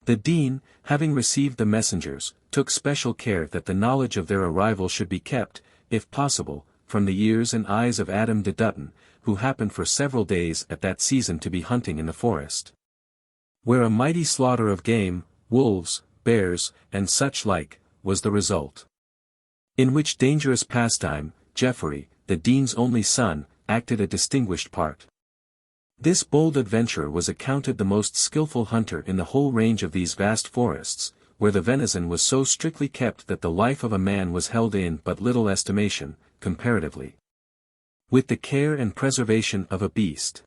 The dean, having received the messengers, took special care that the knowledge of their arrival should be kept, if possible, from the ears and eyes of Adam de Dutton, who happened for several days at that season to be hunting in the forest, where a mighty slaughter of game, wolves, bears, and such like, was the result. In which dangerous pastime, Geoffrey, the dean's only son, acted a distinguished part. This bold adventurer was accounted the most skilful hunter in the whole range of these vast forests, where the venison was so strictly kept that the life of a man was held in but little estimation, comparatively, with the care and preservation of a beast.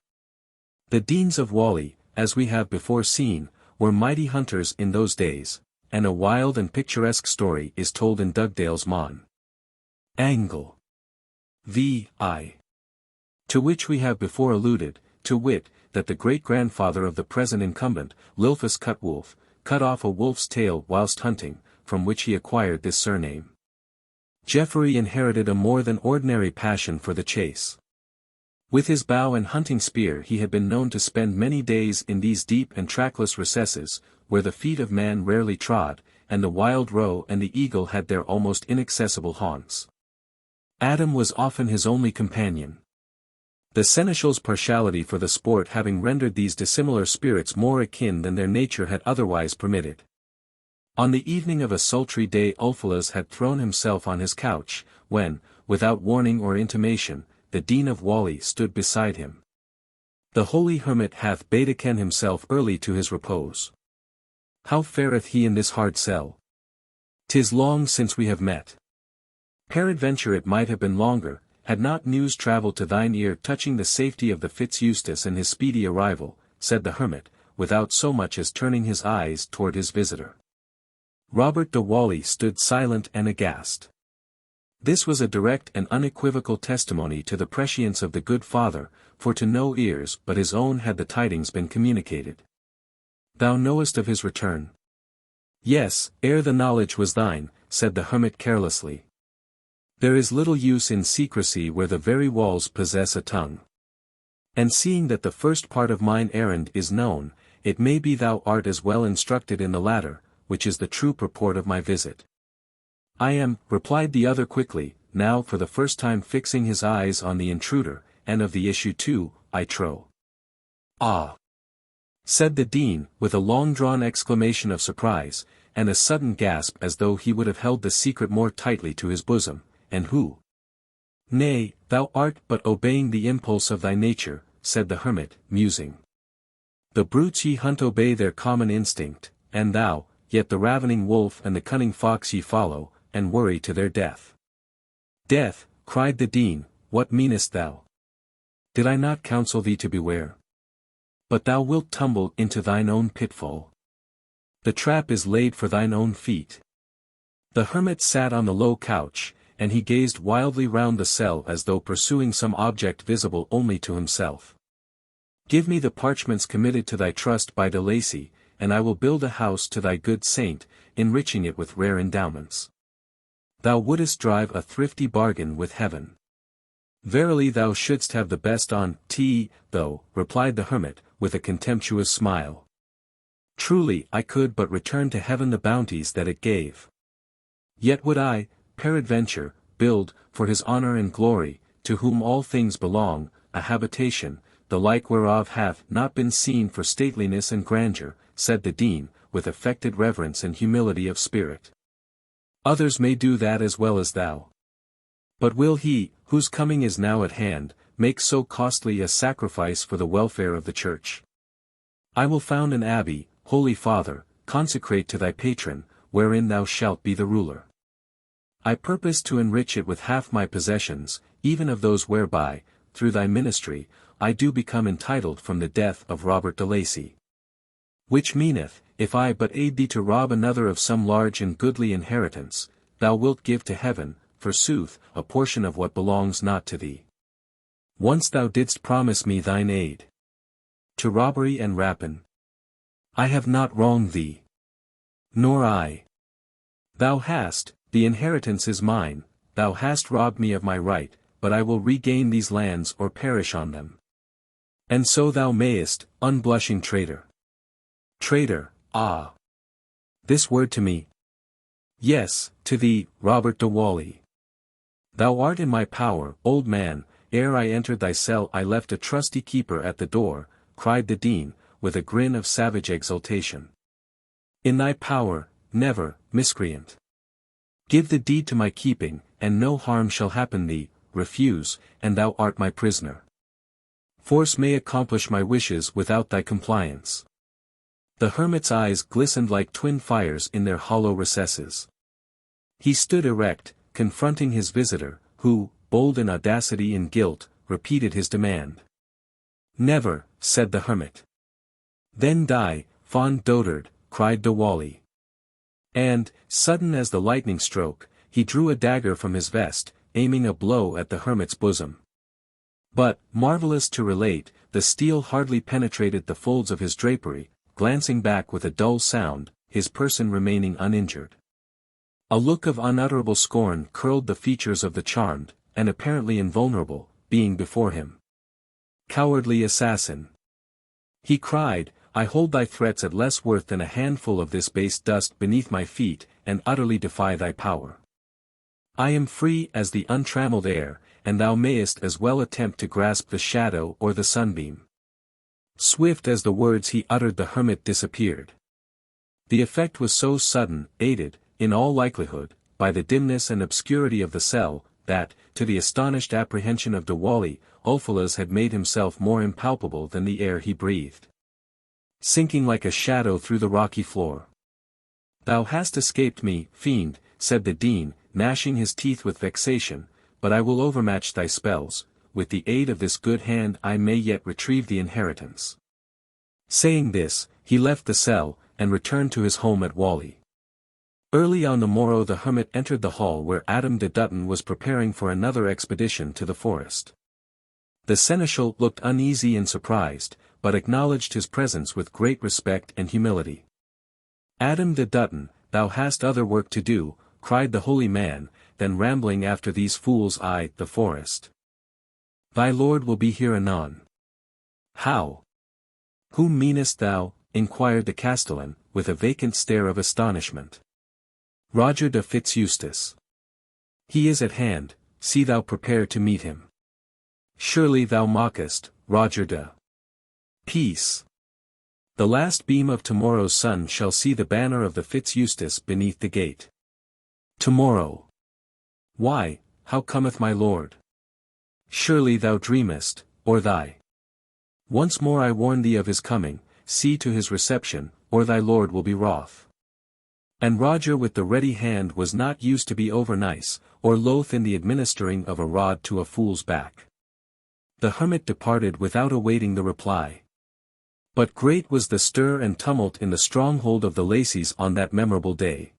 The Deans of Whalley, as we have before seen, were mighty hunters in those days, and a wild and picturesque story is told in Dugdale's Mon. Angle. V.I. to which we have before alluded, to wit, that the great-grandfather of the present incumbent, Lilfus Cutwolf, cut off a wolf's tail whilst hunting, from which he acquired this surname. Geoffrey inherited a more than ordinary passion for the chase. With his bow and hunting spear he had been known to spend many days in these deep and trackless recesses, where the feet of man rarely trod, and the wild roe and the eagle had their almost inaccessible haunts. Adam was often his only companion. The seneschal's partiality for the sport having rendered these dissimilar spirits more akin than their nature had otherwise permitted. On the evening of a sultry day Ulfilas had thrown himself on his couch, when, without warning or intimation, the Dean of Whalley stood beside him. The holy hermit hath betaken himself early to his repose. How fareth he in this hard cell? 'Tis long since we have met. Peradventure it might have been longer, had not news travelled to thine ear touching the safety of the Fitz-Eustace and his speedy arrival, said the hermit, without so much as turning his eyes toward his visitor. Robert de Whalley stood silent and aghast. This was a direct and unequivocal testimony to the prescience of the good father, for to no ears but his own had the tidings been communicated. Thou knowest of his return? Yes, ere the knowledge was thine, said the hermit carelessly. There is little use in secrecy where the very walls possess a tongue. And seeing that the first part of mine errand is known, it may be thou art as well instructed in the latter, which is the true purport of my visit. I am, replied the other quickly, now for the first time fixing his eyes on the intruder, and of the issue too, I trow. Ah! Said the Dean, with a long-drawn exclamation of surprise, and a sudden gasp as though he would have held the secret more tightly to his bosom, and who? Nay, thou art but obeying the impulse of thy nature, said the hermit, musing. The brutes ye hunt obey their common instinct, and thou, yet the ravening wolf and the cunning fox ye follow, and worry to their death. Death, cried the Dean, what meanest thou? Did I not counsel thee to beware? But thou wilt tumble into thine own pitfall. The trap is laid for thine own feet. The hermit sat on the low couch, and he gazed wildly round the cell as though pursuing some object visible only to himself. Give me the parchments committed to thy trust by de Lacy, and I will build a house to thy good saint, enriching it with rare endowments. Thou wouldest drive a thrifty bargain with heaven. Verily thou shouldst have the best on t, though, replied the hermit, with a contemptuous smile. Truly I could but return to heaven the bounties that it gave. Yet would I, peradventure, build, for his honour and glory, to whom all things belong, a habitation, the like whereof hath not been seen for stateliness and grandeur, said the Dean, with affected reverence and humility of spirit. Others may do that as well as thou. But will he, whose coming is now at hand, make so costly a sacrifice for the welfare of the Church? I will found an abbey, Holy Father, consecrate to thy patron, wherein thou shalt be the ruler. I purpose to enrich it with half my possessions, even of those whereby, through thy ministry, I do become entitled from the death of Robert de Lacy. Which meaneth, if I but aid thee to rob another of some large and goodly inheritance, thou wilt give to heaven, forsooth, a portion of what belongs not to thee. Once thou didst promise me thine aid to robbery and rapine. I have not wronged thee. Nor I. Thou hast, the inheritance is mine, thou hast robbed me of my right, but I will regain these lands or perish on them. And so thou mayest, unblushing traitor. Traitor, ah! This word to me? Yes, to thee, Robert de Whalley. Thou art in my power, old man. Ere I entered thy cell I left a trusty keeper at the door, cried the Dean, with a grin of savage exultation. In thy power, never, miscreant. Give the deed to my keeping, and no harm shall happen thee. Refuse, and thou art my prisoner. Force may accomplish my wishes without thy compliance. The hermit's eyes glistened like twin fires in their hollow recesses. He stood erect, confronting his visitor, who, bold in audacity and guilt, repeated his demand. Never, said the hermit. Then die, fond dotard, cried de Whalley. And, sudden as the lightning stroke, he drew a dagger from his vest, aiming a blow at the hermit's bosom. But, marvellous to relate, the steel hardly penetrated the folds of his drapery, glancing back with a dull sound, his person remaining uninjured. A look of unutterable scorn curled the features of the charmed, and apparently invulnerable, being before him. Cowardly assassin! He cried, I hold thy threats at less worth than a handful of this base dust beneath my feet, and utterly defy thy power. I am free as the untrammeled air, and thou mayest as well attempt to grasp the shadow or the sunbeam. Swift as the words he uttered the hermit disappeared. The effect was so sudden, aided, in all likelihood, by the dimness and obscurity of the cell, that, to the astonished apprehension of de Whalley, Ulfilas had made himself more impalpable than the air he breathed. Sinking like a shadow through the rocky floor. Thou hast escaped me, fiend, said the Dean, gnashing his teeth with vexation, but I will overmatch thy spells, with the aid of this good hand I may yet retrieve the inheritance. Saying this, he left the cell, and returned to his home at Whalley. Early on the morrow the hermit entered the hall where Adam de Dutton was preparing for another expedition to the forest. The seneschal looked uneasy and surprised, but acknowledged his presence with great respect and humility. Adam de Dutton, thou hast other work to do, cried the holy man, than rambling after these fools the forest. Thy lord will be here anon. How? Whom meanest thou? Inquired the castellan, with a vacant stare of astonishment. Roger de Fitzeustace. He is at hand, see thou prepare to meet him. Surely thou mockest, Roger de. Peace. The last beam of tomorrow's sun shall see the banner of the Fitzeustace beneath the gate. Tomorrow. Why, how cometh my lord? Surely thou dreamest, or thy. Once more I warn thee of his coming, see to his reception, or thy lord will be wroth. And Roger with the ready hand was not used to be over-nice, or loath in the administering of a rod to a fool's back. The hermit departed without awaiting the reply. But great was the stir and tumult in the stronghold of the Lacies on that memorable day.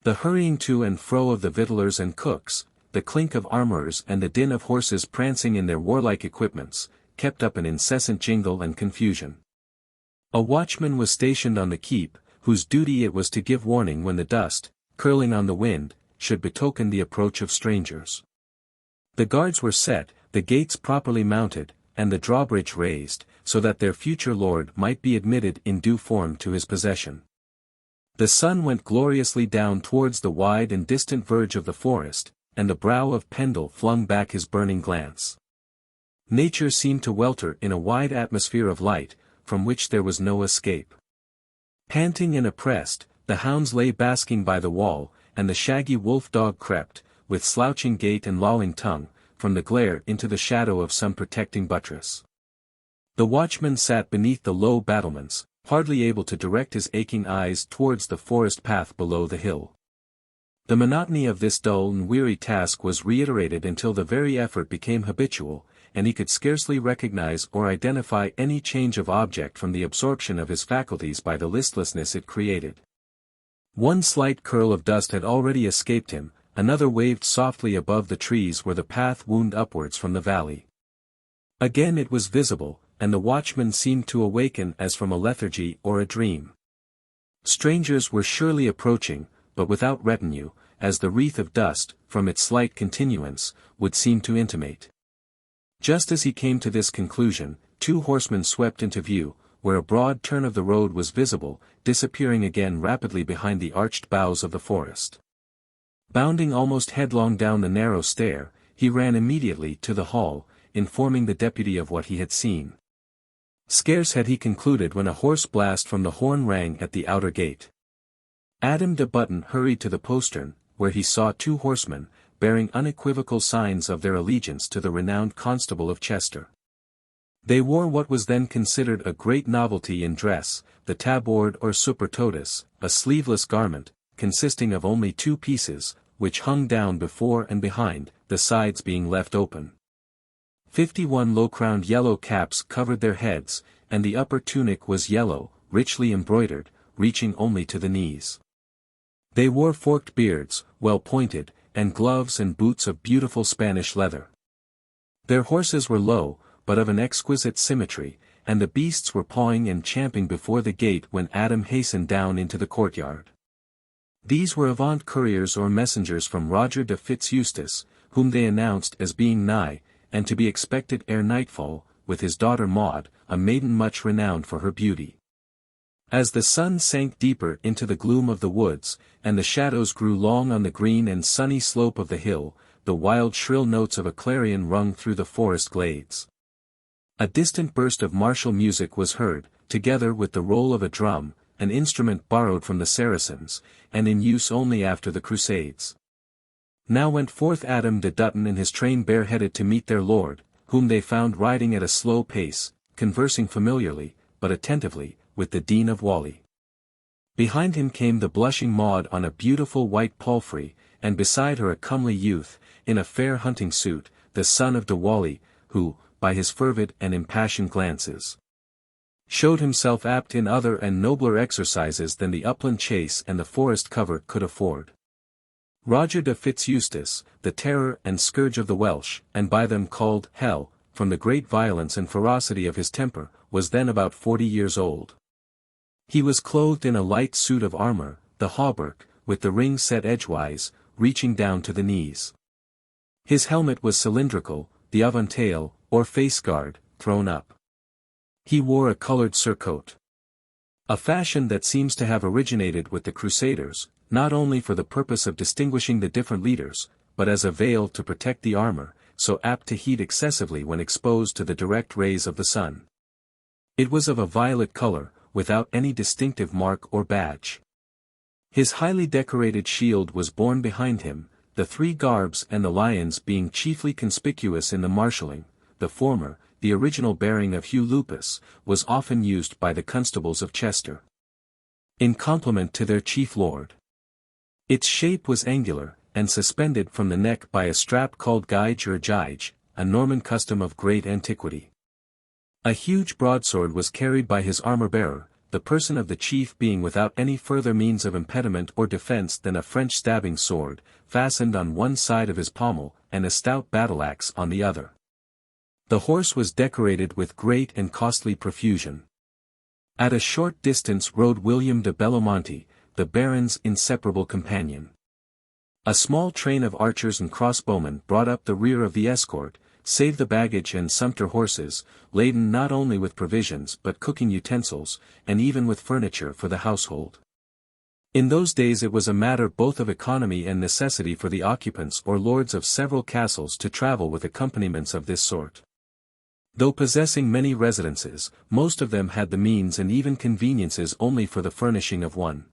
The hurrying to and fro of the victuallers and cooks, the clink of armorers and the din of horses prancing in their warlike equipments, kept up an incessant jingle and confusion. A watchman was stationed on the keep, whose duty it was to give warning when the dust, curling on the wind, should betoken the approach of strangers. The guards were set, the gates properly mounted, and the drawbridge raised, so that their future lord might be admitted in due form to his possession. The sun went gloriously down towards the wide and distant verge of the forest, and the brow of Pendle flung back his burning glance. Nature seemed to welter in a wide atmosphere of light, from which there was no escape. Panting and oppressed, the hounds lay basking by the wall, and the shaggy wolf-dog crept, with slouching gait and lolling tongue, from the glare into the shadow of some protecting buttress. The watchman sat beneath the low battlements, hardly able to direct his aching eyes towards the forest path below the hill. The monotony of this dull and weary task was reiterated until the very effort became habitual, and he could scarcely recognize or identify any change of object from the absorption of his faculties by the listlessness it created. One slight curl of dust had already escaped him, another waved softly above the trees where the path wound upwards from the valley. Again it was visible, and the watchman seemed to awaken as from a lethargy or a dream. Strangers were surely approaching, but without retinue, as the wreath of dust, from its slight continuance, would seem to intimate. Just as he came to this conclusion, two horsemen swept into view, where a broad turn of the road was visible, disappearing again rapidly behind the arched boughs of the forest. Bounding almost headlong down the narrow stair, he ran immediately to the hall, informing the deputy of what he had seen. Scarce had he concluded when a hoarse blast from the horn rang at the outer gate. Adam de Button hurried to the postern, where he saw two horsemen, bearing unequivocal signs of their allegiance to the renowned Constable of Chester. They wore what was then considered a great novelty in dress, the tabord or supertotus, a sleeveless garment, consisting of only two pieces, which hung down before and behind, the sides being left open. 51 low-crowned yellow caps covered their heads, and the upper tunic was yellow, richly embroidered, reaching only to the knees. They wore forked beards, well pointed, and gloves and boots of beautiful Spanish leather. Their horses were low, but of an exquisite symmetry, and the beasts were pawing and champing before the gate when Adam hastened down into the courtyard. These were avant couriers or messengers from Roger de Fitzeustace, whom they announced as being nigh, and to be expected ere nightfall, with his daughter Maud, a maiden much renowned for her beauty. As the sun sank deeper into the gloom of the woods, and the shadows grew long on the green and sunny slope of the hill, the wild shrill notes of a clarion rung through the forest glades. A distant burst of martial music was heard, together with the roll of a drum, an instrument borrowed from the Saracens, and in use only after the Crusades. Now went forth Adam de Dutton and his train bareheaded to meet their lord, whom they found riding at a slow pace, conversing familiarly, but attentively, with the Dean of Whalley. Behind him came the blushing Maud on a beautiful white palfrey, and beside her a comely youth, in a fair hunting suit, the son of de Whalley, who, by his fervid and impassioned glances, showed himself apt in other and nobler exercises than the upland chase and the forest cover could afford. Roger de Fitzeustace, the terror and scourge of the Welsh, and by them called Hell, from the great violence and ferocity of his temper, was then about 40 years old. He was clothed in a light suit of armour, the hauberk, with the ring set edgewise, reaching down to the knees. His helmet was cylindrical, the avantale, or face guard, thrown up. He wore a coloured surcoat. A fashion that seems to have originated with the Crusaders, not only for the purpose of distinguishing the different leaders, but as a veil to protect the armour, so apt to heat excessively when exposed to the direct rays of the sun. It was of a violet colour, without any distinctive mark or badge. His highly decorated shield was borne behind him, the three garbs and the lions being chiefly conspicuous in the marshalling. The former, the original bearing of Hugh Lupus, was often used by the constables of Chester, in compliment to their chief lord. Its shape was angular, and suspended from the neck by a strap called gyge or gyge, a Norman custom of great antiquity. A huge broadsword was carried by his armour-bearer, the person of the chief being without any further means of impediment or defence than a French stabbing sword, fastened on one side of his pommel, and a stout battle-axe on the other. The horse was decorated with great and costly profusion. At a short distance rode William de Bellomonte, the Baron's inseparable companion. A small train of archers and crossbowmen brought up the rear of the escort, save the baggage and sumpter horses, laden not only with provisions but cooking utensils, and even with furniture for the household. In those days it was a matter both of economy and necessity for the occupants or lords of several castles to travel with accompaniments of this sort. Though possessing many residences, most of them had the means and even conveniences only for the furnishing of one.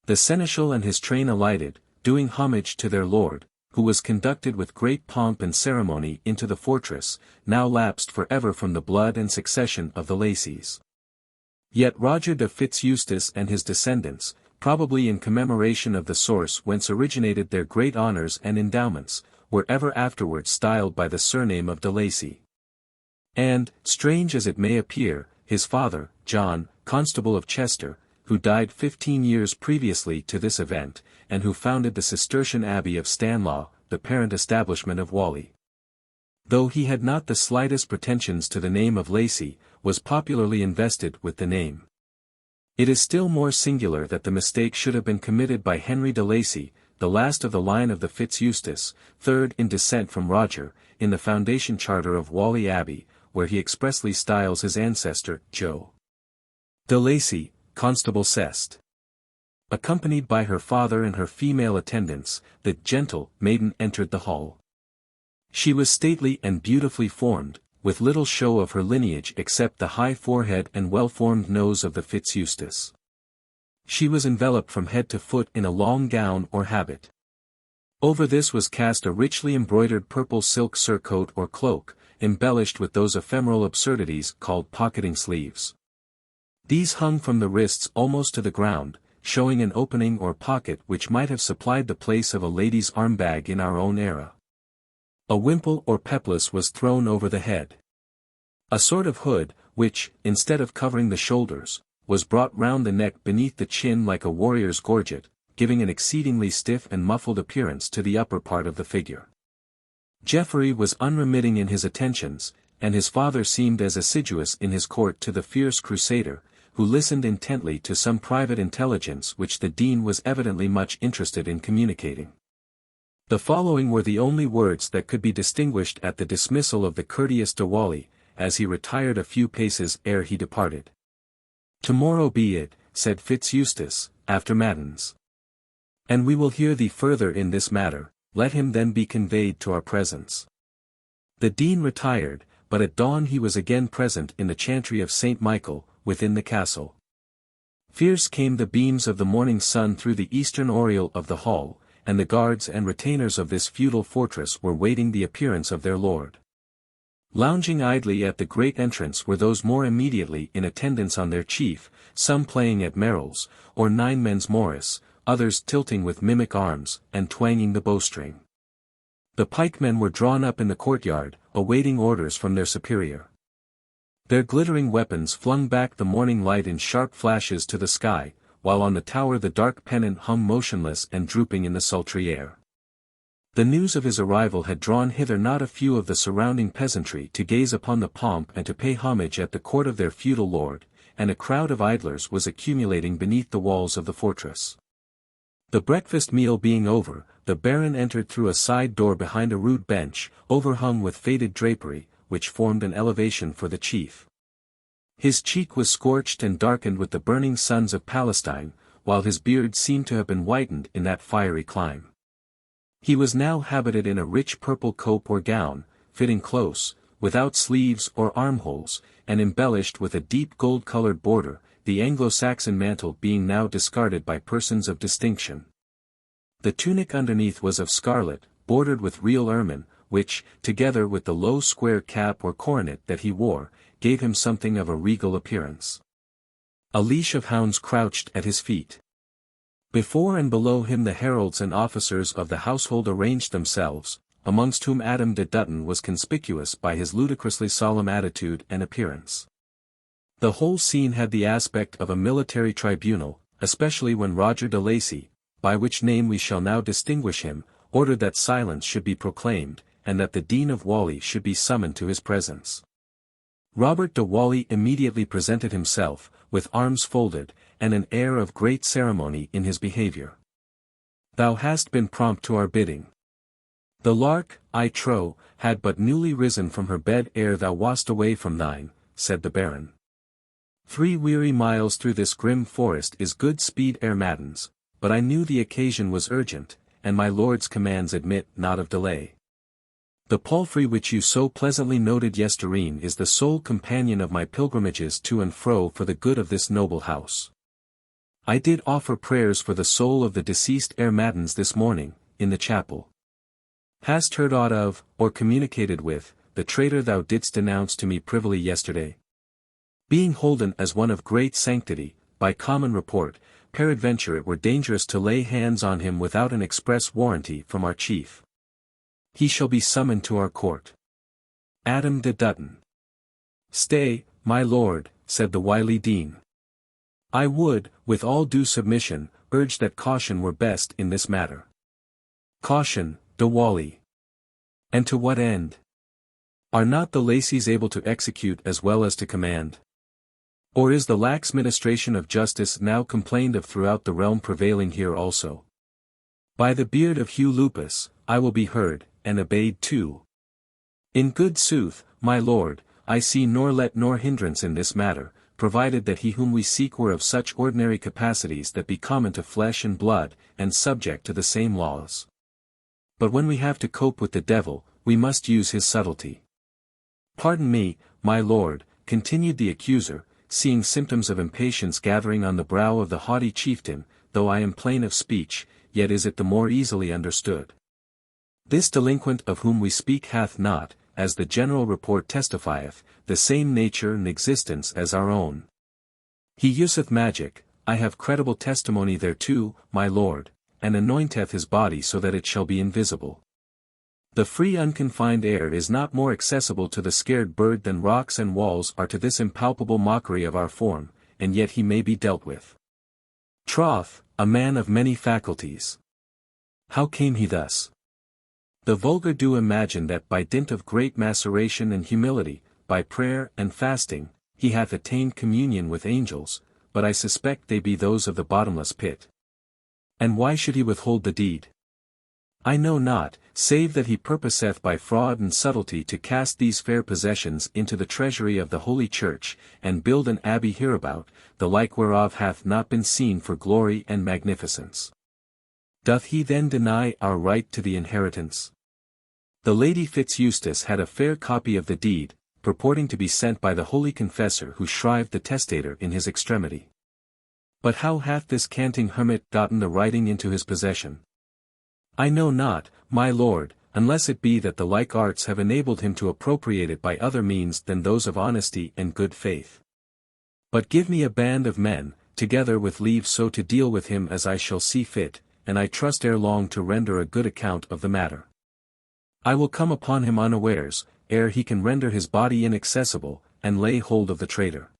The seneschal and his train alighted, doing homage to their lord, who was conducted with great pomp and ceremony into the fortress, now lapsed for ever from the blood and succession of the Lacies. Yet Roger de Fitzeustace and his descendants, probably in commemoration of the source whence originated their great honours and endowments, were ever afterwards styled by the surname of de Lacy. And, strange as it may appear, his father, John, Constable of Chester, who died 15 years previously to this event, and who founded the Cistercian Abbey of Stanlaw, the parent establishment of Whalley, though he had not the slightest pretensions to the name of Lacy, was popularly invested with the name. It is still more singular that the mistake should have been committed by Henry de Lacy, the last of the line of the Fitzeustace, third in descent from Roger, in the foundation charter of Whalley Abbey, where he expressly styles his ancestor, Jo de Lacy, Constable Cest. Accompanied by her father and her female attendants, the gentle maiden entered the hall. She was stately and beautifully formed, with little show of her lineage except the high forehead and well-formed nose of the Fitzeustace. She was enveloped from head to foot in a long gown or habit. Over this was cast a richly embroidered purple silk surcoat or cloak, embellished with those ephemeral absurdities called pocketing sleeves. These hung from the wrists almost to the ground, showing an opening or pocket which might have supplied the place of a lady's arm-bag in our own era. A wimple or peplus was thrown over the head. A sort of hood, which, instead of covering the shoulders, was brought round the neck beneath the chin like a warrior's gorget, giving an exceedingly stiff and muffled appearance to the upper part of the figure. Geoffrey was unremitting in his attentions, and his father seemed as assiduous in his court to the fierce crusader, who listened intently to some private intelligence which the dean was evidently much interested in communicating. The following were the only words that could be distinguished at the dismissal of the courteous de Whalley, as he retired a few paces ere he departed. Tomorrow be it, said Fitz-Eustace, after matins. And we will hear thee further in this matter, let him then be conveyed to our presence. The Dean retired, but at dawn he was again present in the chantry of St. Michael, within the castle. Fierce came the beams of the morning sun through the eastern oriel of the hall, and the guards and retainers of this feudal fortress were waiting the appearance of their lord. Lounging idly at the great entrance were those more immediately in attendance on their chief, some playing at merrills, or nine-men's morris, others tilting with mimic arms, and twanging the bowstring. The pikemen were drawn up in the courtyard, awaiting orders from their superior. Their glittering weapons flung back the morning light in sharp flashes to the sky, while on the tower the dark pennant hung motionless and drooping in the sultry air. The news of his arrival had drawn hither not a few of the surrounding peasantry to gaze upon the pomp and to pay homage at the court of their feudal lord, and a crowd of idlers was accumulating beneath the walls of the fortress. The breakfast meal being over, the Baron entered through a side door behind a rude bench, overhung with faded drapery, which formed an elevation for the chief. His cheek was scorched and darkened with the burning suns of Palestine, while his beard seemed to have been whitened in that fiery clime. He was now habited in a rich purple cope or gown, fitting close, without sleeves or armholes, and embellished with a deep gold-colored border, the Anglo-Saxon mantle being now discarded by persons of distinction. The tunic underneath was of scarlet, bordered with real ermine, which, together with the low square cap or coronet that he wore, gave him something of a regal appearance. A leash of hounds crouched at his feet. Before and below him the heralds and officers of the household arranged themselves, amongst whom Adam de Dutton was conspicuous by his ludicrously solemn attitude and appearance. The whole scene had the aspect of a military tribunal, especially when Roger de Lacy, by which name we shall now distinguish him, ordered that silence should be proclaimed, and that the Dean of Whalley should be summoned to his presence. Robert de Whalley immediately presented himself, with arms folded, and an air of great ceremony in his behaviour. Thou hast been prompt to our bidding. The lark, I trow, had but newly risen from her bed ere thou wast away from thine, said the Baron. 3 weary miles through this grim forest is good speed ere matins, but I knew the occasion was urgent, and my lord's commands admit not of delay. The palfrey which you so pleasantly noted yestereen is the sole companion of my pilgrimages to and fro for the good of this noble house. I did offer prayers for the soul of the deceased ere matins this morning, in the chapel. Hast heard aught of, or communicated with, the traitor thou didst denounce to me privily yesterday? Being holden as one of great sanctity, by common report, peradventure it were dangerous to lay hands on him without an express warranty from our chief. He shall be summoned to our court. Adam de Dutton. Stay, my lord, said the wily Dean. I would, with all due submission, urge that caution were best in this matter. Caution, de Whalley. And to what end? Are not the Lacies able to execute as well as to command? Or is the lax ministration of justice now complained of throughout the realm prevailing here also? By the beard of Hugh Lupus, I will be heard, and obeyed too. In good sooth, my lord, I see nor let nor hindrance in this matter, provided that he whom we seek were of such ordinary capacities that be common to flesh and blood, and subject to the same laws. But when we have to cope with the devil, we must use his subtlety. Pardon me, my lord, continued the accuser, seeing symptoms of impatience gathering on the brow of the haughty chieftain, though I am plain of speech, yet is it the more easily understood. This delinquent of whom we speak hath not, as the general report testifieth, the same nature and existence as our own. He useth magic, I have credible testimony thereto, my lord, and anointeth his body so that it shall be invisible. The free unconfined air is not more accessible to the scared bird than rocks and walls are to this impalpable mockery of our form, and yet he may be dealt with. Troth, a man of many faculties. How came he thus? The vulgar do imagine that by dint of great maceration and humility, by prayer and fasting, he hath attained communion with angels, but I suspect they be those of the bottomless pit. And why should he withhold the deed? I know not, save that he purposeth by fraud and subtlety to cast these fair possessions into the treasury of the Holy Church, and build an abbey hereabout, the like whereof hath not been seen for glory and magnificence. Doth he then deny our right to the inheritance? The Lady Fitzeustace had a fair copy of the deed, purporting to be sent by the holy confessor who shrived the testator in his extremity. But how hath this canting hermit gotten the writing into his possession? I know not, my lord, unless it be that the like arts have enabled him to appropriate it by other means than those of honesty and good faith. But give me a band of men, together with leave so to deal with him as I shall see fit, and I trust ere long to render a good account of the matter. I will come upon him unawares, ere he can render his body inaccessible, and lay hold of the traitor.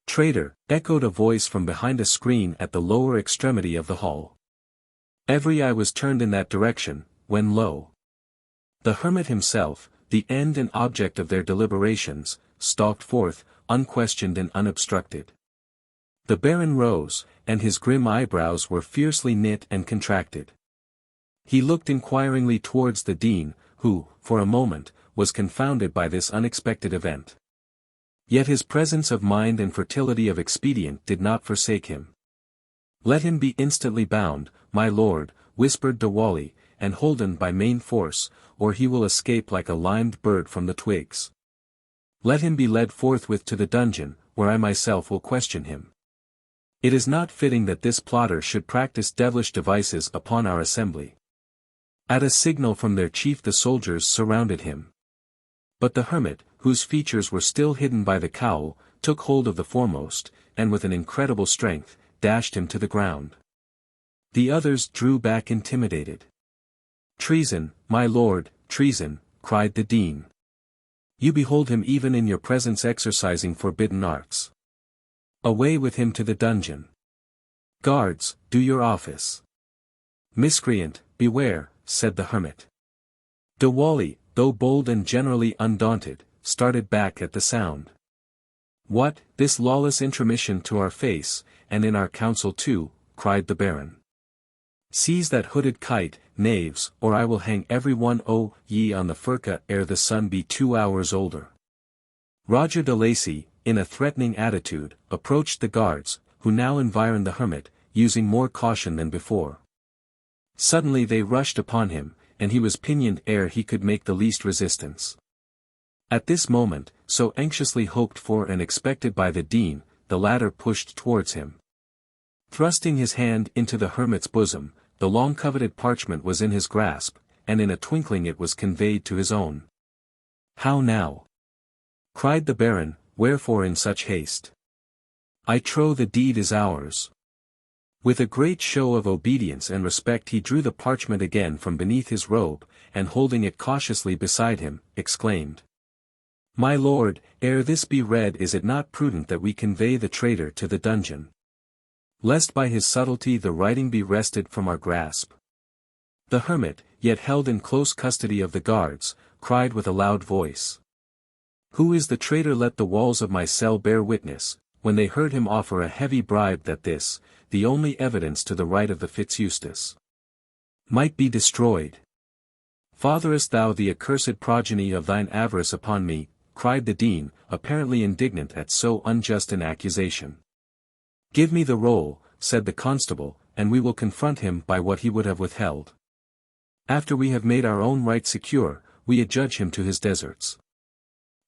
Traitor, echoed a voice from behind a screen at the lower extremity of the hall. Every eye was turned in that direction, when lo! The hermit himself, the end and object of their deliberations, stalked forth, unquestioned and unobstructed. The Baron rose, and his grim eyebrows were fiercely knit and contracted. He looked inquiringly towards the Dean, who, for a moment, was confounded by this unexpected event. Yet his presence of mind and fertility of expedient did not forsake him. Let him be instantly bound, my lord, whispered de Whalley, and holden by main force, or he will escape like a limed bird from the twigs. Let him be led forthwith to the dungeon, where I myself will question him. It is not fitting that this plotter should practice devilish devices upon our assembly. At a signal from their chief the soldiers surrounded him. But the hermit, whose features were still hidden by the cowl, took hold of the foremost, and with an incredible strength, dashed him to the ground. The others drew back intimidated. Treason, my lord, treason, cried the Dean. You behold him even in your presence exercising forbidden arts. Away with him to the dungeon. Guards, do your office. Miscreant, beware, said the hermit. De Whalley, though bold and generally undaunted, started back at the sound. What, this lawless intromission to our face, and in our council too, cried the Baron. Seize that hooded kite, knaves, or I will hang every one o' ye on the firka ere the sun be 2 hours older. Roger de Lacy, in a threatening attitude, approached the guards, who now environed the hermit, using more caution than before. Suddenly they rushed upon him, and he was pinioned ere he could make the least resistance. At this moment, so anxiously hoped for and expected by the Dean, the latter pushed towards him. Thrusting his hand into the hermit's bosom, the long-coveted parchment was in his grasp, and in a twinkling it was conveyed to his own. How now? Cried the Baron, wherefore in such haste? I trow the deed is ours. With a great show of obedience and respect he drew the parchment again from beneath his robe, and holding it cautiously beside him, exclaimed. My lord, ere this be read is it not prudent that we convey the traitor to the dungeon? Lest by his subtlety the writing be wrested from our grasp. The hermit, yet held in close custody of the guards, cried with a loud voice. Who is the traitor? Let the walls of my cell bear witness, when they heard him offer a heavy bribe that this, the only evidence to the right of the Fitzeustace, might be destroyed. Fatherest thou the accursed progeny of thine avarice upon me, cried the Dean, apparently indignant at so unjust an accusation. Give me the roll, said the constable, and we will confront him by what he would have withheld. After we have made our own right secure, we adjudge him to his deserts.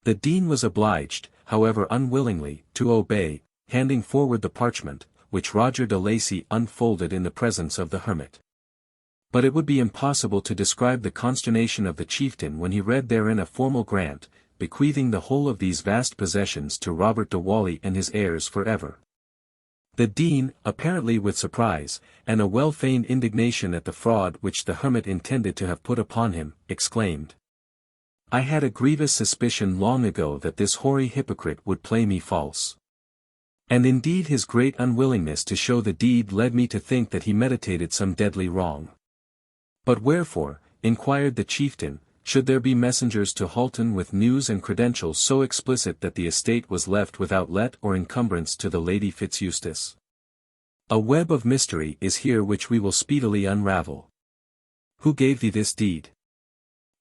The Dean was obliged, however unwillingly, to obey, handing forward the parchment, which Roger de Lacy unfolded in the presence of the hermit. But it would be impossible to describe the consternation of the chieftain when he read therein a formal grant, bequeathing the whole of these vast possessions to Robert de Whalley and his heirs forever. The Dean, apparently with surprise, and a well-feigned indignation at the fraud which the hermit intended to have put upon him, exclaimed. I had a grievous suspicion long ago that this hoary hypocrite would play me false. And indeed his great unwillingness to show the deed led me to think that he meditated some deadly wrong. But wherefore, inquired the chieftain, should there be messengers to Hoghton with news and credentials so explicit that the estate was left without let or encumbrance to the Lady Fitzeustace? A web of mystery is here which we will speedily unravel. Who gave thee this deed?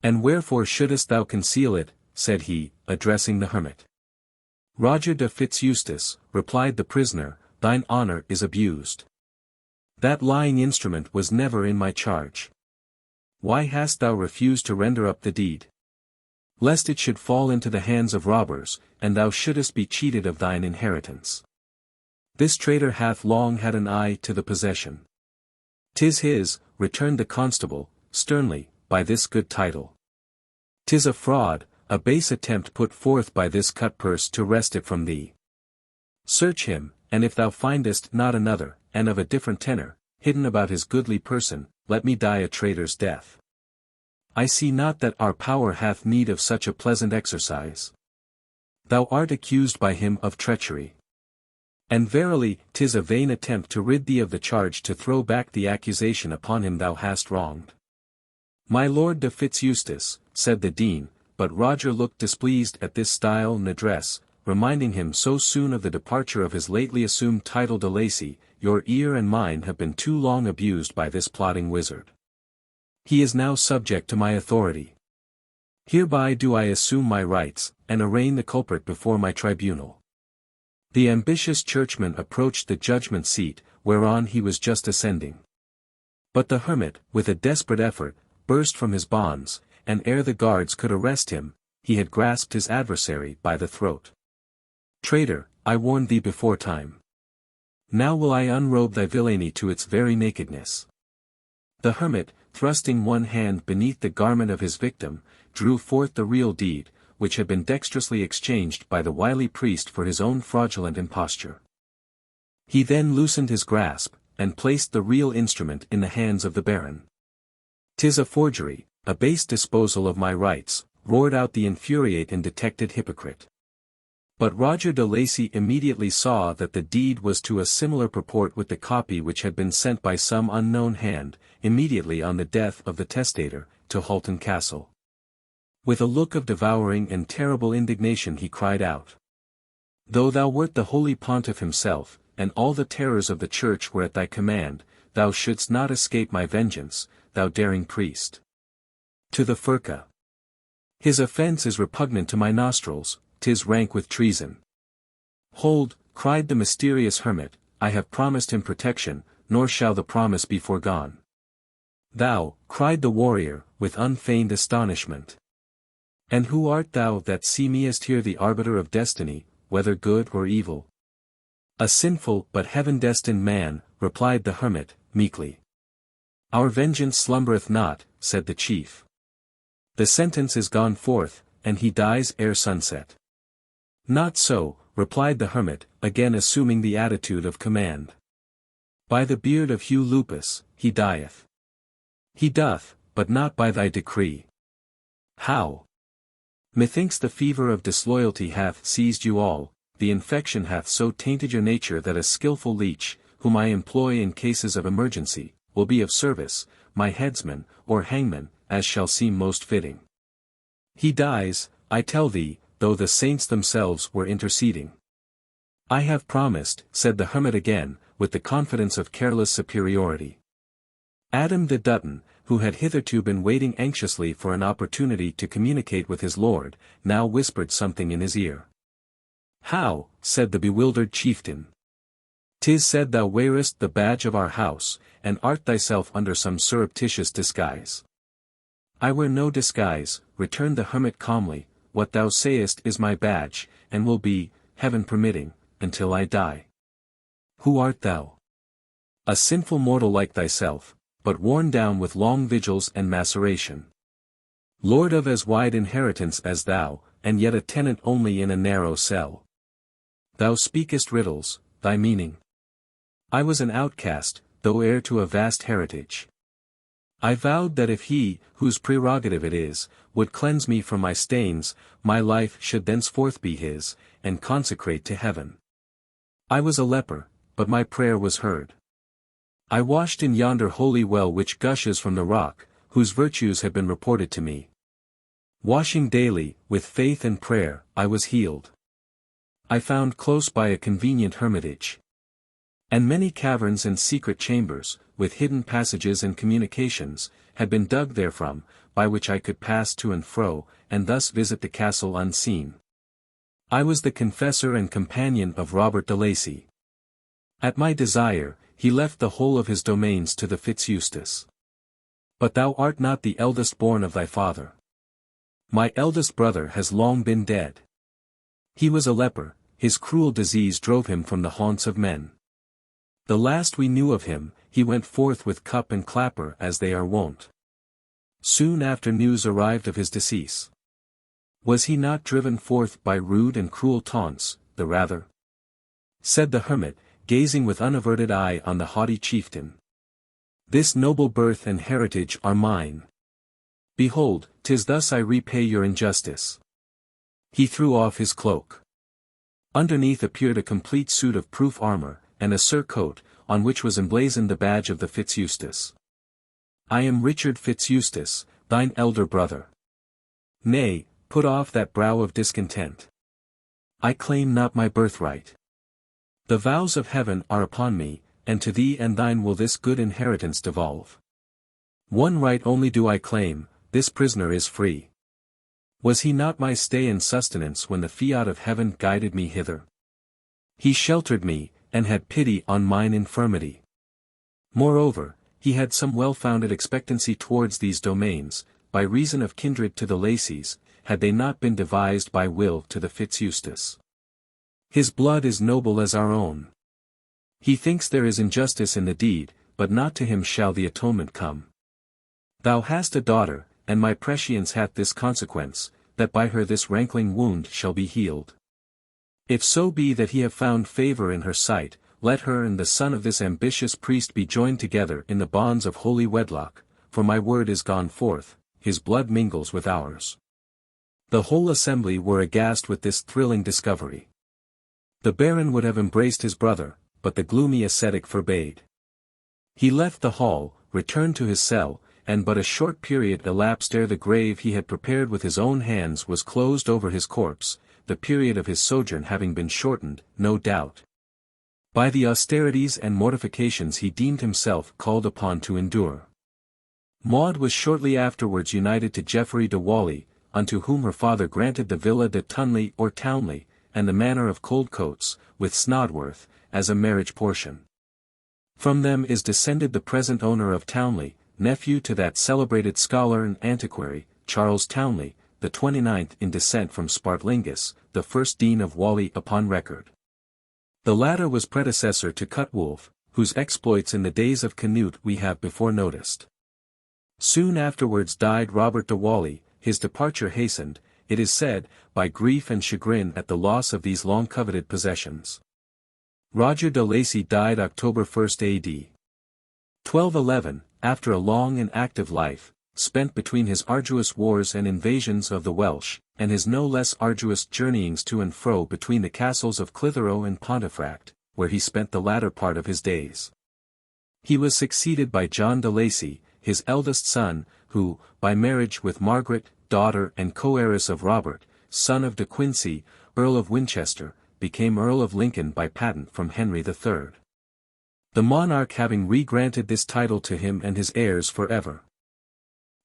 And wherefore shouldest thou conceal it, said he, addressing the hermit. Roger de Fitzeustace, replied the prisoner, thine honour is abused. That lying instrument was never in my charge. Why hast thou refused to render up the deed? Lest it should fall into the hands of robbers, and thou shouldest be cheated of thine inheritance. This traitor hath long had an eye to the possession. 'Tis his, returned the constable, sternly, by this good title. 'Tis a fraud, a base attempt put forth by this cut-purse to wrest it from thee. Search him, and if thou findest not another, and of a different tenor, hidden about his goodly person, let me die a traitor's death. I see not that our power hath need of such a pleasant exercise. Thou art accused by him of treachery. And verily, 'tis a vain attempt to rid thee of the charge to throw back the accusation upon him thou hast wronged. My lord de Fitzeustace, said the dean, but Roger looked displeased at this style and address, reminding him so soon of the departure of his lately assumed title de Lacy, your ear and mine have been too long abused by this plotting wizard. He is now subject to my authority. Hereby do I assume my rights, and arraign the culprit before my tribunal. The ambitious churchman approached the judgment seat, whereon he was just ascending. But the hermit, with a desperate effort, burst from his bonds, and ere the guards could arrest him, he had grasped his adversary by the throat. Traitor, I warned thee before time. Now will I unrobe thy villainy to its very nakedness. The hermit, thrusting one hand beneath the garment of his victim, drew forth the real deed, which had been dexterously exchanged by the wily priest for his own fraudulent imposture. He then loosened his grasp, and placed the real instrument in the hands of the baron. "'Tis a forgery, a base disposal of my rights," roared out the infuriate and detected hypocrite. But Roger de Lacy immediately saw that the deed was to a similar purport with the copy which had been sent by some unknown hand, immediately on the death of the testator, to Hoghton Castle. With a look of devouring and terrible indignation he cried out. "Though thou wert the holy pontiff himself, and all the terrors of the church were at thy command, thou shouldst not escape my vengeance, thou daring priest. To the furca. His offence is repugnant to my nostrils, 'tis rank with treason." "Hold," cried the mysterious hermit, "I have promised him protection, nor shall the promise be forgone." "Thou," cried the warrior, with unfeigned astonishment. "And who art thou that seemest here the arbiter of destiny, whether good or evil?" "A sinful but heaven-destined man," replied the hermit, meekly. "Our vengeance slumbereth not," said the chief. "The sentence is gone forth, and he dies ere sunset." "Not so," replied the hermit, again assuming the attitude of command. "By the beard of Hugh Lupus, he dieth. He doth, but not by thy decree." "How?" "Methinks the fever of disloyalty hath seized you all, the infection hath so tainted your nature that a skilful leech, whom I employ in cases of emergency, will be of service, my headsman, or hangman, as shall seem most fitting. He dies, I tell thee, though the saints themselves were interceding." "I have promised," said the hermit again, with the confidence of careless superiority. Adam de Dutton, who had hitherto been waiting anxiously for an opportunity to communicate with his lord, now whispered something in his ear. "How?" said the bewildered chieftain. "'Tis said thou wearest the badge of our house, and art thyself under some surreptitious disguise." "I wear no disguise," returned the hermit calmly, "what thou sayest is my badge, and will be, heaven permitting, until I die." "Who art thou?" "A sinful mortal like thyself, but worn down with long vigils and maceration. Lord of as wide inheritance as thou, and yet a tenant only in a narrow cell. Thou speakest riddles, thy meaning. I was an outcast, though heir to a vast heritage. I vowed that if he, whose prerogative it is, would cleanse me from my stains, my life should thenceforth be his, and consecrate to heaven. I was a leper, but my prayer was heard. I washed in yonder holy well which gushes from the rock, whose virtues have been reported to me. Washing daily, with faith and prayer, I was healed. I found close by a convenient hermitage. And many caverns and secret chambers, with hidden passages and communications, had been dug therefrom, by which I could pass to and fro, and thus visit the castle unseen. I was the confessor and companion of Robert de Lacy. At my desire, he left the whole of his domains to the Fitzeustace. But thou art not the eldest born of thy father. My eldest brother has long been dead. He was a leper, his cruel disease drove him from the haunts of men. The last we knew of him, he went forth with cup and clapper as they are wont. Soon after news arrived of his decease. Was he not driven forth by rude and cruel taunts, the rather? Said the hermit, gazing with unaverted eye on the haughty chieftain. This noble birth and heritage are mine. Behold, 'tis thus I repay your injustice. He threw off his cloak. Underneath appeared a complete suit of proof armor, and a surcoat, on which was emblazoned the badge of the Fitzeustace. I am Richard Fitzeustace, thine elder brother. Nay, put off that brow of discontent. I claim not my birthright. The vows of heaven are upon me, and to thee and thine will this good inheritance devolve. One right only do I claim, this prisoner is free. Was he not my stay and sustenance when the fiat of heaven guided me hither? He sheltered me, and had pity on mine infirmity. Moreover, he had some well-founded expectancy towards these domains, by reason of kindred to the Lacies, had they not been devised by will to the Fitzeustace. His blood is noble as our own. He thinks there is injustice in the deed, but not to him shall the atonement come. Thou hast a daughter, and my prescience hath this consequence, that by her this rankling wound shall be healed. If so be that he have found favor in her sight, let her and the son of this ambitious priest be joined together in the bonds of holy wedlock, for my word is gone forth, his blood mingles with ours. The whole assembly were aghast with this thrilling discovery. The baron would have embraced his brother, but the gloomy ascetic forbade. He left the hall, returned to his cell, and but a short period elapsed ere the grave he had prepared with his own hands was closed over his corpse, the period of his sojourn having been shortened, no doubt, by the austerities and mortifications he deemed himself called upon to endure. Maud was shortly afterwards united to Geoffrey de Whalley, unto whom her father granted the Villa de Tunley or Townley, and the manor of Coldcoats, with Snodworth, as a marriage portion. From them is descended the present owner of Townley, nephew to that celebrated scholar and antiquary, Charles Townley, the 29th in descent from Spartlingus, the first dean of Whalley upon record. The latter was predecessor to Cutwulf, whose exploits in the days of Canute we have before noticed. Soon afterwards died Robert de Whalley, his departure hastened, it is said, by grief and chagrin at the loss of these long-coveted possessions. Roger de Lacy died October 1 A.D. 1211, after a long and active life, spent between his arduous wars and invasions of the Welsh, and his no less arduous journeyings to and fro between the castles of Clitheroe and Pontefract, where he spent the latter part of his days. He was succeeded by John de Lacy, his eldest son, who, by marriage with Margaret, daughter and co-heiress of Robert, son of de Quincey, Earl of Winchester, became Earl of Lincoln by patent from Henry III. The monarch having re-granted this title to him and his heirs forever.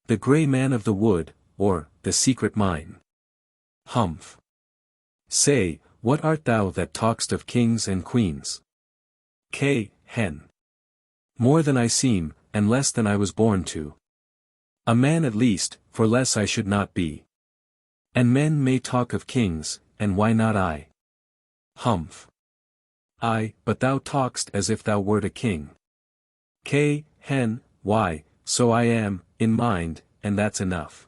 The Grey Man of the Wood, or, the Secret Mine. Humph. Say, what art thou that talk'st of kings and queens? Hen. More than I seem, and less than I was born to. A man at least, for less I should not be. And men may talk of kings, and why not I? Humph. Ay, but thou talk'st as if thou wert a king. Hen, why, so I am, in mind, and that's enough.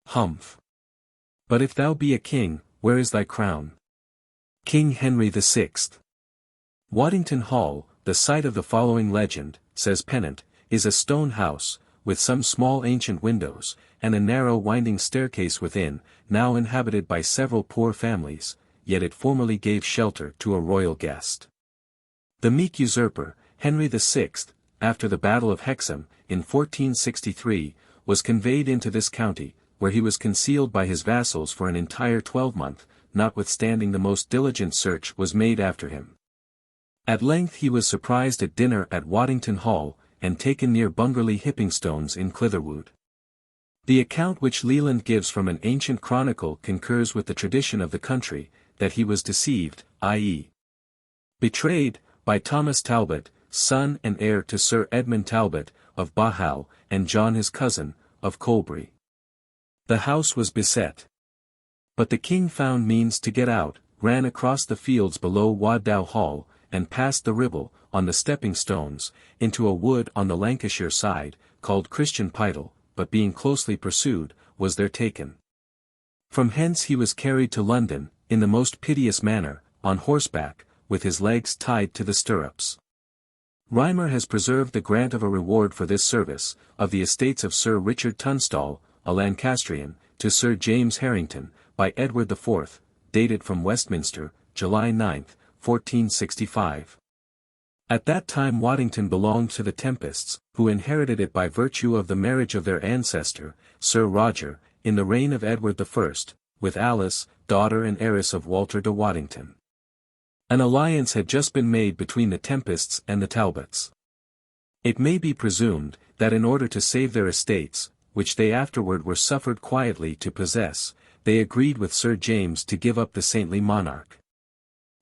Humph. But if thou be a king, where is thy crown? King Henry VI. Waddington Hall, the site of the following legend, says Pennant, is a stone house, with some small ancient windows, and a narrow winding staircase within, now inhabited by several poor families, yet it formerly gave shelter to a royal guest. The meek usurper, Henry VI, after the Battle of Hexham, in 1463, was conveyed into this county, where he was concealed by his vassals for an entire 12-month, notwithstanding the most diligent search was made after him. At length he was surprised at dinner at Waddington Hall, and taken near Bungerley Hippingstones in Clitheroe. The account which Leland gives from an ancient chronicle concurs with the tradition of the country, that he was deceived, i.e. betrayed, by Thomas Talbot, son and heir to Sir Edmund Talbot, of Bahal, and John his cousin, of Colbury. The house was beset. But the king found means to get out, ran across the fields below Waddow Hall, and past the Ribble, on the stepping stones, into a wood on the Lancashire side, called Christian Pidle, but being closely pursued, was there taken. From hence he was carried to London, in the most piteous manner, on horseback, with his legs tied to the stirrups. Rymer has preserved the grant of a reward for this service, of the estates of Sir Richard Tunstall, a Lancastrian, to Sir James Harrington, by Edward IV, dated from Westminster, July 9, 1465. At that time Waddington belonged to the Tempests, who inherited it by virtue of the marriage of their ancestor, Sir Roger, in the reign of Edward I, with Alice, daughter and heiress of Walter de Waddington. An alliance had just been made between the Tempests and the Talbots. It may be presumed, that in order to save their estates, which they afterward were suffered quietly to possess, they agreed with Sir James to give up the saintly monarch.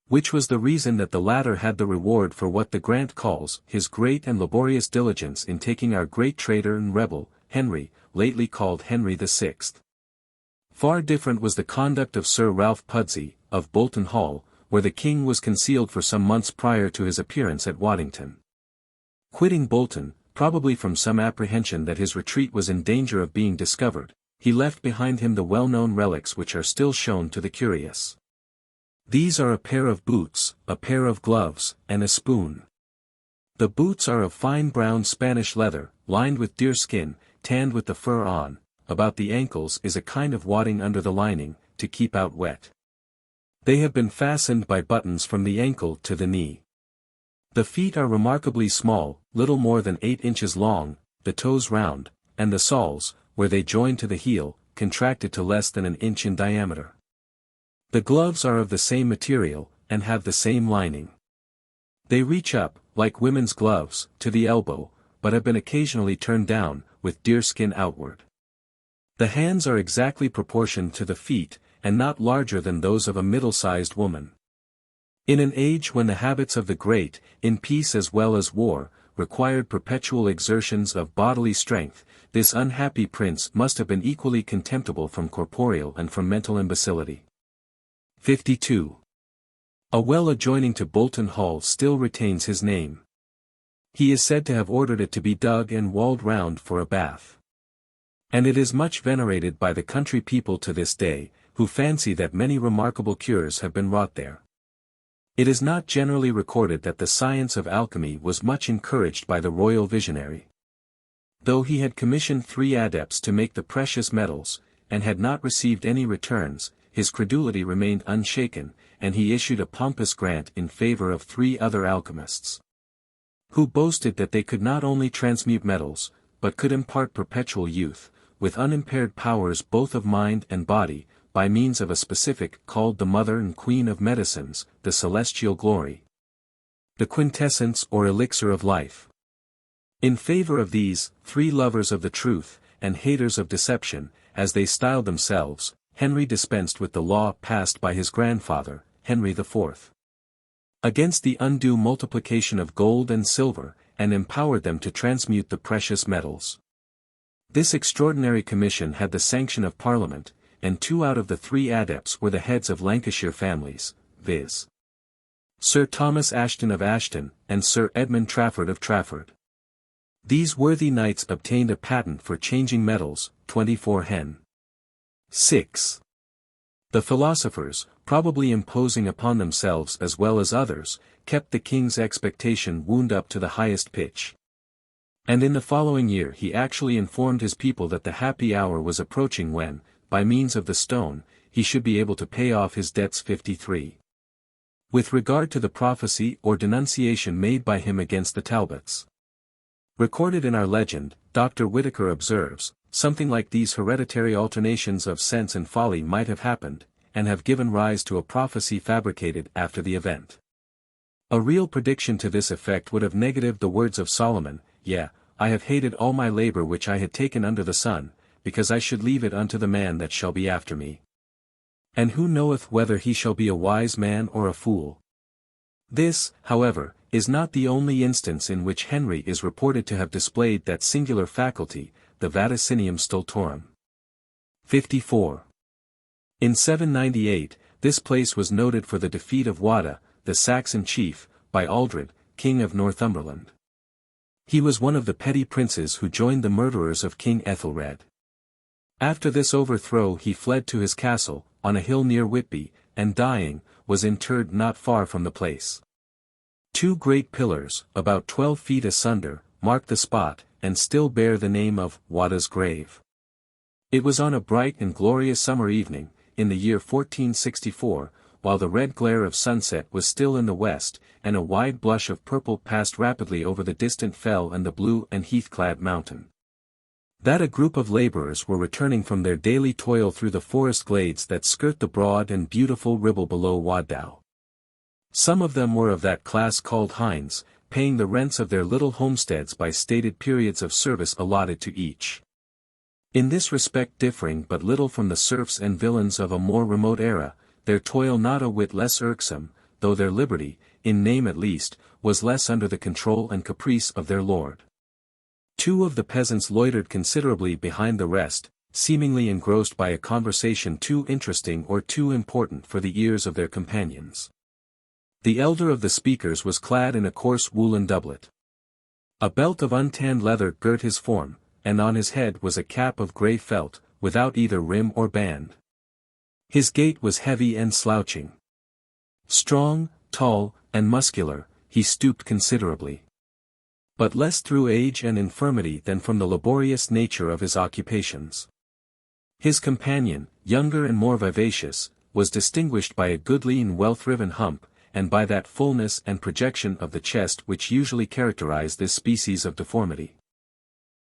Which was the reason that the latter had the reward for what the grant calls his great and laborious diligence in taking our great traitor and rebel, Henry, lately called Henry VI. Far different was the conduct of Sir Ralph Pudsey, of Bolton Hall, where the king was concealed for some months prior to his appearance at Waddington. Quitting Bolton, probably from some apprehension that his retreat was in danger of being discovered, he left behind him the well-known relics which are still shown to the curious. These are a pair of boots, a pair of gloves, and a spoon. The boots are of fine brown Spanish leather, lined with deer skin, tanned with the fur on. About the ankles is a kind of wadding under the lining, to keep out wet. They have been fastened by buttons from the ankle to the knee. The feet are remarkably small, little more than 8 inches long, the toes round, and the soles, where they join to the heel, contracted to less than 1 inch in diameter. The gloves are of the same material, and have the same lining. They reach up, like women's gloves, to the elbow, but have been occasionally turned down, with deer skin outward. The hands are exactly proportioned to the feet, and not larger than those of a middle-sized woman. In an age when the habits of the great, in peace as well as war, required perpetual exertions of bodily strength, this unhappy prince must have been equally contemptible from corporeal and from mental imbecility. 52. A well adjoining to Bolton Hall still retains his name. He is said to have ordered it to be dug and walled round for a bath. And it is much venerated by the country people to this day, who fancy that many remarkable cures have been wrought there. It is not generally recorded that the science of alchemy was much encouraged by the royal visionary. Though he had commissioned 3 adepts to make the precious metals, and had not received any returns, his credulity remained unshaken, and he issued a pompous grant in favor of 3 other alchemists, who boasted that they could not only transmute metals, but could impart perpetual youth, with unimpaired powers both of mind and body, by means of a specific called the Mother and Queen of Medicines, the Celestial Glory, the quintessence or elixir of life. In favor of these, 3 lovers of the truth, and haters of deception, as they styled themselves, Henry dispensed with the law passed by his grandfather, Henry IV, against the undue multiplication of gold and silver, and empowered them to transmute the precious metals. This extraordinary commission had the sanction of Parliament, and 2 out of the 3 adepts were the heads of Lancashire families, viz. Sir Thomas Ashton of Ashton, and Sir Edmund Trafford of Trafford. These worthy knights obtained a patent for changing metals, 24 hen. 6. The philosophers, probably imposing upon themselves as well as others, kept the king's expectation wound up to the highest pitch. And in the following year he actually informed his people that the happy hour was approaching when, by means of the stone, he should be able to pay off his debts. 53. With regard to the prophecy or denunciation made by him against the Talbots, recorded in our legend, Dr. Whitaker observes, something like these hereditary alternations of sense and folly might have happened, and have given rise to a prophecy fabricated after the event. A real prediction to this effect would have negatived the words of Solomon, Yea, I have hated all my labor which I had taken under the sun, because I should leave it unto the man that shall be after me. And who knoweth whether he shall be a wise man or a fool? This, however, is not the only instance in which Henry is reported to have displayed that singular faculty, the vaticinium stultorum. 54. In 798, this place was noted for the defeat of Wada, the Saxon chief, by Aldred, king of Northumberland. He was one of the petty princes who joined the murderers of King Ethelred. After this overthrow he fled to his castle, on a hill near Whitby, and dying, was interred not far from the place. 2 great pillars, about 12 feet asunder, mark the spot, and still bear the name of Wada's grave. It was on a bright and glorious summer evening, in the year 1464, while the red glare of sunset was still in the west, and a wide blush of purple passed rapidly over the distant fell and the blue and heath-clad mountain. That a group of labourers were returning from their daily toil through the forest glades that skirt the broad and beautiful Ribble below Waddow. Some of them were of that class called hinds, paying the rents of their little homesteads by stated periods of service allotted to each. In this respect differing but little from the serfs and villains of a more remote era, their toil not a whit less irksome, though their liberty, in name at least, was less under the control and caprice of their lord. 2 of the peasants loitered considerably behind the rest, seemingly engrossed by a conversation too interesting or too important for the ears of their companions. The elder of the speakers was clad in a coarse woolen doublet. A belt of untanned leather girt his form, and on his head was a cap of grey felt, without either rim or band. His gait was heavy and slouching. Strong, tall, and muscular, he stooped considerably. But less through age and infirmity than from the laborious nature of his occupations. His companion, younger and more vivacious, was distinguished by a goodly and well-thriven hump, and by that fullness and projection of the chest which usually characterize this species of deformity.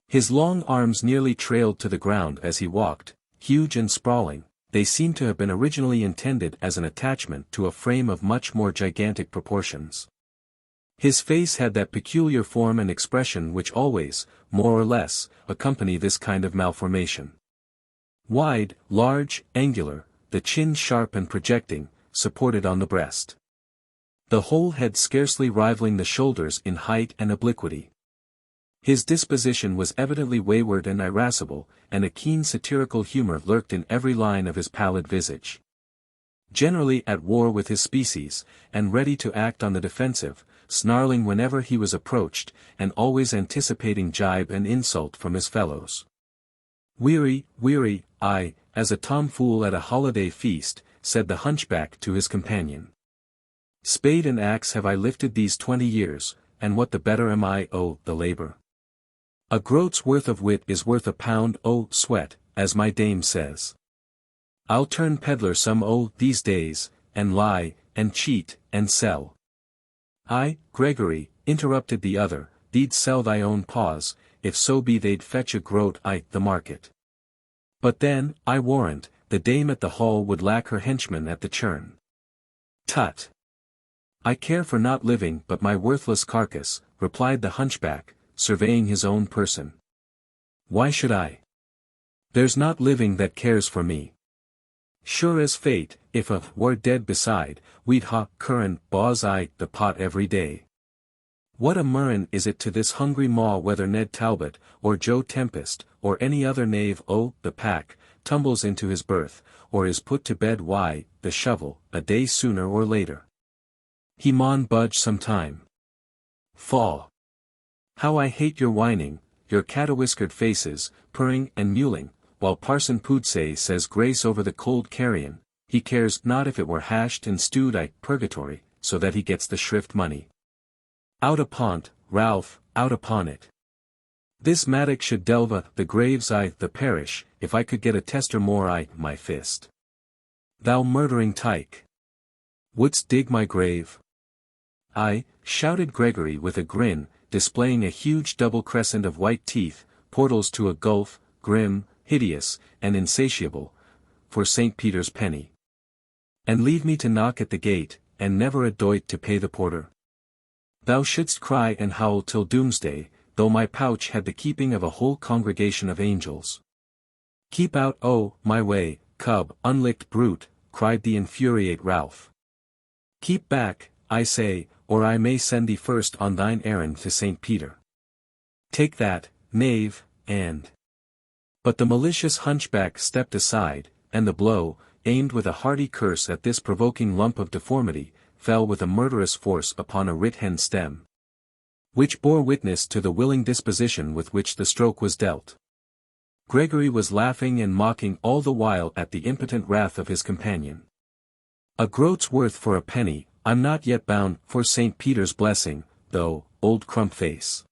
His long arms nearly trailed to the ground as he walked, huge and sprawling. They seem to have been originally intended as an attachment to a frame of much more gigantic proportions. His face had that peculiar form and expression which always, more or less, accompany this kind of malformation. Wide, large, angular, the chin sharp and projecting, supported on the breast. The whole head scarcely rivaling the shoulders in height and obliquity. His disposition was evidently wayward and irascible, and a keen satirical humor lurked in every line of his pallid visage. Generally at war with his species, and ready to act on the defensive, snarling whenever he was approached, and always anticipating jibe and insult from his fellows. Weary, I, as a tomfool at a holiday feast, said the hunchback to his companion. Spade and axe have I lifted these 20 years, and what the better am I o' the labour? A groat's worth of wit is worth a pound o' sweat, as my dame says. I'll turn peddler some o' these days, and lie, and cheat, and sell. I, Gregory, interrupted the other, thee'd sell thy own paws, if so be they'd fetch a groat I the market. But then, I warrant, the dame at the hall would lack her henchman at the churn. Tut! I care for not living but my worthless carcass, replied the hunchback, surveying his own person. Why should I? There's not living that cares for me. Sure as fate, if a were dead beside, we'd ha curran baws I the pot every day. What a murrain is it to this hungry maw whether Ned Talbot, or Joe Tempest, or any other knave o' the pack, tumbles into his berth, or is put to bed why, the shovel, a day sooner or later. He maun budge some time. Faugh! How I hate your whining, your catawhiskered faces, purring and mewling, while Parson Poudsey says grace over the cold carrion, he cares not if it were hashed and stewed I purgatory, so that he gets the shrift money. Out upon't, Ralph, out upon it. This mattock should delve the graves I the parish, if I could get a tester more I my fist. Thou murdering tyke! Wouldst dig my grave? I, shouted Gregory with a grin, displaying a huge double crescent of white teeth, portals to a gulf, grim, hideous, and insatiable, for St. Peter's penny. And leave me to knock at the gate, and never a doit to pay the porter. Thou shouldst cry and howl till doomsday, though my pouch had the keeping of a whole congregation of angels. Keep out, oh, my way, cub, unlicked brute, cried the infuriate Ralph. Keep back, I say, or I may send thee first on thine errand to St. Peter. Take that, knave, and— But the malicious hunchback stepped aside, and the blow, aimed with a hearty curse at this provoking lump of deformity, fell with a murderous force upon a rit-hen stem, which bore witness to the willing disposition with which the stroke was dealt. Gregory was laughing and mocking all the while at the impotent wrath of his companion. A groat's worth for a penny, I'm not yet bound for St. Peter's blessing, though, old crump-face,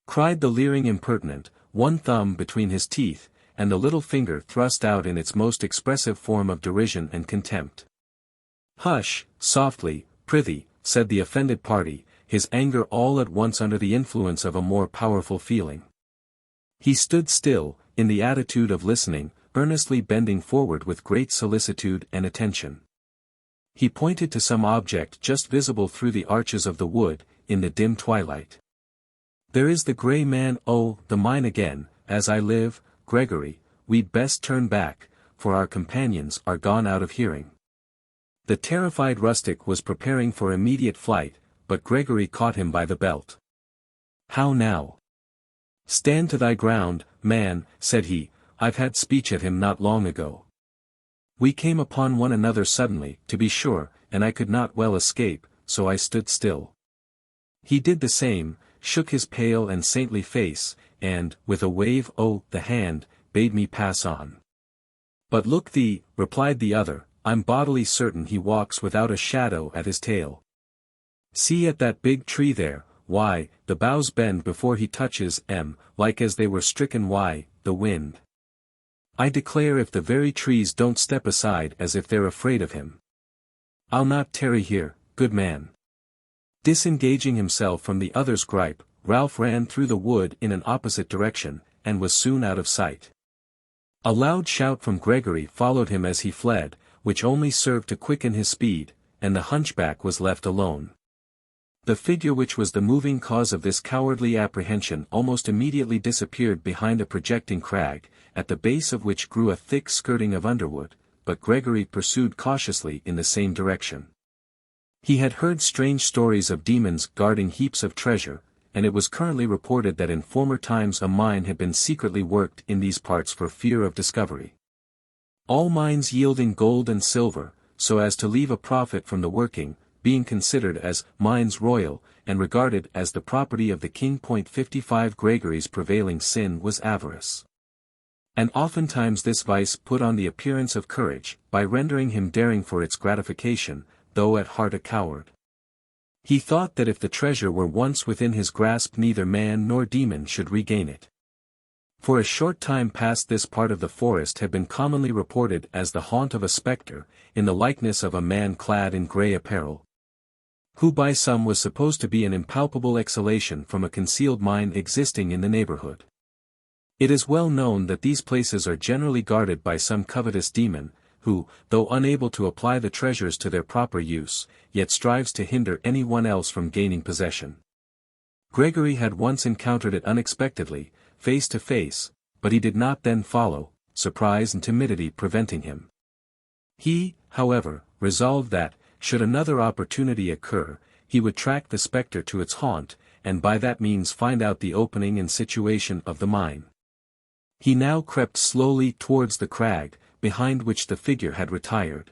cried the leering impertinent, one thumb between his teeth, and the little finger thrust out in its most expressive form of derision and contempt. Hush, softly, prithee, said the offended party, his anger all at once under the influence of a more powerful feeling. He stood still, in the attitude of listening, earnestly bending forward with great solicitude and attention. He pointed to some object just visible through the arches of the wood, in the dim twilight. There is the grey man, oh, the mine again, as I live, Gregory, we'd best turn back, for our companions are gone out of hearing. The terrified rustic was preparing for immediate flight, but Gregory caught him by the belt. How now? Stand to thy ground, man, said he, I've had speech at him not long ago. We came upon one another suddenly, to be sure, and I could not well escape, so I stood still. He did the same, shook his pale and saintly face, and, with a wave o' the hand, bade me pass on. But look thee, replied the other, I'm bodily certain he walks without a shadow at his tail. See at that big tree there, why, the boughs bend before he touches 'em, like as they were stricken the wind. I declare if the very trees don't step aside as if they're afraid of him. I'll not tarry here, good man. Disengaging himself from the other's gripe, Ralph ran through the wood in an opposite direction, and was soon out of sight. A loud shout from Gregory followed him as he fled, which only served to quicken his speed, and the hunchback was left alone. The figure which was the moving cause of this cowardly apprehension almost immediately disappeared behind a projecting crag, at the base of which grew a thick skirting of underwood, but Gregory pursued cautiously in the same direction. He had heard strange stories of demons guarding heaps of treasure, and it was currently reported that in former times a mine had been secretly worked in these parts for fear of discovery. All mines yielding gold and silver, so as to leave a profit from the working, being considered as mines royal, and regarded as the property of the king. 55 Gregory's prevailing sin was avarice. And oftentimes this vice put on the appearance of courage, by rendering him daring for its gratification, though at heart a coward. He thought that if the treasure were once within his grasp neither man nor demon should regain it. For a short time past this part of the forest had been commonly reported as the haunt of a spectre, in the likeness of a man clad in grey apparel, who by some was supposed to be an impalpable exhalation from a concealed mine existing in the neighborhood. It is well known that these places are generally guarded by some covetous demon, who, though unable to apply the treasures to their proper use, yet strives to hinder any one else from gaining possession. Gregory had once encountered it unexpectedly, face to face, but he did not then follow, surprise and timidity preventing him. He, however, resolved that, should another opportunity occur, he would track the spectre to its haunt, and by that means find out the opening and situation of the mine. He now crept slowly towards the crag, behind which the figure had retired.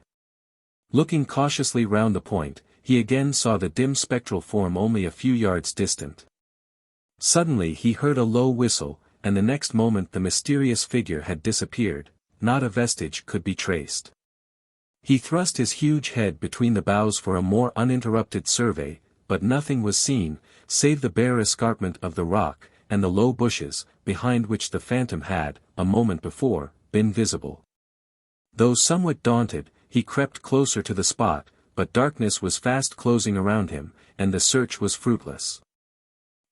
Looking cautiously round the point, he again saw the dim spectral form only a few yards distant. Suddenly he heard a low whistle, and the next moment the mysterious figure had disappeared, not a vestige could be traced. He thrust his huge head between the boughs for a more uninterrupted survey, but nothing was seen, save the bare escarpment of the rock, and the low bushes, behind which the phantom had, a moment before, been visible. Though somewhat daunted, he crept closer to the spot, but darkness was fast closing around him, and the search was fruitless.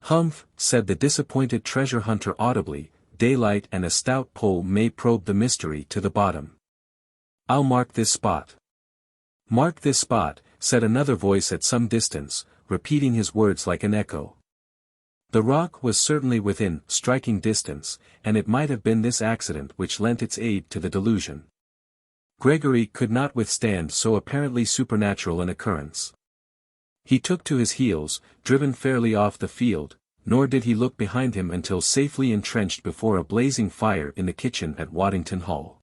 "Humph," said the disappointed treasure hunter audibly, "daylight and a stout pole may probe the mystery to the bottom. I'll mark this spot." "Mark this spot," said another voice at some distance, repeating his words like an echo. The rock was certainly within striking distance, and it might have been this accident which lent its aid to the delusion. Gregory could not withstand so apparently supernatural an occurrence. He took to his heels, driven fairly off the field, nor did he look behind him until safely entrenched before a blazing fire in the kitchen at Waddington Hall.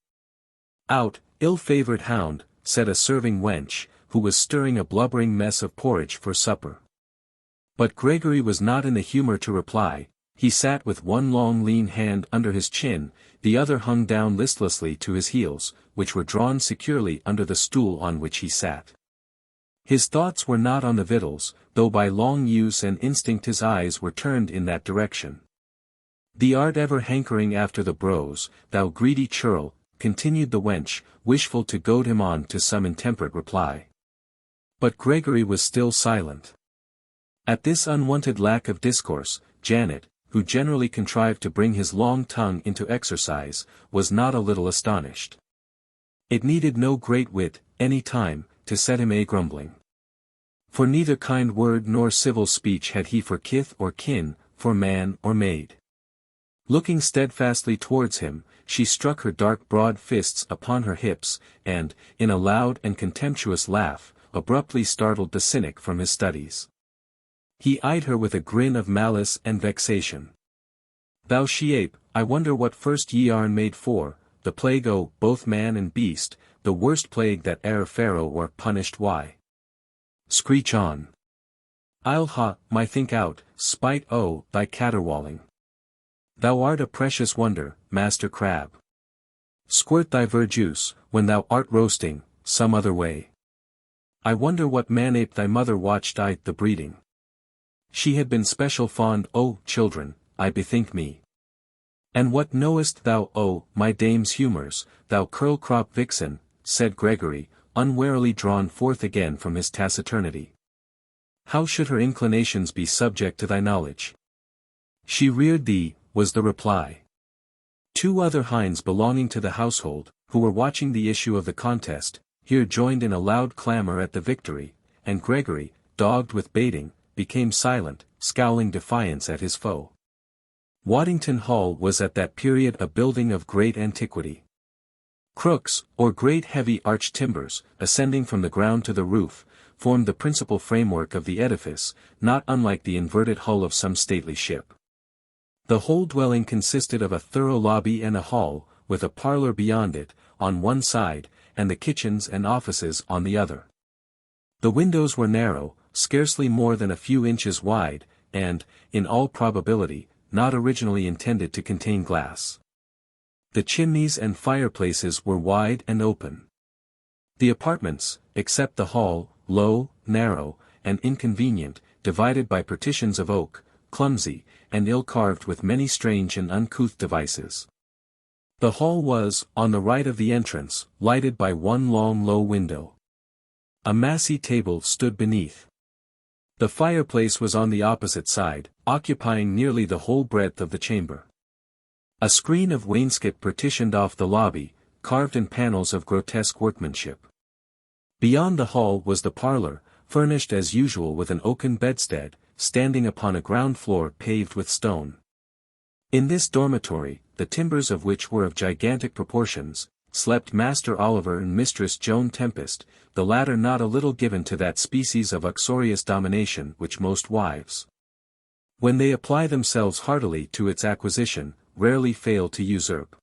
"Out, ill-favoured hound," said a serving wench, who was stirring a blubbering mess of porridge for supper. But Gregory was not in the humour to reply. He sat with one long lean hand under his chin, the other hung down listlessly to his heels, which were drawn securely under the stool on which he sat. His thoughts were not on the victuals, though by long use and instinct his eyes were turned in that direction. "Thee art ever hankering after the brose, thou greedy churl," continued the wench, wishful to goad him on to some intemperate reply. But Gregory was still silent. At this unwonted lack of discourse, Janet, who generally contrived to bring his long tongue into exercise, was not a little astonished. It needed no great wit, any time, to set him a-grumbling. For neither kind word nor civil speech had he for kith or kin, for man or maid. Looking steadfastly towards him, she struck her dark broad fists upon her hips, and, in a loud and contemptuous laugh, abruptly startled the cynic from his studies. He eyed her with a grin of malice and vexation. "Thou she-ape, I wonder what first ye are made for, the plague o' both man and beast, the worst plague that e'er Pharaoh were punished why. Screech on. I'll my think out, spite o' thy caterwauling. Thou art a precious wonder, Master Crab. Squirt thy verjuice, when thou art roasting, some other way. I wonder what man-ape thy mother watched I the breeding. She had been special fond o' children, I bethink me. And what knowest thou o' my dame's humours, thou curl-crop vixen," said Gregory, unwarily drawn forth again from his taciturnity. "How should her inclinations be subject to thy knowledge?" "She reared thee," was the reply. Two other hinds belonging to the household, who were watching the issue of the contest, here joined in a loud clamour at the victory, and Gregory, dogged with baiting, became silent, scowling defiance at his foe. Waddington Hall was at that period a building of great antiquity. Crooks, or great heavy arched timbers, ascending from the ground to the roof, formed the principal framework of the edifice, not unlike the inverted hull of some stately ship. The whole dwelling consisted of a thorough lobby and a hall, with a parlour beyond it, on one side, and the kitchens and offices on the other. The windows were narrow, scarcely more than a few inches wide, and, in all probability, not originally intended to contain glass. The chimneys and fireplaces were wide and open. The apartments, except the hall, low, narrow, and inconvenient, divided by partitions of oak, clumsy, and ill-carved with many strange and uncouth devices. The hall was, on the right of the entrance, lighted by one long low window. A massy table stood beneath. The fireplace was on the opposite side, occupying nearly the whole breadth of the chamber. A screen of wainscot partitioned off the lobby, carved in panels of grotesque workmanship. Beyond the hall was the parlour, furnished as usual with an oaken bedstead, standing upon a ground floor paved with stone. In this dormitory, the timbers of which were of gigantic proportions, slept Master Oliver and Mistress Joan Tempest, the latter not a little given to that species of uxorious domination which most wives, when they apply themselves heartily to its acquisition, rarely fail to usurp.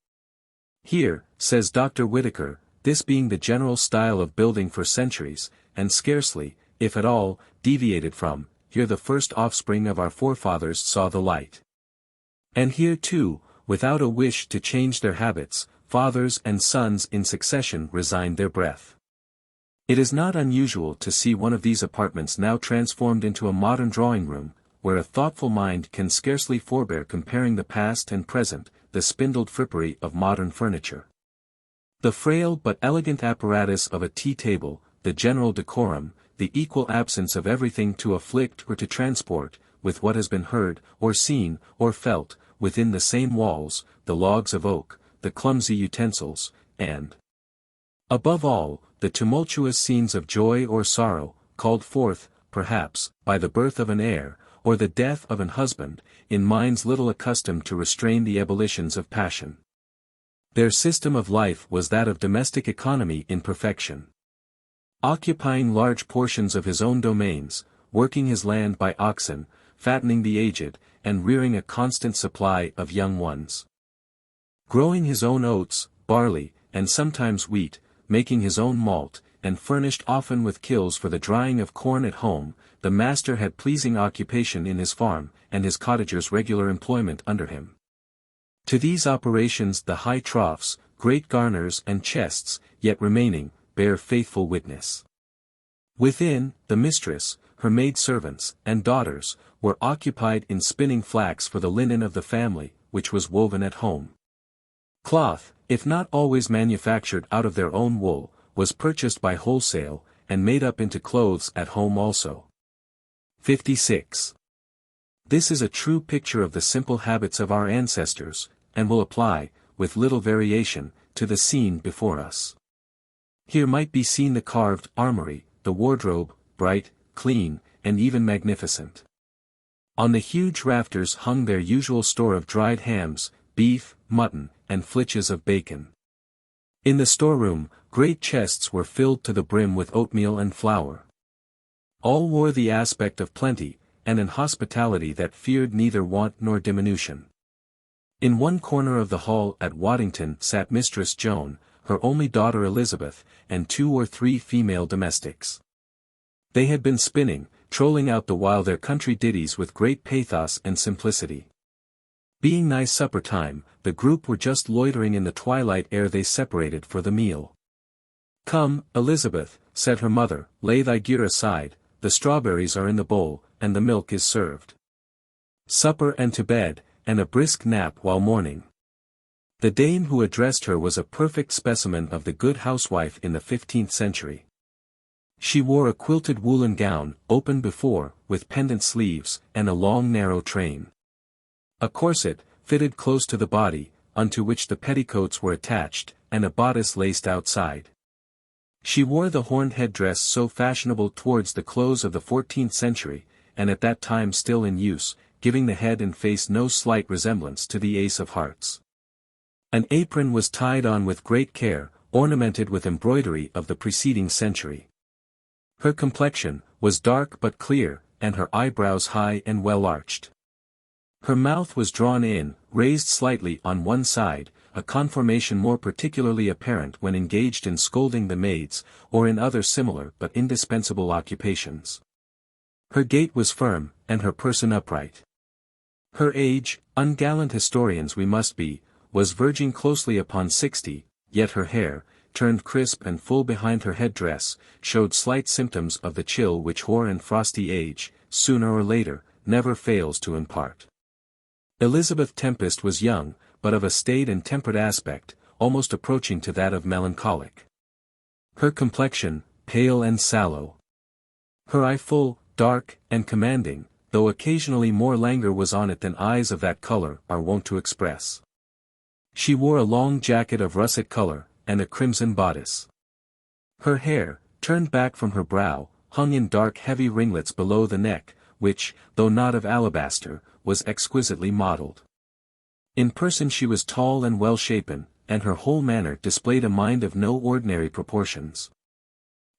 Here, says Dr. Whitaker, this being the general style of building for centuries, and scarcely, if at all, deviated from, here the first offspring of our forefathers saw the light. And here too, without a wish to change their habits, fathers and sons in succession resigned their breath. It is not unusual to see one of these apartments now transformed into a modern drawing-room, where a thoughtful mind can scarcely forbear comparing the past and present, the spindled frippery of modern furniture. The frail but elegant apparatus of a tea-table, the general decorum, the equal absence of everything to afflict or to transport, with what has been heard, or seen, or felt, within the same walls, the logs of oak, the clumsy utensils, and, above all, the tumultuous scenes of joy or sorrow, called forth, perhaps, by the birth of an heir, or the death of an husband, in minds little accustomed to restrain the ebullitions of passion. Their system of life was that of domestic economy in perfection. Occupying large portions of his own domains, working his land by oxen, fattening the aged, and rearing a constant supply of young ones. Growing his own oats, barley, and sometimes wheat, making his own malt, and furnished often with kilns for the drying of corn at home, the master had pleasing occupation in his farm, and his cottagers regular employment under him. To these operations the high troughs, great garners and chests, yet remaining, bear faithful witness. Within, the mistress, her maid-servants, and daughters, were occupied in spinning flax for the linen of the family, which was woven at home. Cloth, if not always manufactured out of their own wool, was purchased by wholesale, and made up into clothes at home also. 56. This is a true picture of the simple habits of our ancestors, and will apply, with little variation, to the scene before us. Here might be seen the carved armory, the wardrobe, bright, clean, and even magnificent. On the huge rafters hung their usual store of dried hams, beef, mutton, and flitches of bacon. In the storeroom, great chests were filled to the brim with oatmeal and flour. All wore the aspect of plenty, and an hospitality that feared neither want nor diminution. In one corner of the hall at Waddington sat Mistress Joan, her only daughter Elizabeth, and 2 or 3 female domestics. They had been spinning, trolling out the while their country ditties with great pathos and simplicity. Being nigh supper time, the group were just loitering in the twilight ere they separated for the meal. "Come, Elizabeth," said her mother, "lay thy gear aside, the strawberries are in the bowl, and the milk is served. Supper and to bed, and a brisk nap while morning." The dame who addressed her was a perfect specimen of the good housewife in the 15th century. She wore a quilted woolen gown, open before, with pendant sleeves, and a long narrow train. A corset, fitted close to the body, unto which the petticoats were attached, and a bodice laced outside. She wore the horned headdress so fashionable towards the close of the 14th century, and at that time still in use, giving the head and face no slight resemblance to the Ace of Hearts. An apron was tied on with great care, ornamented with embroidery of the preceding century. Her complexion was dark but clear, and her eyebrows high and well arched. Her mouth was drawn in, raised slightly on one side, a conformation more particularly apparent when engaged in scolding the maids, or in other similar but indispensable occupations. Her gait was firm, and her person upright. Her age, ungallant historians we must be, was verging closely upon 60, yet her hair, turned crisp and full behind her headdress, showed slight symptoms of the chill which hoar and frosty age, sooner or later, never fails to impart. Elizabeth Tempest was young, but of a staid and temperate aspect, almost approaching to that of melancholic. Her complexion, pale and sallow. Her eye full, dark, and commanding, though occasionally more languor was on it than eyes of that color are wont to express. She wore a long jacket of russet color, and a crimson bodice. Her hair, turned back from her brow, hung in dark heavy ringlets below the neck, which, though not of alabaster, was exquisitely modelled. In person she was tall and well-shapen, and her whole manner displayed a mind of no ordinary proportions.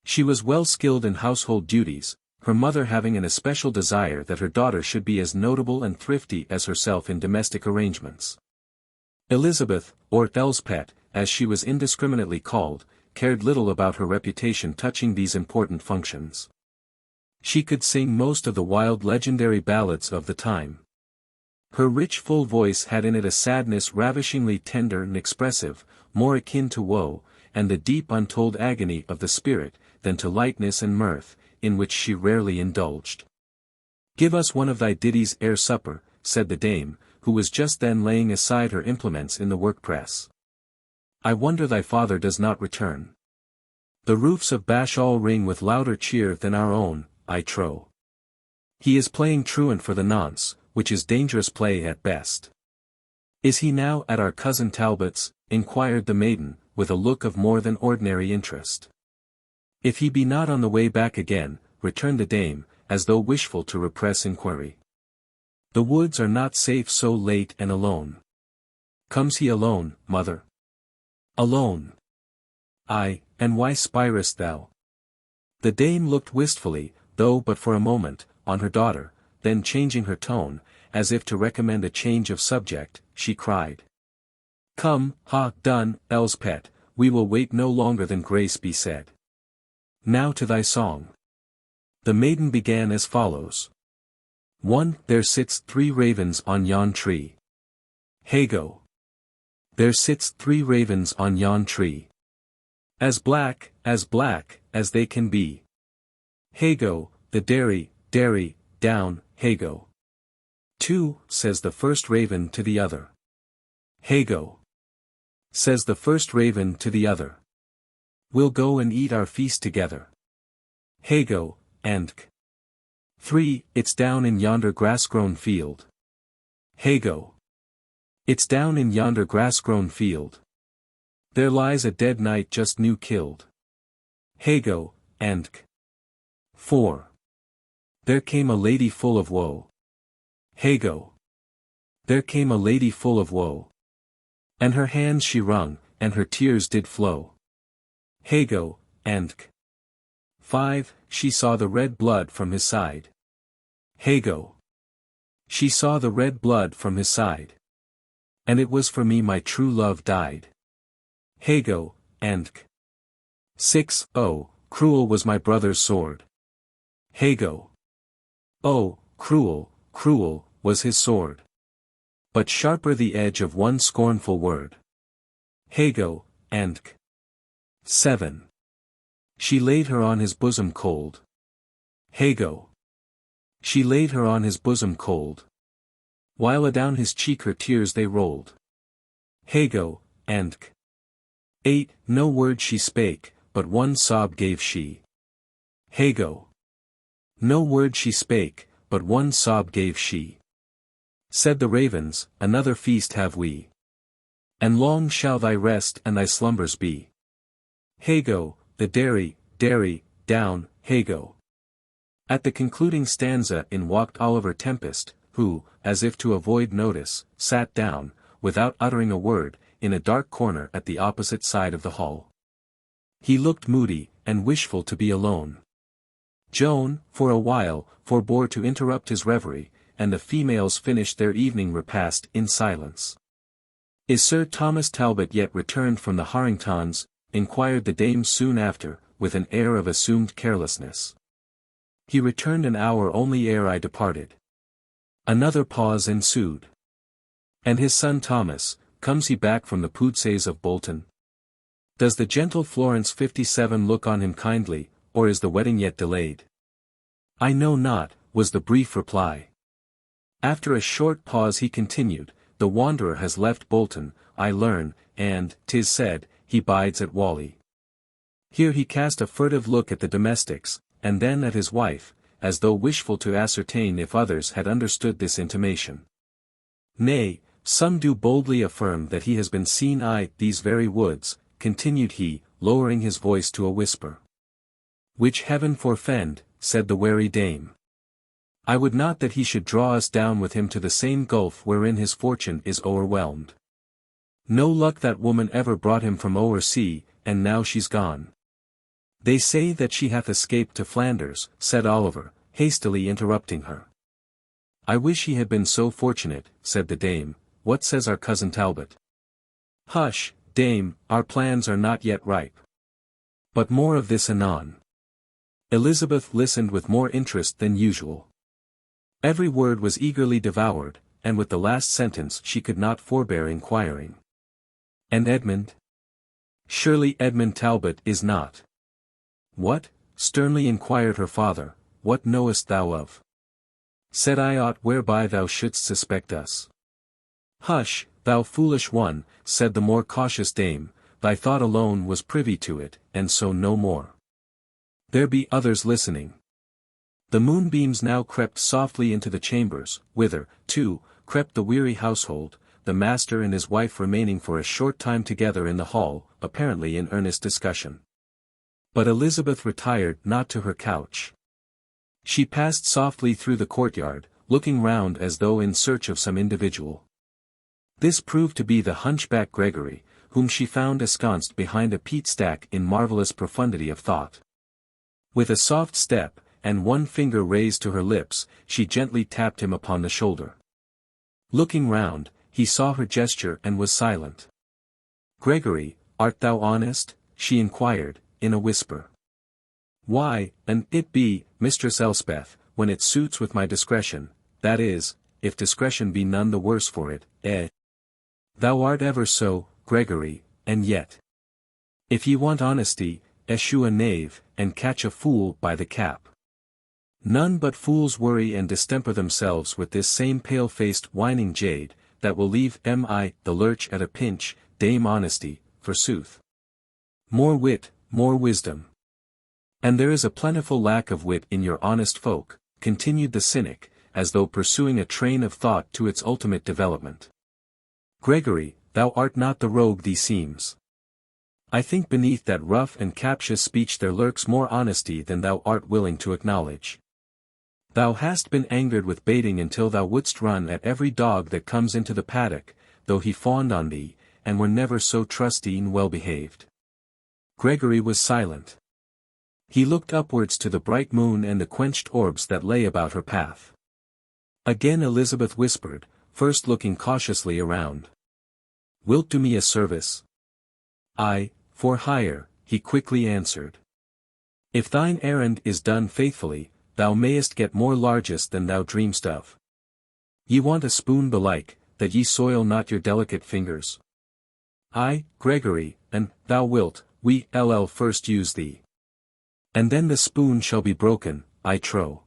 She was well skilled in household duties, her mother having an especial desire that her daughter should be as notable and thrifty as herself in domestic arrangements. Elizabeth, or Elspeth, as she was indiscriminately called, cared little about her reputation touching these important functions. She could sing most of the wild legendary ballads of the time. Her rich full voice had in it a sadness ravishingly tender and expressive, more akin to woe, and the deep untold agony of the spirit, than to lightness and mirth, in which she rarely indulged. "Give us one of thy ditties ere supper," said the dame, who was just then laying aside her implements in the work-press. "I wonder thy father does not return. The roofs of Bashall ring with louder cheer than our own, I trow. He is playing truant for the nonce, which is dangerous play at best." "Is he now at our cousin Talbot's?" inquired the maiden, with a look of more than ordinary interest. "If he be not on the way back again," returned the dame, as though wishful to repress inquiry. The woods are not safe so late and alone. Comes he alone, mother? Alone. Ay, and why spirest thou? The dame looked wistfully, though but for a moment, on her daughter, then changing her tone, as if to recommend a change of subject, she cried. Come, ha done, Elspet, we will wait no longer than grace be said. Now to thy song. The maiden began as follows. 1. There sits 3 ravens on yon tree. Hago. There sits 3 ravens on yon tree. As black as they can be. Hago, the dairy, down, Hago. 2, says the first raven to the other. Hago. Says the first raven to the other. We'll go and eat our feast together. Hago, and 3, it's down in yonder grass-grown field. Hago. It's down in yonder grass-grown field. There lies a dead knight just new killed. Hago, and 4. There came a lady full of woe. Hago. There came a lady full of woe. And her hands she wrung, and her tears did flow. Hago, and 5. She saw the red blood from his side. Hago. She saw the red blood from his side. And it was for me my true love died. Hago, and 6. Oh, cruel was my brother's sword. Hago. Oh, cruel, was his sword. But sharper the edge of one scornful word. Hago, and 7. She laid her on his bosom cold. Hago. She laid her on his bosom cold. While adown his cheek her tears they rolled. Hago, and 8. No word she spake, but one sob gave she. Hago. No word she spake, but one sob gave she. Said the ravens, another feast have we. And long shall thy rest and thy slumbers be. Hago, the dairy, down, Hago. At the concluding stanza in walked Oliver Tempest, who, as if to avoid notice, sat down, without uttering a word, in a dark corner at the opposite side of the hall. He looked moody, and wishful to be alone. Joan, for a while, forbore to interrupt his reverie, and the females finished their evening repast in silence. Is Sir Thomas Talbot yet returned from the Harringtons? Inquired the dame soon after, with an air of assumed carelessness. He returned an hour only ere I departed. Another pause ensued. And his son Thomas, comes he back from the Poodsays of Bolton? Does the gentle Florence 57 look on him kindly, or is the wedding yet delayed? I know not, was the brief reply. After a short pause he continued, the wanderer has left Bolton, I learn, and, 'tis said, he bides at Whalley. Here he cast a furtive look at the domestics, and then at his wife, as though wishful to ascertain if others had understood this intimation. Nay, some do boldly affirm that he has been seen these very woods, continued he, lowering his voice to a whisper. Which heaven forfend, said the wary dame. I would not that he should draw us down with him to the same gulf wherein his fortune is o'erwhelmed. No luck that woman ever brought him from o'er sea, and now she's gone. They say that she hath escaped to Flanders, said Oliver, hastily interrupting her. I wish he had been so fortunate, said the dame. What says our cousin Talbot? Hush, dame, our plans are not yet ripe. But more of this anon. Elizabeth listened with more interest than usual. Every word was eagerly devoured, and with the last sentence she could not forbear inquiring. And Edmund? Surely Edmund Talbot is not. What? Sternly inquired her father, what knowest thou of? Said I aught whereby thou shouldst suspect us? Hush, thou foolish one, said the more cautious dame, thy thought alone was privy to it, and so no more. There be others listening. The moonbeams now crept softly into the chambers, whither, too, crept the weary household, the master and his wife remaining for a short time together in the hall, apparently in earnest discussion. But Elizabeth retired not to her couch. She passed softly through the courtyard, looking round as though in search of some individual. This proved to be the hunchback Gregory, whom she found ensconced behind a peat stack in marvellous profundity of thought. With a soft step, and one finger raised to her lips, she gently tapped him upon the shoulder. Looking round, he saw her gesture and was silent. "Gregory, art thou honest?" she inquired, in a whisper. "Why, and it be, Mistress Elspeth, when it suits with my discretion, that is, if discretion be none the worse for it, eh? Thou art ever so, Gregory, and yet. If ye want honesty, eschew a knave, and catch a fool by the cap. None but fools worry and distemper themselves with this same pale-faced whining jade, that will leave the lurch at a pinch, Dame Honesty, forsooth. More wit, more wisdom. And there is a plentiful lack of wit in your honest folk," continued the cynic, as though pursuing a train of thought to its ultimate development. "Gregory, thou art not the rogue thee seems. I think beneath that rough and captious speech there lurks more honesty than thou art willing to acknowledge. Thou hast been angered with baiting until thou wouldst run at every dog that comes into the paddock, though he fawned on thee, and were never so trusty and well-behaved." Gregory was silent. He looked upwards to the bright moon and the quenched orbs that lay about her path. Again Elizabeth whispered, first looking cautiously around. "Wilt do me a service?" "Aye, for hire," he quickly answered. "If thine errand is done faithfully, thou mayest get more largesse than thou dreamst of. Ye want a spoon belike, that ye soil not your delicate fingers. Aye, Gregory, and thou wilt, we first use thee. And then the spoon shall be broken, I trow.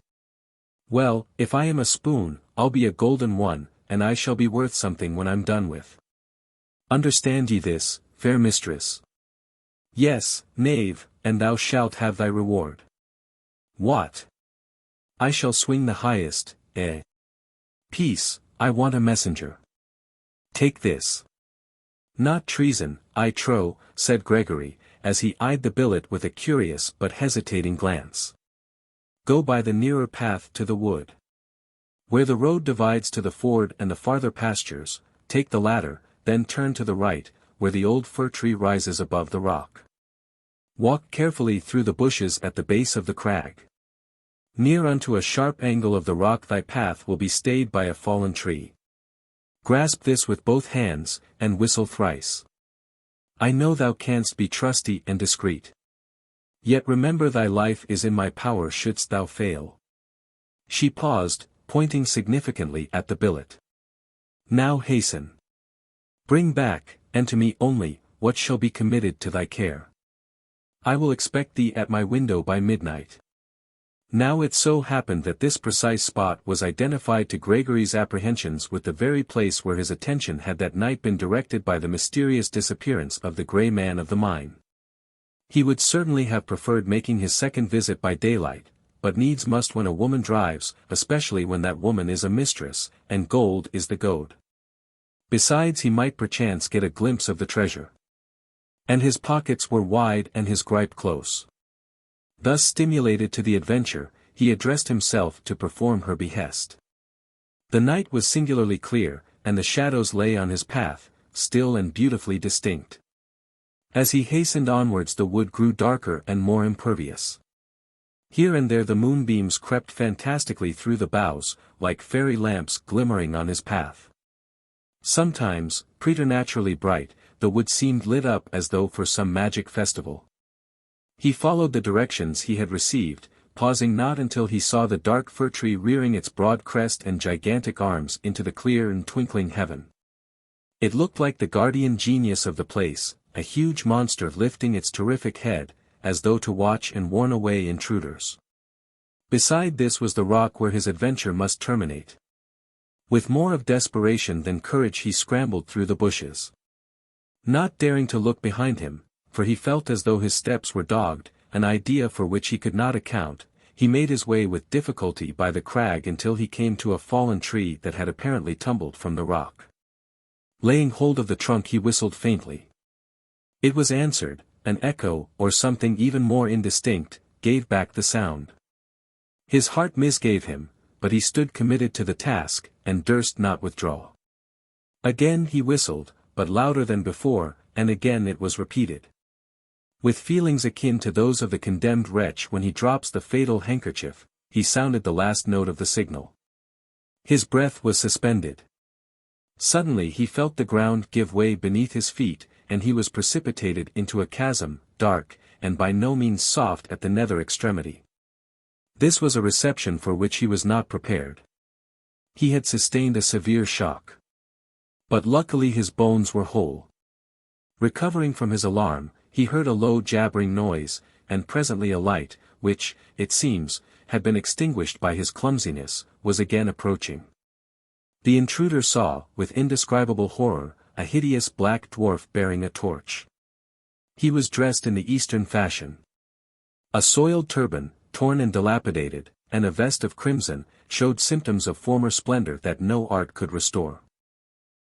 Well, if I am a spoon, I'll be a golden one, and I shall be worth something when I'm done with. Understand ye this, fair mistress? Yes, knave, and thou shalt have thy reward. What? I shall swing the highest, eh? Peace, I want a messenger. Take this. Not treason, I trow, said Gregory, as he eyed the billet with a curious but hesitating glance. Go by the nearer path to the wood. Where the road divides to the ford and the farther pastures, take the latter, then turn to the right, where the old fir tree rises above the rock. Walk carefully through the bushes at the base of the crag. Near unto a sharp angle of the rock thy path will be stayed by a fallen tree. Grasp this with both hands, and whistle thrice. I know thou canst be trusty and discreet. Yet remember thy life is in my power shouldst thou fail. She paused, pointing significantly at the billet. Now hasten. Bring back, and to me only, what shall be committed to thy care. I will expect thee at my window by midnight. Now it so happened that this precise spot was identified to Gregory's apprehensions with the very place where his attention had that night been directed by the mysterious disappearance of the grey man of the mine. He would certainly have preferred making his second visit by daylight, but needs must when a woman drives, especially when that woman is a mistress, and gold is the goad. Besides he might perchance get a glimpse of the treasure. And his pockets were wide and his gripe close. Thus stimulated to the adventure, he addressed himself to perform her behest. The night was singularly clear, and the shadows lay on his path, still and beautifully distinct. As he hastened onwards the wood grew darker and more impervious. Here and there the moonbeams crept fantastically through the boughs, like fairy lamps glimmering on his path. Sometimes, preternaturally bright, the wood seemed lit up as though for some magic festival. He followed the directions he had received, pausing not until he saw the dark fir tree rearing its broad crest and gigantic arms into the clear and twinkling heaven. It looked like the guardian genius of the place, a huge monster lifting its terrific head, as though to watch and warn away intruders. Beside this was the rock where his adventure must terminate. With more of desperation than courage he scrambled through the bushes. Not daring to look behind him, for he felt as though his steps were dogged, an idea for which he could not account, he made his way with difficulty by the crag until he came to a fallen tree that had apparently tumbled from the rock. Laying hold of the trunk he whistled faintly. It was answered, an echo, or something even more indistinct, gave back the sound. His heart misgave him, but he stood committed to the task, and durst not withdraw. Again he whistled, but louder than before, and again it was repeated. With feelings akin to those of the condemned wretch when he drops the fatal handkerchief, he sounded the last note of the signal. His breath was suspended. Suddenly he felt the ground give way beneath his feet, and he was precipitated into a chasm, dark, and by no means soft at the nether extremity. This was a reception for which he was not prepared. He had sustained a severe shock. But luckily his bones were whole. Recovering from his alarm, he heard a low jabbering noise, and presently a light, which, it seems, had been extinguished by his clumsiness, was again approaching. The intruder saw, with indescribable horror, a hideous black dwarf bearing a torch. He was dressed in the Eastern fashion. A soiled turban, torn and dilapidated, and a vest of crimson, showed symptoms of former splendor that no art could restore.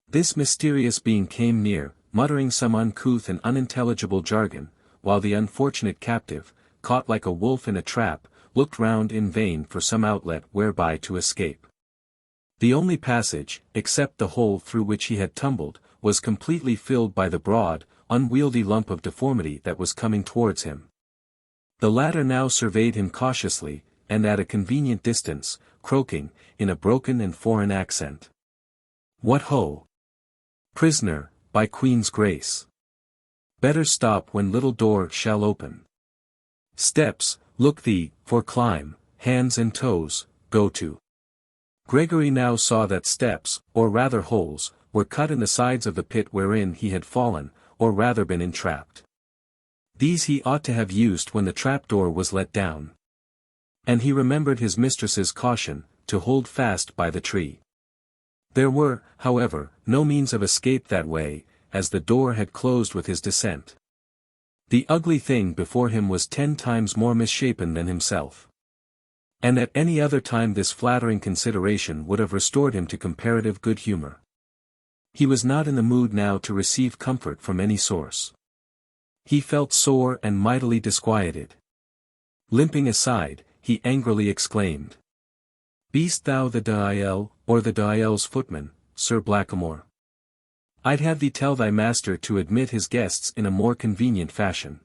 This mysterious being came near, muttering some uncouth and unintelligible jargon, while the unfortunate captive, caught like a wolf in a trap, looked round in vain for some outlet whereby to escape. The only passage, except the hole through which he had tumbled, was completely filled by the broad, unwieldy lump of deformity that was coming towards him. The latter now surveyed him cautiously, and at a convenient distance, croaking, in a broken and foreign accent. "What ho! Prisoner, by Queen's grace. Better stop when little door shall open. Steps, look thee, for climb, hands and toes, go to." Gregory now saw that steps, or rather holes, were cut in the sides of the pit wherein he had fallen, or rather been entrapped. These he ought to have used when the trapdoor was let down. And he remembered his mistress's caution, to hold fast by the tree. There were, however, no means of escape that way, as the door had closed with his descent. The ugly thing before him was 10 times more misshapen than himself. And at any other time this flattering consideration would have restored him to comparative good humor. He was not in the mood now to receive comfort from any source. He felt sore and mightily disquieted. Limping aside, he angrily exclaimed, "Be'st thou the Dael, or the Dael's footman, Sir Blackamoor? I'd have thee tell thy master to admit his guests in a more convenient fashion.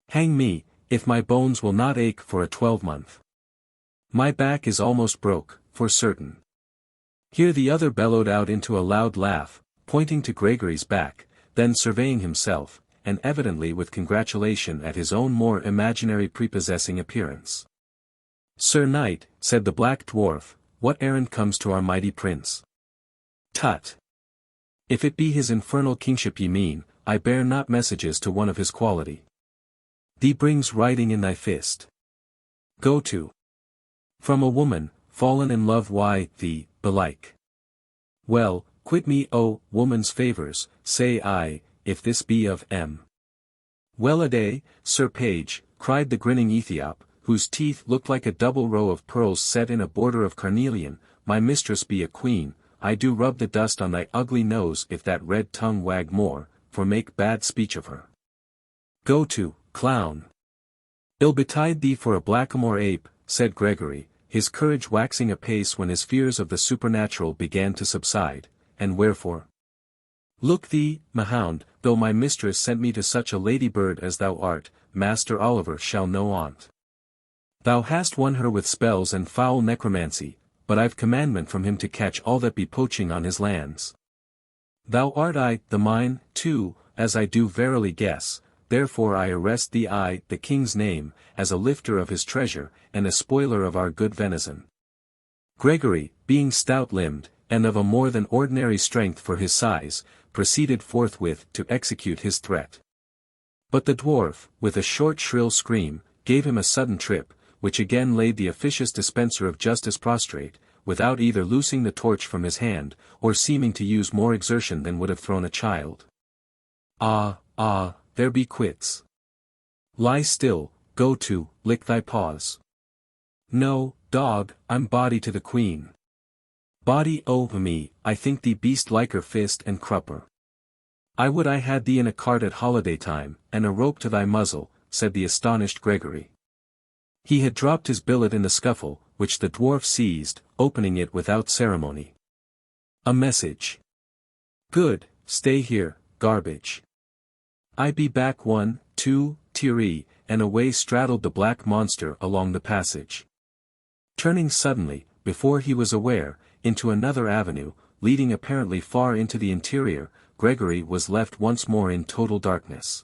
Hang me, if my bones will not ache for a 12-month. My back is almost broke, for certain." Here the other bellowed out into a loud laugh, pointing to Gregory's back, then surveying himself, and evidently with congratulation at his own more imaginary prepossessing appearance. "Sir Knight," said the black dwarf, "what errand comes to our mighty prince?" "Tut! If it be his infernal kingship ye mean, I bear not messages to one of his quality. Thee brings writing in thy fist. Go to. From a woman, fallen in love why, thee, belike. Well, quit me o, woman's favours, say I, if this be of M. Well-a-day, Sir Page," cried the grinning Ethiop, whose teeth looked like a double row of pearls set in a border of carnelian, "my mistress be a queen, I do rub the dust on thy ugly nose if that red tongue wag more, for make bad speech of her. Go to, clown. Ill betide thee for a blackamoor ape," said Gregory, his courage waxing apace when his fears of the supernatural began to subside, "and wherefore? Look thee, Mahound, though my mistress sent me to such a ladybird as thou art, Master Oliver shall know on't. Thou hast won her with spells and foul necromancy, but I've commandment from him to catch all that be poaching on his lands. Thou art the mine, too, as I do verily guess, therefore I arrest thee the king's name, as a lifter of his treasure, and a spoiler of our good venison." Gregory, being stout-limbed, and of a more than ordinary strength for his size, proceeded forthwith to execute his threat. But the dwarf, with a short shrill scream, gave him a sudden trip, which again laid the officious dispenser of justice prostrate, without either loosing the torch from his hand, or seeming to use more exertion than would have thrown a child. "Ah, there be quits. Lie still, go to, lick thy paws. No, dog, I'm body to the queen. Body o' me, I think thee beast liker fist and crupper. I would I had thee in a cart at holiday time, and a rope to thy muzzle," said the astonished Gregory. He had dropped his billet in the scuffle, which the dwarf seized, opening it without ceremony. A message. Good, stay here, garbage. I be back 1, 2, teary, and away straddled the black monster along the passage. Turning suddenly, before he was aware, into another avenue, leading apparently far into the interior, Gregory was left once more in total darkness.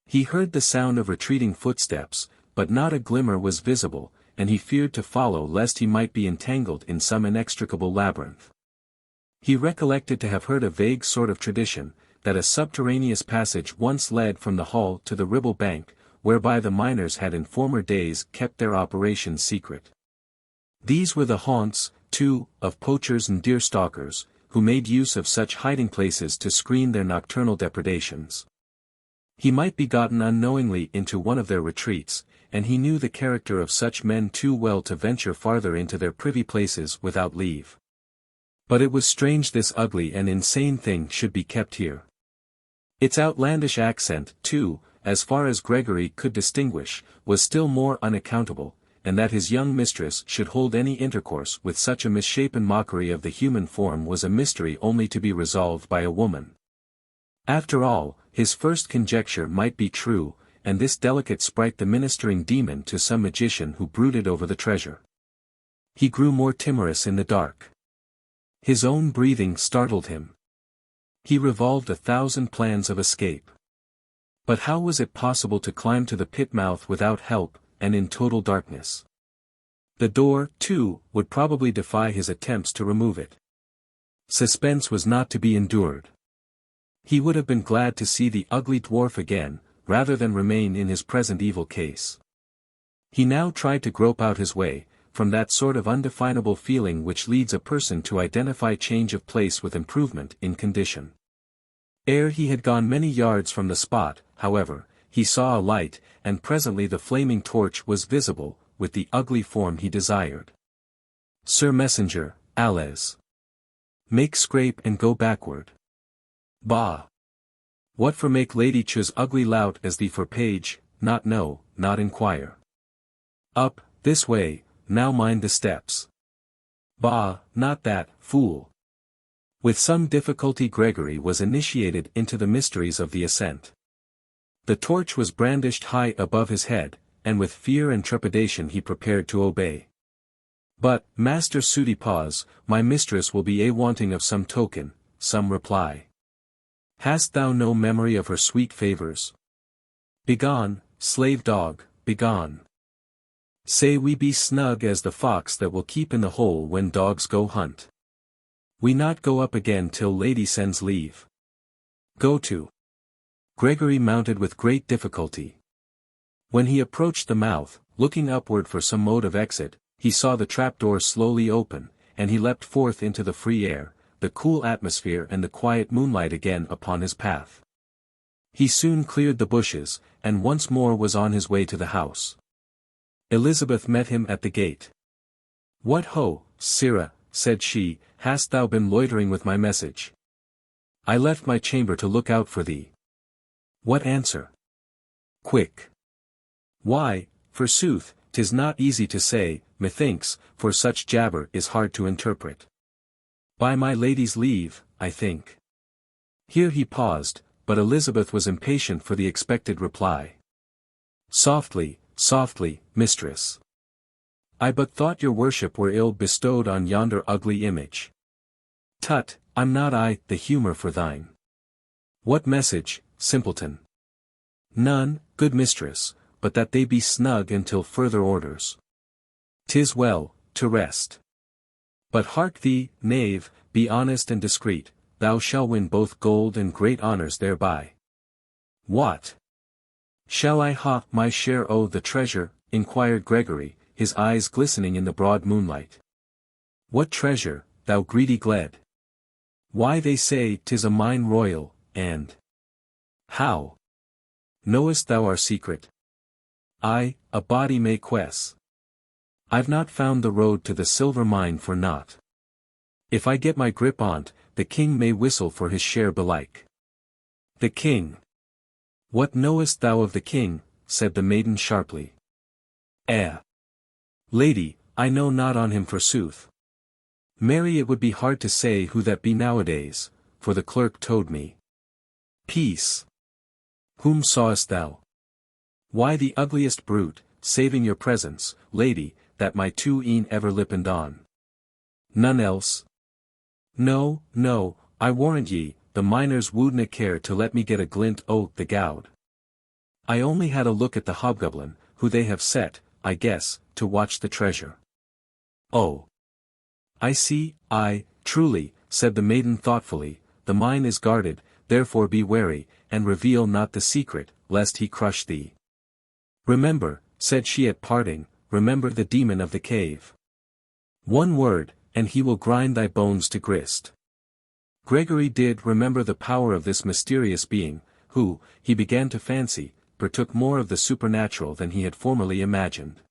He heard the sound of retreating footsteps, but not a glimmer was visible, and he feared to follow lest he might be entangled in some inextricable labyrinth. He recollected to have heard a vague sort of tradition, that a subterraneous passage once led from the hall to the Ribble bank, whereby the miners had in former days kept their operations secret. These were the haunts, too, of poachers and deer-stalkers, who made use of such hiding-places to screen their nocturnal depredations. He might be gotten unknowingly into one of their retreats, and he knew the character of such men too well to venture farther into their privy places without leave. But it was strange this ugly and insane thing should be kept here. Its outlandish accent, too, as far as Gregory could distinguish, was still more unaccountable, and that his young mistress should hold any intercourse with such a misshapen mockery of the human form was a mystery only to be resolved by a woman. After all, his first conjecture might be true, and this delicate sprite the ministering demon to some magician who brooded over the treasure. He grew more timorous in the dark. His own breathing startled him. He revolved 1,000 plans of escape. But how was it possible to climb to the pit mouth without help, and in total darkness? The door, too, would probably defy his attempts to remove it. Suspense was not to be endured. He would have been glad to see the ugly dwarf again, rather than remain in his present evil case. He now tried to grope out his way, from that sort of undefinable feeling which leads a person to identify change of place with improvement in condition. Ere he had gone many yards from the spot, however, he saw a light, and presently the flaming torch was visible, with the ugly form he desired. Sir Messenger, Allez. Make scrape and go backward. Bah! What for make Lady Ch's ugly lout as thee for page, not know, not inquire. Up, this way, now mind the steps. Bah, not that, fool. With some difficulty Gregory was initiated into the mysteries of the ascent. The torch was brandished high above his head, and with fear and trepidation he prepared to obey. But, Master Sooty Paws, my mistress will be wanting of some token, some reply. Hast thou no memory of her sweet favours? Begone, slave dog, begone. Say we be snug as the fox that will keep in the hole when dogs go hunt. We not go up again till lady sends leave. Go to. Gregory mounted with great difficulty. When he approached the mouth, looking upward for some mode of exit, he saw the trapdoor slowly open, and he leapt forth into the free air, the cool atmosphere and the quiet moonlight again upon his path. He soon cleared the bushes, and once more was on his way to the house. Elizabeth met him at the gate. What ho, sirrah, said she, hast thou been loitering with my message? I left my chamber to look out for thee. What answer? Quick. Why, forsooth, 'tis not easy to say, methinks, for such jabber is hard to interpret. By my lady's leave, I think. Here he paused, but Elizabeth was impatient for the expected reply. Softly, softly, mistress. I but thought your worship were ill bestowed on yonder ugly image. Tut, I'm not I the humour for thine. What message, simpleton? None, good mistress, but that they be snug until further orders. 'Tis well, to rest. But hark thee, knave, be honest and discreet, thou shalt win both gold and great honours thereby. What? Shall I my share o' the treasure? Inquired Gregory, his eyes glistening in the broad moonlight. What treasure, thou greedy gled? Why they say 'tis a mine royal, and... How? Knowest thou our secret? I, a body may quess. I've not found the road to the silver mine for naught. If I get my grip on't, the king may whistle for his share belike. The king. What knowest thou of the king? Said the maiden sharply. Lady, I know not on him forsooth. Marry, it would be hard to say who that be nowadays, for the clerk told me. Peace. Whom sawest thou? Why, the ugliest brute, saving your presence, lady, that my two e'en ever lipened on. None else? No, no, I warrant ye, the miners woudna care to let me get a glint o' the gowd. I only had a look at the hobgoblin, who they have set, I guess, to watch the treasure. Oh. I see, aye, truly, said the maiden thoughtfully, the mine is guarded, therefore be wary, and reveal not the secret, lest he crush thee. Remember, said she at parting, remember the demon of the cave. One word, and he will grind thy bones to grist. Gregory did remember the power of this mysterious being, who, he began to fancy, partook more of the supernatural than he had formerly imagined.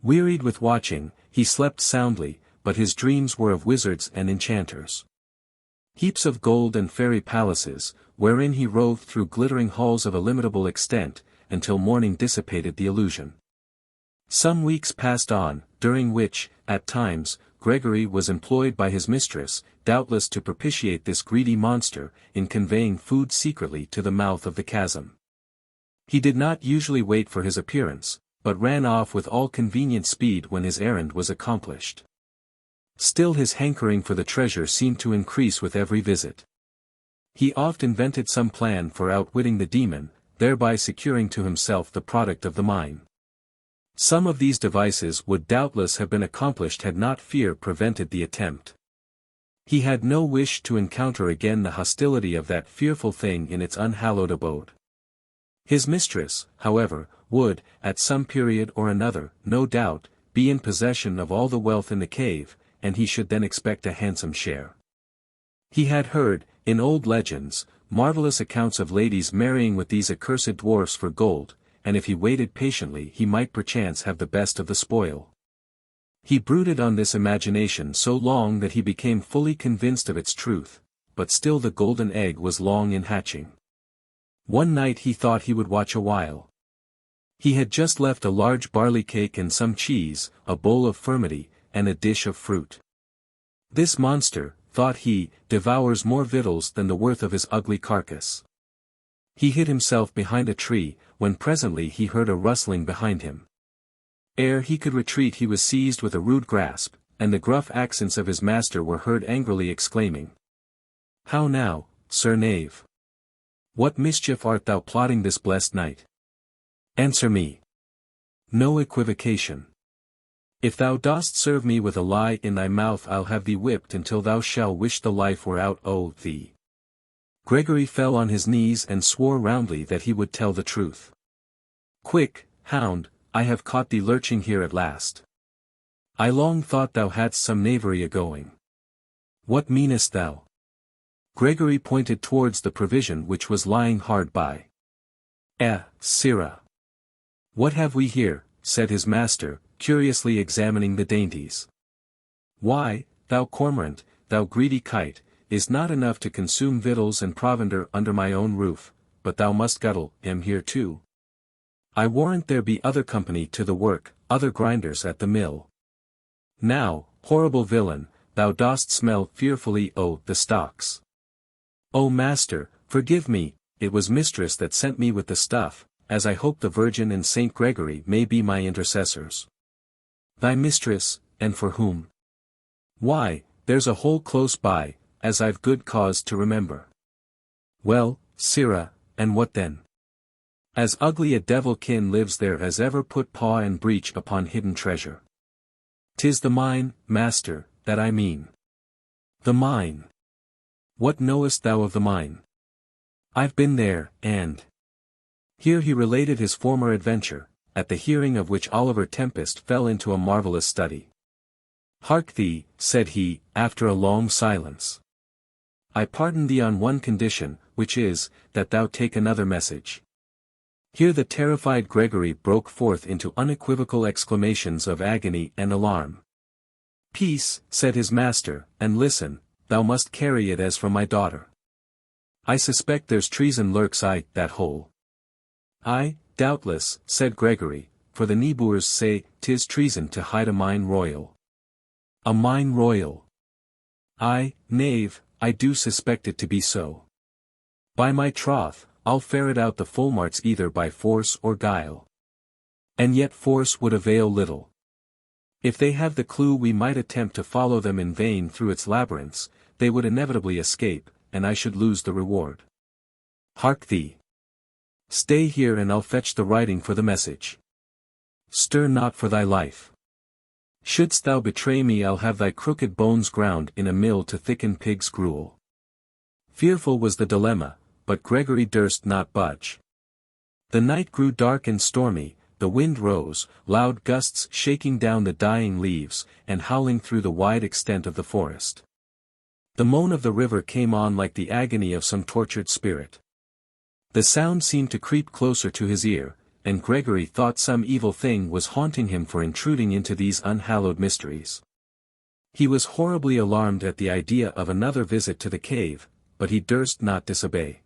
Wearied with watching, he slept soundly, but his dreams were of wizards and enchanters. Heaps of gold and fairy palaces, wherein he roved through glittering halls of illimitable extent, until morning dissipated the illusion. Some weeks passed on, during which, at times, Gregory was employed by his mistress, doubtless to propitiate this greedy monster, in conveying food secretly to the mouth of the chasm. He did not usually wait for his appearance, but ran off with all convenient speed when his errand was accomplished. Still his hankering for the treasure seemed to increase with every visit. He oft invented some plan for outwitting the demon, thereby securing to himself the product of the mine. Some of these devices would doubtless have been accomplished had not fear prevented the attempt. He had no wish to encounter again the hostility of that fearful thing in its unhallowed abode. His mistress, however, would, at some period or another, no doubt, be in possession of all the wealth in the cave, and he should then expect a handsome share. He had heard, in old legends, marvelous accounts of ladies marrying with these accursed dwarfs for gold, and if he waited patiently he might perchance have the best of the spoil. He brooded on this imagination so long that he became fully convinced of its truth, but still the golden egg was long in hatching. One night he thought he would watch a while. He had just left a large barley cake and some cheese, a bowl of furmity, and a dish of fruit. This monster, thought he, devours more victuals than the worth of his ugly carcass. He hid himself behind a tree, when presently he heard a rustling behind him. Ere he could retreat he was seized with a rude grasp, and the gruff accents of his master were heard angrily exclaiming. "How now, sir knave? What mischief art thou plotting this blessed night? Answer me. No equivocation. If thou dost serve me with a lie in thy mouth I'll have thee whipped until thou shalt wish the life were out o' thee." Gregory fell on his knees and swore roundly that he would tell the truth. "Quick, hound, I have caught thee lurching here at last. I long thought thou hadst some knavery a-going. What meanest thou?" Gregory pointed towards the provision which was lying hard by. Sirrah. What have we here?" said his master, curiously examining the dainties. "Why, thou cormorant, thou greedy kite, is not enough to consume victuals and provender under my own roof, but thou must guttle him here too. I warrant there be other company to the work, other grinders at the mill. Now, horrible villain, thou dost smell fearfully o' the stocks. O master, forgive me, it was mistress that sent me with the stuff, as I hope the Virgin and Saint Gregory may be my intercessors." "Thy mistress, and for whom?" "Why, there's a hole close by, as I've good cause to remember." "Well, sirrah, and what then?" "As ugly a devil-kin lives there as ever put paw and breech upon hidden treasure. 'Tis the mine, master, that I mean." "The mine? What knowest thou of the mine?" "I've been there, and—" Here he related his former adventure, at the hearing of which Oliver Tempest fell into a marvellous study. "Hark thee," said he, after a long silence. "I pardon thee on one condition, which is, that thou take another message." Here the terrified Gregory broke forth into unequivocal exclamations of agony and alarm. "Peace," said his master, "and listen, thou must carry it as from my daughter. I suspect there's treason lurks i' that hole." "Aye, doubtless," said Gregory, for the neighbours say 'tis treason to hide a mine royal. A mine royal? Ay, knave, I do suspect it to be so. By my troth, I'll ferret out the fulmarts either by force or guile. And yet force would avail little. If they have the clue we might attempt to follow them in vain through its labyrinths, they would inevitably escape, and I should lose the reward. Hark thee! Stay here and I'll fetch the writing for the message. Stir not for thy life. Shouldst thou betray me I'll have thy crooked bones ground in a mill to thicken pig's gruel. Fearful was the dilemma, but Gregory durst not budge. The night grew dark and stormy, the wind rose, loud gusts shaking down the dying leaves, and howling through the wide extent of the forest. The moan of the river came on like the agony of some tortured spirit. The sound seemed to creep closer to his ear, and Gregory thought some evil thing was haunting him for intruding into these unhallowed mysteries. He was horribly alarmed at the idea of another visit to the cave, but he durst not disobey.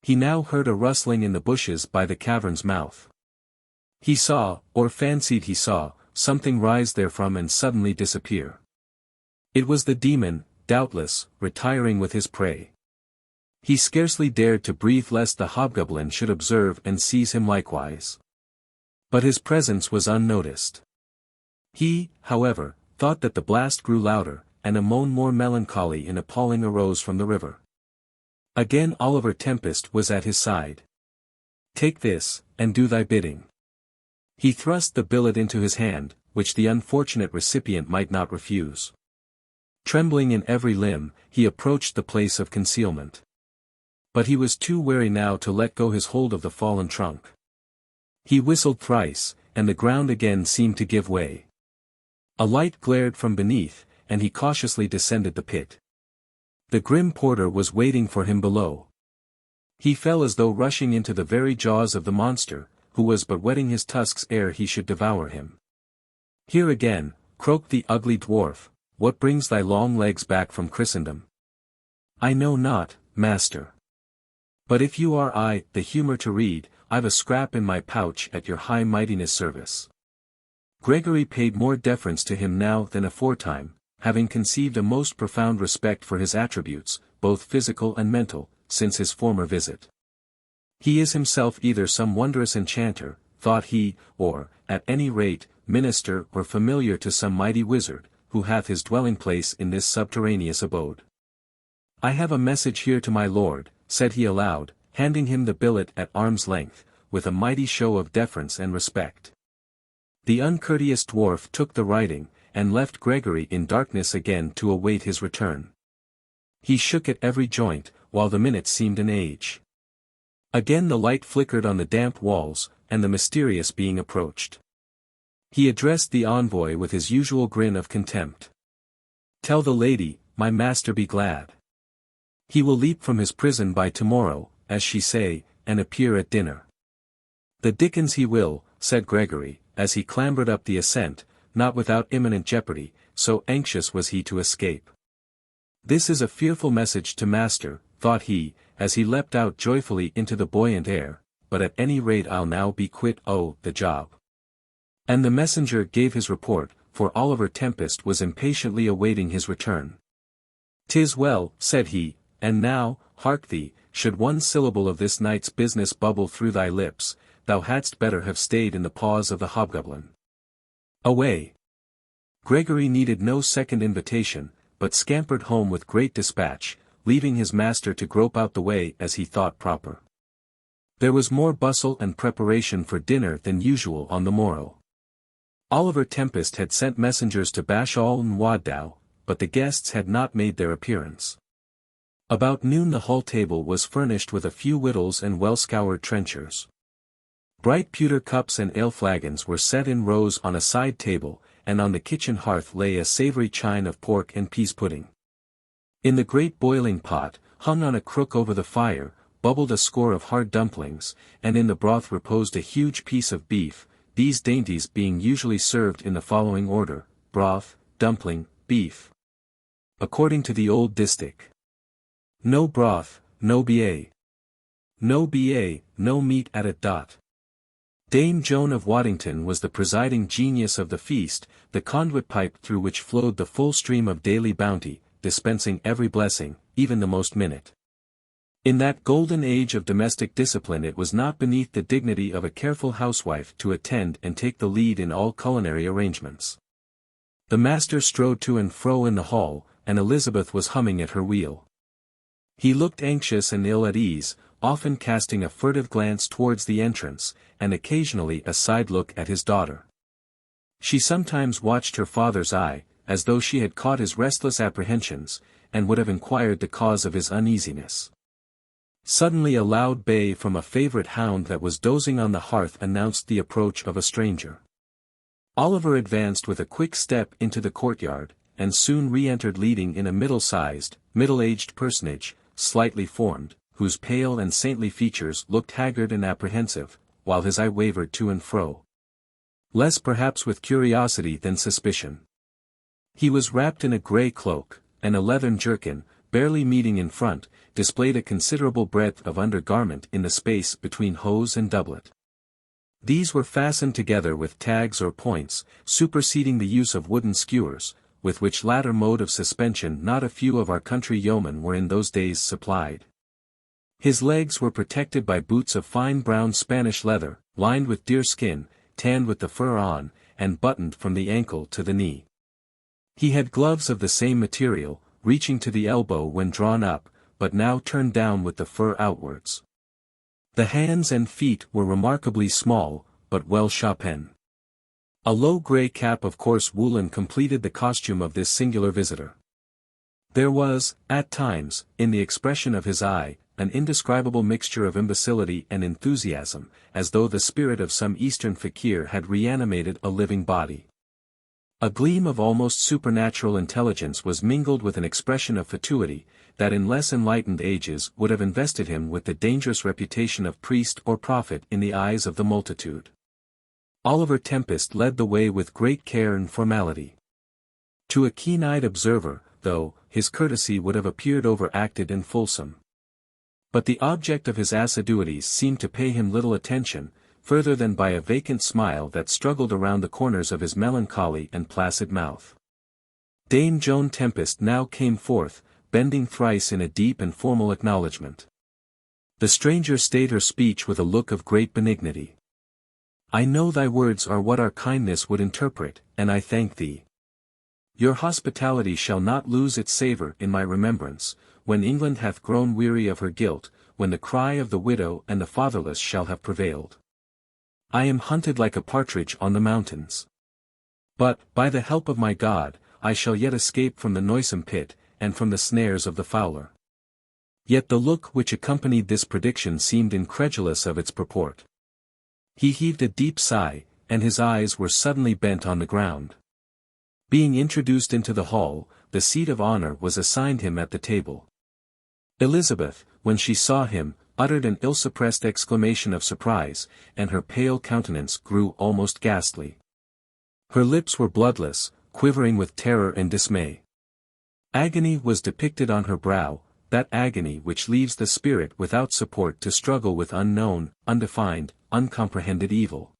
He now heard a rustling in the bushes by the cavern's mouth. He saw, or fancied he saw, something rise therefrom and suddenly disappear. It was the demon, doubtless, retiring with his prey. He scarcely dared to breathe lest the hobgoblin should observe and seize him likewise. But his presence was unnoticed. He, however, thought that the blast grew louder, and a moan more melancholy and appalling arose from the river. Again Oliver Tempest was at his side. Take this, and do thy bidding. He thrust the billet into his hand, which the unfortunate recipient might not refuse. Trembling in every limb, he approached the place of concealment. But he was too wary now to let go his hold of the fallen trunk. He whistled thrice, and the ground again seemed to give way. A light glared from beneath, and he cautiously descended the pit. The grim porter was waiting for him below. He fell as though rushing into the very jaws of the monster, who was but whetting his tusks ere he should devour him. Here again, croaked the ugly dwarf, what brings thy long legs back from Christendom? I know not, master. But if you are the humour to read, I've a scrap in my pouch at your high mightiness service. Gregory paid more deference to him now than aforetime, having conceived a most profound respect for his attributes, both physical and mental, since his former visit. He is himself either some wondrous enchanter, thought he, or, at any rate, minister or familiar to some mighty wizard, who hath his dwelling-place in this subterraneous abode. I have a message here to my lord, said he aloud, handing him the billet at arm's length, with a mighty show of deference and respect. The uncourteous dwarf took the writing, and left Gregory in darkness again to await his return. He shook at every joint, while the minutes seemed an age. Again the light flickered on the damp walls, and the mysterious being approached. He addressed the envoy with his usual grin of contempt. Tell the lady, my master be glad. He will leap from his prison by tomorrow, as she say, and appear at dinner. The dickens he will, said Gregory, as he clambered up the ascent, not without imminent jeopardy, so anxious was he to escape. This is a fearful message to master, thought he, as he leapt out joyfully into the buoyant air, but at any rate I'll now be quit the job. And the messenger gave his report, for Oliver Tempest was impatiently awaiting his return. 'Tis well, said he, and now, hark thee, should one syllable of this night's business bubble through thy lips, thou hadst better have stayed in the paws of the hobgoblin. Away! Gregory needed no second invitation, but scampered home with great dispatch, leaving his master to grope out the way as he thought proper. There was more bustle and preparation for dinner than usual on the morrow. Oliver Tempest had sent messengers to Bashall and Waddow, but the guests had not made their appearance. About noon the hall table was furnished with a few whittles and well-scoured trenchers. Bright pewter cups and ale flagons were set in rows on a side table, and on the kitchen hearth lay a savoury chine of pork and pease pudding. In the great boiling pot, hung on a crook over the fire, bubbled a score of hard dumplings, and in the broth reposed a huge piece of beef, these dainties being usually served in the following order: broth, dumpling, beef. According to the old distich. No broth, no ba. No ba, no meat at it. Dame Joan of Waddington was the presiding genius of the feast, the conduit pipe through which flowed the full stream of daily bounty, dispensing every blessing, even the most minute. In that golden age of domestic discipline it was not beneath the dignity of a careful housewife to attend and take the lead in all culinary arrangements. The master strode to and fro in the hall, and Elizabeth was humming at her wheel. He looked anxious and ill at ease, often casting a furtive glance towards the entrance, and occasionally a side look at his daughter. She sometimes watched her father's eye, as though she had caught his restless apprehensions, and would have inquired the cause of his uneasiness. Suddenly a loud bay from a favourite hound that was dozing on the hearth announced the approach of a stranger. Oliver advanced with a quick step into the courtyard, and soon re-entered leading in a middle-sized, middle-aged personage, slightly formed, whose pale and saintly features looked haggard and apprehensive, while his eye wavered to and fro. Less perhaps with curiosity than suspicion. He was wrapped in a grey cloak, and a leathern jerkin, barely meeting in front, displayed a considerable breadth of undergarment in the space between hose and doublet. These were fastened together with tags or points, superseding the use of wooden skewers, with which latter mode of suspension not a few of our country yeomen were in those days supplied. His legs were protected by boots of fine brown Spanish leather, lined with deer skin, tanned with the fur on, and buttoned from the ankle to the knee. He had gloves of the same material, reaching to the elbow when drawn up, but now turned down with the fur outwards. The hands and feet were remarkably small, but well shapen. A low grey cap of coarse woolen completed the costume of this singular visitor. There was, at times, in the expression of his eye, an indescribable mixture of imbecility and enthusiasm, as though the spirit of some eastern fakir had reanimated a living body. A gleam of almost supernatural intelligence was mingled with an expression of fatuity, that in less enlightened ages would have invested him with the dangerous reputation of priest or prophet in the eyes of the multitude. Oliver Tempest led the way with great care and formality. To a keen-eyed observer, though, his courtesy would have appeared overacted and fulsome. But the object of his assiduities seemed to pay him little attention, further than by a vacant smile that struggled around the corners of his melancholy and placid mouth. Dame Joan Tempest now came forth, bending thrice in a deep and formal acknowledgment. The stranger stayed her speech with a look of great benignity. "I know thy words are what our kindness would interpret, and I thank thee. Your hospitality shall not lose its savour in my remembrance, when England hath grown weary of her guilt, when the cry of the widow and the fatherless shall have prevailed. I am hunted like a partridge on the mountains. But, by the help of my God, I shall yet escape from the noisome pit, and from the snares of the fowler." Yet the look which accompanied this prediction seemed incredulous of its purport. He heaved a deep sigh, and his eyes were suddenly bent on the ground. Being introduced into the hall, the seat of honour was assigned him at the table. Elizabeth, when she saw him, uttered an ill-suppressed exclamation of surprise, and her pale countenance grew almost ghastly. Her lips were bloodless, quivering with terror and dismay. Agony was depicted on her brow, that agony which leaves the spirit without support to struggle with unknown, undefined, uncomprehended evil.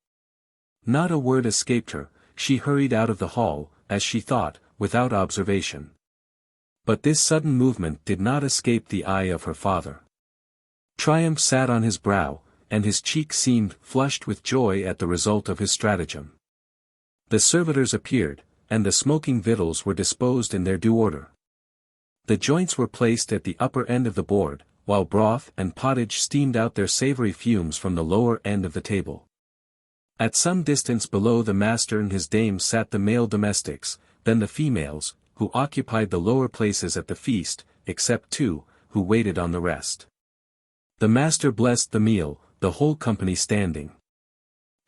Not a word escaped her, she hurried out of the hall, as she thought, without observation. But this sudden movement did not escape the eye of her father. Triumph sat on his brow, and his cheek seemed flushed with joy at the result of his stratagem. The servitors appeared, and the smoking victuals were disposed in their due order. The joints were placed at the upper end of the board, while broth and pottage steamed out their savoury fumes from the lower end of the table. At some distance below the master and his dame sat the male domestics, then the females, who occupied the lower places at the feast, except two, who waited on the rest. The master blessed the meal, the whole company standing.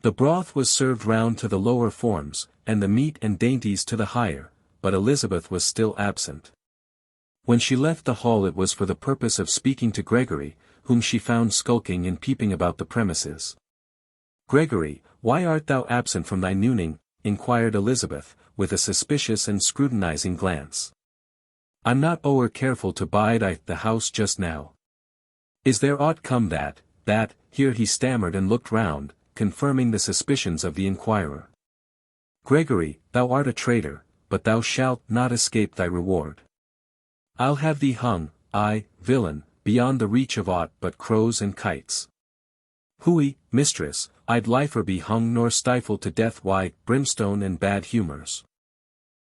The broth was served round to the lower forms, and the meat and dainties to the higher, but Elizabeth was still absent. When she left the hall it was for the purpose of speaking to Gregory, whom she found skulking and peeping about the premises. "Gregory, why art thou absent from thy nooning?" inquired Elizabeth, with a suspicious and scrutinizing glance. "I'm not o'er careful to bide at the house just now. Is there aught come that," here he stammered and looked round, confirming the suspicions of the inquirer. Gregory, thou art a traitor, but thou shalt not escape thy reward. I'll have thee hung, I, villain, beyond the reach of aught but crows and kites. Hui, mistress, I'd liefer be hung nor stifled to death by brimstone and bad humours.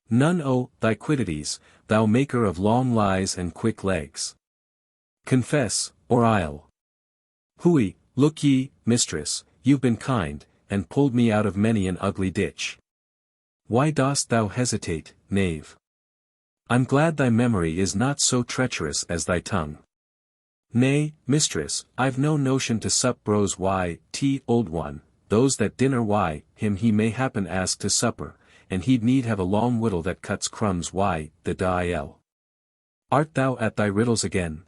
None owe thy quiddities, thou maker of long lies and quick legs. Confess, or I'll. Hui, look ye, mistress, you've been kind, and pulled me out of many an ugly ditch. Why dost thou hesitate, knave? I'm glad thy memory is not so treacherous as thy tongue. Nay, mistress, I've no notion to sup bros old one, those that dinner him he may happen ask to supper, and he'd need have a long whittle that cuts crumbs the dil. Art thou at thy riddles again?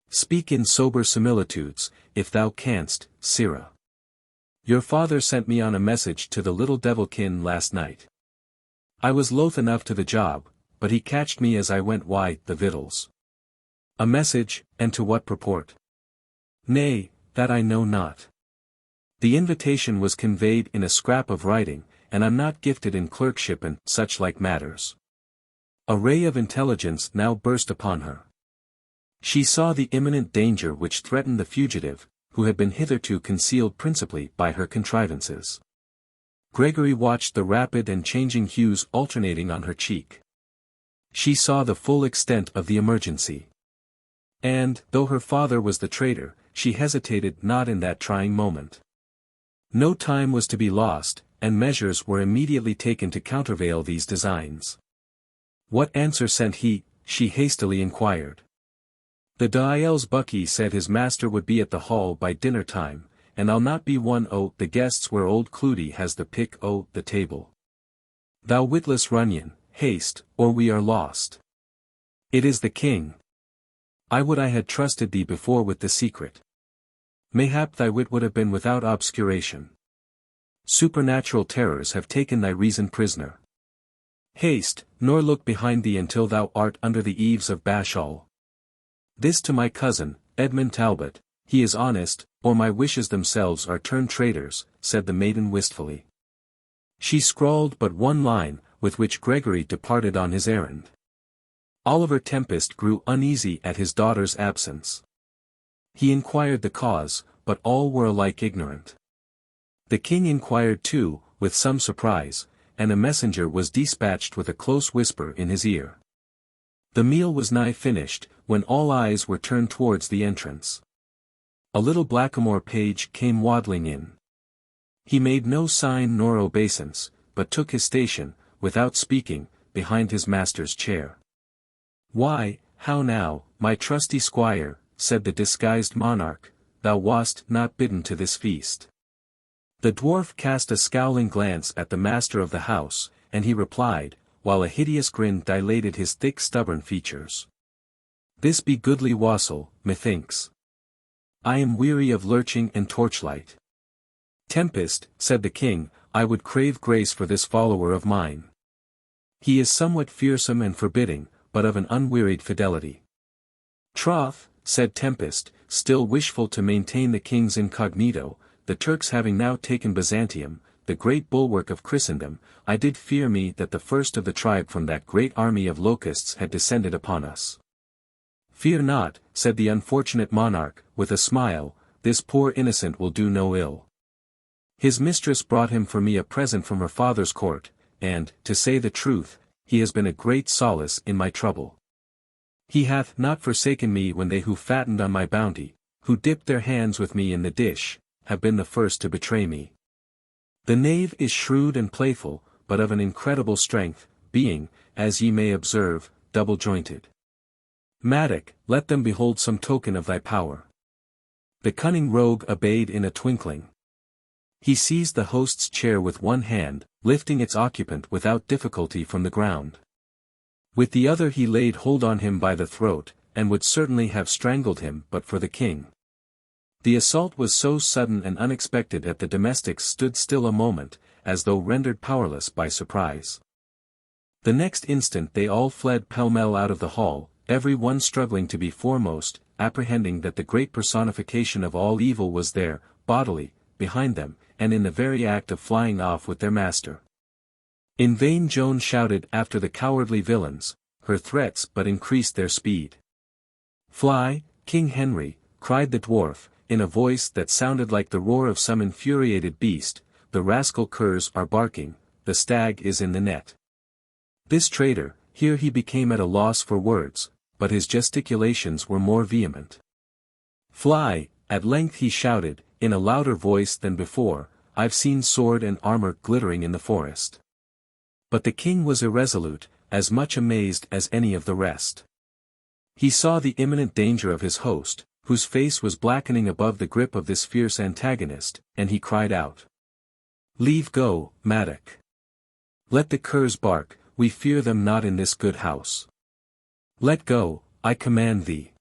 Speak in sober similitudes, if thou canst, sirrah. Your father sent me on a message to the little devilkin last night. I was loath enough to the job, but he catched me as I went the victuals. A message, and to what purport? Nay, that I know not. The invitation was conveyed in a scrap of writing, and I'm not gifted in clerkship and such like matters. A ray of intelligence now burst upon her. She saw the imminent danger which threatened the fugitive, who had been hitherto concealed principally by her contrivances. Gregory watched the rapid and changing hues alternating on her cheek. She saw the full extent of the emergency. And, though her father was the traitor, she hesitated not in that trying moment. No time was to be lost, and measures were immediately taken to countervail these designs. What answer sent he? She hastily inquired. The Dial's Bucky said his master would be at the hall by dinner time, and I'll not be one o' the guests where old Clutie has the pick o' the table. Thou witless Runyon, haste, or we are lost. It is the king. I would I had trusted thee before with the secret. Mayhap thy wit would have been without obscuration. Supernatural terrors have taken thy reason prisoner. Haste, nor look behind thee until thou art under the eaves of Bashall. This to my cousin, Edmund Talbot, he is honest, or my wishes themselves are turned traitors, said the maiden wistfully. She scrawled but one line, with which Gregory departed on his errand. Oliver Tempest grew uneasy at his daughter's absence. He inquired the cause, but all were alike ignorant. The king inquired too, with some surprise, and a messenger was dispatched with a close whisper in his ear. The meal was nigh finished, when all eyes were turned towards the entrance. A little blackamoor page came waddling in. He made no sign nor obeisance, but took his station, without speaking, behind his master's chair. Why, how now, my trusty squire, said the disguised monarch, thou wast not bidden to this feast. The dwarf cast a scowling glance at the master of the house, and he replied, while a hideous grin dilated his thick stubborn features. This be goodly wassail, methinks. I am weary of lurching and torchlight. Tempest, said the king, I would crave grace for this follower of mine. He is somewhat fearsome and forbidding, but of an unwearied fidelity. Troth, said Tempest, still wishful to maintain the king's incognito, the Turks having now taken Byzantium, the great bulwark of Christendom, I did fear me that the first of the tribe from that great army of locusts had descended upon us. Fear not, said the unfortunate monarch, with a smile, this poor innocent will do no ill. His mistress brought him for me a present from her father's court, and, to say the truth, he has been a great solace in my trouble. He hath not forsaken me when they who fattened on my bounty, who dipped their hands with me in the dish, have been the first to betray me. The knave is shrewd and playful, but of an incredible strength, being, as ye may observe, double-jointed. Maddock, let them behold some token of thy power. The cunning rogue obeyed in a twinkling. He seized the host's chair with one hand, lifting its occupant without difficulty from the ground. With the other he laid hold on him by the throat, and would certainly have strangled him but for the king. The assault was so sudden and unexpected that the domestics stood still a moment, as though rendered powerless by surprise. The next instant they all fled pell-mell out of the hall, every one struggling to be foremost, apprehending that the great personification of all evil was there, bodily, behind them, and in the very act of flying off with their master. In vain Joan shouted after the cowardly villains, her threats but increased their speed. "Fly, King Henry," cried the dwarf, in a voice that sounded like the roar of some infuriated beast, "the rascal curs are barking, the stag is in the net." This traitor, here he became at a loss for words, but his gesticulations were more vehement. "Fly," at length he shouted, in a louder voice than before, "I've seen sword and armor glittering in the forest." But the king was irresolute, as much amazed as any of the rest. He saw the imminent danger of his host, whose face was blackening above the grip of this fierce antagonist, and he cried out. "Leave go, Maddock. Let the curs bark, we fear them not in this good house. Let go, I command thee."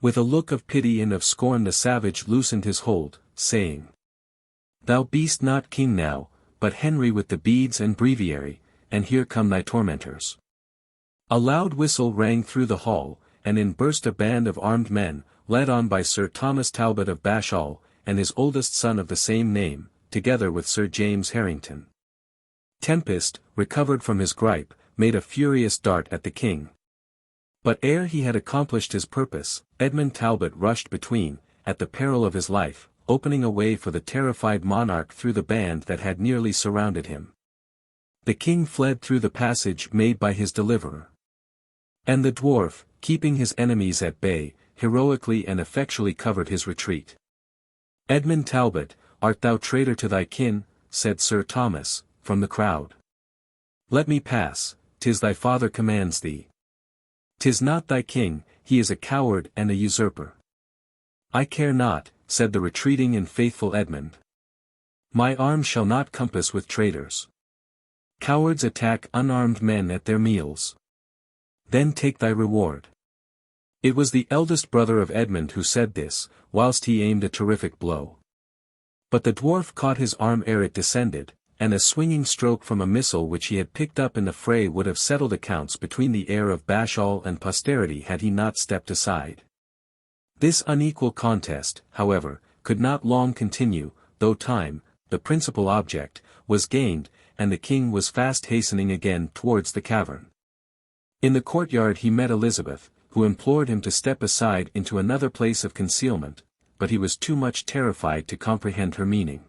With a look of pity and of scorn the savage loosened his hold, saying, "Thou be'st not king now, but Henry with the beads and breviary, and here come thy tormentors." A loud whistle rang through the hall, and in burst a band of armed men, led on by Sir Thomas Talbot of Bashall, and his oldest son of the same name, together with Sir James Harrington. Tempest, recovered from his gripe, made a furious dart at the king. But ere he had accomplished his purpose, Edmund Talbot rushed between, at the peril of his life, opening a way for the terrified monarch through the band that had nearly surrounded him. The king fled through the passage made by his deliverer. And the dwarf, keeping his enemies at bay, heroically and effectually covered his retreat. "Edmund Talbot, art thou traitor to thy kin?" said Sir Thomas, from the crowd. "Let me pass, 'tis thy father commands thee. 'Tis not thy king, he is a coward and a usurper." "I care not," said the retreating and faithful Edmund. "My arm shall not compass with traitors. Cowards attack unarmed men at their meals. Then take thy reward." It was the eldest brother of Edmund who said this, whilst he aimed a terrific blow. But the dwarf caught his arm ere it descended, and a swinging stroke from a missile which he had picked up in the fray would have settled accounts between the heir of Bashall and posterity had he not stepped aside. This unequal contest, however, could not long continue, though time, the principal object, was gained, and the king was fast hastening again towards the cavern. In the courtyard he met Elizabeth, who implored him to step aside into another place of concealment, but he was too much terrified to comprehend her meaning.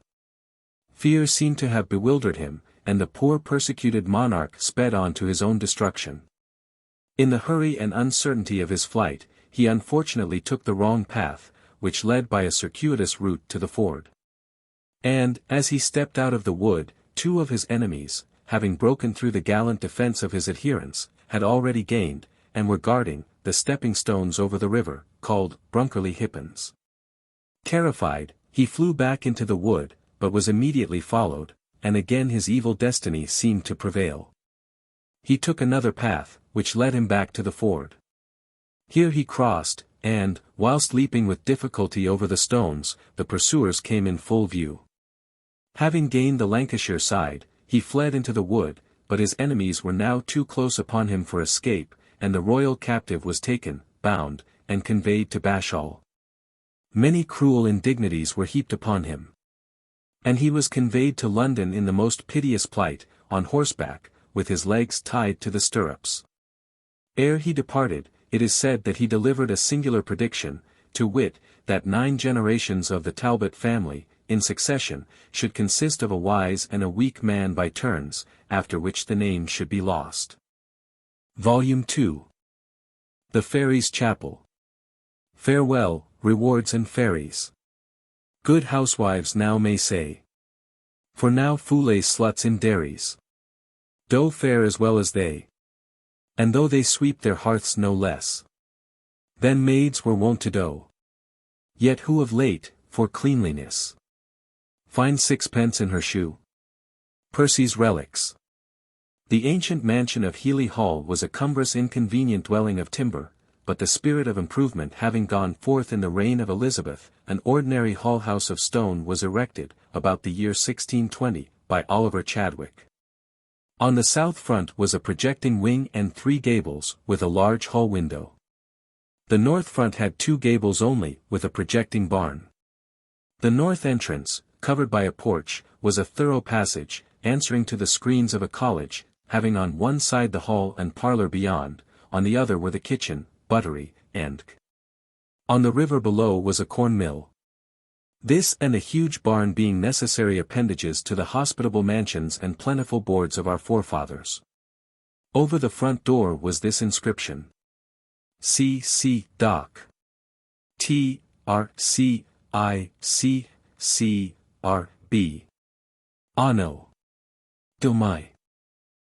Fear seemed to have bewildered him, and the poor persecuted monarch sped on to his own destruction. In the hurry and uncertainty of his flight, he unfortunately took the wrong path, which led by a circuitous route to the ford. And, as he stepped out of the wood, two of his enemies, having broken through the gallant defence of his adherents, had already gained, and were guarding, the stepping stones over the river, called Brunkerly Hippens. Terrified, he flew back into the wood, but was immediately followed, and again his evil destiny seemed to prevail. He took another path, which led him back to the ford. Here he crossed, and, whilst leaping with difficulty over the stones, the pursuers came in full view. Having gained the Lancashire side, he fled into the wood, but his enemies were now too close upon him for escape, and the royal captive was taken, bound, and conveyed to Bashall. Many cruel indignities were heaped upon him. And he was conveyed to London in the most piteous plight, on horseback, with his legs tied to the stirrups. Ere he departed, it is said that he delivered a singular prediction, to wit, that 9 generations of the Talbot family, in succession, should consist of a wise and a weak man by turns, after which the name should be lost. Volume 2. The Fairies' Chapel. Farewell, rewards and fairies. Good housewives now may say. For now foolay sluts in dairies do fare as well as they. And though they sweep their hearths no less than maids were wont to do, yet who of late, for cleanliness, finds 6 pence in her shoe. Percy's Relics. The ancient mansion of Healey Hall was a cumbrous inconvenient dwelling of timber, but the spirit of improvement having gone forth in the reign of Elizabeth, an ordinary hall house of stone was erected, about the year 1620, by Oliver Chadwick. On the south front was a projecting wing and 3 gables, with a large hall window. The north front had 2 gables only, with a projecting barn. The north entrance, covered by a porch, was a thorough passage, answering to the screens of a college, having on one side the hall and parlour beyond, on the other were the kitchen, buttery, and on the river below was a corn mill. This and a huge barn being necessary appendages to the hospitable mansions and plentiful boards of our forefathers. Over the front door was this inscription: C. Doc. T. R. C. I. C. C. R. B. Anno Domini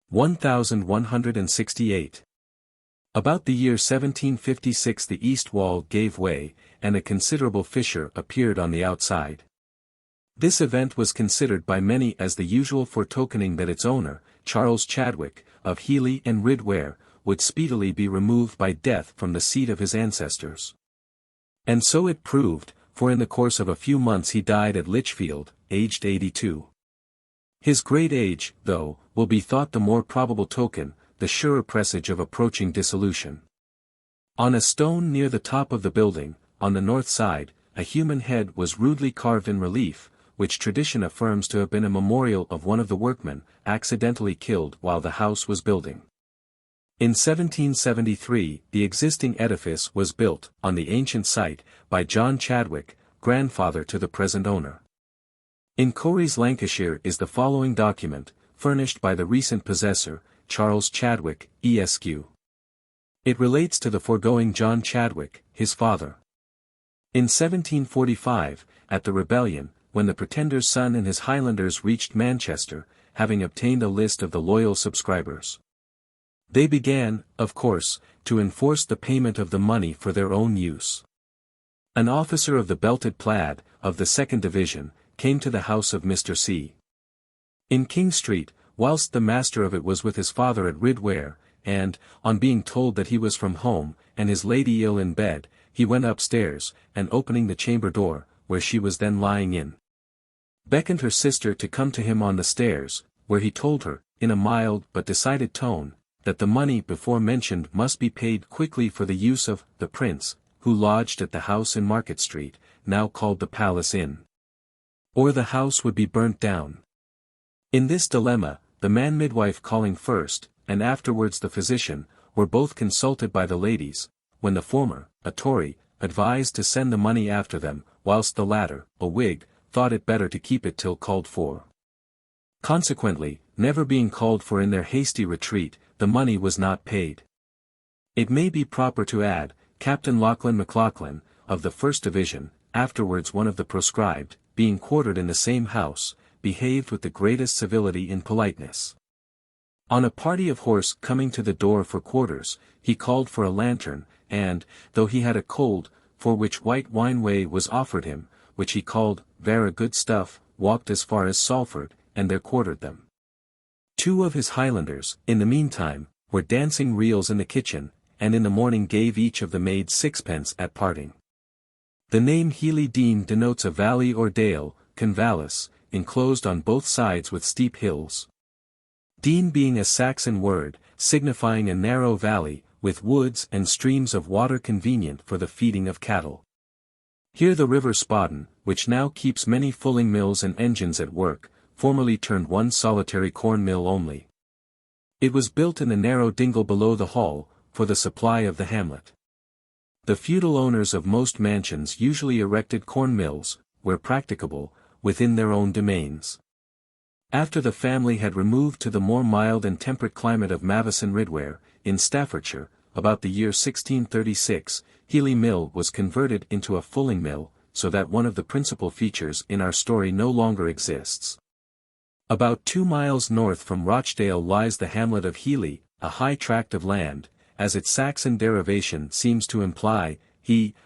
1168. About the year 1756 the east wall gave way, and a considerable fissure appeared on the outside. This event was considered by many as the usual foretokening that its owner, Charles Chadwick, of Healey and Ridware, would speedily be removed by death from the seat of his ancestors. And so it proved, for in the course of a few months he died at Lichfield, aged 82. His great age, though, will be thought the more probable token, the surer presage of approaching dissolution. On a stone near the top of the building, on the north side, a human head was rudely carved in relief, which tradition affirms to have been a memorial of one of the workmen, accidentally killed while the house was building. In 1773, the existing edifice was built, on the ancient site, by John Chadwick, grandfather to the present owner. In Corries, Lancashire is the following document, furnished by the recent possessor, Charles Chadwick, Esq. It relates to the foregoing John Chadwick, his father. In 1745, at the rebellion, when the Pretender's son and his Highlanders reached Manchester, having obtained a list of the loyal subscribers, they began, of course, to enforce the payment of the money for their own use. An officer of the Belted Plaid, of the 2nd Division, came to the house of Mr. C. in King Street, whilst the master of it was with his father at Ridware, and, on being told that he was from home, and his lady ill in bed, he went upstairs, and opening the chamber door, where she was then lying in, beckoned her sister to come to him on the stairs, where he told her, in a mild but decided tone, that the money before mentioned must be paid quickly for the use of the prince, who lodged at the house in Market Street, now called the Palace Inn, or the house would be burnt down. In this dilemma, the man midwife calling first, and afterwards the physician, were both consulted by the ladies, when the former, a Tory, advised to send the money after them, whilst the latter, a Whig, thought it better to keep it till called for. Consequently, never being called for in their hasty retreat, the money was not paid. It may be proper to add, Captain Lachlan MacLachlan, of the 1st Division, afterwards one of the proscribed, being quartered in the same house, behaved with the greatest civility and politeness. On a party of horse coming to the door for quarters, he called for a lantern, and, though he had a cold, for which white wine whey was offered him, which he called "vera good stuff," walked as far as Salford, and there quartered them. 2 of his Highlanders, in the meantime, were dancing reels in the kitchen, and in the morning gave each of the maids 6d at parting. The name Healey Dean denotes a valley or dale, convallis, enclosed on both sides with steep hills. Dean being a Saxon word, signifying a narrow valley, with woods and streams of water convenient for the feeding of cattle. Here the river Spodden, which now keeps many fulling mills and engines at work, formerly turned one solitary corn mill only. It was built in the narrow dingle below the hall, for the supply of the hamlet. The feudal owners of most mansions usually erected corn mills, where practicable, within their own domains. After the family had removed to the more mild and temperate climate of Mavison Ridware, in Staffordshire, about the year 1636, Healey Mill was converted into a fulling mill, so that one of the principal features in our story no longer exists. About 2 miles north from Rochdale lies the hamlet of Healey, a high tract of land, as its Saxon derivation seems to imply,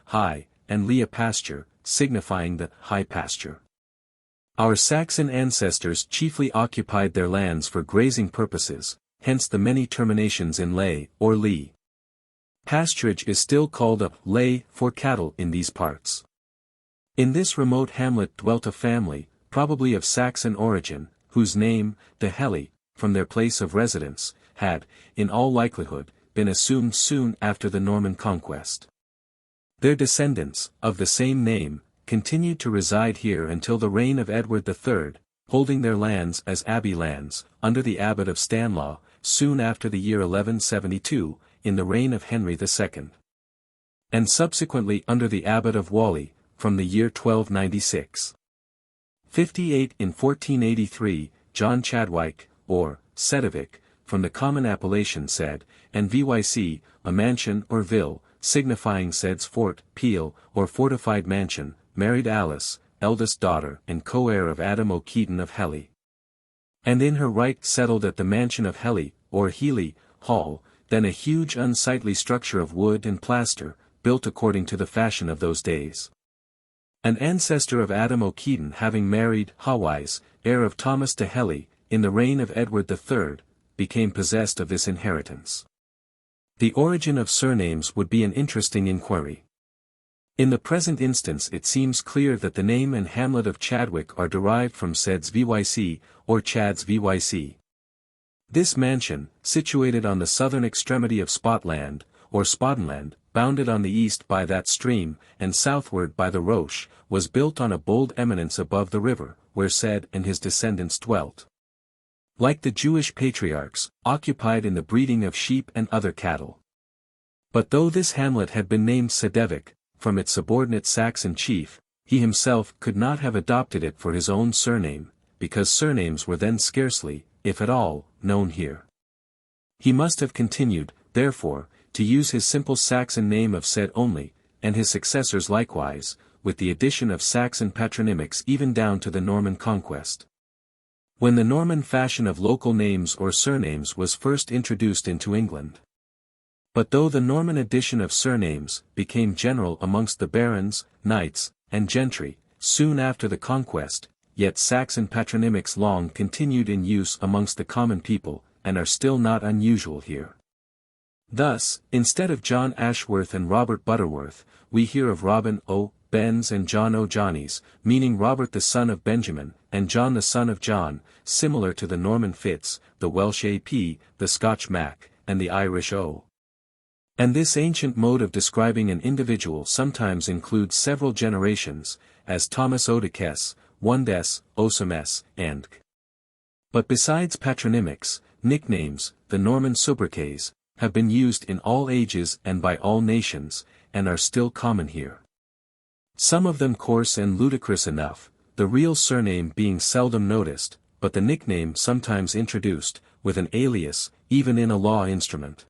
high, and lea pasture, signifying the high pasture. Our Saxon ancestors chiefly occupied their lands for grazing purposes, hence the many terminations in ley or lea. Pasturage is still called a ley for cattle in these parts. In this remote hamlet dwelt a family, probably of Saxon origin, whose name, the Helly, from their place of residence, had, in all likelihood, been assumed soon after the Norman conquest. Their descendants, of the same name, continued to reside here until the reign of Edward III, holding their lands as abbey lands, under the abbot of Stanlaw, soon after the year 1172, in the reign of Henry II. And subsequently under the abbot of Whalley, from the year 1296. 58 In 1483, John Chadwick, or Sedovic, from the common appellation said, and vyc, a mansion or ville, signifying said's fort, Peel, or fortified mansion, married Alice, eldest daughter and co-heir of Adam O'Keeton of Helly. And in her right settled at the mansion of Helly, or Healy, Hall, then a huge unsightly structure of wood and plaster, built according to the fashion of those days. An ancestor of Adam O'Keeton having married Hawise, heir of Thomas de Helly, in the reign of Edward III, became possessed of this inheritance. The origin of surnames would be an interesting inquiry. In the present instance it seems clear that the name and hamlet of Chadwick are derived from said's vyc, or Chad's vyc. This mansion, situated on the southern extremity of Spotland, or Spodenland, bounded on the east by that stream, and southward by the Roche, was built on a bold eminence above the river, where said and his descendants dwelt. Like the Jewish patriarchs, occupied in the breeding of sheep and other cattle. But though this hamlet had been named Sedevic, from its subordinate Saxon chief, he himself could not have adopted it for his own surname, because surnames were then scarcely, if at all, known here. He must have continued, therefore, to use his simple Saxon name of Sed only, and his successors likewise, with the addition of Saxon patronymics even down to the Norman conquest. When the Norman fashion of local names or surnames was first introduced into England. But though the Norman addition of surnames became general amongst the barons, knights, and gentry, soon after the conquest, yet Saxon patronymics long continued in use amongst the common people, and are still not unusual here. Thus, instead of John Ashworth and Robert Butterworth, we hear of Robin O. Bens and John O. Johnnies, meaning Robert the son of Benjamin, and John the son of John, similar to the Norman Fitz, the Welsh A.P., the Scotch Mac, and the Irish O. And this ancient mode of describing an individual sometimes includes several generations, as Thomas Oedekes, Wundes, Osames, and K. But besides patronymics, nicknames, the Norman sobriquets, have been used in all ages and by all nations, and are still common here. Some of them coarse and ludicrous enough, the real surname being seldom noticed, but the nickname sometimes introduced, with an alias, even in a law instrument.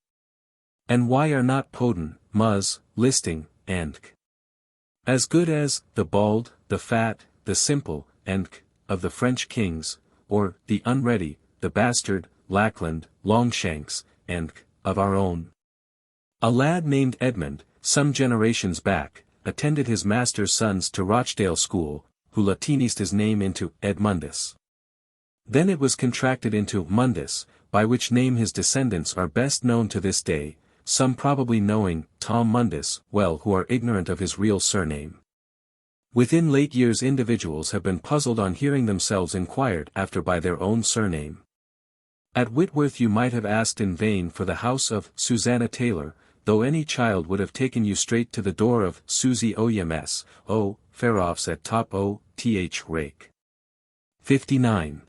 And why are not Podun, Muzz, Listing, and K. as good as the bald, the fat, the simple, and K. of the French kings, or the unready, the bastard, Lackland, Longshanks, and K. of our own? A lad named Edmund, some generations back, attended his master's sons to Rochdale School, who Latinised his name into Edmundus. Then it was contracted into Mundus, by which name his descendants are best known to this day, some probably knowing Tom Mundus well who are ignorant of his real surname. Within late years individuals have been puzzled on hearing themselves inquired after by their own surname. At Whitworth you might have asked in vain for the house of Susanna Taylor, though any child would have taken you straight to the door of Susie Oyms, O. Fairhoffs at top O. Th. Rake. 59.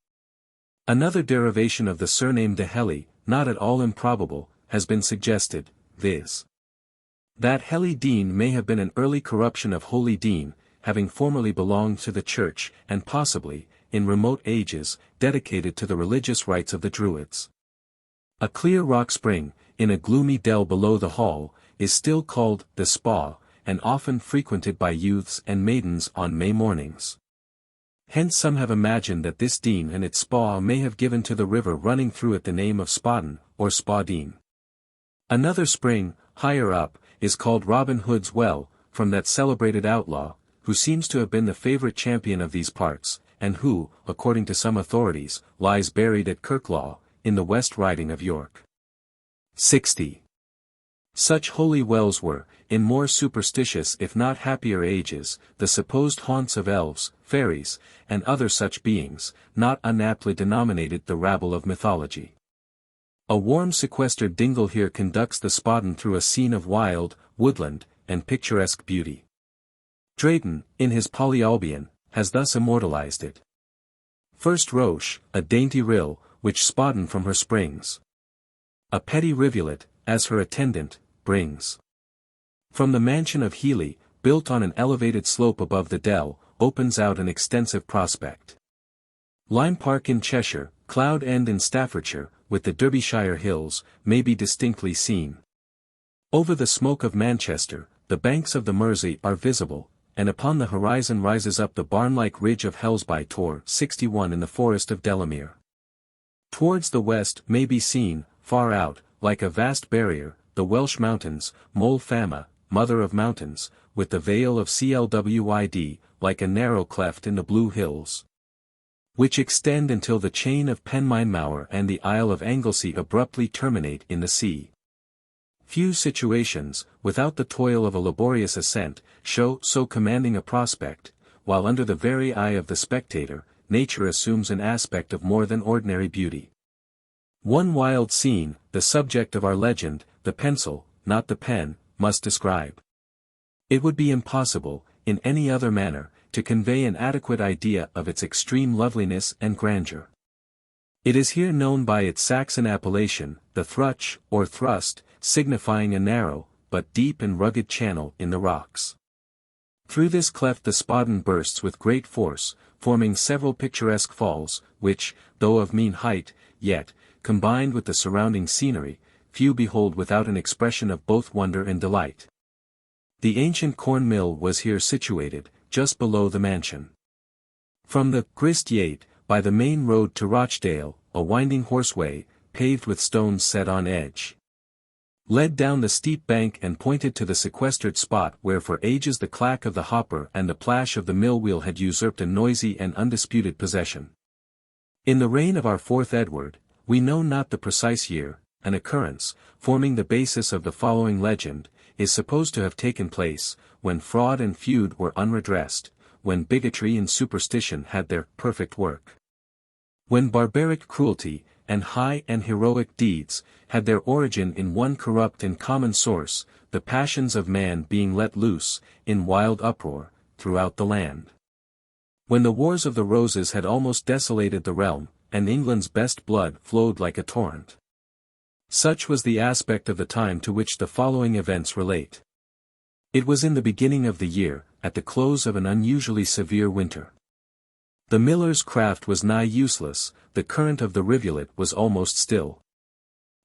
Another derivation of the surname de Helly, not at all improbable, has been suggested, viz. that Helly Dean may have been an early corruption of Holy Dean, having formerly belonged to the Church, and possibly, in remote ages, dedicated to the religious rites of the Druids. A clear rock spring, in a gloomy dell below the hall, is still called the Spa, and often frequented by youths and maidens on May mornings. Hence some have imagined that this Dean and its spa may have given to the river running through it the name of Spaden, or Spadine. Another spring, higher up, is called Robin Hood's Well, from that celebrated outlaw, who seems to have been the favorite champion of these parts, and who, according to some authorities, lies buried at Kirklaw, in the West Riding of York. 60. Such holy wells were, in more superstitious if not happier ages, the supposed haunts of elves, fairies, and other such beings, not unaptly denominated the rabble of mythology. A warm sequestered dingle here conducts the Spaden through a scene of wild, woodland, and picturesque beauty. Drayton, in his Polyolbion, has thus immortalized it. First Roche, a dainty rill, which Spodden from her springs. A petty rivulet, as her attendant, brings. From the mansion of Healy, built on an elevated slope above the dell, opens out an extensive prospect. Lime Park in Cheshire, Cloud End in Staffordshire, with the Derbyshire hills, may be distinctly seen. Over the smoke of Manchester, the banks of the Mersey are visible, and upon the horizon rises up the barn-like ridge of Hellesby Tor 61 in the forest of Delamere. Towards the west may be seen, far out, like a vast barrier, the Welsh mountains, Mol Fama, mother of mountains, with the vale of Clwyd, like a narrow cleft in the Blue Hills, which extend until the chain of Penmaenmawr and the Isle of Anglesey abruptly terminate in the sea. Few situations, without the toil of a laborious ascent, show so commanding a prospect, while under the very eye of the spectator, nature assumes an aspect of more than ordinary beauty. One wild scene, the subject of our legend, the pencil, not the pen, must describe. It would be impossible, in any other manner, to convey an adequate idea of its extreme loveliness and grandeur. It is here known by its Saxon appellation, the Thruch, or Thrust, signifying a narrow, but deep and rugged channel in the rocks. Through this cleft the Spodden bursts with great force, forming several picturesque falls, which, though of mean height, yet, combined with the surrounding scenery, few behold without an expression of both wonder and delight. The ancient corn mill was here situated, just below the mansion. From the Grist Yate, by the main road to Rochdale, a winding horseway, paved with stones set on edge, led down the steep bank and pointed to the sequestered spot where for ages the clack of the hopper and the plash of the mill wheel had usurped a noisy and undisputed possession. In the reign of our fourth Edward, we know not the precise year, an occurrence, forming the basis of the following legend, is supposed to have taken place, when fraud and feud were unredressed, when bigotry and superstition had their perfect work, when barbaric cruelty, and high and heroic deeds, had their origin in one corrupt and common source, the passions of man being let loose, in wild uproar, throughout the land. When the wars of the Roses had almost desolated the realm, and England's best blood flowed like a torrent. Such was the aspect of the time to which the following events relate. It was in the beginning of the year, at the close of an unusually severe winter. The miller's craft was nigh useless, the current of the rivulet was almost still.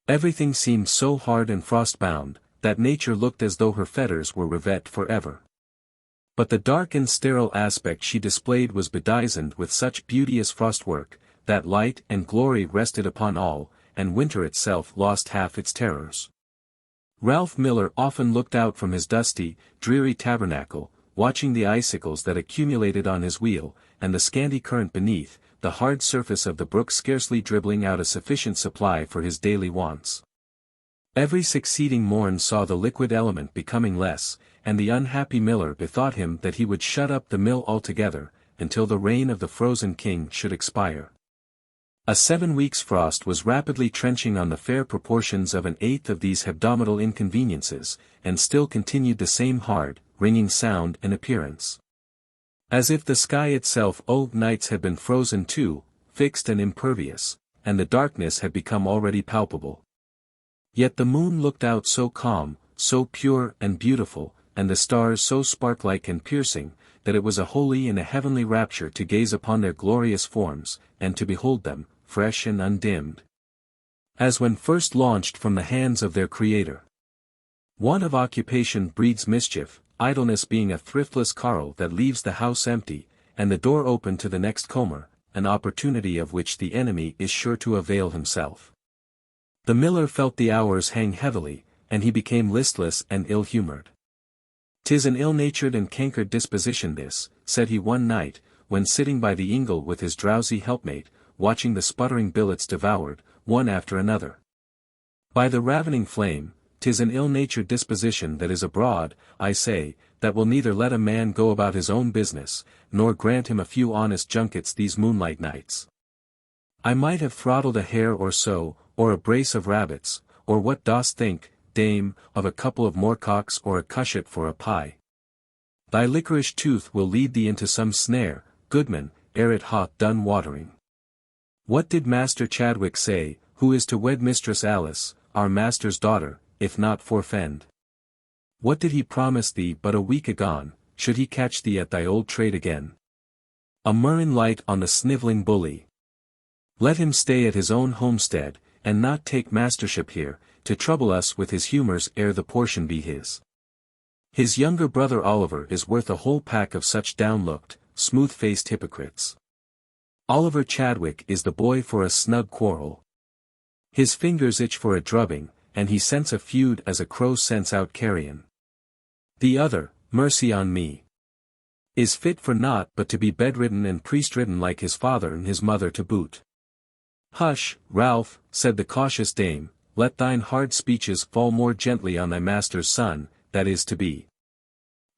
Everything seemed so hard and frost-bound, that nature looked as though her fetters were rivet for ever. But the dark and sterile aspect she displayed was bedizened with such beauteous frostwork, that light and glory rested upon all, and winter itself lost half its terrors. Ralph Miller often looked out from his dusty, dreary tabernacle, watching the icicles that accumulated on his wheel, and the scanty current beneath, the hard surface of the brook scarcely dribbling out a sufficient supply for his daily wants. Every succeeding morn saw the liquid element becoming less, and the unhappy miller bethought him that he would shut up the mill altogether, until the reign of the frozen king should expire. A 7 weeks' frost was rapidly trenching on the fair proportions of an eighth of these hebdomadal inconveniences, and still continued the same hard, ringing sound and appearance. As if the sky itself nights had been frozen too, fixed and impervious, and the darkness had become already palpable. Yet the moon looked out so calm, so pure and beautiful, and the stars so spark-like and piercing, that it was a holy and a heavenly rapture to gaze upon their glorious forms, and to behold them, fresh and undimmed, as when first launched from the hands of their Creator. Want of occupation breeds mischief, idleness being a thriftless carle that leaves the house empty, and the door open to the next comer, an opportunity of which the enemy is sure to avail himself. The miller felt the hours hang heavily, and he became listless and ill-humored. "'Tis an ill-natured and cankered disposition this," said he one night, when sitting by the ingle with his drowsy helpmate, watching the sputtering billets devoured, one after another, by the ravening flame. "'Tis an ill-natured disposition that is abroad, I say, that will neither let a man go about his own business, nor grant him a few honest junkets these moonlight nights. I might have throttled a hare or so, or a brace of rabbits, or what dost think, dame, of a couple of moorcocks or a cushat for a pie? Thy liquorish tooth will lead thee into some snare, goodman, ere it hath done watering. What did Master Chadwick say, who is to wed Mistress Alice, our master's daughter, if not forfend? What did he promise thee but a week agone, should he catch thee at thy old trade again? A murrain light on the snivelling bully. Let him stay at his own homestead, and not take mastership here, to trouble us with his humours ere the portion be his. His younger brother Oliver is worth a whole pack of such down-looked, smooth-faced hypocrites. Oliver Chadwick is the boy for a snug quarrel. His fingers itch for a drubbing, and he scents a feud as a crow scents out carrion. The other, mercy on me, is fit for naught but to be bedridden and priest-ridden like his father and his mother to boot. Hush, Ralph, said the cautious dame, let thine hard speeches fall more gently on thy master's son, that is to be.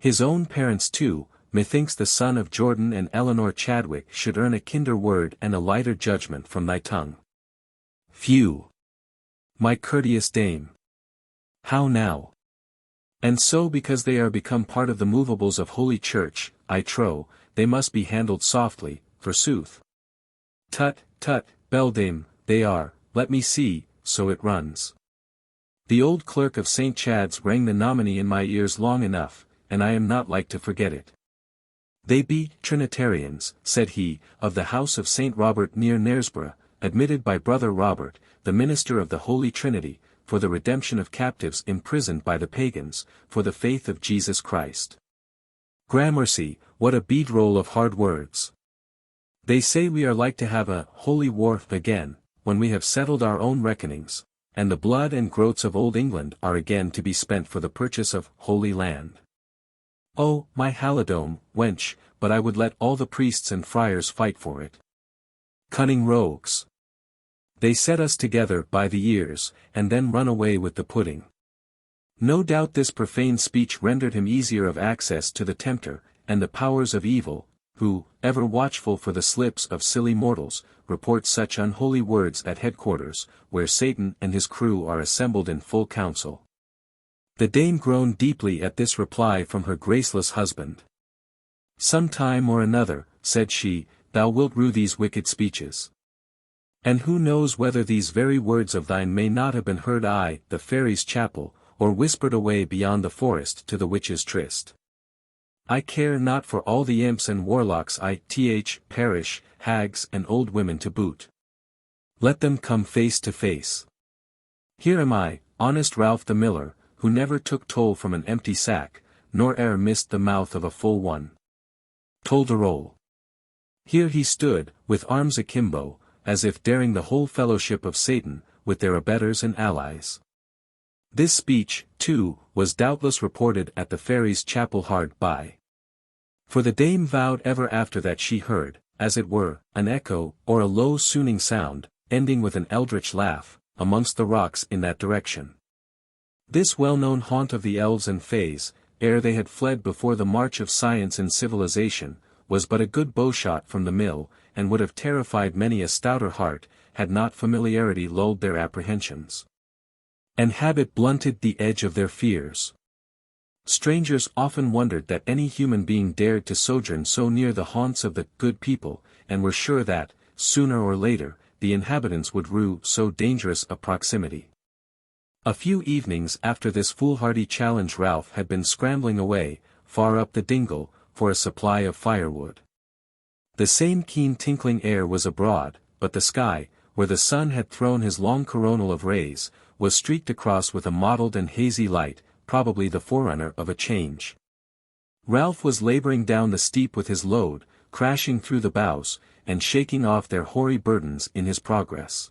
His own parents too, methinks the son of Jordan and Eleanor Chadwick should earn a kinder word and a lighter judgment from thy tongue. Phew! My courteous dame! How now? And so because they are become part of the movables of Holy Church, I trow, they must be handled softly, forsooth. Tut, tut, beldame, they are, let me see, so it runs. The old clerk of St. Chad's rang the nominee in my ears long enough, and I am not like to forget it. They be Trinitarians, said he, of the house of St. Robert near Knaresborough, admitted by brother Robert, the minister of the Holy Trinity, for the redemption of captives imprisoned by the pagans, for the faith of Jesus Christ. Gramercy, what a bead roll of hard words. They say we are like to have a holy war again, when we have settled our own reckonings, and the blood and groats of old England are again to be spent for the purchase of Holy Land. Oh, my halidome, wench, but I would let all the priests and friars fight for it. Cunning rogues! They set us together by the ears, and then run away with the pudding. No doubt this profane speech rendered him easier of access to the tempter, and the powers of evil, who, ever watchful for the slips of silly mortals, report such unholy words at headquarters, where Satan and his crew are assembled in full council. The dame groaned deeply at this reply from her graceless husband. Some time or another, said she, thou wilt rue these wicked speeches. And who knows whether these very words of thine may not have been heard the Fairies' chapel, or whispered away beyond the forest to the witches' tryst. I care not for all the imps and warlocks perish, hags and old women to boot. Let them come face to face. Here am I, honest Ralph the miller, who never took toll from an empty sack, nor e'er missed the mouth of a full one. Toll de roll. Here he stood, with arms akimbo, as if daring the whole fellowship of Satan, with their abettors and allies. This speech, too, was doubtless reported at the Fairies' chapel hard by. For the dame vowed ever after that she heard, as it were, an echo, or a low swooning sound, ending with an eldritch laugh, amongst the rocks in that direction. This well-known haunt of the elves and fays, ere they had fled before the march of science and civilization, was but a good bowshot from the mill, and would have terrified many a stouter heart, had not familiarity lulled their apprehensions, and habit blunted the edge of their fears. Strangers often wondered that any human being dared to sojourn so near the haunts of the good people, and were sure that, sooner or later, the inhabitants would rue so dangerous a proximity. A few evenings after this foolhardy challenge Ralph had been scrambling away, far up the dingle, for a supply of firewood. The same keen tinkling air was abroad, but the sky, where the sun had thrown his long coronal of rays, was streaked across with a mottled and hazy light, probably the forerunner of a change. Ralph was labouring down the steep with his load, crashing through the boughs, and shaking off their hoary burdens in his progress.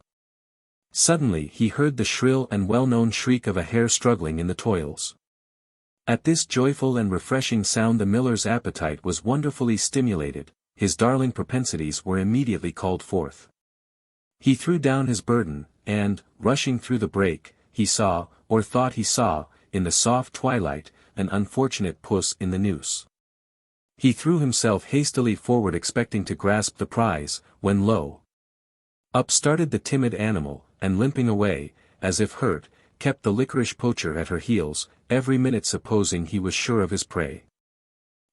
Suddenly he heard the shrill and well-known shriek of a hare struggling in the toils. At this joyful and refreshing sound the miller's appetite was wonderfully stimulated, his darling propensities were immediately called forth. He threw down his burden, and, rushing through the brake, he saw, or thought he saw, in the soft twilight, an unfortunate puss in the noose. He threw himself hastily forward expecting to grasp the prize, when lo! Up started the timid animal, and limping away, as if hurt, kept the licorice poacher at her heels, every minute supposing he was sure of his prey.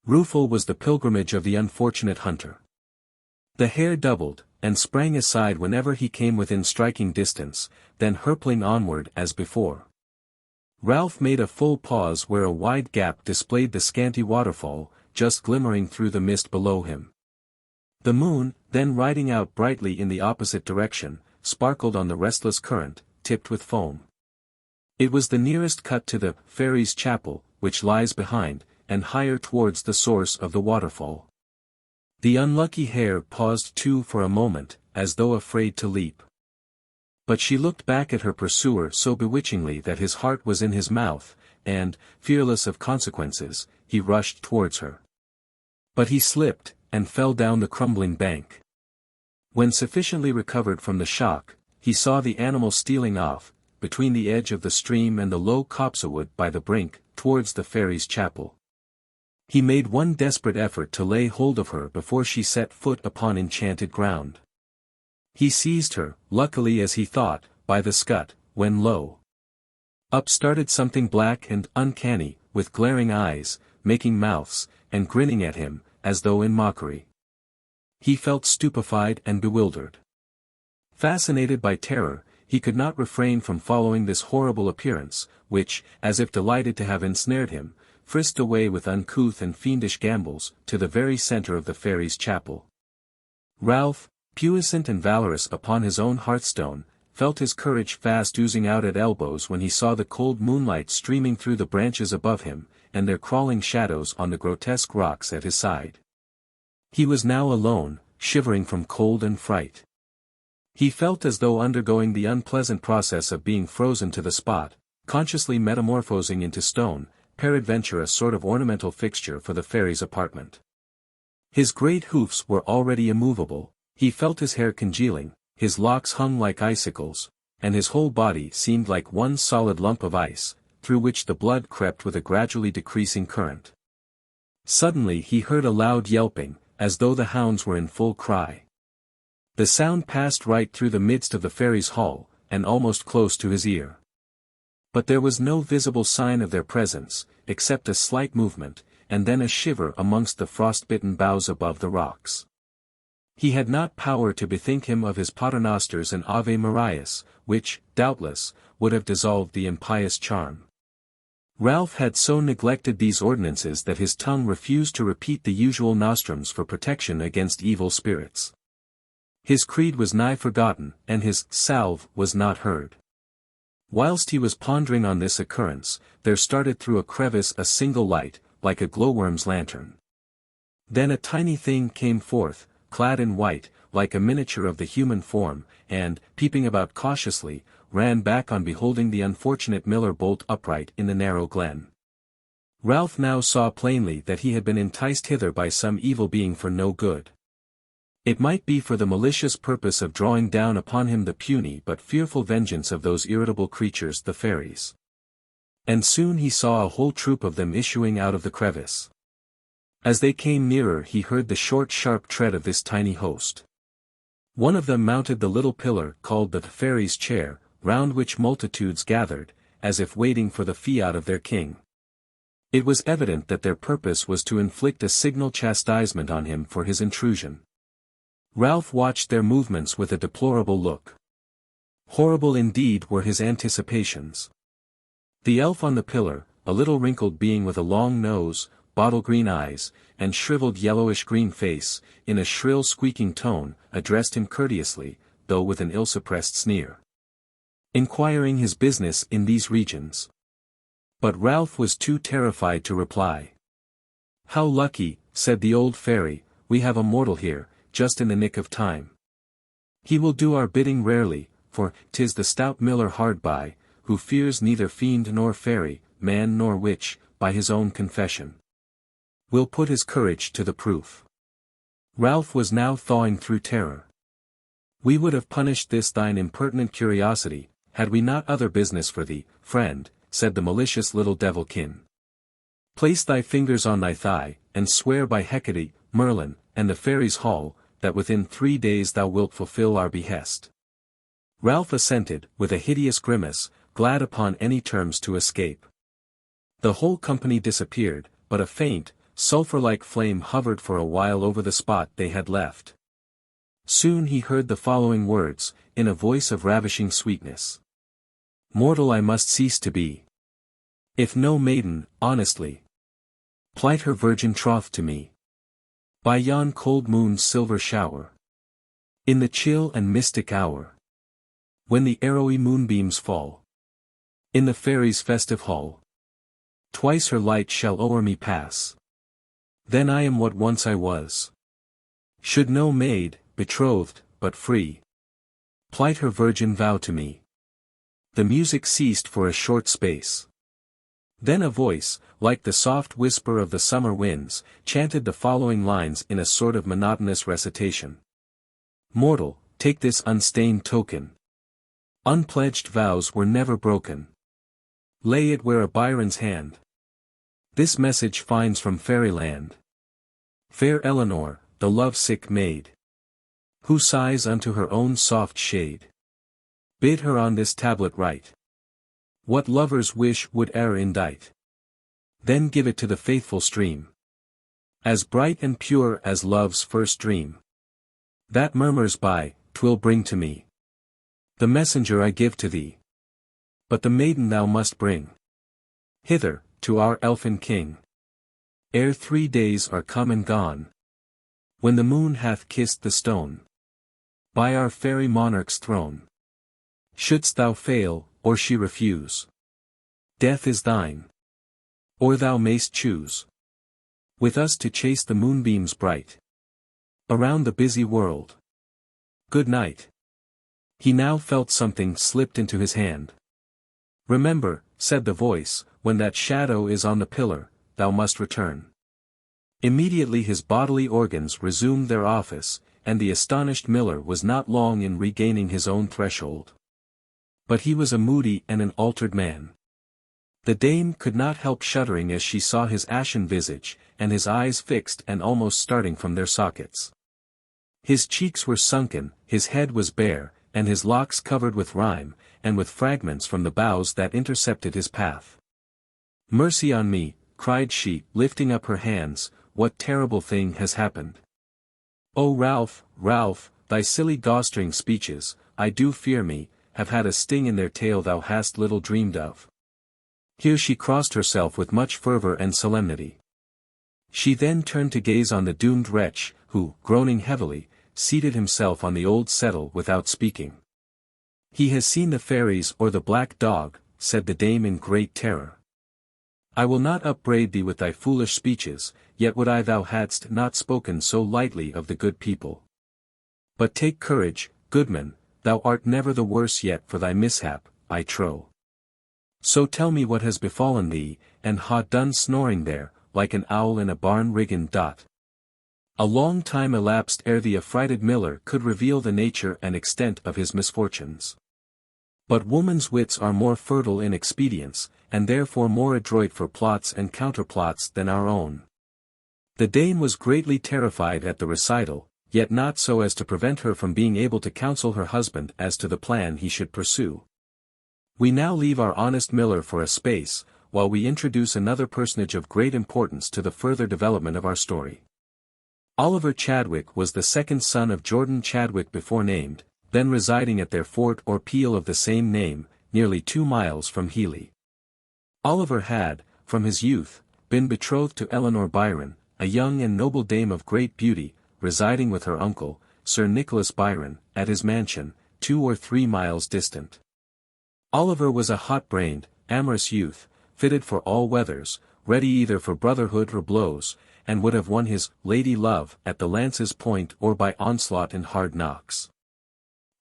Rueful was the pilgrimage of the unfortunate hunter. The hare doubled, and sprang aside whenever he came within striking distance, then hurtling onward as before. Ralph made a full pause where a wide gap displayed the scanty waterfall, just glimmering through the mist below him. The moon, then riding out brightly in the opposite direction, sparkled on the restless current, tipped with foam. It was the nearest cut to the Fairies' chapel, which lies behind, and higher towards the source of the waterfall. The unlucky hare paused too for a moment, as though afraid to leap. But she looked back at her pursuer so bewitchingly that his heart was in his mouth, and, fearless of consequences, he rushed towards her. But he slipped, and fell down the crumbling bank. When sufficiently recovered from the shock, he saw the animal stealing off, between the edge of the stream and the low copsewood by the brink, towards the Fairies' chapel. He made one desperate effort to lay hold of her before she set foot upon enchanted ground. He seized her, luckily as he thought, by the scut, when lo! Up started something black and uncanny, with glaring eyes, making mouths, and grinning at him, as though in mockery. He felt stupefied and bewildered. Fascinated by terror, he could not refrain from following this horrible appearance, which, as if delighted to have ensnared him, frisked away with uncouth and fiendish gambols, to the very centre of the Fairies' chapel. Ralph, puissant and valorous upon his own hearthstone, felt his courage fast oozing out at elbows when he saw the cold moonlight streaming through the branches above him, and their crawling shadows on the grotesque rocks at his side. He was now alone, shivering from cold and fright. He felt as though undergoing the unpleasant process of being frozen to the spot, consciously metamorphosing into stone, peradventure a sort of ornamental fixture for the fairies' apartment. His great hoofs were already immovable, he felt his hair congealing, his locks hung like icicles, and his whole body seemed like one solid lump of ice, through which the blood crept with a gradually decreasing current. Suddenly he heard a loud yelping, as though the hounds were in full cry. The sound passed right through the midst of the Fairies' hall, and almost close to his ear. But there was no visible sign of their presence, except a slight movement, and then a shiver amongst the frost-bitten boughs above the rocks. He had not power to bethink him of his paternosters and Ave Marias, which, doubtless, would have dissolved the impious charm. Ralph had so neglected these ordinances that his tongue refused to repeat the usual nostrums for protection against evil spirits. His creed was nigh forgotten, and his salve was not heard. Whilst he was pondering on this occurrence, there started through a crevice a single light, like a glowworm's lantern. Then a tiny thing came forth, clad in white, like a miniature of the human form, and, peeping about cautiously, ran back on beholding the unfortunate miller bolt upright in the narrow glen. Ralph now saw plainly that he had been enticed hither by some evil being for no good. It might be for the malicious purpose of drawing down upon him the puny but fearful vengeance of those irritable creatures the fairies. And soon he saw a whole troop of them issuing out of the crevice. As they came nearer he heard the short sharp tread of this tiny host. One of them mounted the little pillar called the Fairies' chair, round which multitudes gathered, as if waiting for the fiat of their king. It was evident that their purpose was to inflict a signal chastisement on him for his intrusion. Ralph watched their movements with a deplorable look. Horrible indeed were his anticipations. The elf on the pillar, a little wrinkled being with a long nose, bottle-green eyes, and shriveled yellowish-green face, in a shrill squeaking tone, addressed him courteously, though with an ill-suppressed sneer, inquiring his business in these regions. But Ralph was too terrified to reply. "How lucky," said the old fairy, "we have a mortal here, just in the nick of time. He will do our bidding rarely, for 'tis the stout miller hard by, who fears neither fiend nor fairy, man nor witch, by his own confession. Will put his courage to the proof." Ralph was now thawing through terror. "We would have punished this thine impertinent curiosity, had we not other business for thee, friend," said the malicious little devilkin. "Place thy fingers on thy thigh, and swear by Hecate, Merlin, and the Fairies' hall, that within 3 days thou wilt fulfill our behest." Ralph assented, with a hideous grimace, glad upon any terms to escape. The whole company disappeared, but a faint, sulphur-like flame hovered for a while over the spot they had left. Soon he heard the following words, in a voice of ravishing sweetness. Mortal I must cease to be. If no maiden, honestly, plight her virgin troth to me. By yon cold moon's silver shower. In the chill and mystic hour. When the arrowy moonbeams fall. In the fairies' festive hall. Twice her light shall o'er me pass. Then I am what once I was. Should no maid, betrothed, but free, plight her virgin vow to me. The music ceased for a short space. Then a voice, like the soft whisper of the summer winds, chanted the following lines in a sort of monotonous recitation. Mortal, take this unstained token. Unpledged vows were never broken. Lay it where a Byron's hand. This message finds from fairyland. Fair Eleanor, the love-sick maid, who sighs unto her own soft shade. Bid her on this tablet write what lover's wish would e'er indite. Then give it to the faithful stream, as bright and pure as love's first dream. That murmurs by, 'twill bring to me. The messenger I give to thee. But the maiden thou must bring hither, to our elfin king. Ere 3 days are come and gone. When the moon hath kissed the stone. By our fairy monarch's throne. Shouldst thou fail, or she refuse, death is thine. Or thou mayst choose with us to chase the moonbeams bright around the busy world. Good night. He now felt something slipped into his hand. Remember, said the voice, when that shadow is on the pillar, thou must return. Immediately his bodily organs resumed their office, and the astonished miller was not long in regaining his own threshold. But he was a moody and an altered man. The dame could not help shuddering as she saw his ashen visage, and his eyes fixed and almost starting from their sockets. His cheeks were sunken, his head was bare, and his locks covered with rime, and with fragments from the boughs that intercepted his path. Mercy on me, cried she, lifting up her hands, what terrible thing has happened? O Ralph, Ralph, thy silly gostering speeches, I do fear me, have had a sting in their tail thou hast little dreamed of. Here she crossed herself with much fervor and solemnity. She then turned to gaze on the doomed wretch, who, groaning heavily, seated himself on the old settle without speaking. He has seen the fairies or the black dog, said the dame in great terror. I will not upbraid thee with thy foolish speeches, yet would I thou hadst not spoken so lightly of the good people. But take courage, goodman, thou art never the worse yet for thy mishap, I trow. So tell me what has befallen thee, and ha done snoring there, like an owl in a barn riggin dot. A long time elapsed ere the affrighted miller could reveal the nature and extent of his misfortunes. But woman's wits are more fertile in expedients, and therefore more adroit for plots and counterplots than our own. The dame was greatly terrified at the recital, yet not so as to prevent her from being able to counsel her husband as to the plan he should pursue. We now leave our honest miller for a space, while we introduce another personage of great importance to the further development of our story. Oliver Chadwick was the second son of Jordan Chadwick before named, then residing at their fort or Peel of the same name, nearly 2 miles from Healy. Oliver had, from his youth, been betrothed to Eleanor Byron, a young and noble dame of great beauty, residing with her uncle, Sir Nicholas Byron, at his mansion, 2 or 3 miles distant. Oliver was a hot-brained, amorous youth, fitted for all weathers, ready either for brotherhood or blows, and would have won his lady love at the lance's point or by onslaught and hard knocks.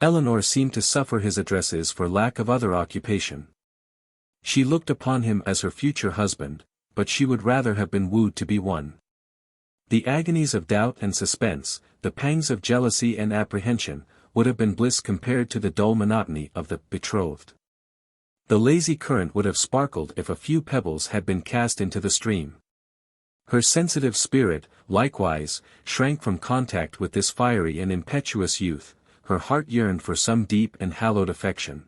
Eleanor seemed to suffer his addresses for lack of other occupation. She looked upon him as her future husband, but she would rather have been wooed to be won. The agonies of doubt and suspense, the pangs of jealousy and apprehension, would have been bliss compared to the dull monotony of the betrothed. The lazy current would have sparkled if a few pebbles had been cast into the stream. Her sensitive spirit, likewise, shrank from contact with this fiery and impetuous youth, her heart yearned for some deep and hallowed affection.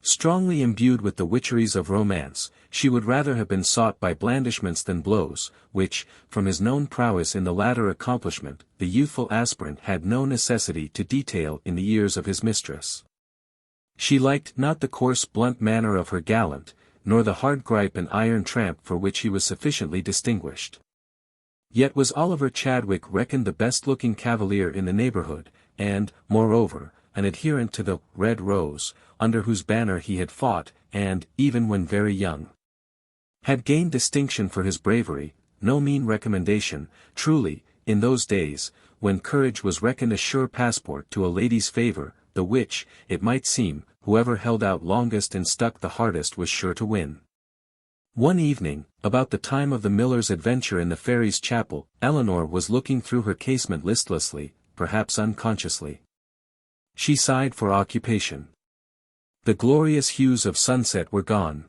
Strongly imbued with the witcheries of romance, she would rather have been sought by blandishments than blows, which, from his known prowess in the latter accomplishment, the youthful aspirant had no necessity to detail in the ears of his mistress. She liked not the coarse blunt manner of her gallant, nor the hard gripe and iron tramp for which he was sufficiently distinguished. Yet was Oliver Chadwick reckoned the best-looking cavalier in the neighbourhood, and, moreover, an adherent to the Red Rose, under whose banner he had fought, and, even when very young, had gained distinction for his bravery, no mean recommendation, truly, in those days, when courage was reckoned a sure passport to a lady's favour, the which, it might seem, whoever held out longest and stuck the hardest was sure to win. One evening, about the time of the miller's adventure in the Fairies' chapel, Eleanor was looking through her casement listlessly, perhaps unconsciously. She sighed for occupation. The glorious hues of sunset were gone.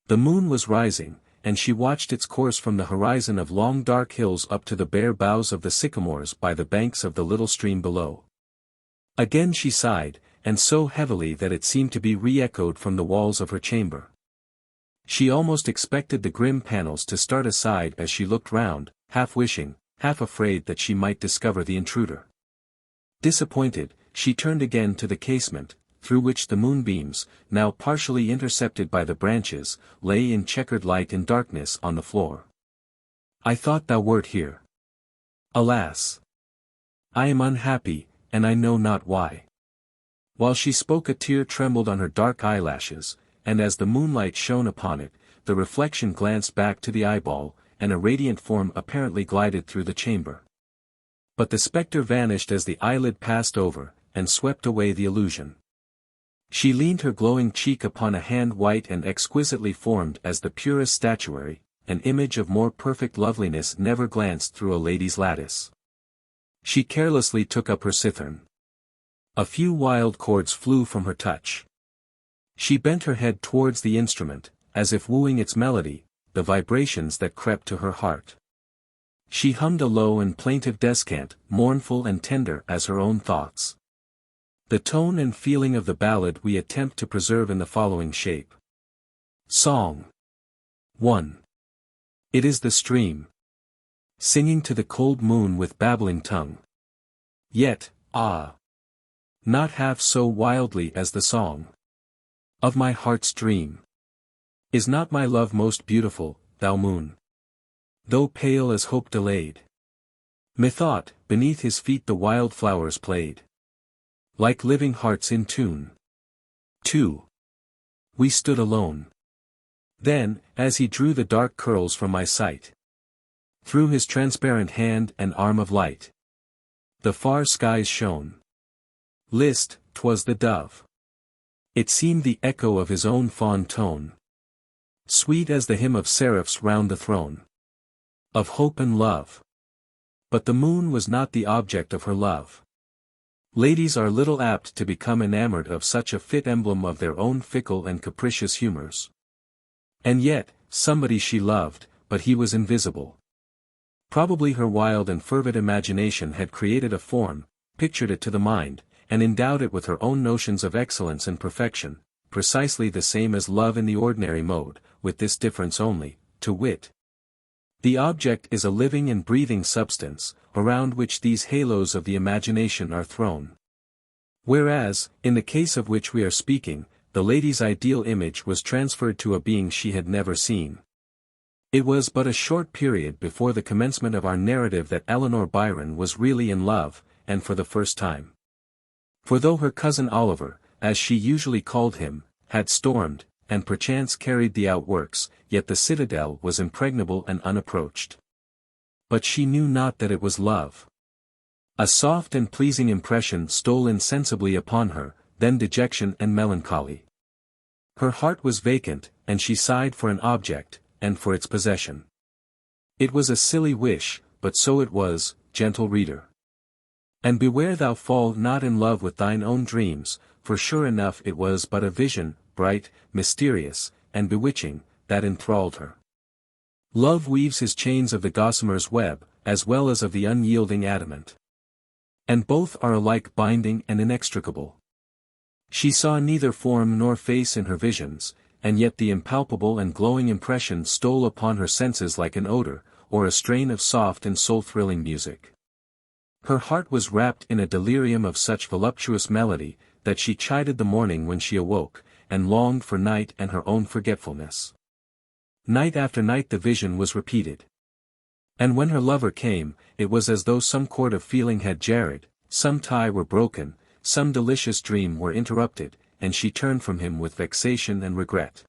The moon was rising, and she watched its course from the horizon of long dark hills up to the bare boughs of the sycamores by the banks of the little stream below. Again she sighed, and so heavily that it seemed to be re-echoed from the walls of her chamber. She almost expected the grim panels to start aside as she looked round, half wishing, half afraid that she might discover the intruder. Disappointed, she turned again to the casement, through which the moonbeams, now partially intercepted by the branches, lay in checkered light and darkness on the floor. "I thought thou wert here. Alas! I am unhappy, and I know not why." While she spoke a tear trembled on her dark eyelashes, and as the moonlight shone upon it, the reflection glanced back to the eyeball, and a radiant form apparently glided through the chamber. But the spectre vanished as the eyelid passed over, and swept away the illusion. She leaned her glowing cheek upon a hand white and exquisitely formed as the purest statuary, an image of more perfect loveliness never glanced through a lady's lattice. She carelessly took up her cithern. A few wild chords flew from her touch. She bent her head towards the instrument, as if wooing its melody, the vibrations that crept to her heart. She hummed a low and plaintive descant, mournful and tender as her own thoughts. The tone and feeling of the ballad we attempt to preserve in the following shape. Song 1. It is the stream, singing to the cold moon with babbling tongue. Yet, not half so wildly as the song of my heart's dream. Is not my love most beautiful, thou moon? Though pale as hope delayed. Methought, beneath his feet the wild flowers played, like living hearts in tune. 2. We stood alone. Then, as he drew the dark curls from my sight, through his transparent hand and arm of light, the far skies shone. List, 'twas the dove. It seemed the echo of his own fond tone, sweet as the hymn of seraphs round the throne of hope and love. But the moon was not the object of her love. Ladies are little apt to become enamored of such a fit emblem of their own fickle and capricious humors. And yet, somebody she loved, but he was invisible. Probably her wild and fervid imagination had created a form, pictured it to the mind, and endowed it with her own notions of excellence and perfection, precisely the same as love in the ordinary mode, with this difference only, to wit. The object is a living and breathing substance, around which these halos of the imagination are thrown. Whereas, in the case of which we are speaking, the lady's ideal image was transferred to a being she had never seen. It was but a short period before the commencement of our narrative that Eleanor Byron was really in love, and for the first time. For though her cousin Oliver, as she usually called him, had stormed, and perchance carried the outworks, yet the citadel was impregnable and unapproached. But she knew not that it was love. A soft and pleasing impression stole insensibly upon her, then dejection and melancholy. Her heart was vacant, and she sighed for an object, and for its possession. It was a silly wish, but so it was, gentle reader. And beware thou fall not in love with thine own dreams, for sure enough it was but a vision, bright, mysterious, and bewitching, that enthralled her. Love weaves his chains of the gossamer's web, as well as of the unyielding adamant. And both are alike binding and inextricable. She saw neither form nor face in her visions, and yet the impalpable and glowing impression stole upon her senses like an odor, or a strain of soft and soul-thrilling music. Her heart was wrapped in a delirium of such voluptuous melody, that she chided the morning when she awoke, and longed for night and her own forgetfulness. Night after night the vision was repeated. And when her lover came, it was as though some chord of feeling had jarred, some tie were broken, some delicious dream were interrupted, and she turned from him with vexation and regret.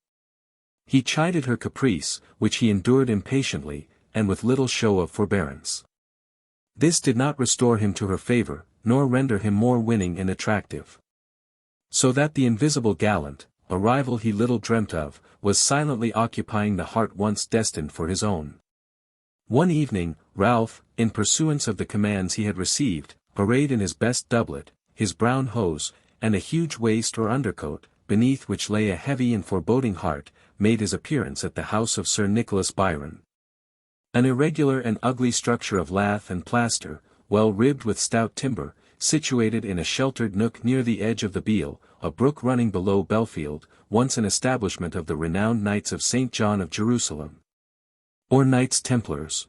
He chided her caprice, which he endured impatiently, and with little show of forbearance. This did not restore him to her favor, nor render him more winning and attractive. So that the invisible gallant, a rival he little dreamt of, was silently occupying the heart once destined for his own. One evening, Ralph, in pursuance of the commands he had received, arrayed in his best doublet, his brown hose, and a huge waist or undercoat, beneath which lay a heavy and foreboding heart, made his appearance at the house of Sir Nicholas Byron. An irregular and ugly structure of lath and plaster, well ribbed with stout timber, situated in a sheltered nook near the edge of the Beal, a brook running below Belfield, once an establishment of the renowned Knights of St. John of Jerusalem, or Knights Templars.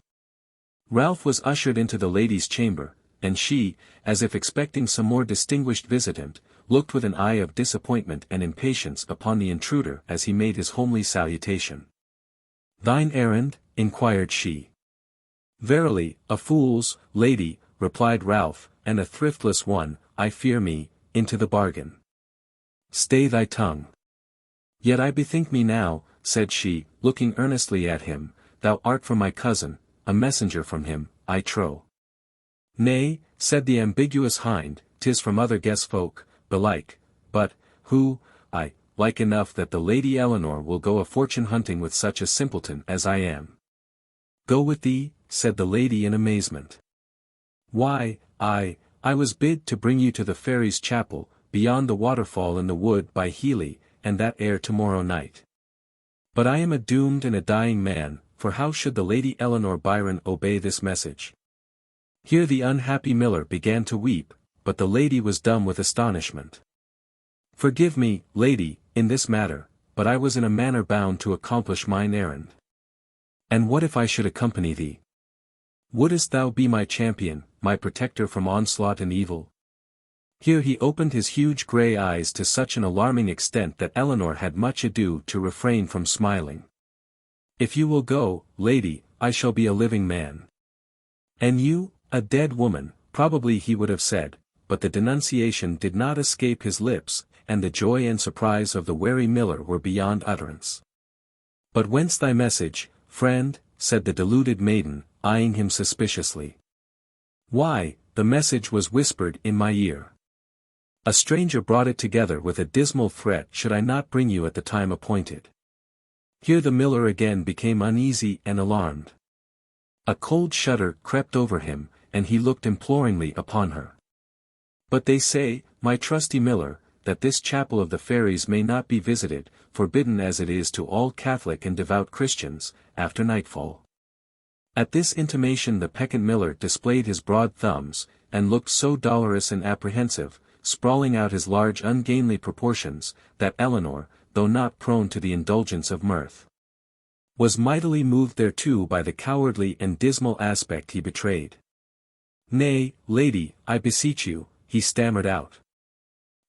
Ralph was ushered into the lady's chamber, and she, as if expecting some more distinguished visitant, looked with an eye of disappointment and impatience upon the intruder as he made his homely salutation. "Thine errand?" inquired she. "Verily, a fool's, lady," replied Ralph, "and a thriftless one, I fear me, into the bargain." "Stay thy tongue. Yet I bethink me now," said she, looking earnestly at him, "thou art from my cousin, a messenger from him, I trow." "Nay," said the ambiguous hind, "'tis from other guest-folk, belike, but, who, I, like enough that the Lady Eleanor will go a fortune-hunting with such a simpleton as I am." "Go with thee?" said the lady in amazement. "Why, I was bid to bring you to the Fairies' chapel, beyond the waterfall in the wood by Healy, and that ere tomorrow night. But I am a doomed and a dying man, for how should the Lady Eleanor Byron obey this message?" Here the unhappy miller began to weep, but the lady was dumb with astonishment. "Forgive me, lady, in this matter, but I was in a manner bound to accomplish mine errand." "And what if I should accompany thee? Wouldst thou be my champion, my protector from onslaught and evil?" Here he opened his huge grey eyes to such an alarming extent that Eleanor had much ado to refrain from smiling. "If you will go, lady, I shall be a living man." "And you, a dead woman," probably he would have said, but the denunciation did not escape his lips, and the joy and surprise of the wary miller were beyond utterance. "But whence thy message, friend?" said the deluded maiden, eyeing him suspiciously. "Why, the message was whispered in my ear. A stranger brought it together with a dismal threat should I not bring you at the time appointed." Here the miller again became uneasy and alarmed. A cold shudder crept over him, and he looked imploringly upon her. "But they say, my trusty miller, that this chapel of the Fairies may not be visited, forbidden as it is to all Catholic and devout Christians, after nightfall." At this intimation the peccant miller displayed his broad thumbs, and looked so dolorous and apprehensive, sprawling out his large ungainly proportions, that Eleanor, though not prone to the indulgence of mirth, was mightily moved thereto by the cowardly and dismal aspect he betrayed. "Nay, lady, I beseech you," he stammered out.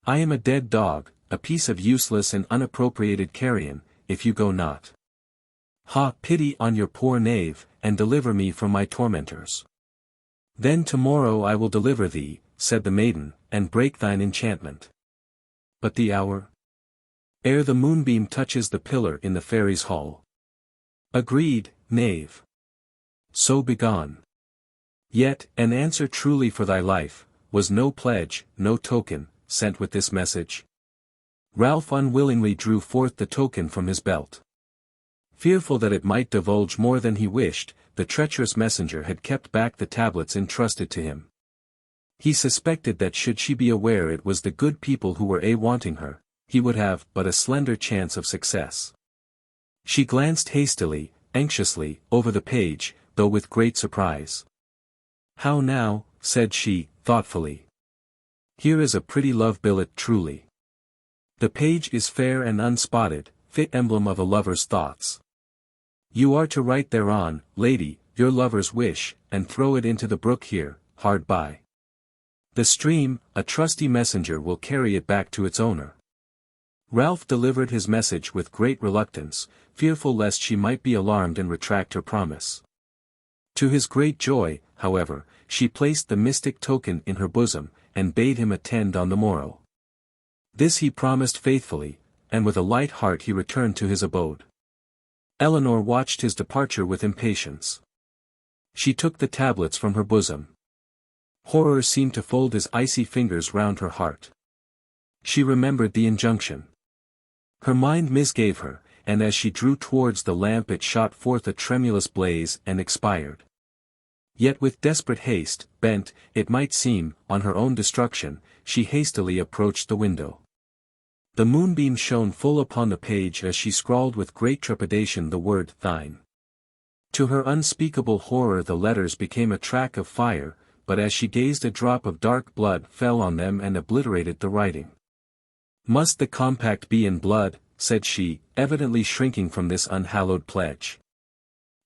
"I am a dead dog, a piece of useless and unappropriated carrion, if you go not. Ha! Pity on your poor knave, and deliver me from my tormentors." "Then tomorrow I will deliver thee," said the maiden, "and break thine enchantment." "But the hour?" "Ere the moonbeam touches the pillar in the Fairies' hall." "Agreed, knave. So begone. Yet, an answer truly for thy life, was no pledge, no token, sent with this message?" Ralph unwillingly drew forth the token from his belt. Fearful that it might divulge more than he wished, the treacherous messenger had kept back the tablets entrusted to him. He suspected that should she be aware it was the good people who were wanting her, he would have but a slender chance of success. She glanced hastily, anxiously, over the page, though with great surprise. "How now," said she, thoughtfully. "Here is a pretty love billet truly. The page is fair and unspotted, fit emblem of a lover's thoughts. You are to write thereon, lady, your lover's wish, and throw it into the brook here, hard by. The stream, a trusty messenger will carry it back to its owner. Ralph delivered his message with great reluctance, fearful lest she might be alarmed and retract her promise. To his great joy, however, she placed the mystic token in her bosom, and bade him attend on the morrow. This he promised faithfully, and with a light heart he returned to his abode. Eleanor watched his departure with impatience. She took the tablets from her bosom. Horror seemed to fold his icy fingers round her heart. She remembered the injunction. Her mind misgave her, and as she drew towards the lamp it shot forth a tremulous blaze and expired. Yet with desperate haste, bent, it might seem, on her own destruction, she hastily approached the window. The moonbeam shone full upon the page as she scrawled with great trepidation the word thine. To her unspeakable horror the letters became a track of fire, but as she gazed a drop of dark blood fell on them and obliterated the writing. Must the compact be in blood, said she, evidently shrinking from this unhallowed pledge.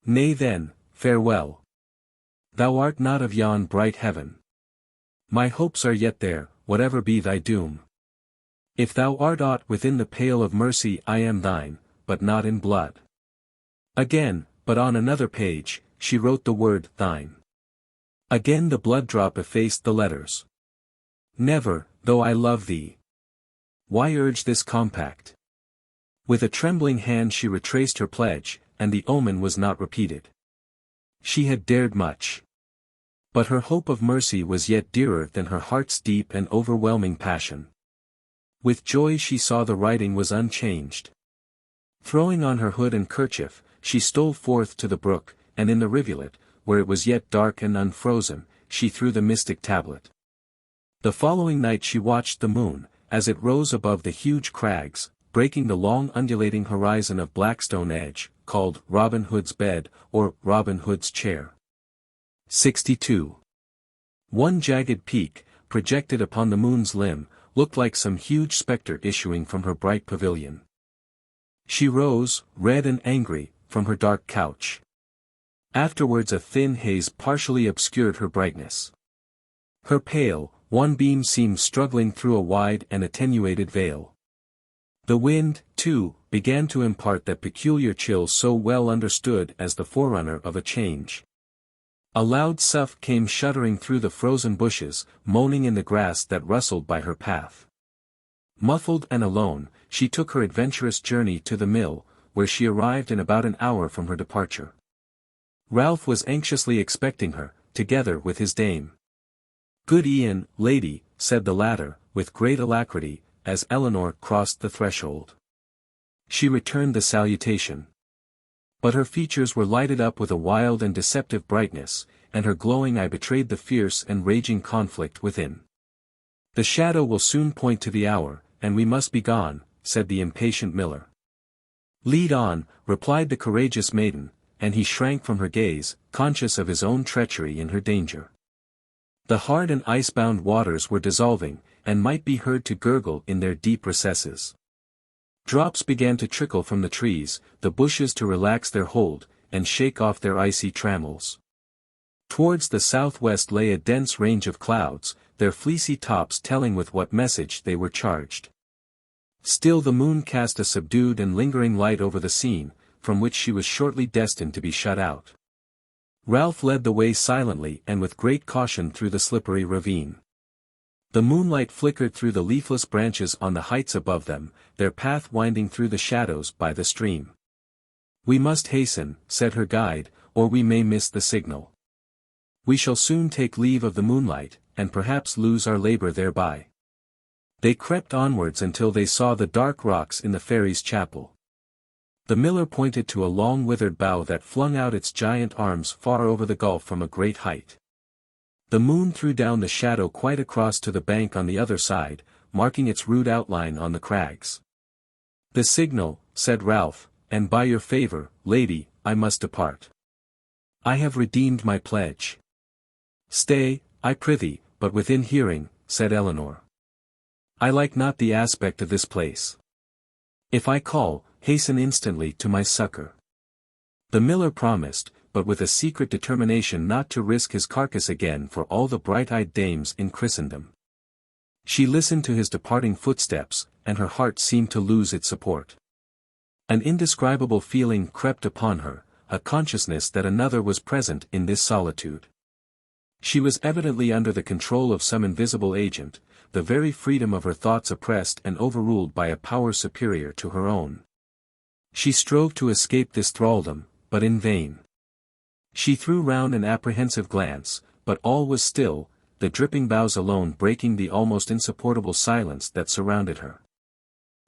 Nay then, farewell. Thou art not of yon bright heaven. My hopes are yet there, whatever be thy doom. If thou art aught within the pale of mercy I am thine, but not in blood. Again, but on another page, she wrote the word thine. Again the blood drop effaced the letters. Never, though I love thee. Why urge this compact? With a trembling hand she retraced her pledge, and the omen was not repeated. She had dared much. But her hope of mercy was yet dearer than her heart's deep and overwhelming passion. With joy she saw the writing was unchanged. Throwing on her hood and kerchief, she stole forth to the brook, and in the rivulet, where it was yet dark and unfrozen, she threw the mystic tablet. The following night she watched the moon, as it rose above the huge crags, breaking the long undulating horizon of Blackstone Edge, called Robin Hood's Bed, or Robin Hood's Chair. 62. One jagged peak, projected upon the moon's limb, looked like some huge spectre issuing from her bright pavilion. She rose, red and angry, from her dark couch. Afterwards a thin haze partially obscured her brightness. Her pale, one beam seemed struggling through a wide and attenuated veil. The wind, too, began to impart that peculiar chill so well understood as the forerunner of a change. A loud sough came shuddering through the frozen bushes, moaning in the grass that rustled by her path. Muffled and alone, she took her adventurous journey to the mill, where she arrived in about an hour from her departure. Ralph was anxiously expecting her, together with his dame. "Good e'en, lady," said the latter, with great alacrity, as Eleanor crossed the threshold. She returned the salutation. But her features were lighted up with a wild and deceptive brightness, and her glowing eye betrayed the fierce and raging conflict within. "The shadow will soon point to the hour, and we must be gone," said the impatient miller. "Lead on," replied the courageous maiden, and he shrank from her gaze, conscious of his own treachery and her danger. The hard and ice-bound waters were dissolving, and might be heard to gurgle in their deep recesses. Drops began to trickle from the trees, the bushes to relax their hold, and shake off their icy trammels. Towards the southwest lay a dense range of clouds, their fleecy tops telling with what message they were charged. Still the moon cast a subdued and lingering light over the scene, from which she was shortly destined to be shut out. Ralph led the way silently and with great caution through the slippery ravine. The moonlight flickered through the leafless branches on the heights above them, their path winding through the shadows by the stream. "We must hasten," said her guide, "or we may miss the signal. We shall soon take leave of the moonlight, and perhaps lose our labor thereby." They crept onwards until they saw the dark rocks in the Fairies' chapel. The miller pointed to a long withered bough that flung out its giant arms far over the gulf from a great height. The moon threw down the shadow quite across to the bank on the other side, marking its rude outline on the crags. "The signal," said Ralph, "and by your favor, lady, I must depart. I have redeemed my pledge." "Stay, I prithee, but within hearing," said Eleanor. I like not the aspect of this place. If I call, hasten instantly to my succor. The miller promised, but with a secret determination not to risk his carcass again for all the bright-eyed dames in Christendom. She listened to his departing footsteps, and her heart seemed to lose its support. An indescribable feeling crept upon her, a consciousness that another was present in this solitude. She was evidently under the control of some invisible agent, the very freedom of her thoughts oppressed and overruled by a power superior to her own. She strove to escape this thraldom, but in vain. She threw round an apprehensive glance, but all was still, the dripping boughs alone breaking the almost insupportable silence that surrounded her.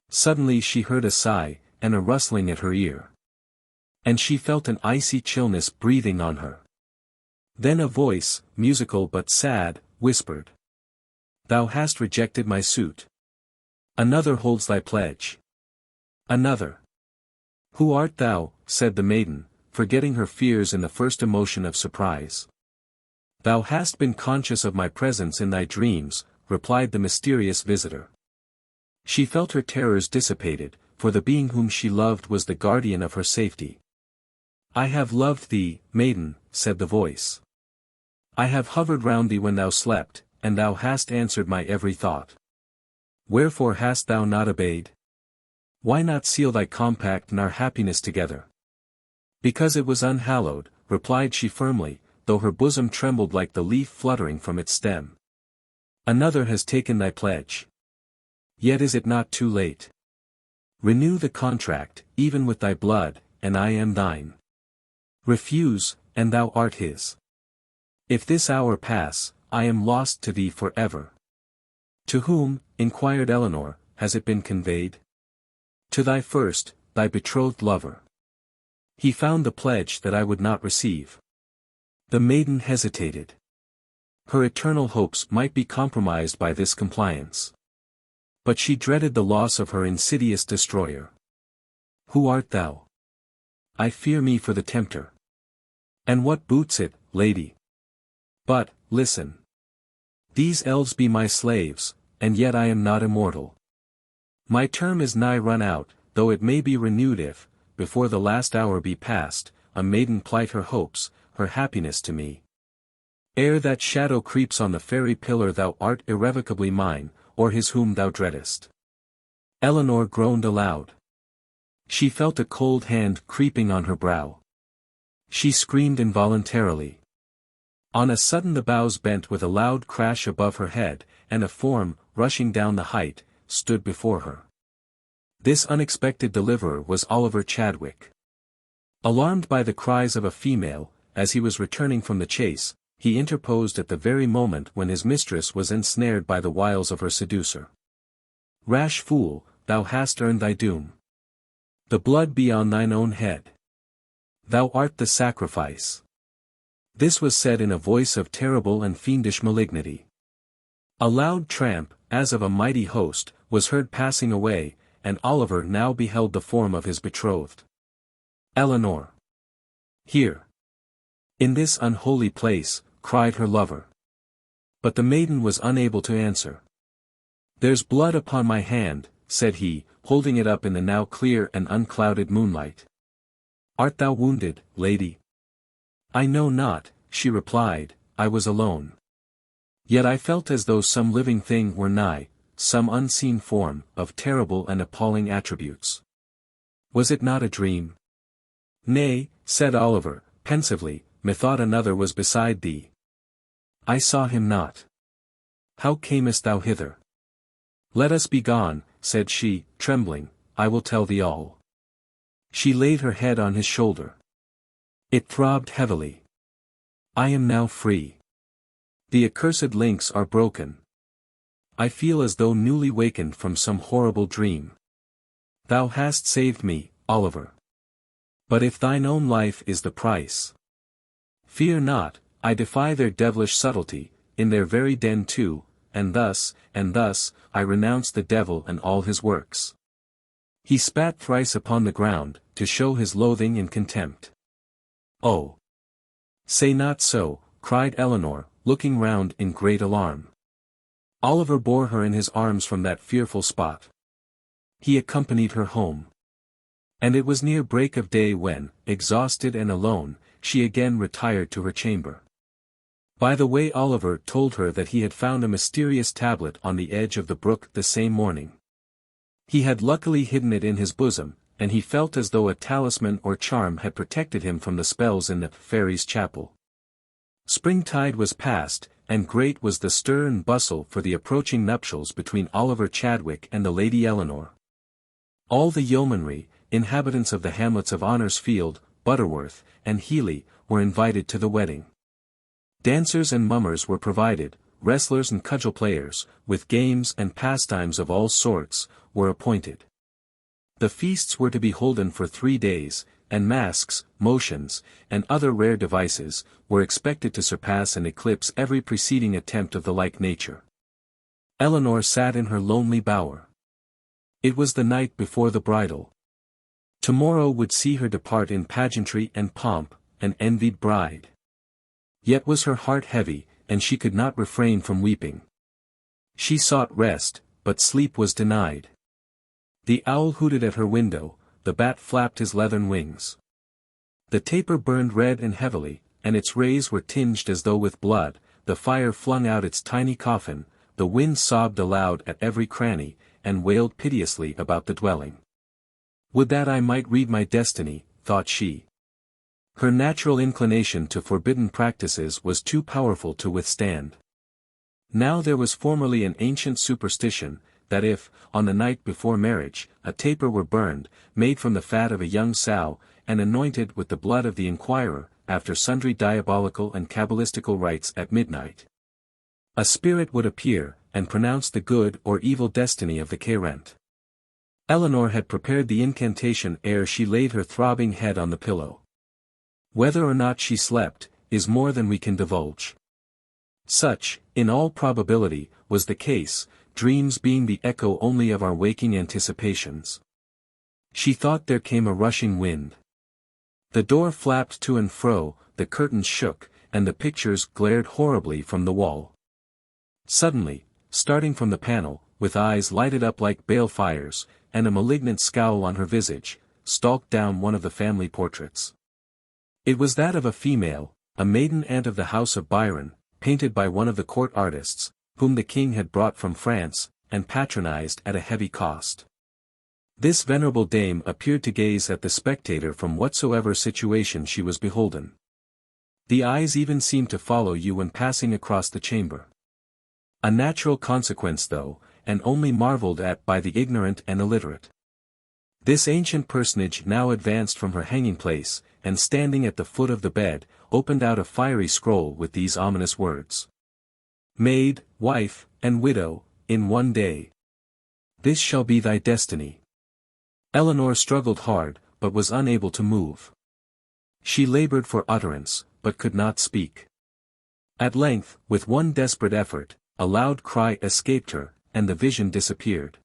Suddenly she heard a sigh, and a rustling at her ear. And she felt an icy chillness breathing on her. Then a voice, musical but sad, whispered. Thou hast rejected my suit. Another holds thy pledge. Another. Who art thou? Said the maiden, forgetting her fears in the first emotion of surprise. Thou hast been conscious of my presence in thy dreams, replied the mysterious visitor. She felt her terrors dissipated, for the being whom she loved was the guardian of her safety. I have loved thee, maiden, said the voice. I have hovered round thee when thou slept, and thou hast answered my every thought. Wherefore hast thou not obeyed? Why not seal thy compact and our happiness together? Because it was unhallowed, replied she firmly, though her bosom trembled like the leaf fluttering from its stem. Another has taken thy pledge. Yet is it not too late? Renew the contract, even with thy blood, and I am thine. Refuse, and thou art his. If this hour pass, I am lost to thee for ever. To whom, inquired Eleanor, has it been conveyed? To thy first, thy betrothed lover. He found the pledge that I would not receive. The maiden hesitated. Her eternal hopes might be compromised by this compliance. But she dreaded the loss of her insidious destroyer. Who art thou? I fear me for the tempter. And what boots it, lady? But, listen. These elves be my slaves, and yet I am not immortal. My term is nigh run out, though it may be renewed if, before the last hour be past, a maiden plight her hopes, her happiness to me. Ere that shadow creeps on the fairy pillar thou art irrevocably mine, or his whom thou dreadest. Eleanor groaned aloud. She felt a cold hand creeping on her brow. She screamed involuntarily. On a sudden the boughs bent with a loud crash above her head, and a form, rushing down the height, stood before her. This unexpected deliverer was Oliver Chadwick. Alarmed by the cries of a female, as he was returning from the chase, he interposed at the very moment when his mistress was ensnared by the wiles of her seducer. Rash fool, thou hast earned thy doom. The blood be on thine own head. Thou art the sacrifice. This was said in a voice of terrible and fiendish malignity. A loud tramp, as of a mighty host, was heard passing away, and Oliver now beheld the form of his betrothed. Eleanor. Here. In this unholy place, cried her lover. But the maiden was unable to answer. There's blood upon my hand, said he, holding it up in the now clear and unclouded moonlight. Art thou wounded, lady? I know not, she replied, I was alone. Yet I felt as though some living thing were nigh, some unseen form, of terrible and appalling attributes. Was it not a dream? Nay, said Oliver, pensively, methought another was beside thee. I saw him not. How camest thou hither? Let us be gone, said she, trembling, I will tell thee all. She laid her head on his shoulder. It throbbed heavily. I am now free. The accursed links are broken. I feel as though newly wakened from some horrible dream. Thou hast saved me, Oliver. But if thine own life is the price, fear not, I defy their devilish subtlety, in their very den too, and thus, I renounce the devil and all his works. He spat thrice upon the ground, to show his loathing and contempt. Oh! Say not so, cried Eleanor, looking round in great alarm. Oliver bore her in his arms from that fearful spot. He accompanied her home. And it was near break of day when, exhausted and alone, she again retired to her chamber. By the way, Oliver told her that he had found a mysterious tablet on the edge of the brook the same morning. He had luckily hidden it in his bosom, and he felt as though a talisman or charm had protected him from the spells in the Fairies' chapel. Springtide was past, and great was the stir and bustle for the approaching nuptials between Oliver Chadwick and the Lady Eleanor. All the yeomanry, inhabitants of the hamlets of Honorsfield, Butterworth, and Heeley, were invited to the wedding. Dancers and mummers were provided, wrestlers and cudgel players, with games and pastimes of all sorts, were appointed. The feasts were to be holden for 3 days, and masks, motions, and other rare devices, were expected to surpass and eclipse every preceding attempt of the like nature. Eleanor sat in her lonely bower. It was the night before the bridal. Tomorrow would see her depart in pageantry and pomp, an envied bride. Yet was her heart heavy, and she could not refrain from weeping. She sought rest, but sleep was denied. The owl hooted at her window, the bat flapped his leathern wings. The taper burned red and heavily, and its rays were tinged as though with blood, the fire flung out its tiny coffin, the wind sobbed aloud at every cranny, and wailed piteously about the dwelling. Would that I might read my destiny, thought she. Her natural inclination to forbidden practices was too powerful to withstand. Now there was formerly an ancient superstition, that if, on the night before marriage, a taper were burned, made from the fat of a young sow, and anointed with the blood of the inquirer, after sundry diabolical and cabalistical rites at midnight, a spirit would appear, and pronounce the good or evil destiny of the cairent. Eleanor had prepared the incantation ere she laid her throbbing head on the pillow. Whether or not she slept, is more than we can divulge. Such, in all probability, was the case, dreams being the echo only of our waking anticipations. She thought there came a rushing wind. The door flapped to and fro, the curtains shook, and the pictures glared horribly from the wall. Suddenly, starting from the panel, with eyes lighted up like bale fires, and a malignant scowl on her visage, stalked down one of the family portraits. It was that of a female, a maiden aunt of the house of Byron, painted by one of the court artists, whom the king had brought from France, and patronized at a heavy cost. This venerable dame appeared to gaze at the spectator from whatsoever situation she was beholden. The eyes even seemed to follow you when passing across the chamber. A natural consequence though, and only marvelled at by the ignorant and illiterate. This ancient personage now advanced from her hanging place, and standing at the foot of the bed, opened out a fiery scroll with these ominous words. Maid, wife, and widow, in one day. This shall be thy destiny. Eleanor struggled hard, but was unable to move. She labored for utterance, but could not speak. At length, with one desperate effort, a loud cry escaped her, and the vision disappeared.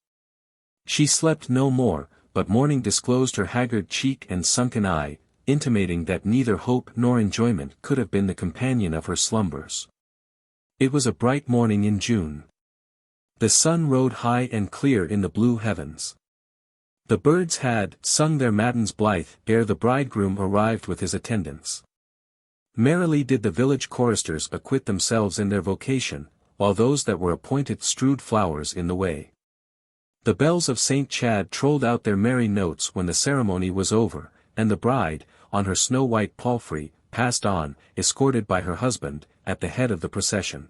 She slept no more, but morning disclosed her haggard cheek and sunken eye, intimating that neither hope nor enjoyment could have been the companion of her slumbers. It was a bright morning in June. The sun rode high and clear in the blue heavens. The birds had sung their matins blithe ere the bridegroom arrived with his attendants. Merrily did the village choristers acquit themselves in their vocation, while those that were appointed strewed flowers in the way. The bells of St. Chad trolled out their merry notes when the ceremony was over, and the bride, on her snow-white palfrey, passed on, escorted by her husband, at the head of the procession.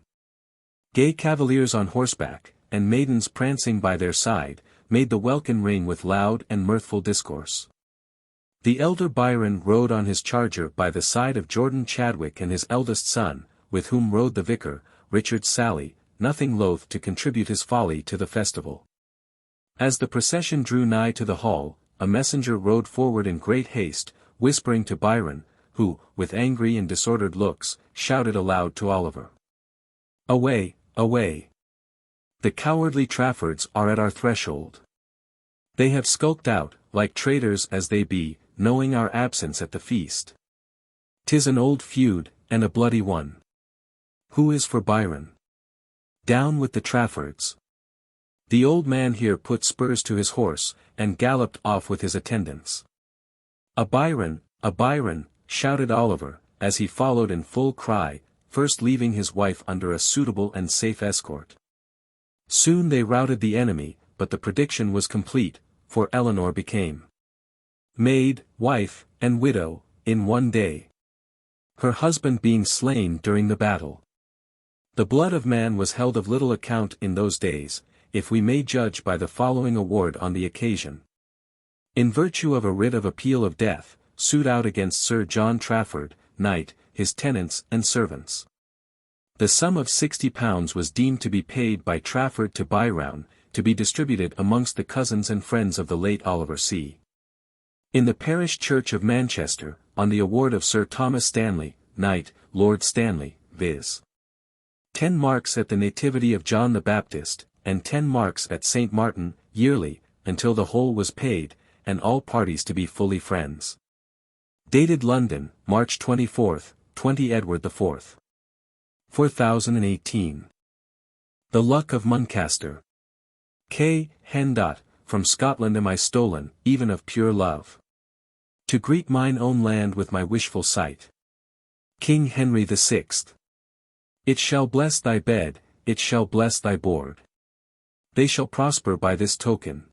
Gay cavaliers on horseback, and maidens prancing by their side, made the welkin ring with loud and mirthful discourse. The elder Byron rode on his charger by the side of Jordan Chadwick and his eldest son, with whom rode the vicar, Richard Sally, nothing loath to contribute his folly to the festival. As the procession drew nigh to the hall, a messenger rode forward in great haste, whispering to Byron, who, with angry and disordered looks, shouted aloud to Oliver. Away, away! The cowardly Traffords are at our threshold. They have skulked out, like traitors as they be, knowing our absence at the feast. 'Tis an old feud, and a bloody one. Who is for Byron? Down with the Traffords. The old man here put spurs to his horse, and galloped off with his attendants. A Byron, shouted Oliver, as he followed in full cry, first leaving his wife under a suitable and safe escort. Soon they routed the enemy, but the prediction was complete, for Eleanor became maid, wife, and widow, in one day. Her husband being slain during the battle. The blood of man was held of little account in those days, if we may judge by the following award on the occasion. In virtue of a writ of appeal of death, sued out against Sir John Trafford, knight, his tenants and servants. The sum of £60 was deemed to be paid by Trafford to Byrown, to be distributed amongst the cousins and friends of the late Oliver C. In the parish church of Manchester, on the award of Sir Thomas Stanley, knight, Lord Stanley, viz. 10 marks at the nativity of John the Baptist, and 10 marks at St. Martin, yearly, until the whole was paid, and all parties to be fully friends. Dated London, March 24, 20 Edward IV. 4018. The Luck of Muncaster. K. Hen. From Scotland am I stolen, even of pure love. To greet mine own land with my wishful sight. King Henry VI. It shall bless thy bed, it shall bless thy board. They shall prosper by this token.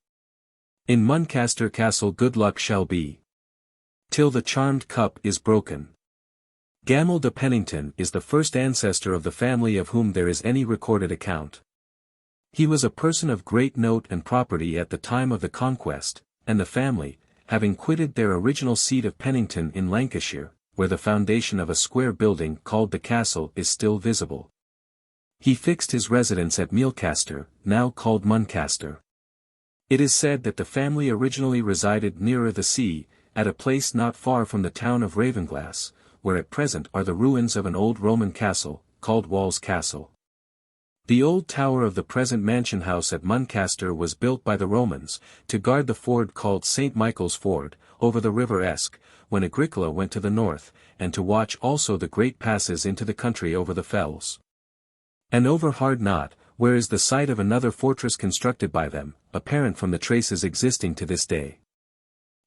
In Muncaster Castle good luck shall be, till the charmed cup is broken. Gamel de Pennington is the first ancestor of the family of whom there is any recorded account. He was a person of great note and property at the time of the Conquest, and the family, having quitted their original seat of Pennington in Lancashire, where the foundation of a square building called the castle is still visible. He fixed his residence at Mealcaster, now called Muncaster. It is said that the family originally resided nearer the sea, at a place not far from the town of Ravenglass, where at present are the ruins of an old Roman castle, called Wall's Castle. The old tower of the present mansion house at Muncaster was built by the Romans, to guard the ford called St. Michael's Ford, over the river Esk, when Agricola went to the north, and to watch also the great passes into the country over the fells. And over Hard Knot, where is the site of another fortress constructed by them, apparent from the traces existing to this day.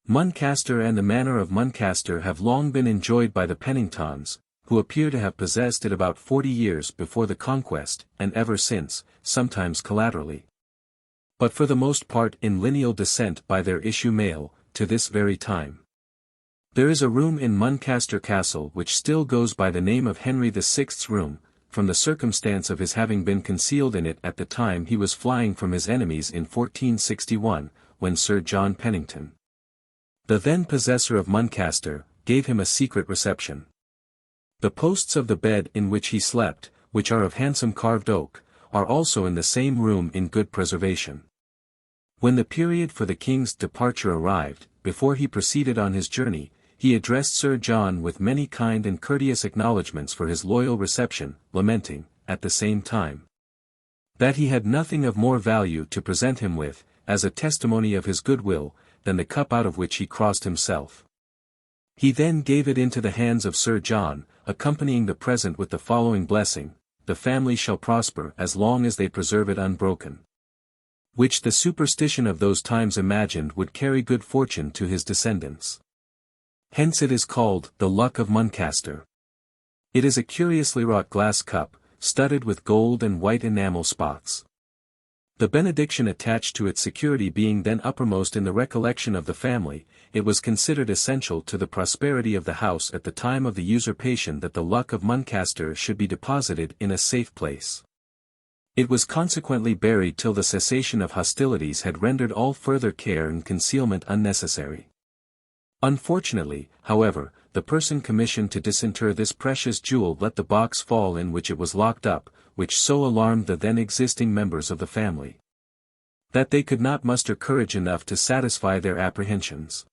Muncaster and the manor of Muncaster have long been enjoyed by the Penningtons, who appear to have possessed it about 40 years before the Conquest, and ever since, sometimes collaterally, but for the most part in lineal descent by their issue male, to this very time. There is a room in Muncaster Castle which still goes by the name of Henry VI's room, from the circumstance of his having been concealed in it at the time he was flying from his enemies in 1461, when Sir John Pennington, the then possessor of Muncaster, gave him a secret reception. The posts of the bed in which he slept, which are of handsome carved oak, are also in the same room in good preservation. When the period for the king's departure arrived, before he proceeded on his journey, he addressed Sir John with many kind and courteous acknowledgments for his loyal reception, lamenting, at the same time, that he had nothing of more value to present him with, as a testimony of his goodwill, than the cup out of which he crossed himself. He then gave it into the hands of Sir John, accompanying the present with the following blessing: the family shall prosper as long as they preserve it unbroken. Which the superstition of those times imagined would carry good fortune to his descendants. Hence it is called the Luck of Muncaster. It is a curiously wrought glass cup, studded with gold and white enamel spots. The benediction attached to its security being then uppermost in the recollection of the family, it was considered essential to the prosperity of the house at the time of the usurpation that the Luck of Muncaster should be deposited in a safe place. It was consequently buried till the cessation of hostilities had rendered all further care and concealment unnecessary. Unfortunately, however, the person commissioned to disinter this precious jewel let the box fall in which it was locked up, which so alarmed the then existing members of the family, that they could not muster courage enough to satisfy their apprehensions.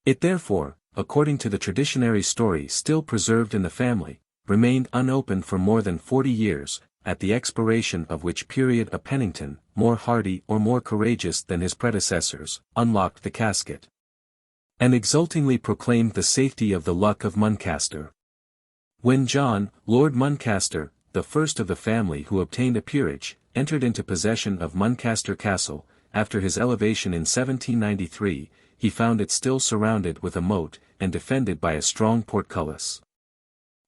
It therefore, according to the traditionary story still preserved in the family, remained unopened for more than 40 years, at the expiration of which period a Pennington, more hardy or more courageous than his predecessors, unlocked the casket, and exultingly proclaimed the safety of the Luck of Muncaster. When John, Lord Muncaster, the first of the family who obtained a peerage, entered into possession of Muncaster Castle. After his elevation in 1793, he found it still surrounded with a moat, and defended by a strong portcullis.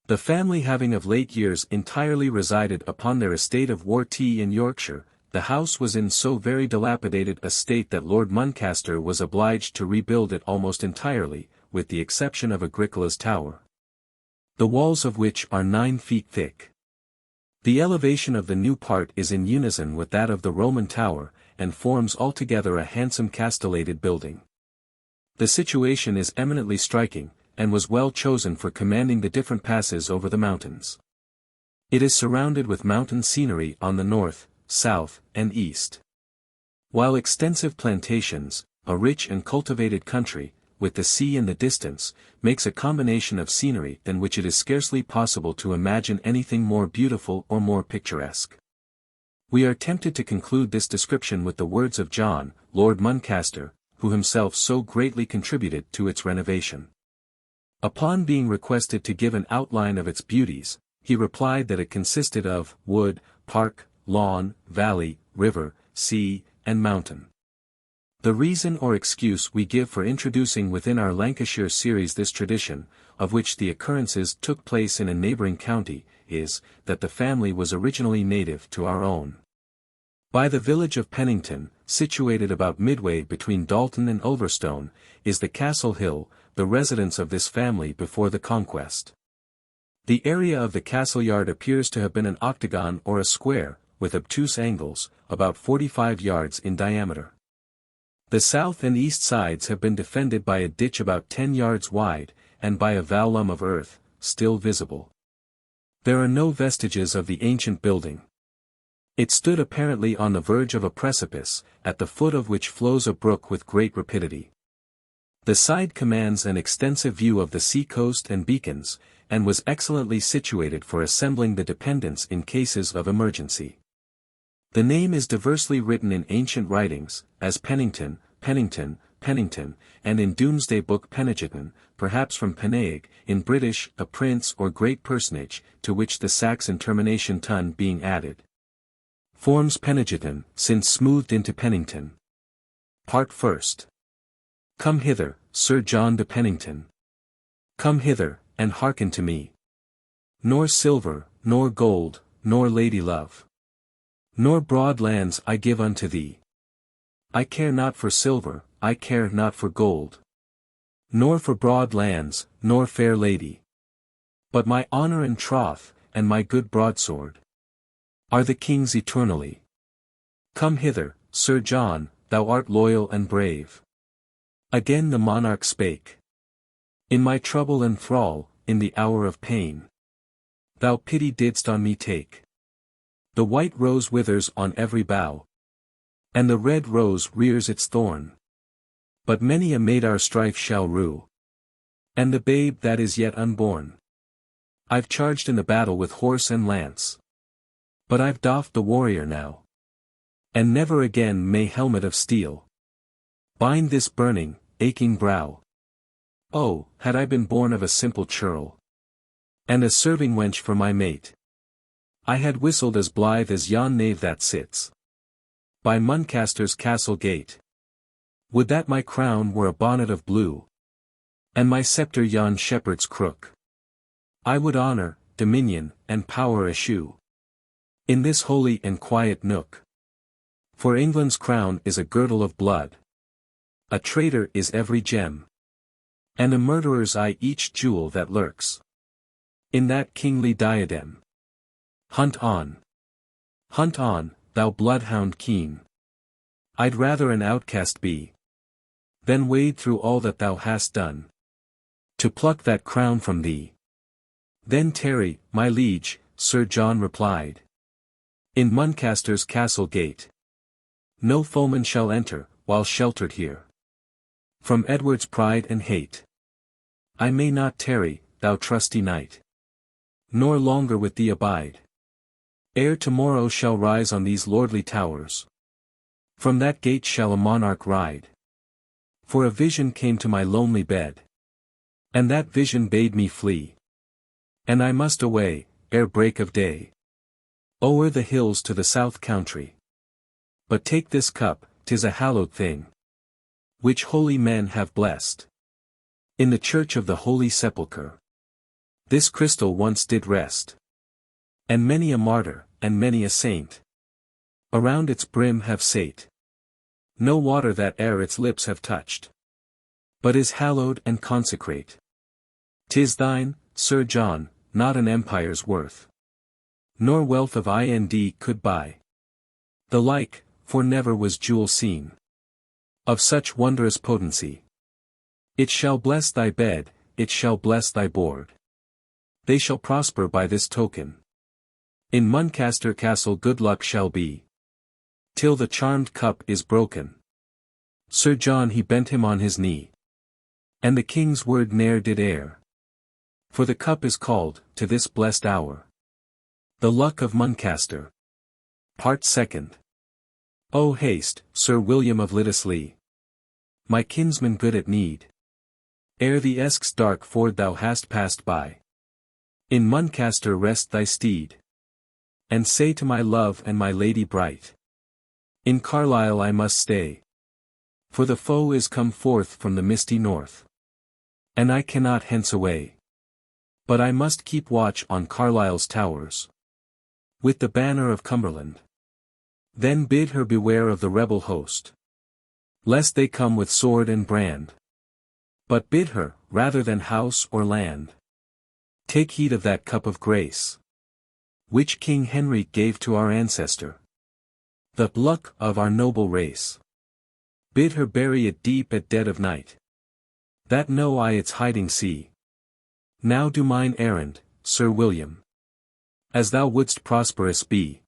The family having of late years entirely resided upon their estate of Wartey in Yorkshire, the house was in so very dilapidated a state that Lord Muncaster was obliged to rebuild it almost entirely, with the exception of Agricola's tower, the walls of which are 9 feet thick. The elevation of the new part is in unison with that of the Roman tower, and forms altogether a handsome castellated building. The situation is eminently striking, and was well chosen for commanding the different passes over the mountains. It is surrounded with mountain scenery on the north, south, and east. While extensive plantations, a rich and cultivated country, with the sea in the distance, makes a combination of scenery than which it is scarcely possible to imagine anything more beautiful or more picturesque. We are tempted to conclude this description with the words of John, Lord Muncaster, who himself so greatly contributed to its renovation. Upon being requested to give an outline of its beauties, he replied that it consisted of wood, park, lawn, valley, river, sea, and mountain. The reason or excuse we give for introducing within our Lancashire series this tradition, of which the occurrences took place in a neighbouring county, is, that the family was originally native to our own. By the village of Pennington, situated about midway between Dalton and Ulverstone, is the Castle Hill, the residence of this family before the Conquest. The area of the castle yard appears to have been an octagon or a square, with obtuse angles, about 45 yards in diameter. The south and east sides have been defended by a ditch about 10 yards wide, and by a vallum of earth, still visible. There are no vestiges of the ancient building. It stood apparently on the verge of a precipice, at the foot of which flows a brook with great rapidity. The side commands an extensive view of the sea coast and beacons, and was excellently situated for assembling the dependents in cases of emergency. The name is diversely written in ancient writings, as Pennington, Pennington, Pennington, and in Domesday Book Penegiton, perhaps from Penaig, in British, a prince or great personage, to which the Saxon termination ton being added, forms Penegiton, since smoothed into Pennington. Part First. Come hither, Sir John de Pennington. Come hither, and hearken to me. Nor silver, nor gold, nor lady love, nor broad lands I give unto thee. I care not for silver, I care not for gold, nor for broad lands, nor fair lady. But my honour and troth, and my good broadsword, are the king's eternally. Come hither, Sir John, thou art loyal and brave. Again the monarch spake. In my trouble and thrall, in the hour of pain, thou pity didst on me take. The white rose withers on every bough, and the red rose rears its thorn. But many a maid our strife shall rue, and the babe that is yet unborn. I've charged in the battle with horse and lance, but I've doffed the warrior now, and never again may helmet of steel bind this burning, aching brow. Oh, had I been born of a simple churl, and a serving wench for my mate, I had whistled as blithe as yon knave that sits by Muncaster's castle gate. Would that my crown were a bonnet of blue, and my sceptre yon shepherd's crook. I would honour, dominion, and power eschew in this holy and quiet nook. For England's crown is a girdle of blood, a traitor is every gem, and a murderer's eye each jewel that lurks in that kingly diadem. Hunt on, thou bloodhound keen. I'd rather an outcast be than wade through all that thou hast done to pluck that crown from thee. Then tarry, my liege, Sir John replied. In Muncaster's castle gate no foeman shall enter, while sheltered here from Edward's pride and hate. I may not tarry, thou trusty knight, nor longer with thee abide. Ere tomorrow shall rise on these lordly towers, from that gate shall a monarch ride. For a vision came to my lonely bed, and that vision bade me flee, and I must away, ere break of day. O'er the hills to the south country. But take this cup, 'tis a hallowed thing, which holy men have blessed. In the church of the Holy Sepulchre, this crystal once did rest. And many a martyr, and many a saint, around its brim have sate. No water that e'er its lips have touched, but is hallowed and consecrate. 'Tis thine, Sir John, not an empire's worth, nor wealth of Ind could buy the like, for never was jewel seen of such wondrous potency. It shall bless thy bed, it shall bless thy board. They shall prosper by this token. In Muncaster Castle good luck shall be, till the charmed cup is broken. Sir John he bent him on his knee, and the king's word ne'er did err. For the cup is called, to this blessed hour, the Luck of Muncaster. Part Second. O haste, Sir William of Liddesleigh, my kinsman good at need, ere the Esque's dark ford thou hast passed by. In Muncaster rest thy steed, and say to my love and my lady bright, in Carlisle I must stay, for the foe is come forth from the misty north, and I cannot hence away. But I must keep watch on Carlisle's towers, with the banner of Cumberland. Then bid her beware of the rebel host, lest they come with sword and brand. But bid her, rather than house or land, take heed of that cup of grace, which King Henry gave to our ancestor, the luck of our noble race. Bid her bury it deep at dead of night, that no eye its hiding see. Now do mine errand, Sir William, as thou wouldst prosperous be.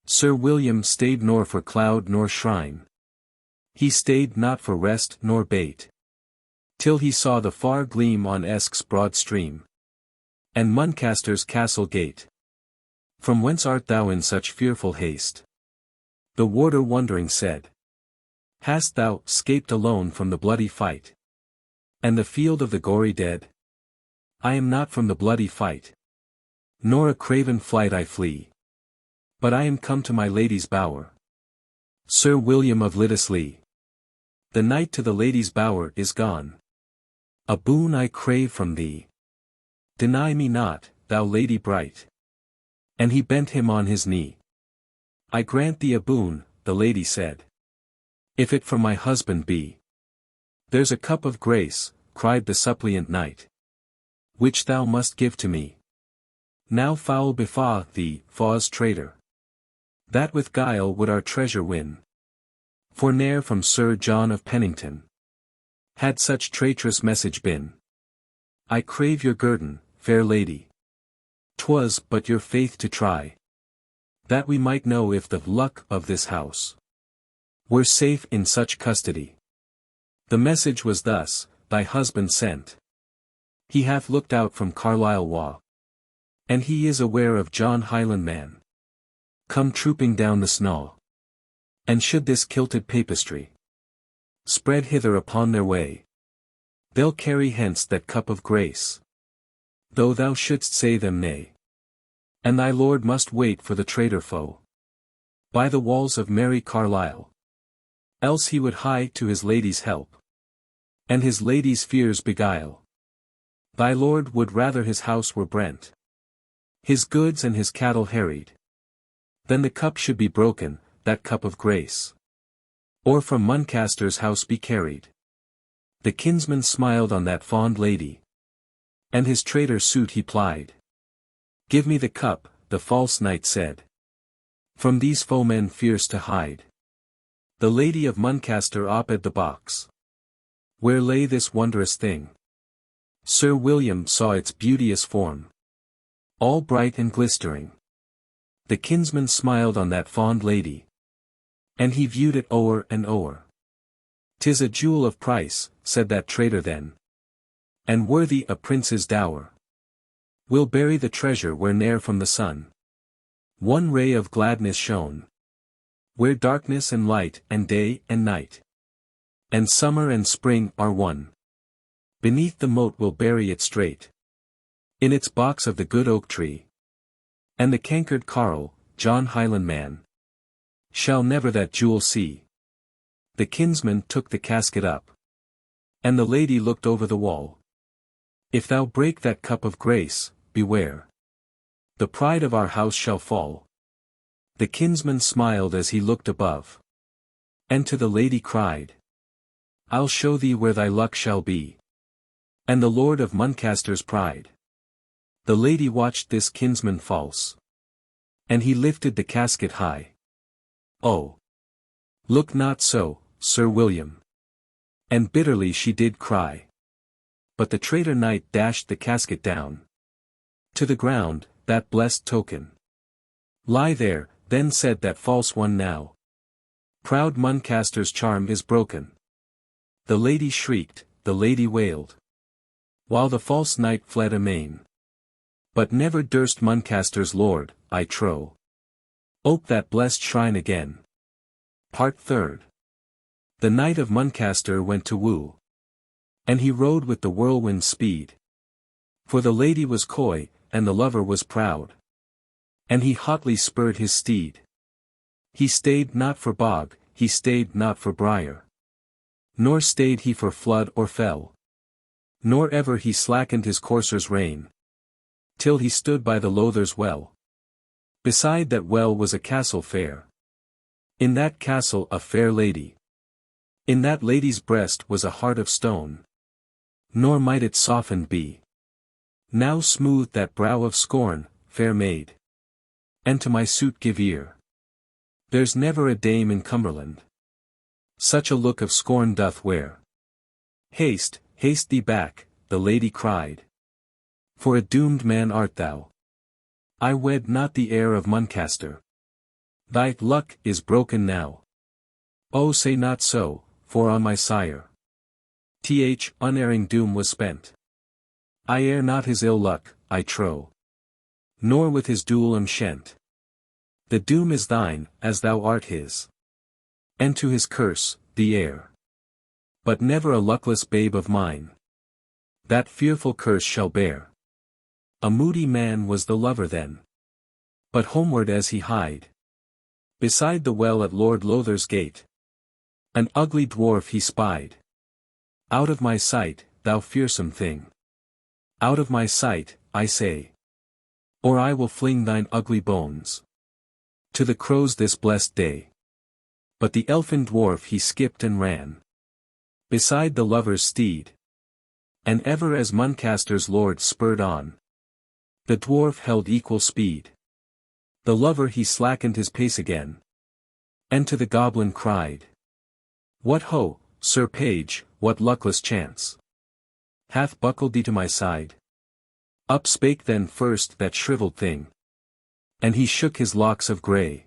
Sir William stayed nor for cloud nor shrine, he stayed not for rest nor bait, till he saw the far gleam on Esque's broad stream, and Muncaster's castle gate. From whence art thou in such fearful haste? The warder wondering said. Hast thou 'scaped alone from the bloody fight, and the field of the gory dead? I am not from the bloody fight, nor a craven flight I flee, but I am come to my lady's bower. Sir William of Liddesleigh, the knight to the lady's bower is gone. A boon I crave from thee, deny me not, thou lady bright. And he bent him on his knee. I grant thee a boon, the lady said, if it from my husband be. There's a cup of grace, cried the suppliant knight, which thou must give to me. Now foul befall thee, false traitor, that with guile would our treasure win. For ne'er from Sir John of Pennington had such traitorous message been. I crave your guerdon, fair lady. 'Twas but your faith to try, that we might know if the luck of this house were safe in such custody. The message was thus, thy husband sent. He hath looked out from Carlisle wa, and he is aware of John Highlandman, come trooping down the snaw. And should this kilted papistry spread hither upon their way, they'll carry hence that cup of grace, though thou shouldst say them nay. And thy lord must wait for the traitor foe by the walls of merry Carlisle, else he would hie to his lady's help, and his lady's fears beguile. Thy lord would rather his house were brent, his goods and his cattle harried, than the cup should be broken, that cup of grace, or from Muncaster's house be carried. The kinsman smiled on that fond lady, and his traitor suit he plied. Give me the cup, the false knight said, from these foemen fierce to hide. The lady of Muncaster opened the box, where lay this wondrous thing. Sir William saw its beauteous form, all bright and glistering. The kinsman smiled on that fond lady, and he viewed it o'er and o'er. 'Tis a jewel of price, said that traitor then, and worthy a prince's dower. We'll bury the treasure where ne'er from the sun one ray of gladness shone, where darkness and light and day and night and summer and spring are one. Beneath the moat we'll bury it straight, in its box of the good oak tree, and the cankered carle, John Highlandman, shall never that jewel see. The kinsman took the casket up. And the lady looked over the wall. If thou break that cup of grace, beware. The pride of our house shall fall. The kinsman smiled as he looked above. And to the lady cried, I'll show thee where thy luck shall be. And the Lord of Muncaster's pride. The lady watched this kinsman false. And he lifted the casket high. Oh! Look not so, Sir William. And bitterly she did cry. But the traitor knight dashed the casket down. To the ground, that blessed token. Lie there, then said that false one now. Proud Muncaster's charm is broken. The lady shrieked, the lady wailed. While the false knight fled amain. But never durst Muncaster's lord, I trow, ope that blessed shrine again. Part third. The knight of Muncaster went to woo. And he rode with the whirlwind's speed. For the lady was coy, and the lover was proud. And he hotly spurred his steed. He stayed not for bog, he stayed not for briar. Nor stayed he for flood or fell. Nor ever he slackened his courser's rein. Till he stood by the Lothar's well. Beside that well was a castle fair. In that castle a fair lady. In that lady's breast was a heart of stone. Nor might it softened be. Now smooth that brow of scorn, fair maid. And to my suit give ear. There's never a dame in Cumberland. Such a look of scorn doth wear. Haste, haste thee back, the lady cried. For a doomed man art thou. I wed not the heir of Muncaster. Thy luck is broken now. Oh, say not so, for on my sire. Unerring doom was spent. I err not his ill luck, I trow. Nor with his duel am shent. The doom is thine, as thou art his. And to his curse, the heir. But never a luckless babe of mine. That fearful curse shall bear. A moody man was the lover then. But homeward as he hied. Beside the well at Lord Lothar's gate. An ugly dwarf he spied. Out of my sight, thou fearsome thing. Out of my sight, I say. Or I will fling thine ugly bones to the crows this blessed day. But the elfin dwarf he skipped and ran beside the lover's steed. And ever as Muncaster's lord spurred on, the dwarf held equal speed. The lover he slackened his pace again. And to the goblin cried, What ho, Sir Page, what luckless chance hath buckled thee to my side? Up spake then first that shrivelled thing. And he shook his locks of grey.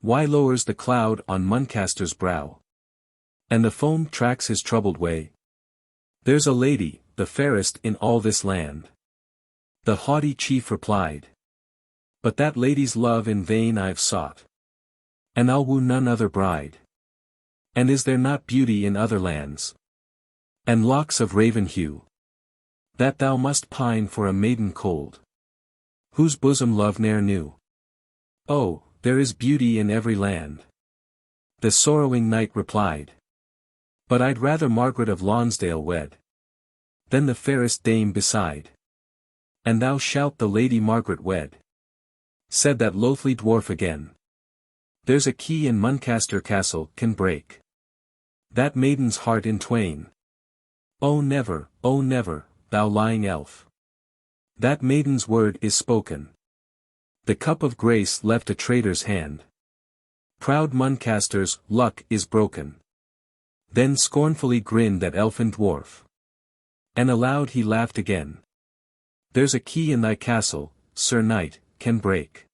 Why lowers the cloud on Muncaster's brow? And the foam tracks his troubled way? There's a lady, the fairest in all this land. The haughty chief replied. But that lady's love in vain I've sought. And I'll woo none other bride. And is there not beauty in other lands? And locks of raven hue? That thou must pine for a maiden cold, whose bosom love ne'er knew? Oh, there is beauty in every land. The sorrowing knight replied. But I'd rather Margaret of Lonsdale wed than the fairest dame beside. And thou shalt the Lady Margaret wed, said that loathly dwarf again. There's a key in Muncaster Castle can break that maiden's heart in twain. Oh never, thou lying elf. That maiden's word is spoken. The cup of grace left a traitor's hand. Proud Muncaster's luck is broken. Then scornfully grinned that elfin dwarf. And aloud he laughed again. There's a key in thy castle, Sir Knight, can break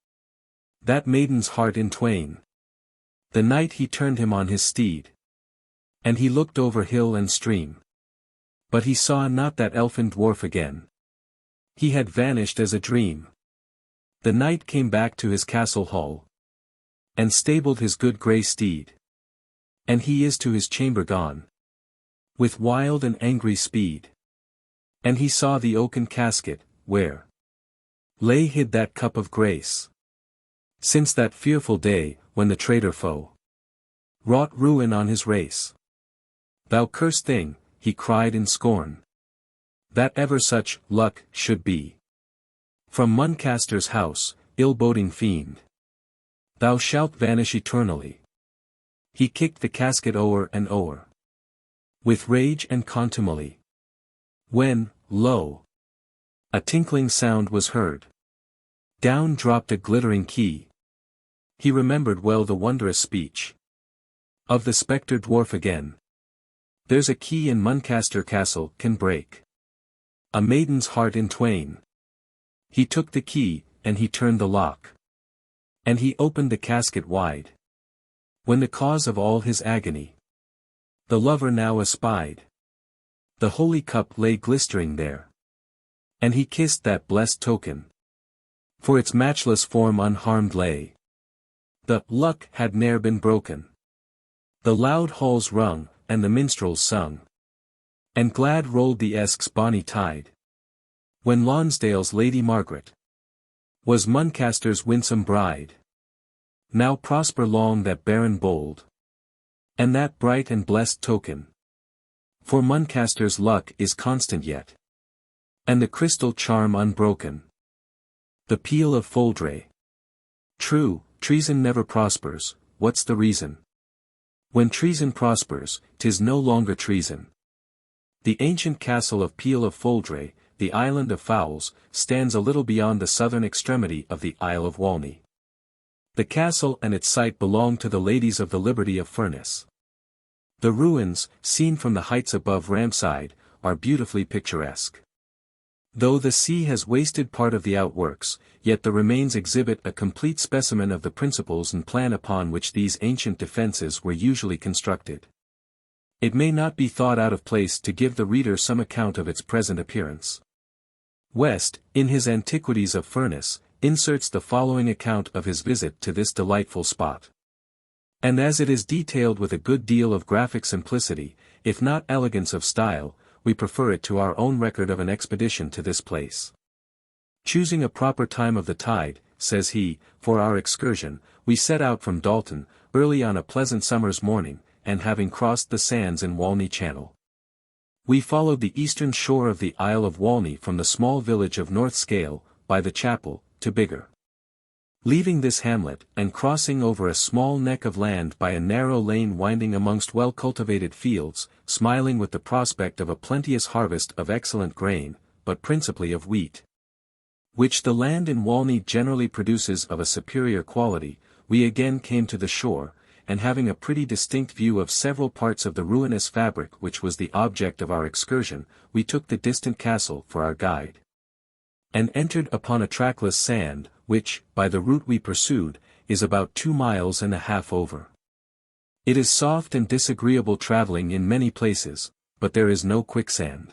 that maiden's heart in twain. The night he turned him on his steed. And he looked over hill and stream. But he saw not that elfin dwarf again. He had vanished as a dream. The knight came back to his castle hall. And stabled his good grey steed. And he is to his chamber gone. With wild and angry speed. And he saw the oaken casket, where lay hid that cup of grace. Since that fearful day, when the traitor foe wrought ruin on his race. Thou cursed thing, he cried in scorn, that ever such luck should be. From Muncaster's house, ill-boding fiend, thou shalt vanish eternally. He kicked the casket o'er and o'er, with rage and contumely. When, lo! a tinkling sound was heard. Down dropped a glittering key. He remembered well the wondrous speech of the spectre dwarf again. There's a key in Muncaster Castle can break a maiden's heart in twain. He took the key, and he turned the lock, and he opened the casket wide. When the cause of all his agony the lover now espied, the holy cup lay glistering there, and he kissed that blessed token, for its matchless form unharmed lay. The luck had ne'er been broken. The loud halls rung, and the minstrels sung, and glad rolled the Esque's bonny tide, when Lonsdale's Lady Margaret was Muncaster's winsome bride. Now prosper long that baron bold, and that bright and blessed token, for Muncaster's luck is constant yet, and the crystal charm unbroken. The Peel of Fouldrey. True, treason never prospers. What's the reason? When treason prospers, 'tis no longer treason. The ancient castle of Peel of Fouldrey, the island of Fowls, stands a little beyond the southern extremity of the Isle of Walney. The castle and its site belong to the ladies of the Liberty of Furness. The ruins, seen from the heights above Ramside, are beautifully picturesque. Though the sea has wasted part of the outworks, yet the remains exhibit a complete specimen of the principles and plan upon which these ancient defences were usually constructed. It may not be thought out of place to give the reader some account of its present appearance. West, in his Antiquities of Furness, inserts the following account of his visit to this delightful spot. And as it is detailed with a good deal of graphic simplicity, if not elegance of style, we prefer it to our own record of an expedition to this place. Choosing a proper time of the tide, says he, for our excursion, we set out from Dalton, early on a pleasant summer's morning, and having crossed the sands in Walney Channel, we followed the eastern shore of the Isle of Walney from the small village of North Scale, by the chapel, to Biggar. Leaving this hamlet, and crossing over a small neck of land by a narrow lane winding amongst well-cultivated fields, smiling with the prospect of a plenteous harvest of excellent grain, but principally of wheat, which the land in Walney generally produces of a superior quality, we again came to the shore, and having a pretty distinct view of several parts of the ruinous fabric which was the object of our excursion, we took the distant castle for our guide, and entered upon a trackless sand, which, by the route we pursued, is about 2.5 miles over. It is soft and disagreeable travelling in many places, but there is no quicksand.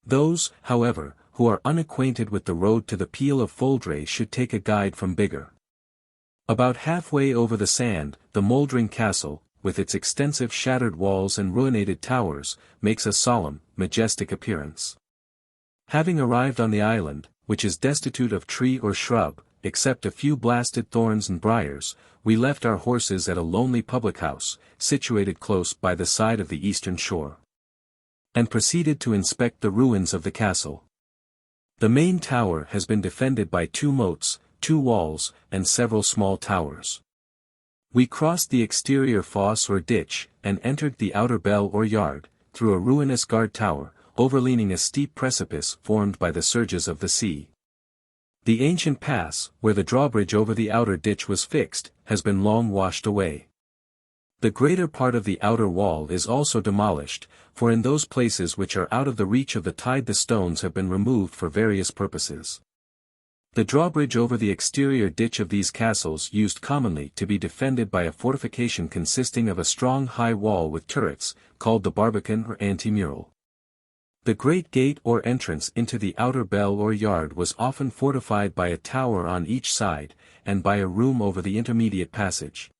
Those, however, who are unacquainted with the road to the Peel of Fouldrey should take a guide from Biggar. About halfway over the sand, the mouldering castle, with its extensive shattered walls and ruinated towers, makes a solemn, majestic appearance. Having arrived on the island, which is destitute of tree or shrub, except a few blasted thorns and briars, we left our horses at a lonely public-house, situated close by the side of the eastern shore, and proceeded to inspect the ruins of the castle. The main tower has been defended by 2 moats, 2 walls, and several small towers. We crossed the exterior fosse or ditch, and entered the outer bell or yard, through a ruinous guard tower, overleaning a steep precipice formed by the surges of the sea. The ancient pass, where the drawbridge over the outer ditch was fixed, has been long washed away. The greater part of the outer wall is also demolished, for in those places which are out of the reach of the tide the stones have been removed for various purposes. The drawbridge over the exterior ditch of these castles used commonly to be defended by a fortification consisting of a strong high wall with turrets, called the barbican or anti-mural. The great gate or entrance into the outer bell or yard was often fortified by a tower on each side, and by a room over the intermediate passage.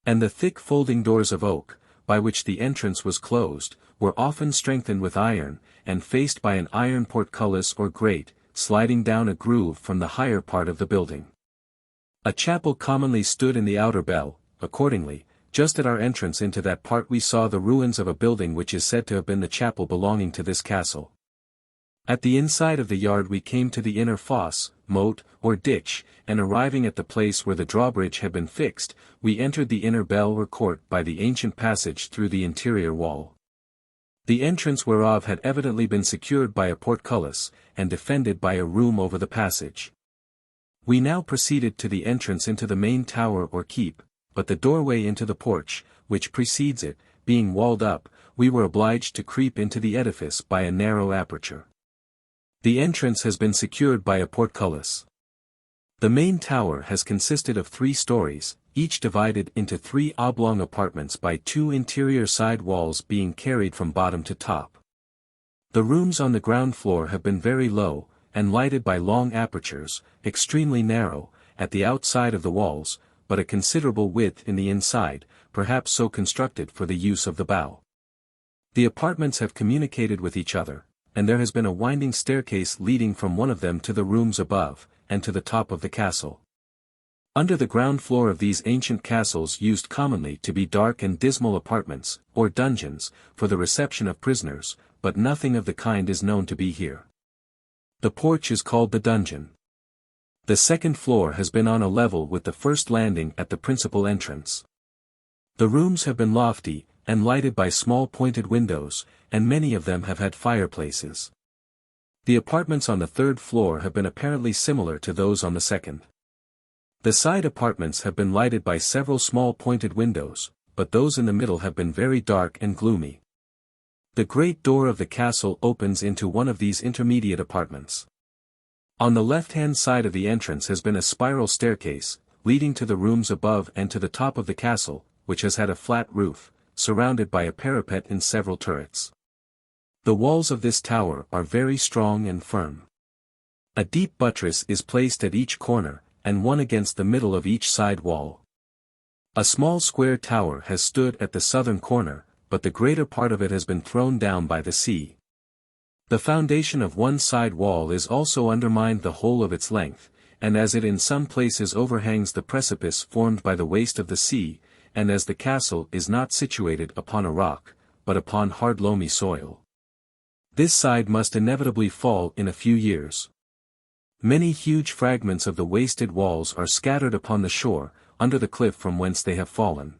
And the thick folding doors of oak, by which the entrance was closed, were often strengthened with iron, and faced by an iron portcullis or grate, sliding down a groove from the higher part of the building. A chapel commonly stood in the outer bell. Accordingly, just at our entrance into that part we saw the ruins of a building which is said to have been the chapel belonging to this castle. At the inside of the yard we came to the inner fosse, moat, or ditch, and arriving at the place where the drawbridge had been fixed, we entered the inner bell or court by the ancient passage through the interior wall. The entrance whereof had evidently been secured by a portcullis, and defended by a room over the passage. We now proceeded to the entrance into the main tower or keep, but the doorway into the porch, which precedes it, being walled up, we were obliged to creep into the edifice by a narrow aperture. The entrance has been secured by a portcullis. The main tower has consisted of 3 stories, each divided into 3 oblong apartments by 2 interior side walls being carried from bottom to top. The rooms on the ground floor have been very low, and lighted by long apertures, extremely narrow, at the outside of the walls, but a considerable width in the inside, perhaps so constructed for the use of the bow. The apartments have communicated with each other, and there has been a winding staircase leading from one of them to the rooms above, and to the top of the castle. Under the ground floor of these ancient castles used commonly to be dark and dismal apartments, or dungeons, for the reception of prisoners, but nothing of the kind is known to be here. The porch is called the dungeon. The second floor has been on a level with the first landing at the principal entrance. The rooms have been lofty, and lighted by small pointed windows, and many of them have had fireplaces. The apartments on the third floor have been apparently similar to those on the second. The side apartments have been lighted by several small pointed windows, but those in the middle have been very dark and gloomy. The great door of the castle opens into one of these intermediate apartments. On the left-hand side of the entrance has been a spiral staircase, leading to the rooms above and to the top of the castle, which has had a flat roof, surrounded by a parapet and several turrets. The walls of this tower are very strong and firm. A deep buttress is placed at each corner, and one against the middle of each side wall. A small square tower has stood at the southern corner, but the greater part of it has been thrown down by the sea. The foundation of one side wall is also undermined the whole of its length, and as it in some places overhangs the precipice formed by the waste of the sea, and as the castle is not situated upon a rock, but upon hard loamy soil, this side must inevitably fall in a few years. Many huge fragments of the wasted walls are scattered upon the shore, under the cliff from whence they have fallen.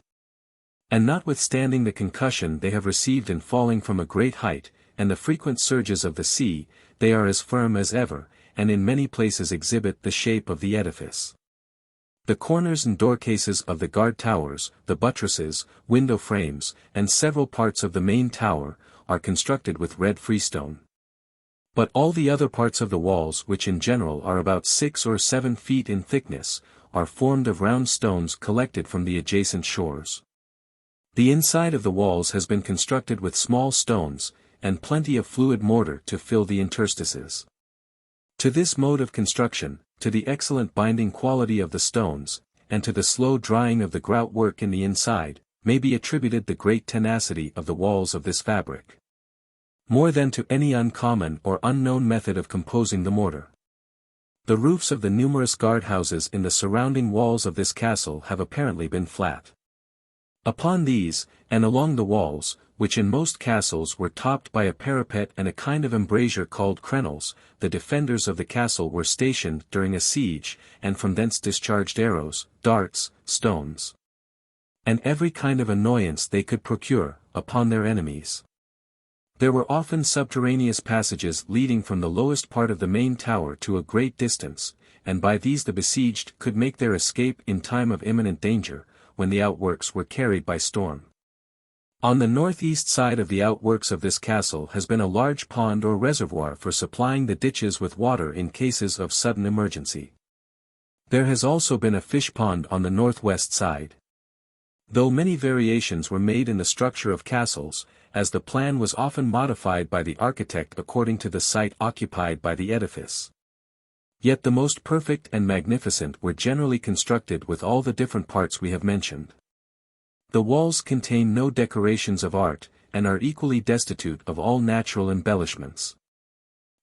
And notwithstanding the concussion they have received in falling from a great height, and the frequent surges of the sea, they are as firm as ever, and in many places exhibit the shape of the edifice. The corners and doorcases of the guard towers, the buttresses, window frames, and several parts of the main tower, are constructed with red freestone. But all the other parts of the walls, which in general are about 6 or 7 feet in thickness, are formed of round stones collected from the adjacent shores. The inside of the walls has been constructed with small stones, and plenty of fluid mortar to fill the interstices. To this mode of construction, to the excellent binding quality of the stones, and to the slow drying of the grout work in the inside, may be attributed the great tenacity of the walls of this fabric. More than to any uncommon or unknown method of composing the mortar. The roofs of the numerous guardhouses in the surrounding walls of this castle have apparently been flat. Upon these, and along the walls, which in most castles were topped by a parapet and a kind of embrasure called crenels, the defenders of the castle were stationed during a siege, and from thence discharged arrows, darts, stones, and every kind of annoyance they could procure, upon their enemies. There were often subterraneous passages leading from the lowest part of the main tower to a great distance, and by these the besieged could make their escape in time of imminent danger, when the outworks were carried by storm. On the northeast side of the outworks of this castle has been a large pond or reservoir for supplying the ditches with water in cases of sudden emergency. There has also been a fish pond on the northwest side. Though many variations were made in the structure of castles, as the plan was often modified by the architect according to the site occupied by the edifice, yet the most perfect and magnificent were generally constructed with all the different parts we have mentioned. The walls contain no decorations of art, and are equally destitute of all natural embellishments.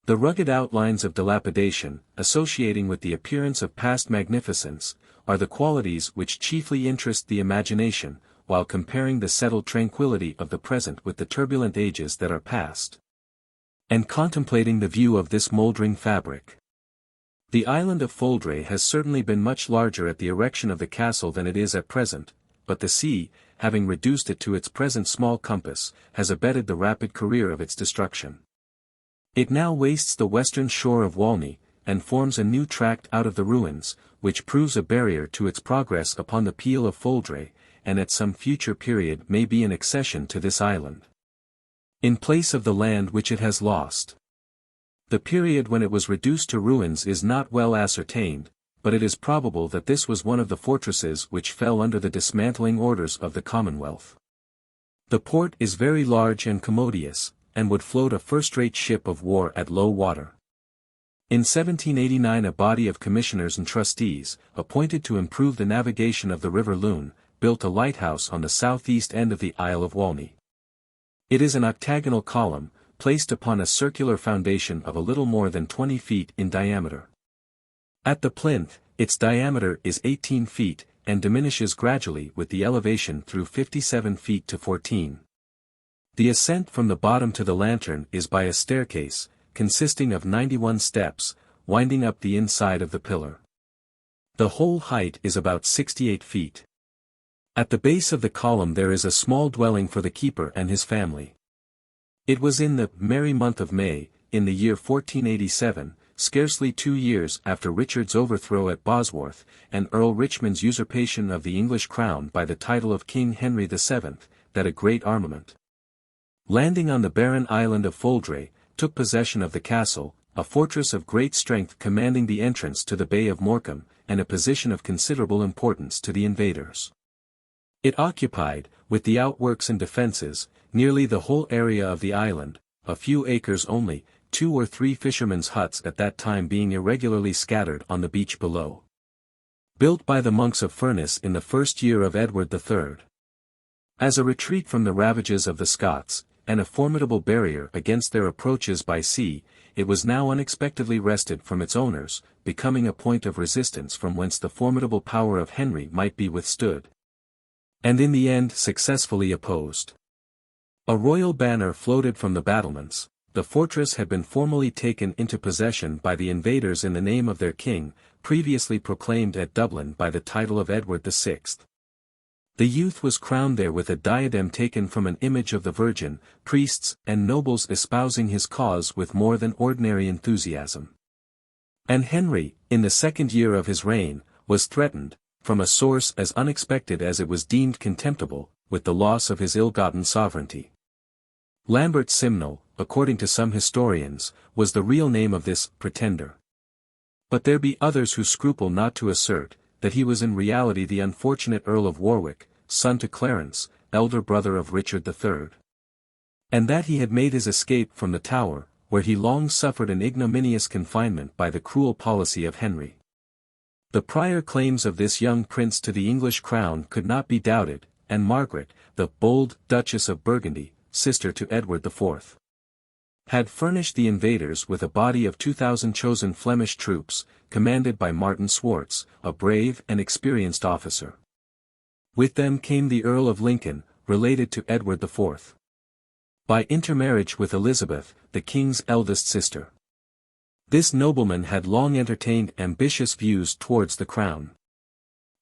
The rugged outlines of dilapidation, associating with the appearance of past magnificence, are the qualities which chiefly interest the imagination, while comparing the settled tranquility of the present with the turbulent ages that are past, and contemplating the view of this mouldering fabric. The island of Fouldrey has certainly been much larger at the erection of the castle than it is at present, but the sea, having reduced it to its present small compass, has abetted the rapid career of its destruction. It now wastes the western shore of Walney, and forms a new tract out of the ruins, which proves a barrier to its progress upon the Peel of Fouldrey, and at some future period may be an accession to this island, in place of the land which it has lost. The period when it was reduced to ruins is not well ascertained, but it is probable that this was one of the fortresses which fell under the dismantling orders of the Commonwealth. The port is very large and commodious, and would float a first-rate ship of war at low water. In 1789 a body of commissioners and trustees, appointed to improve the navigation of the River Lune, built a lighthouse on the southeast end of the Isle of Walney. It is an octagonal column, placed upon a circular foundation of a little more than 20 feet in diameter. At the plinth, its diameter is 18 feet, and diminishes gradually with the elevation through 57 feet to 14. The ascent from the bottom to the lantern is by a staircase, consisting of 91 steps, winding up the inside of the pillar. The whole height is about 68 feet. At the base of the column there is a small dwelling for the keeper and his family. It was in the merry month of May, in the year 1487, scarcely 2 years after Richard's overthrow at Bosworth, and Earl Richmond's usurpation of the English crown by the title of King Henry VII, that a great armament, landing on the barren island of Fouldrey, took possession of the castle, a fortress of great strength commanding the entrance to the Bay of Morecambe, and a position of considerable importance to the invaders. It occupied, with the outworks and defences, nearly the whole area of the island, a few acres only, 2 or 3 fishermen's huts at that time being irregularly scattered on the beach below. Built by the monks of Furness in the first year of Edward III. As a retreat from the ravages of the Scots, and a formidable barrier against their approaches by sea, it was now unexpectedly wrested from its owners, becoming a point of resistance from whence the formidable power of Henry might be withstood, and in the end successfully opposed. A royal banner floated from the battlements. The fortress had been formally taken into possession by the invaders in the name of their king, previously proclaimed at Dublin by the title of Edward VI. The youth was crowned there with a diadem taken from an image of the Virgin, priests and nobles espousing his cause with more than ordinary enthusiasm. And Henry, in the second year of his reign, was threatened, from a source as unexpected as it was deemed contemptible, with the loss of his ill-gotten sovereignty. Lambert Simnel, according to some historians, was the real name of this pretender. But there be others who scruple not to assert, that he was in reality the unfortunate Earl of Warwick, son to Clarence, elder brother of Richard III. And that he had made his escape from the Tower, where he long suffered an ignominious confinement by the cruel policy of Henry. The prior claims of this young prince to the English crown could not be doubted, and Margaret, the bold Duchess of Burgundy, sister to Edward IV, had furnished the invaders with a body of 2,000 chosen Flemish troops, commanded by Martin Swartz, a brave and experienced officer. With them came the Earl of Lincoln, related to Edward IV by intermarriage with Elizabeth, the king's eldest sister. This nobleman had long entertained ambitious views towards the crown.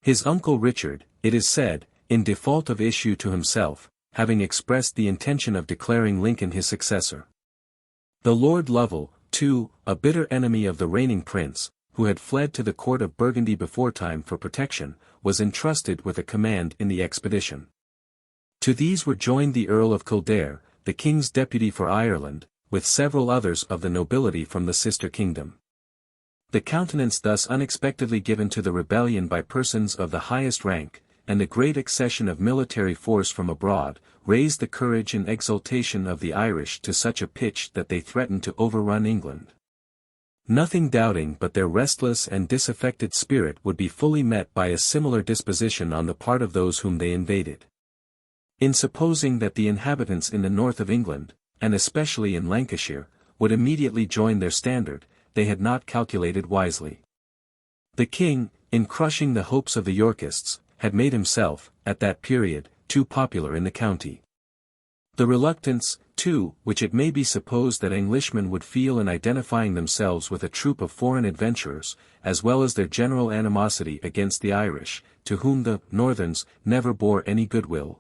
His uncle Richard, it is said, in default of issue to himself, having expressed the intention of declaring Lincoln his successor. The Lord Lovell, too, a bitter enemy of the reigning prince, who had fled to the court of Burgundy beforetime for protection, was entrusted with a command in the expedition. To these were joined the Earl of Kildare, the king's deputy for Ireland, with several others of the nobility from the sister kingdom. The countenance thus unexpectedly given to the rebellion by persons of the highest rank, and the great accession of military force from abroad, raised the courage and exultation of the Irish to such a pitch that they threatened to overrun England. Nothing doubting but their restless and disaffected spirit would be fully met by a similar disposition on the part of those whom they invaded. In supposing that the inhabitants in the north of England, and especially in Lancashire, would immediately join their standard, they had not calculated wisely. The king, in crushing the hopes of the Yorkists, had made himself, at that period, too popular in the county. The reluctance, too, which it may be supposed that Englishmen would feel in identifying themselves with a troop of foreign adventurers, as well as their general animosity against the Irish, to whom the Northerns never bore any goodwill.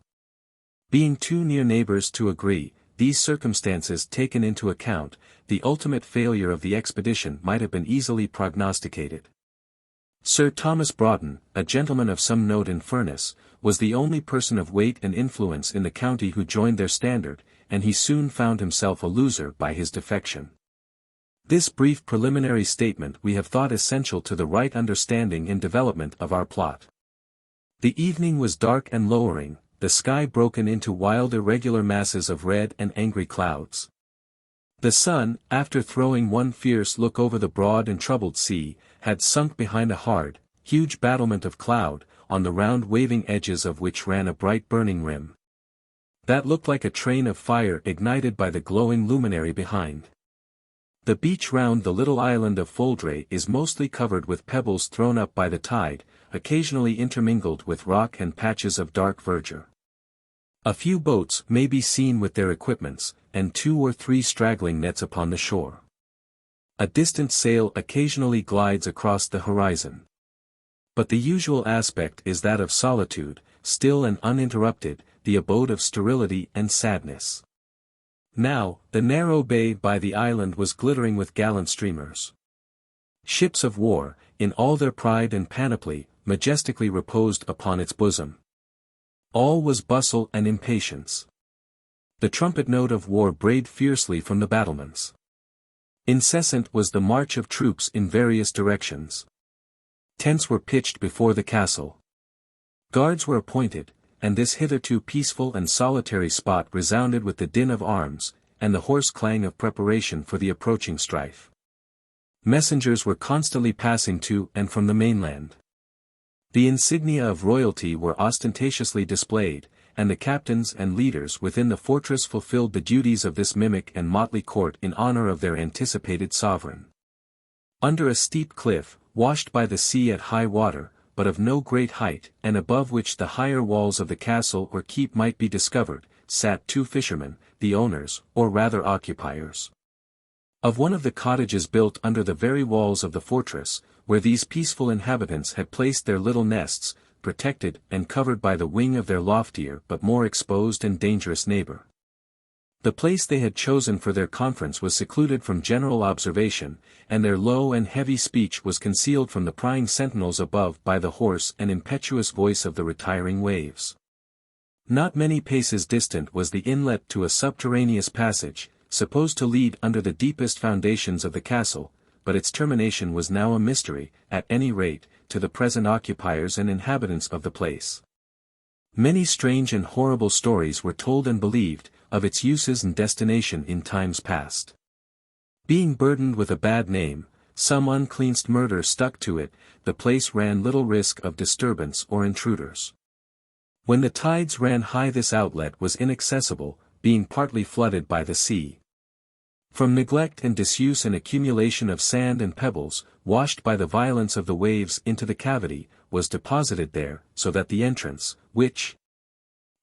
Being too near neighbours to agree, these circumstances taken into account, the ultimate failure of the expedition might have been easily prognosticated. Sir Thomas Broughton, a gentleman of some note in Furness, was the only person of weight and influence in the county who joined their standard, and he soon found himself a loser by his defection. This brief preliminary statement we have thought essential to the right understanding and development of our plot. The evening was dark and lowering, the sky broken into wild irregular masses of red and angry clouds. The sun, after throwing one fierce look over the broad and troubled sea, had sunk behind a hard, huge battlement of cloud, on the round waving edges of which ran a bright burning rim that looked like a train of fire ignited by the glowing luminary behind. The beach round the little island of Fouldrey is mostly covered with pebbles thrown up by the tide, occasionally intermingled with rock and patches of dark verdure. A few boats may be seen with their equipments, and 2 or 3 straggling nets upon the shore. A distant sail occasionally glides across the horizon. But the usual aspect is that of solitude, still and uninterrupted, the abode of sterility and sadness. Now, the narrow bay by the island was glittering with gallant streamers. Ships of war, in all their pride and panoply, majestically reposed upon its bosom. All was bustle and impatience. The trumpet note of war brayed fiercely from the battlements. Incessant was the march of troops in various directions. Tents were pitched before the castle. Guards were appointed, and this hitherto peaceful and solitary spot resounded with the din of arms, and the hoarse clang of preparation for the approaching strife. Messengers were constantly passing to and from the mainland. The insignia of royalty were ostentatiously displayed, and the captains and leaders within the fortress fulfilled the duties of this mimic and motley court in honor of their anticipated sovereign. Under a steep cliff, washed by the sea at high water, but of no great height, and above which the higher walls of the castle or keep might be discovered, sat 2 fishermen, the owners, or rather occupiers, of one of the cottages built under the very walls of the fortress, where these peaceful inhabitants had placed their little nests, protected and covered by the wing of their loftier but more exposed and dangerous neighbor. The place they had chosen for their conference was secluded from general observation, and their low and heavy speech was concealed from the prying sentinels above by the hoarse and impetuous voice of the retiring waves. Not many paces distant was the inlet to a subterraneous passage, supposed to lead under the deepest foundations of the castle, but its termination was now a mystery, at any rate, to the present occupiers and inhabitants of the place. Many strange and horrible stories were told and believed, of its uses and destination in times past. Being burdened with a bad name, some uncleanst murder stuck to it, the place ran little risk of disturbance or intruders. When the tides ran high this outlet was inaccessible, being partly flooded by the sea. From neglect and disuse an accumulation of sand and pebbles, washed by the violence of the waves into the cavity, was deposited there, so that the entrance, which,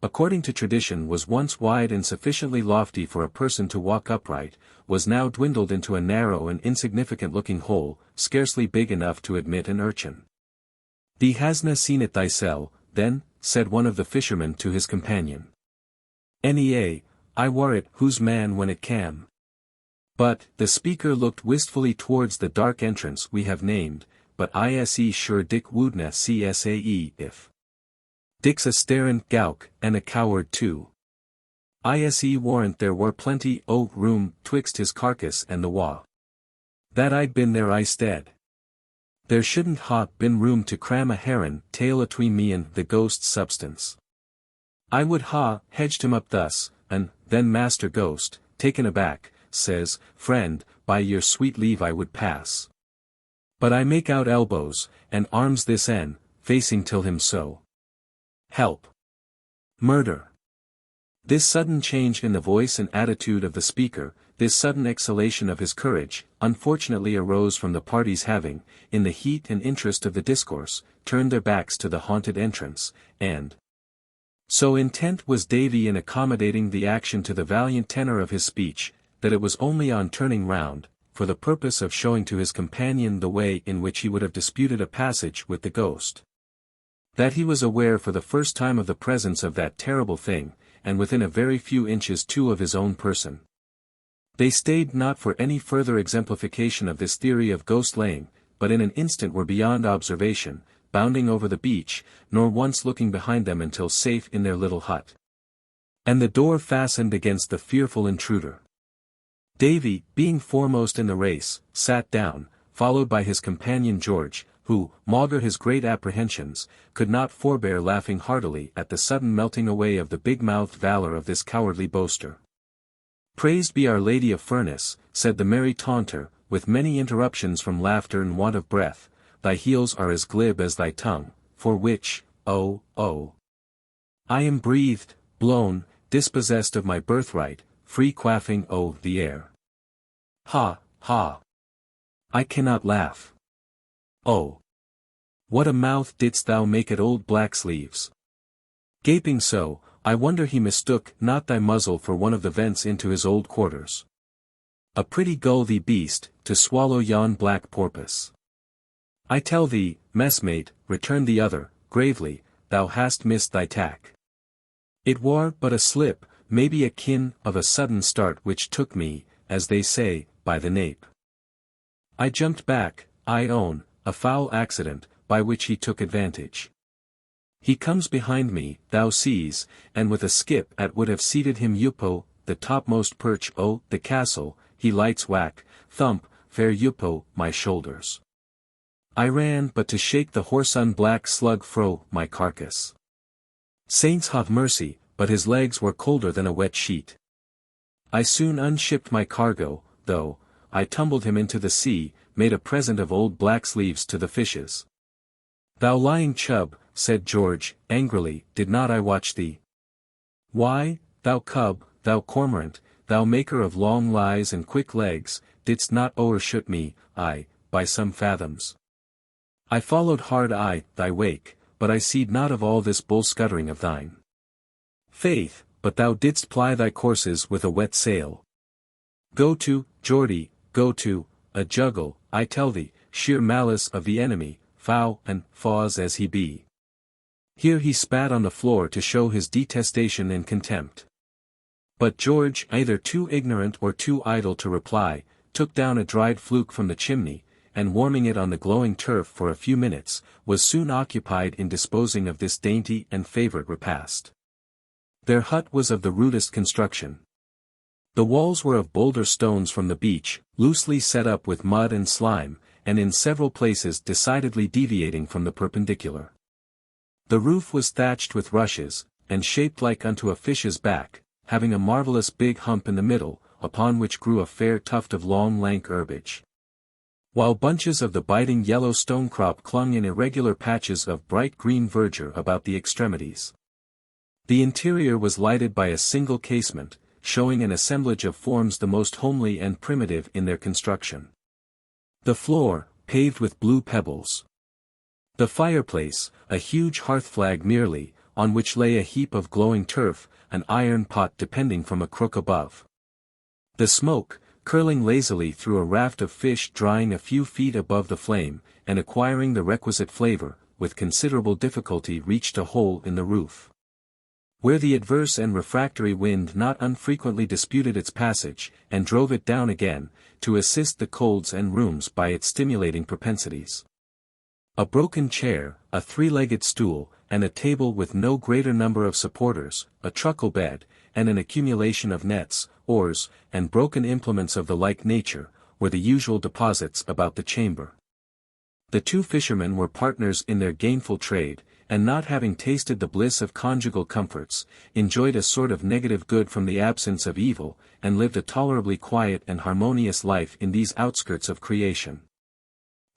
according to tradition was once wide and sufficiently lofty for a person to walk upright, was now dwindled into a narrow and insignificant-looking hole, scarcely big enough to admit an urchin. "Thee hasna seen it thysel, then," said one of the fishermen to his companion. "Nea, I war it whose man when it cam." But, the speaker looked wistfully towards the dark entrance we have named, but ise sure Dick woodna csae if. Dick's a starin' gowk, and a coward too. Ise warrant there war plenty o' room twixt his carcass and the wa. That I'd been there istead. There shouldn't ha been room to cram a heron tail atween me and the ghost's substance. I would ha hedged him up thus, and then Master Ghost, taken aback, says, "Friend, by your sweet leave I would pass. But I make out elbows, and arms this en, facing till him so. Help! Murder!" This sudden change in the voice and attitude of the speaker, this sudden exhalation of his courage, unfortunately arose from the parties having, in the heat and interest of the discourse, turned their backs to the haunted entrance, and so intent was Davy in accommodating the action to the valiant tenor of his speech, that it was only on turning round, for the purpose of showing to his companion the way in which he would have disputed a passage with the ghost, that he was aware for the first time of the presence of that terrible thing, and within a very few inches too of his own person. They stayed not for any further exemplification of this theory of ghost-laying, but in an instant were beyond observation, bounding over the beach, nor once looking behind them until safe in their little hut. And the door fastened against the fearful intruder. Davy, being foremost in the race, sat down, followed by his companion George, who, maugre his great apprehensions, could not forbear laughing heartily at the sudden melting away of the big-mouthed valour of this cowardly boaster. "Praised be Our Lady of Furness," said the merry taunter, with many interruptions from laughter and want of breath, "thy heels are as glib as thy tongue, for which, oh, I am breathed, blown, dispossessed of my birthright, free quaffing the air. Ha, ha! I cannot laugh. Oh! What a mouth didst thou make at old Blacksleeves! Gaping so, I wonder he mistook not thy muzzle for one of the vents into his old quarters. A pretty gull thee beast, to swallow yon black porpoise. I tell thee, messmate," returned the other, gravely, "thou hast missed thy tack. It war but a slip, maybe a kin of a sudden start which took me, as they say, by the nape. I jumped back, I own, a foul accident, by which he took advantage. He comes behind me, thou sees, and with a skip at would have seated him uppo, the topmost perch the castle, he lights whack, thump, fair uppo, my shoulders. I ran but to shake the whoreson black slug fro, my carcass. Saints have mercy, but his legs were colder than a wet sheet. I soon unshipped my cargo, though, I tumbled him into the sea, made a present of old Blacksleeves to the fishes." "Thou lying chub," said George, angrily, "did not I watch thee? Why, thou cub, thou cormorant, thou maker of long lies and quick legs, didst not o'ershoot me, by some fathoms. I followed hard thy wake, but I seed not of all this bull scuttering of thine. Faith, but thou didst ply thy courses with a wet sail. Go to, Geordie, go to, a juggle, I tell thee, sheer malice of the enemy, foul and faws as he be." Here he spat on the floor to show his detestation and contempt. But George, either too ignorant or too idle to reply, took down a dried fluke from the chimney, and warming it on the glowing turf for a few minutes, was soon occupied in disposing of this dainty and favourite repast. Their hut was of the rudest construction. The walls were of boulder stones from the beach, loosely set up with mud and slime, and in several places decidedly deviating from the perpendicular. The roof was thatched with rushes, and shaped like unto a fish's back, having a marvellous big hump in the middle, upon which grew a fair tuft of long lank herbage, while bunches of the biting yellow stonecrop clung in irregular patches of bright green verdure about the extremities. The interior was lighted by a single casement, showing an assemblage of forms the most homely and primitive in their construction. The floor, paved with blue pebbles. The fireplace, a huge hearth-flag merely, on which lay a heap of glowing turf, an iron pot depending from a crook above. The smoke, curling lazily through a raft of fish drying a few feet above the flame, and acquiring the requisite flavour, with considerable difficulty reached a hole in the roof, where the adverse and refractory wind not unfrequently disputed its passage, and drove it down again, to assist the colds and rheums by its stimulating propensities. A broken chair, a three-legged stool, and a table with no greater number of supporters, a truckle bed, and an accumulation of nets, oars, and broken implements of the like nature, were the usual deposits about the chamber. The two fishermen were partners in their gainful trade, and not having tasted the bliss of conjugal comforts, enjoyed a sort of negative good from the absence of evil, and lived a tolerably quiet and harmonious life in these outskirts of creation.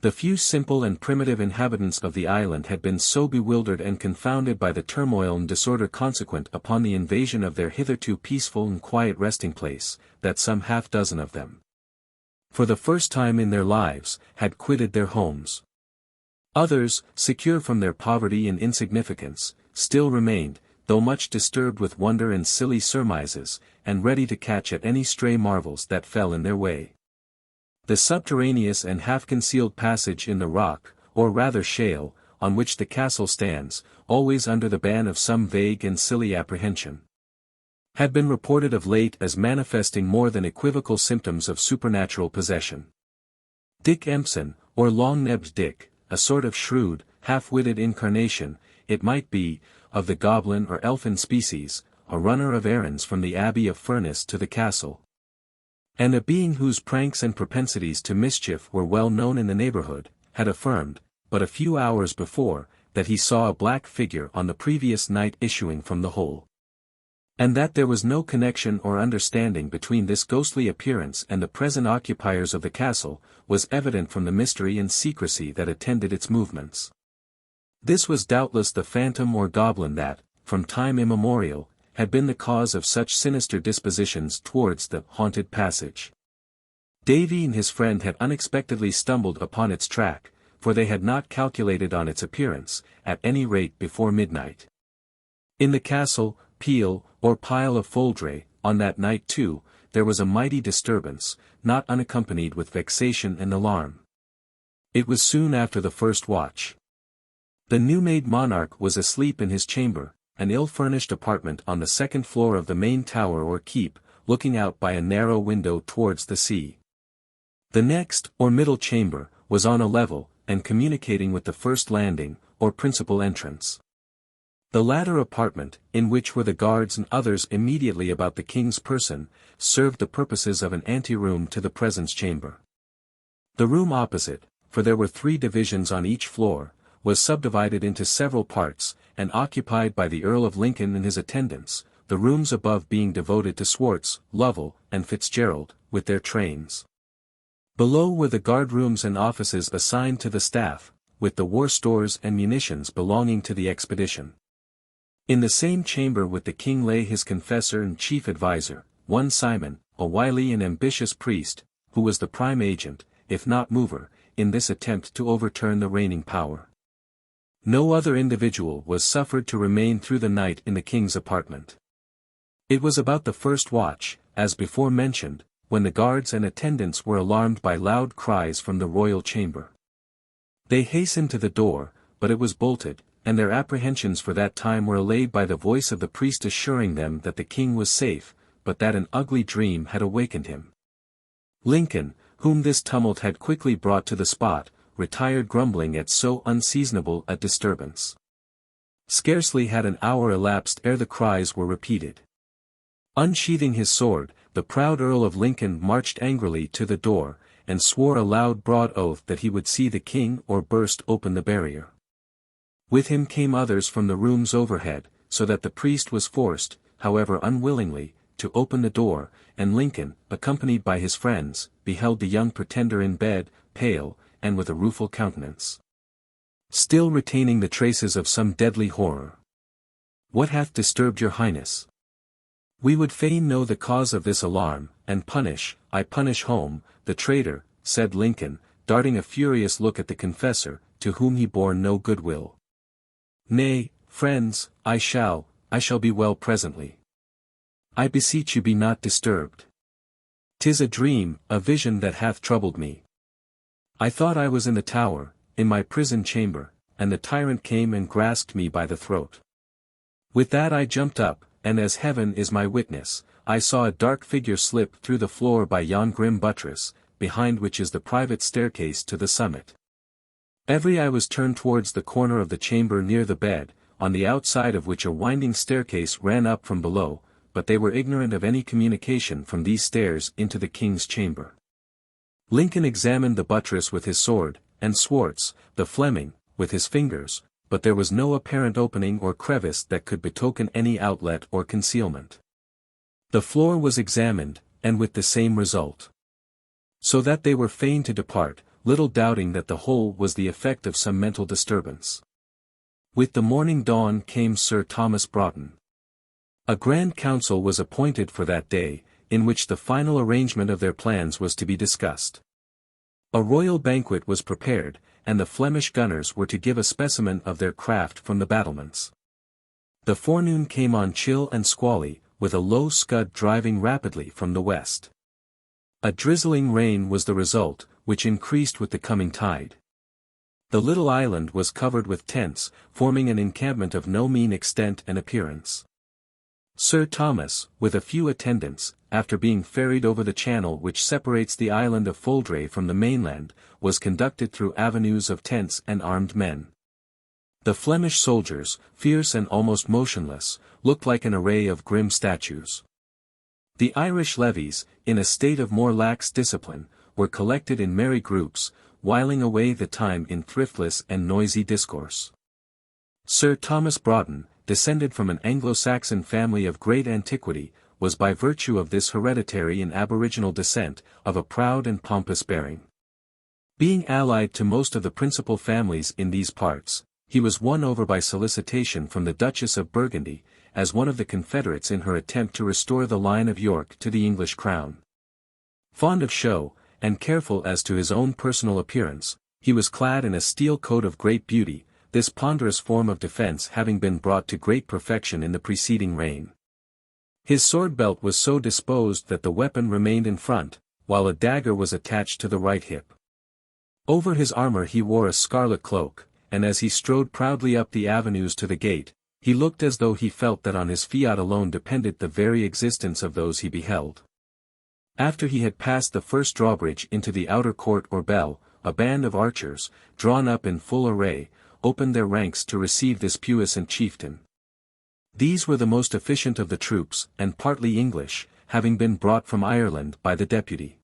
The few simple and primitive inhabitants of the island had been so bewildered and confounded by the turmoil and disorder consequent upon the invasion of their hitherto peaceful and quiet resting place, that some half-dozen of them, for the first time in their lives, had quitted their homes. Others, secure from their poverty and insignificance, still remained, though much disturbed with wonder and silly surmises, and ready to catch at any stray marvels that fell in their way. The subterraneous and half-concealed passage in the rock, or rather shale, on which the castle stands, always under the ban of some vague and silly apprehension, had been reported of late as manifesting more than equivocal symptoms of supernatural possession. Dick Empson, or Long-Nebbed Dick, a sort of shrewd, half-witted incarnation, it might be, of the goblin or elfin species, a runner of errands from the Abbey of Furness to the castle, and a being whose pranks and propensities to mischief were well known in the neighborhood, had affirmed, but a few hours before, that he saw a black figure on the previous night issuing from the hole, and that there was no connection or understanding between this ghostly appearance and the present occupiers of the castle, was evident from the mystery and secrecy that attended its movements. This was doubtless the phantom or goblin that, from time immemorial, had been the cause of such sinister dispositions towards the haunted passage. Davy and his friend had unexpectedly stumbled upon its track, for they had not calculated on its appearance, at any rate before midnight. In the castle, Peel, or Pile of Fouldrey, on that night too, there was a mighty disturbance, not unaccompanied with vexation and alarm. It was soon after the first watch. The new-made monarch was asleep in his chamber, an ill-furnished apartment on the second floor of the main tower or keep, looking out by a narrow window towards the sea. The next, or middle chamber, was on a level, and communicating with the first landing, or principal entrance. The latter apartment, in which were the guards and others immediately about the king's person, served the purposes of an anteroom to the presence chamber. The room opposite, for there were 3 divisions on each floor, was subdivided into several parts, and occupied by the Earl of Lincoln and his attendants, the rooms above being devoted to Swartz, Lovell, and Fitzgerald, with their trains. Below were the guard-rooms and offices assigned to the staff, with the war stores and munitions belonging to the expedition. In the same chamber with the king lay his confessor and chief adviser, one Simon, a wily and ambitious priest, who was the prime agent, if not mover, in this attempt to overturn the reigning power. No other individual was suffered to remain through the night in the king's apartment. It was about the first watch, as before mentioned, when the guards and attendants were alarmed by loud cries from the royal chamber. They hastened to the door, but it was bolted, and their apprehensions for that time were allayed by the voice of the priest assuring them that the king was safe, but that an ugly dream had awakened him. Lincoln, whom this tumult had quickly brought to the spot, retired grumbling at so unseasonable a disturbance. Scarcely had an hour elapsed ere the cries were repeated. Unsheathing his sword, the proud Earl of Lincoln marched angrily to the door, and swore a loud broad oath that he would see the king or burst open the barrier. With him came others from the rooms overhead, so that the priest was forced, however unwillingly, to open the door, and Lincoln, accompanied by his friends, beheld the young pretender in bed, pale, and with a rueful countenance, still retaining the traces of some deadly horror. "What hath disturbed your highness? We would fain know the cause of this alarm, and I punish home, the traitor," said Lincoln, darting a furious look at the confessor, to whom he bore no goodwill. "Nay, friends, I shall be well presently. I beseech you be not disturbed. 'Tis a dream, a vision that hath troubled me. I thought I was in the tower, in my prison chamber, and the tyrant came and grasped me by the throat. With that I jumped up, and as heaven is my witness, I saw a dark figure slip through the floor by yon grim buttress, behind which is the private staircase to the summit. Every eye was turned towards the corner of the chamber near the bed, on the outside of which a winding staircase ran up from below, but they were ignorant of any communication from these stairs into the king's chamber. Lincoln examined the buttress with his sword, and Swartz, the Fleming, with his fingers, but there was no apparent opening or crevice that could betoken any outlet or concealment. The floor was examined, and with the same result. So that they were fain to depart, little doubting that the whole was the effect of some mental disturbance. With the morning dawn came Sir Thomas Broughton. A grand council was appointed for that day, in which the final arrangement of their plans was to be discussed. A royal banquet was prepared, and the Flemish gunners were to give a specimen of their craft from the battlements. The forenoon came on chill and squally, with a low scud driving rapidly from the west. A drizzling rain was the result, which increased with the coming tide. The little island was covered with tents, forming an encampment of no mean extent and appearance. Sir Thomas, with a few attendants, after being ferried over the channel which separates the island of Fouldrey from the mainland, was conducted through avenues of tents and armed men. The Flemish soldiers, fierce and almost motionless, looked like an array of grim statues. The Irish levies, in a state of more lax discipline, were collected in merry groups, whiling away the time in thriftless and noisy discourse. Sir Thomas Broughton, descended from an Anglo-Saxon family of great antiquity, was by virtue of this hereditary and aboriginal descent, of a proud and pompous bearing. Being allied to most of the principal families in these parts, he was won over by solicitation from the Duchess of Burgundy, as one of the confederates in her attempt to restore the line of York to the English crown. Fond of show, and careful as to his own personal appearance, he was clad in a steel coat of great beauty, this ponderous form of defense having been brought to great perfection in the preceding reign. His sword belt was so disposed that the weapon remained in front, while a dagger was attached to the right hip. Over his armor he wore a scarlet cloak, and as he strode proudly up the avenues to the gate, he looked as though he felt that on his fiat alone depended the very existence of those he beheld. After he had passed the first drawbridge into the outer court or bell, a band of archers, drawn up in full array, opened their ranks to receive this puissant chieftain. These were the most efficient of the troops, and partly English, having been brought from Ireland by the deputy.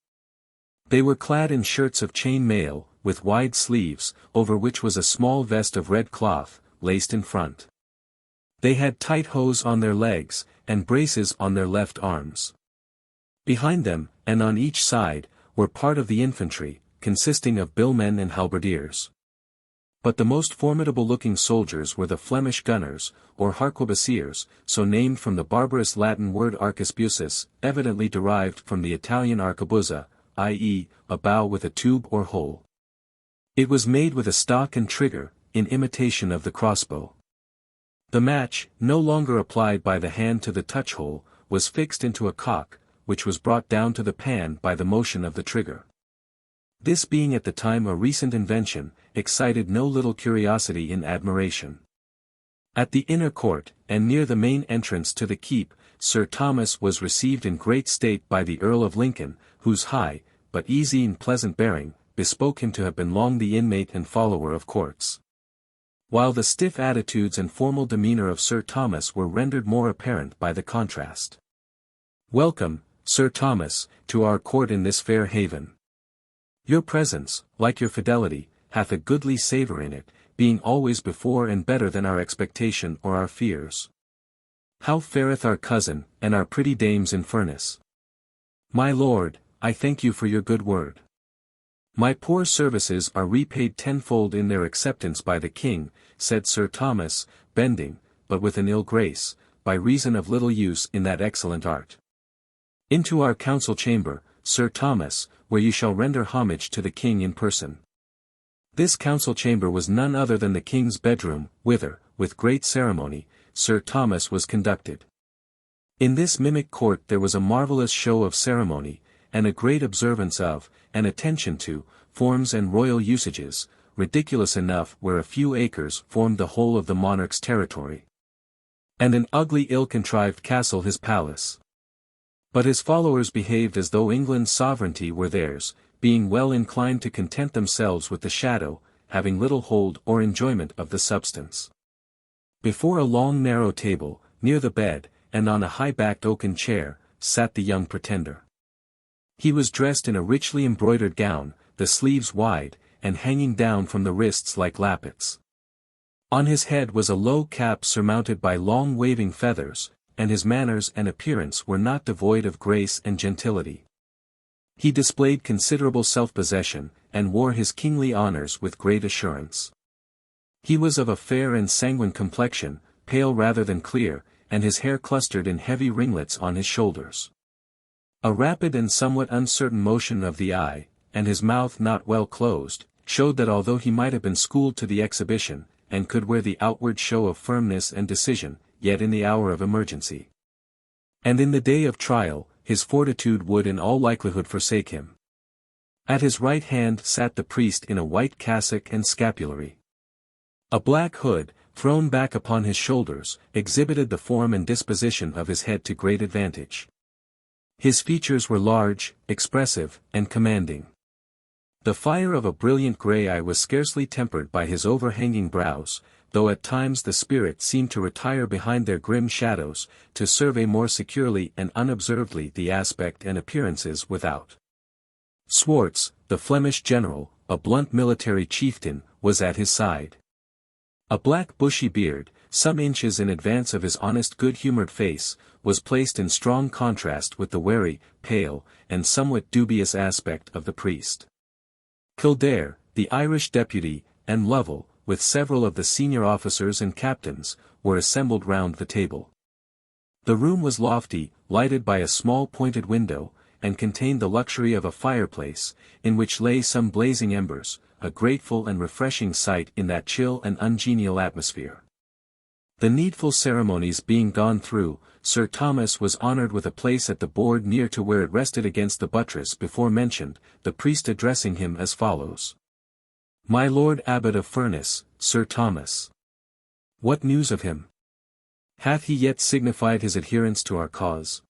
They were clad in shirts of chain mail, with wide sleeves, over which was a small vest of red cloth, laced in front. They had tight hose on their legs, and braces on their left arms. Behind them, and on each side, were part of the infantry, consisting of billmen and halberdiers. But the most formidable-looking soldiers were the Flemish gunners, or harquebusiers, so named from the barbarous Latin word arquebusus, evidently derived from the Italian arquebuzza, i.e., a bow with a tube or hole. It was made with a stock and trigger, in imitation of the crossbow. The match, no longer applied by the hand to the touch-hole, was fixed into a cock, which was brought down to the pan by the motion of the trigger. This being at the time a recent invention, excited no little curiosity and admiration. At the inner court, and near the main entrance to the keep, Sir Thomas was received in great state by the Earl of Lincoln, whose high, but easy and pleasant bearing, bespoke him to have been long the inmate and follower of courts. While the stiff attitudes and formal demeanour of Sir Thomas were rendered more apparent by the contrast. "Welcome, Sir Thomas, to our court in this fair haven. Your presence, like your fidelity, hath a goodly savour in it, being always before and better than our expectation or our fears. How fareth our cousin, and our pretty dames in Furness? My lord, I thank you for your good word. My poor services are repaid tenfold in their acceptance by the king," said Sir Thomas, bending, but with an ill grace, by reason of little use in that excellent art. "Into our council chamber, Sir Thomas, where you shall render homage to the king in person." This council chamber was none other than the king's bedroom, whither, with great ceremony, Sir Thomas was conducted. In this mimic court there was a marvellous show of ceremony, and a great observance of, and attention to, forms and royal usages, ridiculous enough where a few acres formed the whole of the monarch's territory. And an ugly ill-contrived castle his palace. But his followers behaved as though England's sovereignty were theirs, being well inclined to content themselves with the shadow, having little hold or enjoyment of the substance. Before a long narrow table, near the bed, and on a high-backed oaken chair, sat the young pretender. He was dressed in a richly embroidered gown, the sleeves wide, and hanging down from the wrists like lappets. On his head was a low cap surmounted by long waving feathers, and his manners and appearance were not devoid of grace and gentility. He displayed considerable self-possession, and wore his kingly honours with great assurance. He was of a fair and sanguine complexion, pale rather than clear, and his hair clustered in heavy ringlets on his shoulders. A rapid and somewhat uncertain motion of the eye, and his mouth not well closed, showed that although he might have been schooled to the exhibition, and could wear the outward show of firmness and decision, yet in the hour of emergency, and in the day of trial, his fortitude would in all likelihood forsake him. At his right hand sat the priest in a white cassock and scapulary. A black hood, thrown back upon his shoulders, exhibited the form and disposition of his head to great advantage. His features were large, expressive, and commanding. The fire of a brilliant grey eye was scarcely tempered by his overhanging brows, though at times the spirit seemed to retire behind their grim shadows, to survey more securely and unobservedly the aspect and appearances without. Swartz, the Flemish general, a blunt military chieftain, was at his side. A black bushy beard, some inches in advance of his honest good-humoured face, was placed in strong contrast with the wary, pale, and somewhat dubious aspect of the priest. Kildare, the Irish deputy, and Lovell, with several of the senior officers and captains, were assembled round the table. The room was lofty, lighted by a small pointed window, and contained the luxury of a fireplace, in which lay some blazing embers, a grateful and refreshing sight in that chill and ungenial atmosphere. The needful ceremonies being gone through, Sir Thomas was honoured with a place at the board near to where it rested against the buttress before mentioned, the priest addressing him as follows. My Lord Abbot of Furness, Sir Thomas. What news of him? Hath he yet signified his adherence to our cause?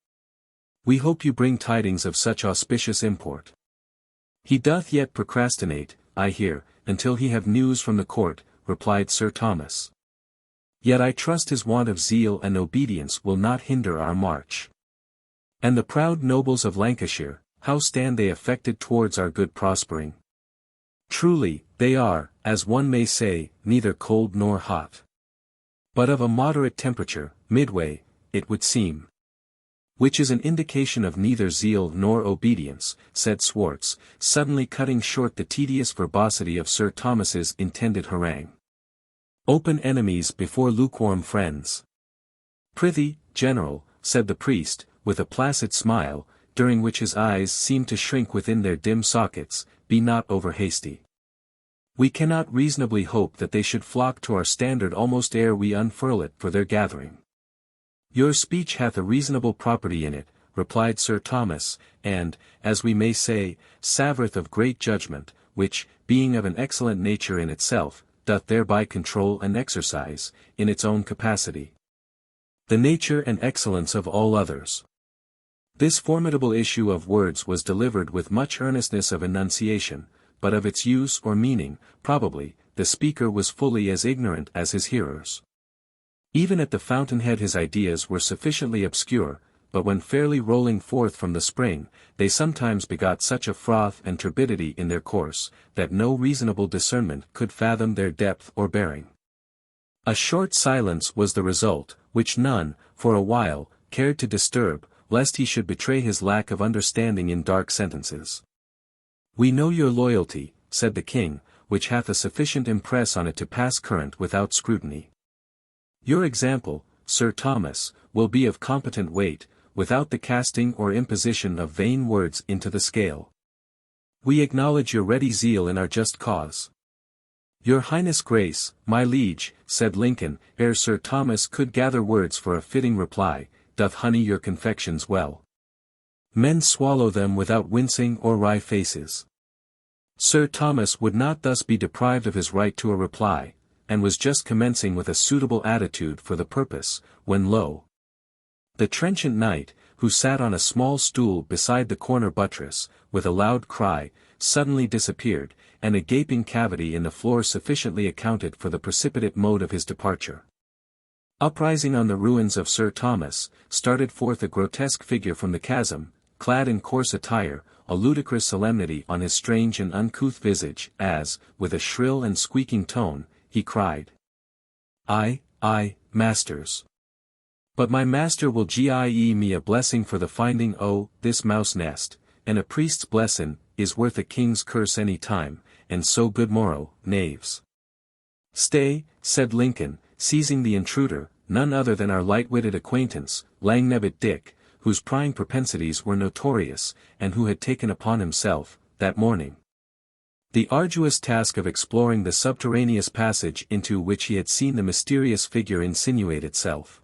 We hope you bring tidings of such auspicious import. He doth yet procrastinate, I hear, until he have news from the court, replied Sir Thomas. Yet I trust his want of zeal and obedience will not hinder our march. And the proud nobles of Lancashire, how stand they affected towards our good prospering? Truly, they are, as one may say, neither cold nor hot, but of a moderate temperature, midway, it would seem. Which is an indication of neither zeal nor obedience, said Swartz, suddenly cutting short the tedious verbosity of Sir Thomas's intended harangue. Open enemies before lukewarm friends. Prithee, General, said the priest, with a placid smile, during which his eyes seemed to shrink within their dim sockets, be not over hasty. We cannot reasonably hope that they should flock to our standard almost ere we unfurl it for their gathering. Your speech hath a reasonable property in it, replied Sir Thomas, and, as we may say, savoureth of great judgment, which, being of an excellent nature in itself, doth thereby control and exercise, in its own capacity, the nature and excellence of all others. This formidable issue of words was delivered with much earnestness of enunciation, but of its use or meaning, probably, the speaker was fully as ignorant as his hearers. Even at the fountainhead his ideas were sufficiently obscure, but when fairly rolling forth from the spring, they sometimes begot such a froth and turbidity in their course, that no reasonable discernment could fathom their depth or bearing. A short silence was the result, which none, for a while, cared to disturb, lest he should betray his lack of understanding in dark sentences. We know your loyalty, said the king, which hath a sufficient impress on it to pass current without scrutiny. Your example, Sir Thomas, will be of competent weight, without the casting or imposition of vain words into the scale. We acknowledge your ready zeal in our just cause. Your Highness' grace, my liege, said Lincoln, ere Sir Thomas could gather words for a fitting reply, doth honey your confections well. Men swallow them without wincing or wry faces. Sir Thomas would not thus be deprived of his right to a reply, and was just commencing with a suitable attitude for the purpose, when lo! The trenchant knight, who sat on a small stool beside the corner buttress, with a loud cry, suddenly disappeared, and a gaping cavity in the floor sufficiently accounted for the precipitate mode of his departure. Uprising on the ruins of Sir Thomas, started forth a grotesque figure from the chasm, clad in coarse attire, a ludicrous solemnity on his strange and uncouth visage, as, with a shrill and squeaking tone, he cried. Aye, masters. But my master will gie me a blessing for the finding o' this mouse nest, and a priest's blessing, is worth a king's curse any time, and so good morrow, knaves. Stay, said Lincoln, seizing the intruder, none other than our light-witted acquaintance, Langnebbit Dick, whose prying propensities were notorious, and who had taken upon himself, that morning, the arduous task of exploring the subterraneous passage into which he had seen the mysterious figure insinuate itself.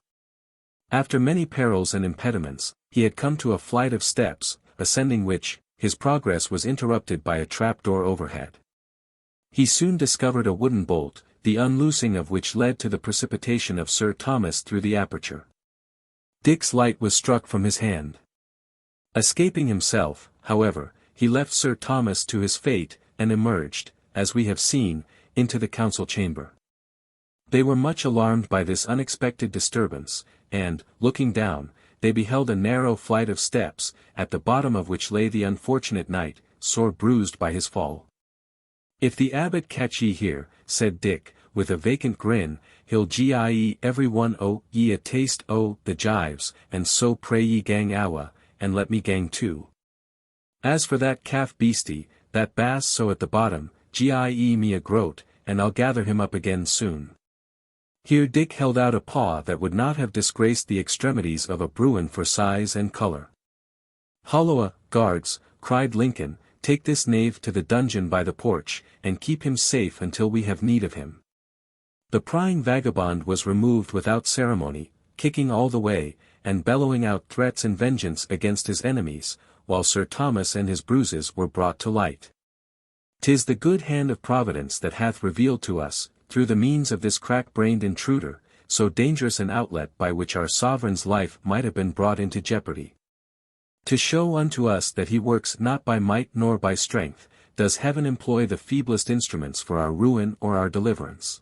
After many perils and impediments, he had come to a flight of steps, ascending which, his progress was interrupted by a trapdoor overhead. He soon discovered a wooden bolt, the unloosing of which led to the precipitation of Sir Thomas through the aperture. Dick's light was struck from his hand. Escaping himself, however, he left Sir Thomas to his fate, and emerged, as we have seen, into the council chamber. They were much alarmed by this unexpected disturbance, and, looking down, they beheld a narrow flight of steps, at the bottom of which lay the unfortunate knight, sore bruised by his fall. "If the abbot catch ye here," said Dick, with a vacant grin, "he'll gie every one o' ye a taste o' the gyves, and so pray ye gang awa, and let me gang too. As for that calf beastie, that bass so at the bottom, gie me a groat, and I'll gather him up again soon." Here Dick held out a paw that would not have disgraced the extremities of a Bruin for size and colour. "Holloa, guards," cried Lincoln, "take this knave to the dungeon by the porch, and keep him safe until we have need of him." The prying vagabond was removed without ceremony, kicking all the way, and bellowing out threats and vengeance against his enemies, while Sir Thomas and his bruises were brought to light. "'Tis the good hand of Providence that hath revealed to us, through the means of this crack-brained intruder, so dangerous an outlet by which our sovereign's life might have been brought into jeopardy. To show unto us that he works not by might nor by strength, does heaven employ the feeblest instruments for our ruin or our deliverance."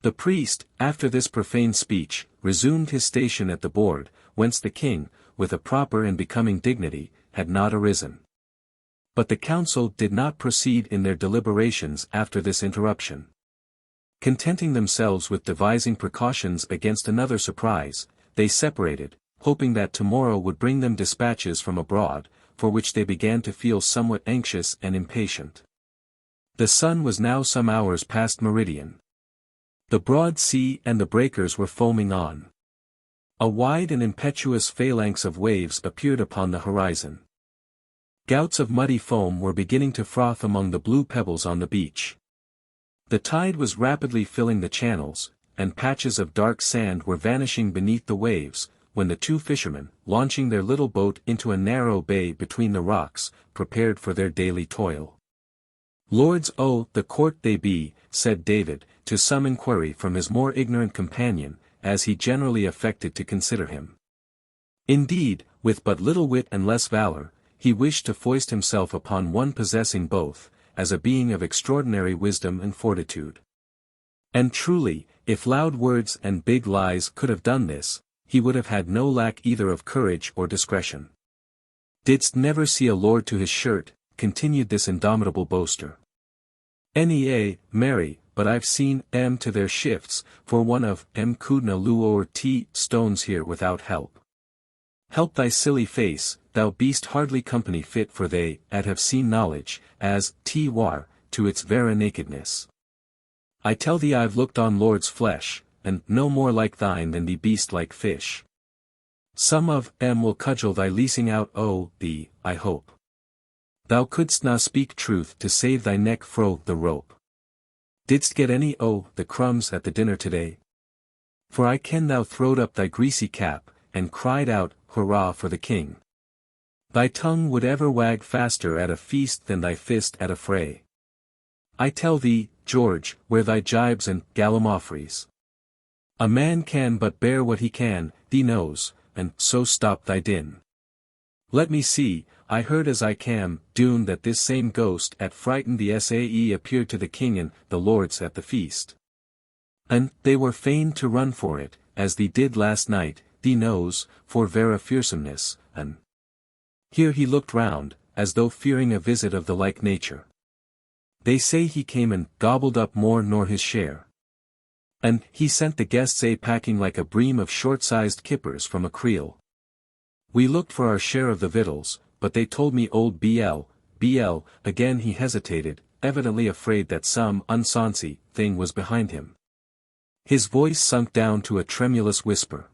The priest, after this profane speech, resumed his station at the board, whence the king, with a proper and becoming dignity, had not arisen. But the council did not proceed in their deliberations after this interruption. Contenting themselves with devising precautions against another surprise, they separated, hoping that tomorrow would bring them dispatches from abroad, for which they began to feel somewhat anxious and impatient. The sun was now some hours past meridian. The broad sea and the breakers were foaming on. A wide and impetuous phalanx of waves appeared upon the horizon. Gouts of muddy foam were beginning to froth among the blue pebbles on the beach. The tide was rapidly filling the channels, and patches of dark sand were vanishing beneath the waves, when the two fishermen, launching their little boat into a narrow bay between the rocks, prepared for their daily toil. "Lords o' the court they be," said David, to some inquiry from his more ignorant companion, as he generally affected to consider him. Indeed, with but little wit and less valour, he wished to foist himself upon one possessing both, as a being of extraordinary wisdom and fortitude. And truly, if loud words and big lies could have done this, he would have had no lack either of courage or discretion. "Didst never see a lord to his shirt?" continued this indomitable boaster. "Nea, marry, but I've seen to their shifts, for one of couldna loo o'er stones here without help. Help thy silly face, thou beast hardly company fit for they, at have seen knowledge, as war, to its vera nakedness. I tell thee I've looked on lord's flesh, and no more like thine than the beast-like fish. Some of will cudgel thy leasing out thee, I hope. Thou couldst na speak truth to save thy neck fro the rope. Didst get any the crumbs at the dinner today? For I ken thou throwed up thy greasy cap, and cried out, hurrah for the king. Thy tongue would ever wag faster at a feast than thy fist at a fray. I tell thee, George, wear thy jibes and gallimaufries. A man can but bear what he can, thee knows, and so stop thy din. Let me see, I heard as I cam doon that this same ghost at frightened the Sae appeared to the king and the lords at the feast. And they were fain to run for it, as thee did last night, thee knows, for vera fearsomeness, and here he looked round, as though fearing a visit of the like nature. They say he came and gobbled up more nor his share. And he sent the guests packing like a bream of short-sized kippers from a creel. We looked for our share of the victuals, but they told me old Again he hesitated, evidently afraid that some unsonsy thing was behind him. His voice sunk down to a tremulous whisper.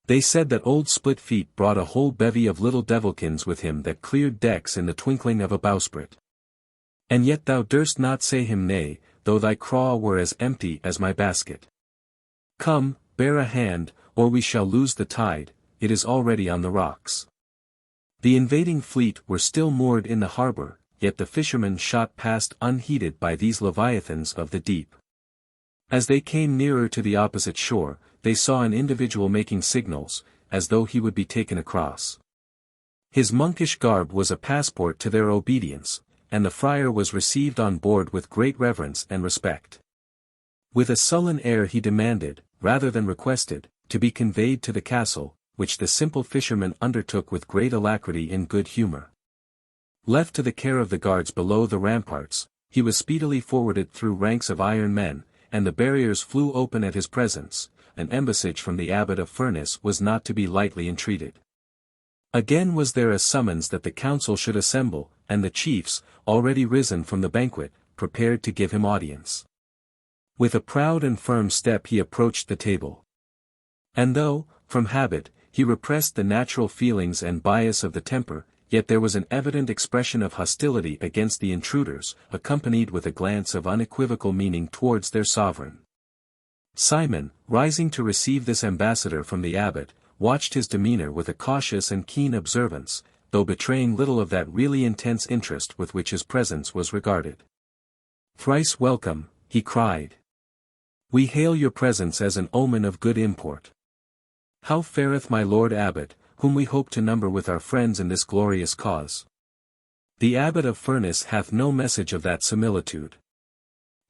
They said that old Split-Feet brought a whole bevy of little devilkins with him that cleared decks in the twinkling of a bowsprit. And yet thou durst not say him nay, though thy craw were as empty as my basket. Come, bear a hand, or we shall lose the tide, it is already on the rocks. The invading fleet were still moored in the harbour, yet the fishermen shot past unheeded by these leviathans of the deep. As they came nearer to the opposite shore, they saw an individual making signals, as though he would be taken across. His monkish garb was a passport to their obedience, and the friar was received on board with great reverence and respect. With a sullen air he demanded, rather than requested, to be conveyed to the castle, which the simple fisherman undertook with great alacrity and good humour. Left to the care of the guards below the ramparts, he was speedily forwarded through ranks of iron men, and the barriers flew open at his presence. An embassage from the abbot of Furness was not to be lightly entreated. Again was there a summons that the council should assemble, and the chiefs, already risen from the banquet, prepared to give him audience. With a proud and firm step he approached the table. And though, from habit, he repressed the natural feelings and bias of the temper, yet there was an evident expression of hostility against the intruders, accompanied with a glance of unequivocal meaning towards their sovereign. Simon, rising to receive this ambassador from the abbot, watched his demeanour with a cautious and keen observance, though betraying little of that really intense interest with which his presence was regarded. "Thrice welcome," he cried. "We hail your presence as an omen of good import. How fareth my lord abbot, whom we hope to number with our friends in this glorious cause? The abbot of Furness hath no message of that similitude.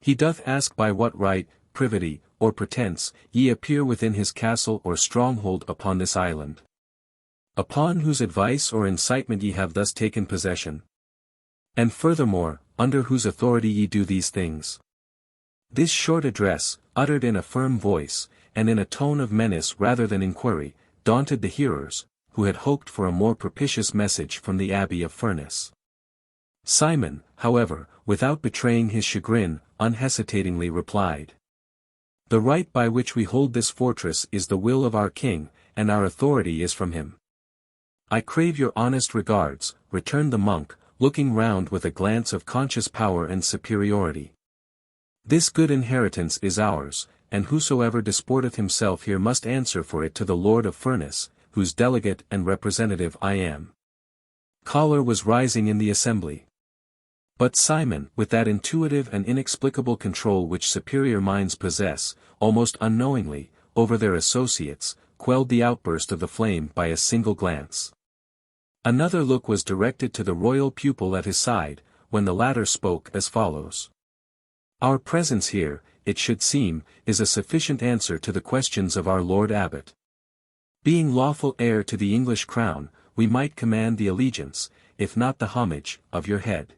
He doth ask by what right, privity, or pretence, ye appear within his castle or stronghold upon this island. Upon whose advice or incitement ye have thus taken possession. And furthermore, under whose authority ye do these things." This short address, uttered in a firm voice, and in a tone of menace rather than inquiry, daunted the hearers, who had hoped for a more propitious message from the Abbey of Furness. Simon, however, without betraying his chagrin, unhesitatingly replied. "The right by which we hold this fortress is the will of our king, and our authority is from him." "I crave your honest regards," returned the monk, looking round with a glance of conscious power and superiority. "This good inheritance is ours, and whosoever disporteth himself here must answer for it to the Lord of Furness, whose delegate and representative I am." Choler was rising in the assembly. But Simon, with that intuitive and inexplicable control which superior minds possess, almost unknowingly, over their associates, quelled the outburst of the flame by a single glance. Another look was directed to the royal pupil at his side, when the latter spoke as follows. "Our presence here, it should seem, is a sufficient answer to the questions of our Lord Abbot. Being lawful heir to the English crown, we might command the allegiance, if not the homage, of your head.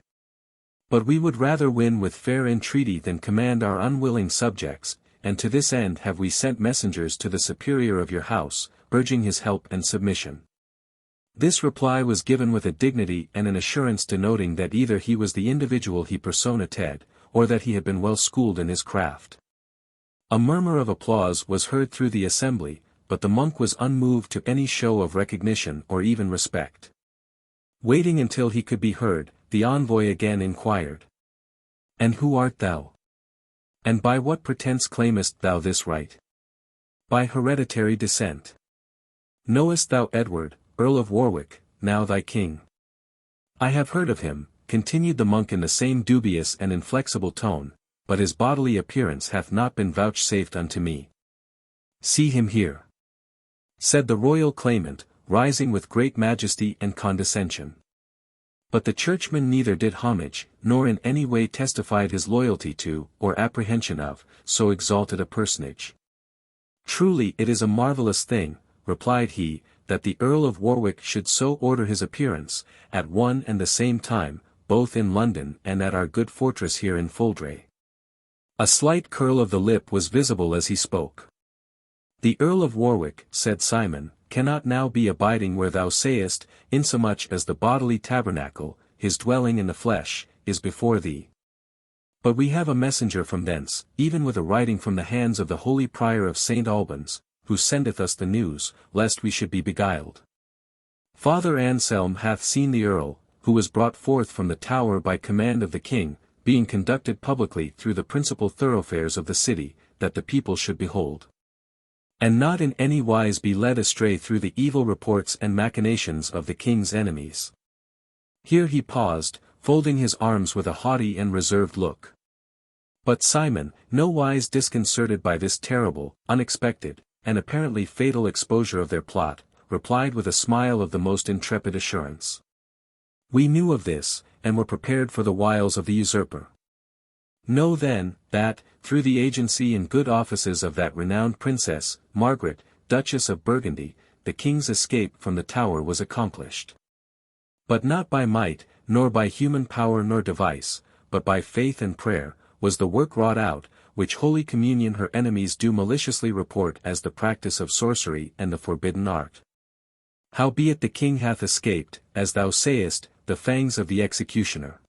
But we would rather win with fair entreaty than command our unwilling subjects, and to this end have we sent messengers to the superior of your house, urging his help and submission." This reply was given with a dignity and an assurance denoting that either he was the individual he personated, or that he had been well schooled in his craft. A murmur of applause was heard through the assembly, but the monk was unmoved to any show of recognition or even respect. Waiting until he could be heard, the envoy again inquired. "And who art thou? And by what pretence claimest thou this right?" "By hereditary descent." "Knowest thou Edward, Earl of Warwick, now thy king?" "I have heard of him," continued the monk in the same dubious and inflexible tone, "but his bodily appearance hath not been vouchsafed unto me." "See him here," said the royal claimant, rising with great majesty and condescension. But the churchman neither did homage, nor in any way testified his loyalty to, or apprehension of, so exalted a personage. "Truly it is a marvellous thing," replied he, "that the Earl of Warwick should so order his appearance, at one and the same time, both in London and at our good fortress here in Fouldrey." A slight curl of the lip was visible as he spoke. "The Earl of Warwick," said Simon, "cannot now be abiding where thou sayest, insomuch as the bodily tabernacle, his dwelling in the flesh, is before thee. But we have a messenger from thence, even with a writing from the hands of the holy prior of St. Albans, who sendeth us the news, lest we should be beguiled. Father Anselm hath seen the Earl, who was brought forth from the Tower by command of the King, being conducted publicly through the principal thoroughfares of the city, that the people should behold. And not in any wise be led astray through the evil reports and machinations of the King's enemies. Here he paused, folding his arms with a haughty and reserved look. But Simon, no wise disconcerted by this terrible, unexpected, and apparently fatal exposure of their plot, replied with a smile of the most intrepid assurance. We knew of this, and were prepared for the wiles of the usurper. Know then, that, through the agency and good offices of that renowned princess, Margaret, Duchess of Burgundy, the King's escape from the Tower was accomplished. But not by might, nor by human power nor device, but by faith and prayer, was the work wrought out, which Holy Communion her enemies do maliciously report as the practice of sorcery and the forbidden art. Howbeit the King hath escaped, as thou sayest, the fangs of the executioner.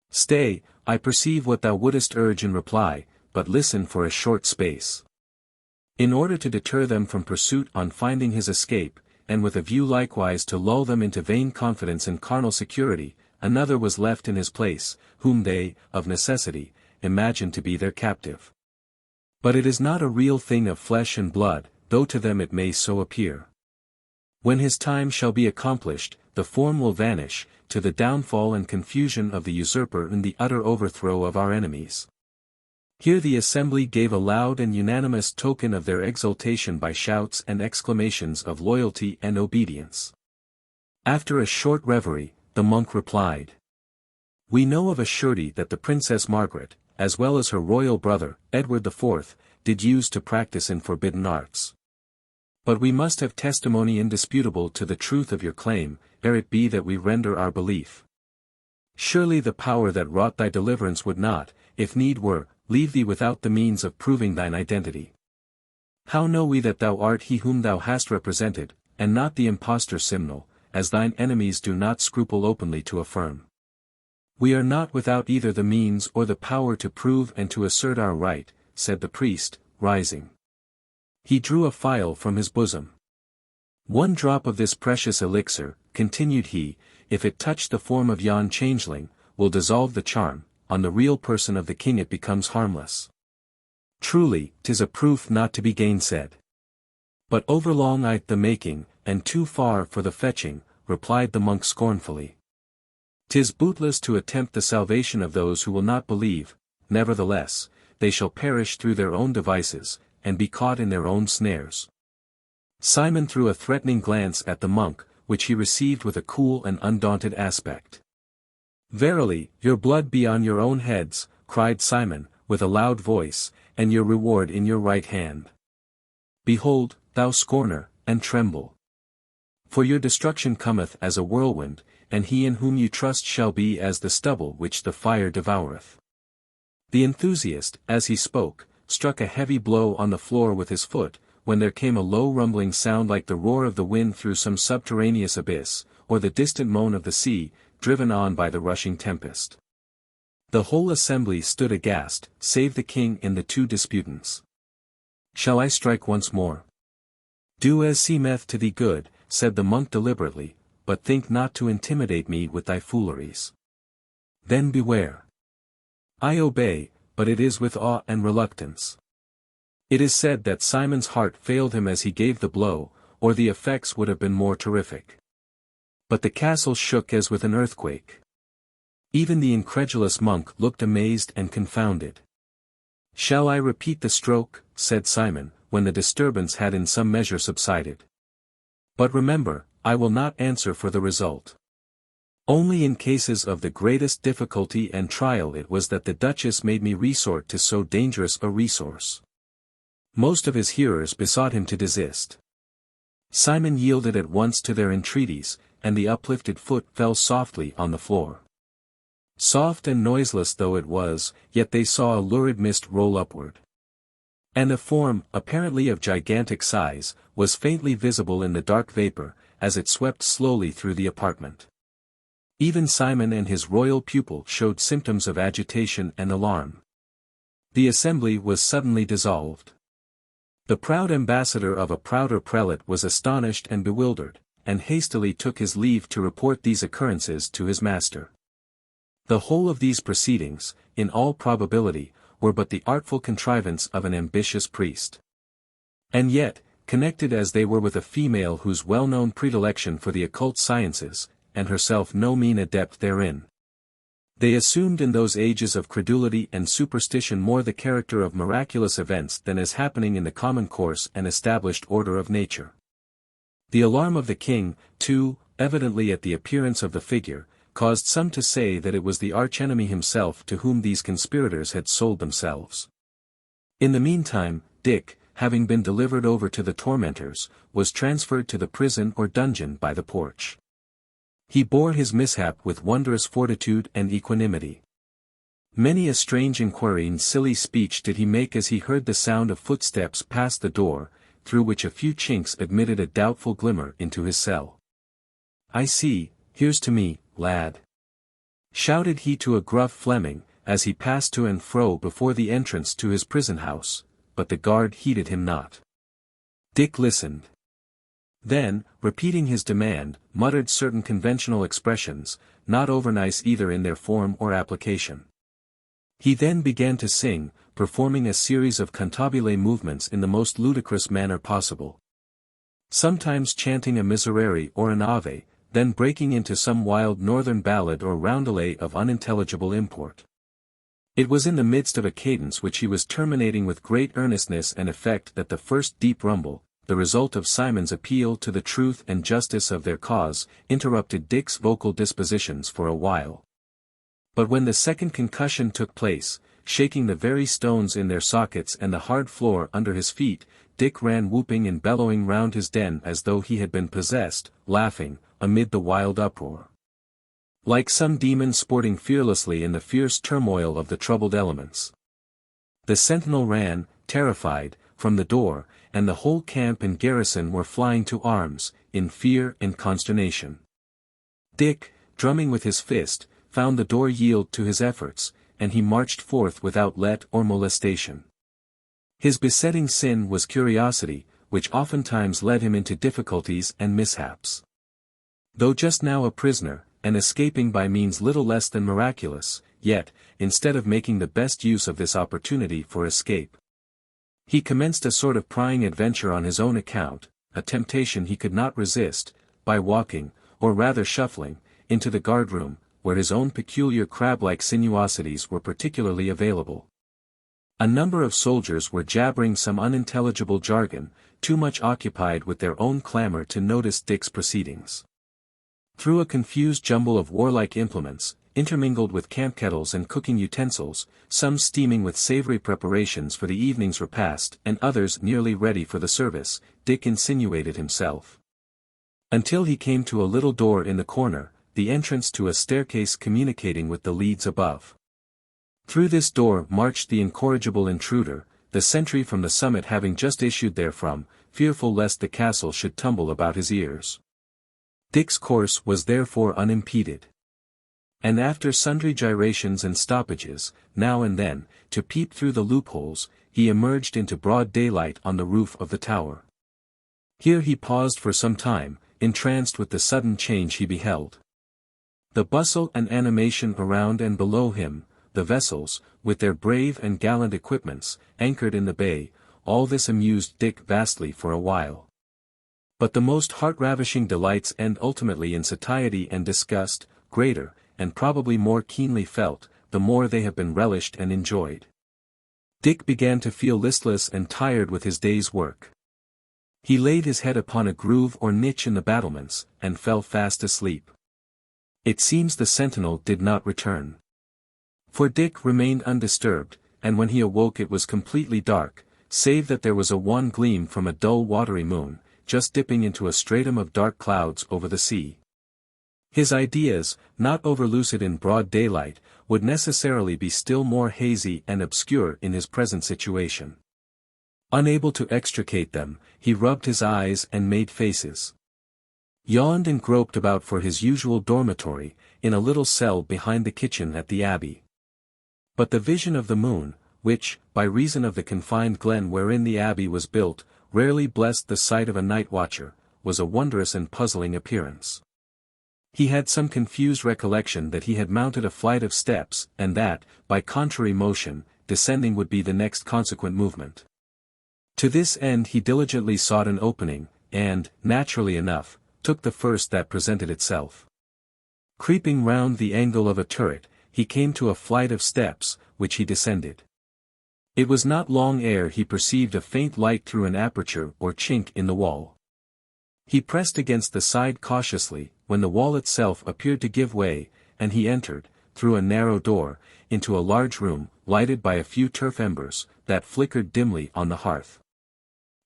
Stay, I perceive what thou wouldest urge in reply, but listen for a short space. In order to deter them from pursuit on finding his escape, and with a view likewise to lull them into vain confidence and carnal security, another was left in his place, whom they, of necessity, imagined to be their captive. But it is not a real thing of flesh and blood, though to them it may so appear. When his time shall be accomplished, the form will vanish, to the downfall and confusion of the usurper and the utter overthrow of our enemies. Here the assembly gave a loud and unanimous token of their exultation by shouts and exclamations of loyalty and obedience. After a short reverie, the monk replied. We know of a surety that the Princess Margaret, as well as her royal brother, Edward IV, did use to practice in forbidden arts. But we must have testimony indisputable to the truth of your claim, ere it be that we render our belief. Surely the power that wrought thy deliverance would not, if need were, leave thee without the means of proving thine identity. How know we that thou art he whom thou hast represented, and not the impostor Simnel, as thine enemies do not scruple openly to affirm? We are not without either the means or the power to prove and to assert our right, said the priest, rising. He drew a phial from his bosom. One drop of this precious elixir, continued he, if it touch the form of yon changeling, will dissolve the charm, on the real person of the King it becomes harmless. Truly, 'tis a proof not to be gainsaid. But overlong i'th the making, and too far for the fetching, replied the monk scornfully. 'Tis bootless to attempt the salvation of those who will not believe, nevertheless, they shall perish through their own devices, and be caught in their own snares. Simon threw a threatening glance at the monk, which he received with a cool and undaunted aspect. Verily, your blood be on your own heads, cried Simon, with a loud voice, and your reward in your right hand. Behold, thou scorner, and tremble. For your destruction cometh as a whirlwind, and he in whom you trust shall be as the stubble which the fire devoureth. The enthusiast, as he spoke, struck a heavy blow on the floor with his foot, when there came a low rumbling sound like the roar of the wind through some subterraneous abyss, or the distant moan of the sea, driven on by the rushing tempest. The whole assembly stood aghast, save the king and the two disputants. Shall I strike once more? Do as seemeth to thee good, said the monk deliberately, but think not to intimidate me with thy fooleries. Then beware. I obey, but it is with awe and reluctance. It is said that Simon's heart failed him as he gave the blow, or the effects would have been more terrific. But the castle shook as with an earthquake. Even the incredulous monk looked amazed and confounded. Shall I repeat the stroke? Said Simon, when the disturbance had in some measure subsided. But remember, I will not answer for the result. Only in cases of the greatest difficulty and trial it was that the Duchess made me resort to so dangerous a resource. Most of his hearers besought him to desist. Simon yielded at once to their entreaties, and the uplifted foot fell softly on the floor. Soft and noiseless though it was, yet they saw a lurid mist roll upward. And a form, apparently of gigantic size, was faintly visible in the dark vapor, as it swept slowly through the apartment. Even Simon and his royal pupil showed symptoms of agitation and alarm. The assembly was suddenly dissolved. The proud ambassador of a prouder prelate was astonished and bewildered, and hastily took his leave to report these occurrences to his master. The whole of these proceedings, in all probability, were but the artful contrivance of an ambitious priest. And yet, connected as they were with a female whose well-known predilection for the occult sciences, and herself no mean adept therein, they assumed in those ages of credulity and superstition more the character of miraculous events than as happening in the common course and established order of nature. The alarm of the king, too, evidently at the appearance of the figure, caused some to say that it was the archenemy himself to whom these conspirators had sold themselves. In the meantime, Dick, having been delivered over to the tormentors, was transferred to the prison or dungeon by the porch. He bore his mishap with wondrous fortitude and equanimity. Many a strange inquiry and silly speech did he make as he heard the sound of footsteps pass the door, through which a few chinks admitted a doubtful glimmer into his cell. "I see, here's to me, lad!" shouted he to a gruff Fleming, as he passed to and fro before the entrance to his prison house, but the guard heeded him not. Dick listened. Then, repeating his demand, muttered certain conventional expressions, not overnice either in their form or application. He then began to sing, performing a series of cantabile movements in the most ludicrous manner possible. Sometimes chanting a miserere or an ave, then breaking into some wild northern ballad or roundelay of unintelligible import. It was in the midst of a cadence which he was terminating with great earnestness and effect that the first deep rumble, the result of Simon's appeal to the truth and justice of their cause, interrupted Dick's vocal dispositions for a while. But when the second concussion took place, shaking the very stones in their sockets and the hard floor under his feet, Dick ran whooping and bellowing round his den as though he had been possessed, laughing, amid the wild uproar, like some demon sporting fearlessly in the fierce turmoil of the troubled elements. The sentinel ran, terrified, from the door, and the whole camp and garrison were flying to arms, in fear and consternation. Dick, drumming with his fist, found the door yield to his efforts, and he marched forth without let or molestation. His besetting sin was curiosity, which oftentimes led him into difficulties and mishaps. Though just now a prisoner, and escaping by means little less than miraculous, yet, instead of making the best use of this opportunity for escape, he commenced a sort of prying adventure on his own account, a temptation he could not resist, by walking, or rather shuffling, into the guard-room, where his own peculiar crab-like sinuosities were particularly available. A number of soldiers were jabbering some unintelligible jargon, too much occupied with their own clamor to notice Dick's proceedings. Through a confused jumble of warlike implements, intermingled with camp kettles and cooking utensils, some steaming with savory preparations for the evening's repast and others nearly ready for the service, Dick insinuated himself, until he came to a little door in the corner, the entrance to a staircase communicating with the leads above. Through this door marched the incorrigible intruder, the sentry from the summit having just issued therefrom, fearful lest the castle should tumble about his ears. Dick's course was therefore unimpeded. And after sundry gyrations and stoppages, now and then, to peep through the loopholes, he emerged into broad daylight on the roof of the tower. Here he paused for some time, entranced with the sudden change he beheld. The bustle and animation around and below him, the vessels, with their brave and gallant equipments, anchored in the bay, all this amused Dick vastly for a while. But the most heart-ravishing delights end ultimately in satiety and disgust, greater, and probably more keenly felt, the more they have been relished and enjoyed. Dick began to feel listless and tired with his day's work. He laid his head upon a groove or niche in the battlements, and fell fast asleep. It seems the sentinel did not return. For Dick remained undisturbed, and when he awoke it was completely dark, save that there was a wan gleam from a dull watery moon, just dipping into a stratum of dark clouds over the sea. His ideas, not overlucid in broad daylight, would necessarily be still more hazy and obscure in his present situation. Unable to extricate them, he rubbed his eyes and made faces. yawned and groped about for his usual dormitory, in a little cell behind the kitchen at the abbey. But the vision of the moon, which, by reason of the confined glen wherein the abbey was built, rarely blessed the sight of a night watcher, was a wondrous and puzzling appearance. He had some confused recollection that he had mounted a flight of steps, and that, by contrary motion, descending would be the next consequent movement. To this end he diligently sought an opening, and, naturally enough, took the first that presented itself. Creeping round the angle of a turret, he came to a flight of steps, which he descended. It was not long ere he perceived a faint light through an aperture or chink in the wall. He pressed against the side cautiously, when the wall itself appeared to give way, and he entered, through a narrow door, into a large room, lighted by a few turf embers, that flickered dimly on the hearth.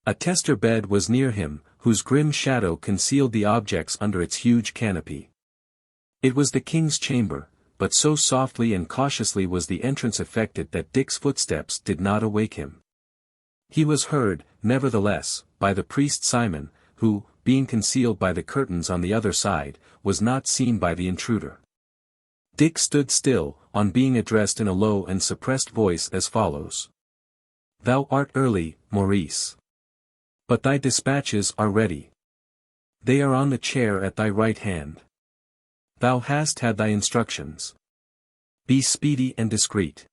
A tester bed was near him, whose grim shadow concealed the objects under its huge canopy. It was the king's chamber, but so softly and cautiously was the entrance effected that Dick's footsteps did not awake him. He was heard, nevertheless, by the priest Simon, who, being concealed by the curtains on the other side, was not seen by the intruder. Dick stood still, on being addressed in a low and suppressed voice as follows. "Thou art early, Maurice. But thy dispatches are ready. They are on the chair at thy right hand. Thou hast had thy instructions. Be speedy and discreet.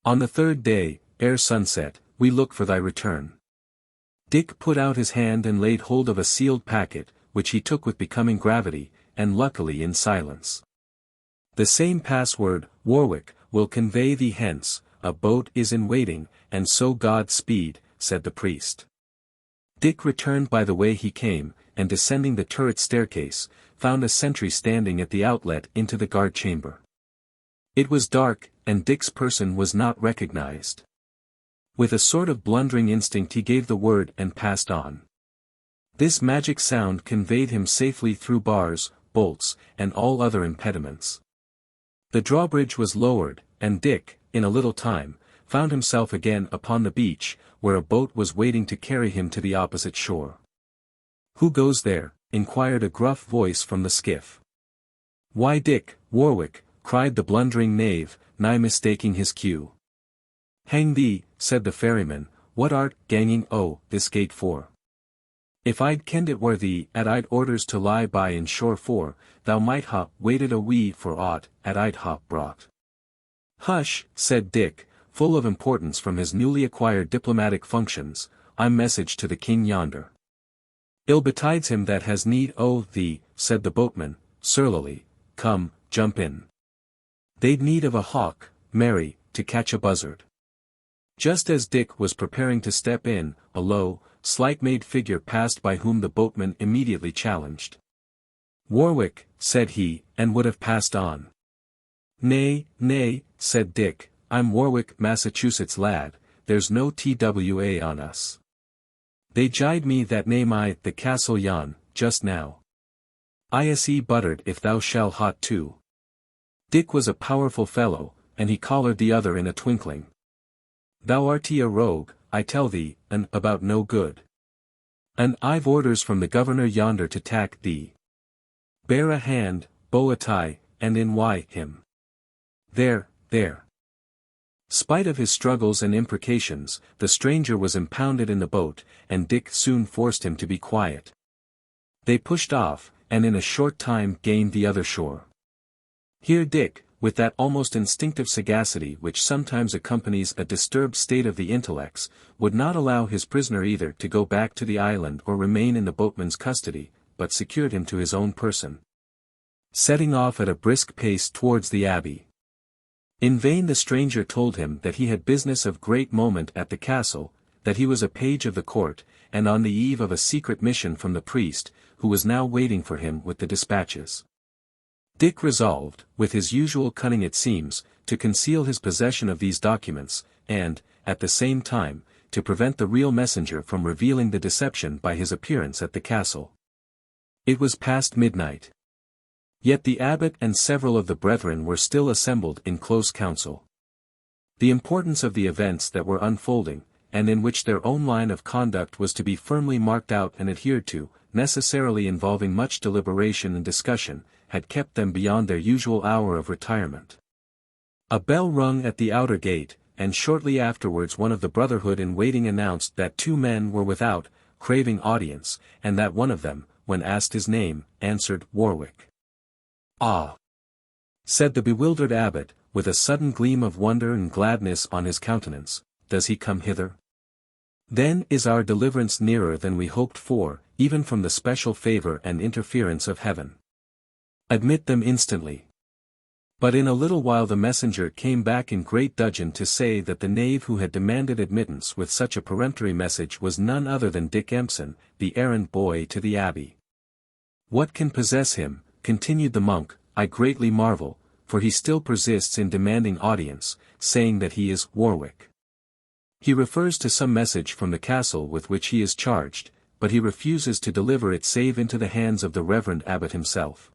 On the third day, ere sunset, we look for thy return." Dick put out his hand and laid hold of a sealed packet, which he took with becoming gravity, and luckily in silence. "The same password, Warwick, will convey thee hence, a boat is in waiting, and so God speed," said the priest. Dick returned by the way he came, and descending the turret staircase, found a sentry standing at the outlet into the guard chamber. It was dark, and Dick's person was not recognized. With a sort of blundering instinct he gave the word and passed on. This magic sound conveyed him safely through bars, bolts, and all other impediments. The drawbridge was lowered, and Dick, in a little time, found himself again upon the beach, where a boat was waiting to carry him to the opposite shore. "Who goes there?" inquired a gruff voice from the skiff. "Why, Dick, Warwick," cried the blundering knave, nigh mistaking his cue. "Hang thee," said the ferryman, "what art ganging this gate for? If I'd kenned it were thee, I'd orders to lie by in shore for, thou might ha' waited a wee for aught, I'd ha' brought." "Hush," said Dick, full of importance from his newly acquired diplomatic functions, "I'm message to the king yonder." "Ill betides him that has need o' thee," said the boatman, surlily. "Come, jump in. They'd need of a hawk, Mary, to catch a buzzard." Just as Dick was preparing to step in, a low, slight-made figure passed by whom the boatman immediately challenged. "Warwick," said he, and would have passed on. Nay, said Dick, "I'm Warwick, Massachusetts lad, there's no TWA on us. They jied me that name the castle yon, just now. ISE buttered if thou shall hot too." Dick was a powerful fellow, and he collared the other in a twinkling. "Thou art a rogue, I tell thee, and about no good. And I've orders from the governor yonder to tack thee. Bear a hand, bow a tie, and in him. There. Spite of his struggles and imprecations, the stranger was impounded in the boat, and Dick soon forced him to be quiet. They pushed off, and in a short time gained the other shore. Here Dick, with that almost instinctive sagacity which sometimes accompanies a disturbed state of the intellects, would not allow his prisoner either to go back to the island or remain in the boatman's custody, but secured him to his own person, setting off at a brisk pace towards the abbey. In vain the stranger told him that he had business of great moment at the castle, that he was a page of the court, and on the eve of a secret mission from the priest, who was now waiting for him with the dispatches. Dick resolved, with his usual cunning it seems, to conceal his possession of these documents, and, at the same time, to prevent the real messenger from revealing the deception by his appearance at the castle. It was past midnight. Yet the abbot and several of the brethren were still assembled in close council. The importance of the events that were unfolding, and in which their own line of conduct was to be firmly marked out and adhered to, necessarily involving much deliberation and discussion, had kept them beyond their usual hour of retirement. A bell rung at the outer gate, and shortly afterwards one of the brotherhood in waiting announced that 2 men were without, craving audience, and that one of them, when asked his name, answered Warwick. "Ah!" said the bewildered abbot, with a sudden gleam of wonder and gladness on his countenance, "does he come hither? Then is our deliverance nearer than we hoped for, even from the special favour and interference of heaven. Admit them instantly." But in a little while the messenger came back in great dudgeon to say that the knave who had demanded admittance with such a peremptory message was none other than Dick Empson, the errand boy to the abbey. "What can possess him," continued the monk, "I greatly marvel, for he still persists in demanding audience, saying that he is Warwick. He refers to some message from the castle with which he is charged, but he refuses to deliver it save into the hands of the reverend abbot himself.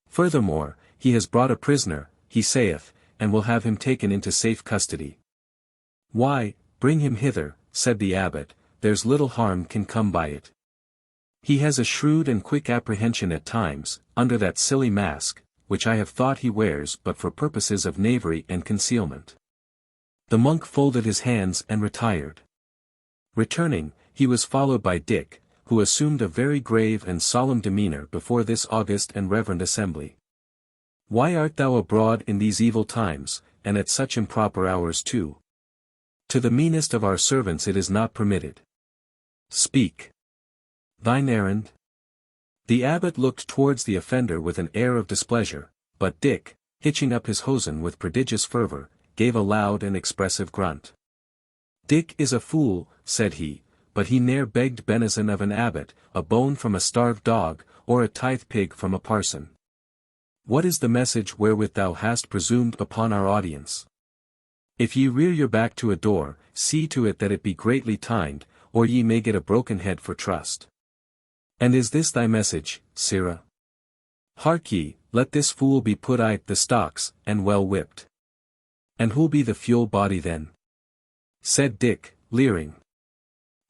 Furthermore, he has brought a prisoner, he saith, and will have him taken into safe custody." "Why, bring him hither," said the abbot, "there's little harm can come by it. He has a shrewd and quick apprehension at times, under that silly mask, which I have thought he wears but for purposes of knavery and concealment." The monk folded his hands and retired. Returning, he was followed by Dick, who assumed a very grave and solemn demeanour before this august and reverend assembly. "Why art thou abroad in these evil times, and at such improper hours too? To the meanest of our servants it is not permitted. Speak. Thine errand?" The abbot looked towards the offender with an air of displeasure, but Dick, hitching up his hosen with prodigious fervour, gave a loud and expressive grunt. "Dick is a fool," said he, "but he ne'er begged benison of an abbot, a bone from a starved dog, or a tithe pig from a parson. What is the message wherewith thou hast presumed upon our audience? If ye rear your back to a door, see to it that it be greatly tined, or ye may get a broken head for trust. And is this thy message, sirrah? Hark ye, let this fool be put i' the stocks, and well whipped." "And who'll be the fuel body then?" said Dick, leering.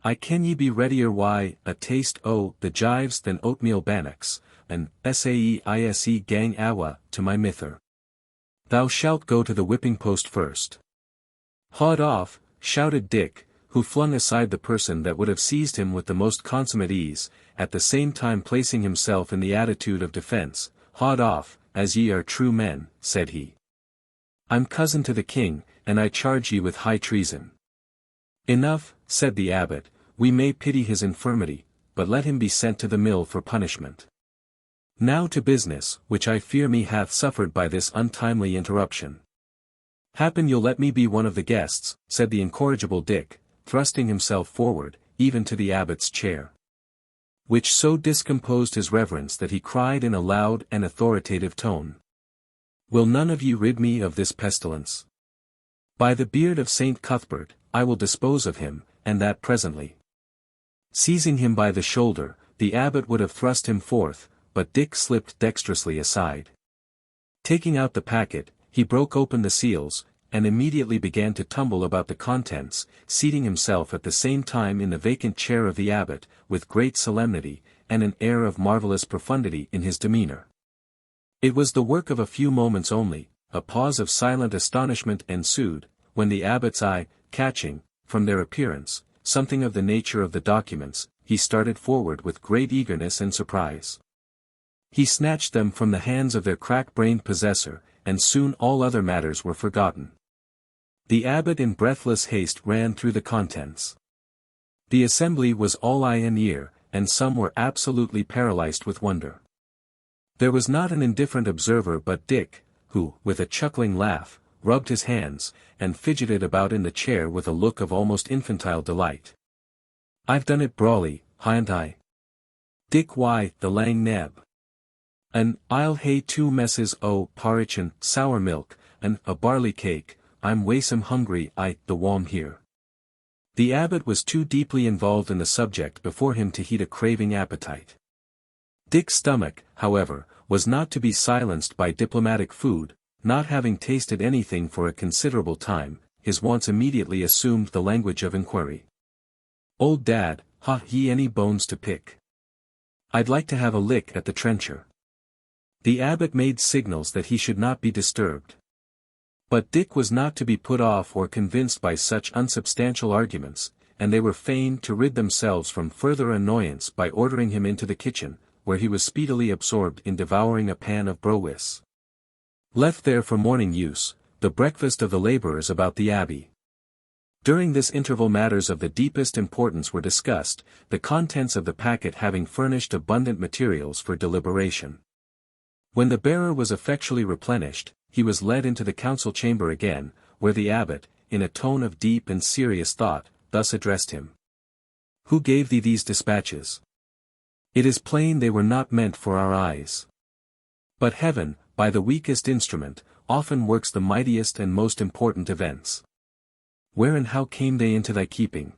"I ken ye be readier why, a taste o' the gyves than oatmeal bannocks, and saeise gang awa to my mither. Thou shalt go to the whipping post first." "Haud off," shouted Dick, who flung aside the person that would have seized him with the most consummate ease, at the same time placing himself in the attitude of defence. "Haud off, as ye are true men," said he. "I'm cousin to the king, and I charge ye with high treason." "Enough," said the abbot, "we may pity his infirmity, but let him be sent to the mill for punishment. Now to business, which I fear me hath suffered by this untimely interruption." "Happen you'll let me be one of the guests," said the incorrigible Dick, thrusting himself forward, even to the abbot's chair. Which so discomposed his reverence that he cried in a loud and authoritative tone, "Will none of ye rid me of this pestilence? By the beard of Saint Cuthbert, I will dispose of him, and that presently." Seizing him by the shoulder, the abbot would have thrust him forth, but Dick slipped dexterously aside. Taking out the packet, he broke open the seals, and immediately began to tumble about the contents, seating himself at the same time in the vacant chair of the abbot, with great solemnity, and an air of marvellous profundity in his demeanour. It was the work of a few moments only. A pause of silent astonishment ensued, when the abbot's eye, catching, from their appearance, something of the nature of the documents, he started forward with great eagerness and surprise. He snatched them from the hands of their crack-brained possessor, and soon all other matters were forgotten. The abbot in breathless haste ran through the contents. The assembly was all eye and ear, and some were absolutely paralyzed with wonder. There was not an indifferent observer but Dick, who, with a chuckling laugh, rubbed his hands, and fidgeted about in the chair with a look of almost infantile delight. "I've done it brawly, hain't I? Dick, why, the lang neb. And I'll hae 2 messes o' porridge and sour milk, and a barley cake. I'm waesome hungry the wom here." The abbot was too deeply involved in the subject before him to heed a craving appetite. Dick's stomach, however, was not to be silenced by diplomatic food. Not having tasted anything for a considerable time, his wants immediately assumed the language of inquiry. "Old Dad, ha ye any bones to pick? I'd like to have a lick at the trencher." The abbot made signals that he should not be disturbed. But Dick was not to be put off or convinced by such unsubstantial arguments, and they were fain to rid themselves from further annoyance by ordering him into the kitchen, where he was speedily absorbed in devouring a pan of brewis. Left there for morning use, the breakfast of the labourers about the abbey. During this interval matters of the deepest importance were discussed, the contents of the packet having furnished abundant materials for deliberation. When the bearer was effectually replenished, he was led into the council chamber again, where the abbot, in a tone of deep and serious thought, thus addressed him. "Who gave thee these dispatches? It is plain they were not meant for our eyes. But heaven, by the weakest instrument, often works the mightiest and most important events. Where and how came they into thy keeping?"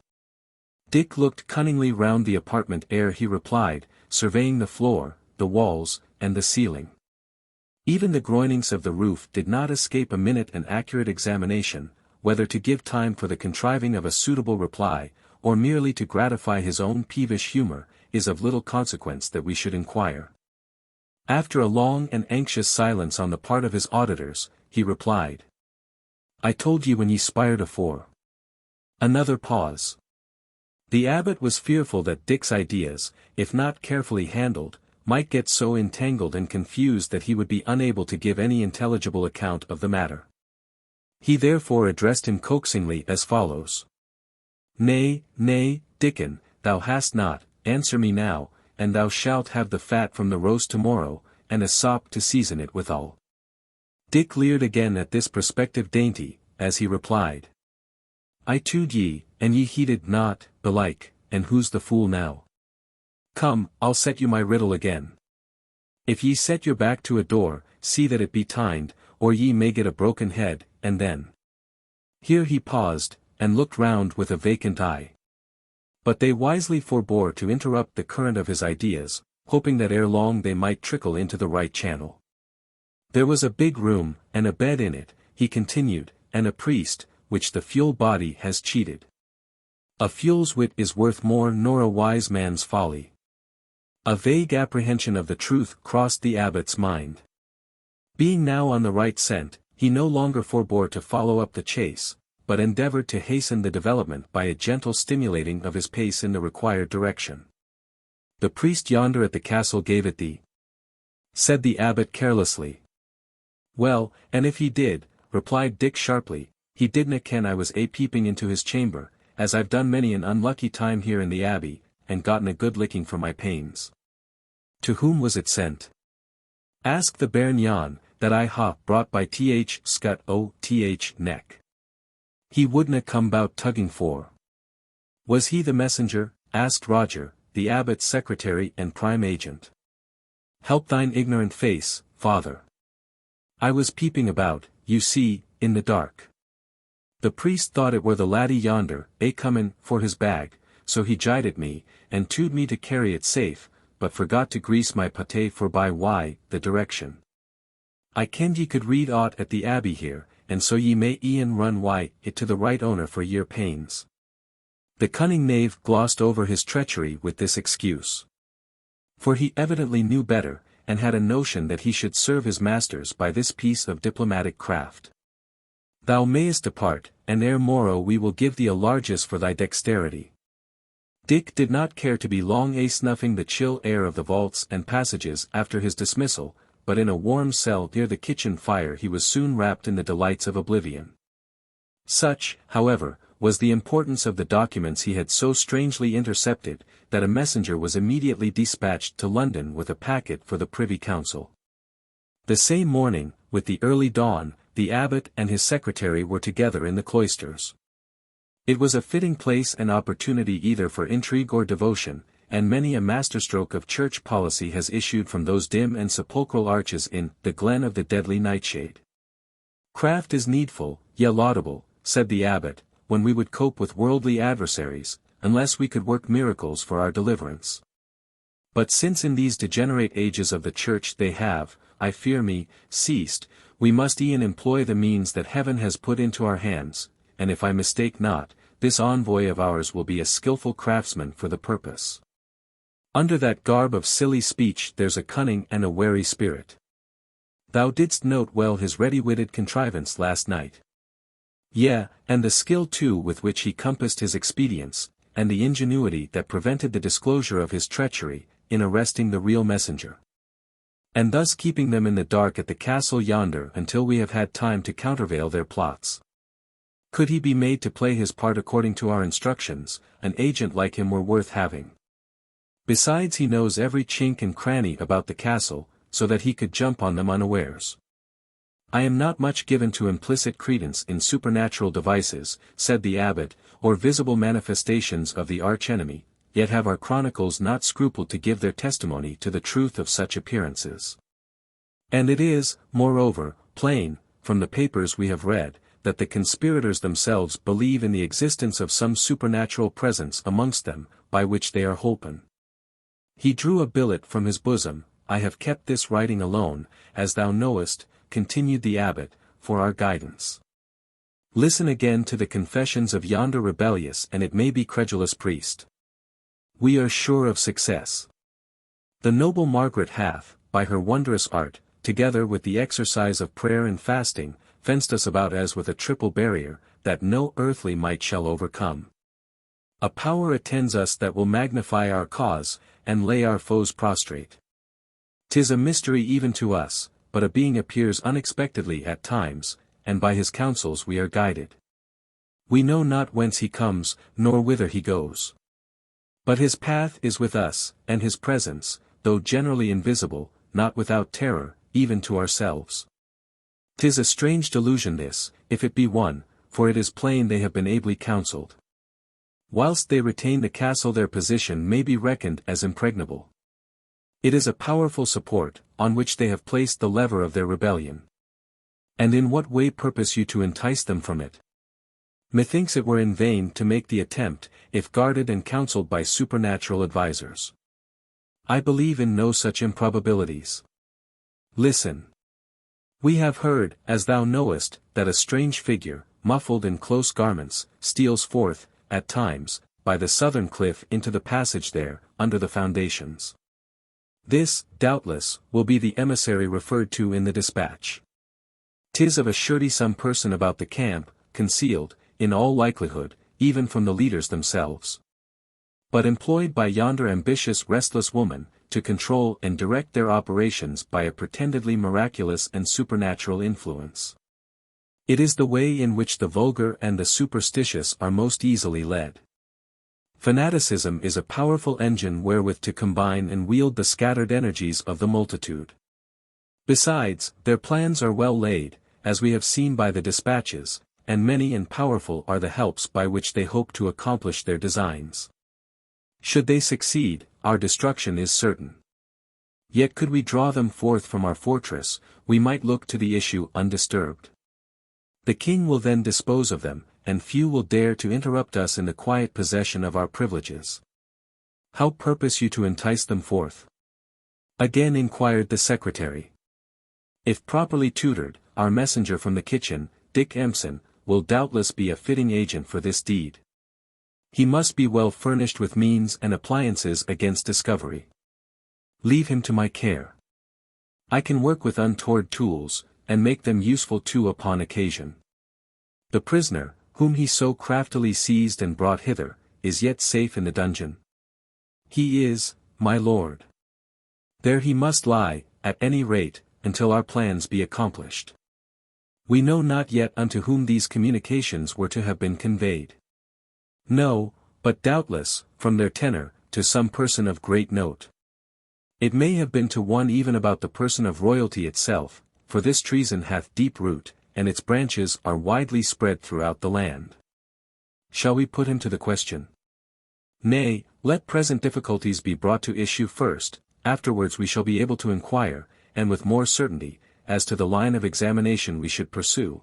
Dick looked cunningly round the apartment ere he replied, surveying the floor, the walls, and the ceiling. Even the groinings of the roof did not escape a minute and accurate examination, whether to give time for the contriving of a suitable reply, or merely to gratify his own peevish humour, is of little consequence that we should inquire. After a long and anxious silence on the part of his auditors, he replied, "I told ye when ye spied afore." Another pause. The abbot was fearful that Dick's ideas, if not carefully handled, might get so entangled and confused that he would be unable to give any intelligible account of the matter. He therefore addressed him coaxingly as follows. "Nay, nay, Dickon, thou hast not, answer me now, and thou shalt have the fat from the roast tomorrow, and a sop to season it withal." Dick leered again at this prospective dainty, as he replied. "I tood ye, and ye heeded not, belike, and who's the fool now? Come, I'll set you my riddle again. If ye set your back to a door, see that it be tined, or ye may get a broken head, and then—" Here he paused, and looked round with a vacant eye. But they wisely forbore to interrupt the current of his ideas, hoping that ere long they might trickle into the right channel. "There was a big room, and a bed in it," he continued, "and a priest, which the fool body has cheated. A fool's wit is worth more nor a wise man's folly." A vague apprehension of the truth crossed the abbot's mind. Being now on the right scent, he no longer forbore to follow up the chase, but endeavoured to hasten the development by a gentle stimulating of his pace in the required direction. "The priest yonder at the castle gave it thee?" said the abbot carelessly. "Well, and if he did," replied Dick sharply, "he didna ken I was peeping into his chamber, as I've done many an unlucky time here in the abbey, and gotten a good licking for my pains." "To whom was it sent?" "Ask the bairn yon, that I ha brought by th scut o th neck. He wouldna come bout tugging for." "Was he the messenger?" asked Roger, the abbot's secretary and prime agent. "Help thine ignorant face, father. I was peeping about, you see, in the dark. The priest thought it were the laddie yonder, comin' for his bag, so he jided me, and tood me to carry it safe, but forgot to grease my pate for by the direction. I kenned ye could read aught at the abbey here, and so ye may e'en run it to the right owner for your pains." The cunning knave glossed over his treachery with this excuse. For he evidently knew better, and had a notion that he should serve his masters by this piece of diplomatic craft. "Thou mayest depart, and ere morrow we will give thee a largess for thy dexterity." Dick did not care to be long snuffing the chill air of the vaults and passages after his dismissal, but in a warm cell near the kitchen fire he was soon wrapped in the delights of oblivion. Such, however, was the importance of the documents he had so strangely intercepted, that a messenger was immediately dispatched to London with a packet for the Privy Council. The same morning, with the early dawn, the abbot and his secretary were together in the cloisters. It was a fitting place and opportunity either for intrigue or devotion, and many a masterstroke of church policy has issued from those dim and sepulchral arches in the glen of the deadly nightshade. "Craft is needful, yea laudable," said the abbot, "when we would cope with worldly adversaries, unless we could work miracles for our deliverance. But since in these degenerate ages of the church they have, I fear me, ceased, we must e'en employ the means that heaven has put into our hands, and if I mistake not, this envoy of ours will be a skilful craftsman for the purpose. Under that garb of silly speech there's a cunning and a wary spirit. Thou didst note well his ready-witted contrivance last night. Yea, and the skill too with which he compassed his expedients, and the ingenuity that prevented the disclosure of his treachery, in arresting the real messenger. And thus keeping them in the dark at the castle yonder until we have had time to countervail their plots. Could he be made to play his part according to our instructions, an agent like him were worth having. Besides he knows every chink and cranny about the castle, so that he could jump on them unawares. I am not much given to implicit credence in supernatural devices, said the abbot, or visible manifestations of the arch-enemy, yet have our chronicles not scrupled to give their testimony to the truth of such appearances. And it is, moreover, plain, from the papers we have read, that the conspirators themselves believe in the existence of some supernatural presence amongst them, by which they are holpen. He drew a billet from his bosom. I have kept this writing alone, as thou knowest, continued the abbot, for our guidance. Listen again to the confessions of yonder rebellious and it may be credulous priest. We are sure of success. The noble Margaret hath, by her wondrous art, together with the exercise of prayer and fasting, fenced us about as with a triple barrier, that no earthly might shall overcome. A power attends us that will magnify our cause, and lay our foes prostrate. 'Tis a mystery even to us, but a being appears unexpectedly at times, and by his counsels we are guided. We know not whence he comes, nor whither he goes. But his path is with us, and his presence, though generally invisible, not without terror, even to ourselves. 'Tis a strange delusion this, if it be one, for it is plain they have been ably counselled. Whilst they retain the castle their position may be reckoned as impregnable. It is a powerful support, on which they have placed the lever of their rebellion. And in what way purpose you to entice them from it? Methinks it were in vain to make the attempt, if guarded and counselled by supernatural advisers. I believe in no such improbabilities. Listen. We have heard, as thou knowest, that a strange figure, muffled in close garments, steals forth, at times, by the southern cliff into the passage there, under the foundations. This, doubtless, will be the emissary referred to in the dispatch. 'Tis of a surety some person about the camp, concealed, in all likelihood, even from the leaders themselves. But employed by yonder ambitious restless woman, to control and direct their operations by a pretendedly miraculous and supernatural influence. It is the way in which the vulgar and the superstitious are most easily led. Fanaticism is a powerful engine wherewith to combine and wield the scattered energies of the multitude. Besides, their plans are well laid, as we have seen by the dispatches, and many and powerful are the helps by which they hope to accomplish their designs. Should they succeed, our destruction is certain. Yet could we draw them forth from our fortress, we might look to the issue undisturbed. The king will then dispose of them, and few will dare to interrupt us in the quiet possession of our privileges. How purpose you to entice them forth? Again inquired the secretary. If properly tutored, our messenger from the kitchen, Dick Empson, will doubtless be a fitting agent for this deed. He must be well furnished with means and appliances against discovery. Leave him to my care. I can work with untoward tools, and make them useful too upon occasion. The prisoner, whom he so craftily seized and brought hither, is yet safe in the dungeon. He is, my lord. There he must lie, at any rate, until our plans be accomplished. We know not yet unto whom these communications were to have been conveyed. No, but doubtless, from their tenor, to some person of great note. It may have been to one even about the person of royalty itself, for this treason hath deep root, and its branches are widely spread throughout the land. Shall we put him to the question? Nay, let present difficulties be brought to issue first, afterwards we shall be able to inquire, and with more certainty, as to the line of examination we should pursue.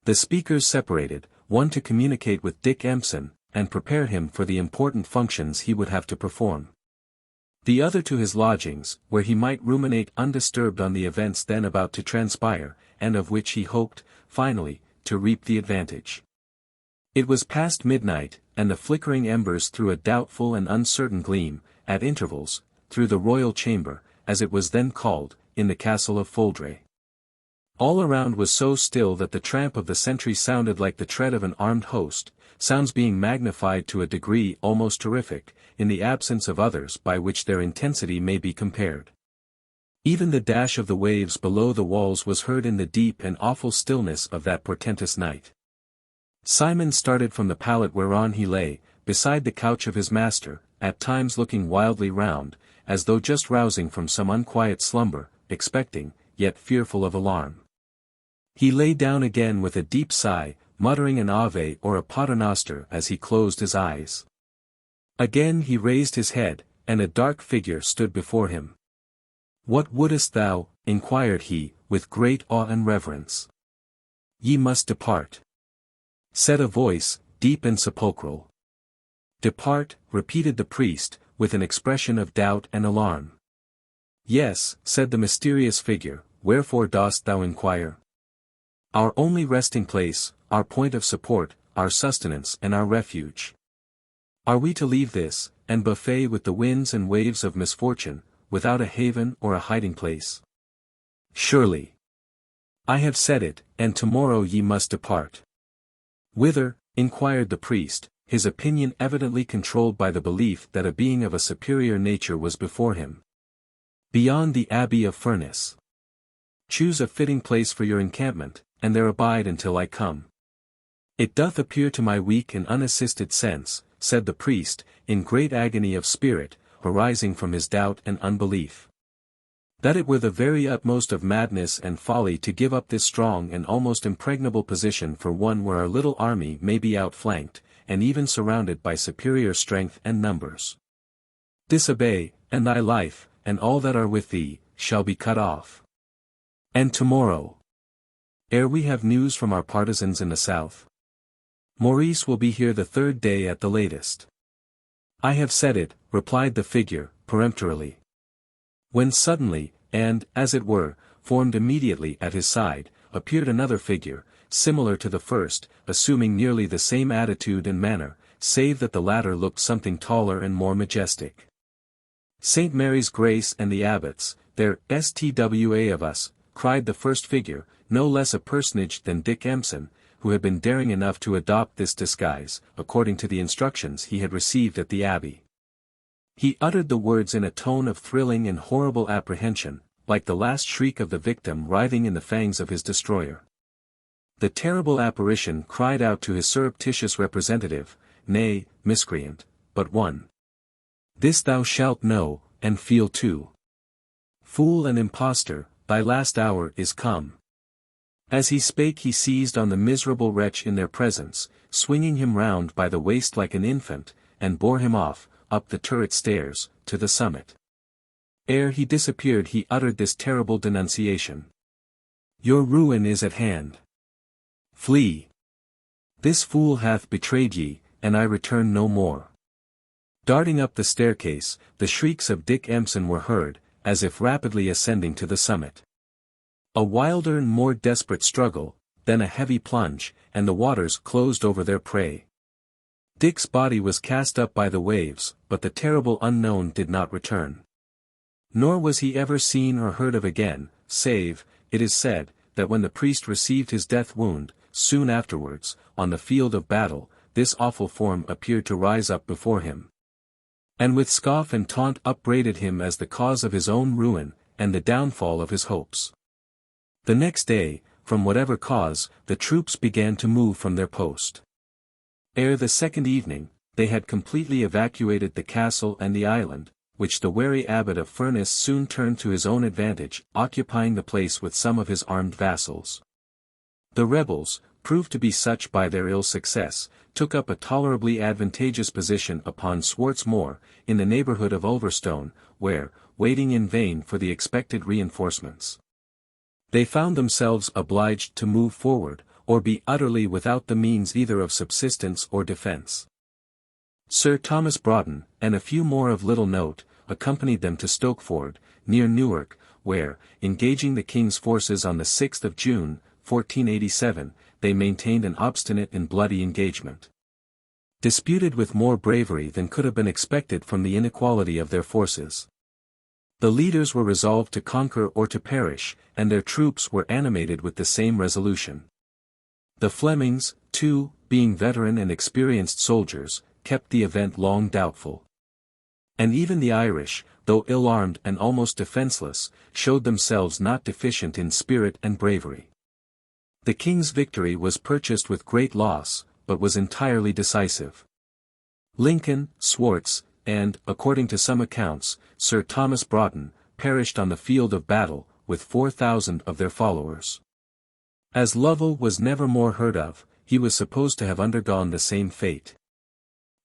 The speakers separated, one to communicate with Dick Empson, and prepare him for the important functions he would have to perform. The other to his lodgings, where he might ruminate undisturbed on the events then about to transpire, and of which he hoped, finally, to reap the advantage. It was past midnight, and the flickering embers threw a doubtful and uncertain gleam, at intervals, through the royal chamber, as it was then called, in the castle of Fouldrey. All around was so still that the tramp of the sentry sounded like the tread of an armed host, sounds being magnified to a degree almost terrific, in the absence of others by which their intensity may be compared. Even the dash of the waves below the walls was heard in the deep and awful stillness of that portentous night. Simon started from the pallet whereon he lay, beside the couch of his master, at times looking wildly round, as though just rousing from some unquiet slumber, expecting, yet fearful of alarm. He lay down again with a deep sigh, muttering an Ave or a Paternoster as he closed his eyes. Again he raised his head, and a dark figure stood before him. "What wouldest thou?" inquired he, with great awe and reverence. "Ye must depart," said a voice, deep and sepulchral. "Depart," repeated the priest, with an expression of doubt and alarm. "Yes," said the mysterious figure, "wherefore dost thou inquire?" "Our only resting place, our point of support, our sustenance and our refuge. Are we to leave this, and buffet with the winds and waves of misfortune, without a haven or a hiding place? Surely. I have said it, and tomorrow ye must depart." "Whither?" inquired the priest, his opinion evidently controlled by the belief that a being of a superior nature was before him. "Beyond the Abbey of Furness. Choose a fitting place for your encampment, and there abide until I come." "It doth appear to my weak and unassisted sense," said the priest, in great agony of spirit, arising from his doubt and unbelief, "that it were the very utmost of madness and folly to give up this strong and almost impregnable position for one where our little army may be outflanked, and even surrounded by superior strength and numbers. Disobey, and thy life, and all that are with thee, shall be cut off. And tomorrow, ere we have news from our partisans in the south, Maurice will be here the third day at the latest." "I have said it," replied the figure, peremptorily. When suddenly, and, as it were, formed immediately at his side, appeared another figure, similar to the first, assuming nearly the same attitude and manner, save that the latter looked something taller and more majestic. "St. Mary's Grace and the Abbots, there stwa of us," cried the first figure, no less a personage than Dick Empson, who had been daring enough to adopt this disguise, according to the instructions he had received at the Abbey. He uttered the words in a tone of thrilling and horrible apprehension, like the last shriek of the victim writhing in the fangs of his destroyer. The terrible apparition cried out to his surreptitious representative, "Nay, miscreant, but one. This thou shalt know, and feel too. Fool and impostor, thy last hour is come." As he spake he seized on the miserable wretch in their presence, swinging him round by the waist like an infant, and bore him off, up the turret stairs, to the summit. Ere he disappeared he uttered this terrible denunciation: "Your ruin is at hand. Flee. This fool hath betrayed ye, and I return no more." Darting up the staircase, the shrieks of Dick Empson were heard, as if rapidly ascending to the summit. A wilder and more desperate struggle, then a heavy plunge, and the waters closed over their prey. Dick's body was cast up by the waves, but the terrible unknown did not return. Nor was he ever seen or heard of again, save, it is said, that when the priest received his death wound, soon afterwards, on the field of battle, this awful form appeared to rise up before him, and with scoff and taunt upbraided him as the cause of his own ruin, and the downfall of his hopes. The next day, from whatever cause, the troops began to move from their post. Ere the second evening, they had completely evacuated the castle and the island, which the wary abbot of Furness soon turned to his own advantage, occupying the place with some of his armed vassals. The rebels, proved to be such by their ill success, took up a tolerably advantageous position upon Swart's Moor, in the neighbourhood of Ulverstone, where, waiting in vain for the expected reinforcements, they found themselves obliged to move forward, or be utterly without the means either of subsistence or defence. Sir Thomas Broughton, and a few more of little note, accompanied them to Stokeford, near Newark, where, engaging the king's forces on the 6th of June, 1487, they maintained an obstinate and bloody engagement. Disputed with more bravery than could have been expected from the inequality of their forces. The leaders were resolved to conquer or to perish, and their troops were animated with the same resolution. The Flemings, too, being veteran and experienced soldiers, kept the event long doubtful. And even the Irish, though ill-armed and almost defenceless, showed themselves not deficient in spirit and bravery. The king's victory was purchased with great loss, but was entirely decisive. Lincoln, Swartz, and, according to some accounts, Sir Thomas Broughton, perished on the field of battle, with 4,000 of their followers. As Lovell was never more heard of, he was supposed to have undergone the same fate.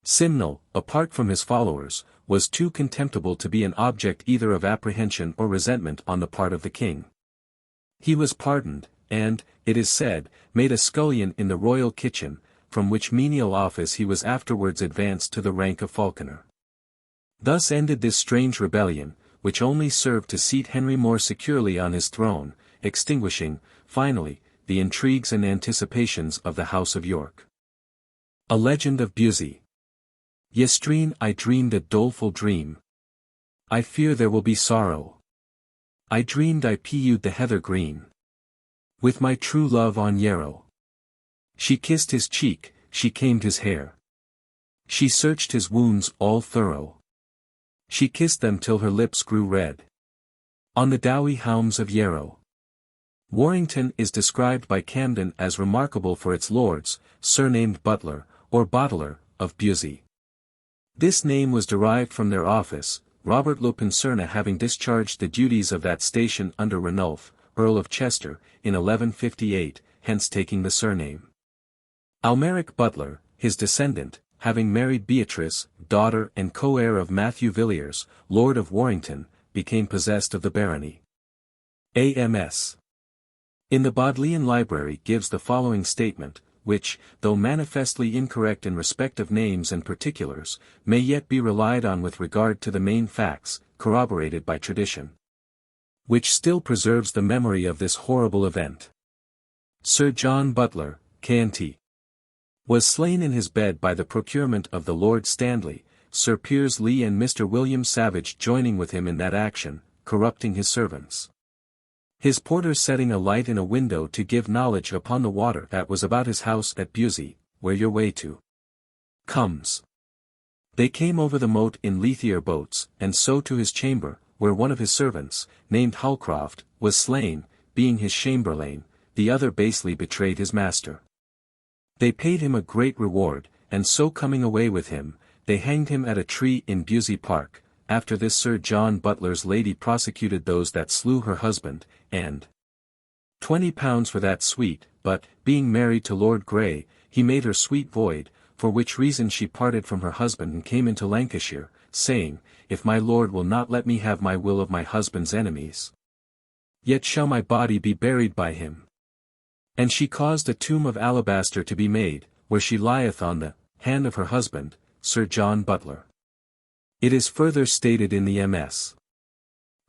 Simnel, apart from his followers, was too contemptible to be an object either of apprehension or resentment on the part of the king. He was pardoned, and, it is said, made a scullion in the royal kitchen, from which menial office he was afterwards advanced to the rank of falconer. Thus ended this strange rebellion, which only served to seat Henry more securely on his throne, extinguishing, finally, the intrigues and anticipations of the House of York. A Legend of Bewsey. Yestreen I dreamed a doleful dream. I fear there will be sorrow. I dreamed I pewed the heather green. With my true love on Yarrow. She kissed his cheek, she combed his hair. She searched his wounds all thorough. She kissed them till her lips grew red. On the dowie hounds of Yarrow. Warrington is described by Camden as remarkable for its lords, surnamed Butler, or Boteler, of Bewsey. This name was derived from their office, Robert le Pencerna having discharged the duties of that station under Ranulph, Earl of Chester, in 1158, hence taking the surname. Almeric Butler, his descendant, having married Beatrice, daughter and co-heir of Matthew Villiers, Lord of Warrington, became possessed of the barony. A.M.S. In the Bodleian Library gives the following statement, which, though manifestly incorrect in respect of names and particulars, may yet be relied on with regard to the main facts, corroborated by tradition. Which still preserves the memory of this horrible event. Sir John Butler, K.N.T. was slain in his bed by the procurement of the Lord Stanley, Sir Piers Lee and Mr. William Savage joining with him in that action, corrupting his servants. His porter setting a light in a window to give knowledge upon the water that was about his house at Bewsey, where your way to comes. They came over the moat in Leithier boats, and so to his chamber, where one of his servants, named Holcroft, was slain, being his chamberlain, the other basely betrayed his master. They paid him a great reward, and so coming away with him, they hanged him at a tree in Bewsey Park. After this Sir John Butler's lady prosecuted those that slew her husband, and £20 for that suite, but, being married to Lord Grey, he made her suite void, for which reason she parted from her husband and came into Lancashire, saying, If my lord will not let me have my will of my husband's enemies, yet shall my body be buried by him. And she caused a tomb of alabaster to be made, where she lieth on the hand of her husband, Sir John Butler. It is further stated in the MS.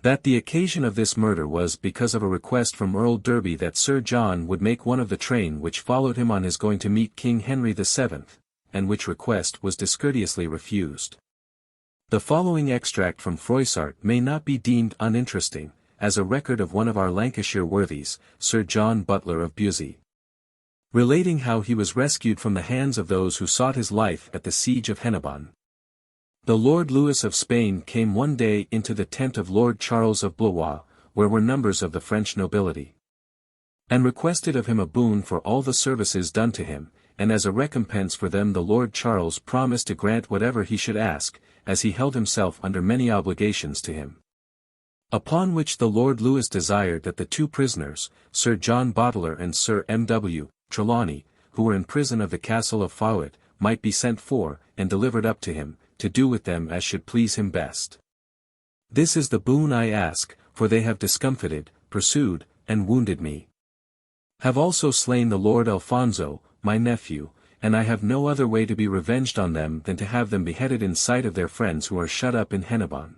that the occasion of this murder was because of a request from Earl Derby that Sir John would make one of the train which followed him on his going to meet King Henry VII, and which request was discourteously refused. The following extract from Froissart may not be deemed uninteresting, as a record of one of our Lancashire worthies, Sir John Butler of Bewsey, relating how he was rescued from the hands of those who sought his life at the siege of Hennebon. The Lord Louis of Spain came one day into the tent of Lord Charles of Blois, where were numbers of the French nobility, and requested of him a boon for all the services done to him, and as a recompense for them the Lord Charles promised to grant whatever he should ask, as he held himself under many obligations to him. Upon which the Lord Louis desired that the two prisoners, Sir John Boteler and Sir M.W. Trelawney, who were in prison of the castle of Fowett, might be sent for, and delivered up to him, to do with them as should please him best. This is the boon I ask, for they have discomfited, pursued, and wounded me. Have also slain the Lord Alfonso, my nephew, and I have no other way to be revenged on them than to have them beheaded in sight of their friends who are shut up in Hennebon.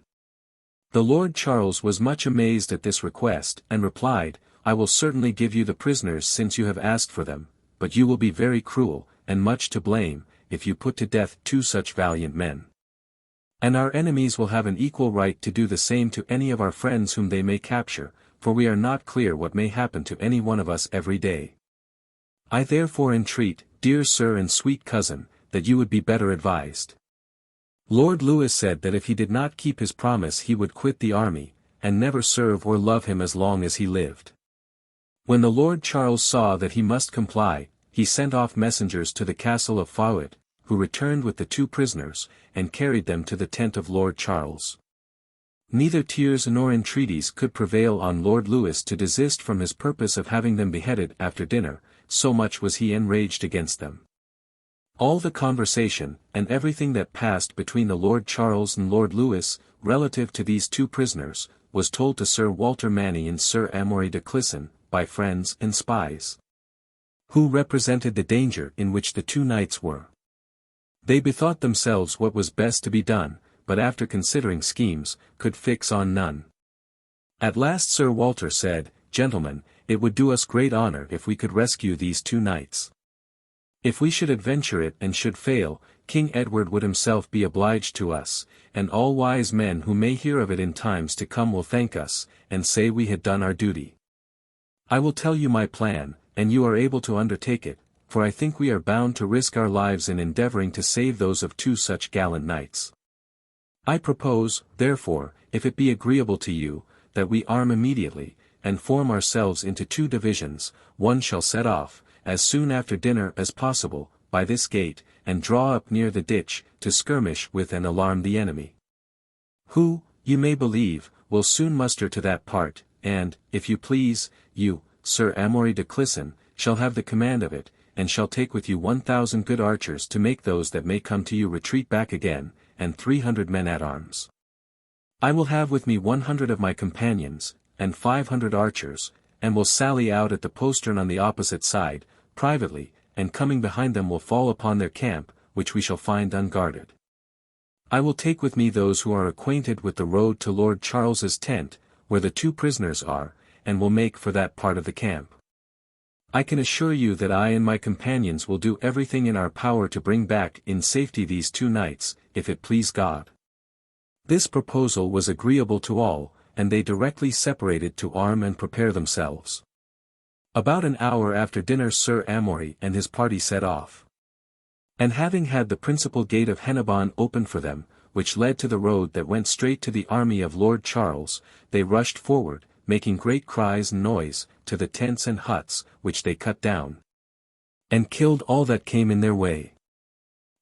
The Lord Charles was much amazed at this request, and replied, I will certainly give you the prisoners since you have asked for them, but you will be very cruel, and much to blame, if you put to death 2 such valiant men. And our enemies will have an equal right to do the same to any of our friends whom they may capture, for we are not clear what may happen to any one of us every day. I therefore entreat, dear sir and sweet cousin, that you would be better advised. Lord Lewis said that if he did not keep his promise he would quit the army, and never serve or love him as long as he lived. When the Lord Charles saw that he must comply, he sent off messengers to the castle of Foughton, who returned with the 2 prisoners, and carried them to the tent of Lord Charles. Neither tears nor entreaties could prevail on Lord Lewis to desist from his purpose of having them beheaded after dinner, so much was he enraged against them. All the conversation, and everything that passed between the Lord Charles and Lord Lewis, relative to these 2 prisoners, was told to Sir Walter Manny and Sir Amory de Clisson, by friends and spies, who represented the danger in which the 2 knights were. They bethought themselves what was best to be done, but after considering schemes, could fix on none. At last Sir Walter said, Gentlemen, it would do us great honor if we could rescue these 2 knights. If we should adventure it and should fail, King Edward would himself be obliged to us, and all wise men who may hear of it in times to come will thank us, and say we had done our duty. I will tell you my plan, and you are able to undertake it, for I think we are bound to risk our lives in endeavoring to save those of 2 such gallant knights. I propose, therefore, if it be agreeable to you, that we arm immediately, and form ourselves into 2 divisions, one shall set off, as soon after dinner as possible, by this gate, and draw up near the ditch, to skirmish with and alarm the enemy. Who, you may believe, will soon muster to that part, and, if you please, you, Sir Amory de Clisson, shall have the command of it, and shall take with you 1,000 good archers to make those that may come to you retreat back again, and 300 men at arms. I will have with me 100 of my companions, and 500 archers, and will sally out at the postern on the opposite side, privately, and coming behind them will fall upon their camp, which we shall find unguarded. I will take with me those who are acquainted with the road to Lord Charles's tent, where the 2 prisoners are, and will make for that part of the camp. I can assure you that I and my companions will do everything in our power to bring back in safety these 2 knights, if it please God. This proposal was agreeable to all, and they directly separated to arm and prepare themselves. About an hour after dinner Sir Amory and his party set off. And having had the principal gate of Hennebon opened for them, which led to the road that went straight to the army of Lord Charles, they rushed forward, making great cries and noise, to the tents and huts, which they cut down, and killed all that came in their way.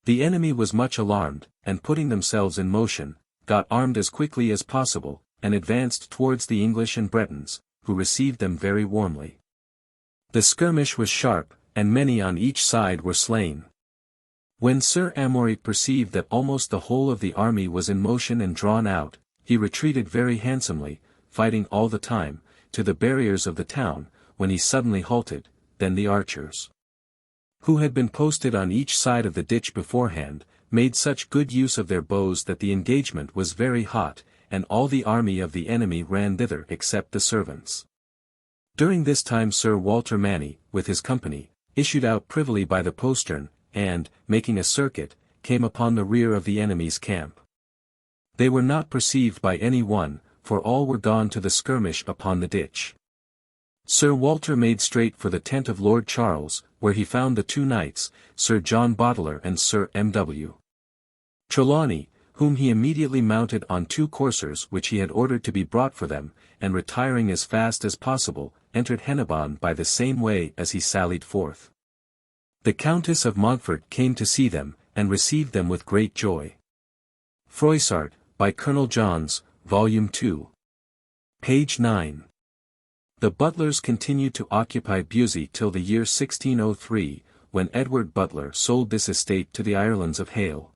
The enemy was much alarmed, and putting themselves in motion, got armed as quickly as possible, and advanced towards the English and Bretons, who received them very warmly. The skirmish was sharp, and many on each side were slain. When Sir Amory perceived that almost the whole of the army was in motion and drawn out, he retreated very handsomely, fighting all the time, to the barriers of the town, when he suddenly halted. Then the archers, who had been posted on each side of the ditch beforehand, made such good use of their bows that the engagement was very hot, and all the army of the enemy ran thither except the servants. During this time Sir Walter Manny, with his company, issued out privily by the postern, and, making a circuit, came upon the rear of the enemy's camp. They were not perceived by any one, for all were gone to the skirmish upon the ditch. Sir Walter made straight for the tent of Lord Charles, where he found the 2 knights, Sir John Boteler and Sir M.W. Trelawney, whom he immediately mounted on 2 coursers which he had ordered to be brought for them, and retiring as fast as possible, entered Hennebon by the same way as he sallied forth. The Countess of Montfort came to see them, and received them with great joy. Froissart, by Colonel Johns, Volume 2. Page 9. The Butlers continued to occupy Bewsey till the year 1603, when Edward Butler sold this estate to the Irelands of Hale.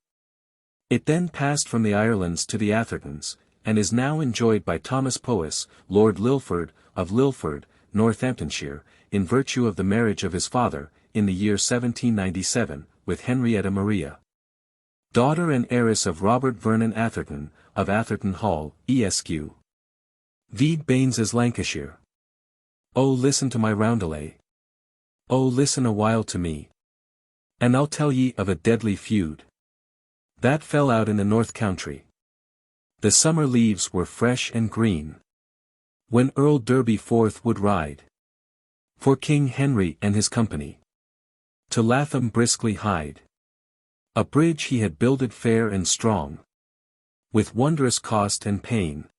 It then passed from the Irelands to the Athertons, and is now enjoyed by Thomas Powys, Lord Lilford, of Lilford, Northamptonshire, in virtue of the marriage of his father, in the year 1797, with Henrietta Maria, daughter and heiress of Robert Vernon Atherton, of Atherton Hall, Esq. V. Baines's Lancashire. Oh, listen to my roundelay. Oh, listen a while to me, and I'll tell ye of a deadly feud that fell out in the north country. The summer leaves were fresh and green, when Earl Derby forth would ride, for King Henry and his company, to Lathom briskly hied. A bridge he had builded fair and strong, with wondrous cost and pain,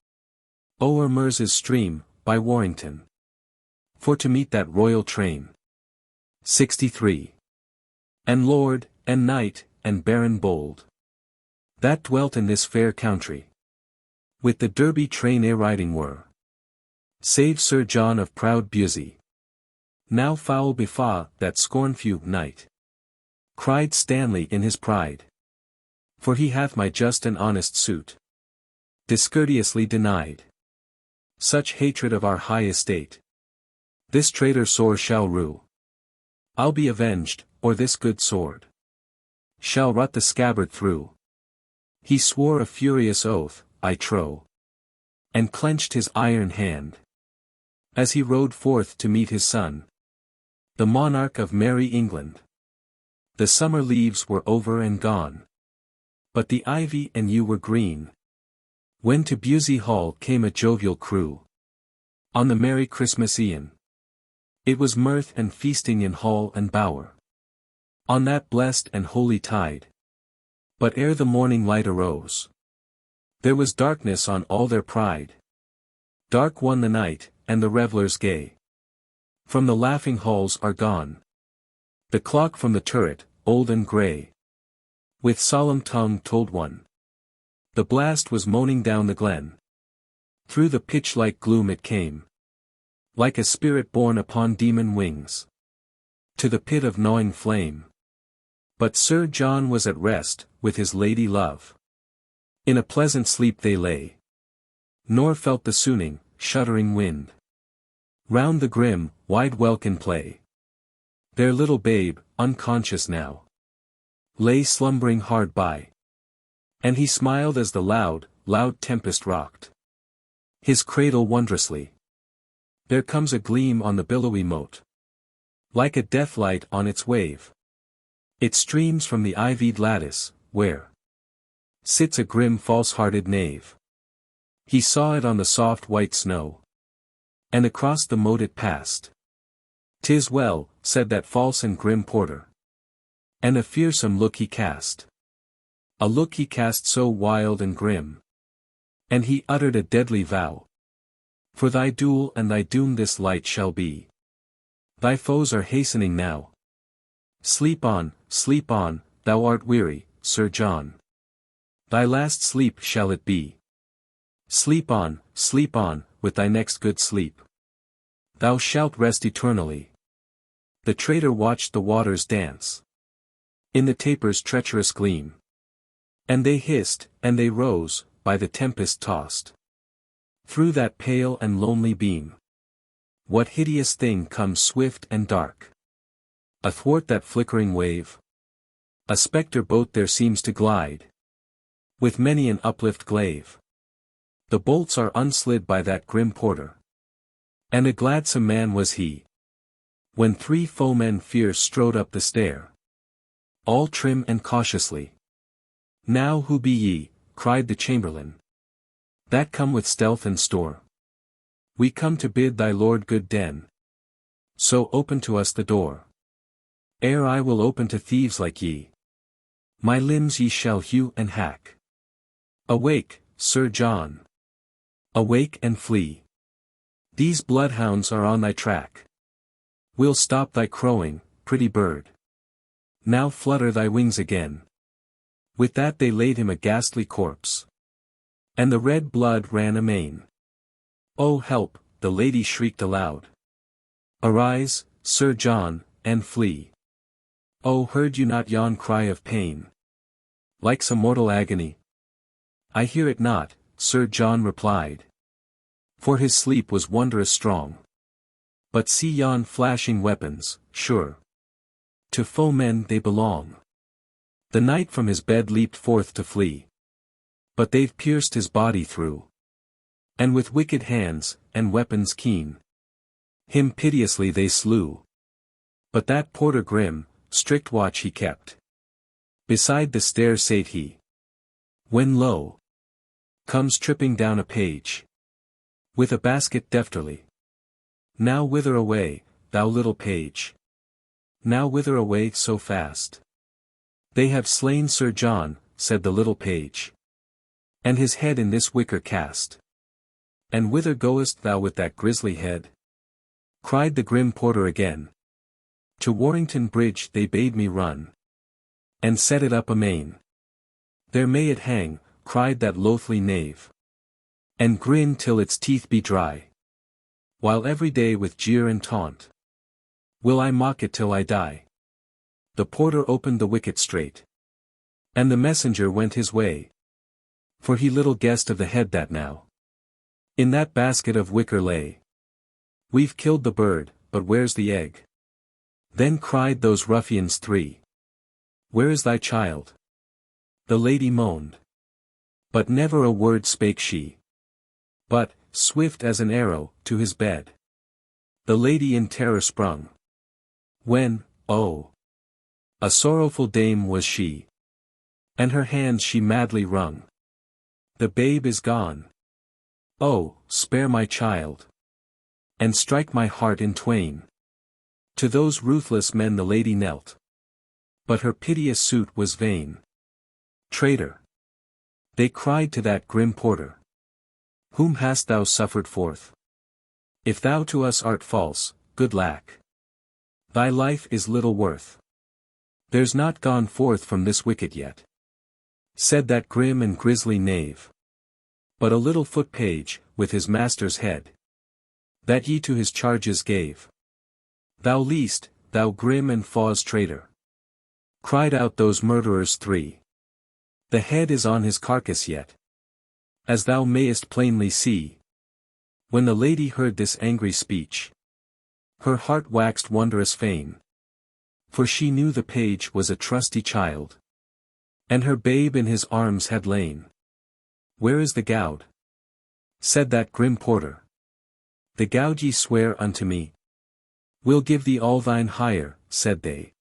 o'er Mersey's stream, by Warrington, for to meet that royal train. 63. And lord, and knight, and baron bold, that dwelt in this fair country, with the Derby train riding were, save Sir John of proud Bewsey. Now foul befall that scornful knight, cried Stanley in his pride, for he hath my just and honest suit discourteously denied. Such hatred of our high estate, this traitor sore shall rue. I'll be avenged, or this good sword shall rut the scabbard through. He swore a furious oath, I trow, and clenched his iron hand, as he rode forth to meet his son, the monarch of merry England. The summer leaves were over and gone, but the ivy and yew were green, when to Bewsey Hall came a jovial crew, on the merry Christmas e'en. It was mirth and feasting in hall and bower, on that blessed and holy tide. But ere the morning light arose, there was darkness on all their pride. Dark won the night, and the revellers gay from the laughing halls are gone. The clock from the turret, old and grey, with solemn tongue told one, the blast was moaning down the glen. Through the pitch-like gloom it came, like a spirit borne upon demon wings, to the pit of gnawing flame. But Sir John was at rest, with his lady love. In a pleasant sleep they lay, nor felt the soothing, shuddering wind round the grim, wide welkin play. Their little babe, unconscious now, lay slumbering hard by, and he smiled as the loud, loud tempest rocked his cradle wondrously. There comes a gleam on the billowy moat, like a deathlight on its wave. It streams from the ivied lattice, where sits a grim false-hearted knave. He saw it on the soft white snow, and across the moat it passed. "'Tis well," said that false and grim porter, and a fearsome look he cast. A look he cast so wild and grim, and he uttered a deadly vow. "For thy dool and thy doom this light shall be. Thy foes are hastening now. Sleep on, thou art weary, Sir John. Thy last sleep shall it be. Sleep on, with thy next good sleep. Thou shalt rest eternally." The traitor watched the waters dance in the taper's treacherous gleam, and they hissed, and they rose, by the tempest tossed. Through that pale and lonely beam, what hideous thing comes swift and dark? Athwart that flickering wave, a spectre boat there seems to glide, with many an uplift glaive. The bolts are unslid by that grim porter, and a gladsome man was he, when three foemen fierce strode up the stair, all trim and cautiously. "Now who be ye?" cried the chamberlain, "that come with stealth and store?" "We come to bid thy lord good den, so open to us the door. Ere I will open to thieves like ye, my limbs ye shall hew and hack. Awake, Sir John, awake and flee. These bloodhounds are on thy track. We'll stop thy crowing, pretty bird. Now flutter thy wings again." With that they laid him a ghastly corpse, and the red blood ran amain. "Oh help!" the lady shrieked aloud. "Arise, Sir John, and flee. Oh, heard you not yon cry of pain, like some mortal agony?" "I hear it not," Sir John replied, for his sleep was wondrous strong. "But see yon flashing weapons, sure to foemen they belong." The knight from his bed leaped forth to flee, but they've pierced his body through, and with wicked hands, and weapons keen, him piteously they slew. But that porter grim, strict watch he kept. Beside the stair sate he. When lo! Comes tripping down a page. With a basket deftly. Now whither away, thou little page? Now whither away so fast? They have slain Sir John, said the little page. And his head in this wicker cast. And whither goest thou with that grisly head? Cried the grim porter again. To Warrington Bridge they bade me run. And set it up amain. There may it hang, cried that loathly knave. And grin till its teeth be dry. While every day with jeer and taunt will I mock it till I die. The porter opened the wicket straight. And the messenger went his way. For he little guessed of the head that now in that basket of wicker lay. We've killed the bird, but where's the egg? Then cried those ruffians three. Where is thy child? The lady moaned. But never a word spake she. But, swift as an arrow, to his bed. The lady in terror sprung. When, oh! A sorrowful dame was she. And her hands she madly wrung. The babe is gone. Oh, spare my child. And strike my heart in twain. To those ruthless men the lady knelt. But her piteous suit was vain. Traitor! They cried to that grim porter. Whom hast thou suffered forth? If thou to us art false, good lack. Thy life is little worth. There's not gone forth from this wicket yet. Said that grim and grisly knave. But a little foot page, with his master's head. That he to his charges gave. Thou least, thou grim and fause traitor. Cried out those murderers three. The head is on his carcass yet. As thou mayest plainly see. When the lady heard this angry speech. Her heart waxed wondrous fain. For she knew the page was a trusty child. And her babe in his arms had lain. Where is the gowd? Said that grim porter. The gowd ye swear unto me. We'll give thee all thine hire, said they.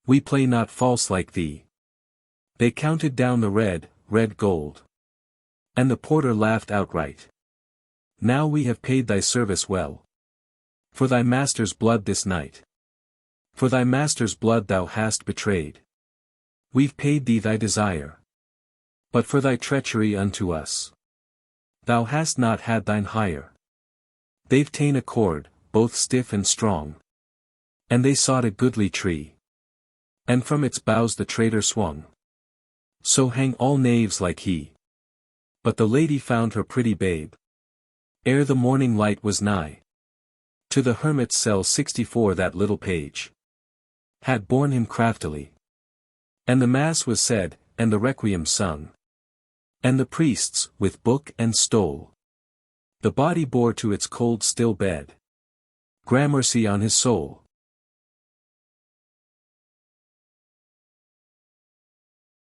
We play not false like thee. They counted down the red gold. And the porter laughed outright. Now we have paid thy service well. For thy master's blood this night. For thy master's blood thou hast betrayed. We've paid thee thy desire. But for thy treachery unto us. Thou hast not had thine hire. They've ta'en a cord, both stiff and strong. And they sought a goodly tree. And from its boughs the traitor swung. So hang all knaves like he. But the lady found her pretty babe. Ere the morning light was nigh. To the hermit's cell 64 that little page. Had borne him craftily. And the mass was said, and the requiem sung. And the priests, with book and stole. The body bore to its cold still bed. Gramercy on his soul.